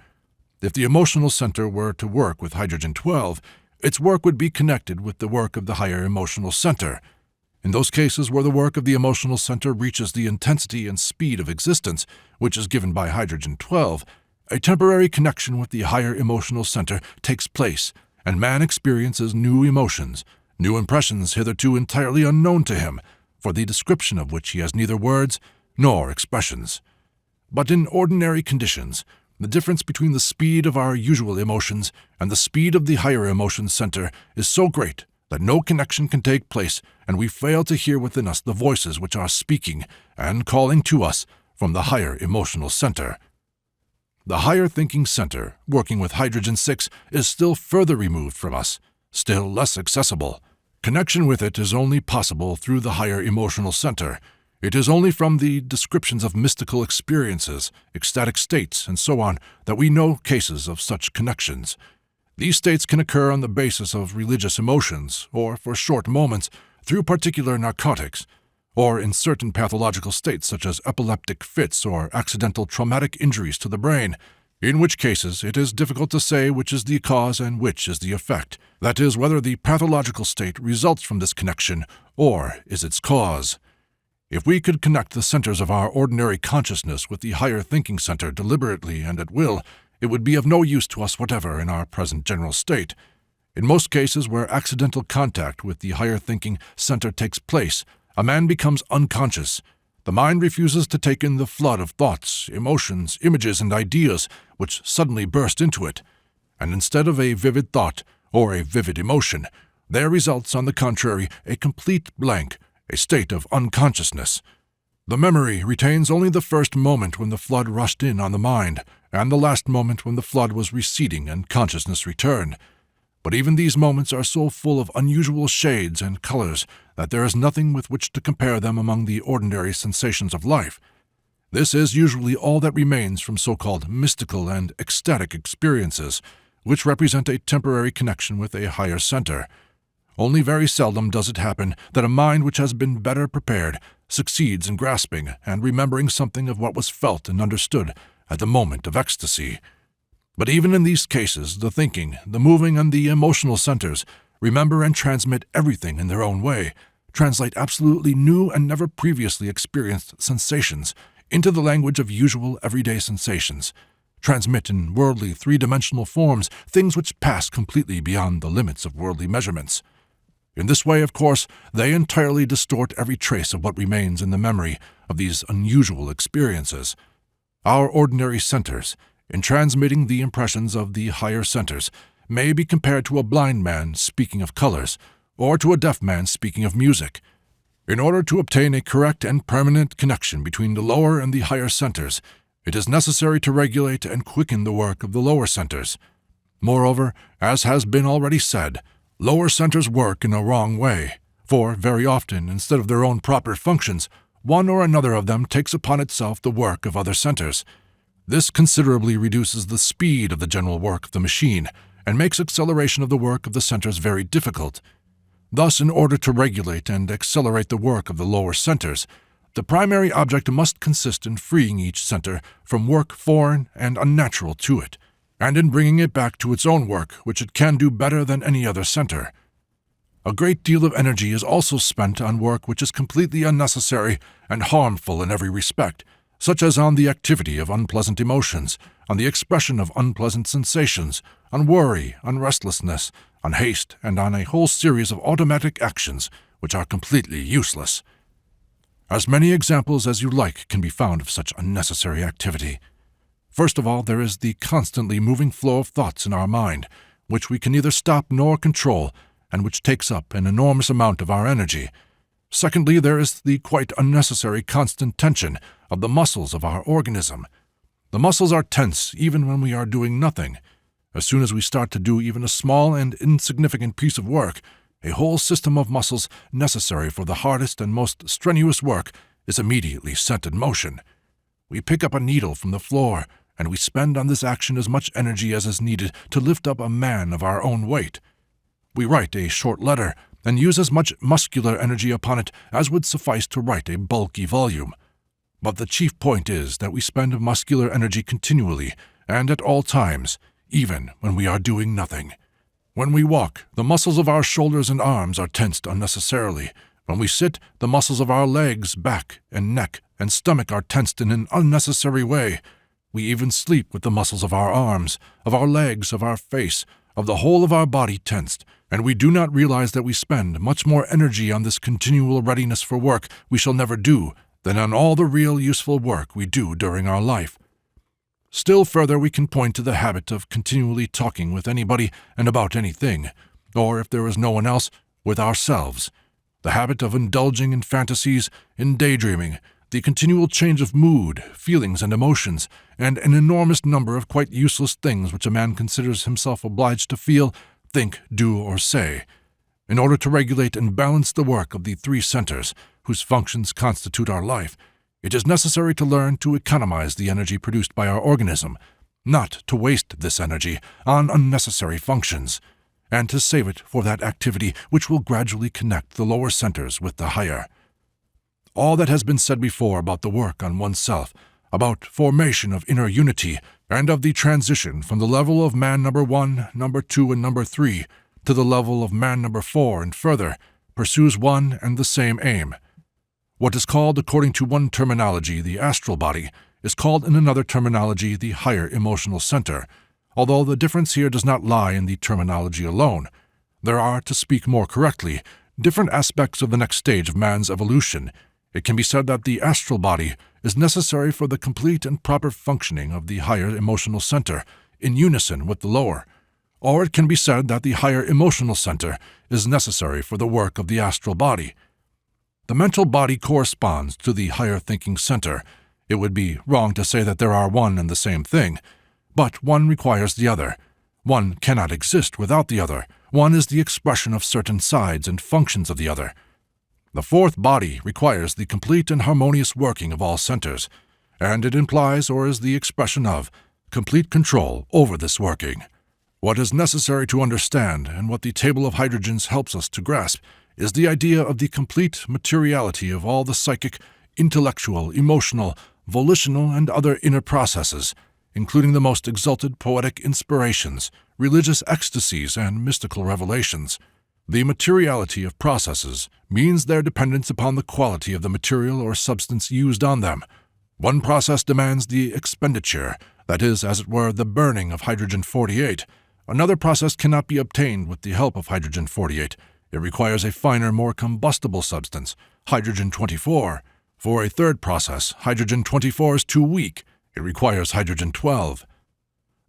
If the emotional center were to work with hydrogen-12, its work would be connected with the work of the higher emotional center. In those cases where the work of the emotional center reaches the intensity and speed of existence, which is given by hydrogen-12, a temporary connection with the higher emotional center takes place, and man experiences new emotions, new impressions hitherto entirely unknown to him, for the description of which he has neither words nor expressions. But in ordinary conditions, the difference between the speed of our usual emotions and the speed of the higher emotion center is so great that no connection can take place, and we fail to hear within us the voices which are speaking and calling to us from the higher emotional center. The higher thinking center, working with hydrogen-6, is still further removed from us, still less accessible. Connection with it is only possible through the higher emotional center. It is only from the descriptions of mystical experiences, ecstatic states, and so on, that we know cases of such connections. These states can occur on the basis of religious emotions, or for short moments, through particular narcotics, or in certain pathological states such as epileptic fits or accidental traumatic injuries to the brain, in which cases it is difficult to say which is the cause and which is the effect, that is, whether the pathological state results from this connection or is its cause. If we could connect the centers of our ordinary consciousness with the higher thinking center deliberately and at will, it would be of no use to us whatever in our present general state. In most cases where accidental contact with the higher thinking center takes place, a man becomes unconscious. The mind refuses to take in the flood of thoughts, emotions, images, and ideas which suddenly burst into it, and instead of a vivid thought or a vivid emotion, there results, on the contrary, a complete blank, a state of unconsciousness. The memory retains only the first moment when the flood rushed in on the mind, and the last moment when the flood was receding and consciousness returned. But even these moments are so full of unusual shades and colors that there is nothing with which to compare them among the ordinary sensations of life. This is usually all that remains from so-called mystical and ecstatic experiences, which represent a temporary connection with a higher center. Only very seldom does it happen that a mind which has been better prepared succeeds in grasping and remembering something of what was felt and understood at the moment of ecstasy. But even in these cases, the thinking, the moving, and the emotional centers remember and transmit everything in their own way, translate absolutely new and never previously experienced sensations into the language of usual everyday sensations, transmit in worldly three-dimensional forms things which pass completely beyond the limits of worldly measurements. In this way, of course, they entirely distort every trace of what remains in the memory of these unusual experiences. Our ordinary centers, in transmitting the impressions of the higher centers, may be compared to a blind man speaking of colors, or to a deaf man speaking of music. In order to obtain a correct and permanent connection between the lower and the higher centers, it is necessary to regulate and quicken the work of the lower centers. Moreover, as has been already said, lower centers work in a wrong way, for very often, instead of their own proper functions, one or another of them takes upon itself the work of other centers. This considerably reduces the speed of the general work of the machine, and makes acceleration of the work of the centers very difficult. Thus, in order to regulate and accelerate the work of the lower centers, the primary object must consist in freeing each center from work foreign and unnatural to it, and in bringing it back to its own work, which it can do better than any other center. A great deal of energy is also spent on work which is completely unnecessary and harmful in every respect, such as on the activity of unpleasant emotions, on the expression of unpleasant sensations, on worry, on restlessness, on haste, and on a whole series of automatic actions which are completely useless. As many examples as you like can be found of such unnecessary activity. First of all, there is the constantly moving flow of thoughts in our mind, which we can neither stop nor control, and which takes up an enormous amount of our energy. Secondly, there is the quite unnecessary constant tension of the muscles of our organism. The muscles are tense even when we are doing nothing. As soon as we start to do even a small and insignificant piece of work, a whole system of muscles necessary for the hardest and most strenuous work is immediately set in motion. We pick up a needle from the floor, and we spend on this action as much energy as is needed to lift up a man of our own weight. We write a short letter, and use as much muscular energy upon it as would suffice to write a bulky volume. But the chief point is that we spend muscular energy continually and at all times, even when we are doing nothing. When we walk, the muscles of our shoulders and arms are tensed unnecessarily. When we sit, the muscles of our legs, back, and neck, and stomach are tensed in an unnecessary way. We even sleep with the muscles of our arms, of our legs, of our face, of the whole of our body tensed, and we do not realize that we spend much more energy on this continual readiness for work we shall never do than on all the real useful work we do during our life. Still further, we can point to the habit of continually talking with anybody and about anything, or if there is no one else, with ourselves. The habit of indulging in fantasies, in daydreaming, the continual change of mood, feelings, and emotions, and an enormous number of quite useless things which a man considers himself obliged to feel, think, do, or say, in order to regulate and balance the work of the three centers whose functions constitute our life. It is necessary to learn to economize the energy produced by our organism, not to waste this energy on unnecessary functions, and to save it for that activity which will gradually connect the lower centers with the higher. All that has been said before about the work on oneself, about formation of inner unity, and of the transition from the level of man number 1, number 2, and number 3 to the level of man number 4 and further, pursues one and the same aim. What is called, according to one terminology, the astral body, is called in another terminology the higher emotional center, although the difference here does not lie in the terminology alone. There are, to speak more correctly, different aspects of the next stage of man's evolution. It can be said that the astral body is necessary for the complete and proper functioning of the higher emotional center, in unison with the lower. Or it can be said that the higher emotional center is necessary for the work of the astral body. The mental body corresponds to the higher thinking center. It would be wrong to say that there are one and the same thing, but one requires the other. One cannot exist without the other. One is the expression of certain sides and functions of the other. The fourth body requires the complete and harmonious working of all centers, and it implies, or is the expression of, complete control over this working. What is necessary to understand, and what the table of hydrogens helps us to grasp, is the idea of the complete materiality of all the psychic, intellectual, emotional, volitional, and other inner processes, including the most exalted poetic inspirations, religious ecstasies, and mystical revelations. The materiality of processes means their dependence upon the quality of the material or substance used on them. One process demands the expenditure, that is, as it were, the burning of hydrogen-48. Another process cannot be obtained with the help of hydrogen-48. It requires a finer, more combustible substance, hydrogen-24. For a third process, hydrogen-24 is too weak. It requires hydrogen-12.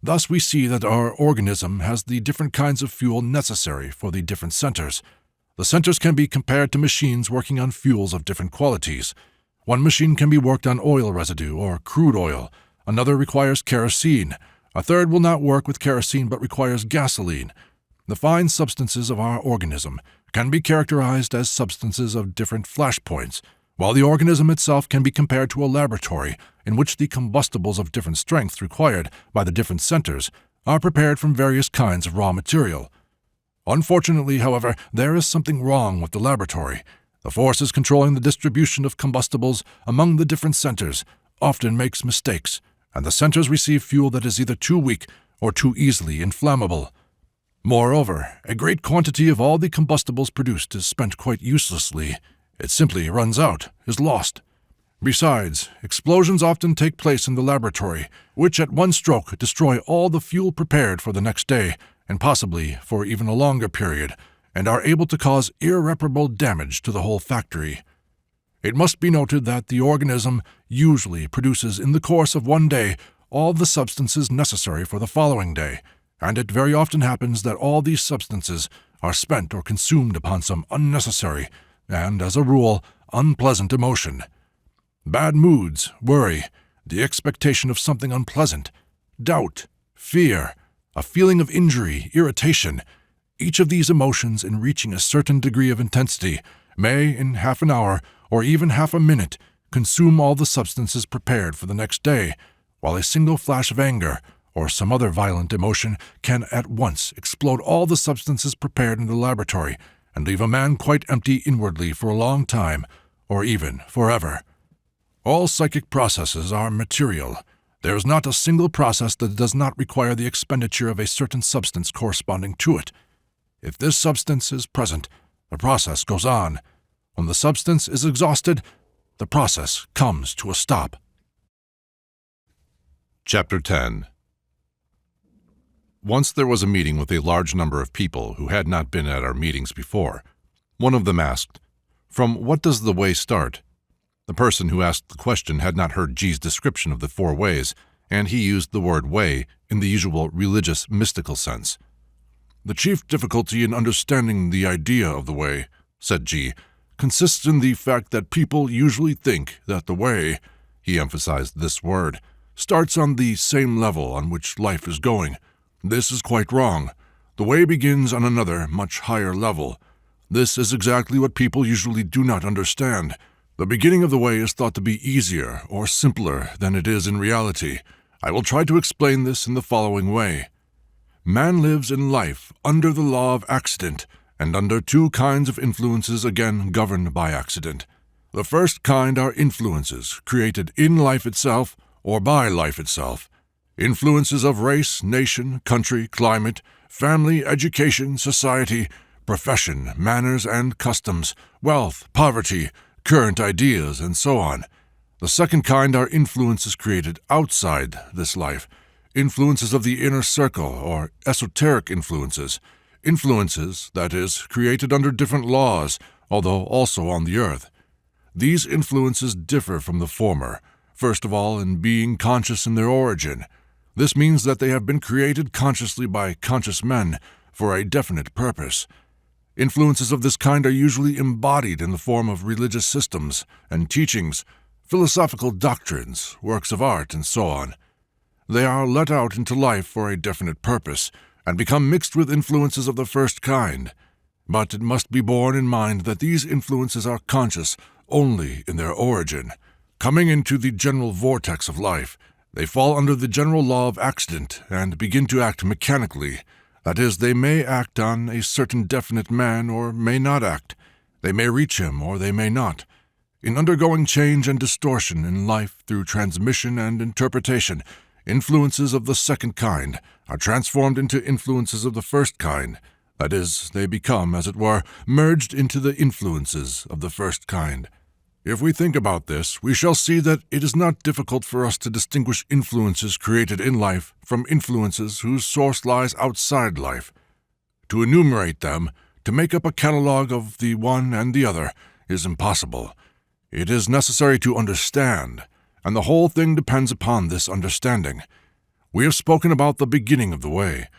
Thus we see that our organism has the different kinds of fuel necessary for the different centers. The centers can be compared to machines working on fuels of different qualities. One machine can be worked on oil residue or crude oil. Another requires kerosene. A third will not work with kerosene but requires gasoline. The fine substances of our organism can be characterized as substances of different flashpoints, while the organism itself can be compared to a laboratory in which the combustibles of different strengths required by the different centers are prepared from various kinds of raw material. Unfortunately, however, there is something wrong with the laboratory. The forces controlling the distribution of combustibles among the different centers often makes mistakes, and the centers receive fuel that is either too weak or too easily inflammable. Moreover, a great quantity of all the combustibles produced is spent quite uselessly. It simply runs out, is lost. Besides, explosions often take place in the laboratory, which at one stroke destroy all the fuel prepared for the next day, and possibly for even a longer period, and are able to cause irreparable damage to the whole factory. It must be noted that the organism usually produces in the course of one day all the substances necessary for the following day, and it very often happens that all these substances are spent or consumed upon some unnecessary, and, as a rule, unpleasant emotion. Bad moods, worry, the expectation of something unpleasant, doubt, fear, a feeling of injury, irritation. Each of these emotions, in reaching a certain degree of intensity, may, in half an hour or even half a minute, consume all the substances prepared for the next day, while a single flash of anger or some other violent emotion can at once explode all the substances prepared in the laboratory and leave a man quite empty inwardly for a long time, or even forever. All psychic processes are material. There is not a single process that does not require the expenditure of a certain substance corresponding to it. If this substance is present, the process goes on. When the substance is exhausted, the process comes to a stop. Chapter 10. Once there was a meeting with a large number of people who had not been at our meetings before. One of them asked, "From what does the way start?" The person who asked the question had not heard G's description of the 4 ways, and he used the word way in the usual religious, mystical sense. "The chief difficulty in understanding the idea of the way," said G, "consists in the fact that people usually think that the way," he emphasized this word, "starts on the same level on which life is going. This is quite wrong. The way begins on another, much higher level. This is exactly what people usually do not understand. The beginning of the way is thought to be easier or simpler than it is in reality. I will try to explain this in the following way. Man lives in life under the law of accident and under 2 kinds of influences again governed by accident. The first kind are influences created in life itself or by life itself. Influences of race, nation, country, climate, family, education, society, profession, manners and customs, wealth, poverty, current ideas, and so on. The second kind are influences created outside this life, influences of the inner circle or esoteric influences, that is, created under different laws, although also on the earth. These influences differ from the former, first of all in being conscious in their origin. This means that they have been created consciously by conscious men for a definite purpose. Influences of this kind are usually embodied in the form of religious systems and teachings, philosophical doctrines, works of art, and so on. They are let out into life for a definite purpose and become mixed with influences of the first kind. But it must be borne in mind that these influences are conscious only in their origin. Coming into the general vortex of life, they fall under the general law of accident and begin to act mechanically. That is, they may act on a certain definite man or may not act. They may reach him or they may not. In undergoing change and distortion in life through transmission and interpretation, influences of the second kind are transformed into influences of the first kind. That is, they become, as it were, merged into the influences of the first kind. If we think about this, we shall see that it is not difficult for us to distinguish influences created in life from influences whose source lies outside life. To enumerate them, to make up a catalogue of the one and the other, is impossible. It is necessary to understand, and the whole thing depends upon this understanding. We have spoken about the beginning of the way.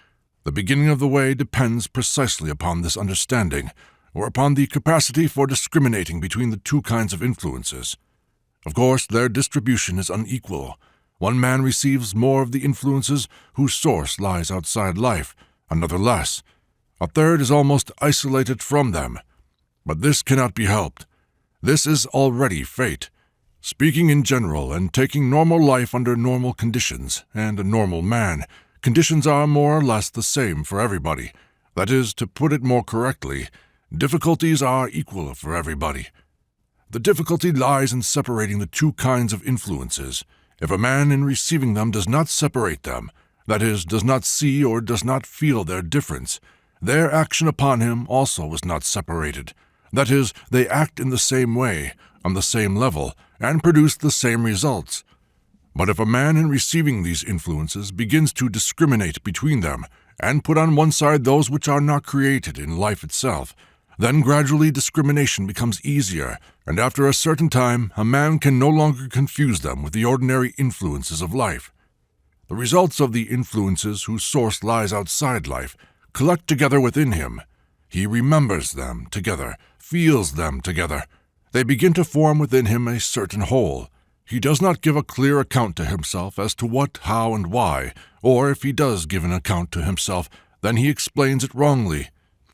The beginning of the way depends precisely upon this understanding, or upon the capacity for discriminating between the 2 kinds of influences. Of course, their distribution is unequal. One man receives more of the influences whose source lies outside life, another less. A third is almost isolated from them. But this cannot be helped. This is already fate. Speaking in general and taking normal life under normal conditions and a normal man, conditions are more or less the same for everybody. That is, to put it more correctly, difficulties are equal for everybody. The difficulty lies in separating the 2 kinds of influences. If a man in receiving them does not separate them, that is, does not see or does not feel their difference, their action upon him also is not separated. That is, they act in the same way, on the same level, and produce the same results. But if a man in receiving these influences begins to discriminate between them, and put on one side those which are not created in life itself, then gradually discrimination becomes easier, and after a certain time a man can no longer confuse them with the ordinary influences of life. The results of the influences whose source lies outside life collect together within him. He remembers them together, feels them together. They begin to form within him a certain whole. He does not give a clear account to himself as to what, how, and why, or if he does give an account to himself, then he explains it wrongly.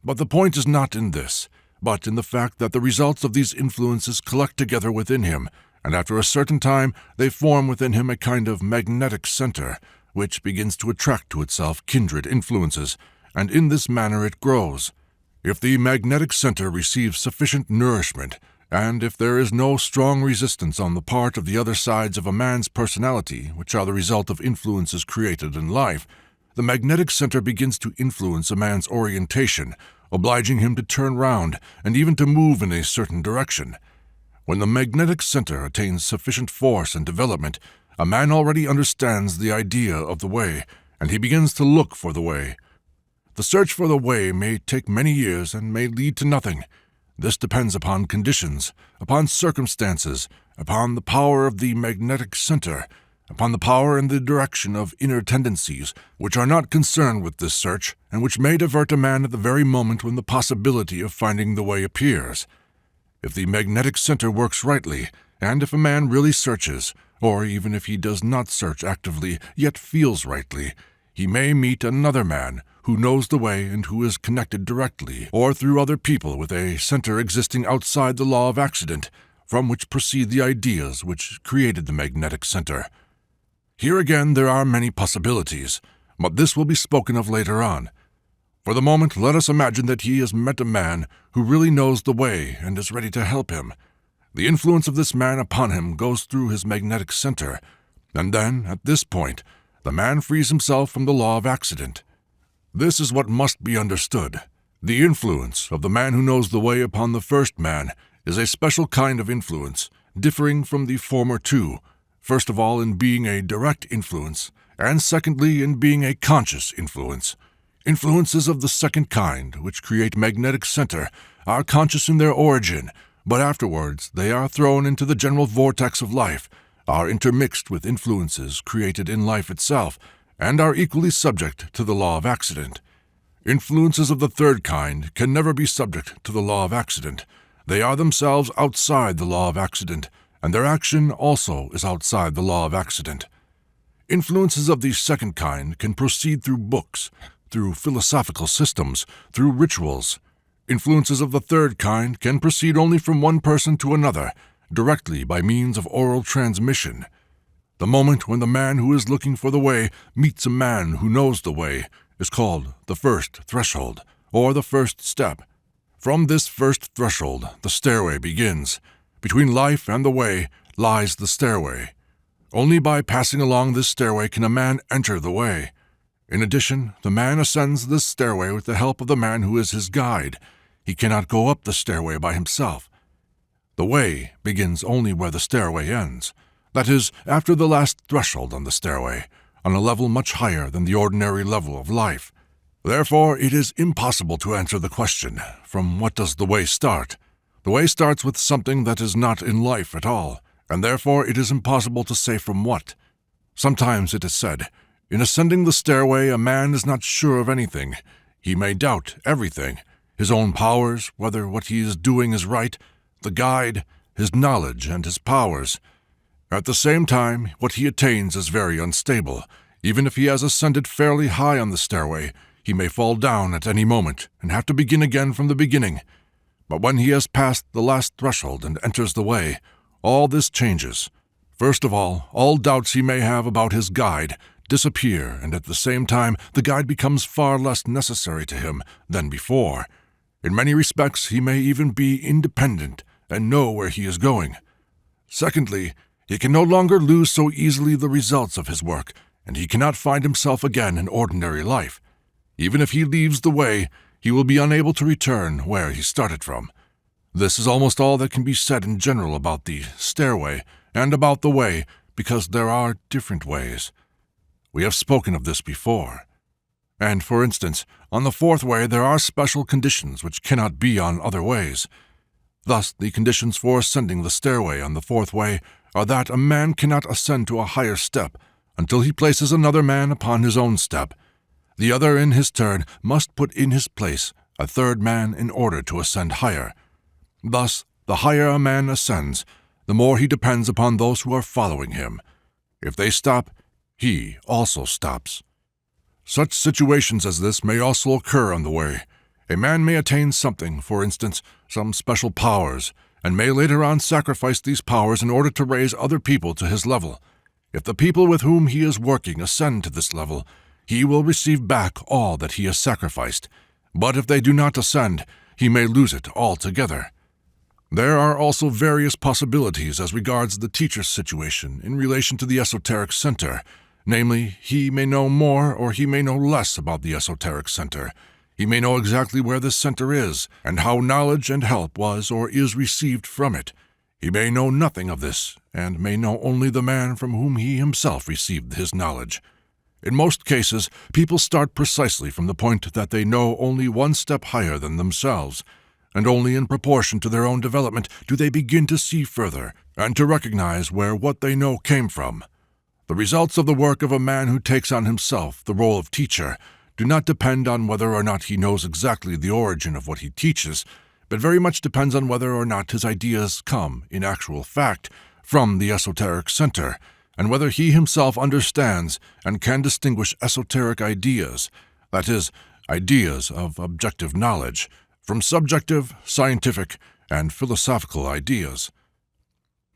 But the point is not in this, but in the fact that the results of these influences collect together within him, and after a certain time they form within him a kind of magnetic center, which begins to attract to itself kindred influences, and in this manner it grows. If the magnetic center receives sufficient nourishment, and if there is no strong resistance on the part of the other sides of a man's personality, which are the result of influences created in life, the magnetic center begins to influence a man's orientation, obliging him to turn round and even to move in a certain direction. When the magnetic center attains sufficient force and development, a man already understands the idea of the way, and he begins to look for the way. The search for the way may take many years and may lead to nothing. This depends upon conditions, upon circumstances, upon the power of the magnetic center, upon the power and the direction of inner tendencies, which are not concerned with this search, and which may divert a man at the very moment when the possibility of finding the way appears. If the magnetic center works rightly, and if a man really searches, or even if he does not search actively, yet feels rightly, he may meet another man who knows the way and who is connected directly or through other people with a center existing outside the law of accident, from which proceed the ideas which created the magnetic center. Here again there are many possibilities, but this will be spoken of later on. For the moment, let us imagine that he has met a man who really knows the way and is ready to help him. The influence of this man upon him goes through his magnetic center, and then, at this point, the man frees himself from the law of accident. This is what must be understood. The influence of the man who knows the way upon the first man is a special kind of influence, differing from the former two, first of all in being a direct influence, and secondly in being a conscious influence. Influences of the second kind, which create magnetic center, are conscious in their origin, but afterwards they are thrown into the general vortex of life, are intermixed with influences created in life itself, and are equally subject to the law of accident. Influences of the third kind can never be subject to the law of accident. They are themselves outside the law of accident, and their action also is outside the law of accident. Influences of the second kind can proceed through books, through philosophical systems, through rituals. Influences of the third kind can proceed only from one person to another, directly by means of oral transmission. The moment when the man who is looking for the way meets a man who knows the way is called the first threshold, or the first step. From this first threshold, the stairway begins. Between life and the way lies the stairway. Only by passing along this stairway can a man enter the way. In addition, the man ascends this stairway with the help of the man who is his guide. He cannot go up the stairway by himself. The way begins only where the stairway ends, that is, after the last threshold on the stairway, on a level much higher than the ordinary level of life. Therefore, it is impossible to answer the question, from what does the way start? The way starts with something that is not in life at all, and therefore it is impossible to say from what. Sometimes it is said, in ascending the stairway a man is not sure of anything. He may doubt everything, his own powers, whether what he is doing is right, the guide, his knowledge and his powers. At the same time, what he attains is very unstable. Even if he has ascended fairly high on the stairway, he may fall down at any moment and have to begin again from the beginning. But when he has passed the last threshold and enters the way, all this changes. First of all doubts he may have about his guide disappear, and at the same time the guide becomes far less necessary to him than before. In many respects he may even be independent and know where he is going. Secondly, he can no longer lose so easily the results of his work, and he cannot find himself again in ordinary life. Even if he leaves the way, he will be unable to return where he started from. This is almost all that can be said in general about the stairway and about the way, because there are different ways. We have spoken of this before. And, for instance, on the fourth way there are special conditions which cannot be on other ways. Thus, the conditions for ascending the stairway on the fourth way are that a man cannot ascend to a higher step until he places another man upon his own step. The other, in his turn, must put in his place a third man in order to ascend higher. Thus, the higher a man ascends, the more he depends upon those who are following him. If they stop, he also stops. Such situations as this may also occur on the way. A man may attain something, for instance, some special powers, and may later on sacrifice these powers in order to raise other people to his level. If the people with whom he is working ascend to this level, he will receive back all that he has sacrificed. But if they do not ascend, he may lose it altogether. There are also various possibilities as regards the teacher's situation in relation to the esoteric center. Namely, he may know more or he may know less about the esoteric center. He may know exactly where this center is and how knowledge and help was or is received from it. He may know nothing of this and may know only the man from whom he himself received his knowledge. In most cases, people start precisely from the point that they know only one step higher than themselves, and only in proportion to their own development do they begin to see further and to recognize where what they know came from. The results of the work of a man who takes on himself the role of teacher do not depend on whether or not he knows exactly the origin of what he teaches, but very much depends on whether or not his ideas come, in actual fact, from the esoteric center, and whether he himself understands and can distinguish esoteric ideas, that is, ideas of objective knowledge, from subjective, scientific, and philosophical ideas.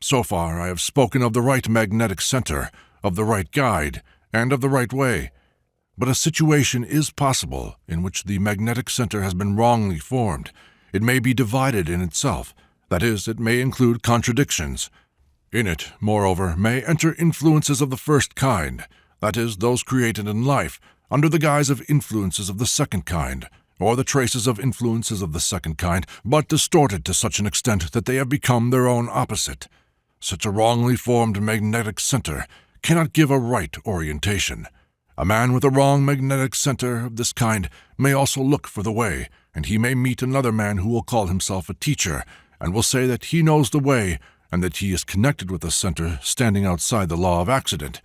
So far I have spoken of the right magnetic center, of the right guide, and of the right way. But a situation is possible in which the magnetic center has been wrongly formed. It may be divided in itself, that is, it may include contradictions. In it, moreover, may enter influences of the first kind, that is, those created in life, under the guise of influences of the second kind, or the traces of influences of the second kind, but distorted to such an extent that they have become their own opposite. Such a wrongly formed magnetic center cannot give a right orientation. A man with a wrong magnetic center of this kind may also look for the way, and he may meet another man who will call himself a teacher, and will say that he knows the way, and that he is connected with the center standing outside the law of accident.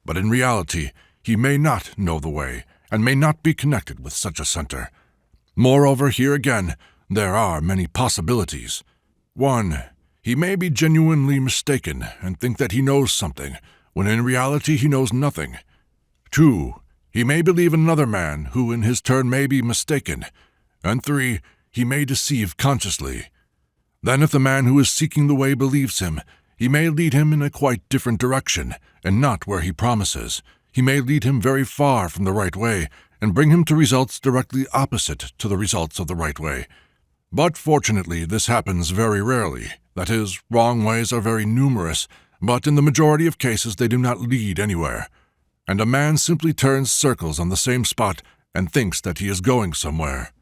But in reality, he may not know the way, and may not be connected with such a center. Moreover, here again, there are many possibilities. 1. He may be genuinely mistaken and think that he knows something, when in reality he knows nothing. 2. He may believe another man who in his turn may be mistaken. And 3. He may deceive consciously. Then if the man who is seeking the way believes him, he may lead him in a quite different direction, and not where he promises. He may lead him very far from the right way, and bring him to results directly opposite to the results of the right way. But fortunately this happens very rarely. That is, wrong ways are very numerous, but in the majority of cases they do not lead anywhere. And a man simply turns circles on the same spot and thinks that he is going somewhere.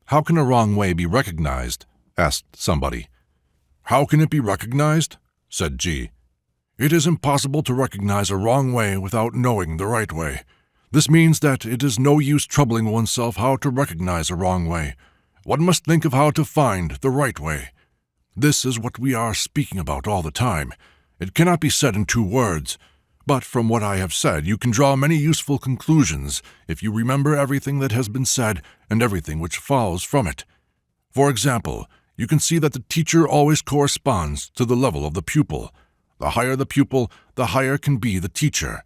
"How can a wrong way be recognized?" asked somebody. "How can it be recognized?" said G. "It is impossible to recognize a wrong way without knowing the right way. This means that it is no use troubling oneself how to recognize a wrong way. One must think of how to find the right way. This is what we are speaking about all the time. It cannot be said in 2 words, but from what I have said you can draw many useful conclusions if you remember everything that has been said and everything which follows from it. For example, you can see that the teacher always corresponds to the level of the pupil. The higher the pupil, the higher can be the teacher.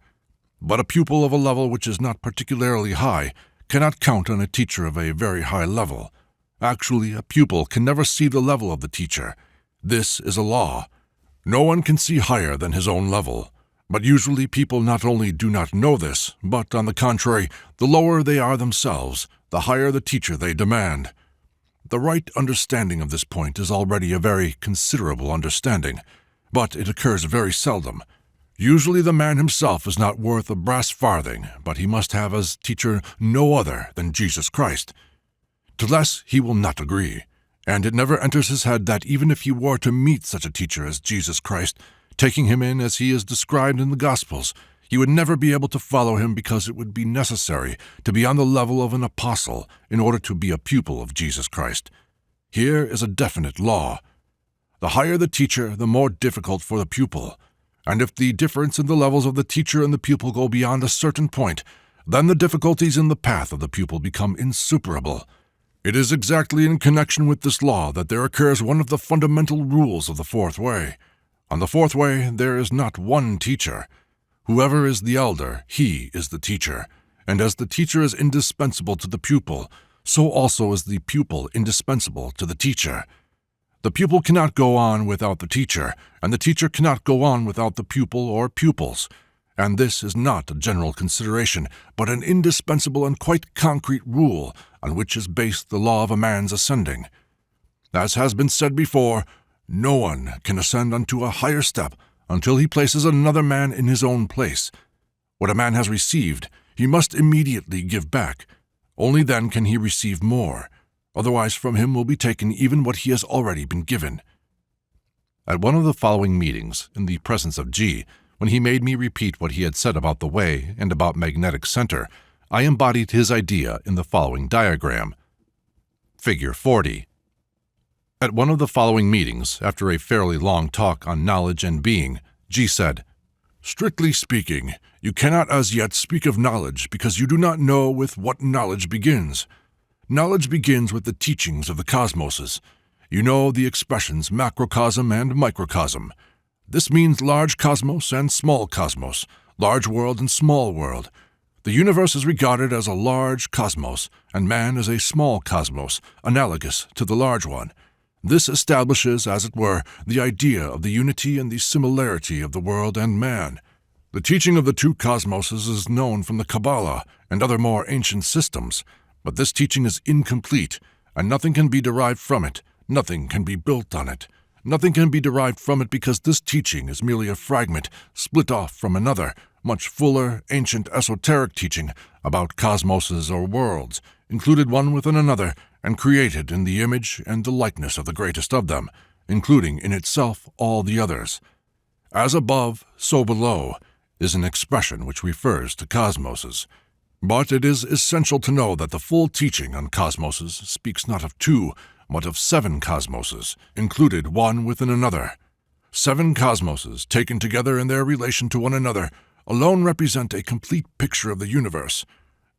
But a pupil of a level which is not particularly high cannot count on a teacher of a very high level. Actually, a pupil can never see the level of the teacher. This is a law. No one can see higher than his own level. But usually people not only do not know this, but, on the contrary, the lower they are themselves, the higher the teacher they demand. The right understanding of this point is already a very considerable understanding, but it occurs very seldom. Usually the man himself is not worth a brass farthing, but he must have as teacher no other than Jesus Christ. To less he will not agree, and it never enters his head that even if he were to meet such a teacher as Jesus Christ, taking him in as he is described in the Gospels, he would never be able to follow him because it would be necessary to be on the level of an apostle in order to be a pupil of Jesus Christ. Here is a definite law. The higher the teacher, the more difficult for the pupil. And if the difference in the levels of the teacher and the pupil go beyond a certain point, then the difficulties in the path of the pupil become insuperable. It is exactly in connection with this law that there occurs one of the fundamental rules of the fourth way. On the fourth way, there is not one teacher. Whoever is the elder, he is the teacher. And as the teacher is indispensable to the pupil, so also is the pupil indispensable to the teacher. The pupil cannot go on without the teacher, and the teacher cannot go on without the pupil or pupils. And this is not a general consideration, but an indispensable and quite concrete rule on which is based the law of a man's ascending. As has been said before, no one can ascend unto a higher step until he places another man in his own place. What a man has received, he must immediately give back. Only then can he receive more. Otherwise from him will be taken even what he has already been given. At one of the following meetings, in the presence of G, when he made me repeat what he had said about the way and about magnetic center, I embodied his idea in the following diagram. Figure 40. At one of the following meetings, after a fairly long talk on knowledge and being, G said, "Strictly speaking, you cannot as yet speak of knowledge because you do not know with what knowledge begins. Knowledge begins with the teachings of the cosmoses. You know the expressions macrocosm and microcosm. This means large cosmos and small cosmos, large world and small world. The universe is regarded as a large cosmos, and man as a small cosmos, analogous to the large one. This establishes, as it were, the idea of the unity and the similarity of the world and man. The teaching of the two cosmoses is known from the Kabbalah and other more ancient systems, but this teaching is incomplete, and nothing can be derived from it, nothing can be built on it. Nothing can be derived from it because this teaching is merely a fragment split off from another, much fuller, ancient esoteric teaching about cosmoses or worlds, included one within another, and created in the image and the likeness of the greatest of them, including in itself all the others. As above, so below, is an expression which refers to cosmoses. But it is essential to know that the full teaching on cosmoses speaks not of two, but of 7 cosmoses, included one within another. 7 cosmoses, taken together in their relation to one another, alone represent a complete picture of the universe.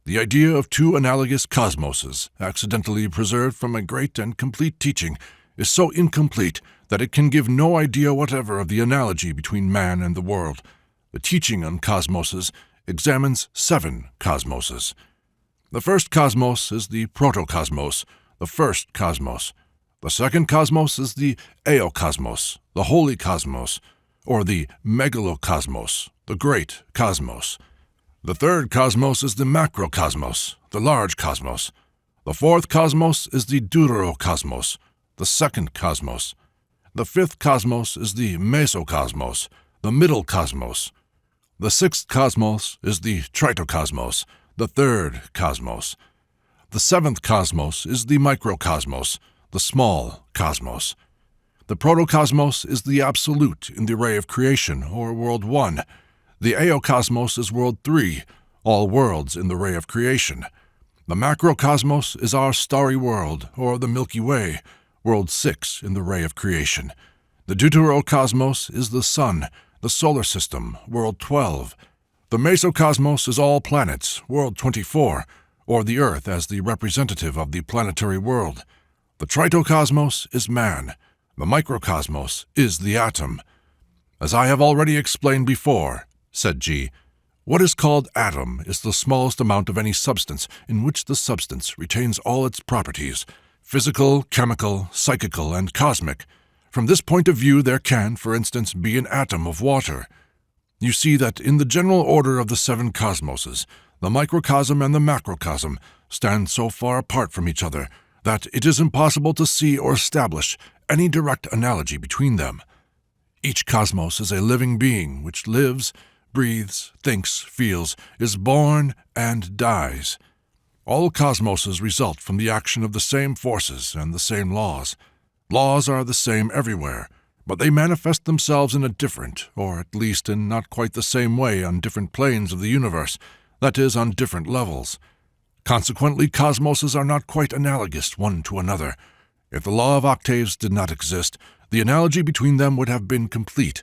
The idea of 2 analogous cosmoses, accidentally preserved from a great and complete teaching, is so incomplete that it can give no idea whatever of the analogy between man and the world. The teaching on cosmoses examines 7 cosmoses. The first cosmos is the protocosmos, the first cosmos. The second cosmos is the eocosmos, the holy cosmos, or the megalocosmos, the great cosmos. The third cosmos is the macrocosmos, the large cosmos. The fourth cosmos is the deuterocosmos, the second cosmos. The fifth cosmos is the mesocosmos, the middle cosmos. The sixth cosmos is the tritocosmos, the third cosmos. The seventh cosmos is the microcosmos, the small cosmos. The protocosmos is the absolute in the ray of creation, or world 1. The eocosmos is world 3, all worlds in the ray of creation. The macrocosmos is our starry world, or the Milky Way, world 6 in the ray of creation. The deuterocosmos is the sun, the solar system, world 12. The mesocosmos is all planets, world 24, or the earth as the representative of the planetary world. The tritocosmos is man. The microcosmos is the atom. As I have already explained before, said G, what is called atom is the smallest amount of any substance in which the substance retains all its properties, physical, chemical, psychical, and cosmic. From this point of view there can, for instance, be an atom of water. You see that in the general order of the 7 cosmoses, the microcosm and the macrocosm stand so far apart from each other that it is impossible to see or establish any direct analogy between them. Each cosmos is a living being which lives, breathes, thinks, feels, is born, and dies. All cosmoses result from the action of the same forces and the same laws. Laws are the same everywhere, but they manifest themselves in a different, or at least in not quite the same way on different planes of the universe, that is, on different levels. Consequently, cosmoses are not quite analogous one to another. If the law of octaves did not exist, the analogy between them would have been complete,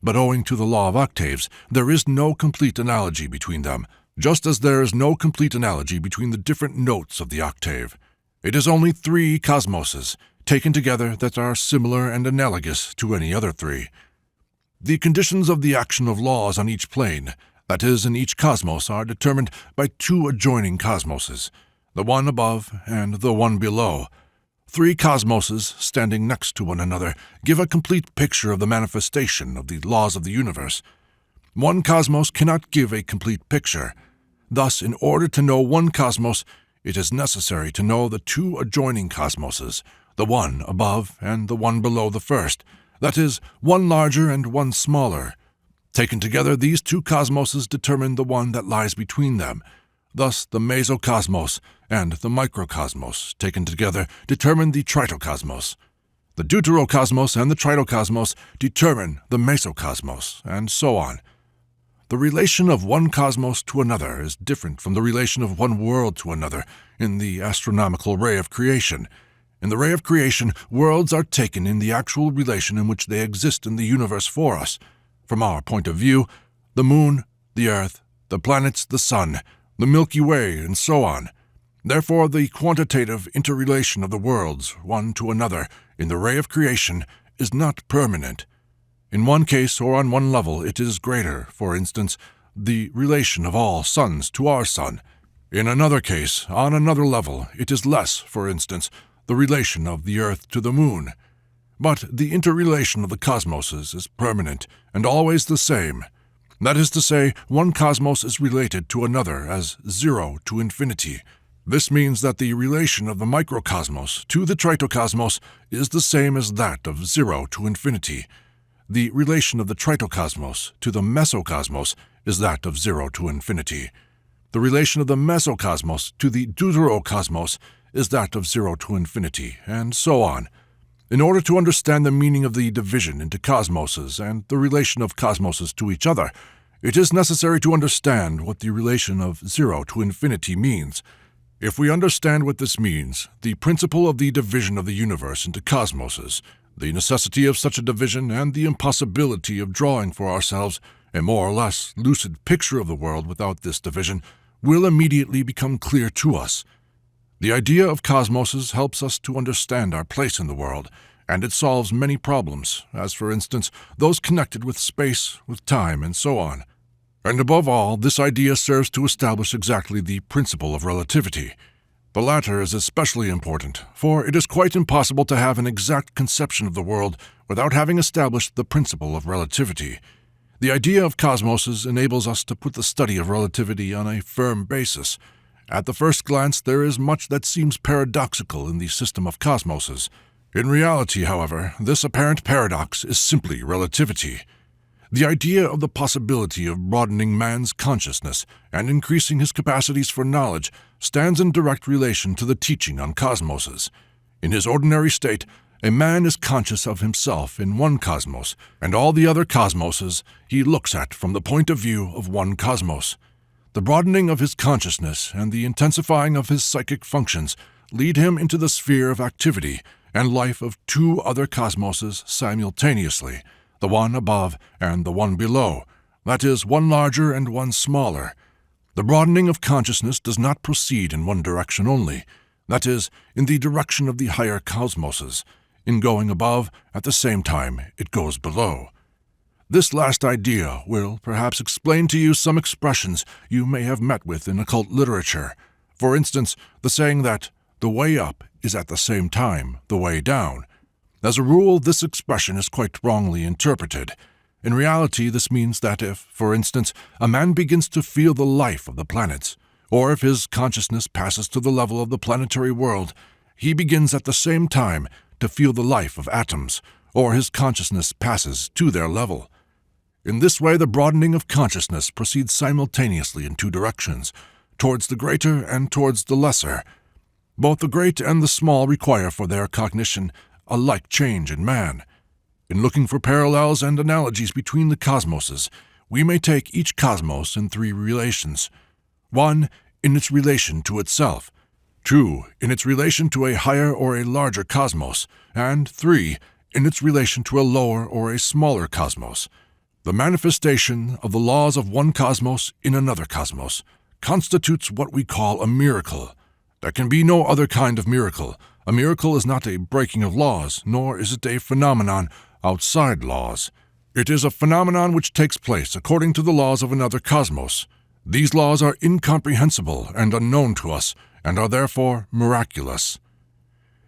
but owing to the law of octaves, there is no complete analogy between them, just as there is no complete analogy between the different notes of the octave. It is only 3 cosmoses, taken together, that are similar and analogous to any other 3. The conditions of the action of laws on each plane, that is, in each cosmos, are determined by 2 adjoining cosmoses, the one above and the one below. 3 cosmoses standing next to one another give a complete picture of the manifestation of the laws of the universe. One cosmos cannot give a complete picture. Thus, in order to know one cosmos, it is necessary to know the 2 adjoining cosmoses, the one above and the one below the first, that is, one larger and one smaller. Taken together, these 2 cosmoses determine the one that lies between them. Thus, the mesocosmos and the microcosmos, taken together, determine the tritocosmos. The deuterocosmos and the tritocosmos determine the mesocosmos, and so on. The relation of one cosmos to another is different from the relation of one world to another in the astronomical ray of creation. In the ray of creation, worlds are taken in the actual relation in which they exist in the universe for us. From our point of view, the moon, the earth, the planets, the sun, the Milky Way, and so on. Therefore, the quantitative interrelation of the worlds, one to another, in the ray of creation, is not permanent. In one case or on one level it is greater, for instance, the relation of all suns to our sun. In another case, on another level, it is less, for instance, the relation of the earth to the moon. But the interrelation of the cosmoses is permanent and always the same. That is to say, one cosmos is related to another as 0 to infinity. This means that the relation of the microcosmos to the tritocosmos is the same as that of 0 to infinity. The relation of the tritocosmos to the mesocosmos is that of 0 to infinity. The relation of the mesocosmos to the deuterocosmos is that of 0 to infinity, and so on. In order to understand the meaning of the division into cosmoses and the relation of cosmoses to each other, it is necessary to understand what the relation of 0 to infinity means. If we understand what this means, the principle of the division of the universe into cosmoses, the necessity of such a division, and the impossibility of drawing for ourselves a more or less lucid picture of the world without this division, will immediately become clear to us. The idea of cosmoses helps us to understand our place in the world, and it solves many problems, as for instance, those connected with space, with time, and so on. And above all, this idea serves to establish exactly the principle of relativity. The latter is especially important, for it is quite impossible to have an exact conception of the world without having established the principle of relativity. The idea of cosmoses enables us to put the study of relativity on a firm basis. At the first glance, there is much that seems paradoxical in the system of cosmoses. In reality, however, this apparent paradox is simply relativity. The idea of the possibility of broadening man's consciousness and increasing his capacities for knowledge stands in direct relation to the teaching on cosmoses. In his ordinary state, a man is conscious of himself in one cosmos, and all the other cosmoses he looks at from the point of view of one cosmos. The broadening of his consciousness and the intensifying of his psychic functions lead him into the sphere of activity and life of 2 other cosmoses simultaneously, the one above and the one below, that is, one larger and one smaller. The broadening of consciousness does not proceed in one direction only, that is, in the direction of the higher cosmoses. In going above, at the same time, it goes below. This last idea will perhaps explain to you some expressions you may have met with in occult literature. For instance, the saying that the way up is at the same time the way down. As a rule, this expression is quite wrongly interpreted. In reality, this means that if, for instance, a man begins to feel the life of the planets, or if his consciousness passes to the level of the planetary world, he begins at the same time to feel the life of atoms, or his consciousness passes to their level. In this way, the broadening of consciousness proceeds simultaneously in 2 directions, towards the greater and towards the lesser. Both the great and the small require for their cognition a like change in man. In looking for parallels and analogies between the cosmoses, we may take each cosmos in 3 relations. 1. In its relation to itself. 2. In its relation to a higher or a larger cosmos. And 3. In its relation to a lower or a smaller cosmos. The manifestation of the laws of one cosmos in another cosmos constitutes what we call a miracle. There can be no other kind of miracle. A miracle is not a breaking of laws, nor is it a phenomenon outside laws. It is a phenomenon which takes place according to the laws of another cosmos. These laws are incomprehensible and unknown to us, and are therefore miraculous.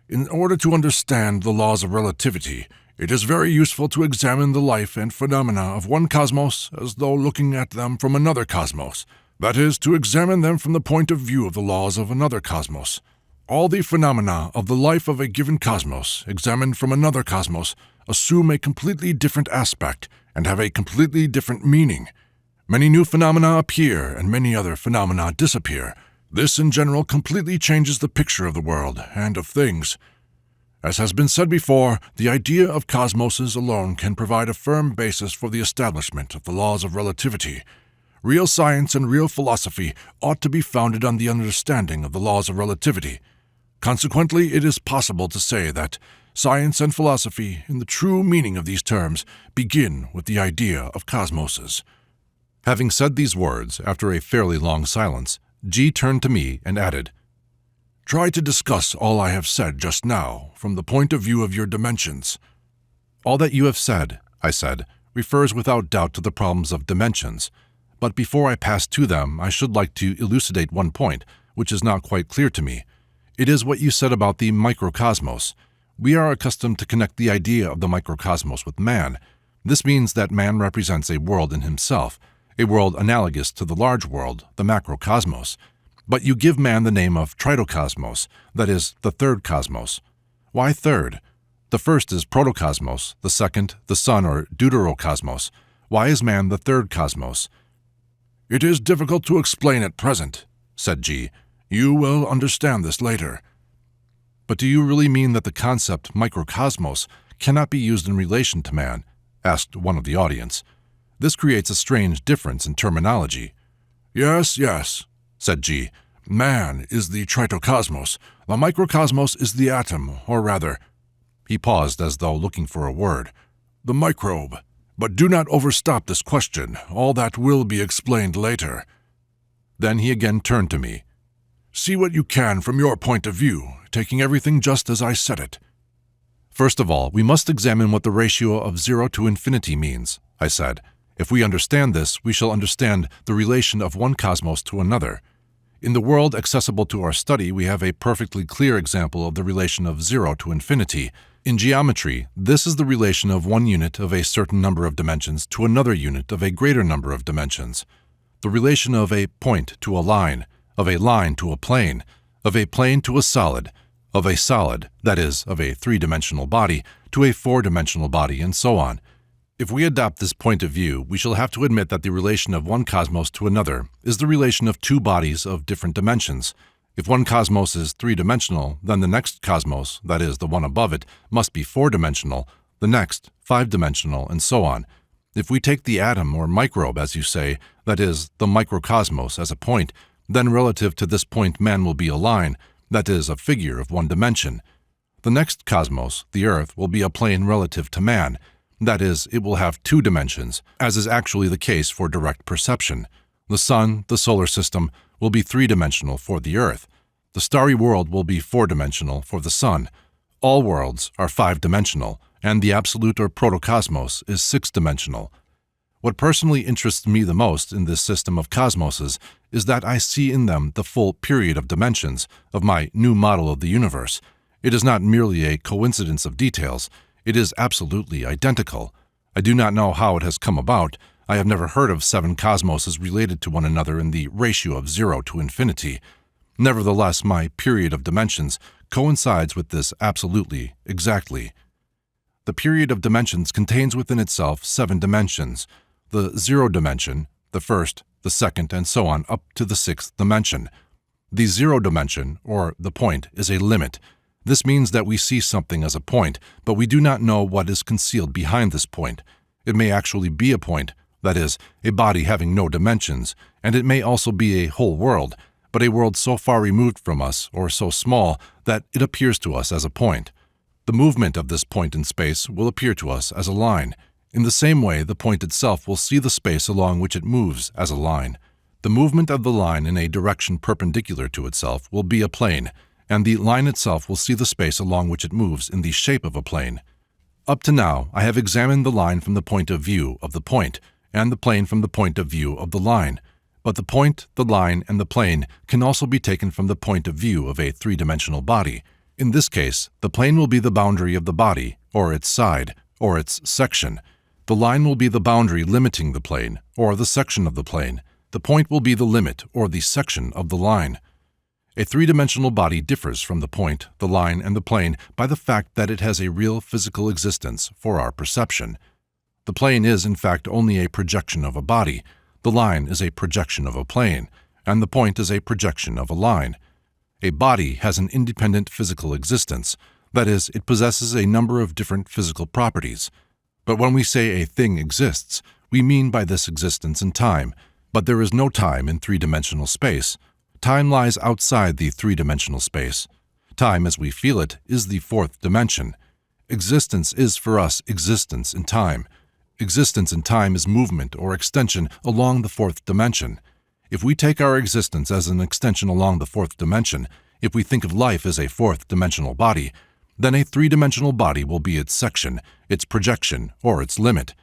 In order to understand the laws of relativity, it is very useful to examine the life and phenomena of one cosmos as though looking at them from another cosmos. That is, to examine them from the point of view of the laws of another cosmos. All the phenomena of the life of a given cosmos, examined from another cosmos, assume a completely different aspect and have a completely different meaning. Many new phenomena appear and many other phenomena disappear. This, in general, completely changes the picture of the world and of things. As has been said before, the idea of cosmoses alone can provide a firm basis for the establishment of the laws of relativity. Real science and real philosophy ought to be founded on the understanding of the laws of relativity. Consequently, it is possible to say that science and philosophy, in the true meaning of these terms, begin with the idea of cosmoses. Having said these words, after a fairly long silence, G turned to me and added, "Try to discuss all I have said just now from the point of view of your dimensions." "All that you have said," I said, "refers without doubt to the problems of dimensions. But before I pass to them, I should like to elucidate one point, which is not quite clear to me. It is what you said about the microcosmos. We are accustomed to connect the idea of the microcosmos with man. This means that man represents a world in himself, a world analogous to the large world, the macrocosmos. But you give man the name of tritocosmos, that is, the third cosmos. Why third? The first is protocosmos, the second, the sun or deuterocosmos. Why is man the third cosmos?" "It is difficult to explain at present," said G. "You will understand this later." "But do you really mean that the concept microcosmos cannot be used in relation to man?" asked one of the audience. "This creates a strange difference in terminology." Yes, said G. "Man is the tritocosmos. The microcosmos is the atom, or rather—" He paused as though looking for a word. "The microbe. But do not overstop this question. All that will be explained later." Then he again turned to me. "See what you can from your point of view, taking everything just as I said it." "First of all, we must examine what the ratio of 0 to infinity means," I said. "If we understand this, we shall understand the relation of one cosmos to another. In the world accessible to our study, we have a perfectly clear example of the relation of 0 to infinity. In geometry, this is the relation of one unit of a certain number of dimensions to another unit of a greater number of dimensions. The relation of a point to a line, of a line to a plane, of a plane to a solid, of a solid, that is, of a three-dimensional body, to a four-dimensional body, and so on. If we adopt this point of view, we shall have to admit that the relation of one cosmos to another is the relation of two bodies of different dimensions. If one cosmos is three-dimensional, then the next cosmos, that is, the one above it, must be four-dimensional, the next five-dimensional, and so on. If we take the atom or microbe, as you say, that is, the microcosmos, as a point, then relative to this point man will be a line, that is, a figure of one dimension. The next cosmos, the Earth, will be a plane relative to man, that is, it will have two dimensions, as is actually the case for direct perception. The Sun, the solar system, will be three-dimensional for the Earth. The starry world will be four-dimensional for the Sun. All worlds are five-dimensional, and the absolute or protocosmos is six-dimensional. What personally interests me the most in this system of cosmoses is that I see in them the full period of dimensions of my new model of the universe. It is not merely a coincidence of details. It is absolutely identical. I do not know how it has come about. I have never heard of 7 cosmoses related to one another in the ratio of 0 to infinity. Nevertheless, my period of dimensions coincides with this absolutely, exactly. The period of dimensions contains within itself 7 dimensions. The 0 dimension, the first, the second, and so on up to the 6th dimension. The 0 dimension, or the point, is a limit. This means that we see something as a point, but we do not know what is concealed behind this point. It may actually be a point, that is, a body having no dimensions, and it may also be a whole world, but a world so far removed from us, or so small, that it appears to us as a point. The movement of this point in space will appear to us as a line. In the same way, the point itself will see the space along which it moves as a line. The movement of the line in a direction perpendicular to itself will be a plane, and the line itself will see the space along which it moves in the shape of a plane. Up to now, I have examined the line from the point of view of the point, and the plane from the point of view of the line. But the point, the line, and the plane can also be taken from the point of view of a three-dimensional body. In this case, the plane will be the boundary of the body, or its side, or its section. The line will be the boundary limiting the plane, or the section of the plane. The point will be the limit, or the section of the line. A three-dimensional body differs from the point, the line, and the plane by the fact that it has a real physical existence for our perception. The plane is, in fact, only a projection of a body. The line is a projection of a plane, and the point is a projection of a line. A body has an independent physical existence. That is, it possesses a number of different physical properties. But when we say a thing exists, we mean by this existence in time. But there is no time in three-dimensional space. Time lies outside the three-dimensional space. Time, as we feel it, is the fourth dimension. Existence is for us existence in time. Existence in time is movement or extension along the fourth dimension. If we take our existence as an extension along the fourth dimension, if we think of life as a fourth-dimensional body, then a three-dimensional body will be its section, its projection, or its limit.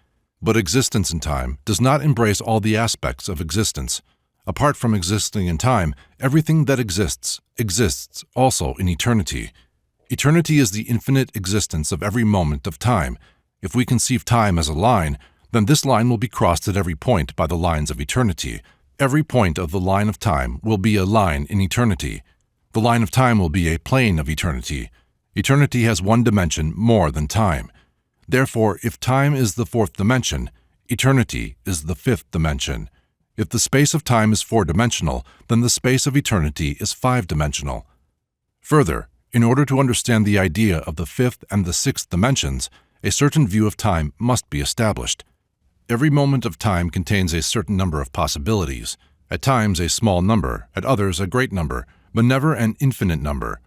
But existence in time does not embrace all the aspects of existence. Apart from existing in time, everything that exists also in eternity. Eternity is the infinite existence of every moment of time. If we conceive time as a line, then this line will be crossed at every point by the lines of eternity. Every point of the line of time will be a line in eternity. The line of time will be a plane of eternity. Eternity has one dimension more than time. Therefore, if time is the fourth dimension, eternity is the fifth dimension. If the space of time is four-dimensional, then the space of eternity is five-dimensional. Further, in order to understand the idea of the fifth and the sixth dimensions, a certain view of time must be established. Every moment of time contains a certain number of possibilities, at times a small number, at others a great number, but never an infinite number.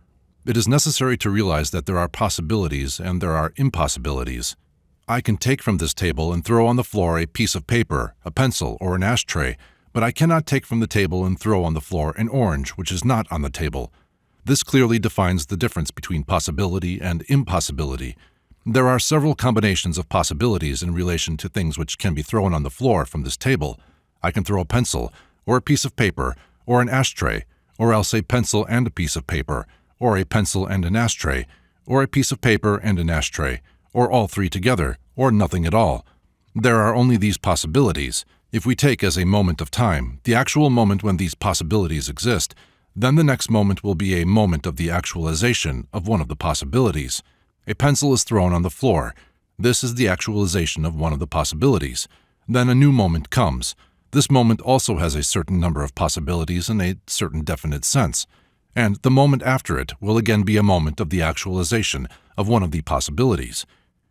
It is necessary to realize that there are possibilities and there are impossibilities. I can take from this table and throw on the floor a piece of paper, a pencil, or an ashtray, but I cannot take from the table and throw on the floor an orange which is not on the table. This clearly defines the difference between possibility and impossibility. There are several combinations of possibilities in relation to things which can be thrown on the floor from this table. I can throw a pencil, or a piece of paper, or an ashtray, or else a pencil and a piece of paper, or a pencil and an ashtray, or a piece of paper and an ashtray, or all three together, or nothing at all. There are only these possibilities. If we take as a moment of time the actual moment when these possibilities exist, then the next moment will be a moment of the actualization of one of the possibilities. A pencil is thrown on the floor. This is the actualization of one of the possibilities. Then a new moment comes. This moment also has a certain number of possibilities in a certain definite sense. And the moment after it will again be a moment of the actualization of one of the possibilities.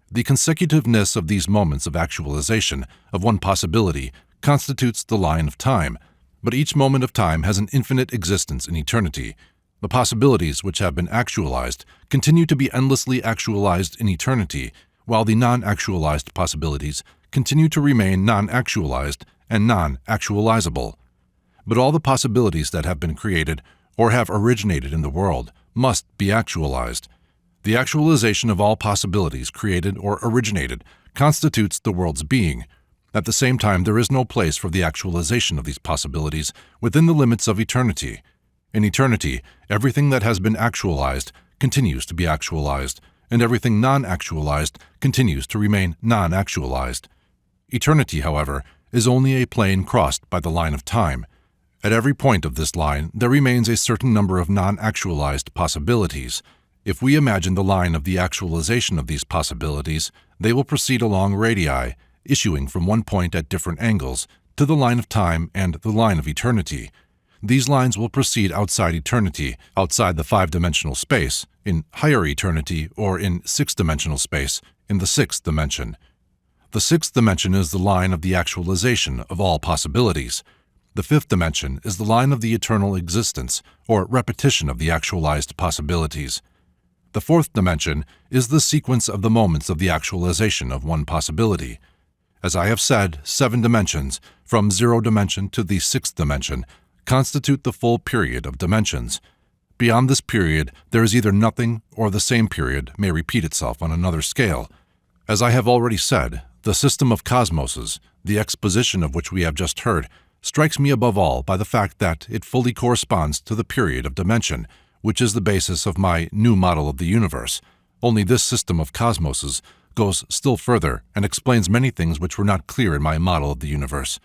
The consecutiveness of these moments of actualization of one possibility constitutes the line of time, but each moment of time has an infinite existence in eternity. The possibilities which have been actualized continue to be endlessly actualized in eternity, while the non-actualized possibilities continue to remain non-actualized and non-actualizable. But all the possibilities that have been created or have originated in the world must be actualized. The actualization of all possibilities created or originated constitutes the world's being. At the same time, there is no place for the actualization of these possibilities within the limits of eternity. In eternity, everything that has been actualized continues to be actualized, and everything non-actualized continues to remain non-actualized. Eternity, however, is only a plane crossed by the line of time. At every point of this line, there remains a certain number of non-actualized possibilities. If we imagine the line of the actualization of these possibilities, they will proceed along radii, issuing from one point at different angles, to the line of time and the line of eternity. These lines will proceed outside eternity, outside the five-dimensional space, in higher eternity, or in six-dimensional space, in the sixth dimension. The sixth dimension is the line of the actualization of all possibilities. The fifth dimension is the line of the eternal existence, or repetition of the actualized possibilities. The fourth dimension is the sequence of the moments of the actualization of one possibility. As I have said, 7 dimensions, from 0 dimension to the 6th dimension, constitute the full period of dimensions. Beyond this period, there is either nothing or the same period may repeat itself on another scale. As I have already said, the system of cosmoses, the exposition of which we have just heard, strikes me above all by the fact that it fully corresponds to the period of dimension, which is the basis of my new model of the universe. Only this system of cosmoses goes still further and explains many things which were not clear in my model of the universe.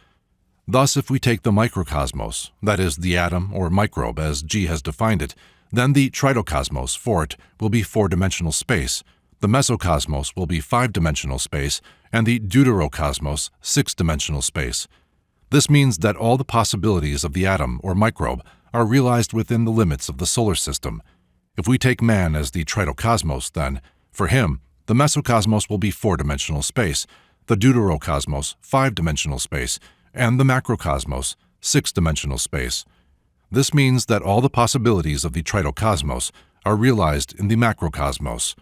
Thus, if we take the microcosmos, that is, the atom or microbe as G has defined it, then the tritocosmos for it will be 4-dimensional space, the mesocosmos will be 5-dimensional space, and the deuterocosmos 6-dimensional space. This means that all the possibilities of the atom or microbe are realized within the limits of the solar system. If we take man as the tritocosmos, then, for him, the mesocosmos will be 4-dimensional space, the deuterocosmos 5-dimensional space, and the macrocosmos 6-dimensional space. This means that all the possibilities of the tritocosmos are realized in the macrocosmos.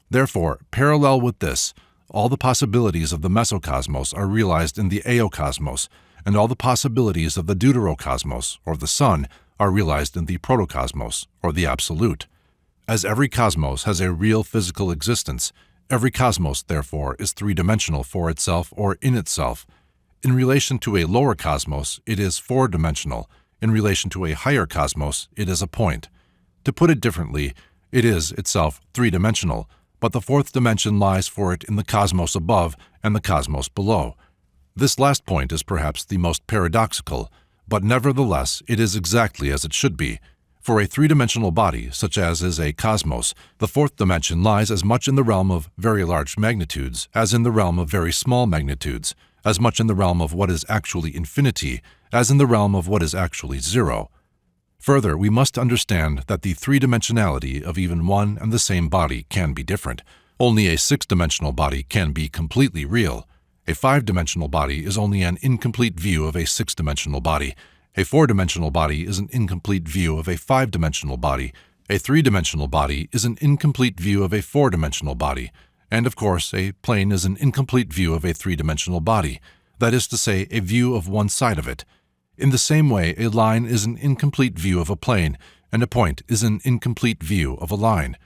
Therefore, parallel with this, all the possibilities of the mesocosmos are realized in the eocosmos, and all the possibilities of the deuterocosmos, or the sun, are realized in the protocosmos, or the absolute. As every cosmos has a real physical existence, every cosmos, therefore, is 3-dimensional for itself or in itself. In relation to a lower cosmos, it is 4-dimensional. In relation to a higher cosmos, it is a point. To put it differently, it is itself 3-dimensional, but the 4th dimension lies for it in the cosmos above and the cosmos below. This last point is perhaps the most paradoxical, but nevertheless it is exactly as it should be. For a 3-dimensional body, such as is a cosmos, the 4th dimension lies as much in the realm of very large magnitudes as in the realm of very small magnitudes, as much in the realm of what is actually infinity as in the realm of what is actually zero. Further, we must understand that the 3-dimensionality of even one and the same body can be different. Only a 6-dimensional body can be completely real. A 5-dimensional body is only an incomplete view of a 6-dimensional body. A 4-dimensional body is an incomplete view of a 5-dimensional body. A 3-dimensional body is an incomplete view of a 4-dimensional body. And of course, a plane is an incomplete view of a 3-dimensional body. That is to say, a view of one side of it. In the same way, a line is an incomplete view of a plane, and a point is an incomplete view of a line.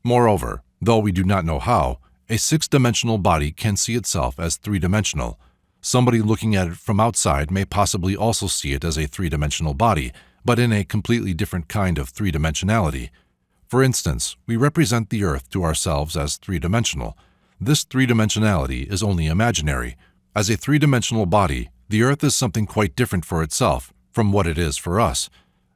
Moreover, though we do not know how, a 6-dimensional body can see itself as 3-dimensional. Somebody looking at it from outside may possibly also see it as a 3-dimensional body, but in a completely different kind of 3-dimensionality. For instance, we represent the Earth to ourselves as 3-dimensional. This 3-dimensionality is only imaginary. As a 3-dimensional body, the Earth is something quite different for itself from what it is for us.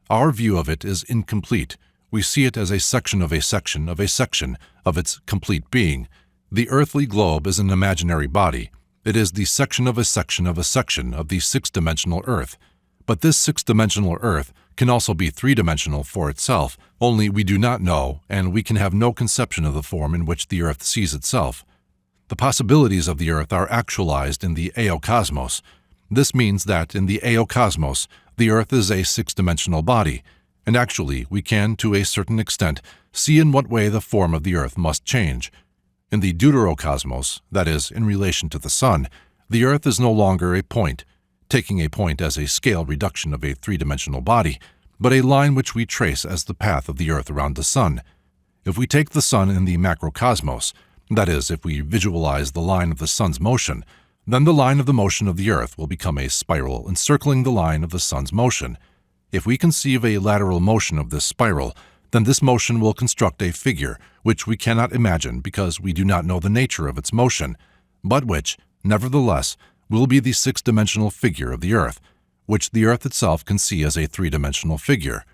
Our view of it is incomplete. We see it as a section of a section of a section of its complete being. The earthly globe is an imaginary body. It is the section of a section of a section of the 6-dimensional Earth. But this 6-dimensional Earth can also be 3-dimensional for itself, only we do not know, and we can have no conception of the form in which the Earth sees itself. The possibilities of the Earth are actualized in the eocosmos. This means that in the eocosmos, the Earth is a 6-dimensional body, and actually we can, to a certain extent, see in what way the form of the Earth must change. In the deuterocosmos, that is, in relation to the Sun, the Earth is no longer a point, taking a point as a scale reduction of a 3-dimensional body, but a line which we trace as the path of the Earth around the Sun. If we take the Sun in the macrocosmos, that is, if we visualize the line of the Sun's motion, then the line of the motion of the Earth will become a spiral encircling the line of the Sun's motion. If we conceive a lateral motion of this spiral, then this motion will construct a figure which we cannot imagine because we do not know the nature of its motion, but which, nevertheless, will be the 6-dimensional figure of the Earth, which the Earth itself can see as a 3-dimensional figure.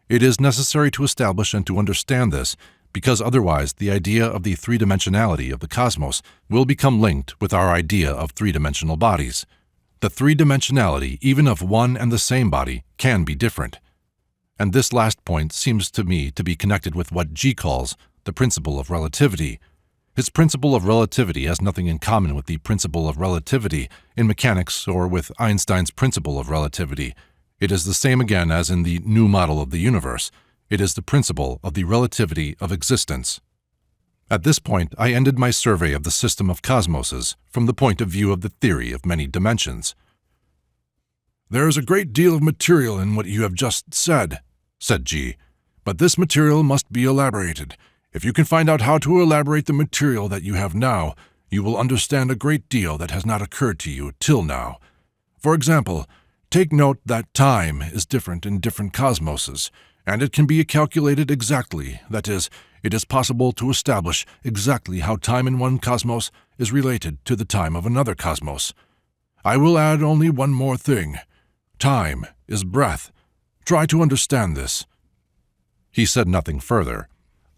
It is necessary to establish and to understand this, because otherwise the idea of the 3-dimensionality of the cosmos will become linked with our idea of 3-dimensional bodies. The 3-dimensionality, even of one and the same body, can be different. And this last point seems to me to be connected with what G calls the principle of relativity. His principle of relativity has nothing in common with the principle of relativity in mechanics or with Einstein's principle of relativity. It is the same again as in the new model of the universe. It is the principle of the relativity of existence. At this point, I ended my survey of the system of cosmoses from the point of view of the theory of many dimensions. "There is a great deal of material in what you have just said," said G, "but this material must be elaborated. If you can find out how to elaborate the material that you have now, you will understand a great deal that has not occurred to you till now. For example, take note that time is different in different cosmoses, and it can be calculated exactly. That is, it is possible to establish exactly how time in one cosmos is related to the time of another cosmos. I will add only one more thing. Time is breath. Try to understand this." He said nothing further.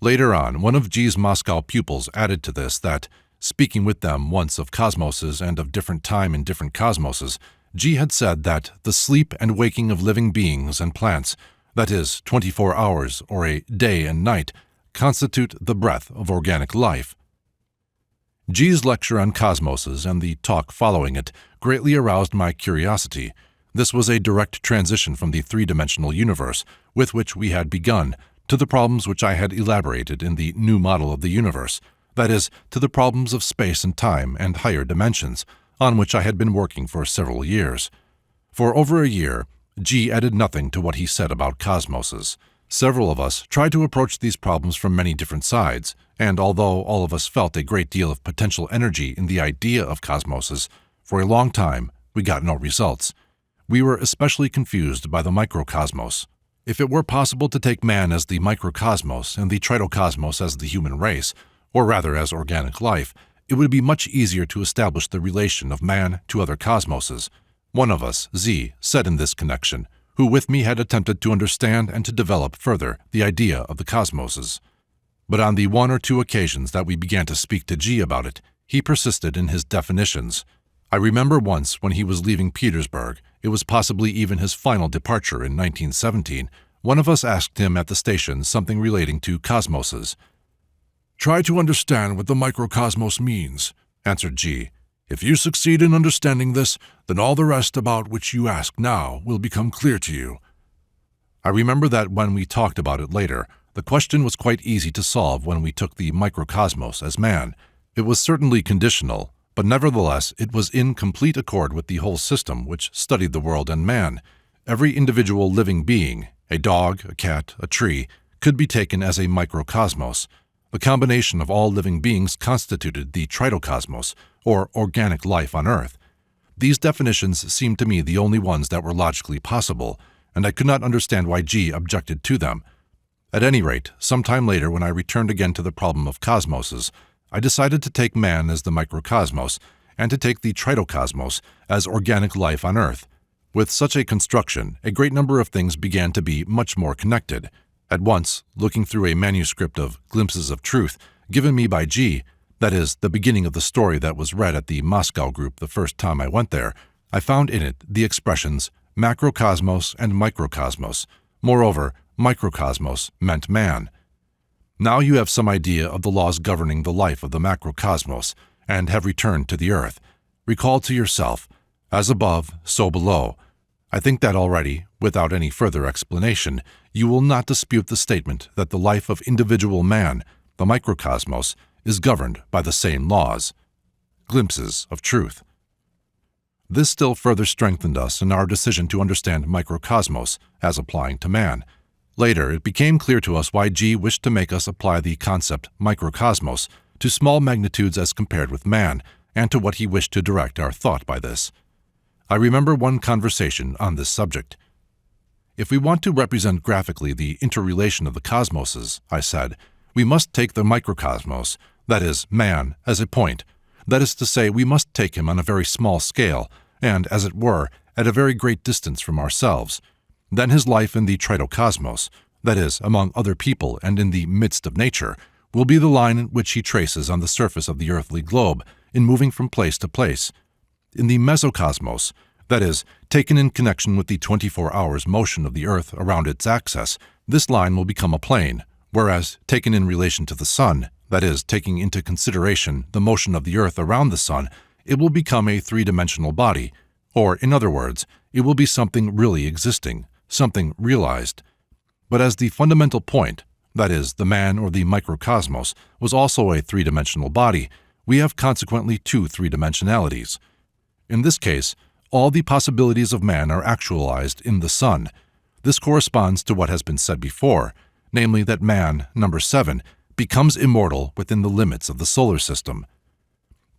Later on, one of G's Moscow pupils added to this that, speaking with them once of cosmoses and of different time in different cosmoses, G had said that the sleep and waking of living beings and plants, that is, 24 hours or a day and night, constitute the breath of organic life. G's lecture on cosmoses and the talk following it greatly aroused my curiosity. This was a direct transition from the three-dimensional universe with which we had begun to the problems which I had elaborated in the new model of the universe, that is, to the problems of space and time and higher dimensions, on which I had been working for several years. For over a year, G added nothing to what he said about cosmoses. Several of us tried to approach these problems from many different sides, and although all of us felt a great deal of potential energy in the idea of cosmoses, for a long time we got no results. We were especially confused by the microcosmos. If it were possible to take man as the microcosmos and the tritocosmos as the human race, or rather as organic life, it would be much easier to establish the relation of man to other cosmoses. One of us, Z, said in this connection, who with me had attempted to understand and to develop further the idea of the cosmoses. But on the one or two occasions that we began to speak to G about it, he persisted in his definitions. I remember once when he was leaving Petersburg, it was possibly even his final departure in 1917, one of us asked him at the station something relating to cosmoses. "Try to understand what the microcosmos means," answered G. "If you succeed in understanding this, then all the rest about which you ask now will become clear to you." I remember that when we talked about it later, the question was quite easy to solve when we took the microcosmos as man. It was certainly conditional, but nevertheless it was in complete accord with the whole system which studied the world and man. Every individual living being, a dog, a cat, a tree, could be taken as a microcosmos. The combination of all living beings constituted the tritocosmos, or organic life on Earth. These definitions seemed to me the only ones that were logically possible, and I could not understand why G objected to them. At any rate, some time later when I returned again to the problem of cosmoses, I decided to take man as the microcosmos, and to take the tritocosmos as organic life on Earth. With such a construction, a great number of things began to be much more connected. At once, looking through a manuscript of Glimpses of Truth given me by G, that is, the beginning of the story that was read at the Moscow group the first time I went there, I found in it the expressions macrocosmos and microcosmos. Moreover, microcosmos meant man. Now you have some idea of the laws governing the life of the macrocosmos, and have returned to the earth. Recall to yourself, as above, so below. I think that already, without any further explanation, you will not dispute the statement that the life of individual man, the microcosmos, is governed by the same laws. Glimpses of Truth. This still further strengthened us in our decision to understand microcosmos as applying to man. Later, it became clear to us why G wished to make us apply the concept microcosmos to small magnitudes as compared with man, and to what he wished to direct our thought by this. I remember one conversation on this subject. If we want to represent graphically the interrelation of the cosmoses, I said, we must take the microcosmos, that is, man, as a point. That is to say, we must take him on a very small scale, and, as it were, at a very great distance from ourselves. Then his life in the tritocosmos, that is, among other people and in the midst of nature, will be the line which he traces on the surface of the earthly globe in moving from place to place. In the mesocosmos, that is, taken in connection with the 24 hours motion of the earth around its axis, this line will become a plane, whereas taken in relation to the sun, that is, taking into consideration the motion of the earth around the sun, it will become a three-dimensional body, or, in other words, it will be something really existing, something realized. But as the fundamental point, that is, the man or the microcosmos, was also a three-dimensional body, we have consequently two three-dimensionalities. In this case, all the possibilities of man are actualized in the sun. This corresponds to what has been said before, namely that man, number 7, becomes immortal within the limits of the solar system.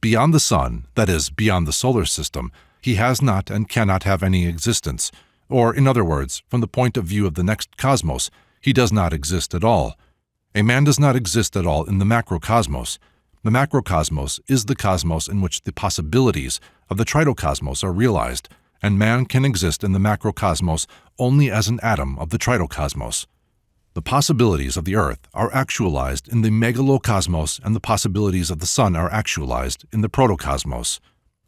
Beyond the sun, that is, beyond the solar system, he has not and cannot have any existence, or, in other words, from the point of view of the next cosmos, he does not exist at all. A man does not exist at all in the macrocosmos. The macrocosmos is the cosmos in which the possibilities of the tritocosmos are realized, and man can exist in the macrocosmos only as an atom of the tritocosmos. The possibilities of the earth are actualized in the megalocosmos, and the possibilities of the sun are actualized in the protocosmos.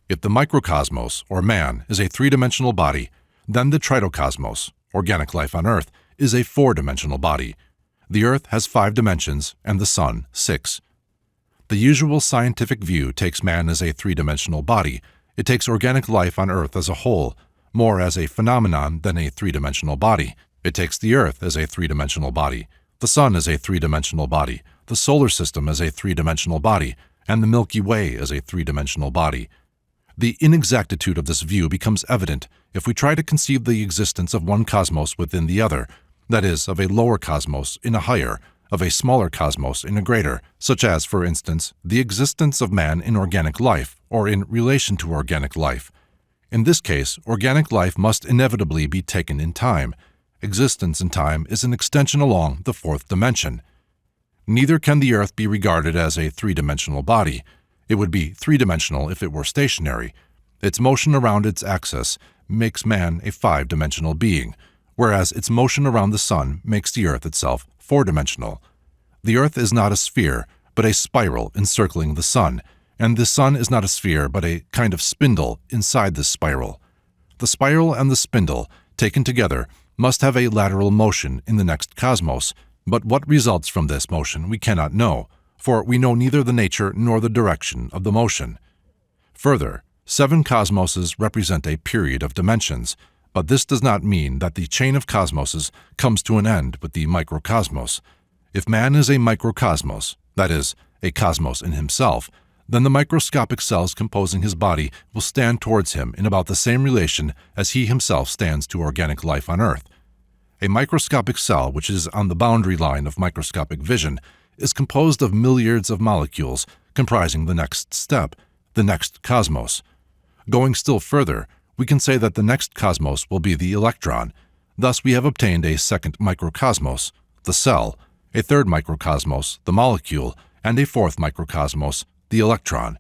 If the microcosmos, or man, is a three-dimensional body, then the tritocosmos, organic life on earth, is a four-dimensional body. The earth has 5 dimensions and the sun 6. The usual scientific view takes man as a three-dimensional body. It takes organic life on earth as a whole, more as a phenomenon than a three-dimensional body. It takes the earth as a three-dimensional body, the sun as a three-dimensional body, the solar system as a three-dimensional body, and the Milky Way as a three-dimensional body. The inexactitude of this view becomes evident if we try to conceive the existence of one cosmos within the other, that is, of a lower cosmos in a higher, of a smaller cosmos in a greater, such as, for instance, the existence of man in organic life, or in relation to organic life. In this case, organic life must inevitably be taken in time. Existence in time is an extension along the 4th dimension. Neither can the earth be regarded as a three-dimensional body. It would be three-dimensional if it were stationary. Its motion around its axis makes man a 5-dimensional being, whereas its motion around the sun makes the earth itself 4-dimensional. The earth is not a sphere, but a spiral encircling the sun, and the sun is not a sphere, but a kind of spindle inside this spiral. The spiral and the spindle, taken together, must have a lateral motion in the next cosmos, but what results from this motion we cannot know, for we know neither the nature nor the direction of the motion. Further, 7 cosmoses represent a period of dimensions, but this does not mean that the chain of cosmoses comes to an end with the microcosmos. If man is a microcosmos, that is, a cosmos in himself, then the microscopic cells composing his body will stand towards him in about the same relation as he himself stands to organic life on earth. A microscopic cell, which is on the boundary line of microscopic vision, is composed of milliards of molecules comprising the next step, the next cosmos. Going still further, we can say that the next cosmos will be the electron. Thus we have obtained a second microcosmos, the cell, a third microcosmos, the molecule, and a fourth microcosmos, the electron.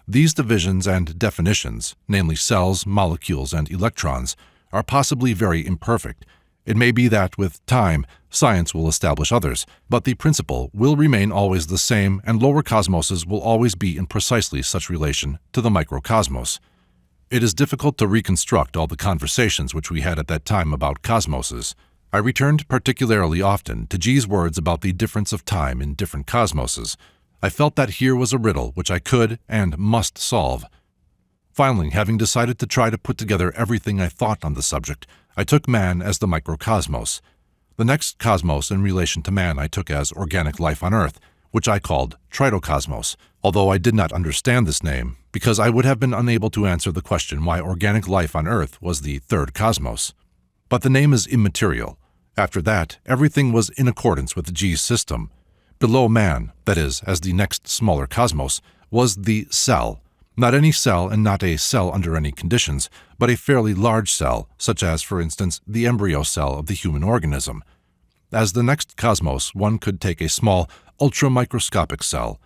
These divisions and definitions, namely cells, molecules, and electrons, are possibly very imperfect. It may be that, with time, science will establish others, but the principle will remain always the same, and lower cosmoses will always be in precisely such relation to the microcosmos. It is difficult to reconstruct all the conversations which we had at that time about cosmoses. I returned particularly often to G's words about the difference of time in different cosmoses. I felt that here was a riddle which I could and must solve. Finally, having decided to try to put together everything I thought on the subject, I took man as the microcosmos. The next cosmos in relation to man I took as organic life on earth, which I called tritocosmos, although I did not understand this name, because I would have been unable to answer the question why organic life on earth was the third cosmos. But the name is immaterial. After that, everything was in accordance with G's system. Below man, that is, as the next smaller cosmos, was the cell. Not any cell and not a cell under any conditions, but a fairly large cell, such as, for instance, the embryo cell of the human organism. As the next cosmos, one could take a small, ultramicroscopic cell.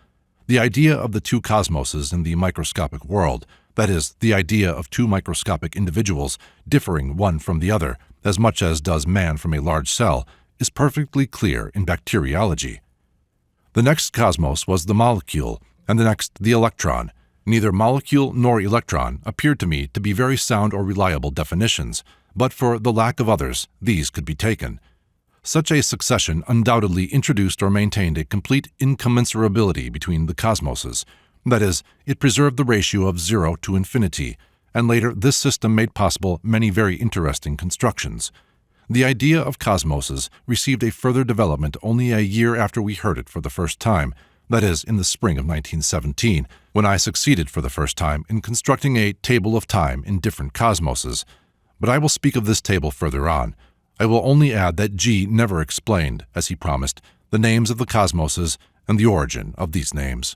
The idea of the two cosmoses in the microscopic world, that is, the idea of two microscopic individuals differing one from the other, as much as does man from a large cell, is perfectly clear in bacteriology. The next cosmos was the molecule, and the next the electron. Neither molecule nor electron appeared to me to be very sound or reliable definitions, but for the lack of others, these could be taken. Such a succession undoubtedly introduced or maintained a complete incommensurability between the cosmoses. That is, it preserved the ratio of 0 to infinity, and later this system made possible many very interesting constructions. The idea of cosmoses received a further development only a year after we heard it for the first time, that is, in the spring of 1917, when I succeeded for the first time in constructing a table of time in different cosmoses. But I will speak of this table further on. I will only add that G never explained, as he promised, the names of the cosmoses and the origin of these names.